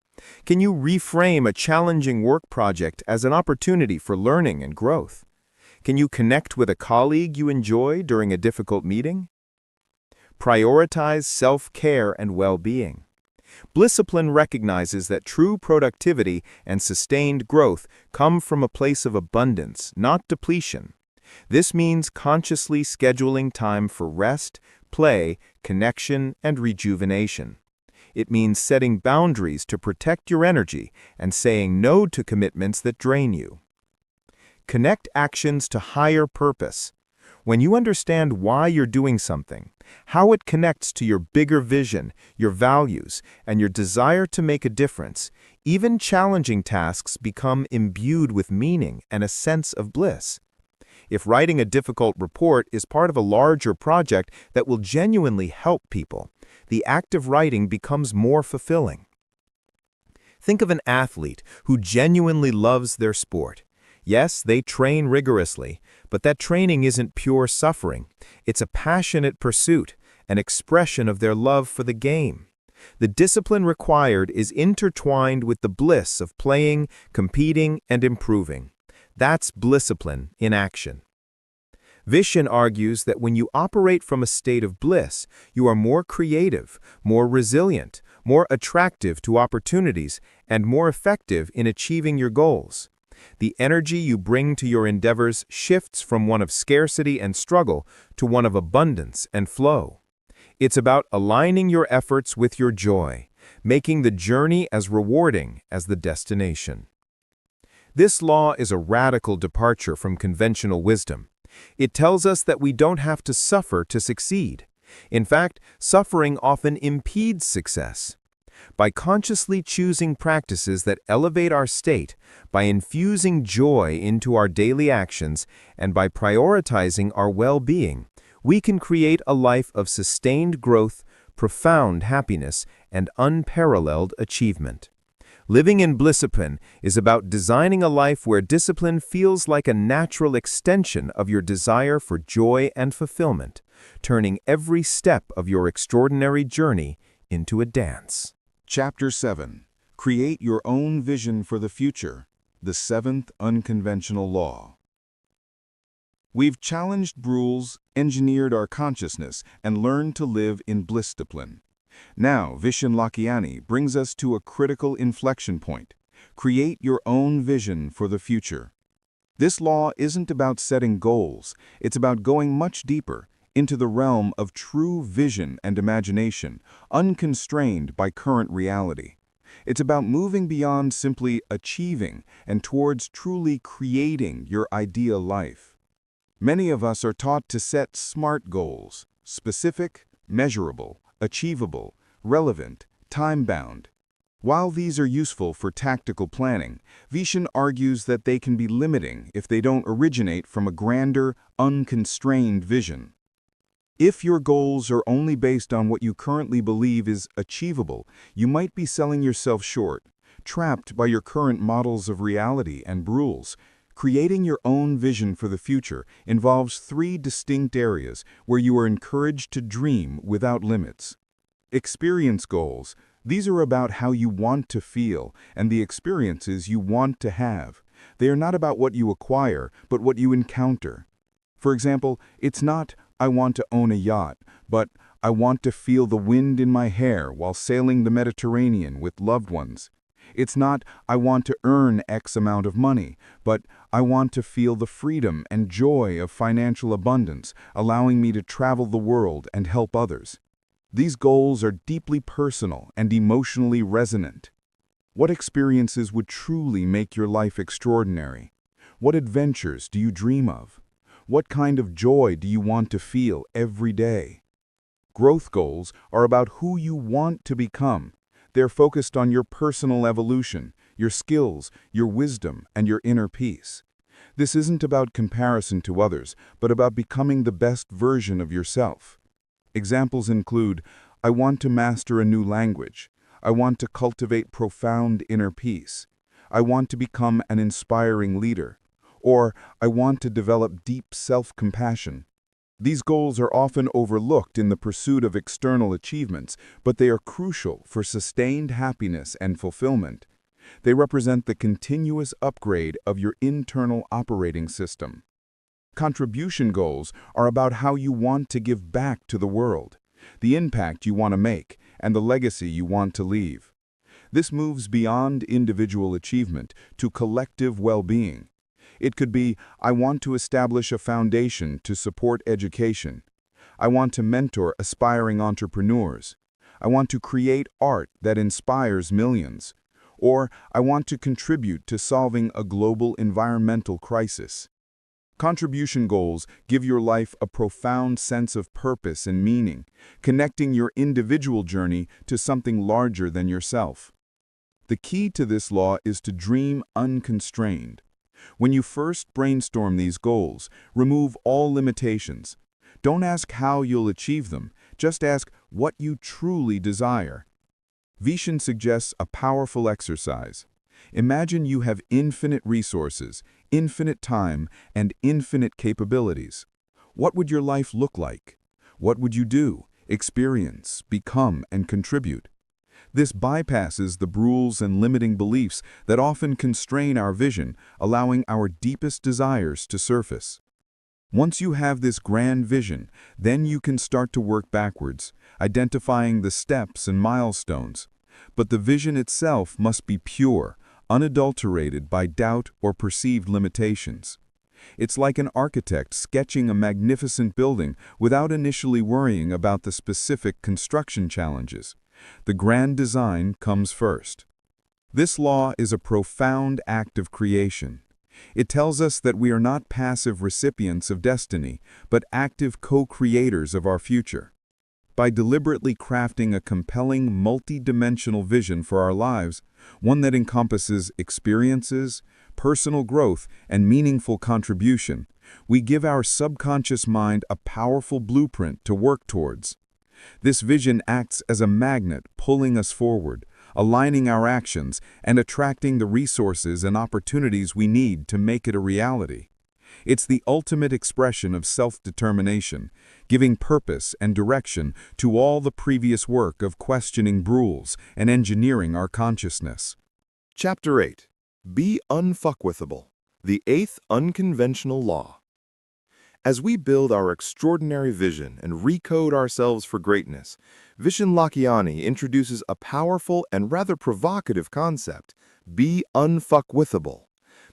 Can you reframe a challenging work project as an opportunity for learning and growth? Can you connect with a colleague you enjoy during a difficult meeting? Prioritize self-care and well-being. Blisscipline recognizes that true productivity and sustained growth come from a place of abundance, not depletion. This means consciously scheduling time for rest, play, connection, and rejuvenation. It means setting boundaries to protect your energy and saying no to commitments that drain you. Connect actions to higher purpose. When you understand why you're doing something, how it connects to your bigger vision, your values, and your desire to make a difference, even challenging tasks become imbued with meaning and a sense of bliss. If writing a difficult report is part of a larger project that will genuinely help people, the act of writing becomes more fulfilling. Think of an athlete who genuinely loves their sport. Yes, they train rigorously, but that training isn't pure suffering. It's a passionate pursuit, an expression of their love for the game. The discipline required is intertwined with the bliss of playing, competing, and improving. That's Blisscipline in action. Vishen argues that when you operate from a state of bliss, you are more creative, more resilient, more attractive to opportunities, and more effective in achieving your goals. The energy you bring to your endeavors shifts from one of scarcity and struggle to one of abundance and flow. It's about aligning your efforts with your joy, making the journey as rewarding as the destination. This law is a radical departure from conventional wisdom. It tells us that we don't have to suffer to succeed. In fact, suffering often impedes success. By consciously choosing practices that elevate our state, by infusing joy into our daily actions, and by prioritizing our well-being, we can create a life of sustained growth, profound happiness, and unparalleled achievement. Living in Blisscipline is about designing a life where discipline feels like a natural extension of your desire for joy and fulfillment, turning every step of your extraordinary journey into a dance. Chapter 7. Create your own vision for the future. The seventh unconventional law. We've challenged rules, engineered our consciousness, and learned to live in bliss-discipline. Now, Vishen Lakhiani brings us to a critical inflection point. Create your own vision for the future. This law isn't about setting goals, it's about going much deeper into the realm of true vision and imagination, unconstrained by current reality. It's about moving beyond simply achieving and towards truly creating your ideal life. Many of us are taught to set SMART goals: specific, measurable, achievable, relevant, time-bound. While these are useful for tactical planning, Vishen argues that they can be limiting if they don't originate from a grander, unconstrained vision. If your goals are only based on what you currently believe is achievable, you might be selling yourself short, trapped by your current models of reality and rules. Creating your own vision for the future involves 3 distinct areas where you are encouraged to dream without limits. Experience goals. These are about how you want to feel and the experiences you want to have. They are not about what you acquire, but what you encounter. For example, it's not, "I want to own a yacht," but "I want to feel the wind in my hair while sailing the Mediterranean with loved ones." It's not, "I want to earn X amount of money," but "I want to feel the freedom and joy of financial abundance, allowing me to travel the world and help others." These goals are deeply personal and emotionally resonant. What experiences would truly make your life extraordinary? What adventures do you dream of? What kind of joy do you want to feel every day? Growth goals are about who you want to become. They're focused on your personal evolution, your skills, your wisdom, and your inner peace. This isn't about comparison to others, but about becoming the best version of yourself. Examples include, "I want to master a new language." "I want to cultivate profound inner peace." "I want to become an inspiring leader." Or, "I want to develop deep self-compassion." These goals are often overlooked in the pursuit of external achievements, but they are crucial for sustained happiness and fulfillment. They represent the continuous upgrade of your internal operating system. Contribution goals are about how you want to give back to the world, the impact you want to make, and the legacy you want to leave. This moves beyond individual achievement to collective well-being. It could be, "I want to establish a foundation to support education." "I want to mentor aspiring entrepreneurs." "I want to create art that inspires millions." Or, "I want to contribute to solving a global environmental crisis." Contribution goals give your life a profound sense of purpose and meaning, connecting your individual journey to something larger than yourself. The key to this law is to dream unconstrained. When you first brainstorm these goals, remove all limitations. Don't ask how you'll achieve them, just ask what you truly desire. Vishen suggests a powerful exercise. Imagine you have infinite resources, infinite time, and infinite capabilities. What would your life look like? What would you do, experience, become, and contribute? This bypasses the rules and limiting beliefs that often constrain our vision, allowing our deepest desires to surface. Once you have this grand vision, then you can start to work backwards, identifying the steps and milestones. But the vision itself must be pure, unadulterated by doubt or perceived limitations. It's like an architect sketching a magnificent building without initially worrying about the specific construction challenges. The grand design comes first. This law is a profound act of creation. It tells us that we are not passive recipients of destiny, but active co-creators of our future. By deliberately crafting a compelling, multi-dimensional vision for our lives, one that encompasses experiences, personal growth, and meaningful contribution, we give our subconscious mind a powerful blueprint to work towards. This vision acts as a magnet pulling us forward, aligning our actions, and attracting the resources and opportunities we need to make it a reality. It's the ultimate expression of self-determination, giving purpose and direction to all the previous work of questioning rules and engineering our consciousness. Chapter 8. Be Unfuckwithable, the 8th Unconventional Law. As we build our extraordinary vision and recode ourselves for greatness, Vishen Lakhiani introduces a powerful and rather provocative concept: be unfuckwithable.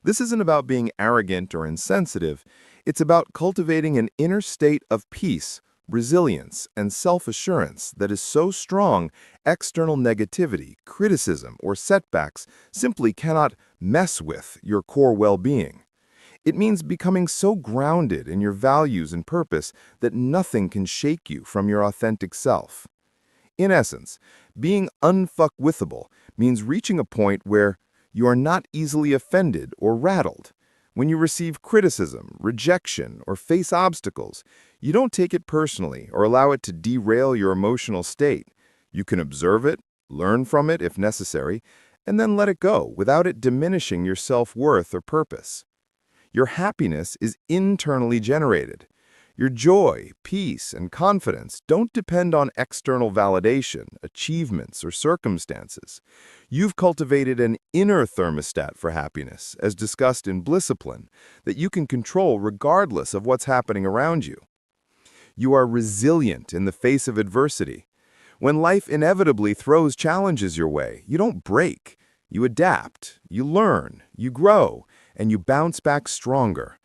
This isn't about being arrogant or insensitive. It's about cultivating an inner state of peace, resilience, and self-assurance that is so strong, external negativity, criticism, or setbacks simply cannot mess with your core well-being. It means becoming so grounded in your values and purpose that nothing can shake you from your authentic self. In essence, being unfuckwithable means reaching a point where you are not easily offended or rattled. When you receive criticism, rejection, or face obstacles, you don't take it personally or allow it to derail your emotional state. You can observe it, learn from it if necessary, and then let it go without it diminishing your self-worth or purpose. Your happiness is internally generated. Your joy, peace, and confidence don't depend on external validation, achievements, or circumstances. You've cultivated an inner thermostat for happiness, as discussed in Blisscipline, that you can control regardless of what's happening around you. You are resilient in the face of adversity. When life inevitably throws challenges your way, you don't break. You adapt, you learn, you grow, and you bounce back stronger.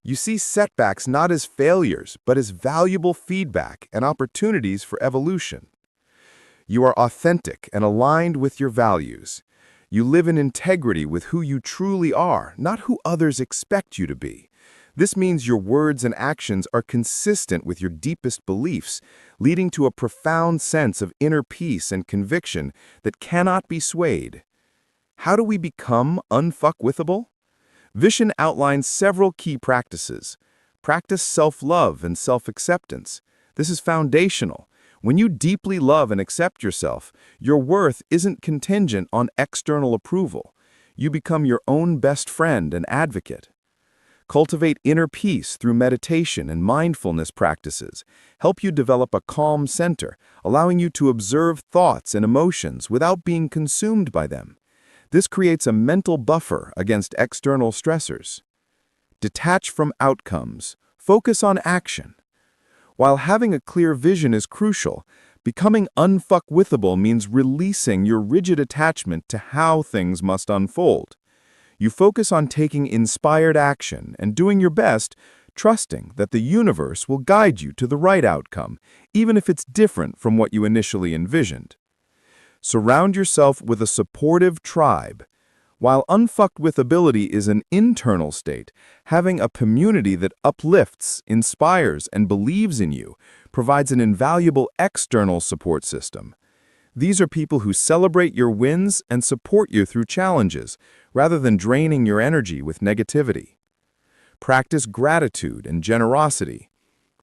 You see setbacks not as failures, but as valuable feedback and opportunities for evolution. You are authentic and aligned with your values. You live in integrity with who you truly are, not who others expect you to be. This means your words and actions are consistent with your deepest beliefs, leading to a profound sense of inner peace and conviction that cannot be swayed. How do we become unfuckwithable? Vishen outlines several key practices. Practice self-love and self-acceptance. This is foundational. When you deeply love and accept yourself, your worth isn't contingent on external approval. You become your own best friend and advocate. Cultivate inner peace through meditation and mindfulness practices. Help you develop a calm center, allowing you to observe thoughts and emotions without being consumed by them. This creates a mental buffer against external stressors. Detach from outcomes. Focus on action. While having a clear vision is crucial, becoming unfuckwithable means releasing your rigid attachment to how things must unfold. You focus on taking inspired action and doing your best, trusting that the universe will guide you to the right outcome, even if it's different from what you initially envisioned. Surround yourself with a supportive tribe. While unfuckwithability is an internal state, having a community that uplifts, inspires, and believes in you provides an invaluable external support system. These are people who celebrate your wins and support you through challenges, rather than draining your energy with negativity. Practice gratitude and generosity.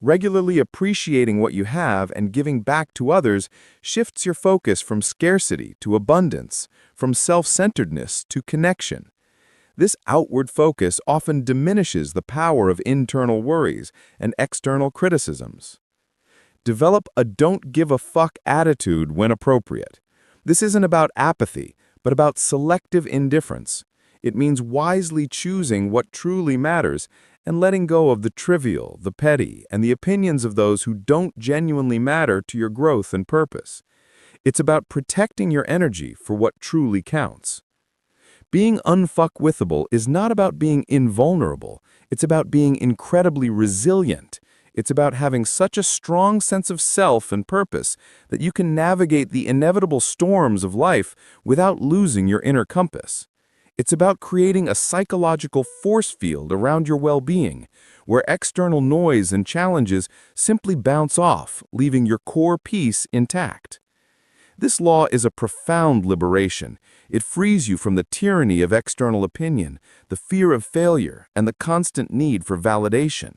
Regularly appreciating what you have and giving back to others shifts your focus from scarcity to abundance, from self-centeredness to connection. This outward focus often diminishes the power of internal worries and external criticisms. Develop a don't give a fuck attitude when appropriate. This isn't about apathy, but about selective indifference. It means wisely choosing what truly matters and letting go of the trivial, the petty, and the opinions of those who don't genuinely matter to your growth and purpose. It's about protecting your energy for what truly counts. Being unfuckwithable is not about being invulnerable. It's about being incredibly resilient. It's about having such a strong sense of self and purpose that you can navigate the inevitable storms of life without losing your inner compass. It's about creating a psychological force field around your well-being, where external noise and challenges simply bounce off, leaving your core peace intact. This law is a profound liberation. It frees you from the tyranny of external opinion, the fear of failure, and the constant need for validation.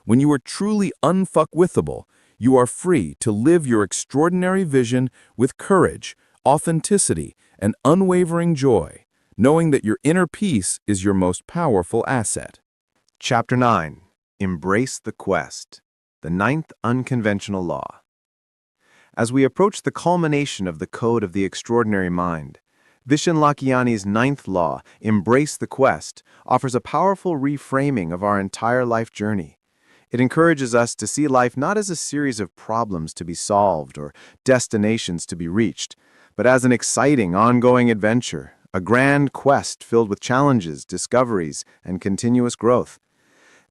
When you are truly unfuckwithable, you are free to live your extraordinary vision with courage, authenticity, and unwavering joy, knowing that your inner peace is your most powerful asset. Chapter 9. Embrace the Quest. The Ninth Unconventional Law. As we approach the culmination of the Code of the Extraordinary Mind, Vishen Lakhiani's ninth law, Embrace the Quest, offers a powerful reframing of our entire life journey. It encourages us to see life not as a series of problems to be solved or destinations to be reached, but as an exciting, ongoing adventure, a grand quest filled with challenges, discoveries, and continuous growth.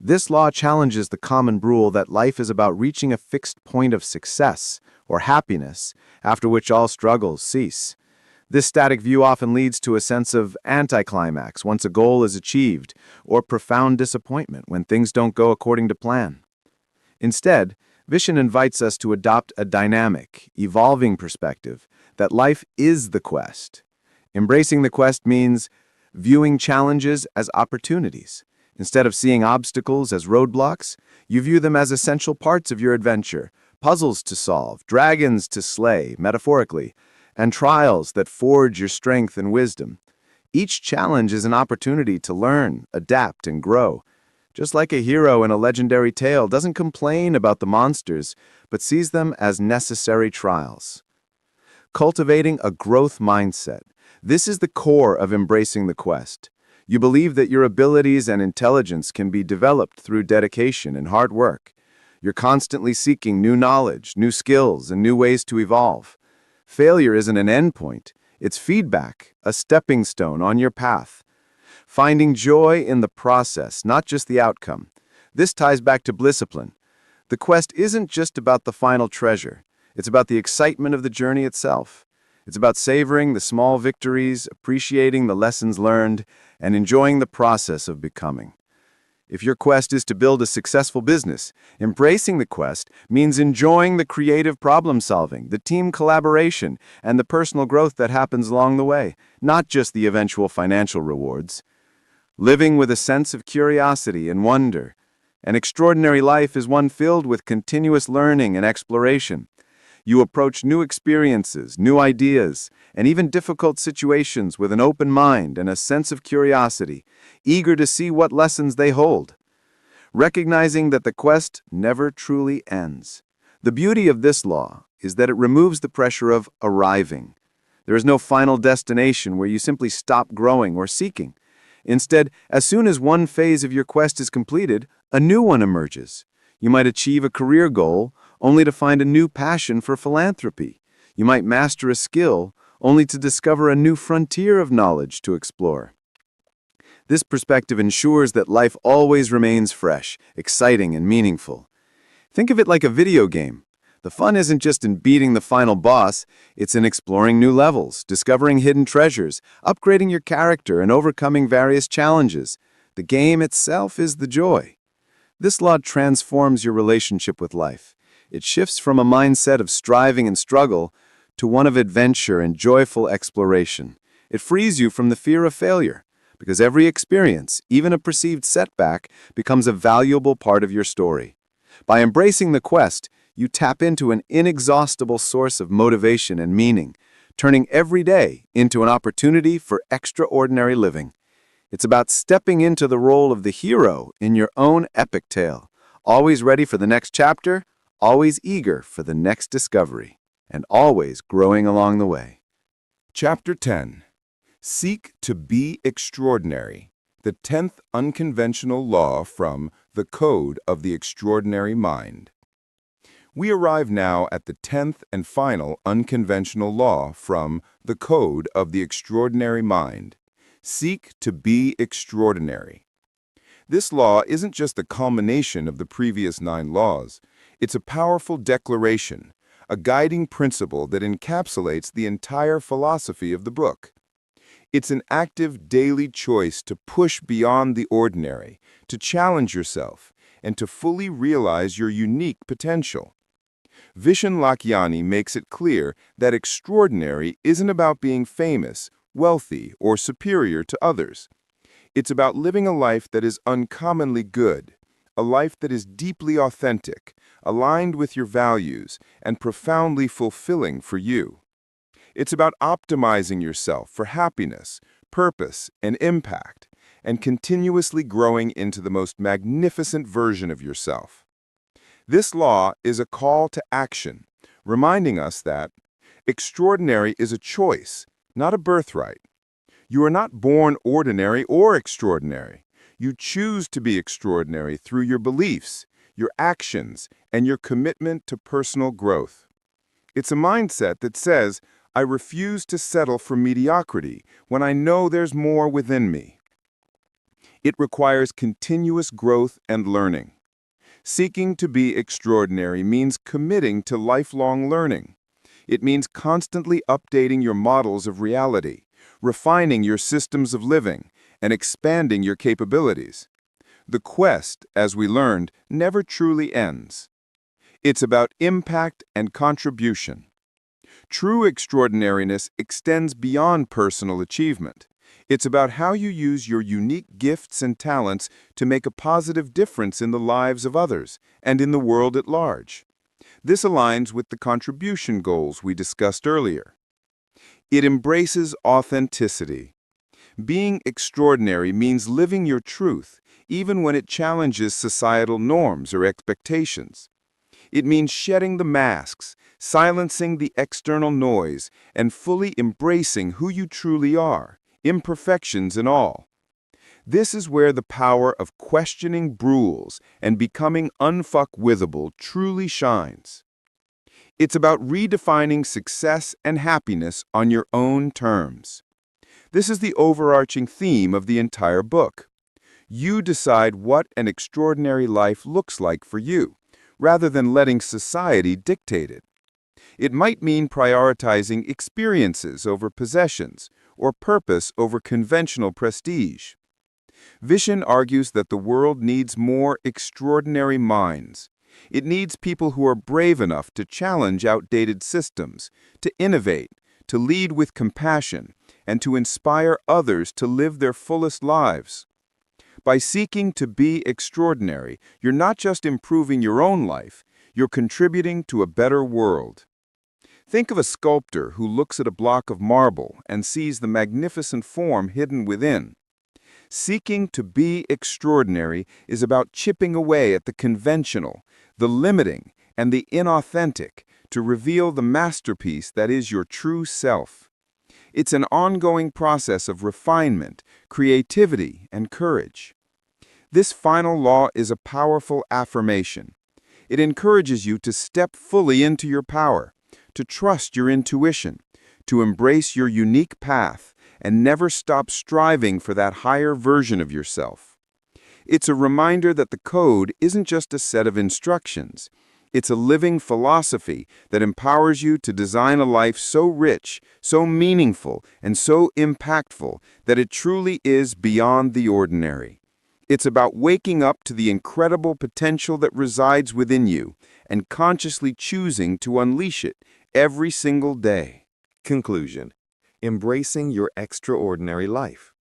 This law challenges the common rule that life is about reaching a fixed point of success or happiness, after which all struggles cease. This static view often leads to a sense of anticlimax once a goal is achieved, or profound disappointment when things don't go according to plan. Instead, Vishen invites us to adopt a dynamic, evolving perspective that life is the quest. Embracing the quest means viewing challenges as opportunities. Instead of seeing obstacles as roadblocks, you view them as essential parts of your adventure, puzzles to solve, dragons to slay, metaphorically, and trials that forge your strength and wisdom. Each challenge is an opportunity to learn, adapt, and grow. Just like a hero in a legendary tale doesn't complain about the monsters, but sees them as necessary trials. Cultivating a growth mindset. This is the core of embracing the quest. You believe that your abilities and intelligence can be developed through dedication and hard work. You're constantly seeking new knowledge, new skills, and new ways to evolve. Failure isn't an endpoint. It's feedback, a stepping stone on your path. Finding joy in the process, not just the outcome. This ties back to Blisscipline. The quest isn't just about the final treasure. It's about the excitement of the journey itself. It's about savoring the small victories, appreciating the lessons learned, and enjoying the process of becoming. If your quest is to build a successful business, embracing the quest means enjoying the creative problem solving, the team collaboration, and the personal growth that happens along the way, not just the eventual financial rewards. Living with a sense of curiosity and wonder. An extraordinary life is one filled with continuous learning and exploration. You approach new experiences, new ideas, and even difficult situations with an open mind and a sense of curiosity, eager to see what lessons they hold. Recognizing that the quest never truly ends. The beauty of this law is that it removes the pressure of arriving. There is no final destination where you simply stop growing or seeking. Instead, as soon as one phase of your quest is completed, a new one emerges. You might achieve a career goal, only to find a new passion for philanthropy. You might master a skill, only to discover a new frontier of knowledge to explore. This perspective ensures that life always remains fresh, exciting, and meaningful. Think of it like a video game. The fun isn't just in beating the final boss, it's in exploring new levels, discovering hidden treasures, upgrading your character, and overcoming various challenges. The game itself is the joy. This law transforms your relationship with life. It shifts from a mindset of striving and struggle to one of adventure and joyful exploration. It frees you from the fear of failure, because every experience, even a perceived setback, becomes a valuable part of your story. By embracing the quest, you tap into an inexhaustible source of motivation and meaning, turning every day into an opportunity for extraordinary living. It's about stepping into the role of the hero in your own epic tale, always ready for the next chapter, always eager for the next discovery, and always growing along the way. Chapter 10. Seek to be extraordinary. The 10th unconventional law from The Code of the Extraordinary Mind. We arrive now at the 10th and final unconventional law from The Code of the Extraordinary Mind. Seek to be extraordinary. This law isn't just the culmination of the previous 9 laws. It's a powerful declaration, a guiding principle that encapsulates the entire philosophy of the book. It's an active daily choice to push beyond the ordinary, to challenge yourself, and to fully realize your unique potential. Vishen Lakhiani makes it clear that extraordinary isn't about being famous, wealthy, or superior to others. It's about living a life that is uncommonly good, a life that is deeply authentic, aligned with your values, and profoundly fulfilling for you. It's about optimizing yourself for happiness, purpose, and impact, and continuously growing into the most magnificent version of yourself. This law is a call to action, reminding us that extraordinary is a choice, not a birthright. You are not born ordinary or extraordinary. You choose to be extraordinary through your beliefs, your actions, and your commitment to personal growth. It's a mindset that says, I refuse to settle for mediocrity when I know there's more within me. It requires continuous growth and learning. Seeking to be extraordinary means committing to lifelong learning. It means constantly updating your models of reality, refining your systems of living, and expanding your capabilities. The quest, as we learned, never truly ends. It's about impact and contribution. True extraordinariness extends beyond personal achievement. It's about how you use your unique gifts and talents to make a positive difference in the lives of others and in the world at large. This aligns with the contribution goals we discussed earlier. It embraces authenticity. Being extraordinary means living your truth, even when it challenges societal norms or expectations. It means shedding the masks, silencing the external noise, and fully embracing who you truly are, imperfections and all. This is where the power of questioning rules and becoming unfuckwithable truly shines. It's about redefining success and happiness on your own terms. This is the overarching theme of the entire book. You decide what an extraordinary life looks like for you, rather than letting society dictate it. It might mean prioritizing experiences over possessions, or purpose over conventional prestige. Vishen argues that the world needs more extraordinary minds. It needs people who are brave enough to challenge outdated systems, to innovate, to lead with compassion, and to inspire others to live their fullest lives. By seeking to be extraordinary, you're not just improving your own life, you're contributing to a better world. Think of a sculptor who looks at a block of marble and sees the magnificent form hidden within. Seeking to be extraordinary is about chipping away at the conventional, the limiting, and the inauthentic to reveal the masterpiece that is your true self. It's an ongoing process of refinement, creativity, and courage. This final law is a powerful affirmation. It encourages you to step fully into your power, to trust your intuition, to embrace your unique path, and never stop striving for that higher version of yourself. It's a reminder that the code isn't just a set of instructions. It's a living philosophy that empowers you to design a life so rich, so meaningful, and so impactful that it truly is beyond the ordinary. It's about waking up to the incredible potential that resides within you and consciously choosing to unleash it every single day. Conclusion: embracing your extraordinary life.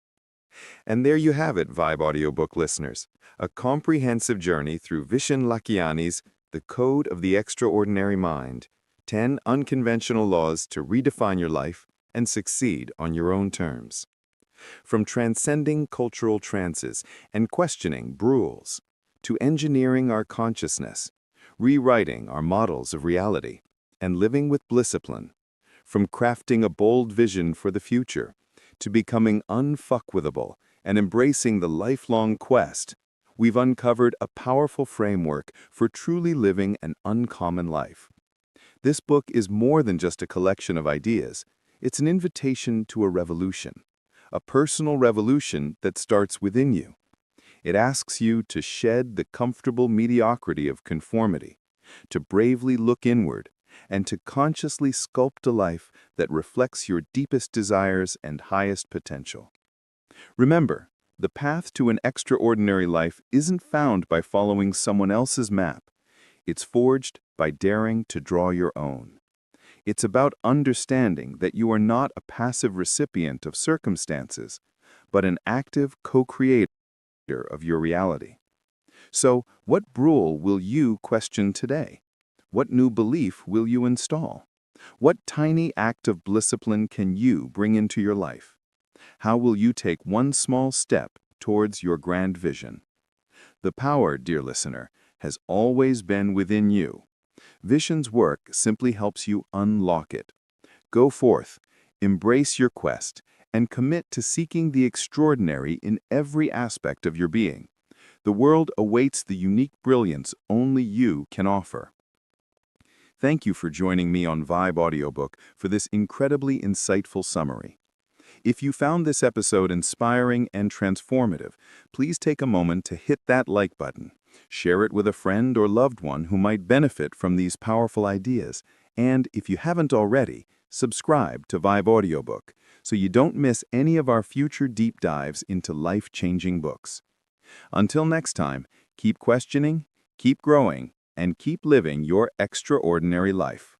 And there you have it, Vibe audiobook listeners, a comprehensive journey through Vishen Lakhiani's The Code of the Extraordinary Mind, 10 unconventional laws to redefine your life and succeed on your own terms. From transcending cultural trances and questioning rules, to engineering our consciousness, rewriting our models of reality, and living with discipline. From crafting a bold vision for the future, to becoming unfuckwithable and embracing the lifelong quest, we've uncovered a powerful framework for truly living an uncommon life. This book is more than just a collection of ideas. It's an invitation to a revolution, a personal revolution that starts within you. It asks you to shed the comfortable mediocrity of conformity, to bravely look inward, and to consciously sculpt a life that reflects your deepest desires and highest potential. Remember, the path to an extraordinary life isn't found by following someone else's map. It's forged by daring to draw your own. It's about understanding that you are not a passive recipient of circumstances, but an active co-creator of your reality. So, what rule will you question today? What new belief will you install? What tiny act of discipline can you bring into your life? How will you take one small step towards your grand vision? The power, dear listener, has always been within you. Vishen's work simply helps you unlock it. Go forth, embrace your quest, and commit to seeking the extraordinary in every aspect of your being. The world awaits the unique brilliance only you can offer. Thank you for joining me on Vibe Audiobook for this incredibly insightful summary. If you found this episode inspiring and transformative, please take a moment to hit that like button. Share it with a friend or loved one who might benefit from these powerful ideas. And if you haven't already, subscribe to Vibe Audiobook so you don't miss any of our future deep dives into life-changing books. Until next time, keep questioning, keep growing, and keep living your extraordinary life.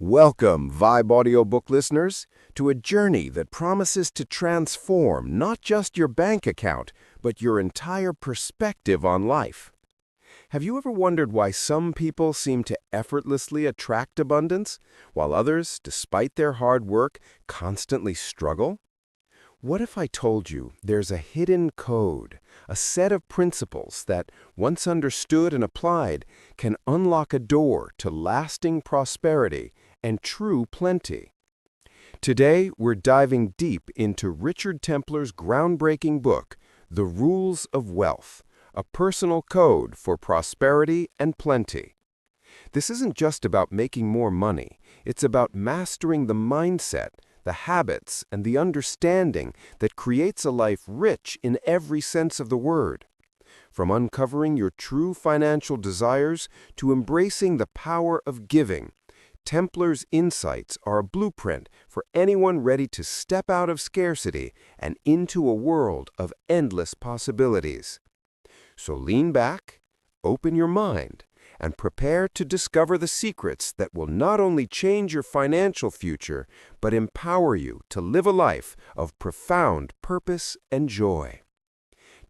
Welcome, Vibe Audiobook listeners, to a journey that promises to transform not just your bank account, but your entire perspective on life. Have you ever wondered why some people seem to effortlessly attract abundance, while others, despite their hard work, constantly struggle? What if I told you there's a hidden code, a set of principles that, once understood and applied, can unlock a door to lasting prosperity and true plenty? Today, we're diving deep into Richard Templer's groundbreaking book, The Rules of Wealth, a personal code for prosperity and plenty. This isn't just about making more money, it's about mastering the mindset, the habits, and the understanding that creates a life rich in every sense of the word. From uncovering your true financial desires to embracing the power of giving, Templer's insights are a blueprint for anyone ready to step out of scarcity and into a world of endless possibilities. So lean back, open your mind, and prepare to discover the secrets that will not only change your financial future, but empower you to live a life of profound purpose and joy.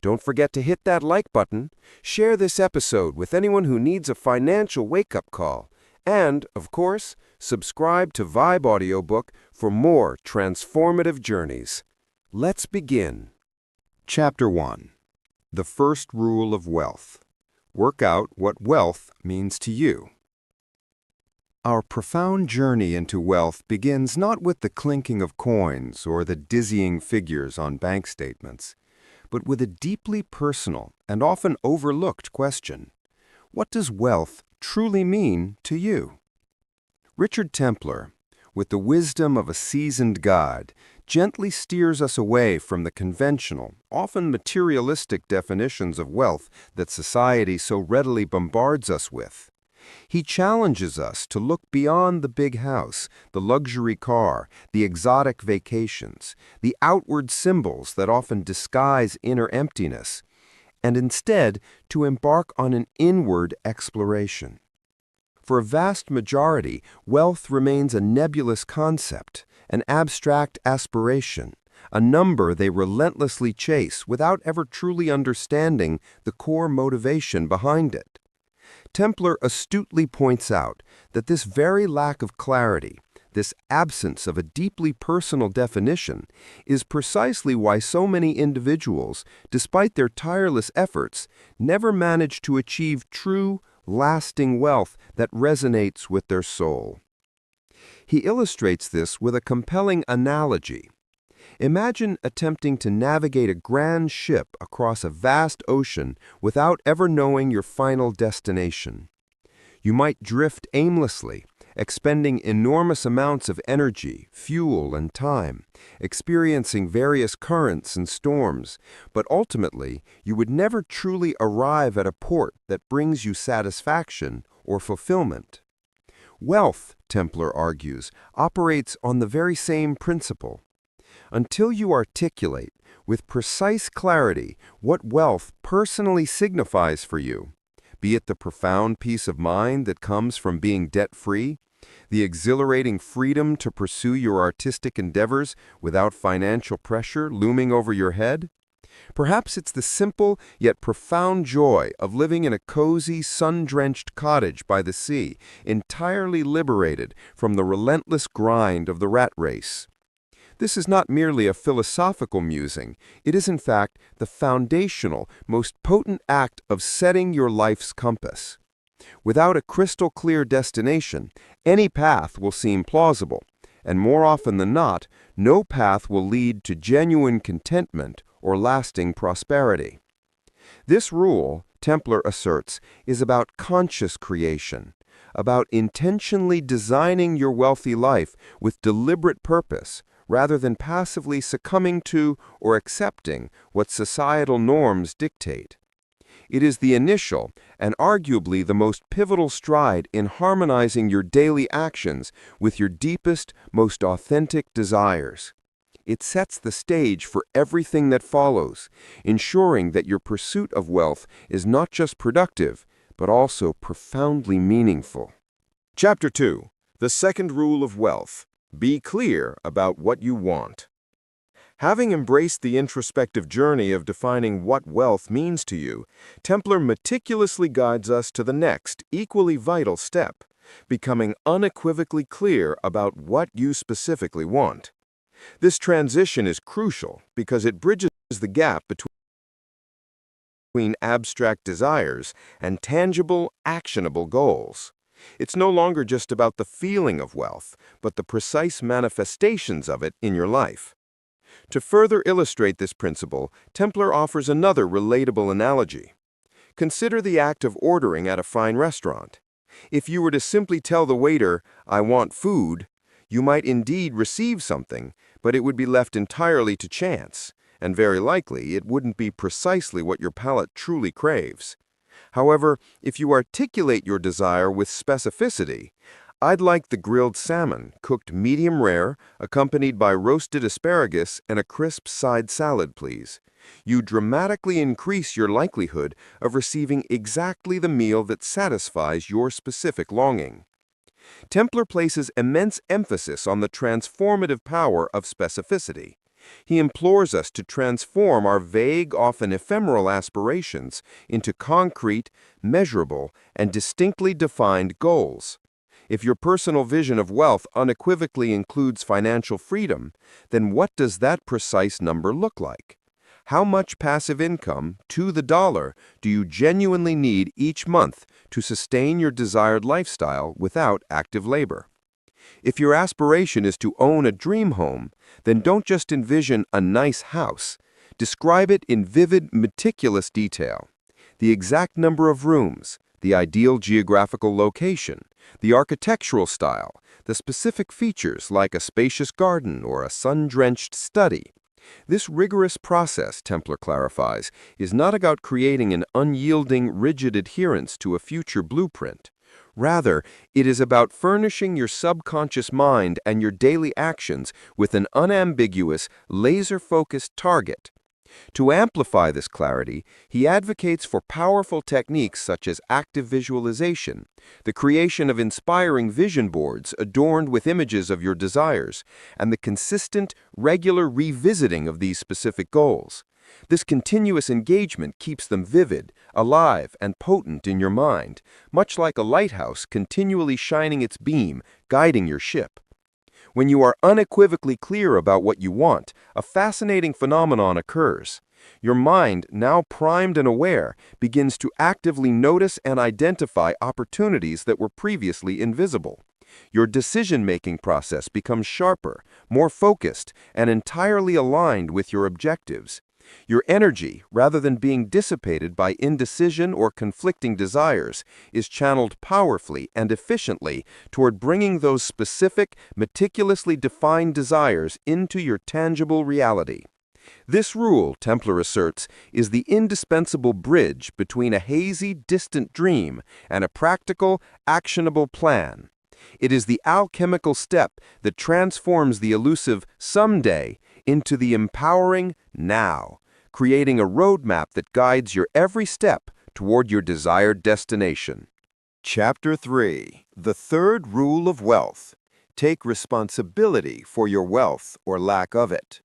Don't forget to hit that like button, share this episode with anyone who needs a financial wake-up call, and, of course, subscribe to Vibe Audiobook for more transformative journeys. Let's begin. Chapter 1. The First Rule of Wealth. Work out what wealth means to you. Our profound journey into wealth begins not with the clinking of coins or the dizzying figures on bank statements, but with a deeply personal and often overlooked question. What does wealth truly mean to you? Richard Templer, with the wisdom of a seasoned guide, gently steers us away from the conventional, often materialistic definitions of wealth that society so readily bombards us with. He challenges us to look beyond the big house, the luxury car, the exotic vacations, the outward symbols that often disguise inner emptiness, and instead to embark on an inward exploration. For a vast majority, wealth remains a nebulous concept, an abstract aspiration, a number they relentlessly chase without ever truly understanding the core motivation behind it. Templer astutely points out that this very lack of clarity, this absence of a deeply personal definition, is precisely why so many individuals, despite their tireless efforts, never manage to achieve true, lasting wealth that resonates with their soul. He illustrates this with a compelling analogy. Imagine attempting to navigate a grand ship across a vast ocean without ever knowing your final destination. You might drift aimlessly, expending enormous amounts of energy, fuel, and time, experiencing various currents and storms, but ultimately you would never truly arrive at a port that brings you satisfaction or fulfillment. Wealth, Templer argues, operates on the very same principle. Until you articulate, with precise clarity, what wealth personally signifies for you, be it the profound peace of mind that comes from being debt-free, the exhilarating freedom to pursue your artistic endeavors without financial pressure looming over your head, perhaps it's the simple yet profound joy of living in a cozy, sun-drenched cottage by the sea, entirely liberated from the relentless grind of the rat race. This is not merely a philosophical musing. It is, in fact, the foundational, most potent act of setting your life's compass. Without a crystal-clear destination, any path will seem plausible, and more often than not, no path will lead to genuine contentment or lasting prosperity. This rule, Templar asserts, is about conscious creation, about intentionally designing your wealthy life with deliberate purpose, rather than passively succumbing to or accepting what societal norms dictate. It is the initial and arguably the most pivotal stride in harmonizing your daily actions with your deepest, most authentic desires. It sets the stage for everything that follows, ensuring that your pursuit of wealth is not just productive, but also profoundly meaningful. Chapter 2. The second rule of wealth. Be clear about what you want. Having embraced the introspective journey of defining what wealth means to you, Templar meticulously guides us to the next, equally vital step, becoming unequivocally clear about what you specifically want. This transition is crucial because it bridges the gap between abstract desires and tangible, actionable goals. It's no longer just about the feeling of wealth, but the precise manifestations of it in your life. To further illustrate this principle, Templar offers another relatable analogy. Consider the act of ordering at a fine restaurant. If you were to simply tell the waiter, "I want food," you might indeed receive something, but it would be left entirely to chance, and very likely it wouldn't be precisely what your palate truly craves. However, if you articulate your desire with specificity, "I'd like the grilled salmon, cooked medium rare, accompanied by roasted asparagus and a crisp side salad, please," you dramatically increase your likelihood of receiving exactly the meal that satisfies your specific longing. Templar places immense emphasis on the transformative power of specificity. He implores us to transform our vague, often ephemeral aspirations into concrete, measurable, and distinctly defined goals. If your personal vision of wealth unequivocally includes financial freedom, then what does that precise number look like? How much passive income, to the dollar, do you genuinely need each month to sustain your desired lifestyle without active labor? If your aspiration is to own a dream home, then don't just envision a nice house. Describe it in vivid, meticulous detail. The exact number of rooms, the ideal geographical location, the architectural style, the specific features like a spacious garden or a sun-drenched study. This rigorous process, Templar clarifies, is not about creating an unyielding, rigid adherence to a future blueprint. Rather, it is about furnishing your subconscious mind and your daily actions with an unambiguous, laser-focused target. To amplify this clarity, he advocates for powerful techniques such as active visualization, the creation of inspiring vision boards adorned with images of your desires, and the consistent, regular revisiting of these specific goals. This continuous engagement keeps them vivid, alive, and potent in your mind, much like a lighthouse continually shining its beam, guiding your ship. When you are unequivocally clear about what you want, a fascinating phenomenon occurs. Your mind, now primed and aware, begins to actively notice and identify opportunities that were previously invisible. Your decision-making process becomes sharper, more focused, and entirely aligned with your objectives. Your energy, rather than being dissipated by indecision or conflicting desires, is channeled powerfully and efficiently toward bringing those specific, meticulously defined desires into your tangible reality. This rule, Templar asserts, is the indispensable bridge between a hazy, distant dream and a practical, actionable plan. It is the alchemical step that transforms the elusive someday into the empowering now, creating a roadmap that guides your every step toward your desired destination. Chapter 3. The third rule of wealth. Take responsibility for your wealth or lack of it.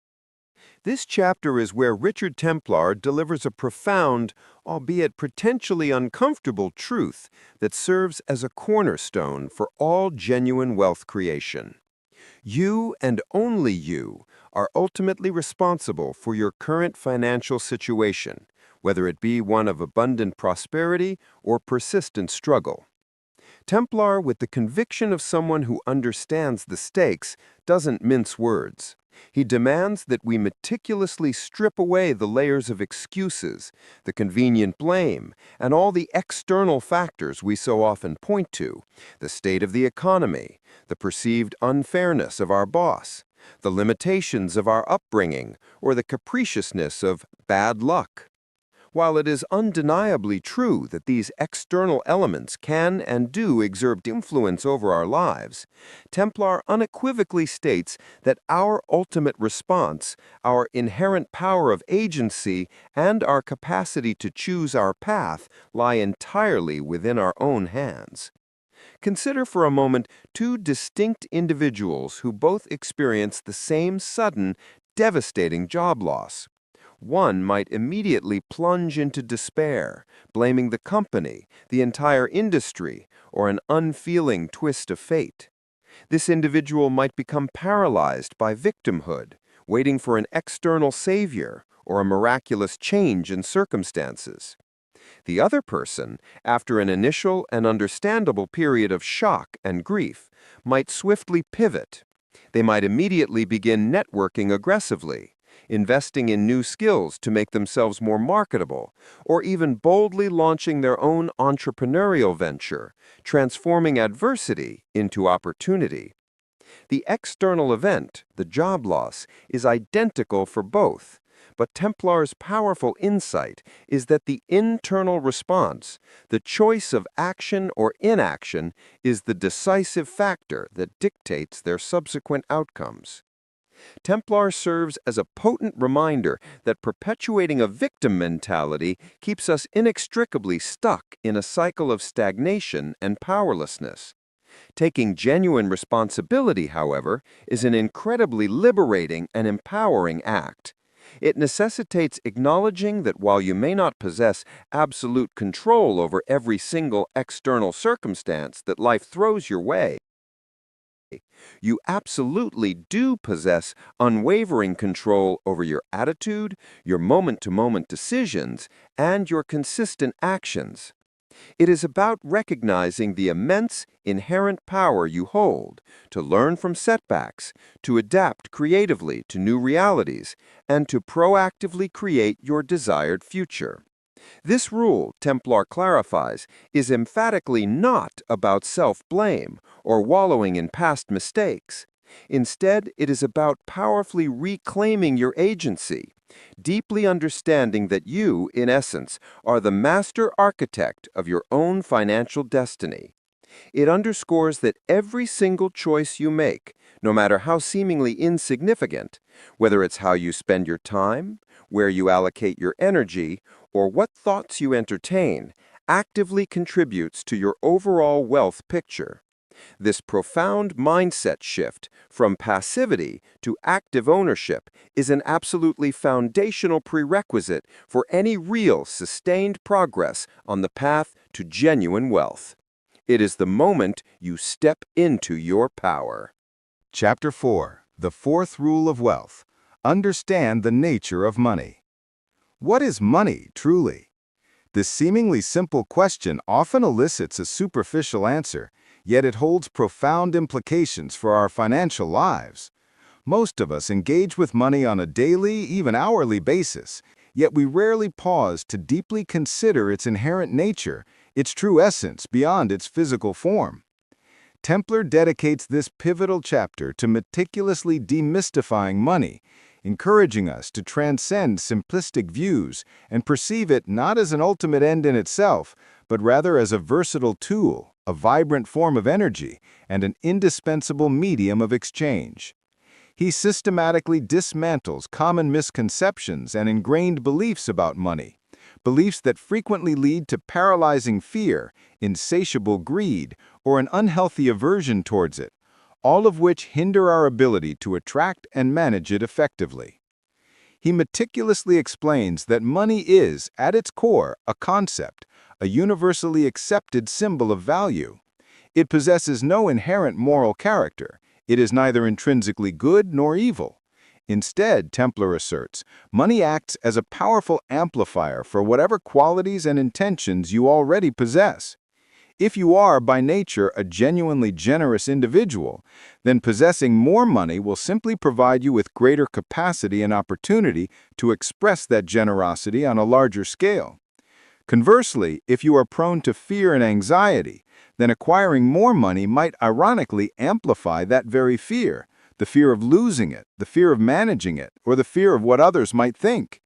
This chapter is where Richard Templar delivers a profound, albeit potentially uncomfortable truth that serves as a cornerstone for all genuine wealth creation. You and only you are ultimately responsible for your current financial situation, whether it be one of abundant prosperity or persistent struggle. Templar, with the conviction of someone who understands the stakes, doesn't mince words. He demands that we meticulously strip away the layers of excuses, the convenient blame, and all the external factors we so often point to: the state of the economy, the perceived unfairness of our boss, the limitations of our upbringing, or the capriciousness of bad luck. While it is undeniably true that these external elements can and do exert influence over our lives, Templar unequivocally states that our ultimate response, our inherent power of agency, and our capacity to choose our path lie entirely within our own hands. Consider for a moment two distinct individuals who both experience the same sudden, devastating job loss. One might immediately plunge into despair, blaming the company, the entire industry, or an unfeeling twist of fate. This individual might become paralyzed by victimhood, waiting for an external savior or a miraculous change in circumstances. The other person, after an initial and understandable period of shock and grief, might swiftly pivot. They might immediately begin networking aggressively, investing in new skills to make themselves more marketable, or even boldly launching their own entrepreneurial venture, transforming adversity into opportunity. The external event, the job loss, is identical for both, but Templar's powerful insight is that the internal response, the choice of action or inaction, is the decisive factor that dictates their subsequent outcomes. Templar serves as a potent reminder that perpetuating a victim mentality keeps us inextricably stuck in a cycle of stagnation and powerlessness. Taking genuine responsibility, however, is an incredibly liberating and empowering act. It necessitates acknowledging that while you may not possess absolute control over every single external circumstance that life throws your way, you absolutely do possess unwavering control over your attitude, your moment-to-moment decisions, and your consistent actions. It is about recognizing the immense, inherent power you hold to learn from setbacks, to adapt creatively to new realities, and to proactively create your desired future. This rule, Templar clarifies, is emphatically not about self-blame or wallowing in past mistakes. Instead, it is about powerfully reclaiming your agency, deeply understanding that you, in essence, are the master architect of your own financial destiny. It underscores that every single choice you make, no matter how seemingly insignificant, whether it's how you spend your time, where you allocate your energy, or what thoughts you entertain, actively contributes to your overall wealth picture. This profound mindset shift from passivity to active ownership is an absolutely foundational prerequisite for any real, sustained progress on the path to genuine wealth. It is the moment you step into your power. Chapter 4. The Fourth Rule of Wealth. Understand the nature of money. What is money, truly? This seemingly simple question often elicits a superficial answer, yet it holds profound implications for our financial lives. Most of us engage with money on a daily, even hourly basis, yet we rarely pause to deeply consider its inherent nature, its true essence beyond its physical form. Templar dedicates this pivotal chapter to meticulously demystifying money, encouraging us to transcend simplistic views and perceive it not as an ultimate end in itself, but rather as a versatile tool, a vibrant form of energy, and an indispensable medium of exchange. He systematically dismantles common misconceptions and ingrained beliefs about money, beliefs that frequently lead to paralyzing fear, insatiable greed, or an unhealthy aversion towards it, all of which hinder our ability to attract and manage it effectively. He meticulously explains that money is, at its core, a concept, a universally accepted symbol of value. It possesses no inherent moral character. It is neither intrinsically good nor evil. Instead, Templar asserts, money acts as a powerful amplifier for whatever qualities and intentions you already possess. If you are, by nature, a genuinely generous individual, then possessing more money will simply provide you with greater capacity and opportunity to express that generosity on a larger scale. Conversely, if you are prone to fear and anxiety, then acquiring more money might ironically amplify that very fear, the fear of losing it, the fear of managing it, or the fear of what others might think.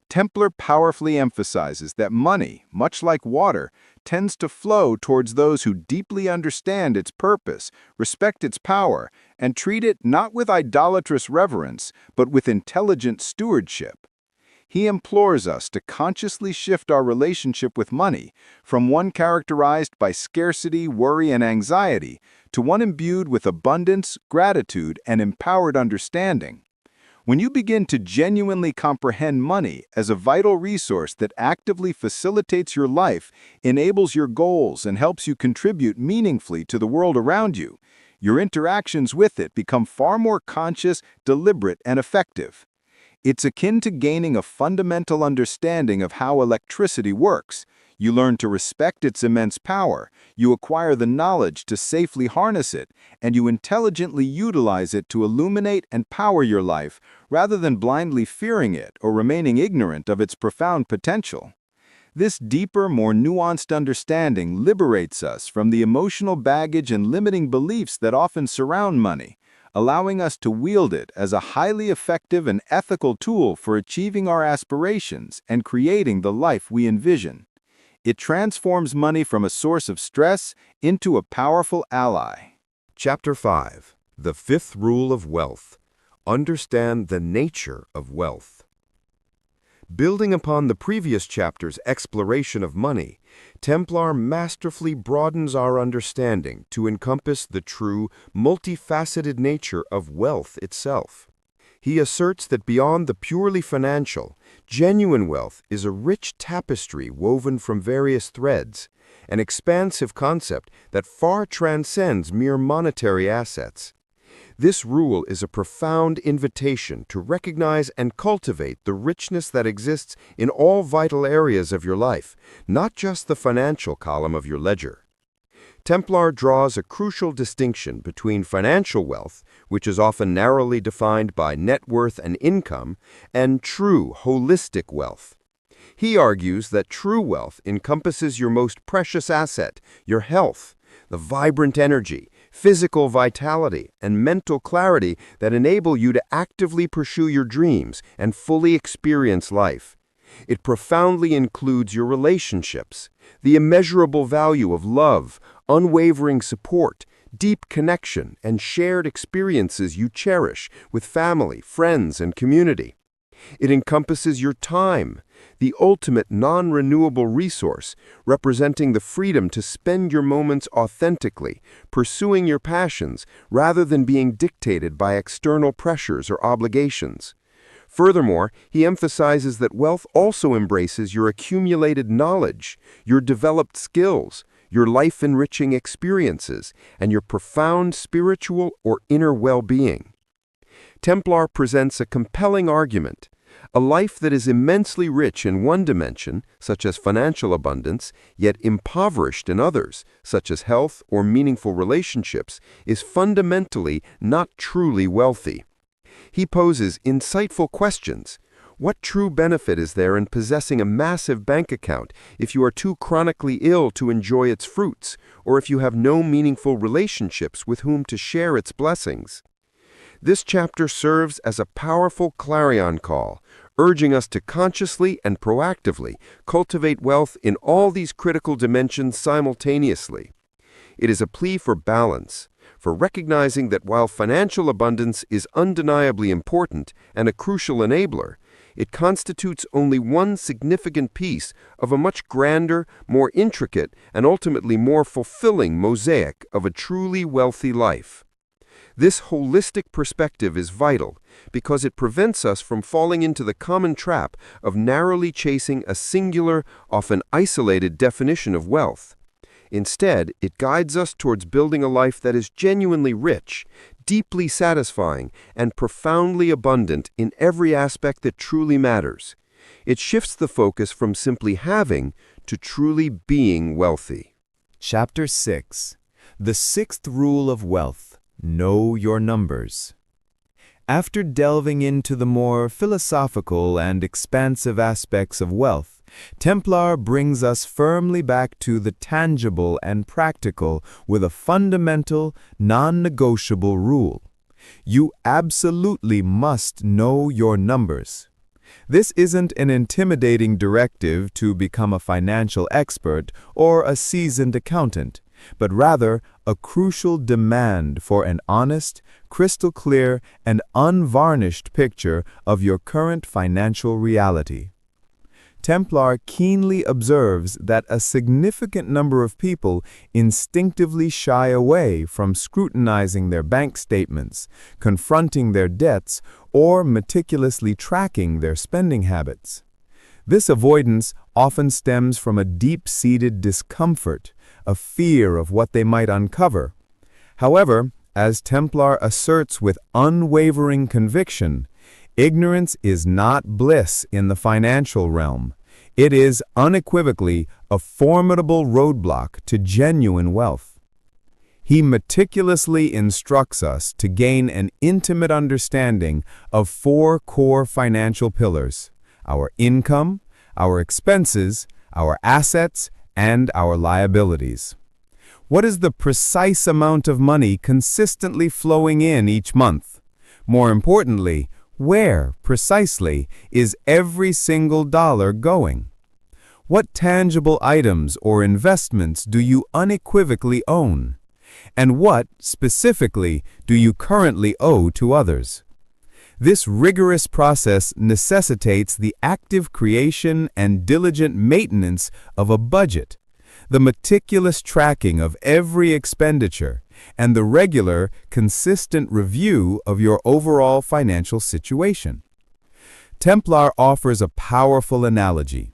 Templar powerfully emphasizes that money, much like water, tends to flow towards those who deeply understand its purpose, respect its power, and treat it not with idolatrous reverence, but with intelligent stewardship. He implores us to consciously shift our relationship with money from one characterized by scarcity, worry, and anxiety to one imbued with abundance, gratitude, and empowered understanding. When you begin to genuinely comprehend money as a vital resource that actively facilitates your life, enables your goals, and helps you contribute meaningfully to the world around you, your interactions with it become far more conscious, deliberate, and effective. It's akin to gaining a fundamental understanding of how electricity works. You learn to respect its immense power, you acquire the knowledge to safely harness it, and you intelligently utilize it to illuminate and power your life, rather than blindly fearing it or remaining ignorant of its profound potential. This deeper, more nuanced understanding liberates us from the emotional baggage and limiting beliefs that often surround money, allowing us to wield it as a highly effective and ethical tool for achieving our aspirations and creating the life we envision. It transforms money from a source of stress into a powerful ally. Chapter 5. The Fifth Rule of Wealth. Understand the nature of wealth. Building upon the previous chapter's exploration of money, Templar masterfully broadens our understanding to encompass the true, multifaceted nature of wealth itself. He asserts that beyond the purely financial, genuine wealth is a rich tapestry woven from various threads, an expansive concept that far transcends mere monetary assets. This rule is a profound invitation to recognize and cultivate the richness that exists in all vital areas of your life, not just the financial column of your ledger. Templar draws a crucial distinction between financial wealth, which is often narrowly defined by net worth and income, and true, holistic wealth. He argues that true wealth encompasses your most precious asset, your health, the vibrant energy, physical vitality, and mental clarity that enable you to actively pursue your dreams and fully experience life. It profoundly includes your relationships, the immeasurable value of love, unwavering support, deep connection, and shared experiences you cherish with family, friends, and community. It encompasses your time, the ultimate non-renewable resource, representing the freedom to spend your moments authentically, pursuing your passions, rather than being dictated by external pressures or obligations. Furthermore, he emphasizes that wealth also embraces your accumulated knowledge, your developed skills, your life-enriching experiences, and your profound spiritual or inner well-being. Templar presents a compelling argument. A life that is immensely rich in one dimension, such as financial abundance, yet impoverished in others, such as health or meaningful relationships, is fundamentally not truly wealthy. He poses insightful questions. What true benefit is there in possessing a massive bank account if you are too chronically ill to enjoy its fruits, or if you have no meaningful relationships with whom to share its blessings? This chapter serves as a powerful clarion call, urging us to consciously and proactively cultivate wealth in all these critical dimensions simultaneously. It is a plea for balance, for recognizing that while financial abundance is undeniably important and a crucial enabler, it constitutes only one significant piece of a much grander, more intricate, and ultimately more fulfilling mosaic of a truly wealthy life. This holistic perspective is vital because it prevents us from falling into the common trap of narrowly chasing a singular, often isolated definition of wealth. Instead, it guides us towards building a life that is genuinely rich, deeply satisfying, and profoundly abundant in every aspect that truly matters. It shifts the focus from simply having to truly being wealthy. Chapter 6. The Sixth Rule of Wealth. Know Your Numbers. After delving into the more philosophical and expansive aspects of wealth, Templar brings us firmly back to the tangible and practical with a fundamental, non-negotiable rule. You absolutely must know your numbers. This isn't an intimidating directive to become a financial expert or a seasoned accountant, but rather a crucial demand for an honest, crystal clear, and unvarnished picture of your current financial reality. Templar keenly observes that a significant number of people instinctively shy away from scrutinizing their bank statements, confronting their debts, or meticulously tracking their spending habits. This avoidance often stems from a deep-seated discomfort, a fear of what they might uncover. However, as Templar asserts with unwavering conviction, ignorance is not bliss in the financial realm. It is unequivocally a formidable roadblock to genuine wealth. He meticulously instructs us to gain an intimate understanding of 4 core financial pillars: our income, our expenses, our assets, and our liabilities. What is the precise amount of money consistently flowing in each month? More importantly, where, precisely, is every single dollar going? What tangible items or investments do you unequivocally own? And what, specifically, do you currently owe to others? This rigorous process necessitates the active creation and diligent maintenance of a budget, the meticulous tracking of every expenditure, and the regular, consistent review of your overall financial situation. Templar offers a powerful analogy.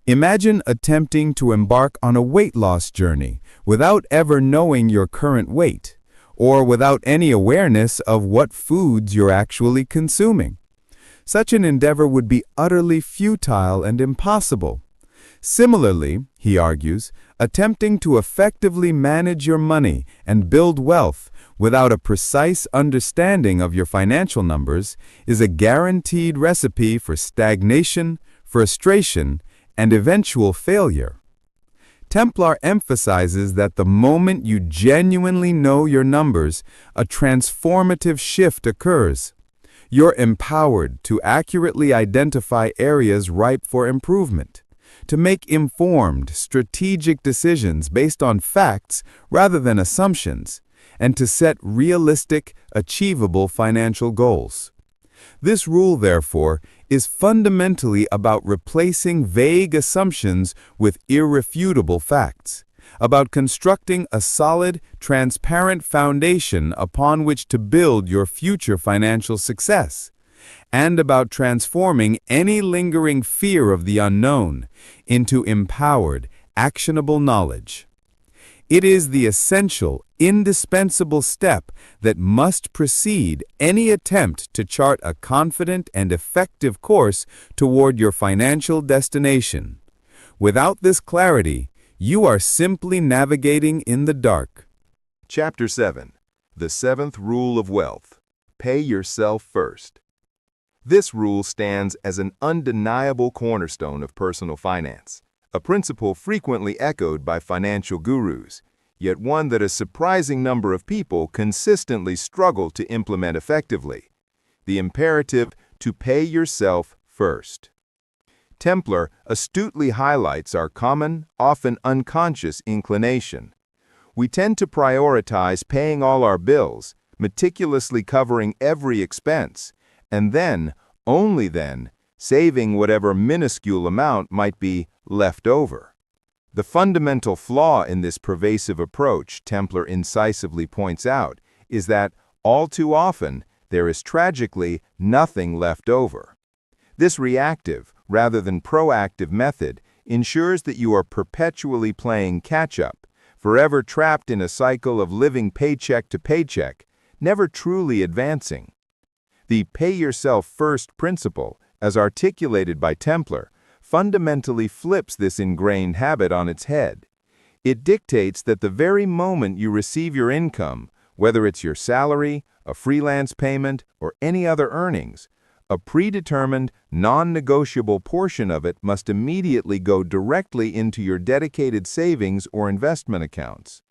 Imagine attempting to embark on a weight loss journey without ever knowing your current weight, or without any awareness of what foods you're actually consuming. Such an endeavor would be utterly futile and impossible. Similarly, he argues, attempting to effectively manage your money and build wealth without a precise understanding of your financial numbers is a guaranteed recipe for stagnation, frustration, and eventual failure. Templar emphasizes that the moment you genuinely know your numbers, a transformative shift occurs. You're empowered to accurately identify areas ripe for improvement, to make informed, strategic decisions based on facts rather than assumptions, and to set realistic, achievable financial goals. This rule, therefore, is fundamentally about replacing vague assumptions with irrefutable facts, about constructing a solid, transparent foundation upon which to build your future financial success, and about transforming any lingering fear of the unknown into empowered, actionable knowledge. It is the essential, indispensable step that must precede any attempt to chart a confident and effective course toward your financial destination. Without this clarity, you are simply navigating in the dark. Chapter 7. The Seventh Rule of Wealth. Pay yourself first. This rule stands as an undeniable cornerstone of personal finance, a principle frequently echoed by financial gurus, yet one that a surprising number of people consistently struggle to implement effectively: the imperative to pay yourself first. Templar astutely highlights our common, often unconscious inclination. We tend to prioritize paying all our bills, meticulously covering every expense, and then, only then, saving whatever minuscule amount might be left over. The fundamental flaw in this pervasive approach, Templar incisively points out, is that, all too often, there is tragically nothing left over. This reactive, rather than proactive method ensures that you are perpetually playing catch-up, forever trapped in a cycle of living paycheck to paycheck, never truly advancing. The pay-yourself-first principle, as articulated by Templar, fundamentally flips this ingrained habit on its head. It dictates that the very moment you receive your income, whether it's your salary, a freelance payment, or any other earnings, a predetermined, non-negotiable portion of it must immediately go directly into your dedicated savings or investment accounts.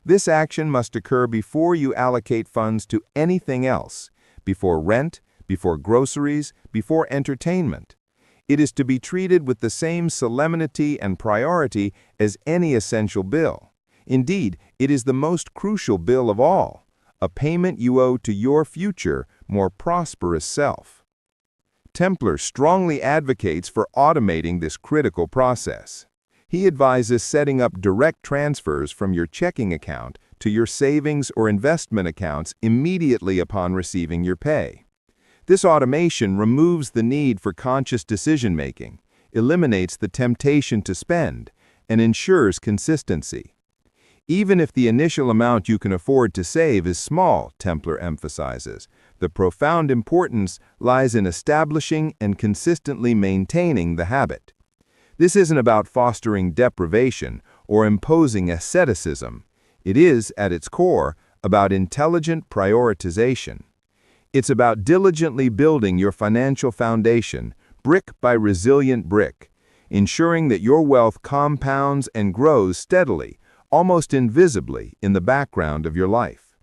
This action must occur before you allocate funds to anything else, before rent, before groceries, before entertainment. It is to be treated with the same solemnity and priority as any essential bill. Indeed, it is the most crucial bill of all, a payment you owe to your future, more prosperous self. Templar strongly advocates for automating this critical process. He advises setting up direct transfers from your checking account to your savings or investment accounts immediately upon receiving your pay. This automation removes the need for conscious decision-making, eliminates the temptation to spend, and ensures consistency. Even if the initial amount you can afford to save is small, Templar emphasizes, the profound importance lies in establishing and consistently maintaining the habit. This isn't about fostering deprivation or imposing asceticism. It is, at its core, about intelligent prioritization. It's about diligently building your financial foundation, brick by resilient brick, ensuring that your wealth compounds and grows steadily, almost invisibly, in the background of your life.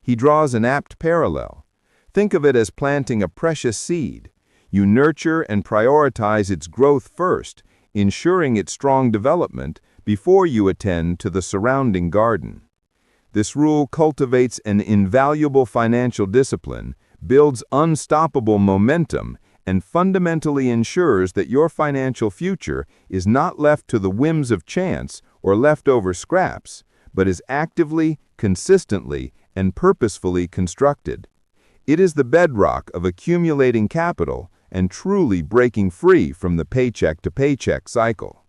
He draws an apt parallel. Think of it as planting a precious seed. You nurture and prioritize its growth first, ensuring its strong development before you attend to the surrounding garden. This rule cultivates an invaluable financial discipline, builds unstoppable momentum, and fundamentally ensures that your financial future is not left to the whims of chance or leftover scraps, but is actively, consistently, and purposefully constructed. It is the bedrock of accumulating capital and truly breaking free from the paycheck-to-paycheck cycle.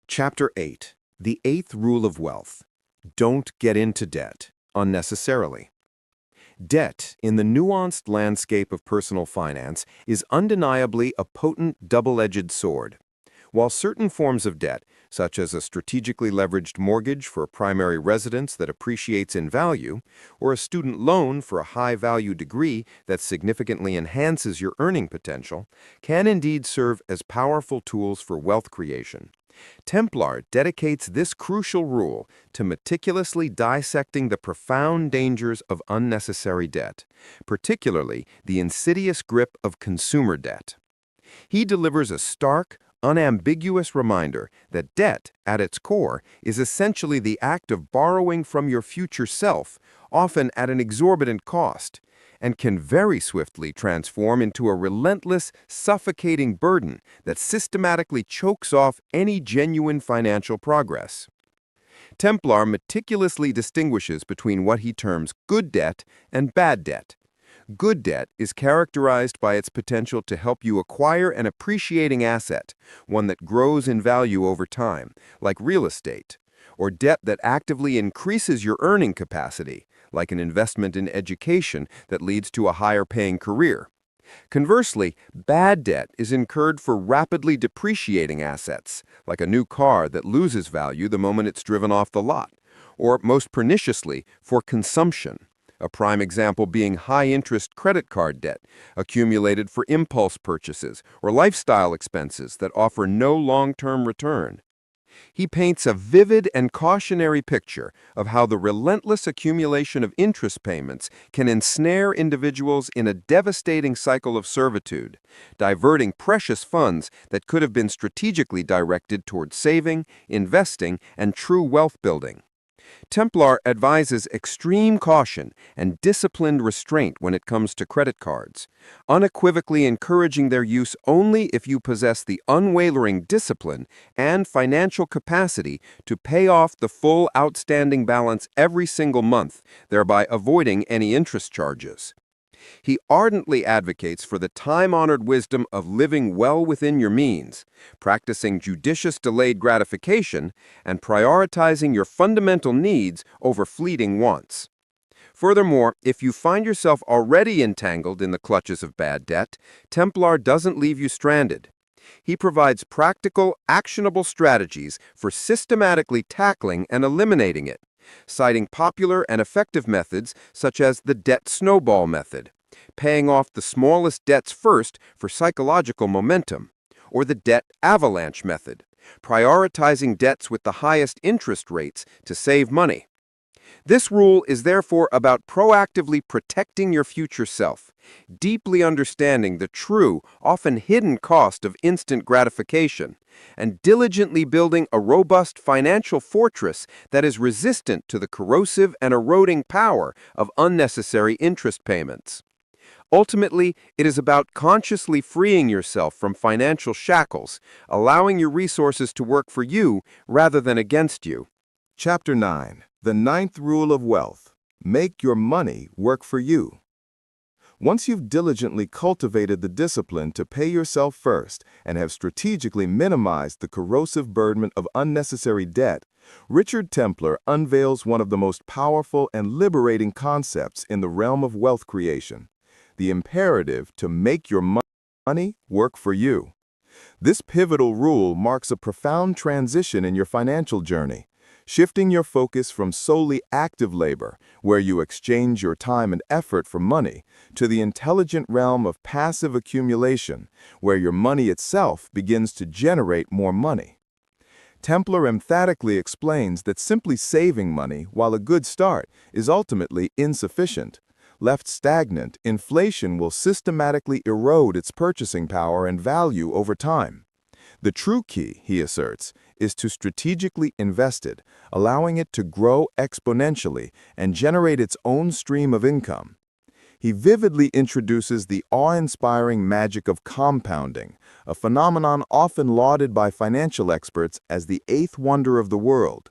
Chapter 8. The Eighth Rule of Wealth. Don't get into debt unnecessarily. Debt, in the nuanced landscape of personal finance, is undeniably a potent double-edged sword. While certain forms of debt, such as a strategically leveraged mortgage for a primary residence that appreciates in value, or a student loan for a high-value degree that significantly enhances your earning potential, can indeed serve as powerful tools for wealth creation, Templar dedicates this crucial rule to meticulously dissecting the profound dangers of unnecessary debt, particularly the insidious grip of consumer debt. He delivers a stark, unambiguous reminder that debt, at its core, is essentially the act of borrowing from your future self, often at an exorbitant cost, and can very swiftly transform into a relentless, suffocating burden that systematically chokes off any genuine financial progress. Templar meticulously distinguishes between what he terms good debt and bad debt. Good debt is characterized by its potential to help you acquire an appreciating asset, one that grows in value over time, like real estate, or debt that actively increases your earning capacity, like an investment in education that leads to a higher-paying career. Conversely, bad debt is incurred for rapidly depreciating assets, like a new car that loses value the moment it's driven off the lot, or most perniciously, for consumption. A prime example being high-interest credit card debt, accumulated for impulse purchases or lifestyle expenses that offer no long-term return. He paints a vivid and cautionary picture of how the relentless accumulation of interest payments can ensnare individuals in a devastating cycle of servitude, diverting precious funds that could have been strategically directed toward saving, investing, and true wealth building. Templar advises extreme caution and disciplined restraint when it comes to credit cards, unequivocally encouraging their use only if you possess the unwavering discipline and financial capacity to pay off the full outstanding balance every single month, thereby avoiding any interest charges. He ardently advocates for the time-honored wisdom of living well within your means, practicing judicious delayed gratification, and prioritizing your fundamental needs over fleeting wants. Furthermore, if you find yourself already entangled in the clutches of bad debt, Templar doesn't leave you stranded. He provides practical, actionable strategies for systematically tackling and eliminating it, citing popular and effective methods such as the debt snowball method, paying off the smallest debts first for psychological momentum, or the debt avalanche method, prioritizing debts with the highest interest rates to save money. This rule is therefore about proactively protecting your future self, deeply understanding the true, often hidden cost of instant gratification, and diligently building a robust financial fortress that is resistant to the corrosive and eroding power of unnecessary interest payments. Ultimately, it is about consciously freeing yourself from financial shackles, allowing your resources to work for you rather than against you. Chapter 9. The ninth rule of wealth. Make your money work for you. Once you've diligently cultivated the discipline to pay yourself first and have strategically minimized the corrosive burden of unnecessary debt, Richard Templer unveils one of the most powerful and liberating concepts in the realm of wealth creation: the imperative to make your money work for you. This pivotal rule marks a profound transition in your financial journey, shifting your focus from solely active labor, where you exchange your time and effort for money, to the intelligent realm of passive accumulation, where your money itself begins to generate more money. Templer emphatically explains that simply saving money, while a good start, is ultimately insufficient. Left stagnant, inflation will systematically erode its purchasing power and value over time. The true key, he asserts, is to strategically invest it, allowing it to grow exponentially and generate its own stream of income. He vividly introduces the awe-inspiring magic of compounding, a phenomenon often lauded by financial experts as the eighth wonder of the world.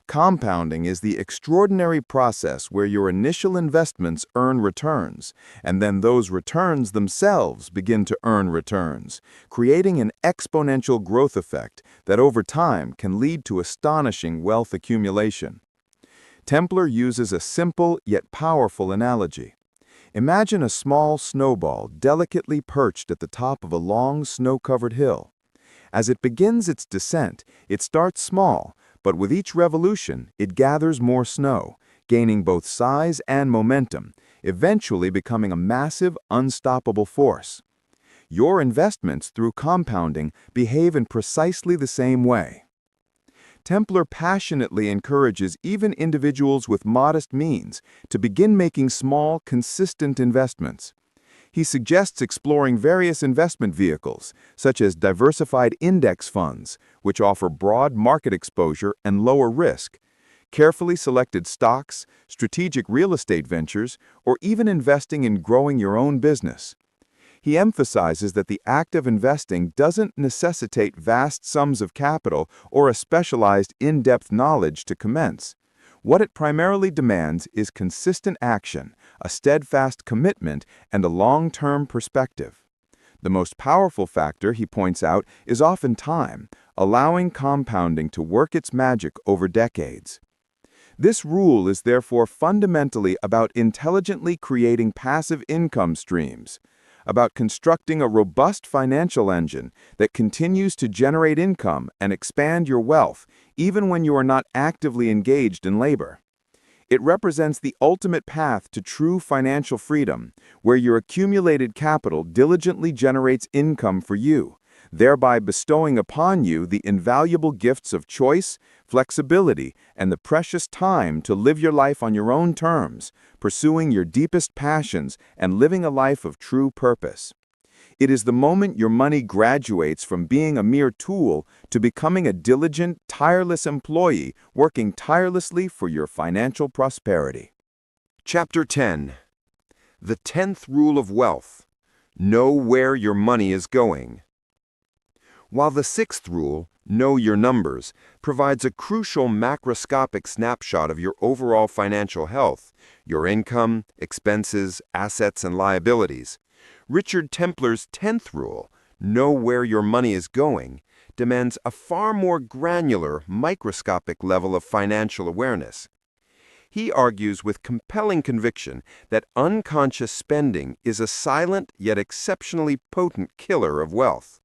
Compounding is the extraordinary process where your initial investments earn returns, and then those returns themselves begin to earn returns, creating an exponential growth effect that over time can lead to astonishing wealth accumulation. Templer uses a simple yet powerful analogy. Imagine a small snowball delicately perched at the top of a long snow-covered hill. As it begins its descent, it starts small, but with each revolution, it gathers more snow, gaining both size and momentum, eventually becoming a massive, unstoppable force. Your investments through compounding behave in precisely the same way. Templer passionately encourages even individuals with modest means to begin making small, consistent investments. He suggests exploring various investment vehicles, such as diversified index funds, which offer broad market exposure and lower risk, carefully selected stocks, strategic real estate ventures, or even investing in growing your own business. He emphasizes that the act of investing doesn't necessitate vast sums of capital or a specialized in-depth knowledge to commence. What it primarily demands is consistent action, a steadfast commitment, and a long-term perspective. The most powerful factor, he points out, is often time, allowing compounding to work its magic over decades. This rule is therefore fundamentally about intelligently creating passive income streams, about constructing a robust financial engine that continues to generate income and expand your wealth even when you are not actively engaged in labor. It represents the ultimate path to true financial freedom, where your accumulated capital diligently generates income for you, thereby bestowing upon you the invaluable gifts of choice, flexibility, and the precious time to live your life on your own terms, pursuing your deepest passions and living a life of true purpose. It is the moment your money graduates from being a mere tool to becoming a diligent, tireless employee working tirelessly for your financial prosperity. Chapter 10. The 10th Rule of Wealth. Know where your money is going. While the 6th rule, know your numbers, provides a crucial macroscopic snapshot of your overall financial health, your income, expenses, assets, and liabilities, Richard Templer's 10th rule, know where your money is going, demands a far more granular, microscopic level of financial awareness. He argues with compelling conviction that unconscious spending is a silent yet exceptionally potent killer of wealth.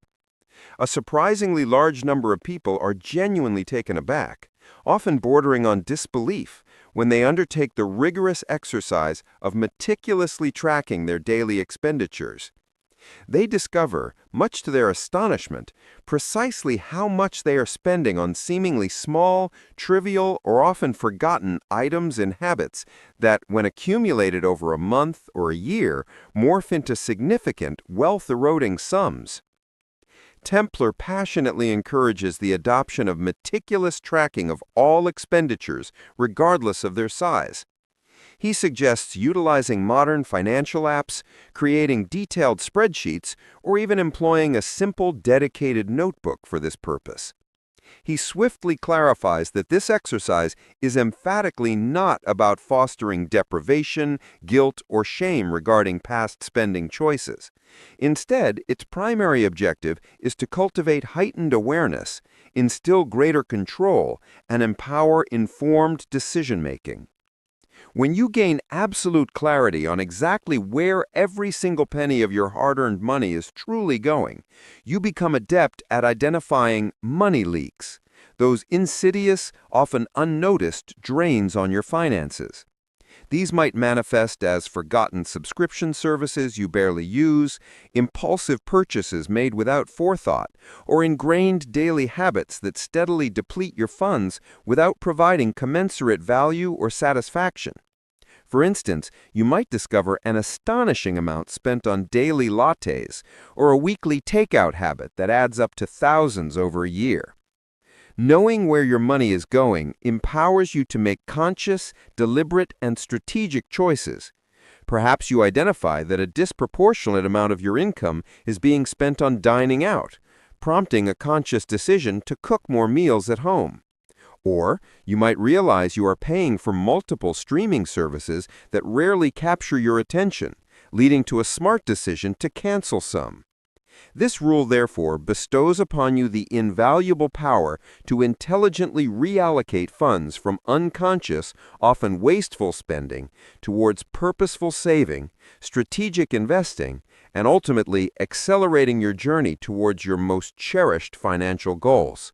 A surprisingly large number of people are genuinely taken aback, often bordering on disbelief, when they undertake the rigorous exercise of meticulously tracking their daily expenditures. They discover, much to their astonishment, precisely how much they are spending on seemingly small, trivial, or often forgotten items and habits that, when accumulated over a month or a year, morph into significant, wealth-eroding sums. Templer passionately encourages the adoption of meticulous tracking of all expenditures, regardless of their size. He suggests utilizing modern financial apps, creating detailed spreadsheets, or even employing a simple, dedicated notebook for this purpose. He swiftly clarifies that this exercise is emphatically not about fostering deprivation, guilt, or shame regarding past spending choices. Instead, its primary objective is to cultivate heightened awareness, instill greater control, and empower informed decision-making. When you gain absolute clarity on exactly where every single penny of your hard-earned money is truly going, you become adept at identifying money leaks, those insidious, often unnoticed drains on your finances. These might manifest as forgotten subscription services you barely use, impulsive purchases made without forethought, or ingrained daily habits that steadily deplete your funds without providing commensurate value or satisfaction. For instance, you might discover an astonishing amount spent on daily lattes, or a weekly takeout habit that adds up to thousands over a year. Knowing where your money is going empowers you to make conscious, deliberate, and strategic choices. Perhaps you identify that a disproportionate amount of your income is being spent on dining out, prompting a conscious decision to cook more meals at home. Or you might realize you are paying for multiple streaming services that rarely capture your attention, leading to a smart decision to cancel some. This rule, therefore, bestows upon you the invaluable power to intelligently reallocate funds from unconscious, often wasteful spending towards purposeful saving, strategic investing, and ultimately accelerating your journey towards your most cherished financial goals.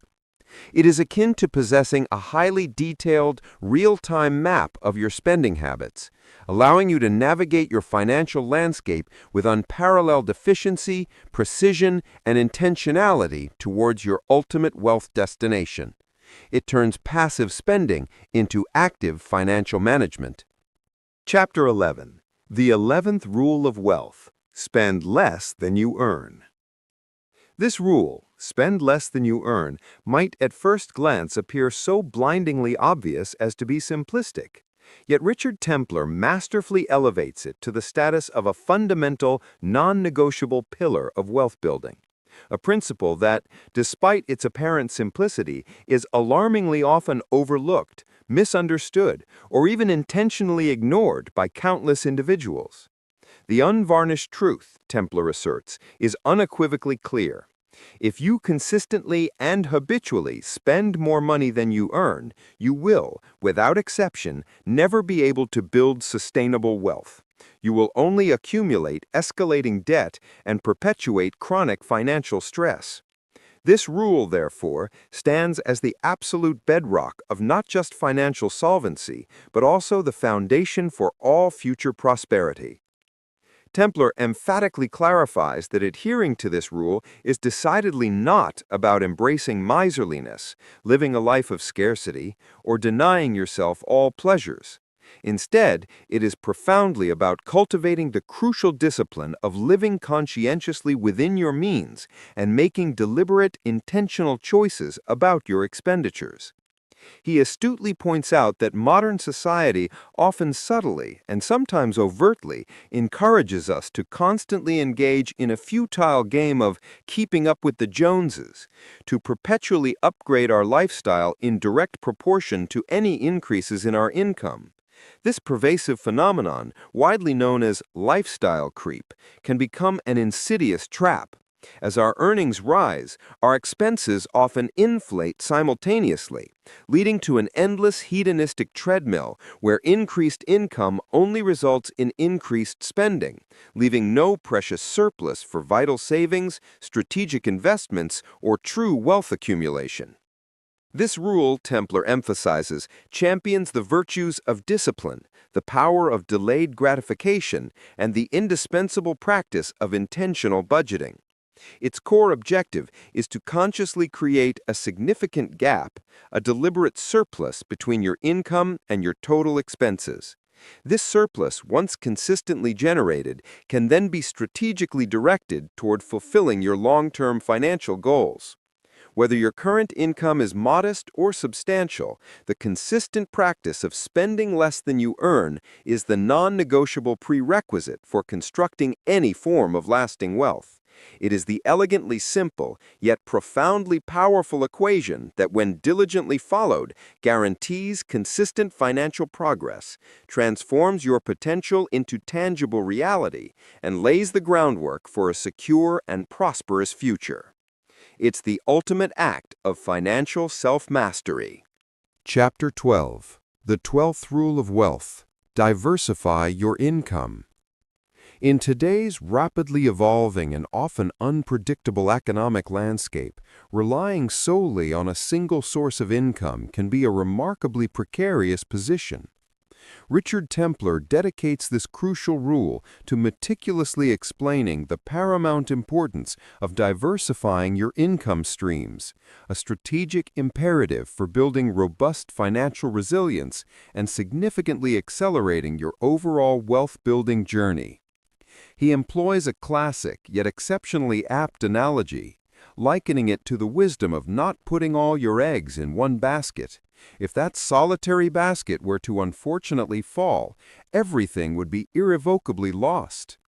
It is akin to possessing a highly detailed, real-time map of your spending habits, allowing you to navigate your financial landscape with unparalleled efficiency, precision, and intentionality towards your ultimate wealth destination. It turns passive spending into active financial management. Chapter 11. The 11th Rule of Wealth. Spend less than you earn. This rule, spend less than you earn, might at first glance appear so blindingly obvious as to be simplistic. Yet Richard Templer masterfully elevates it to the status of a fundamental, non-negotiable pillar of wealth building. A principle that, despite its apparent simplicity, is alarmingly often overlooked, misunderstood, or even intentionally ignored by countless individuals. The unvarnished truth, Templer asserts, is unequivocally clear. If you consistently and habitually spend more money than you earn, you will, without exception, never be able to build sustainable wealth. You will only accumulate escalating debt and perpetuate chronic financial stress. This rule, therefore, stands as the absolute bedrock of not just financial solvency, but also the foundation for all future prosperity. Templer emphatically clarifies that adhering to this rule is decidedly not about embracing miserliness, living a life of scarcity, or denying yourself all pleasures. Instead, it is profoundly about cultivating the crucial discipline of living conscientiously within your means and making deliberate, intentional choices about your expenditures. He astutely points out that modern society often subtly, and sometimes overtly, encourages us to constantly engage in a futile game of keeping up with the Joneses, to perpetually upgrade our lifestyle in direct proportion to any increases in our income. This pervasive phenomenon, widely known as lifestyle creep, can become an insidious trap. As our earnings rise, our expenses often inflate simultaneously, leading to an endless hedonistic treadmill where increased income only results in increased spending, leaving no precious surplus for vital savings, strategic investments, or true wealth accumulation. This rule, Templar emphasizes, champions the virtues of discipline, the power of delayed gratification, and the indispensable practice of intentional budgeting. Its core objective is to consciously create a significant gap, a deliberate surplus between your income and your total expenses. This surplus, once consistently generated, can then be strategically directed toward fulfilling your long-term financial goals. Whether your current income is modest or substantial, the consistent practice of spending less than you earn is the non-negotiable prerequisite for constructing any form of lasting wealth. It is the elegantly simple, yet profoundly powerful equation that, when diligently followed, guarantees consistent financial progress, transforms your potential into tangible reality, and lays the groundwork for a secure and prosperous future. It's the ultimate act of financial self-mastery. Chapter 12. The 12th Rule of Wealth. Diversify your income. In today's rapidly evolving and often unpredictable economic landscape, relying solely on a single source of income can be a remarkably precarious position. Richard Templar dedicates this crucial rule to meticulously explaining the paramount importance of diversifying your income streams, a strategic imperative for building robust financial resilience and significantly accelerating your overall wealth-building journey. He employs a classic yet exceptionally apt analogy, likening it to the wisdom of not putting all your eggs in one basket. If that solitary basket were to unfortunately fall, everything would be irrevocably lost.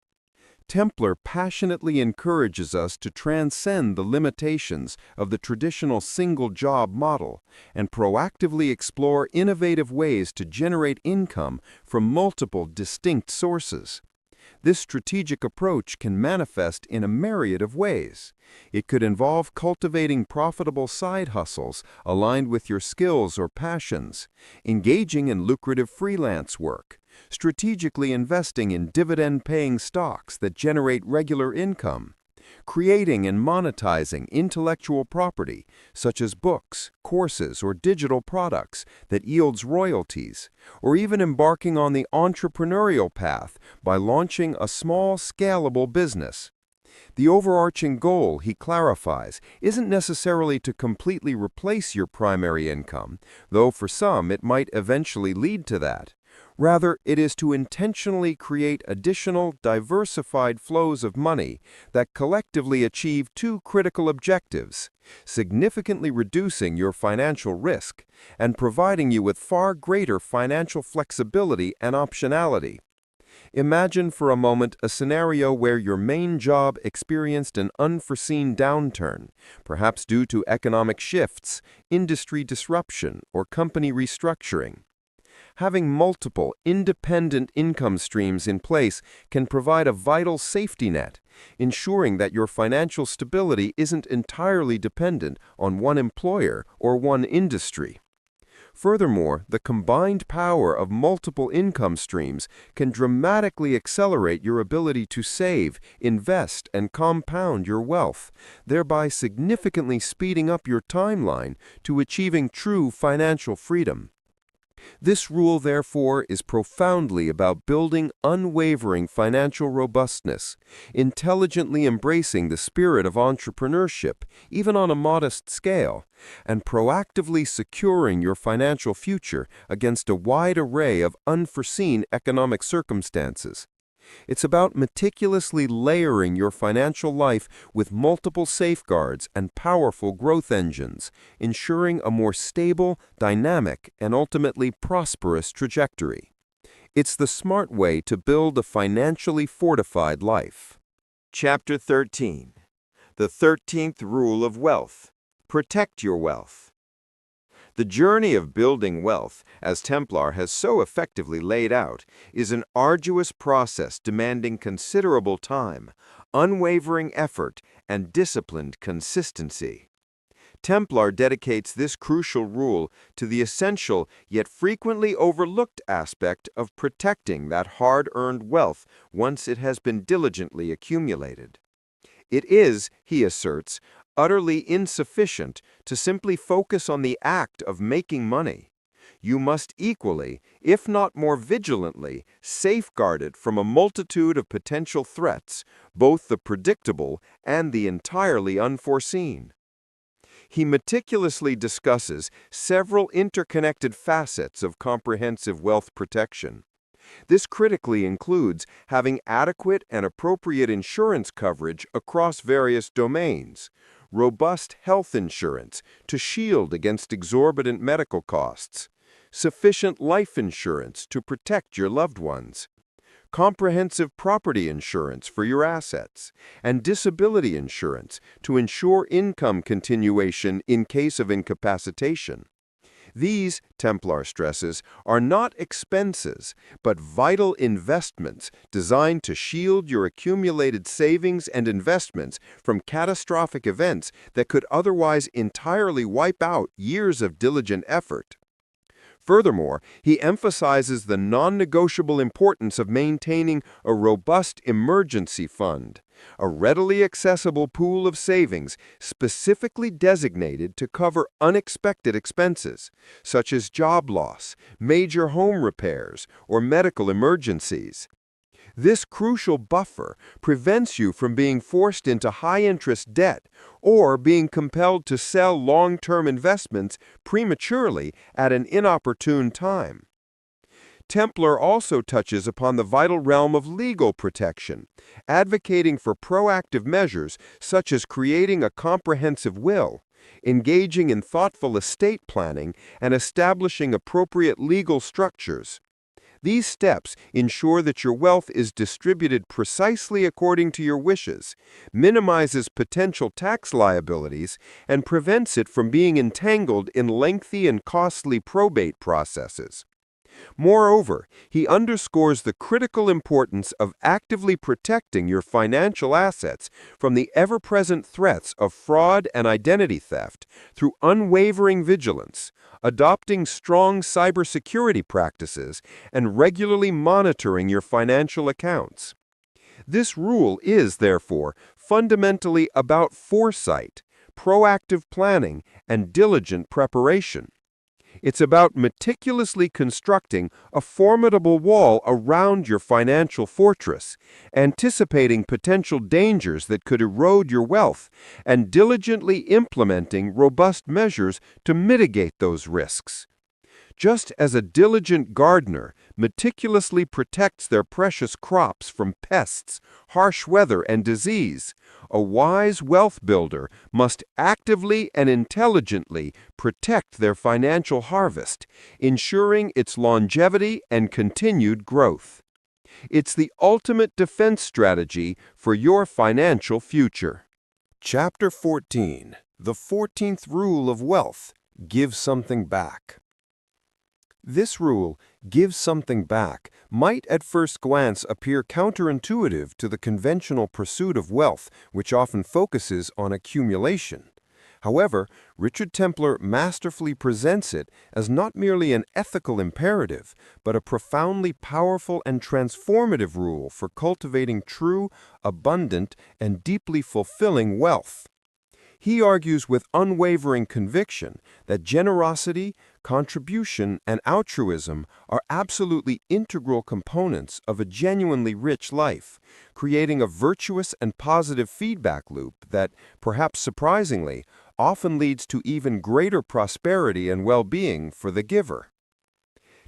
Templar passionately encourages us to transcend the limitations of the traditional single-job model and proactively explore innovative ways to generate income from multiple distinct sources. This strategic approach can manifest in a myriad of ways. It could involve cultivating profitable side hustles aligned with your skills or passions, engaging in lucrative freelance work, strategically investing in dividend-paying stocks that generate regular income, creating and monetizing intellectual property, such as books, courses, or digital products that yields royalties, or even embarking on the entrepreneurial path by launching a small, scalable business. The overarching goal, he clarifies, isn't necessarily to completely replace your primary income, though for some it might eventually lead to that. Rather, it is to intentionally create additional, diversified flows of money that collectively achieve two critical objectives: significantly reducing your financial risk and providing you with far greater financial flexibility and optionality. Imagine for a moment a scenario where your main job experienced an unforeseen downturn, perhaps due to economic shifts, industry disruption, or company restructuring. Having multiple, independent income streams in place can provide a vital safety net, ensuring that your financial stability isn't entirely dependent on one employer or one industry. Furthermore, the combined power of multiple income streams can dramatically accelerate your ability to save, invest, and compound your wealth, thereby significantly speeding up your timeline to achieving true financial freedom. This rule, therefore, is profoundly about building unwavering financial robustness, intelligently embracing the spirit of entrepreneurship, even on a modest scale, and proactively securing your financial future against a wide array of unforeseen economic circumstances. It's about meticulously layering your financial life with multiple safeguards and powerful growth engines, ensuring a more stable, dynamic, and ultimately prosperous trajectory. It's the smart way to build a financially fortified life. Chapter 13. The 13th Rule of Wealth. Protect your wealth. The journey of building wealth, as Templar has so effectively laid out, is an arduous process demanding considerable time, unwavering effort, and disciplined consistency. Templar dedicates this crucial rule to the essential yet frequently overlooked aspect of protecting that hard-earned wealth once it has been diligently accumulated. It is, he asserts, utterly insufficient to simply focus on the act of making money. You must equally, if not more vigilantly, safeguard it from a multitude of potential threats, both the predictable and the entirely unforeseen. He meticulously discusses several interconnected facets of comprehensive wealth protection. This critically includes having adequate and appropriate insurance coverage across various domains, robust health insurance to shield against exorbitant medical costs, sufficient life insurance to protect your loved ones, comprehensive property insurance for your assets, and disability insurance to ensure income continuation in case of incapacitation. These, Templar stresses, are not expenses, but vital investments designed to shield your accumulated savings and investments from catastrophic events that could otherwise entirely wipe out years of diligent effort. Furthermore, he emphasizes the non-negotiable importance of maintaining a robust emergency fund, a readily accessible pool of savings specifically designated to cover unexpected expenses, such as job loss, major home repairs, or medical emergencies. This crucial buffer prevents you from being forced into high-interest debt or being compelled to sell long-term investments prematurely at an inopportune time. Templar also touches upon the vital realm of legal protection, advocating for proactive measures such as creating a comprehensive will, engaging in thoughtful estate planning, and establishing appropriate legal structures. These steps ensure that your wealth is distributed precisely according to your wishes, minimizes potential tax liabilities, and prevents it from being entangled in lengthy and costly probate processes. Moreover, he underscores the critical importance of actively protecting your financial assets from the ever-present threats of fraud and identity theft through unwavering vigilance, adopting strong cybersecurity practices, and regularly monitoring your financial accounts. This rule is, therefore, fundamentally about foresight, proactive planning, and diligent preparation. It's about meticulously constructing a formidable wall around your financial fortress, anticipating potential dangers that could erode your wealth, and diligently implementing robust measures to mitigate those risks. Just as a diligent gardener meticulously protects their precious crops from pests, harsh weather, and disease, a wise wealth builder must actively and intelligently protect their financial harvest, ensuring its longevity and continued growth. It's the ultimate defense strategy for your financial future. Chapter 14. The 14th Rule of Wealth. Give something back. This rule, give something back, might at first glance appear counterintuitive to the conventional pursuit of wealth, which often focuses on accumulation. However, Richard Templar masterfully presents it as not merely an ethical imperative, but a profoundly powerful and transformative rule for cultivating true, abundant, and deeply fulfilling wealth. He argues with unwavering conviction that generosity, contribution, and altruism are absolutely integral components of a genuinely rich life, creating a virtuous and positive feedback loop that, perhaps surprisingly, often leads to even greater prosperity and well-being for the giver.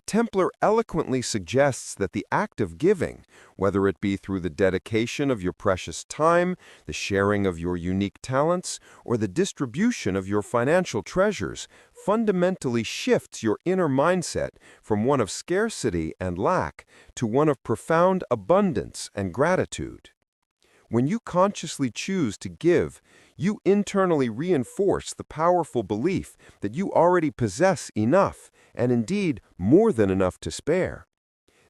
Templar eloquently suggests that the act of giving, whether it be through the dedication of your precious time, the sharing of your unique talents, or the distribution of your financial treasures, fundamentally shifts your inner mindset from one of scarcity and lack to one of profound abundance and gratitude. When you consciously choose to give, you internally reinforce the powerful belief that you already possess enough, and indeed more than enough to spare.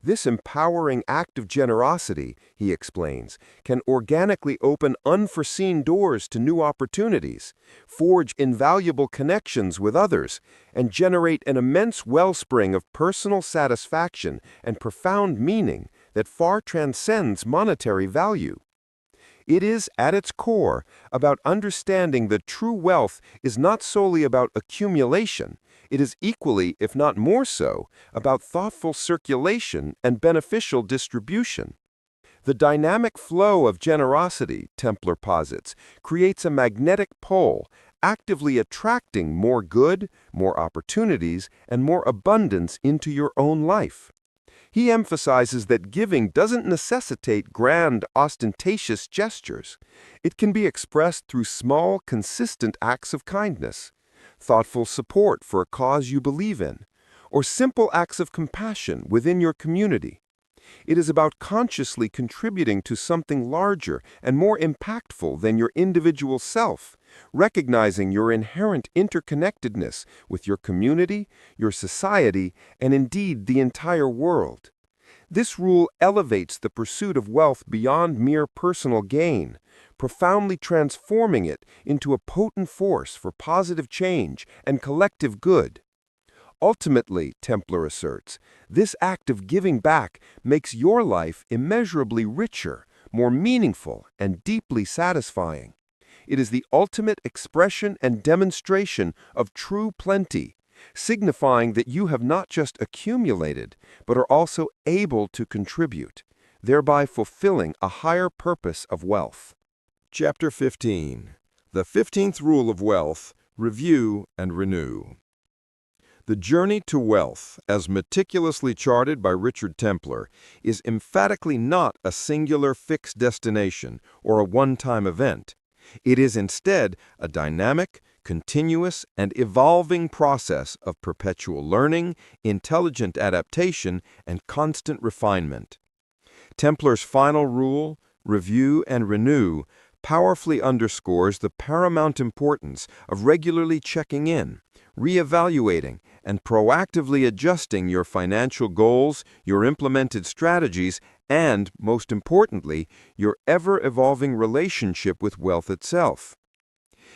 This empowering act of generosity, he explains, can organically open unforeseen doors to new opportunities, forge invaluable connections with others, and generate an immense wellspring of personal satisfaction and profound meaning that far transcends monetary value. It is, at its core, about understanding that true wealth is not solely about accumulation. It is equally, if not more so, about thoughtful circulation and beneficial distribution. The dynamic flow of generosity, Templer posits, creates a magnetic pole, actively attracting more good, more opportunities, and more abundance into your own life. He emphasizes that giving doesn't necessitate grand, ostentatious gestures. It can be expressed through small, consistent acts of kindness, thoughtful support for a cause you believe in, or simple acts of compassion within your community. It is about consciously contributing to something larger and more impactful than your individual self, recognizing your inherent interconnectedness with your community, your society, and indeed the entire world. This rule elevates the pursuit of wealth beyond mere personal gain, profoundly transforming it into a potent force for positive change and collective good. Ultimately, Templer asserts, this act of giving back makes your life immeasurably richer, more meaningful, and deeply satisfying. It is the ultimate expression and demonstration of true plenty, signifying that you have not just accumulated, but are also able to contribute, thereby fulfilling a higher purpose of wealth. Chapter 15. The 15th Rule of Wealth, Review and Renew. The journey to wealth, as meticulously charted by Richard Templer, is emphatically not a singular fixed destination or a one-time event. It is instead a dynamic, continuous, and evolving process of perpetual learning, intelligent adaptation, and constant refinement. Templer's final rule, Review and Renew, powerfully underscores the paramount importance of regularly checking in, reevaluating, and proactively adjusting your financial goals, your implemented strategies, and, most importantly, your ever-evolving relationship with wealth itself.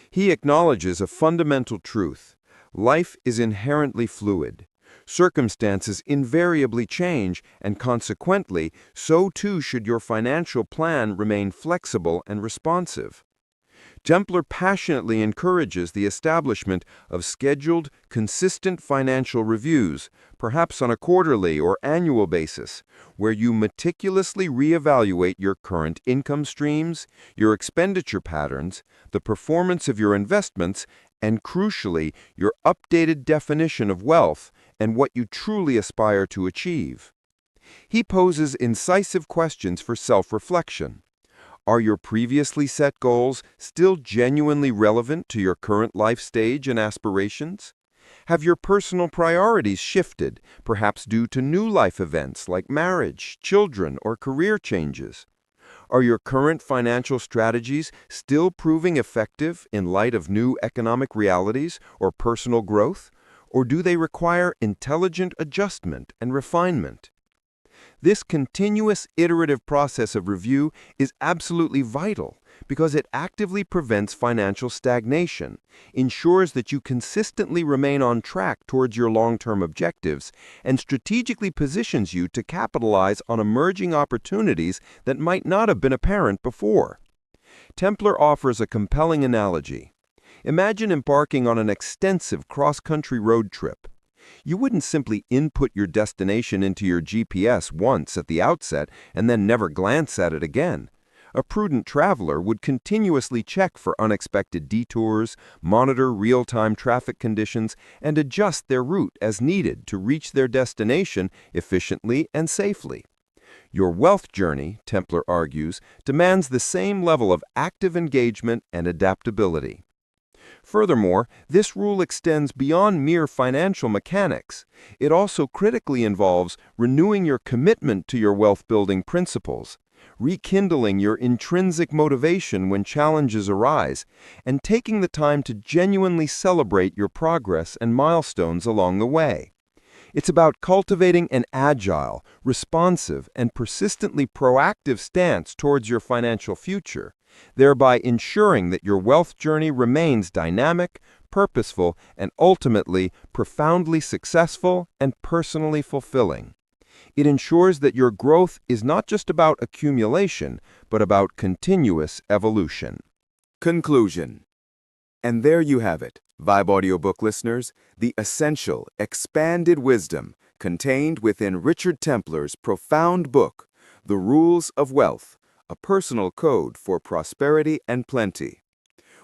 He acknowledges a fundamental truth. Life is inherently fluid. Circumstances invariably change, and consequently, so too should your financial plan remain flexible and responsive. Templer passionately encourages the establishment of scheduled, consistent financial reviews, perhaps on a quarterly or annual basis, where you meticulously reevaluate your current income streams, your expenditure patterns, the performance of your investments, and crucially, your updated definition of wealth and what you truly aspire to achieve. He poses incisive questions for self-reflection. Are your previously set goals still genuinely relevant to your current life stage and aspirations? Have your personal priorities shifted, perhaps due to new life events like marriage, children, or career changes? Are your current financial strategies still proving effective in light of new economic realities or personal growth, or do they require intelligent adjustment and refinement? This continuous iterative process of review is absolutely vital because it actively prevents financial stagnation, ensures that you consistently remain on track towards your long-term objectives, and strategically positions you to capitalize on emerging opportunities that might not have been apparent before. Templer offers a compelling analogy. Imagine embarking on an extensive cross-country road trip. You wouldn't simply input your destination into your GPS once at the outset and then never glance at it again. A prudent traveler would continuously check for unexpected detours, monitor real-time traffic conditions, and adjust their route as needed to reach their destination efficiently and safely. Your wealth journey, Templer argues, demands the same level of active engagement and adaptability. Furthermore, this rule extends beyond mere financial mechanics. It also critically involves renewing your commitment to your wealth-building principles, rekindling your intrinsic motivation when challenges arise, and taking the time to genuinely celebrate your progress and milestones along the way. It's about cultivating an agile, responsive, and persistently proactive stance towards your financial future, thereby ensuring that your wealth journey remains dynamic, purposeful, and ultimately profoundly successful and personally fulfilling. It ensures that your growth is not just about accumulation, but about continuous evolution. Conclusion. And there you have it, Vibe Audiobook listeners, the essential, expanded wisdom contained within Richard Templer's profound book, The Rules of Wealth, a personal code for prosperity and plenty.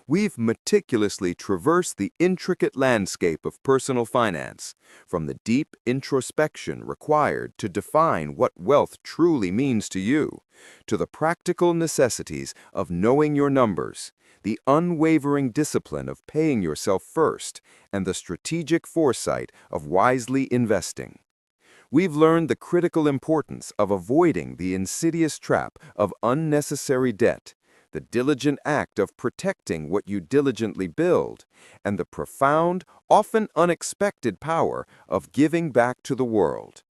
We've meticulously traversed the intricate landscape of personal finance, from the deep introspection required to define what wealth truly means to you, to the practical necessities of knowing your numbers, the unwavering discipline of paying yourself first, and the strategic foresight of wisely investing. We've learned the critical importance of avoiding the insidious trap of unnecessary debt, the diligent act of protecting what you diligently build, and the profound, often unexpected power of giving back to the world.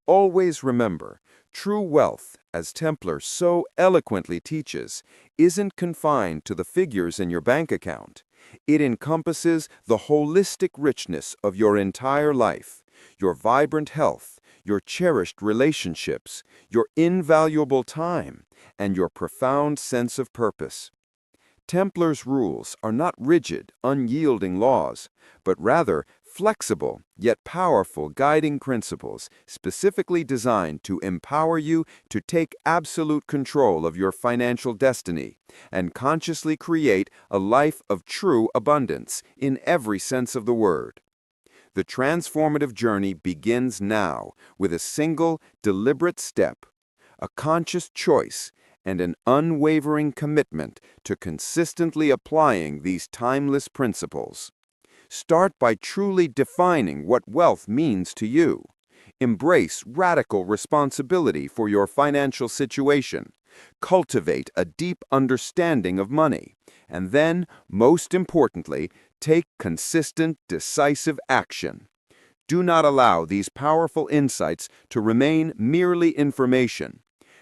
Always remember, true wealth, as Templer so eloquently teaches, isn't confined to the figures in your bank account. It encompasses the holistic richness of your entire life, your vibrant health, your cherished relationships, your invaluable time, and your profound sense of purpose. Templer's rules are not rigid, unyielding laws, but rather flexible yet powerful guiding principles specifically designed to empower you to take absolute control of your financial destiny and consciously create a life of true abundance in every sense of the word. The transformative journey begins now with a single, deliberate step, a conscious choice, and an unwavering commitment to consistently applying these timeless principles. Start by truly defining what wealth means to you. Embrace radical responsibility for your financial situation. Cultivate a deep understanding of money. And then, most importantly, take consistent, decisive action. Do not allow these powerful insights to remain merely information.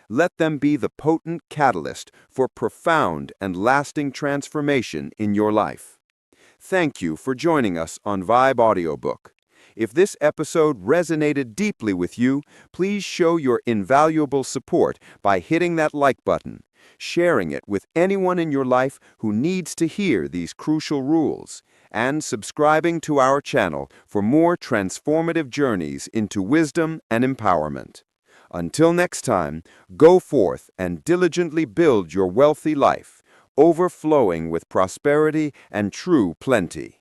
Let them be the potent catalyst for profound and lasting transformation in your life. Thank you for joining us on Vibe Audiobook. If this episode resonated deeply with you, please show your invaluable support by hitting that like button, sharing it with anyone in your life who needs to hear these crucial rules, and subscribing to our channel for more transformative journeys into wisdom and empowerment. Until next time, go forth and diligently build your wealthy life, overflowing with prosperity and true plenty.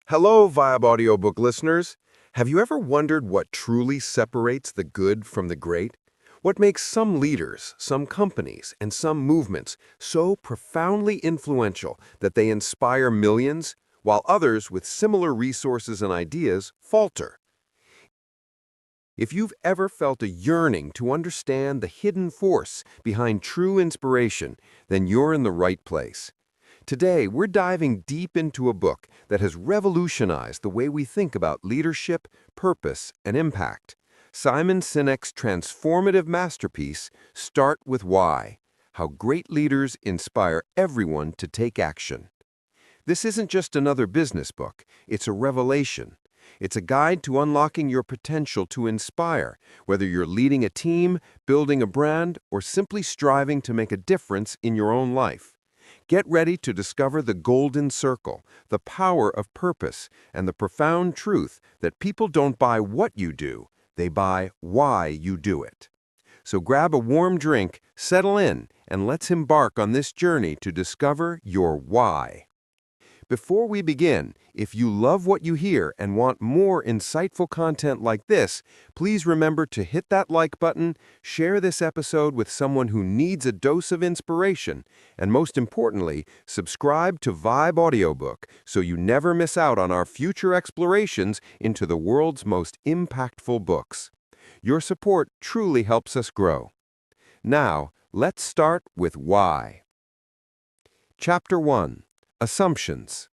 Hello, Vibe Audiobook listeners. Have you ever wondered what truly separates the good from the great? What makes some leaders, some companies, and some movements so profoundly influential that they inspire millions, while others with similar resources and ideas falter? If you've ever felt a yearning to understand the hidden force behind true inspiration, then you're in the right place. Today, we're diving deep into a book that has revolutionized the way we think about leadership, purpose, and impact. Simon Sinek's transformative masterpiece, Start with Why: How Great Leaders Inspire Everyone to Take Action. This isn't just another business book, it's a revelation. It's a guide to unlocking your potential to inspire, whether you're leading a team, building a brand, or simply striving to make a difference in your own life. Get ready to discover the golden circle, the power of purpose, and the profound truth that people don't buy what you do, they buy why you do it. So grab a warm drink, settle in, and let's embark on this journey to discover your why. Before we begin, if you love what you hear and want more insightful content like this, please remember to hit that like button, share this episode with someone who needs a dose of inspiration, and most importantly, subscribe to Vibe Audiobook so you never miss out on our future explorations into the world's most impactful books. Your support truly helps us grow. Now, let's start with why. Chapter 1. Assumptions.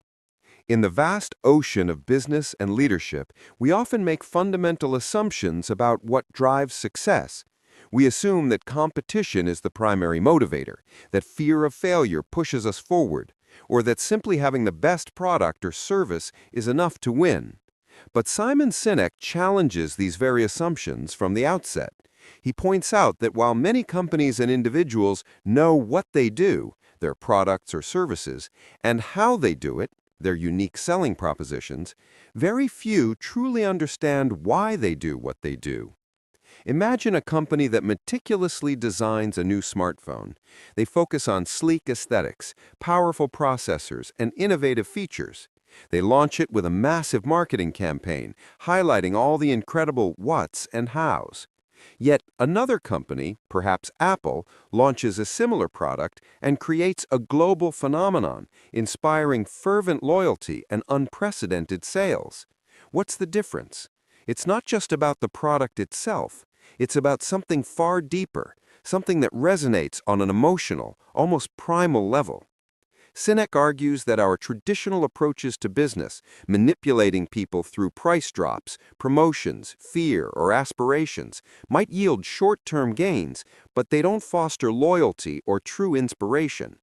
In the vast ocean of business and leadership, we often make fundamental assumptions about what drives success. We assume that competition is the primary motivator, that fear of failure pushes us forward, or that simply having the best product or service is enough to win. But Simon Sinek challenges these very assumptions from the outset. He points out that while many companies and individuals know what they do, their products or services, and how they do it, their unique selling propositions, very few truly understand why they do what they do. Imagine a company that meticulously designs a new smartphone. They focus on sleek aesthetics, powerful processors, and innovative features. They launch it with a massive marketing campaign, highlighting all the incredible whats and hows. Yet another company, perhaps Apple, launches a similar product and creates a global phenomenon, inspiring fervent loyalty and unprecedented sales. What's the difference? It's not just about the product itself. It's about something far deeper, something that resonates on an emotional, almost primal level. Sinek argues that our traditional approaches to business, manipulating people through price drops, promotions, fear, or aspirations, might yield short-term gains, but they don't foster loyalty or true inspiration.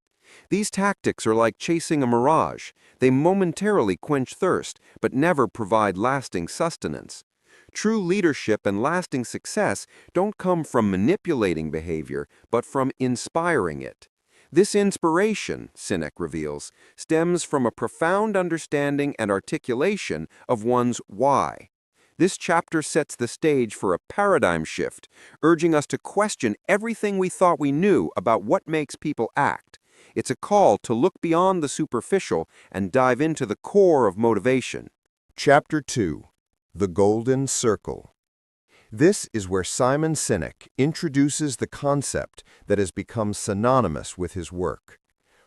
These tactics are like chasing a mirage. They momentarily quench thirst, but never provide lasting sustenance. True leadership and lasting success don't come from manipulating behavior, but from inspiring it. This inspiration, Sinek reveals, stems from a profound understanding and articulation of one's why. This chapter sets the stage for a paradigm shift, urging us to question everything we thought we knew about what makes people act. It's a call to look beyond the superficial and dive into the core of motivation. Chapter 2. The Golden Circle. This is where Simon Sinek introduces the concept that has become synonymous with his work,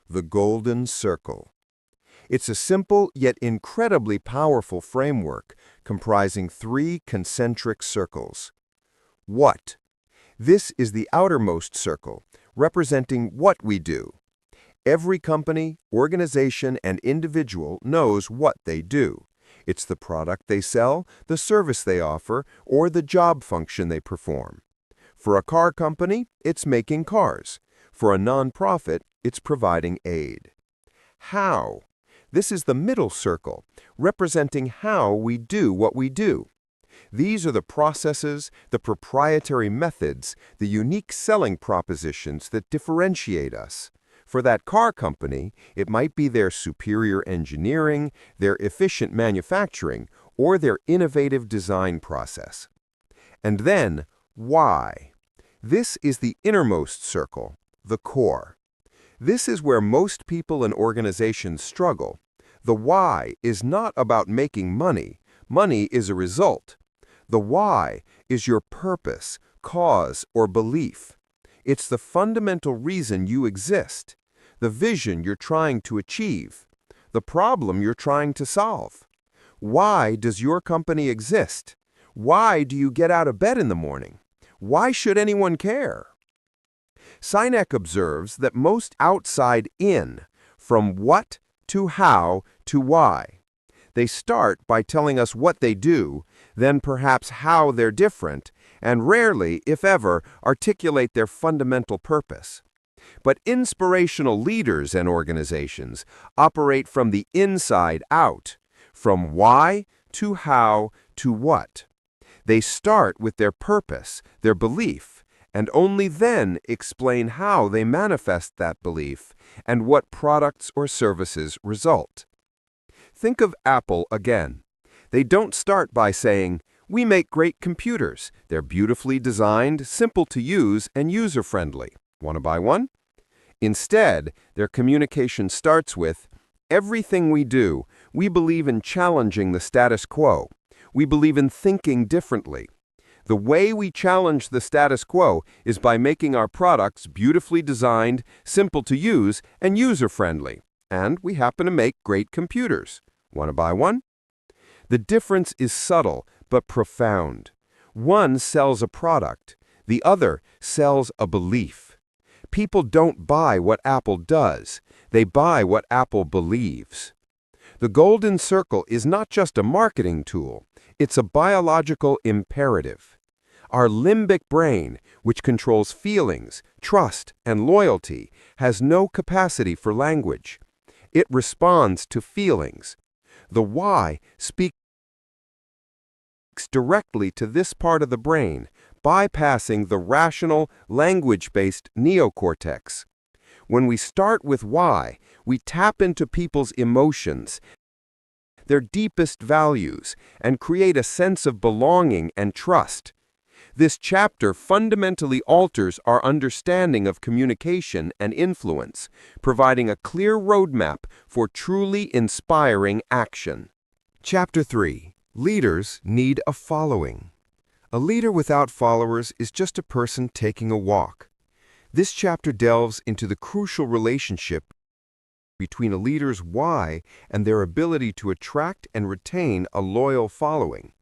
the Golden Circle. It's a simple yet incredibly powerful framework comprising 3 concentric circles. What? This is the outermost circle, representing what we do. Every company, organization, and individual knows what they do. It's the product they sell, the service they offer, or the job function they perform. For a car company, it's making cars. For a nonprofit, it's providing aid. How? This is the middle circle, representing how we do what we do. These are the processes, the proprietary methods, the unique selling propositions that differentiate us. For that car company, it might be their superior engineering, their efficient manufacturing, or their innovative design process. And then, why? This is the innermost circle, the core. This is where most people and organizations struggle. The why is not about making money. Money is a result. The why is your purpose, cause, or belief. It's the fundamental reason you exist, the vision you're trying to achieve, the problem you're trying to solve. Why does your company exist? Why do you get out of bed in the morning? Why should anyone care? Sinek observes that most outside in, from what to how to why. They start by telling us what they do, then perhaps how they're different, and rarely, if ever, articulate their fundamental purpose. But inspirational leaders and organizations operate from the inside out, from why to how to what. They start with their purpose, their belief, and only then explain how they manifest that belief and what products or services result. Think of Apple again. They don't start by saying, "We make great computers. They're beautifully designed, simple to use, and user-friendly. Want to buy one?" Instead, their communication starts with, "Everything we do, we believe in challenging the status quo. We believe in thinking differently. The way we challenge the status quo is by making our products beautifully designed, simple to use, and user-friendly. And we happen to make great computers. Want to buy one?" The difference is subtle but profound. One sells a product. The other sells a belief. People don't buy what Apple does. They buy what Apple believes. The golden circle is not just a marketing tool, it's a biological imperative. Our limbic brain, which controls feelings, trust, and loyalty, has no capacity for language. It responds to feelings. The why speaks directly to this part of the brain, bypassing the rational, language-based neocortex. When we start with why, we tap into people's emotions, their deepest values, and create a sense of belonging and trust. This chapter fundamentally alters our understanding of communication and influence, providing a clear roadmap for truly inspiring action. Chapter 3. Leaders need a following. A leader without followers is just a person taking a walk. This chapter delves into the crucial relationship between a leader's why and their ability to attract and retain a loyal following.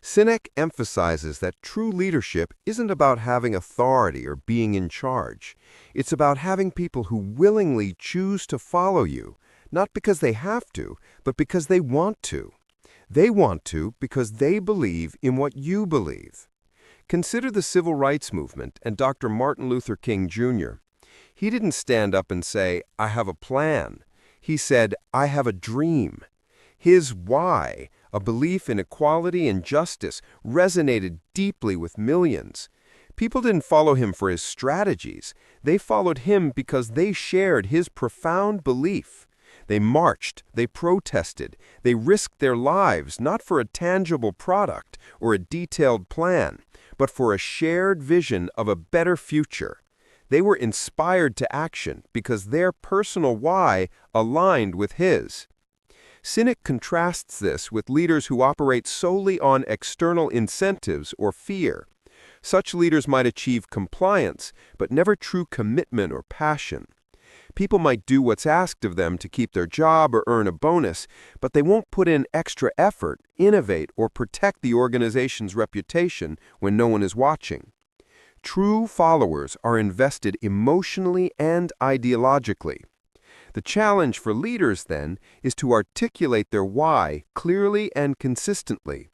Sinek emphasizes that true leadership isn't about having authority or being in charge. It's about having people who willingly choose to follow you, not because they have to, but because they want to. They want to because they believe in what you believe. Consider the Civil Rights Movement and Dr. Martin Luther King, Jr. He didn't stand up and say, "I have a plan." He said, "I have a dream." His why, a belief in equality and justice, resonated deeply with millions. People didn't follow him for his strategies. They followed him because they shared his profound belief. They marched, they protested, they risked their lives not for a tangible product or a detailed plan, but for a shared vision of a better future. They were inspired to action because their personal why aligned with his. Sinek contrasts this with leaders who operate solely on external incentives or fear. Such leaders might achieve compliance, but never true commitment or passion. People might do what's asked of them to keep their job or earn a bonus, but they won't put in extra effort, innovate, or protect the organization's reputation when no one is watching. True followers are invested emotionally and ideologically. The challenge for leaders, then, is to articulate their why clearly and consistently.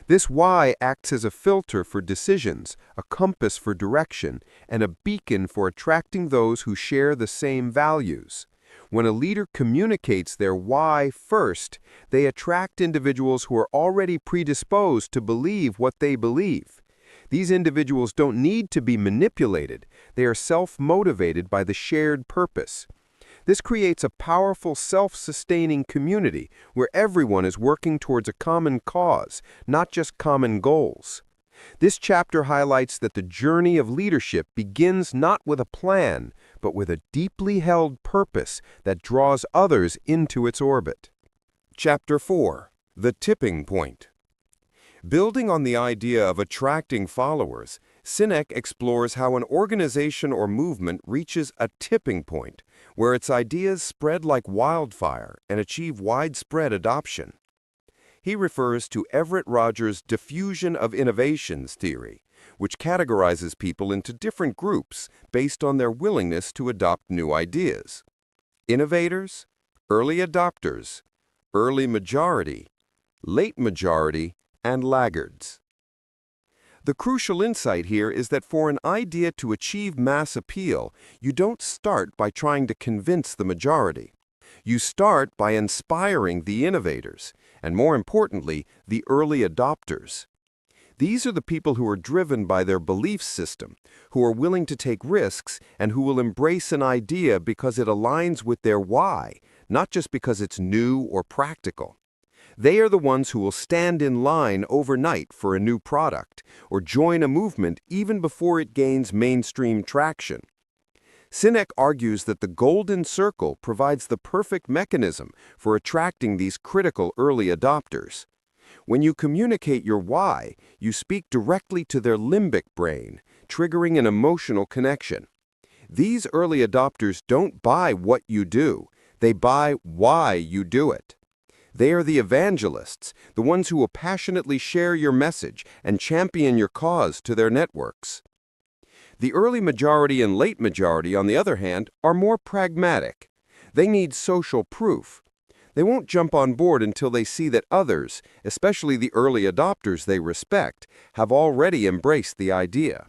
This why acts as a filter for decisions, a compass for direction, and a beacon for attracting those who share the same values. When a leader communicates their why first, they attract individuals who are already predisposed to believe what they believe. These individuals don't need to be manipulated. They are self-motivated by the shared purpose. This creates a powerful, self-sustaining community where everyone is working towards a common cause, not just common goals. This chapter highlights that the journey of leadership begins not with a plan, but with a deeply held purpose that draws others into its orbit. Chapter 4. The Tipping Point. Building on the idea of attracting followers, Sinek explores how an organization or movement reaches a tipping point, where its ideas spread like wildfire and achieve widespread adoption. He refers to Everett Rogers' diffusion of innovations theory, which categorizes people into different groups based on their willingness to adopt new ideas. Innovators, early adopters, early majority, late majority, and laggards. The crucial insight here is that for an idea to achieve mass appeal, you don't start by trying to convince the majority. You start by inspiring the innovators, and more importantly, the early adopters. These are the people who are driven by their belief system, who are willing to take risks, and who will embrace an idea because it aligns with their why, not just because it's new or practical. They are the ones who will stand in line overnight for a new product, or join a movement even before it gains mainstream traction. Sinek argues that the golden circle provides the perfect mechanism for attracting these critical early adopters. When you communicate your why, you speak directly to their limbic brain, triggering an emotional connection. These early adopters don't buy what you do, they buy why you do it. They are the evangelists, the ones who will passionately share your message and champion your cause to their networks. The early majority and late majority, on the other hand, are more pragmatic. They need social proof. They won't jump on board until they see that others, especially the early adopters they respect, have already embraced the idea.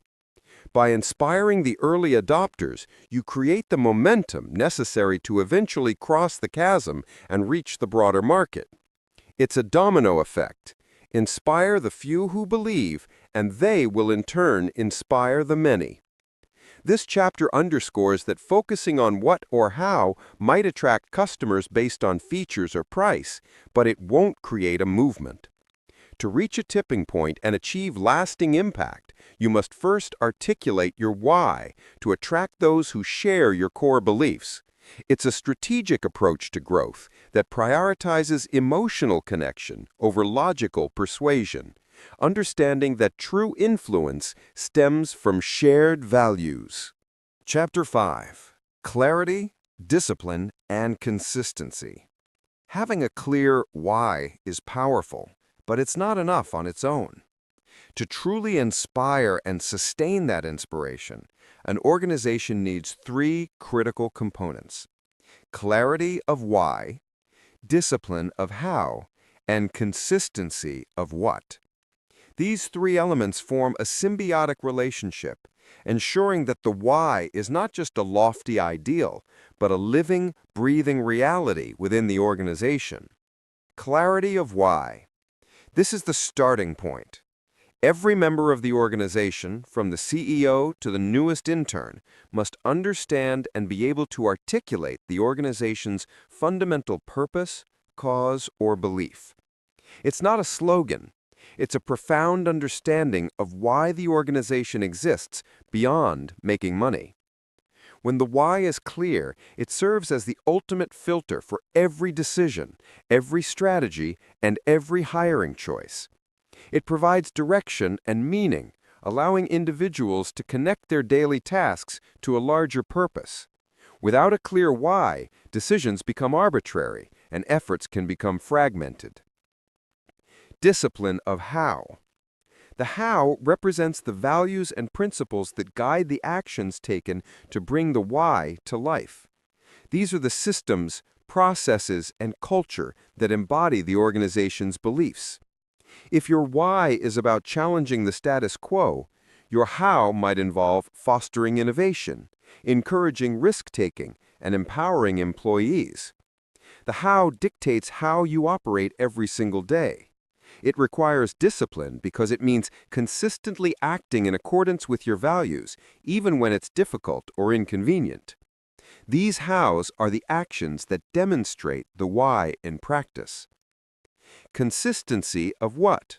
By inspiring the early adopters, you create the momentum necessary to eventually cross the chasm and reach the broader market. It's a domino effect. Inspire the few who believe, and they will in turn inspire the many. This chapter underscores that focusing on what or how might attract customers based on features or price, but it won't create a movement. To reach a tipping point and achieve lasting impact, you must first articulate your why to attract those who share your core beliefs. It's a strategic approach to growth that prioritizes emotional connection over logical persuasion, understanding that true influence stems from shared values. Chapter 5. Clarity, Discipline, and Consistency. Having a clear why is powerful, but it's not enough on its own. To truly inspire and sustain that inspiration, an organization needs 3 critical components: clarity of why, discipline of how, and consistency of what. These 3 elements form a symbiotic relationship, ensuring that the why is not just a lofty ideal, but a living, breathing reality within the organization. Clarity of why. This is the starting point. Every member of the organization, from the CEO to the newest intern, must understand and be able to articulate the organization's fundamental purpose, cause, or belief. It's not a slogan. It's a profound understanding of why the organization exists beyond making money. When the why is clear, it serves as the ultimate filter for every decision, every strategy, and every hiring choice. It provides direction and meaning, allowing individuals to connect their daily tasks to a larger purpose. Without a clear why, decisions become arbitrary, and efforts can become fragmented. Discipline of how. The how represents the values and principles that guide the actions taken to bring the why to life. These are the systems, processes, and culture that embody the organization's beliefs. If your why is about challenging the status quo, your how might involve fostering innovation, encouraging risk-taking, and empowering employees. The how dictates how you operate every single day. It requires discipline because it means consistently acting in accordance with your values, even when it's difficult or inconvenient. These hows are the actions that demonstrate the why in practice. Consistency of what?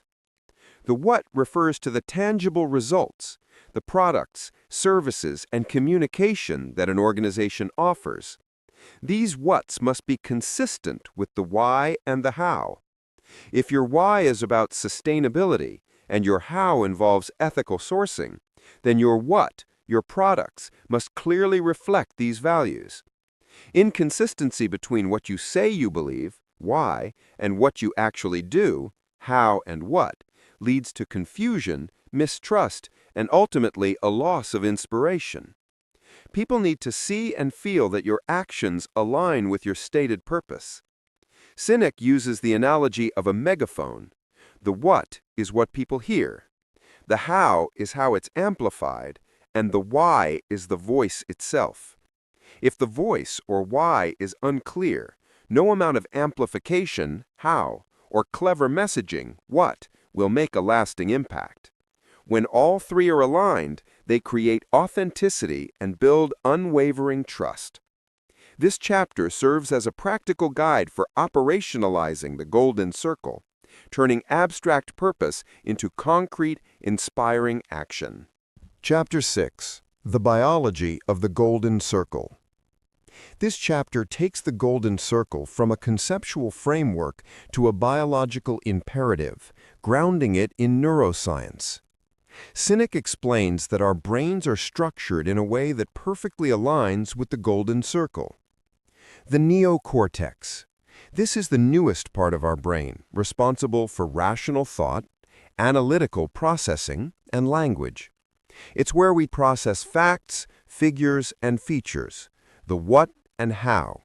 The what refers to the tangible results, the products, services, and communication that an organization offers. These whats must be consistent with the why and the how. If your why is about sustainability and your how involves ethical sourcing, then your what, your products, must clearly reflect these values. Inconsistency between what you say you believe, why, and what you actually do, how and what, leads to confusion, mistrust, and ultimately a loss of inspiration. People need to see and feel that your actions align with your stated purpose. Sinek uses the analogy of a megaphone. The what is what people hear. The how is how it's amplified, and the why is the voice itself. If the voice or why is unclear, no amount of amplification, how, or clever messaging, what, will make a lasting impact. When all 3 are aligned, they create authenticity and build unwavering trust. This chapter serves as a practical guide for operationalizing the Golden Circle, turning abstract purpose into concrete, inspiring action. Chapter 6. The Biology of the Golden Circle. This chapter takes the Golden Circle from a conceptual framework to a biological imperative, grounding it in neuroscience. Sinek explains that our brains are structured in a way that perfectly aligns with the Golden Circle. The neocortex. This is the newest part of our brain, responsible for rational thought, analytical processing, and language. It's where we process facts, figures, and features, the what and how.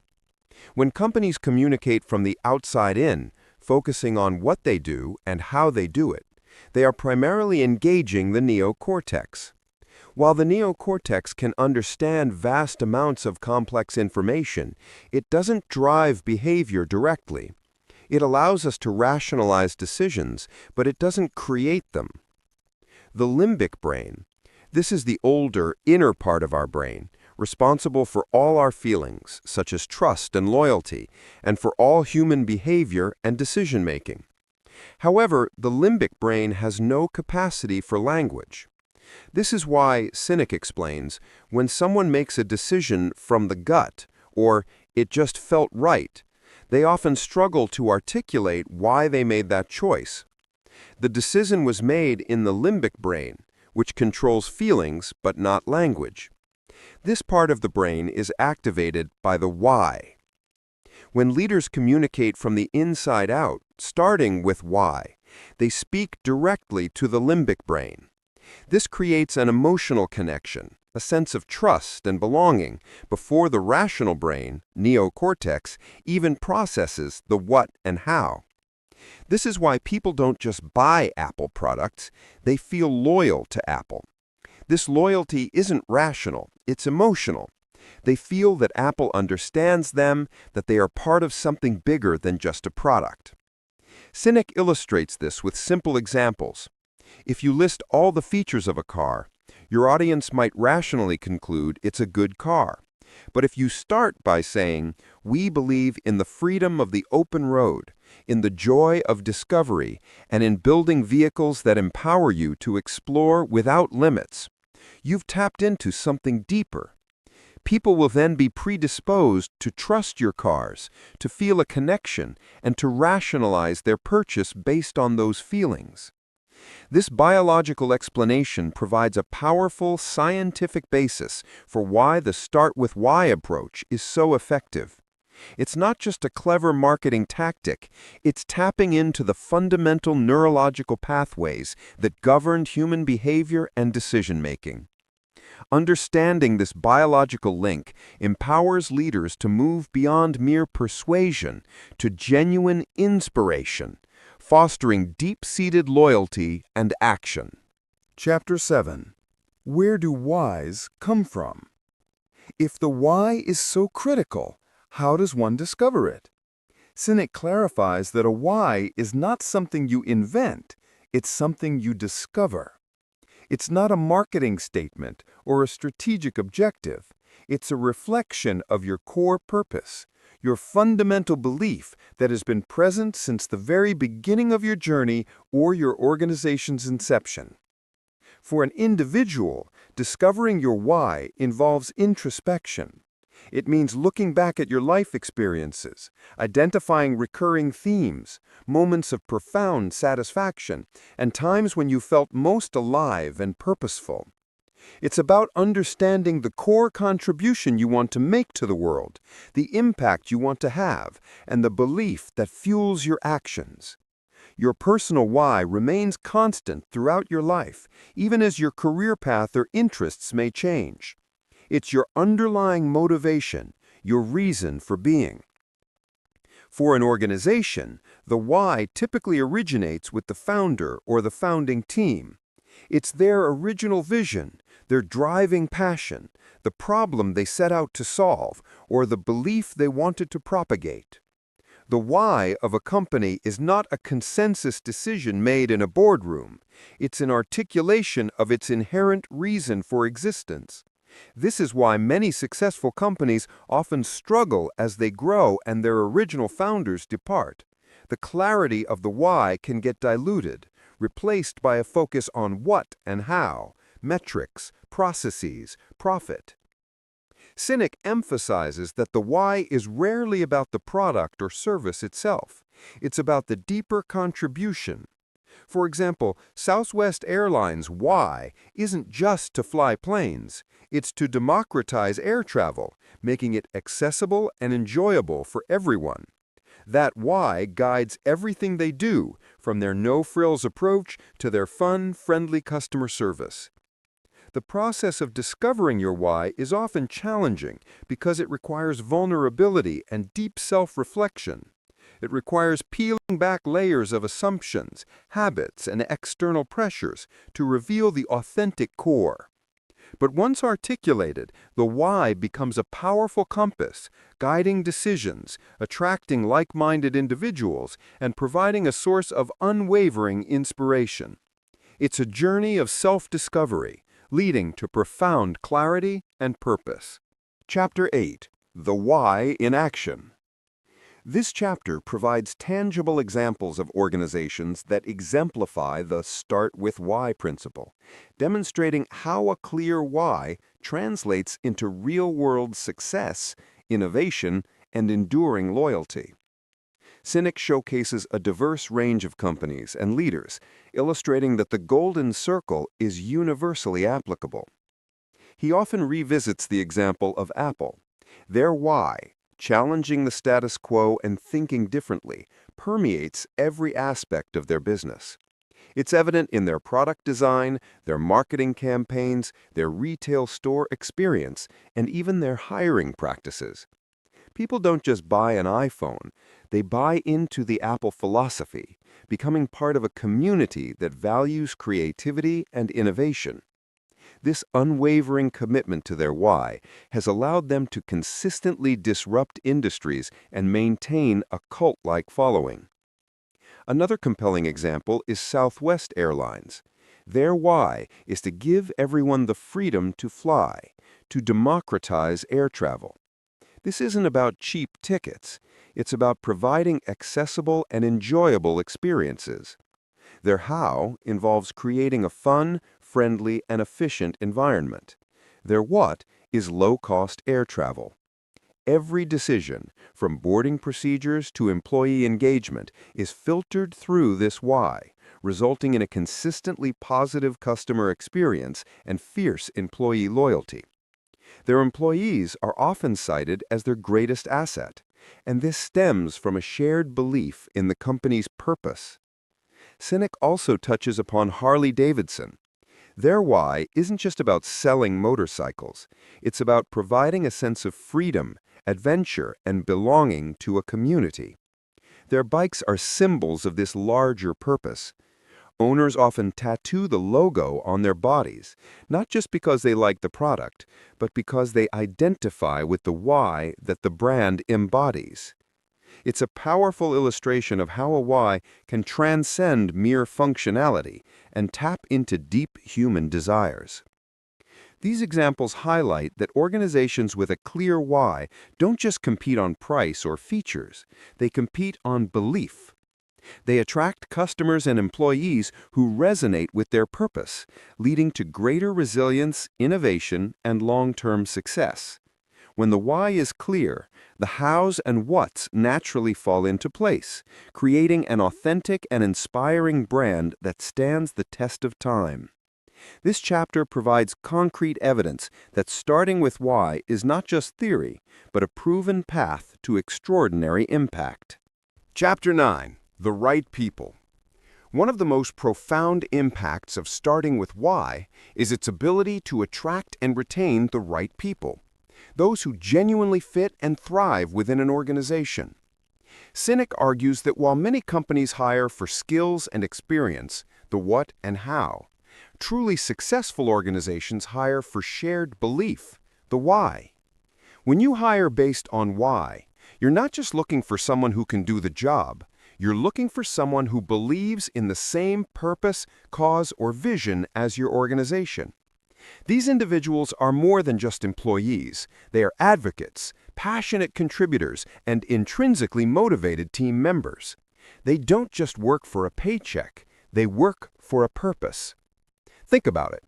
When companies communicate from the outside in, focusing on what they do and how they do it, they are primarily engaging the neocortex. While the neocortex can understand vast amounts of complex information, it doesn't drive behavior directly. It allows us to rationalize decisions, but it doesn't create them. The limbic brain. This is the older, inner part of our brain, responsible for all our feelings, such as trust and loyalty, and for all human behavior and decision-making. However, the limbic brain has no capacity for language. This is why, Sinek explains, when someone makes a decision from the gut, or it just felt right, they often struggle to articulate why they made that choice. The decision was made in the limbic brain, which controls feelings but not language. This part of the brain is activated by the why. When leaders communicate from the inside out, starting with why, they speak directly to the limbic brain. This creates an emotional connection, a sense of trust and belonging, before the rational brain, neocortex, even processes the what and how. This is why people don't just buy Apple products, they feel loyal to Apple. This loyalty isn't rational, it's emotional. They feel that Apple understands them, that they are part of something bigger than just a product. Sinek illustrates this with simple examples. If you list all the features of a car, your audience might rationally conclude it's a good car. But if you start by saying, "We believe in the freedom of the open road, in the joy of discovery, and in building vehicles that empower you to explore without limits," you've tapped into something deeper. People will then be predisposed to trust your cars, to feel a connection, and to rationalize their purchase based on those feelings. This biological explanation provides a powerful scientific basis for why the start with why approach is so effective. It's not just a clever marketing tactic, it's tapping into the fundamental neurological pathways that govern human behavior and decision-making. Understanding this biological link empowers leaders to move beyond mere persuasion to genuine inspiration, fostering deep-seated loyalty and action. Chapter 7. Where do whys come from? If the why is so critical, how does one discover it? Sinek clarifies that a why is not something you invent, it's something you discover. It's not a marketing statement or a strategic objective. It's a reflection of your core purpose, your fundamental belief that has been present since the very beginning of your journey or your organization's inception. For an individual, discovering your why involves introspection. It means looking back at your life experiences, identifying recurring themes, moments of profound satisfaction, and times when you felt most alive and purposeful. It's about understanding the core contribution you want to make to the world, the impact you want to have, and the belief that fuels your actions. Your personal why remains constant throughout your life, even as your career path or interests may change. It's your underlying motivation, your reason for being. For an organization, the why typically originates with the founder or the founding team. It's their original vision, their driving passion, the problem they set out to solve, or the belief they wanted to propagate. The why of a company is not a consensus decision made in a boardroom. It's an articulation of its inherent reason for existence. This is why many successful companies often struggle as they grow and their original founders depart. The clarity of the why can get diluted, replaced by a focus on what and how, metrics, processes, profit. Sinek emphasizes that the why is rarely about the product or service itself. It's about the deeper contribution. For example, Southwest Airlines' why isn't just to fly planes. It's to democratize air travel, making it accessible and enjoyable for everyone. That why guides everything they do, from their no-frills approach to their fun, friendly customer service. The process of discovering your why is often challenging because it requires vulnerability and deep self-reflection. It requires peeling back layers of assumptions, habits, and external pressures to reveal the authentic core. But once articulated, the why becomes a powerful compass, guiding decisions, attracting like-minded individuals, and providing a source of unwavering inspiration. It's a journey of self-discovery, leading to profound clarity and purpose. Chapter 8. The Why in Action. This chapter provides tangible examples of organizations that exemplify the Start with Why principle, demonstrating how a clear why translates into real-world success, innovation, and enduring loyalty. Sinek showcases a diverse range of companies and leaders, illustrating that the golden circle is universally applicable. He often revisits the example of Apple. Their why, challenging the status quo and thinking differently, permeates every aspect of their business. It's evident in their product design, their marketing campaigns, their retail store experience, and even their hiring practices. People don't just buy an iPhone, they buy into the Apple philosophy, becoming part of a community that values creativity and innovation. This unwavering commitment to their why has allowed them to consistently disrupt industries and maintain a cult-like following. Another compelling example is Southwest Airlines. Their why is to give everyone the freedom to fly, to democratize air travel. This isn't about cheap tickets. It's about providing accessible and enjoyable experiences. Their how involves creating a fun, friendly, and efficient environment. Their what is low-cost air travel. Every decision, from boarding procedures to employee engagement, is filtered through this why, resulting in a consistently positive customer experience and fierce employee loyalty. Their employees are often cited as their greatest asset, and this stems from a shared belief in the company's purpose. Sinek also touches upon Harley-Davidson. Their why isn't just about selling motorcycles. It's about providing a sense of freedom, adventure, and belonging to a community. Their bikes are symbols of this larger purpose. Owners often tattoo the logo on their bodies, not just because they like the product, but because they identify with the why that the brand embodies. It's a powerful illustration of how a why can transcend mere functionality and tap into deep human desires. These examples highlight that organizations with a clear why don't just compete on price or features, they compete on belief. They attract customers and employees who resonate with their purpose, leading to greater resilience, innovation, and long-term success. When the why is clear, the hows and whats naturally fall into place, creating an authentic and inspiring brand that stands the test of time. This chapter provides concrete evidence that starting with why is not just theory, but a proven path to extraordinary impact. Chapter 9. The Right People. One of the most profound impacts of starting with why is its ability to attract and retain the right people, those who genuinely fit and thrive within an organization. Sinek argues that while many companies hire for skills and experience, the what and how, truly successful organizations hire for shared belief, the why. When you hire based on why, you're not just looking for someone who can do the job, you're looking for someone who believes in the same purpose, cause, or vision as your organization. These individuals are more than just employees. They are advocates, passionate contributors, and intrinsically motivated team members. They don't just work for a paycheck. They work for a purpose. Think about it.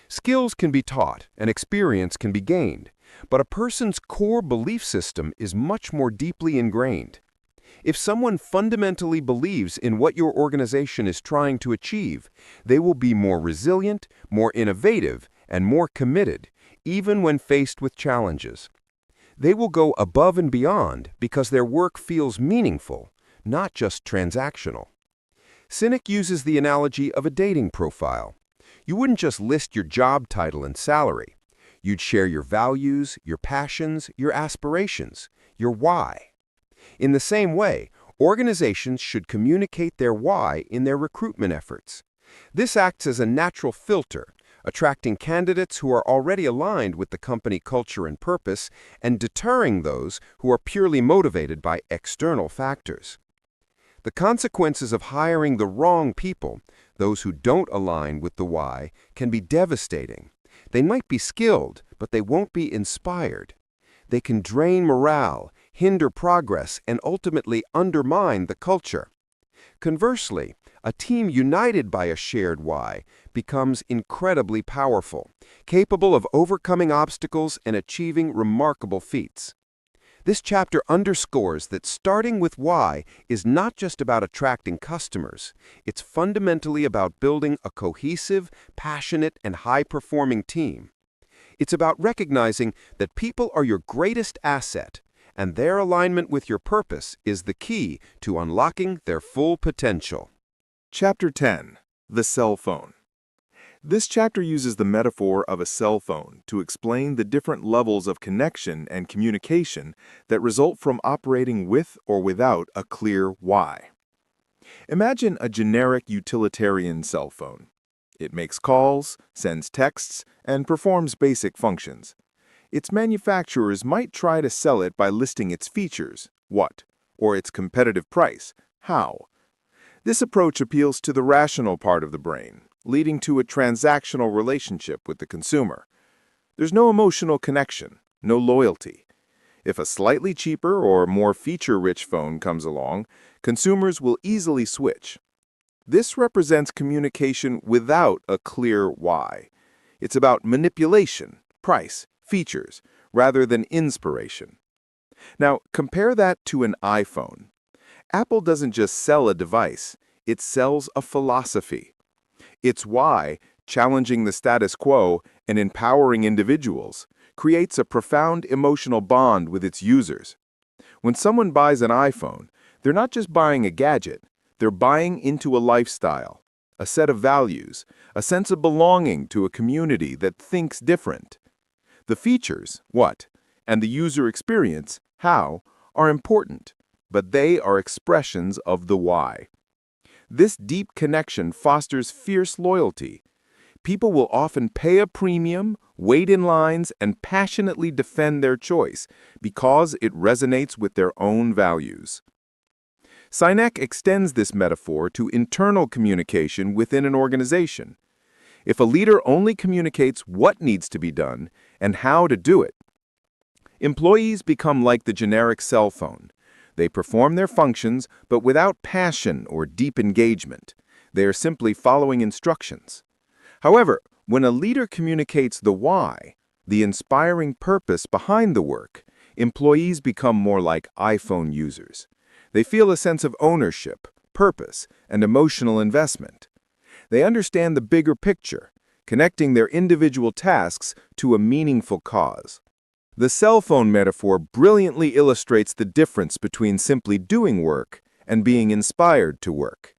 Skills can be taught and experience can be gained, but a person's core belief system is much more deeply ingrained. If someone fundamentally believes in what your organization is trying to achieve, they will be more resilient, more innovative, and more committed, even when faced with challenges. They will go above and beyond because their work feels meaningful, not just transactional. Sinek uses the analogy of a dating profile. You wouldn't just list your job title and salary. You'd share your values, your passions, your aspirations, your why. In the same way, organizations should communicate their why in their recruitment efforts. This acts as a natural filter, attracting candidates who are already aligned with the company culture and purpose, and deterring those who are purely motivated by external factors. The consequences of hiring the wrong people, those who don't align with the why, can be devastating. They might be skilled, but they won't be inspired. They can drain morale, hinder progress, and ultimately undermine the culture. Conversely, a team united by a shared why becomes incredibly powerful, capable of overcoming obstacles and achieving remarkable feats. This chapter underscores that starting with why is not just about attracting customers. It's fundamentally about building a cohesive, passionate, and high-performing team. It's about recognizing that people are your greatest asset, and their alignment with your purpose is the key to unlocking their full potential. Chapter 10. The Cell Phone. This chapter uses the metaphor of a cell phone to explain the different levels of connection and communication that result from operating with or without a clear why. Imagine a generic utilitarian cell phone. It makes calls, sends texts, and performs basic functions. Its manufacturers might try to sell it by listing its features, what, or its competitive price, how. This approach appeals to the rational part of the brain, leading to a transactional relationship with the consumer. There's no emotional connection, no loyalty. If a slightly cheaper or more feature-rich phone comes along, consumers will easily switch. This represents communication without a clear why. It's about manipulation, price, features, rather than inspiration. Now, compare that to an iPhone. Apple doesn't just sell a device, it sells a philosophy. Its why, challenging the status quo and empowering individuals, creates a profound emotional bond with its users. When someone buys an iPhone, they're not just buying a gadget, they're buying into a lifestyle, a set of values, a sense of belonging to a community that thinks different. The features, what, and the user experience, how, are important, but they are expressions of the why. This deep connection fosters fierce loyalty. People will often pay a premium, wait in lines, and passionately defend their choice because it resonates with their own values. Sinek extends this metaphor to internal communication within an organization. If a leader only communicates what needs to be done and how to do it, employees become like the generic cell phone. They perform their functions, but without passion or deep engagement. They are simply following instructions. However, when a leader communicates the why, the inspiring purpose behind the work, employees become more like iPhone users. They feel a sense of ownership, purpose, and emotional investment. They understand the bigger picture, connecting their individual tasks to a meaningful cause. The cell phone metaphor brilliantly illustrates the difference between simply doing work and being inspired to work.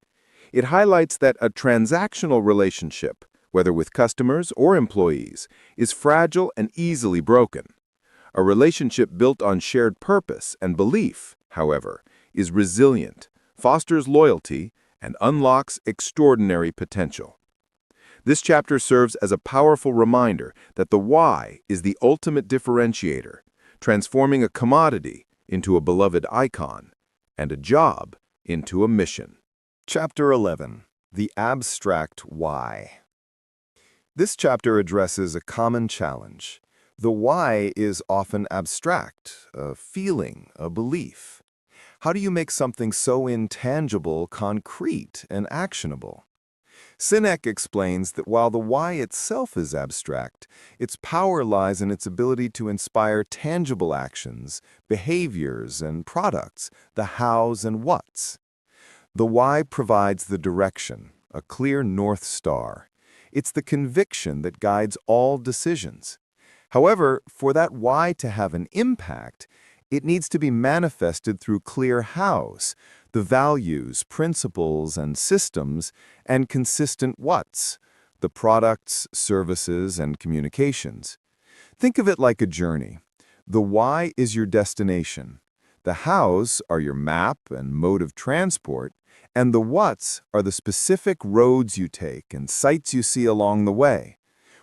It highlights that a transactional relationship, whether with customers or employees, is fragile and easily broken. A relationship built on shared purpose and belief, however, is resilient, fosters loyalty, and unlocks extraordinary potential. This chapter serves as a powerful reminder that the why is the ultimate differentiator, transforming a commodity into a beloved icon and a job into a mission. Chapter 11. The Abstract Why. This chapter addresses a common challenge. The why is often abstract, a feeling, a belief. How do you make something so intangible, concrete, and actionable? Sinek explains that while the why itself is abstract, its power lies in its ability to inspire tangible actions, behaviors, and products, the hows and whats. The why provides the direction, a clear North Star. It's the conviction that guides all decisions. However, for that why to have an impact, it needs to be manifested through clear hows, the values, principles, and systems, and consistent whats, the products, services, and communications. Think of it like a journey. The why is your destination. The hows are your map and mode of transport, and the whats are the specific roads you take and sights you see along the way.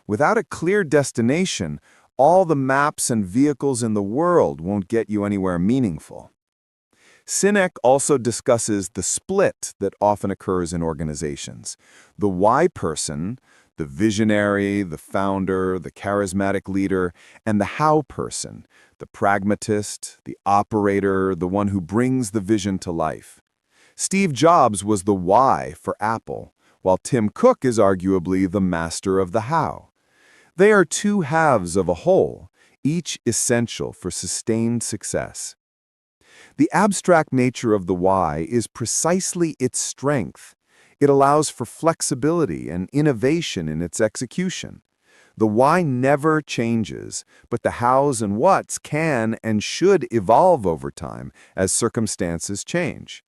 Without a clear destination, all the maps and vehicles in the world won't get you anywhere meaningful. Sinek also discusses the split that often occurs in organizations. The why person, the visionary, the founder, the charismatic leader, and the how person, the pragmatist, the operator, the one who brings the vision to life. Steve Jobs was the why for Apple, while Tim Cook is arguably the master of the how. They are two halves of a whole, each essential for sustained success. The abstract nature of the why is precisely its strength. It allows for flexibility and innovation in its execution. The why never changes, but the hows and whats can and should evolve over time as circumstances change.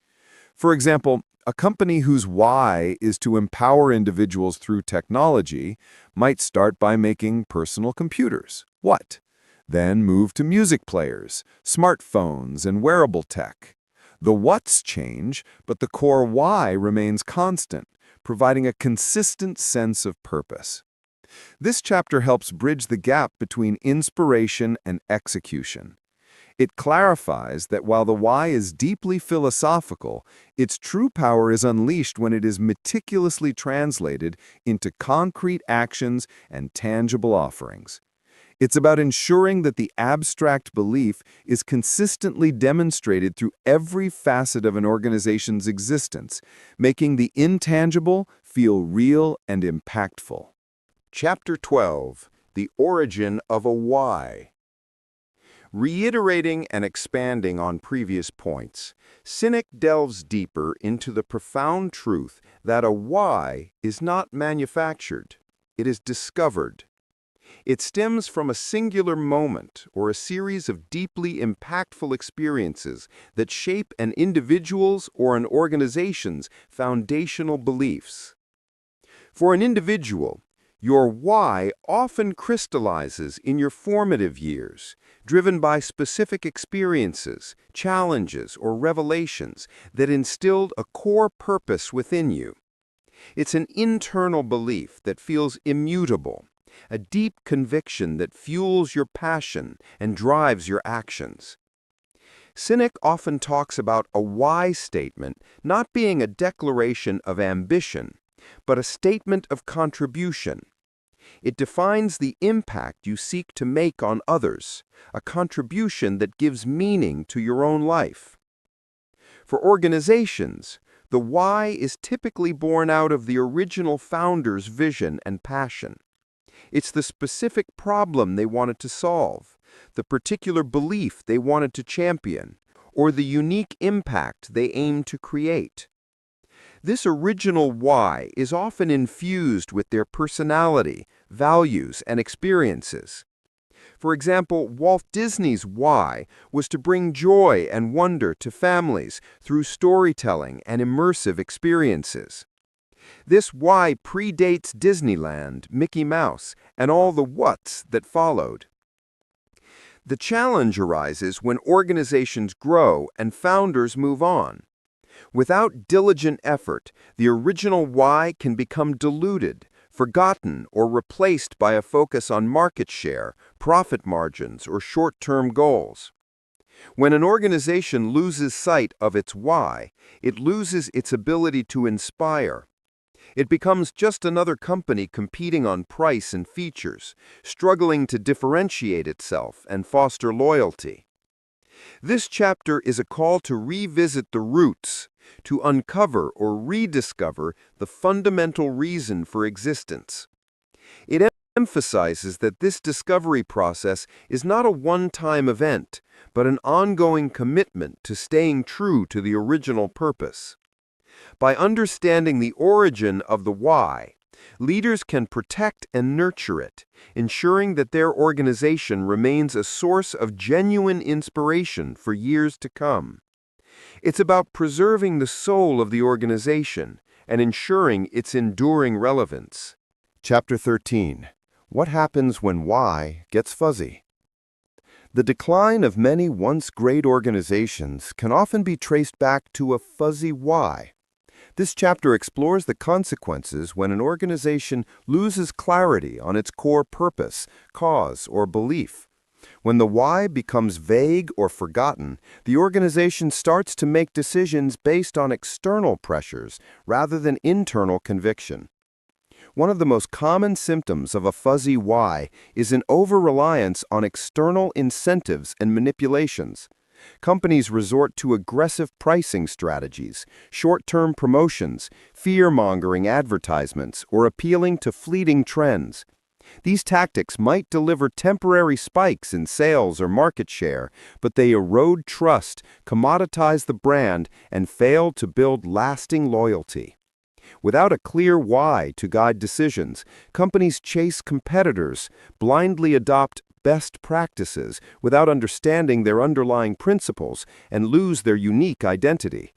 For example, a company whose why is to empower individuals through technology might start by making personal computers. What? Then move to music players, smartphones, and wearable tech. The what's change, but the core why remains constant, providing a consistent sense of purpose. This chapter helps bridge the gap between inspiration and execution. It clarifies that while the why is deeply philosophical, its true power is unleashed when it is meticulously translated into concrete actions and tangible offerings. It's about ensuring that the abstract belief is consistently demonstrated through every facet of an organization's existence, making the intangible feel real and impactful. Chapter 12. The Origin of a Why. Reiterating and expanding on previous points, Sinek delves deeper into the profound truth that a why is not manufactured, it is discovered. It stems from a singular moment or a series of deeply impactful experiences that shape an individual's or an organization's foundational beliefs. For an individual, your why often crystallizes in your formative years, driven by specific experiences, challenges, or revelations that instilled a core purpose within you. It's an internal belief that feels immutable, a deep conviction that fuels your passion and drives your actions. Sinek often talks about a why statement not being a declaration of ambition, but a statement of contribution. It defines the impact you seek to make on others, a contribution that gives meaning to your own life. For organizations, the why is typically born out of the original founder's vision and passion. It's the specific problem they wanted to solve, the particular belief they wanted to champion, or the unique impact they aimed to create. This original why is often infused with their personality, values, and experiences. For example, Walt Disney's why was to bring joy and wonder to families through storytelling and immersive experiences. This why predates Disneyland, Mickey Mouse, and all the whats that followed. The challenge arises when organizations grow and founders move on. Without diligent effort, the original why can become diluted, forgotten, or replaced by a focus on market share, profit margins, or short-term goals. When an organization loses sight of its why, it loses its ability to inspire. It becomes just another company competing on price and features, struggling to differentiate itself and foster loyalty. This chapter is a call to revisit the roots, to uncover or rediscover the fundamental reason for existence. It emphasizes that this discovery process is not a one-time event, but an ongoing commitment to staying true to the original purpose. By understanding the origin of the why, leaders can protect and nurture it, ensuring that their organization remains a source of genuine inspiration for years to come. It's about preserving the soul of the organization and ensuring its enduring relevance. Chapter 13. What happens when why gets fuzzy? The decline of many once great organizations can often be traced back to a fuzzy why. This chapter explores the consequences when an organization loses clarity on its core purpose, cause, or belief. When the why becomes vague or forgotten, the organization starts to make decisions based on external pressures rather than internal conviction. One of the most common symptoms of a fuzzy why is an over-reliance on external incentives and manipulations. Companies resort to aggressive pricing strategies, short-term promotions, fear-mongering advertisements, or appealing to fleeting trends. These tactics might deliver temporary spikes in sales or market share, but they erode trust, commoditize the brand, and fail to build lasting loyalty. Without a clear why to guide decisions, companies chase competitors, blindly adopt best practices without understanding their underlying principles, and lose their unique identity.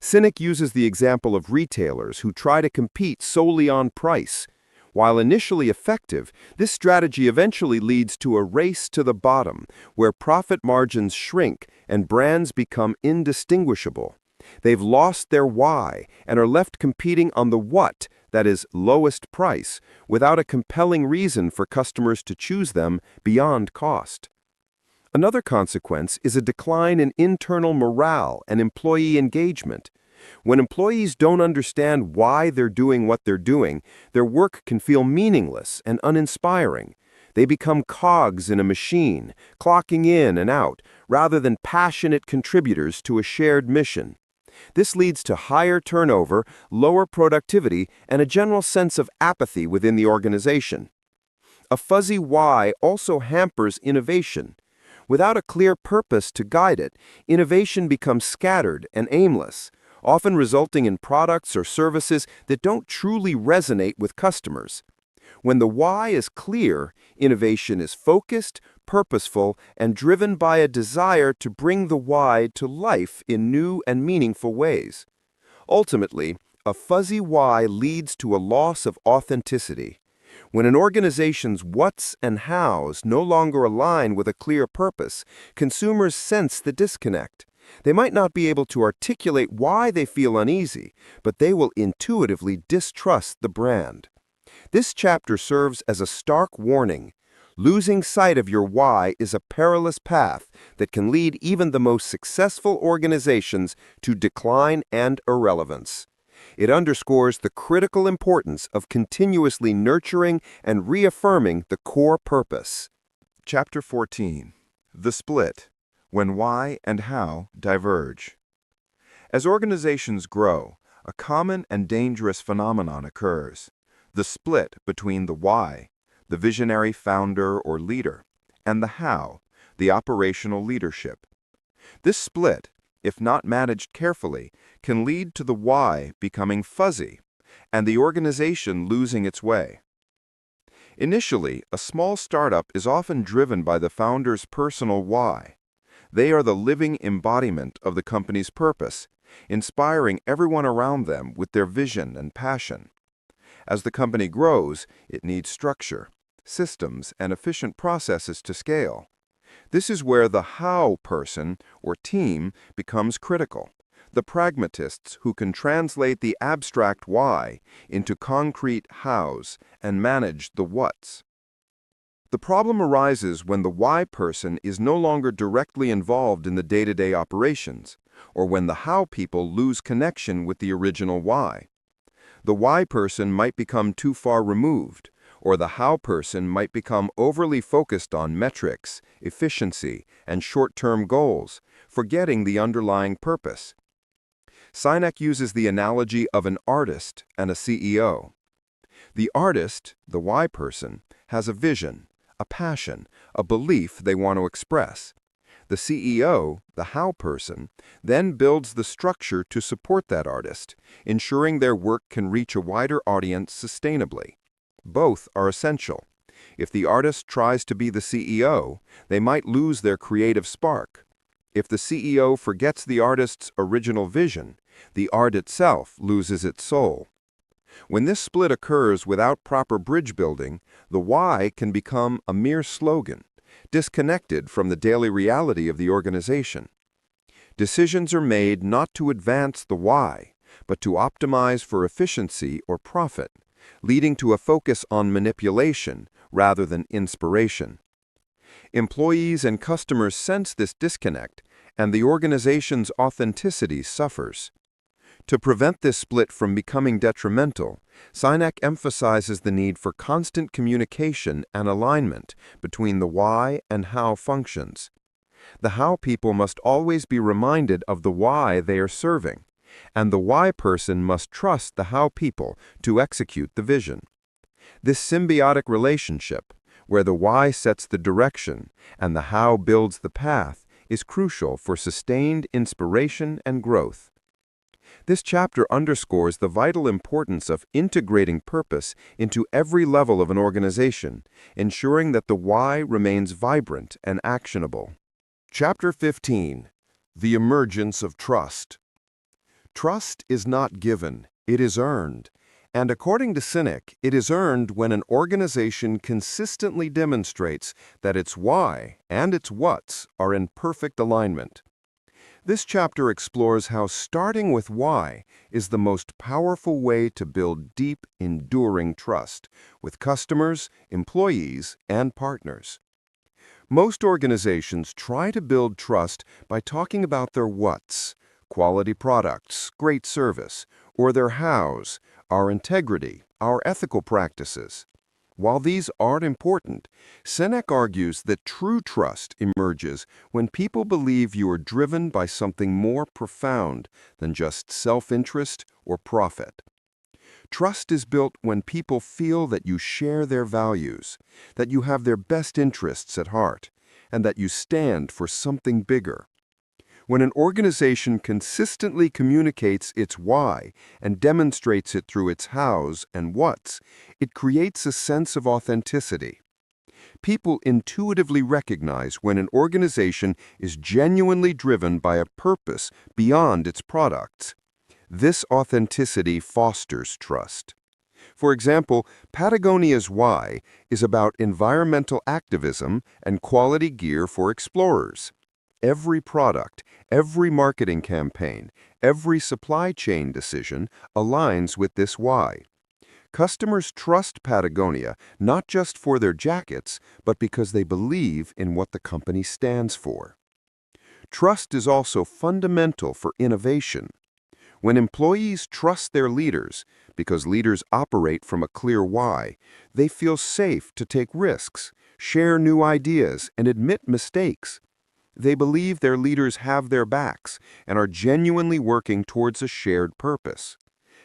Sinek uses the example of retailers who try to compete solely on price. While initially effective, this strategy eventually leads to a race to the bottom, where profit margins shrink and brands become indistinguishable. They've lost their why and are left competing on the what, that is, lowest price, without a compelling reason for customers to choose them beyond cost. Another consequence is a decline in internal morale and employee engagement. When employees don't understand why they're doing what they're doing, their work can feel meaningless and uninspiring. They become cogs in a machine, clocking in and out, rather than passionate contributors to a shared mission. This leads to higher turnover, lower productivity, and a general sense of apathy within the organization. A fuzzy why also hampers innovation. Without a clear purpose to guide it, innovation becomes scattered and aimless, often resulting in products or services that don't truly resonate with customers. When the why is clear, innovation is focused, purposeful, and driven by a desire to bring the why to life in new and meaningful ways. Ultimately, a fuzzy why leads to a loss of authenticity. When an organization's whats and hows no longer align with a clear purpose, consumers sense the disconnect. They might not be able to articulate why they feel uneasy, but they will intuitively distrust the brand. This chapter serves as a stark warning. Losing sight of your why is a perilous path that can lead even the most successful organizations to decline and irrelevance. It underscores the critical importance of continuously nurturing and reaffirming the core purpose. Chapter 14. The Split. When why and how diverge. As organizations grow, a common and dangerous phenomenon occurs: the split between the why, the visionary founder or leader, and the how, the operational leadership. This split, if not managed carefully, can lead to the why becoming fuzzy and the organization losing its way. Initially, a small startup is often driven by the founder's personal why. They are the living embodiment of the company's purpose, inspiring everyone around them with their vision and passion. As the company grows, it needs structure, systems, and efficient processes to scale. This is where the how person or team becomes critical, the pragmatists who can translate the abstract why into concrete hows and manage the whats. The problem arises when the why person is no longer directly involved in the day-to-day operations, or when the how people lose connection with the original why. The why person might become too far removed, or the how person might become overly focused on metrics, efficiency, and short-term goals, forgetting the underlying purpose. Sinek uses the analogy of an artist and a CEO. The artist, the why person, has a vision, a passion, a belief they want to express. The CEO, the how person, then builds the structure to support that artist, ensuring their work can reach a wider audience sustainably. Both are essential. If the artist tries to be the CEO, they might lose their creative spark. If the CEO forgets the artist's original vision, the art itself loses its soul. When this split occurs without proper bridge building, the why can become a mere slogan, disconnected from the daily reality of the organization. Decisions are made not to advance the why, but to optimize for efficiency or profit, leading to a focus on manipulation rather than inspiration. Employees and customers sense this disconnect, and the organization's authenticity suffers. To prevent this split from becoming detrimental, Sinek emphasizes the need for constant communication and alignment between the why and how functions. The how people must always be reminded of the why they are serving, and the why person must trust the how people to execute the vision. This symbiotic relationship, where the why sets the direction and the how builds the path, is crucial for sustained inspiration and growth. This chapter underscores the vital importance of integrating purpose into every level of an organization, ensuring that the why remains vibrant and actionable. Chapter 15. The Emergence of Trust. Trust is not given, it is earned. And according to Sinek, it is earned when an organization consistently demonstrates that its why and its what's are in perfect alignment. This chapter explores how starting with why is the most powerful way to build deep, enduring trust with customers, employees, and partners. Most organizations try to build trust by talking about their what's, quality products, great service, or their how's, our integrity, our ethical practices. While these aren't important, Sinek argues that true trust emerges when people believe you are driven by something more profound than just self-interest or profit. Trust is built when people feel that you share their values, that you have their best interests at heart, and that you stand for something bigger. When an organization consistently communicates its why and demonstrates it through its how's and what's, it creates a sense of authenticity. People intuitively recognize when an organization is genuinely driven by a purpose beyond its products. This authenticity fosters trust. For example, Patagonia's why is about environmental activism and quality gear for explorers. Every product, every marketing campaign, every supply chain decision aligns with this why. Customers trust Patagonia not just for their jackets, but because they believe in what the company stands for. Trust is also fundamental for innovation. When employees trust their leaders, because leaders operate from a clear why, they feel safe to take risks, share new ideas, and admit mistakes. They believe their leaders have their backs and are genuinely working towards a shared purpose.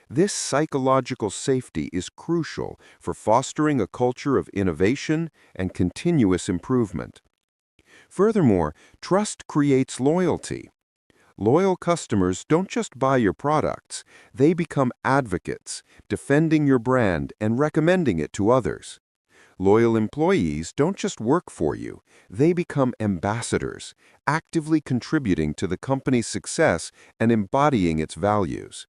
This psychological safety is crucial for fostering a culture of innovation and continuous improvement. Furthermore, trust creates loyalty. Loyal customers don't just buy your products, they become advocates, defending your brand and recommending it to others. Loyal employees don't just work for you, they become ambassadors, actively contributing to the company's success and embodying its values.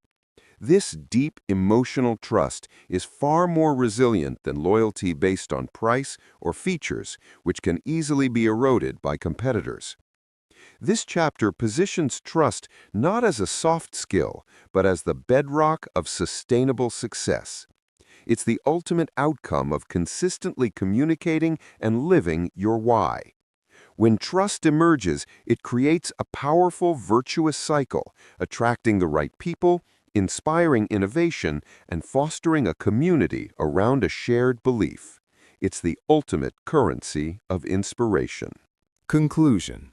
This deep emotional trust is far more resilient than loyalty based on price or features, which can easily be eroded by competitors. This chapter positions trust not as a soft skill, but as the bedrock of sustainable success. It's the ultimate outcome of consistently communicating and living your why. When trust emerges, it creates a powerful, virtuous cycle, attracting the right people, inspiring innovation, and fostering a community around a shared belief. It's the ultimate currency of inspiration. Conclusion.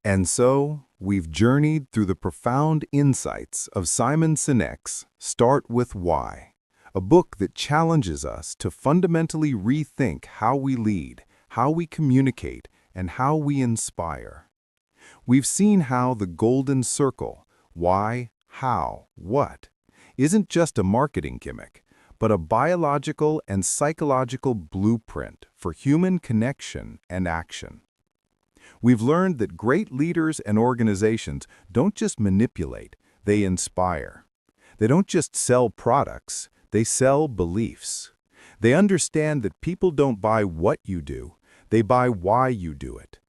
And so, we've journeyed through the profound insights of Simon Sinek's Start with Why, a book that challenges us to fundamentally rethink how we lead, how we communicate, and how we inspire. We've seen how the golden circle, why, how, what, isn't just a marketing gimmick, but a biological and psychological blueprint for human connection and action. We've learned that great leaders and organizations don't just manipulate, they inspire. They don't just sell products, they sell beliefs. They understand that people don't buy what you do, they buy why you do it.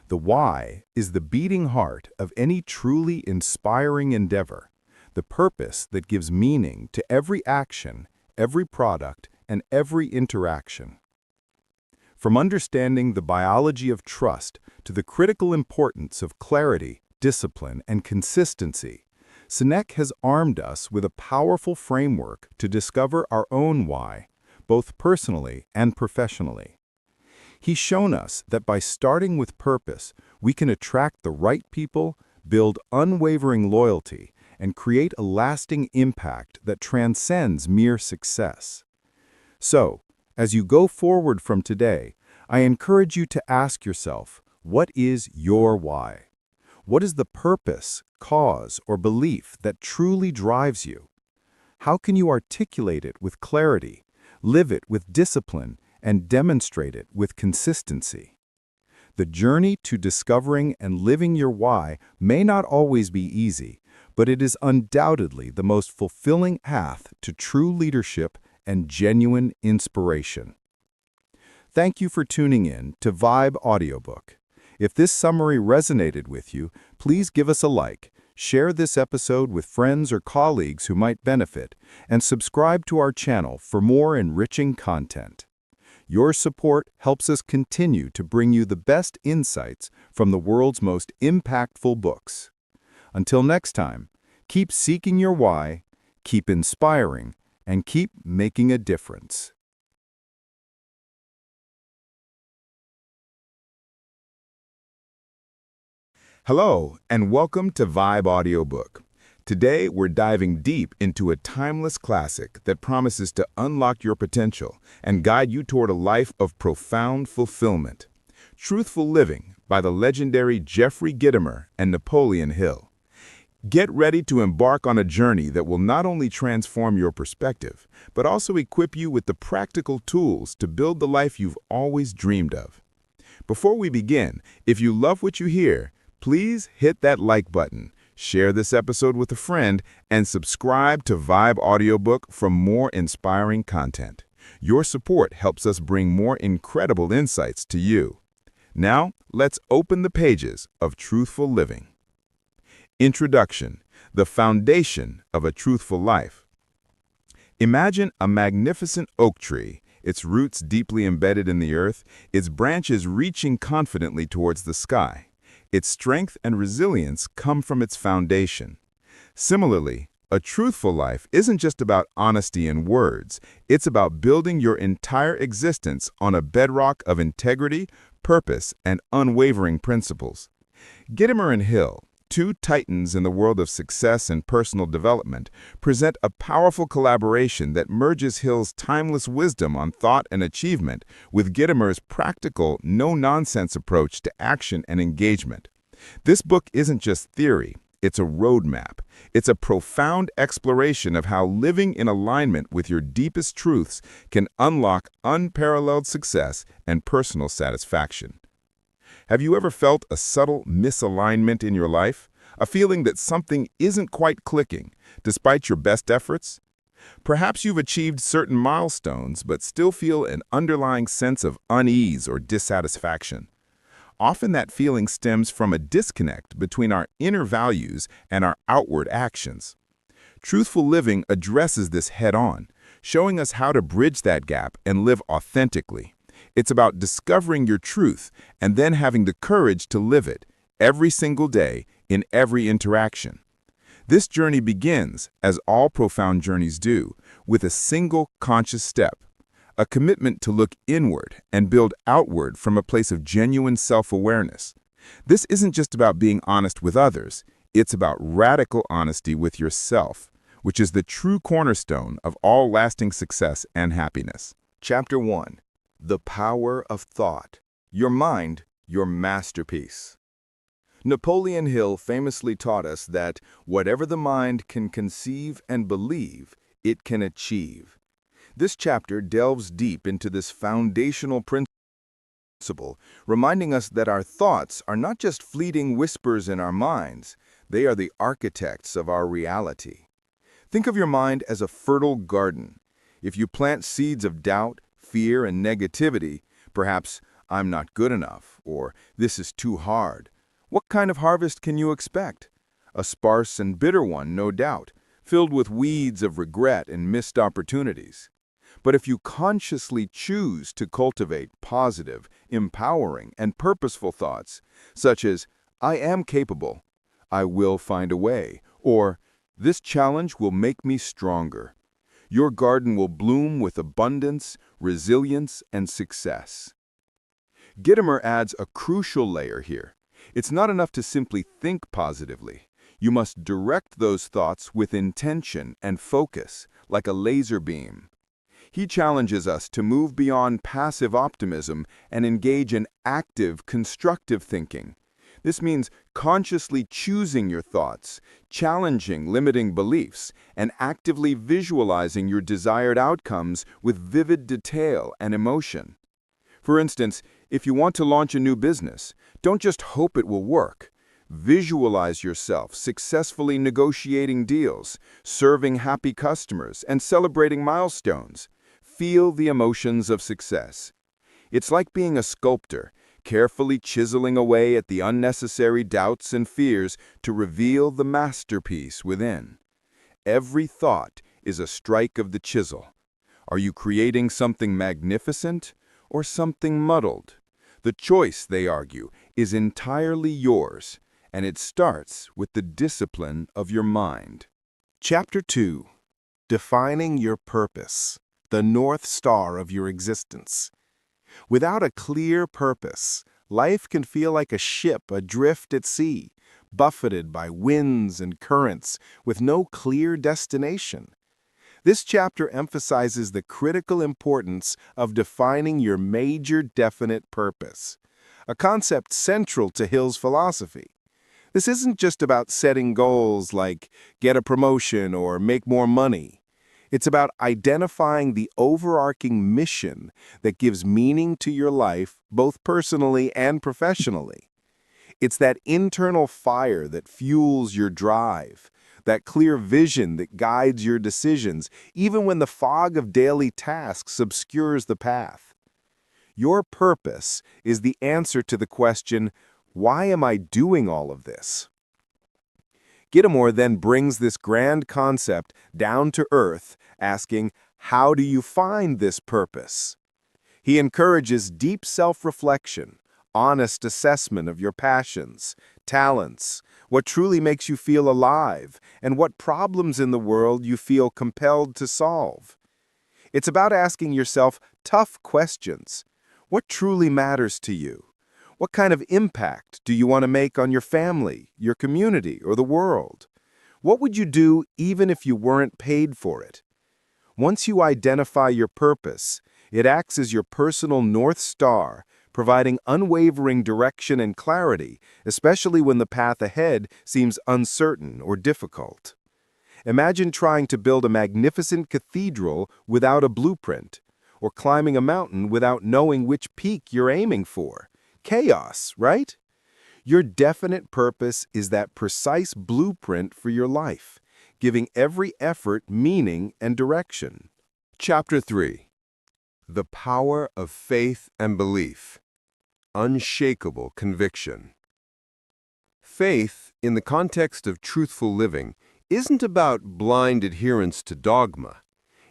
The why is the beating heart of any truly inspiring endeavor, the purpose that gives meaning to every action, every product, and every interaction. From understanding the biology of trust to the critical importance of clarity, discipline, and consistency, Sinek has armed us with a powerful framework to discover our own why, both personally and professionally. He's shown us that by starting with purpose, we can attract the right people, build unwavering loyalty, and create a lasting impact that transcends mere success. So, as you go forward from today, I encourage you to ask yourself, what is your why? What is the purpose, cause, or belief that truly drives you? How can you articulate it with clarity, live it with discipline, and demonstrate it with consistency? The journey to discovering and living your why may not always be easy, but it is undoubtedly the most fulfilling path to true leadership and genuine inspiration. Thank you for tuning in to Vibe Audiobook. If this summary resonated with you, please give us a like, share this episode with friends or colleagues who might benefit, and subscribe to our channel for more enriching content. Your support helps us continue to bring you the best insights from the world's most impactful books. Until next time, keep seeking your why, keep inspiring, and keep making a difference. Hello, and welcome to Vibe Audiobook. Today, we're diving deep into a timeless classic that promises to unlock your potential and guide you toward a life of profound fulfillment. Truthful Living by the legendary Jeffrey Gitomer and Napoleon Hill. Get ready to embark on a journey that will not only transform your perspective, but also equip you with the practical tools to build the life you've always dreamed of. Before we begin, if you love what you hear, please hit that like button, share this episode with a friend, and subscribe to Vibe Audiobook for more inspiring content. Your support helps us bring more incredible insights to you. Now, let's open the pages of Truthful Living. Introduction: the foundation of a truthful life. Imagine a magnificent oak tree, its roots deeply embedded in the earth, its branches reaching confidently towards the sky. Its strength and resilience come from its foundation. Similarly, a truthful life isn't just about honesty in words, it's about building your entire existence on a bedrock of integrity, purpose, and unwavering principles. Gitomer and Hill, two titans in the world of success and personal development, present a powerful collaboration that merges Hill's timeless wisdom on thought and achievement with Gitomer's practical, no-nonsense approach to action and engagement. This book isn't just theory, it's a roadmap. It's a profound exploration of how living in alignment with your deepest truths can unlock unparalleled success and personal satisfaction. Have you ever felt a subtle misalignment in your life? A feeling that something isn't quite clicking, despite your best efforts? Perhaps you've achieved certain milestones, but still feel an underlying sense of unease or dissatisfaction. Often that feeling stems from a disconnect between our inner values and our outward actions. Truthful Living addresses this head-on, showing us how to bridge that gap and live authentically. It's about discovering your truth and then having the courage to live it every single day in every interaction. This journey begins, as all profound journeys do, with a single conscious step, a commitment to look inward and build outward from a place of genuine self-awareness. This isn't just about being honest with others, it's about radical honesty with yourself, which is the true cornerstone of all lasting success and happiness. Chapter 1. The Power of Thought. Your Mind, Your Masterpiece. Napoleon Hill famously taught us that whatever the mind can conceive and believe, it can achieve. This chapter delves deep into this foundational principle, reminding us that our thoughts are not just fleeting whispers in our minds, they are the architects of our reality. Think of your mind as a fertile garden. If you plant seeds of doubt, fear, and negativity, perhaps "I'm not good enough" or "this is too hard," what kind of harvest can you expect? A sparse and bitter one, no doubt, filled with weeds of regret and missed opportunities. But if you consciously choose to cultivate positive, empowering, and purposeful thoughts, such as "I am capable," "I will find a way," or "this challenge will make me stronger," your garden will bloom with abundance, resilience, and success. Gitomer adds a crucial layer here. It's not enough to simply think positively. You must direct those thoughts with intention and focus, like a laser beam. He challenges us to move beyond passive optimism and engage in active, constructive thinking. This means consciously choosing your thoughts, challenging limiting beliefs, and actively visualizing your desired outcomes with vivid detail and emotion. For instance, if you want to launch a new business, don't just hope it will work. Visualize yourself successfully negotiating deals, serving happy customers, and celebrating milestones. Feel the emotions of success. It's like being a sculptor, carefully chiseling away at the unnecessary doubts and fears to reveal the masterpiece within. Every thought is a strike of the chisel. Are you creating something magnificent or something muddled? The choice, they argue, is entirely yours, and it starts with the discipline of your mind. Chapter 2. Defining your purpose, the North Star of your existence. Without a clear purpose, life can feel like a ship adrift at sea, buffeted by winds and currents with no clear destination. This chapter emphasizes the critical importance of defining your major definite purpose, a concept central to Hill's philosophy. This isn't just about setting goals like get a promotion or make more money. It's about identifying the overarching mission that gives meaning to your life, both personally and professionally. It's that internal fire that fuels your drive, that clear vision that guides your decisions, even when the fog of daily tasks obscures the path. Your purpose is the answer to the question, why am I doing all of this? Gitomer then brings this grand concept down to earth, asking, how do you find this purpose? He encourages deep self-reflection, honest assessment of your passions, talents, what truly makes you feel alive, and what problems in the world you feel compelled to solve. It's about asking yourself tough questions. What truly matters to you? What kind of impact do you want to make on your family, your community, or the world? What would you do even if you weren't paid for it? Once you identify your purpose, it acts as your personal North Star, providing unwavering direction and clarity, especially when the path ahead seems uncertain or difficult. Imagine trying to build a magnificent cathedral without a blueprint, or climbing a mountain without knowing which peak you're aiming for. Chaos, right? Your definite purpose is that precise blueprint for your life, giving every effort meaning and direction. Chapter 3. The Power of Faith and Belief. Unshakable Conviction. Faith, in the context of truthful living, isn't about blind adherence to dogma.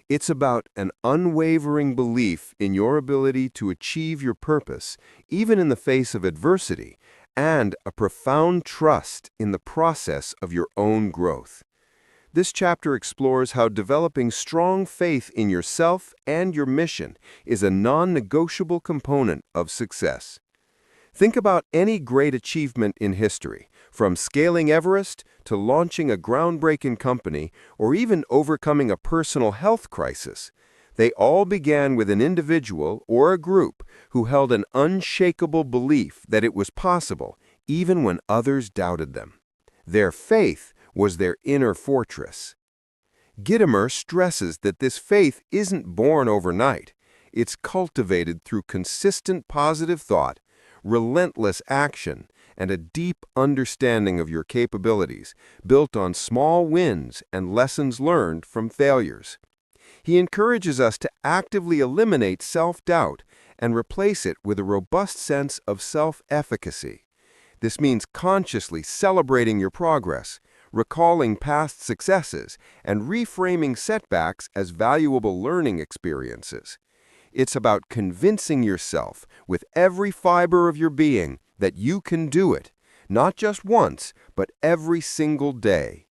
It's about an unwavering belief in your ability to achieve your purpose, even in the face of adversity, and a profound trust in the process of your own growth. This chapter explores how developing strong faith in yourself and your mission is a non-negotiable component of success. Think about any great achievement in history, from scaling Everest to launching a groundbreaking company or even overcoming a personal health crisis. They all began with an individual or a group who held an unshakable belief that it was possible, even when others doubted them. Their faith was their inner fortress. Gitomer stresses that this faith isn't born overnight. It's cultivated through consistent positive thought, relentless action, and a deep understanding of your capabilities, built on small wins and lessons learned from failures. He encourages us to actively eliminate self-doubt and replace it with a robust sense of self-efficacy. This means consciously celebrating your progress, recalling past successes, and reframing setbacks as valuable learning experiences. It's about convincing yourself with every fiber of your being that you can do it, not just once, but every single day.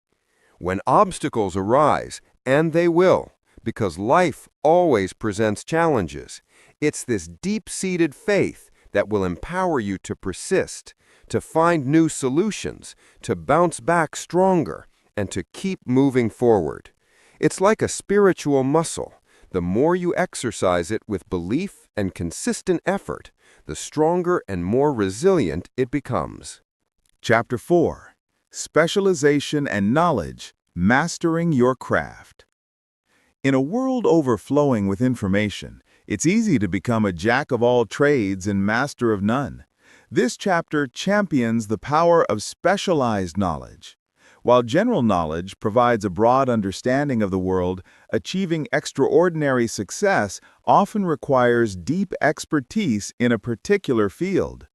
When obstacles arise, and they will, because life always presents challenges, it's this deep-seated faith that will empower you to persist, to find new solutions, to bounce back stronger, and to keep moving forward. It's like a spiritual muscle. The more you exercise it with belief and consistent effort, the stronger and more resilient it becomes. Chapter 4. Specialization and Knowledge, Mastering Your Craft. In a world overflowing with information, it's easy to become a jack of all trades and master of none. This chapter champions the power of specialized knowledge. While general knowledge provides a broad understanding of the world, achieving extraordinary success often requires deep expertise in a particular field.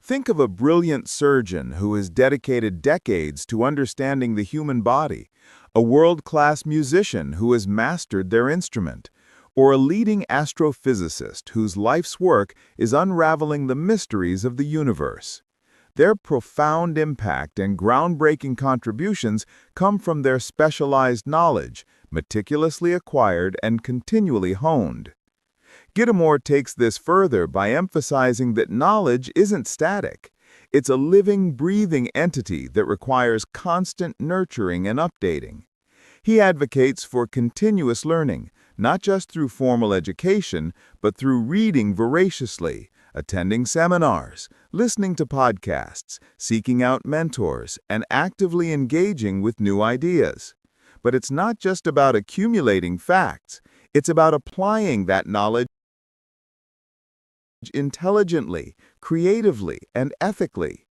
Think of a brilliant surgeon who has dedicated decades to understanding the human body, a world-class musician who has mastered their instrument, or a leading astrophysicist whose life's work is unraveling the mysteries of the universe. Their profound impact and groundbreaking contributions come from their specialized knowledge, meticulously acquired and continually honed. Gittimore takes this further by emphasizing that knowledge isn't static. It's a living, breathing entity that requires constant nurturing and updating. He advocates for continuous learning, not just through formal education, but through reading voraciously, attending seminars, listening to podcasts, seeking out mentors, and actively engaging with new ideas. But it's not just about accumulating facts. It's about applying that knowledge intelligently, creatively, and ethically.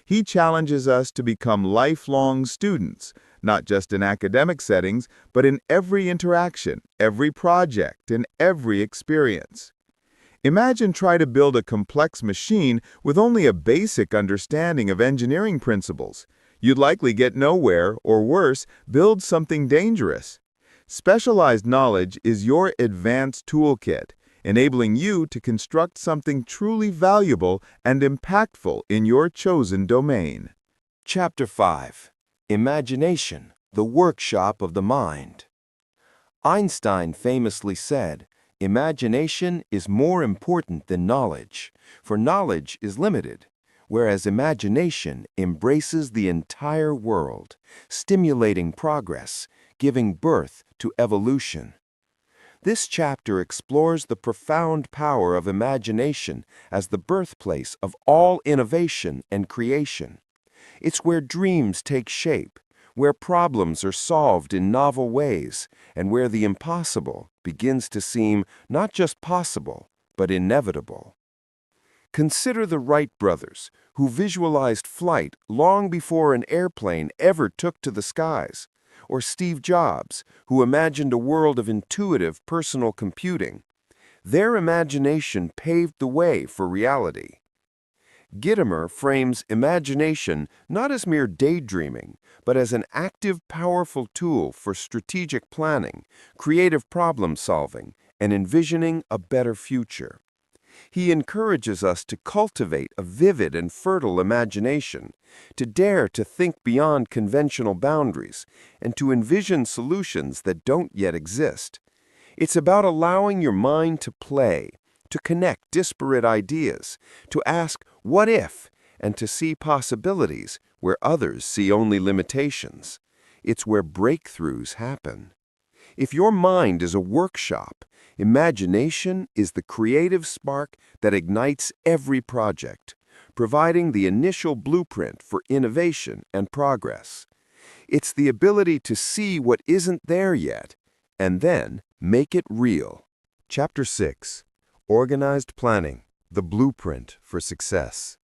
He challenges us to become lifelong students, not just in academic settings, but in every interaction, every project, and every experience. Imagine trying to build a complex machine with only a basic understanding of engineering principles. You'd likely get nowhere, or worse, build something dangerous. Specialized knowledge is your advanced toolkit, enabling you to construct something truly valuable and impactful in your chosen domain. Chapter 5. Imagination, the Workshop of the Mind. Einstein famously said, "Imagination is more important than knowledge, for knowledge is limited, whereas imagination embraces the entire world, stimulating progress, giving birth to evolution." This chapter explores the profound power of imagination as the birthplace of all innovation and creation. It's where dreams take shape, where problems are solved in novel ways, and where the impossible begins to seem not just possible, but inevitable. Consider the Wright brothers, who visualized flight long before an airplane ever took to the skies, or Steve Jobs, who imagined a world of intuitive personal computing. Their imagination paved the way for reality. Gittimer frames imagination not as mere daydreaming, but as an active, powerful tool for strategic planning, creative problem-solving, and envisioning a better future. He encourages us to cultivate a vivid and fertile imagination, to dare to think beyond conventional boundaries, and to envision solutions that don't yet exist. It's about allowing your mind to play, to connect disparate ideas, to ask, "What if?" and to see possibilities where others see only limitations. It's where breakthroughs happen. If your mind is a workshop, imagination is the creative spark that ignites every project, providing the initial blueprint for innovation and progress. It's the ability to see what isn't there yet, and then make it real. Chapter 6. Organized Planning, the blueprint for success.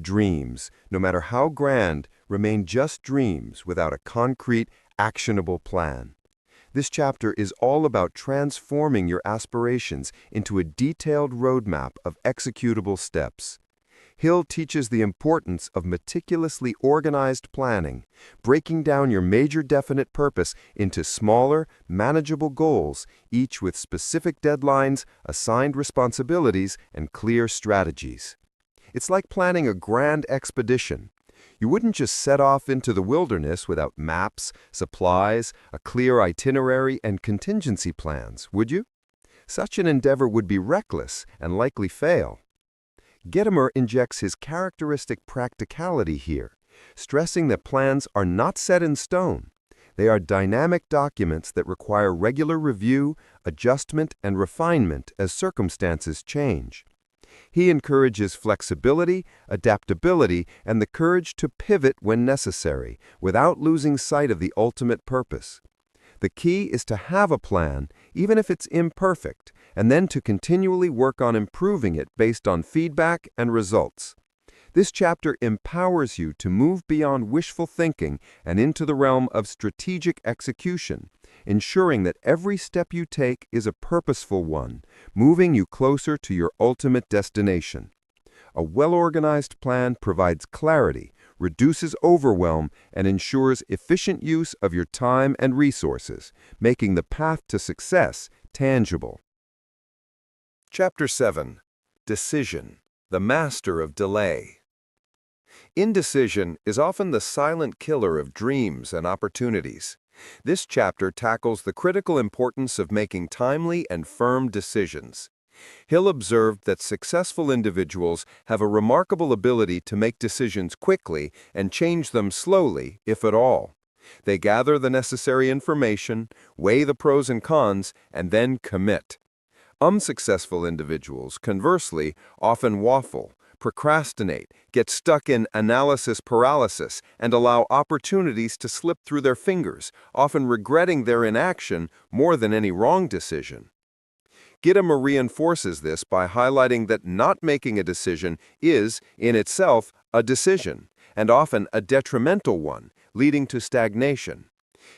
Dreams, no matter how grand, remain just dreams without a concrete, actionable plan. This chapter is all about transforming your aspirations into a detailed roadmap of executable steps. Hill teaches the importance of meticulously organized planning, breaking down your major definite purpose into smaller, manageable goals, each with specific deadlines, assigned responsibilities, and clear strategies. It's like planning a grand expedition. You wouldn't just set off into the wilderness without maps, supplies, a clear itinerary, and contingency plans, would you? Such an endeavor would be reckless and likely fail. Gitomer injects his characteristic practicality here, stressing that plans are not set in stone. They are dynamic documents that require regular review, adjustment, and refinement as circumstances change. He encourages flexibility, adaptability, and the courage to pivot when necessary, without losing sight of the ultimate purpose. The key is to have a plan, even if it's imperfect, and then to continually work on improving it based on feedback and results. This chapter empowers you to move beyond wishful thinking and into the realm of strategic execution, ensuring that every step you take is a purposeful one, moving you closer to your ultimate destination. A well-organized plan provides clarity, reduces overwhelm, and ensures efficient use of your time and resources, making the path to success tangible. Chapter 7. Decision, the master of delay. Indecision is often the silent killer of dreams and opportunities. This chapter tackles the critical importance of making timely and firm decisions. Hill observed that successful individuals have a remarkable ability to make decisions quickly and change them slowly, if at all. They gather the necessary information, weigh the pros and cons, and then commit. Unsuccessful individuals, conversely, often waffle, procrastinate, get stuck in analysis paralysis, and allow opportunities to slip through their fingers, often regretting their inaction more than any wrong decision. Gitomer reinforces this by highlighting that not making a decision is, in itself, a decision, and often a detrimental one, leading to stagnation.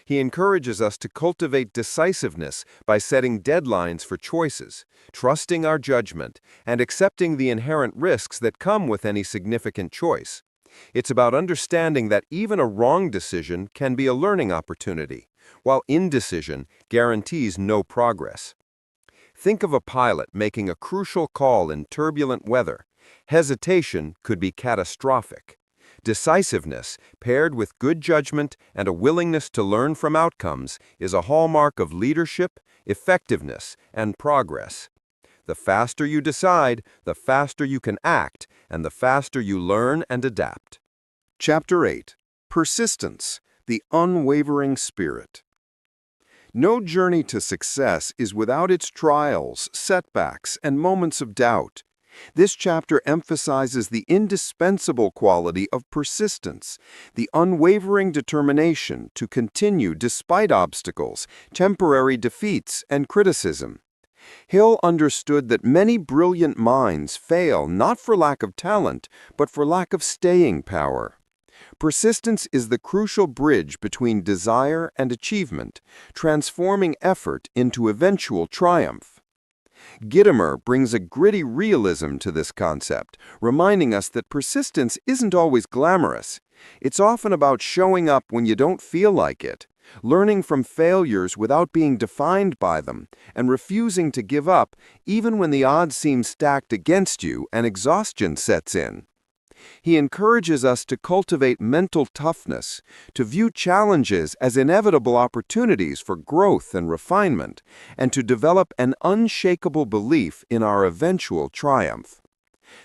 He encourages us to cultivate decisiveness by setting deadlines for choices, trusting our judgment, and accepting the inherent risks that come with any significant choice. It's about understanding that even a wrong decision can be a learning opportunity, while indecision guarantees no progress. Think of a pilot making a crucial call in turbulent weather. Hesitation could be catastrophic. Decisiveness, paired with good judgment and a willingness to learn from outcomes, is a hallmark of leadership, effectiveness, and progress. The faster you decide, the faster you can act, and the faster you learn and adapt. Chapter 8. Persistence, the unwavering spirit. No journey to success is without its trials, setbacks, and moments of doubt. This chapter emphasizes the indispensable quality of persistence, the unwavering determination to continue despite obstacles, temporary defeats, and criticism. Hill understood that many brilliant minds fail not for lack of talent, but for lack of staying power. Persistence is the crucial bridge between desire and achievement, transforming effort into eventual triumph. Gitomer brings a gritty realism to this concept, reminding us that persistence isn't always glamorous. It's often about showing up when you don't feel like it, learning from failures without being defined by them, and refusing to give up even when the odds seem stacked against you and exhaustion sets in. He encourages us to cultivate mental toughness, to view challenges as inevitable opportunities for growth and refinement, and to develop an unshakable belief in our eventual triumph.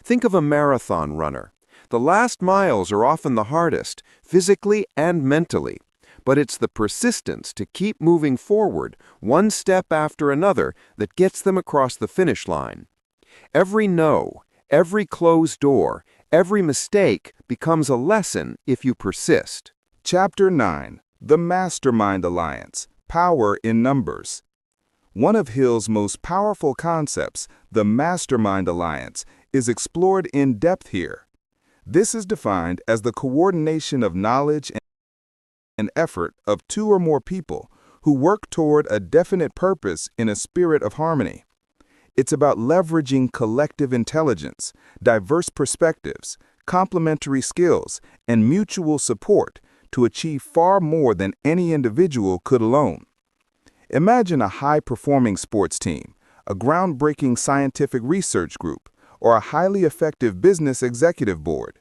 Think of a marathon runner. The last miles are often the hardest, physically and mentally, but it's the persistence to keep moving forward, one step after another, that gets them across the finish line. Every no, every closed door, every mistake becomes a lesson if you persist. Chapter 9. The Mastermind Alliance, Power in Numbers. One of Hill's most powerful concepts, the Mastermind Alliance, is explored in depth here. This is defined as the coordination of knowledge and effort of two or more people who work toward a definite purpose in a spirit of harmony. It's about leveraging collective intelligence, diverse perspectives, complementary skills, and mutual support to achieve far more than any individual could alone. Imagine a high-performing sports team, a groundbreaking scientific research group, or a highly effective business executive board.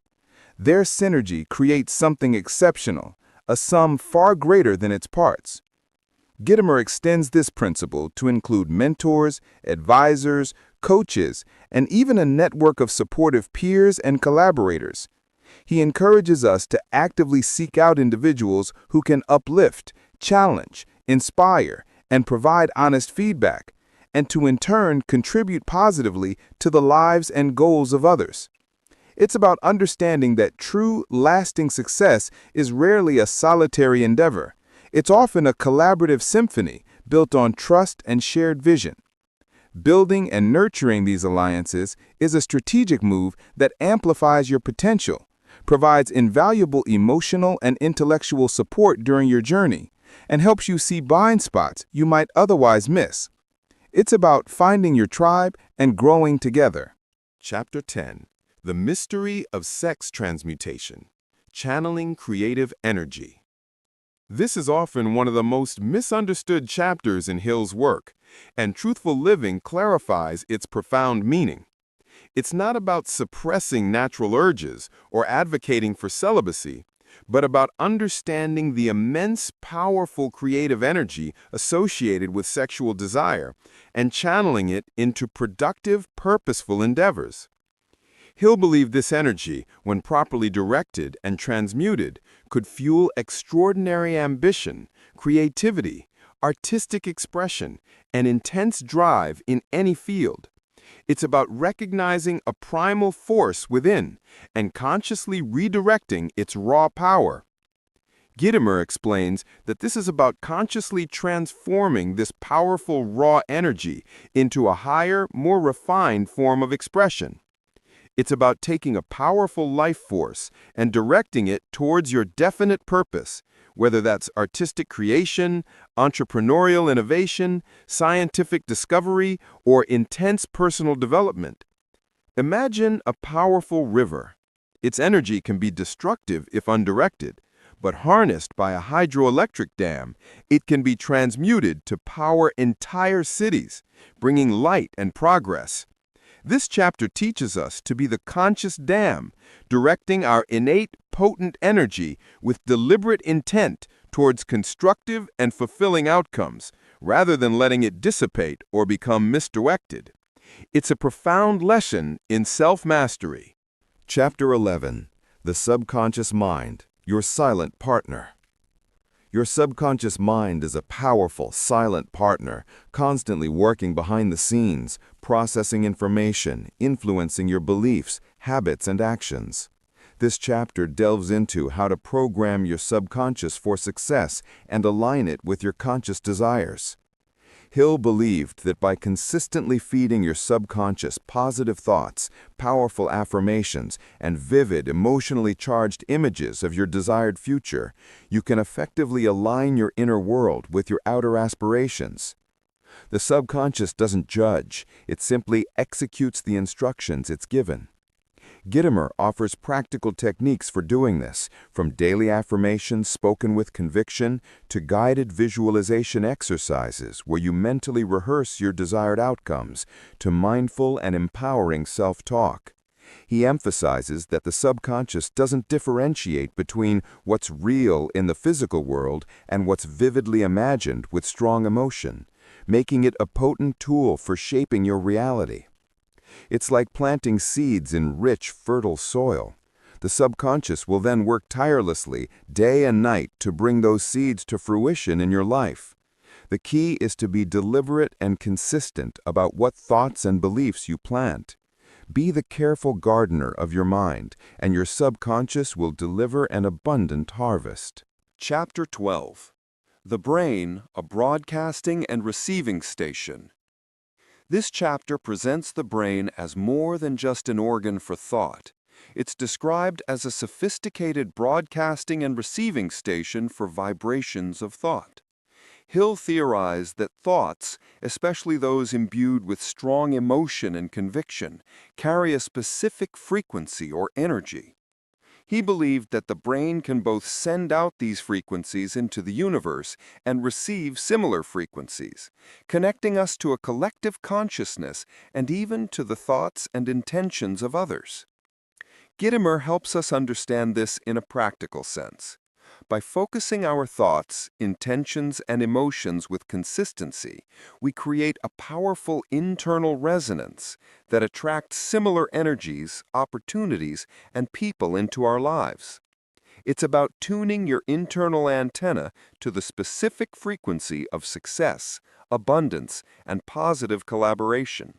Their synergy creates something exceptional, a sum far greater than its parts. Gitomer extends this principle to include mentors, advisors, coaches, and even a network of supportive peers and collaborators. He encourages us to actively seek out individuals who can uplift, challenge, inspire, and provide honest feedback, and to in turn contribute positively to the lives and goals of others. It's about understanding that true, lasting success is rarely a solitary endeavor. It's often a collaborative symphony built on trust and shared vision. Building and nurturing these alliances is a strategic move that amplifies your potential, provides invaluable emotional and intellectual support during your journey, and helps you see blind spots you might otherwise miss. It's about finding your tribe and growing together. Chapter 10. The Mystery of Sex Transmutation. Channeling Creative Energy. This is often one of the most misunderstood chapters in Hill's work, and Truthful Living clarifies its profound meaning. It's not about suppressing natural urges or advocating for celibacy, but about understanding the immense, powerful creative energy associated with sexual desire and channeling it into productive, purposeful endeavors. Hill believed this energy, when properly directed and transmuted, could fuel extraordinary ambition, creativity, artistic expression, and intense drive in any field. It's about recognizing a primal force within and consciously redirecting its raw power. Gitomer explains that this is about consciously transforming this powerful raw energy into a higher, more refined form of expression. It's about taking a powerful life force and directing it towards your definite purpose, whether that's artistic creation, entrepreneurial innovation, scientific discovery, or intense personal development. Imagine a powerful river. Its energy can be destructive if undirected, but harnessed by a hydroelectric dam, it can be transmuted to power entire cities, bringing light and progress. This chapter teaches us to be the conscious dam, directing our innate, potent energy with deliberate intent towards constructive and fulfilling outcomes, rather than letting it dissipate or become misdirected. It's a profound lesson in self-mastery. Chapter 11. The Subconscious Mind, Your Silent Partner. Your subconscious mind is a powerful, silent partner, constantly working behind the scenes, processing information, influencing your beliefs, habits, and actions. This chapter delves into how to program your subconscious for success and align it with your conscious desires. Hill believed that by consistently feeding your subconscious positive thoughts, powerful affirmations, and vivid, emotionally charged images of your desired future, you can effectively align your inner world with your outer aspirations. The subconscious doesn't judge, it simply executes the instructions it's given. Gitomer offers practical techniques for doing this, from daily affirmations spoken with conviction to guided visualization exercises where you mentally rehearse your desired outcomes, to mindful and empowering self-talk. He emphasizes that the subconscious doesn't differentiate between what's real in the physical world and what's vividly imagined with strong emotion, making it a potent tool for shaping your reality. It's like planting seeds in rich, fertile soil. The subconscious will then work tirelessly, day and night, to bring those seeds to fruition in your life. The key is to be deliberate and consistent about what thoughts and beliefs you plant. Be the careful gardener of your mind, and your subconscious will deliver an abundant harvest. Chapter 12. The Brain, a Broadcasting and Receiving Station. This chapter presents the brain as more than just an organ for thought. It's described as a sophisticated broadcasting and receiving station for vibrations of thought. Hill theorized that thoughts, especially those imbued with strong emotion and conviction, carry a specific frequency or energy. He believed that the brain can both send out these frequencies into the universe and receive similar frequencies, connecting us to a collective consciousness and even to the thoughts and intentions of others. Gitomer helps us understand this in a practical sense. By focusing our thoughts, intentions, and emotions with consistency, we create a powerful internal resonance that attracts similar energies, opportunities, and people into our lives. It's about tuning your internal antenna to the specific frequency of success, abundance, and positive collaboration.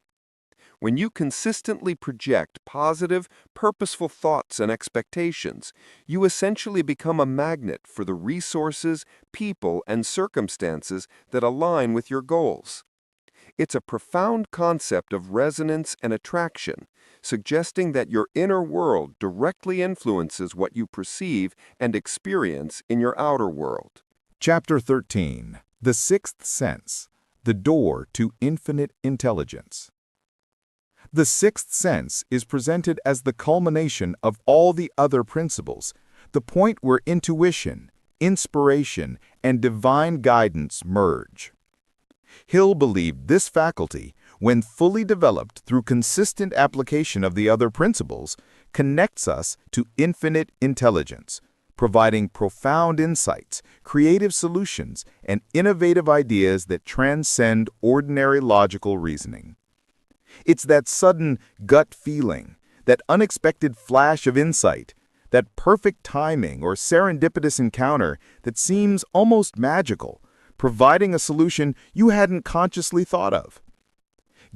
When you consistently project positive, purposeful thoughts and expectations, you essentially become a magnet for the resources, people, and circumstances that align with your goals. It's a profound concept of resonance and attraction, suggesting that your inner world directly influences what you perceive and experience in your outer world. Chapter 13. The Sixth Sense, the Door to Infinite Intelligence. The sixth sense is presented as the culmination of all the other principles, the point where intuition, inspiration, and divine guidance merge. Hill believed this faculty, when fully developed through consistent application of the other principles, connects us to infinite intelligence, providing profound insights, creative solutions, and innovative ideas that transcend ordinary logical reasoning. It's that sudden gut feeling, that unexpected flash of insight, that perfect timing or serendipitous encounter that seems almost magical, providing a solution you hadn't consciously thought of.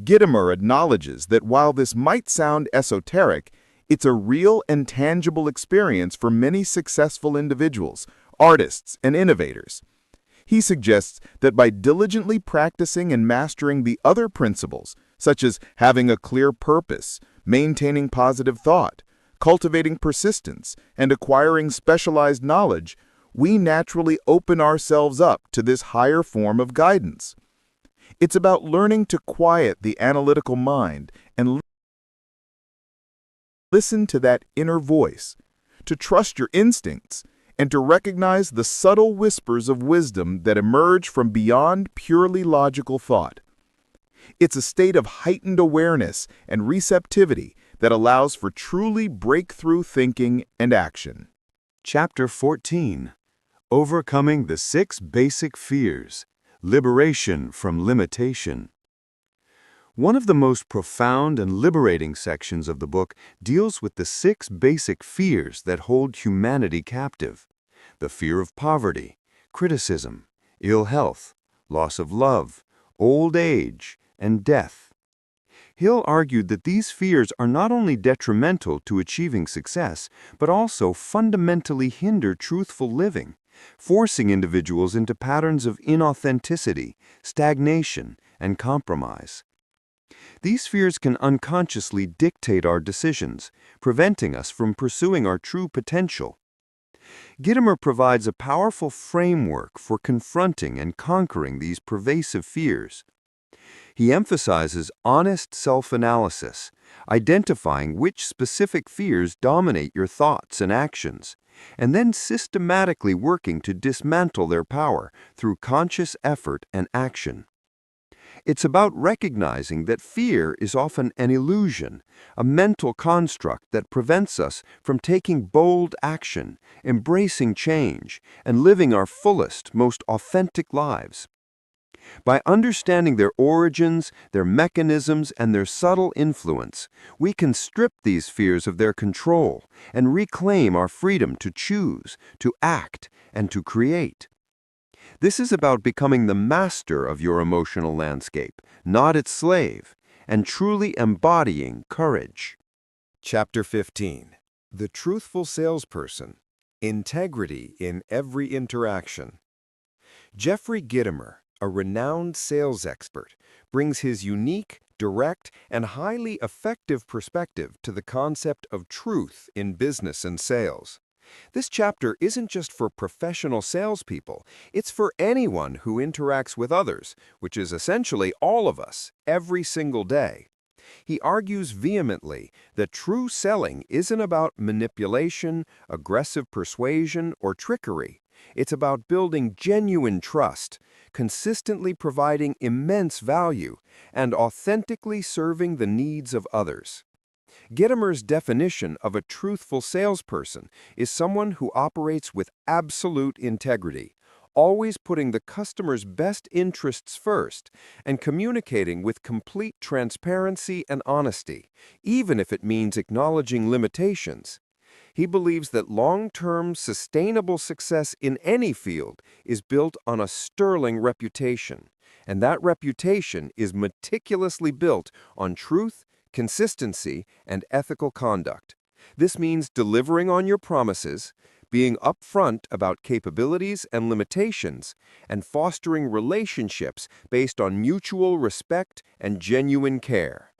Gitomer acknowledges that while this might sound esoteric, it's a real and tangible experience for many successful individuals, artists, and innovators. He suggests that by diligently practicing and mastering the other principles, such as having a clear purpose, maintaining positive thought, cultivating persistence, and acquiring specialized knowledge, we naturally open ourselves up to this higher form of guidance. It's about learning to quiet the analytical mind and listen to that inner voice, to trust your instincts, and to recognize the subtle whispers of wisdom that emerge from beyond purely logical thought. It's a state of heightened awareness and receptivity that allows for truly breakthrough thinking and action. Chapter 14. Overcoming the 6 Basic Fears. Liberation from Limitation. One of the most profound and liberating sections of the book deals with the 6 basic fears that hold humanity captive. The fear of poverty, criticism, ill health, loss of love, old age, and death. Hill argued that these fears are not only detrimental to achieving success, but also fundamentally hinder truthful living, forcing individuals into patterns of inauthenticity, stagnation, and compromise. These fears can unconsciously dictate our decisions, preventing us from pursuing our true potential. Gitomer provides a powerful framework for confronting and conquering these pervasive fears. He emphasizes honest self-analysis, identifying which specific fears dominate your thoughts and actions, and then systematically working to dismantle their power through conscious effort and action. It's about recognizing that fear is often an illusion, a mental construct that prevents us from taking bold action, embracing change, and living our fullest, most authentic lives. By understanding their origins, their mechanisms, and their subtle influence, we can strip these fears of their control and reclaim our freedom to choose, to act, and to create. This is about becoming the master of your emotional landscape, not its slave, and truly embodying courage. Chapter 15. The Truthful Salesperson. Integrity in Every Interaction. Jeffrey Gitomer, a renowned sales expert, brings his unique, direct, and highly effective perspective to the concept of truth in business and sales. This chapter isn't just for professional salespeople, it's for anyone who interacts with others, which is essentially all of us, every single day. He argues vehemently that true selling isn't about manipulation, aggressive persuasion, or trickery. It's about building genuine trust, consistently providing immense value, and authentically serving the needs of others. Gitomer's definition of a truthful salesperson is someone who operates with absolute integrity, always putting the customer's best interests first and communicating with complete transparency and honesty, even if it means acknowledging limitations. He believes that long-term, sustainable success in any field is built on a sterling reputation, and that reputation is meticulously built on truth, consistency, and ethical conduct. This means delivering on your promises, being upfront about capabilities and limitations, and fostering relationships based on mutual respect and genuine care.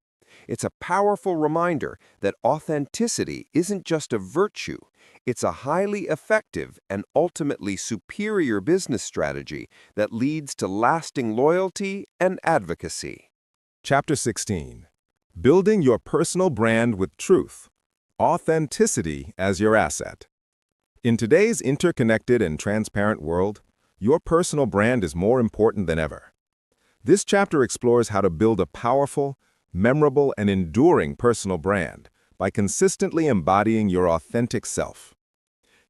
It's a powerful reminder that authenticity isn't just a virtue, it's a highly effective and ultimately superior business strategy that leads to lasting loyalty and advocacy. Chapter 16. Building your personal brand with truth. Authenticity as your asset. In today's interconnected and transparent world, your personal brand is more important than ever. This chapter explores how to build a powerful, memorable, and enduring personal brand by consistently embodying your authentic self.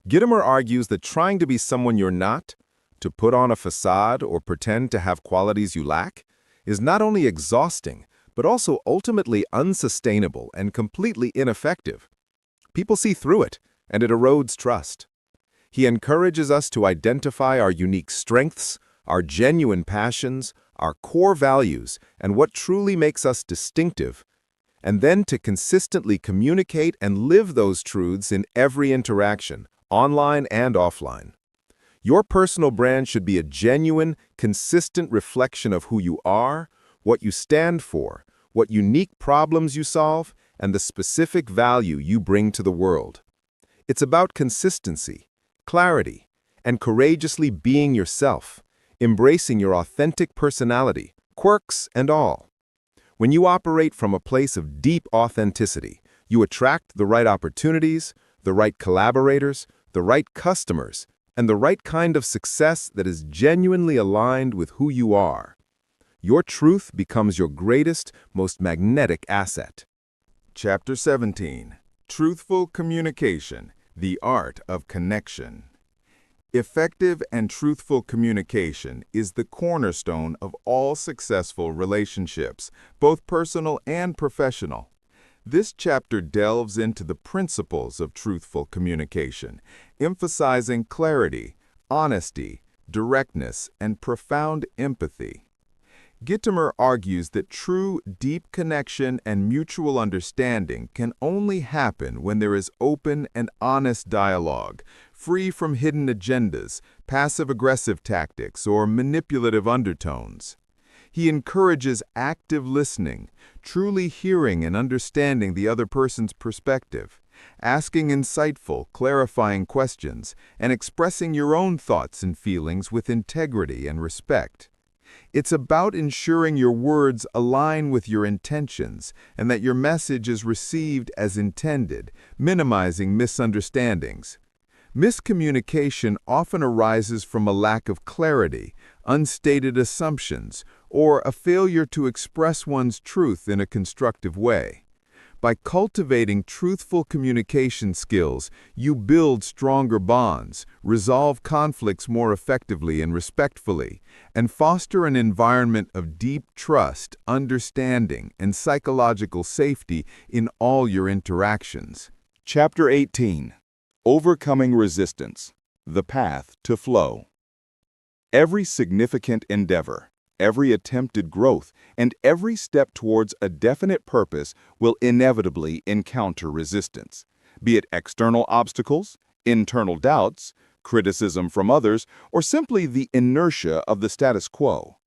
Gitomer argues that trying to be someone you're not, to put on a facade or pretend to have qualities you lack, is not only exhausting, but also ultimately unsustainable and completely ineffective. People see through it, and it erodes trust. He encourages us to identify our unique strengths, our genuine passions, our core values, and what truly makes us distinctive, and then to consistently communicate and live those truths in every interaction, online and offline. Your personal brand should be a genuine, consistent reflection of who you are, what you stand for, what unique problems you solve, and the specific value you bring to the world. It's about consistency, clarity, and courageously being yourself, embracing your authentic personality, quirks and all. When you operate from a place of deep authenticity, you attract the right opportunities, the right collaborators, the right customers, and the right kind of success that is genuinely aligned with who you are. Your truth becomes your greatest, most magnetic asset. Chapter 17. Truthful Communication, the Art of Connection. Effective and truthful communication is the cornerstone of all successful relationships, both personal and professional. This chapter delves into the principles of truthful communication, emphasizing clarity, honesty, directness, and profound empathy. Gitomer argues that true, deep connection and mutual understanding can only happen when there is open and honest dialogue, free from hidden agendas, passive-aggressive tactics, or manipulative undertones. He encourages active listening, truly hearing and understanding the other person's perspective, asking insightful, clarifying questions, and expressing your own thoughts and feelings with integrity and respect. It's about ensuring your words align with your intentions and that your message is received as intended, minimizing misunderstandings. Miscommunication often arises from a lack of clarity, unstated assumptions, or a failure to express one's truth in a constructive way. By cultivating truthful communication skills, you build stronger bonds, resolve conflicts more effectively and respectfully, and foster an environment of deep trust, understanding, and psychological safety in all your interactions. Chapter 18. Overcoming Resistance, the Path to Flow. Every significant endeavor, every attempted growth, and every step towards a definite purpose will inevitably encounter resistance, be it external obstacles, internal doubts, criticism from others, or simply the inertia of the status quo.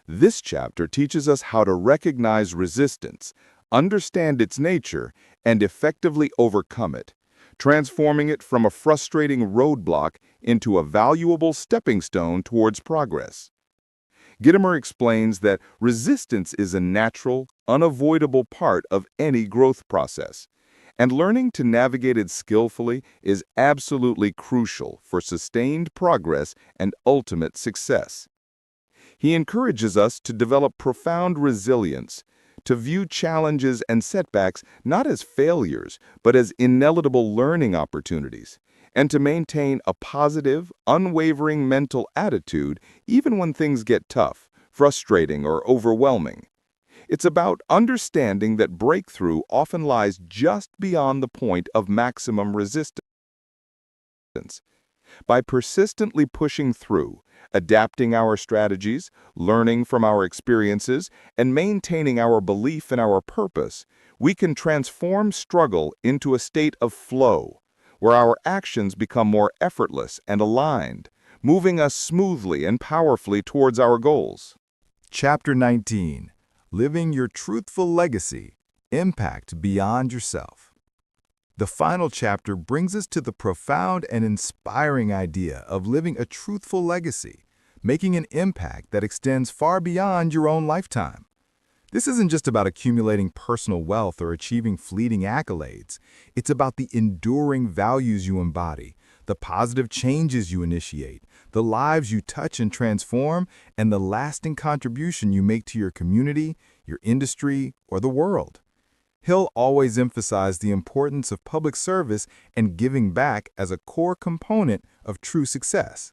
This chapter teaches us how to recognize resistance, understand its nature, and effectively overcome it, transforming it from a frustrating roadblock into a valuable stepping stone towards progress. Gitomer explains that resistance is a natural, unavoidable part of any growth process, and learning to navigate it skillfully is absolutely crucial for sustained progress and ultimate success. He encourages us to develop profound resilience, to view challenges and setbacks not as failures, but as inevitable learning opportunities, and to maintain a positive, unwavering mental attitude even when things get tough, frustrating, or overwhelming. It's about understanding that breakthrough often lies just beyond the point of maximum resistance. By persistently pushing through, adapting our strategies, learning from our experiences, and maintaining our belief in our purpose, we can transform struggle into a state of flow, where our actions become more effortless and aligned, moving us smoothly and powerfully towards our goals. Chapter 19. Living Your Truthful Legacy. Impact Beyond Yourself. The final chapter brings us to the profound and inspiring idea of living a truthful legacy, making an impact that extends far beyond your own lifetime. This isn't just about accumulating personal wealth or achieving fleeting accolades. It's about the enduring values you embody, the positive changes you initiate, the lives you touch and transform, and the lasting contribution you make to your community, your industry, or the world. Hill always emphasized the importance of public service and giving back as a core component of true success.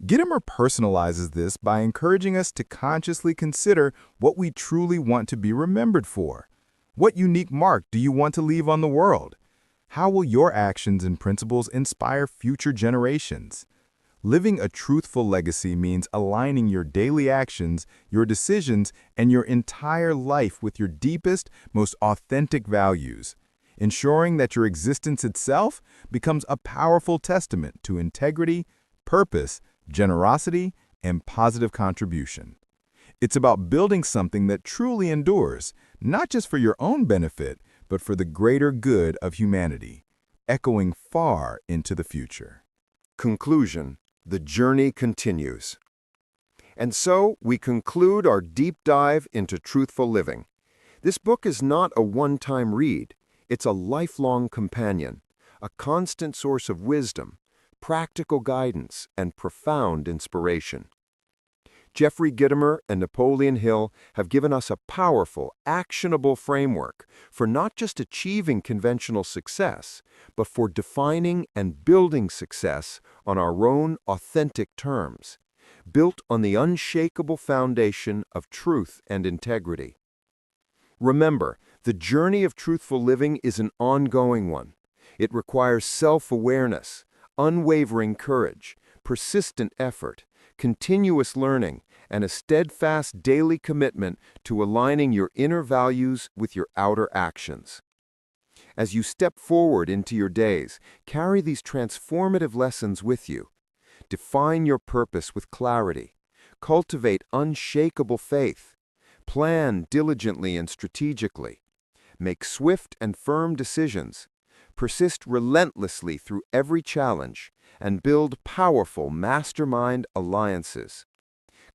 Gitomer personalizes this by encouraging us to consciously consider what we truly want to be remembered for. What unique mark do you want to leave on the world? How will your actions and principles inspire future generations? Living a truthful legacy means aligning your daily actions, your decisions, and your entire life with your deepest, most authentic values, ensuring that your existence itself becomes a powerful testament to integrity, purpose, generosity, and positive contribution. It's about building something that truly endures, not just for your own benefit, but for the greater good of humanity, echoing far into the future. Conclusion. The journey continues. And so we conclude our deep dive into truthful living. This book is not a one-time read. It's a lifelong companion, a constant source of wisdom, practical guidance, and profound inspiration. Jeffrey Gitomer and Napoleon Hill have given us a powerful, actionable framework for not just achieving conventional success, but for defining and building success on our own authentic terms, built on the unshakable foundation of truth and integrity. Remember, the journey of truthful living is an ongoing one. It requires self-awareness, unwavering courage, persistent effort, continuous learning, and a steadfast daily commitment to aligning your inner values with your outer actions. As you step forward into your days, carry these transformative lessons with you. Define your purpose with clarity. Cultivate unshakable faith. Plan diligently and strategically. Make swift and firm decisions. Persist relentlessly through every challenge, and build powerful mastermind alliances.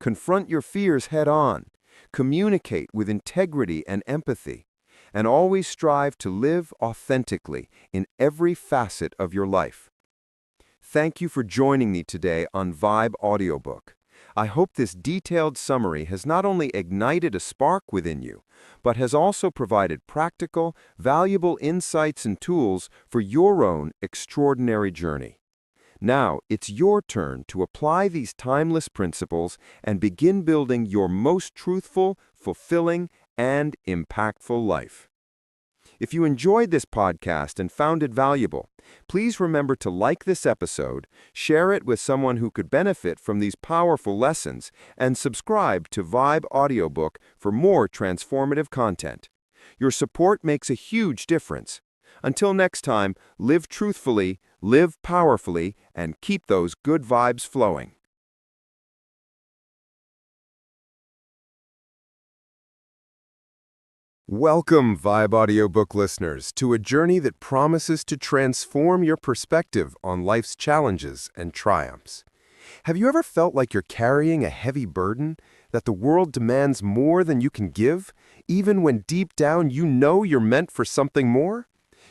Confront your fears head-on, communicate with integrity and empathy, and always strive to live authentically in every facet of your life. Thank you for joining me today on Vibe Audiobook. I hope this detailed summary has not only ignited a spark within you, but has also provided practical, valuable insights and tools for your own extraordinary journey. Now, it's your turn to apply these timeless principles and begin building your most truthful, fulfilling, and impactful life. If you enjoyed this podcast and found it valuable, please remember to like this episode, share it with someone who could benefit from these powerful lessons, and subscribe to Vibe Audiobook for more transformative content. Your support makes a huge difference. Until next time, live truthfully, live powerfully, and keep those good vibes flowing. Welcome, Vibe audiobook listeners, to a journey that promises to transform your perspective on life's challenges and triumphs. Have you ever felt like you're carrying a heavy burden, that the world demands more than you can give, even when deep down you know you're meant for something more?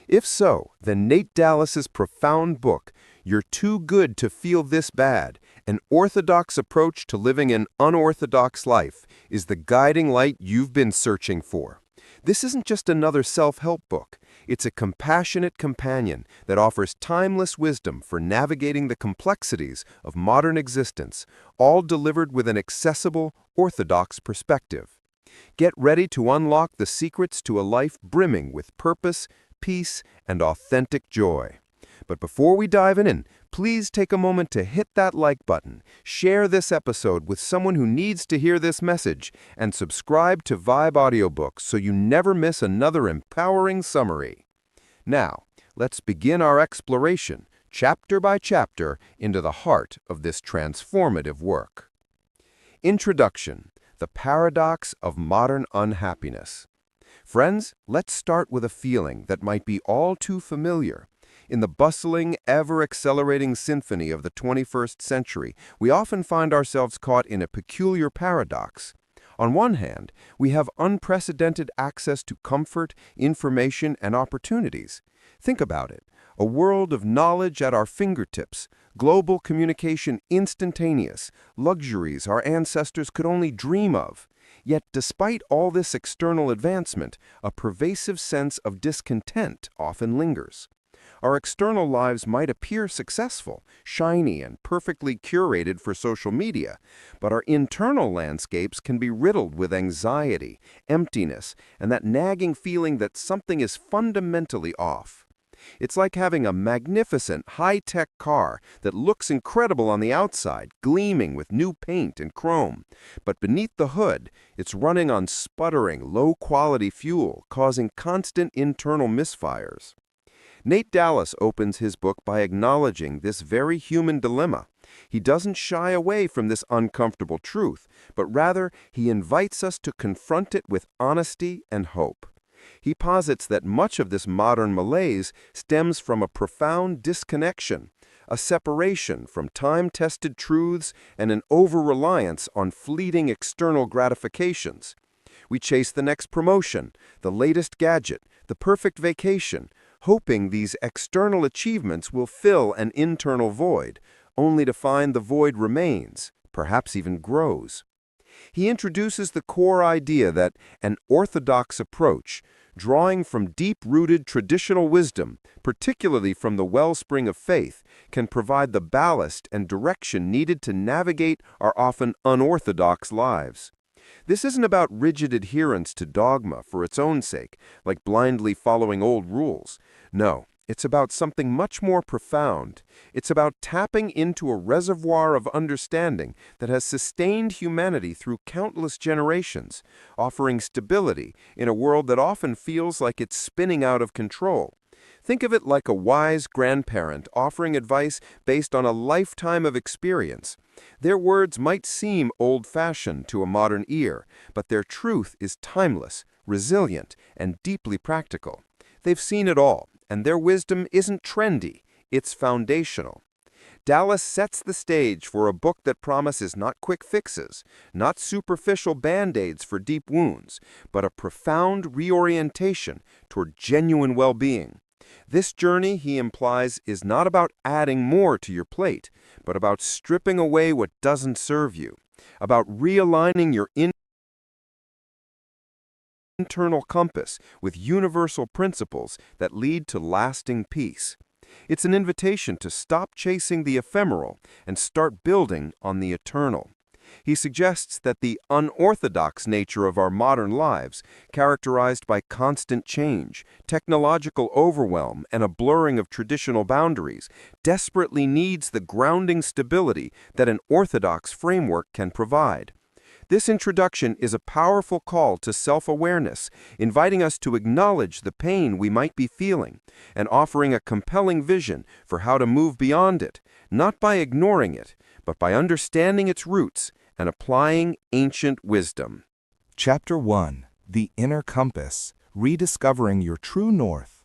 If so, then Nate Dallas's profound book, You're Too Good to Feel This Bad, An Orthodox Approach to Living an Unorthodox Life, is the guiding light you've been searching for. This isn't just another self-help book. It's a compassionate companion that offers timeless wisdom for navigating the complexities of modern existence, all delivered with an accessible, orthodox perspective. Get ready to unlock the secrets to a life brimming with purpose, peace, and authentic joy. But before we dive in, please take a moment to hit that like button, share this episode with someone who needs to hear this message, and subscribe to Vibe Audiobooks so you never miss another empowering summary. Now, let's begin our exploration, chapter by chapter, into the heart of this transformative work. Introduction: The Paradox of Modern Unhappiness. Friends, let's start with a feeling that might be all too familiar. In the bustling, ever-accelerating symphony of the 21st century, we often find ourselves caught in a peculiar paradox. On one hand, we have unprecedented access to comfort, information, and opportunities. Think about it. A world of knowledge at our fingertips, global communication instantaneous, luxuries our ancestors could only dream of. Yet, despite all this external advancement, a pervasive sense of discontent often lingers. Our external lives might appear successful, shiny, and perfectly curated for social media, but our internal landscapes can be riddled with anxiety, emptiness, and that nagging feeling that something is fundamentally off. It's like having a magnificent, high-tech car that looks incredible on the outside, gleaming with new paint and chrome. But beneath the hood, it's running on sputtering, low-quality fuel, causing constant internal misfires. Nate Dallas opens his book by acknowledging this very human dilemma. He doesn't shy away from this uncomfortable truth, but rather he invites us to confront it with honesty and hope. He posits that much of this modern malaise stems from a profound disconnection, a separation from time-tested truths and an over-reliance on fleeting external gratifications. We chase the next promotion, the latest gadget, the perfect vacation, hoping these external achievements will fill an internal void, only to find the void remains, perhaps even grows. He introduces the core idea that an orthodox approach, drawing from deep-rooted traditional wisdom, particularly from the wellspring of faith, can provide the ballast and direction needed to navigate our often unorthodox lives. This isn't about rigid adherence to dogma for its own sake, like blindly following old rules. No, it's about something much more profound. It's about tapping into a reservoir of understanding that has sustained humanity through countless generations, offering stability in a world that often feels like it's spinning out of control. Think of it like a wise grandparent offering advice based on a lifetime of experience. Their words might seem old-fashioned to a modern ear, but their truth is timeless, resilient, and deeply practical. They've seen it all, and their wisdom isn't trendy, it's foundational. Dallas sets the stage for a book that promises not quick fixes, not superficial band-aids for deep wounds, but a profound reorientation toward genuine well-being. This journey, he implies, is not about adding more to your plate, but about stripping away what doesn't serve you, about realigning your internal compass with universal principles that lead to lasting peace. It's an invitation to stop chasing the ephemeral and start building on the eternal. He suggests that the unorthodox nature of our modern lives, characterized by constant change, technological overwhelm, and a blurring of traditional boundaries, desperately needs the grounding stability that an orthodox framework can provide. This introduction is a powerful call to self-awareness, inviting us to acknowledge the pain we might be feeling, and offering a compelling vision for how to move beyond it, not by ignoring it, but by understanding its roots and applying ancient wisdom. Chapter 1. The Inner Compass, Rediscovering Your True North.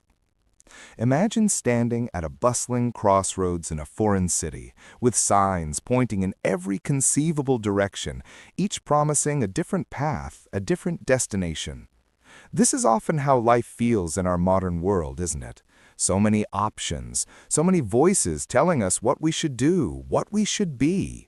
Imagine standing at a bustling crossroads in a foreign city, with signs pointing in every conceivable direction, each promising a different path, a different destination. This is often how life feels in our modern world, isn't it? So many options, so many voices telling us what we should do, what we should be.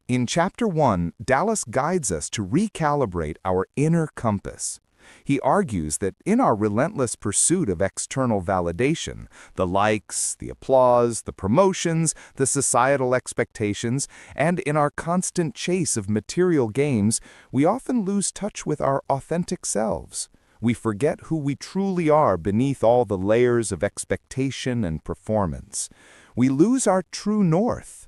In Chapter 1, Dallas guides us to recalibrate our inner compass. He argues that in our relentless pursuit of external validation, the likes, the applause, the promotions, the societal expectations, and in our constant chase of material gains, we often lose touch with our authentic selves. We forget who we truly are beneath all the layers of expectation and performance. We lose our true north.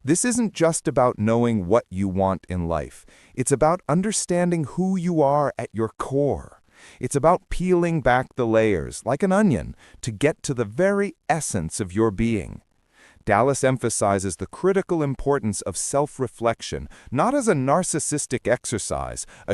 This isn't just about knowing what you want in life. It's about understanding who you are at your core. It's about peeling back the layers, like an onion, to get to the very essence of your being. Dallas emphasizes the critical importance of self-reflection, not as a narcissistic exercise, a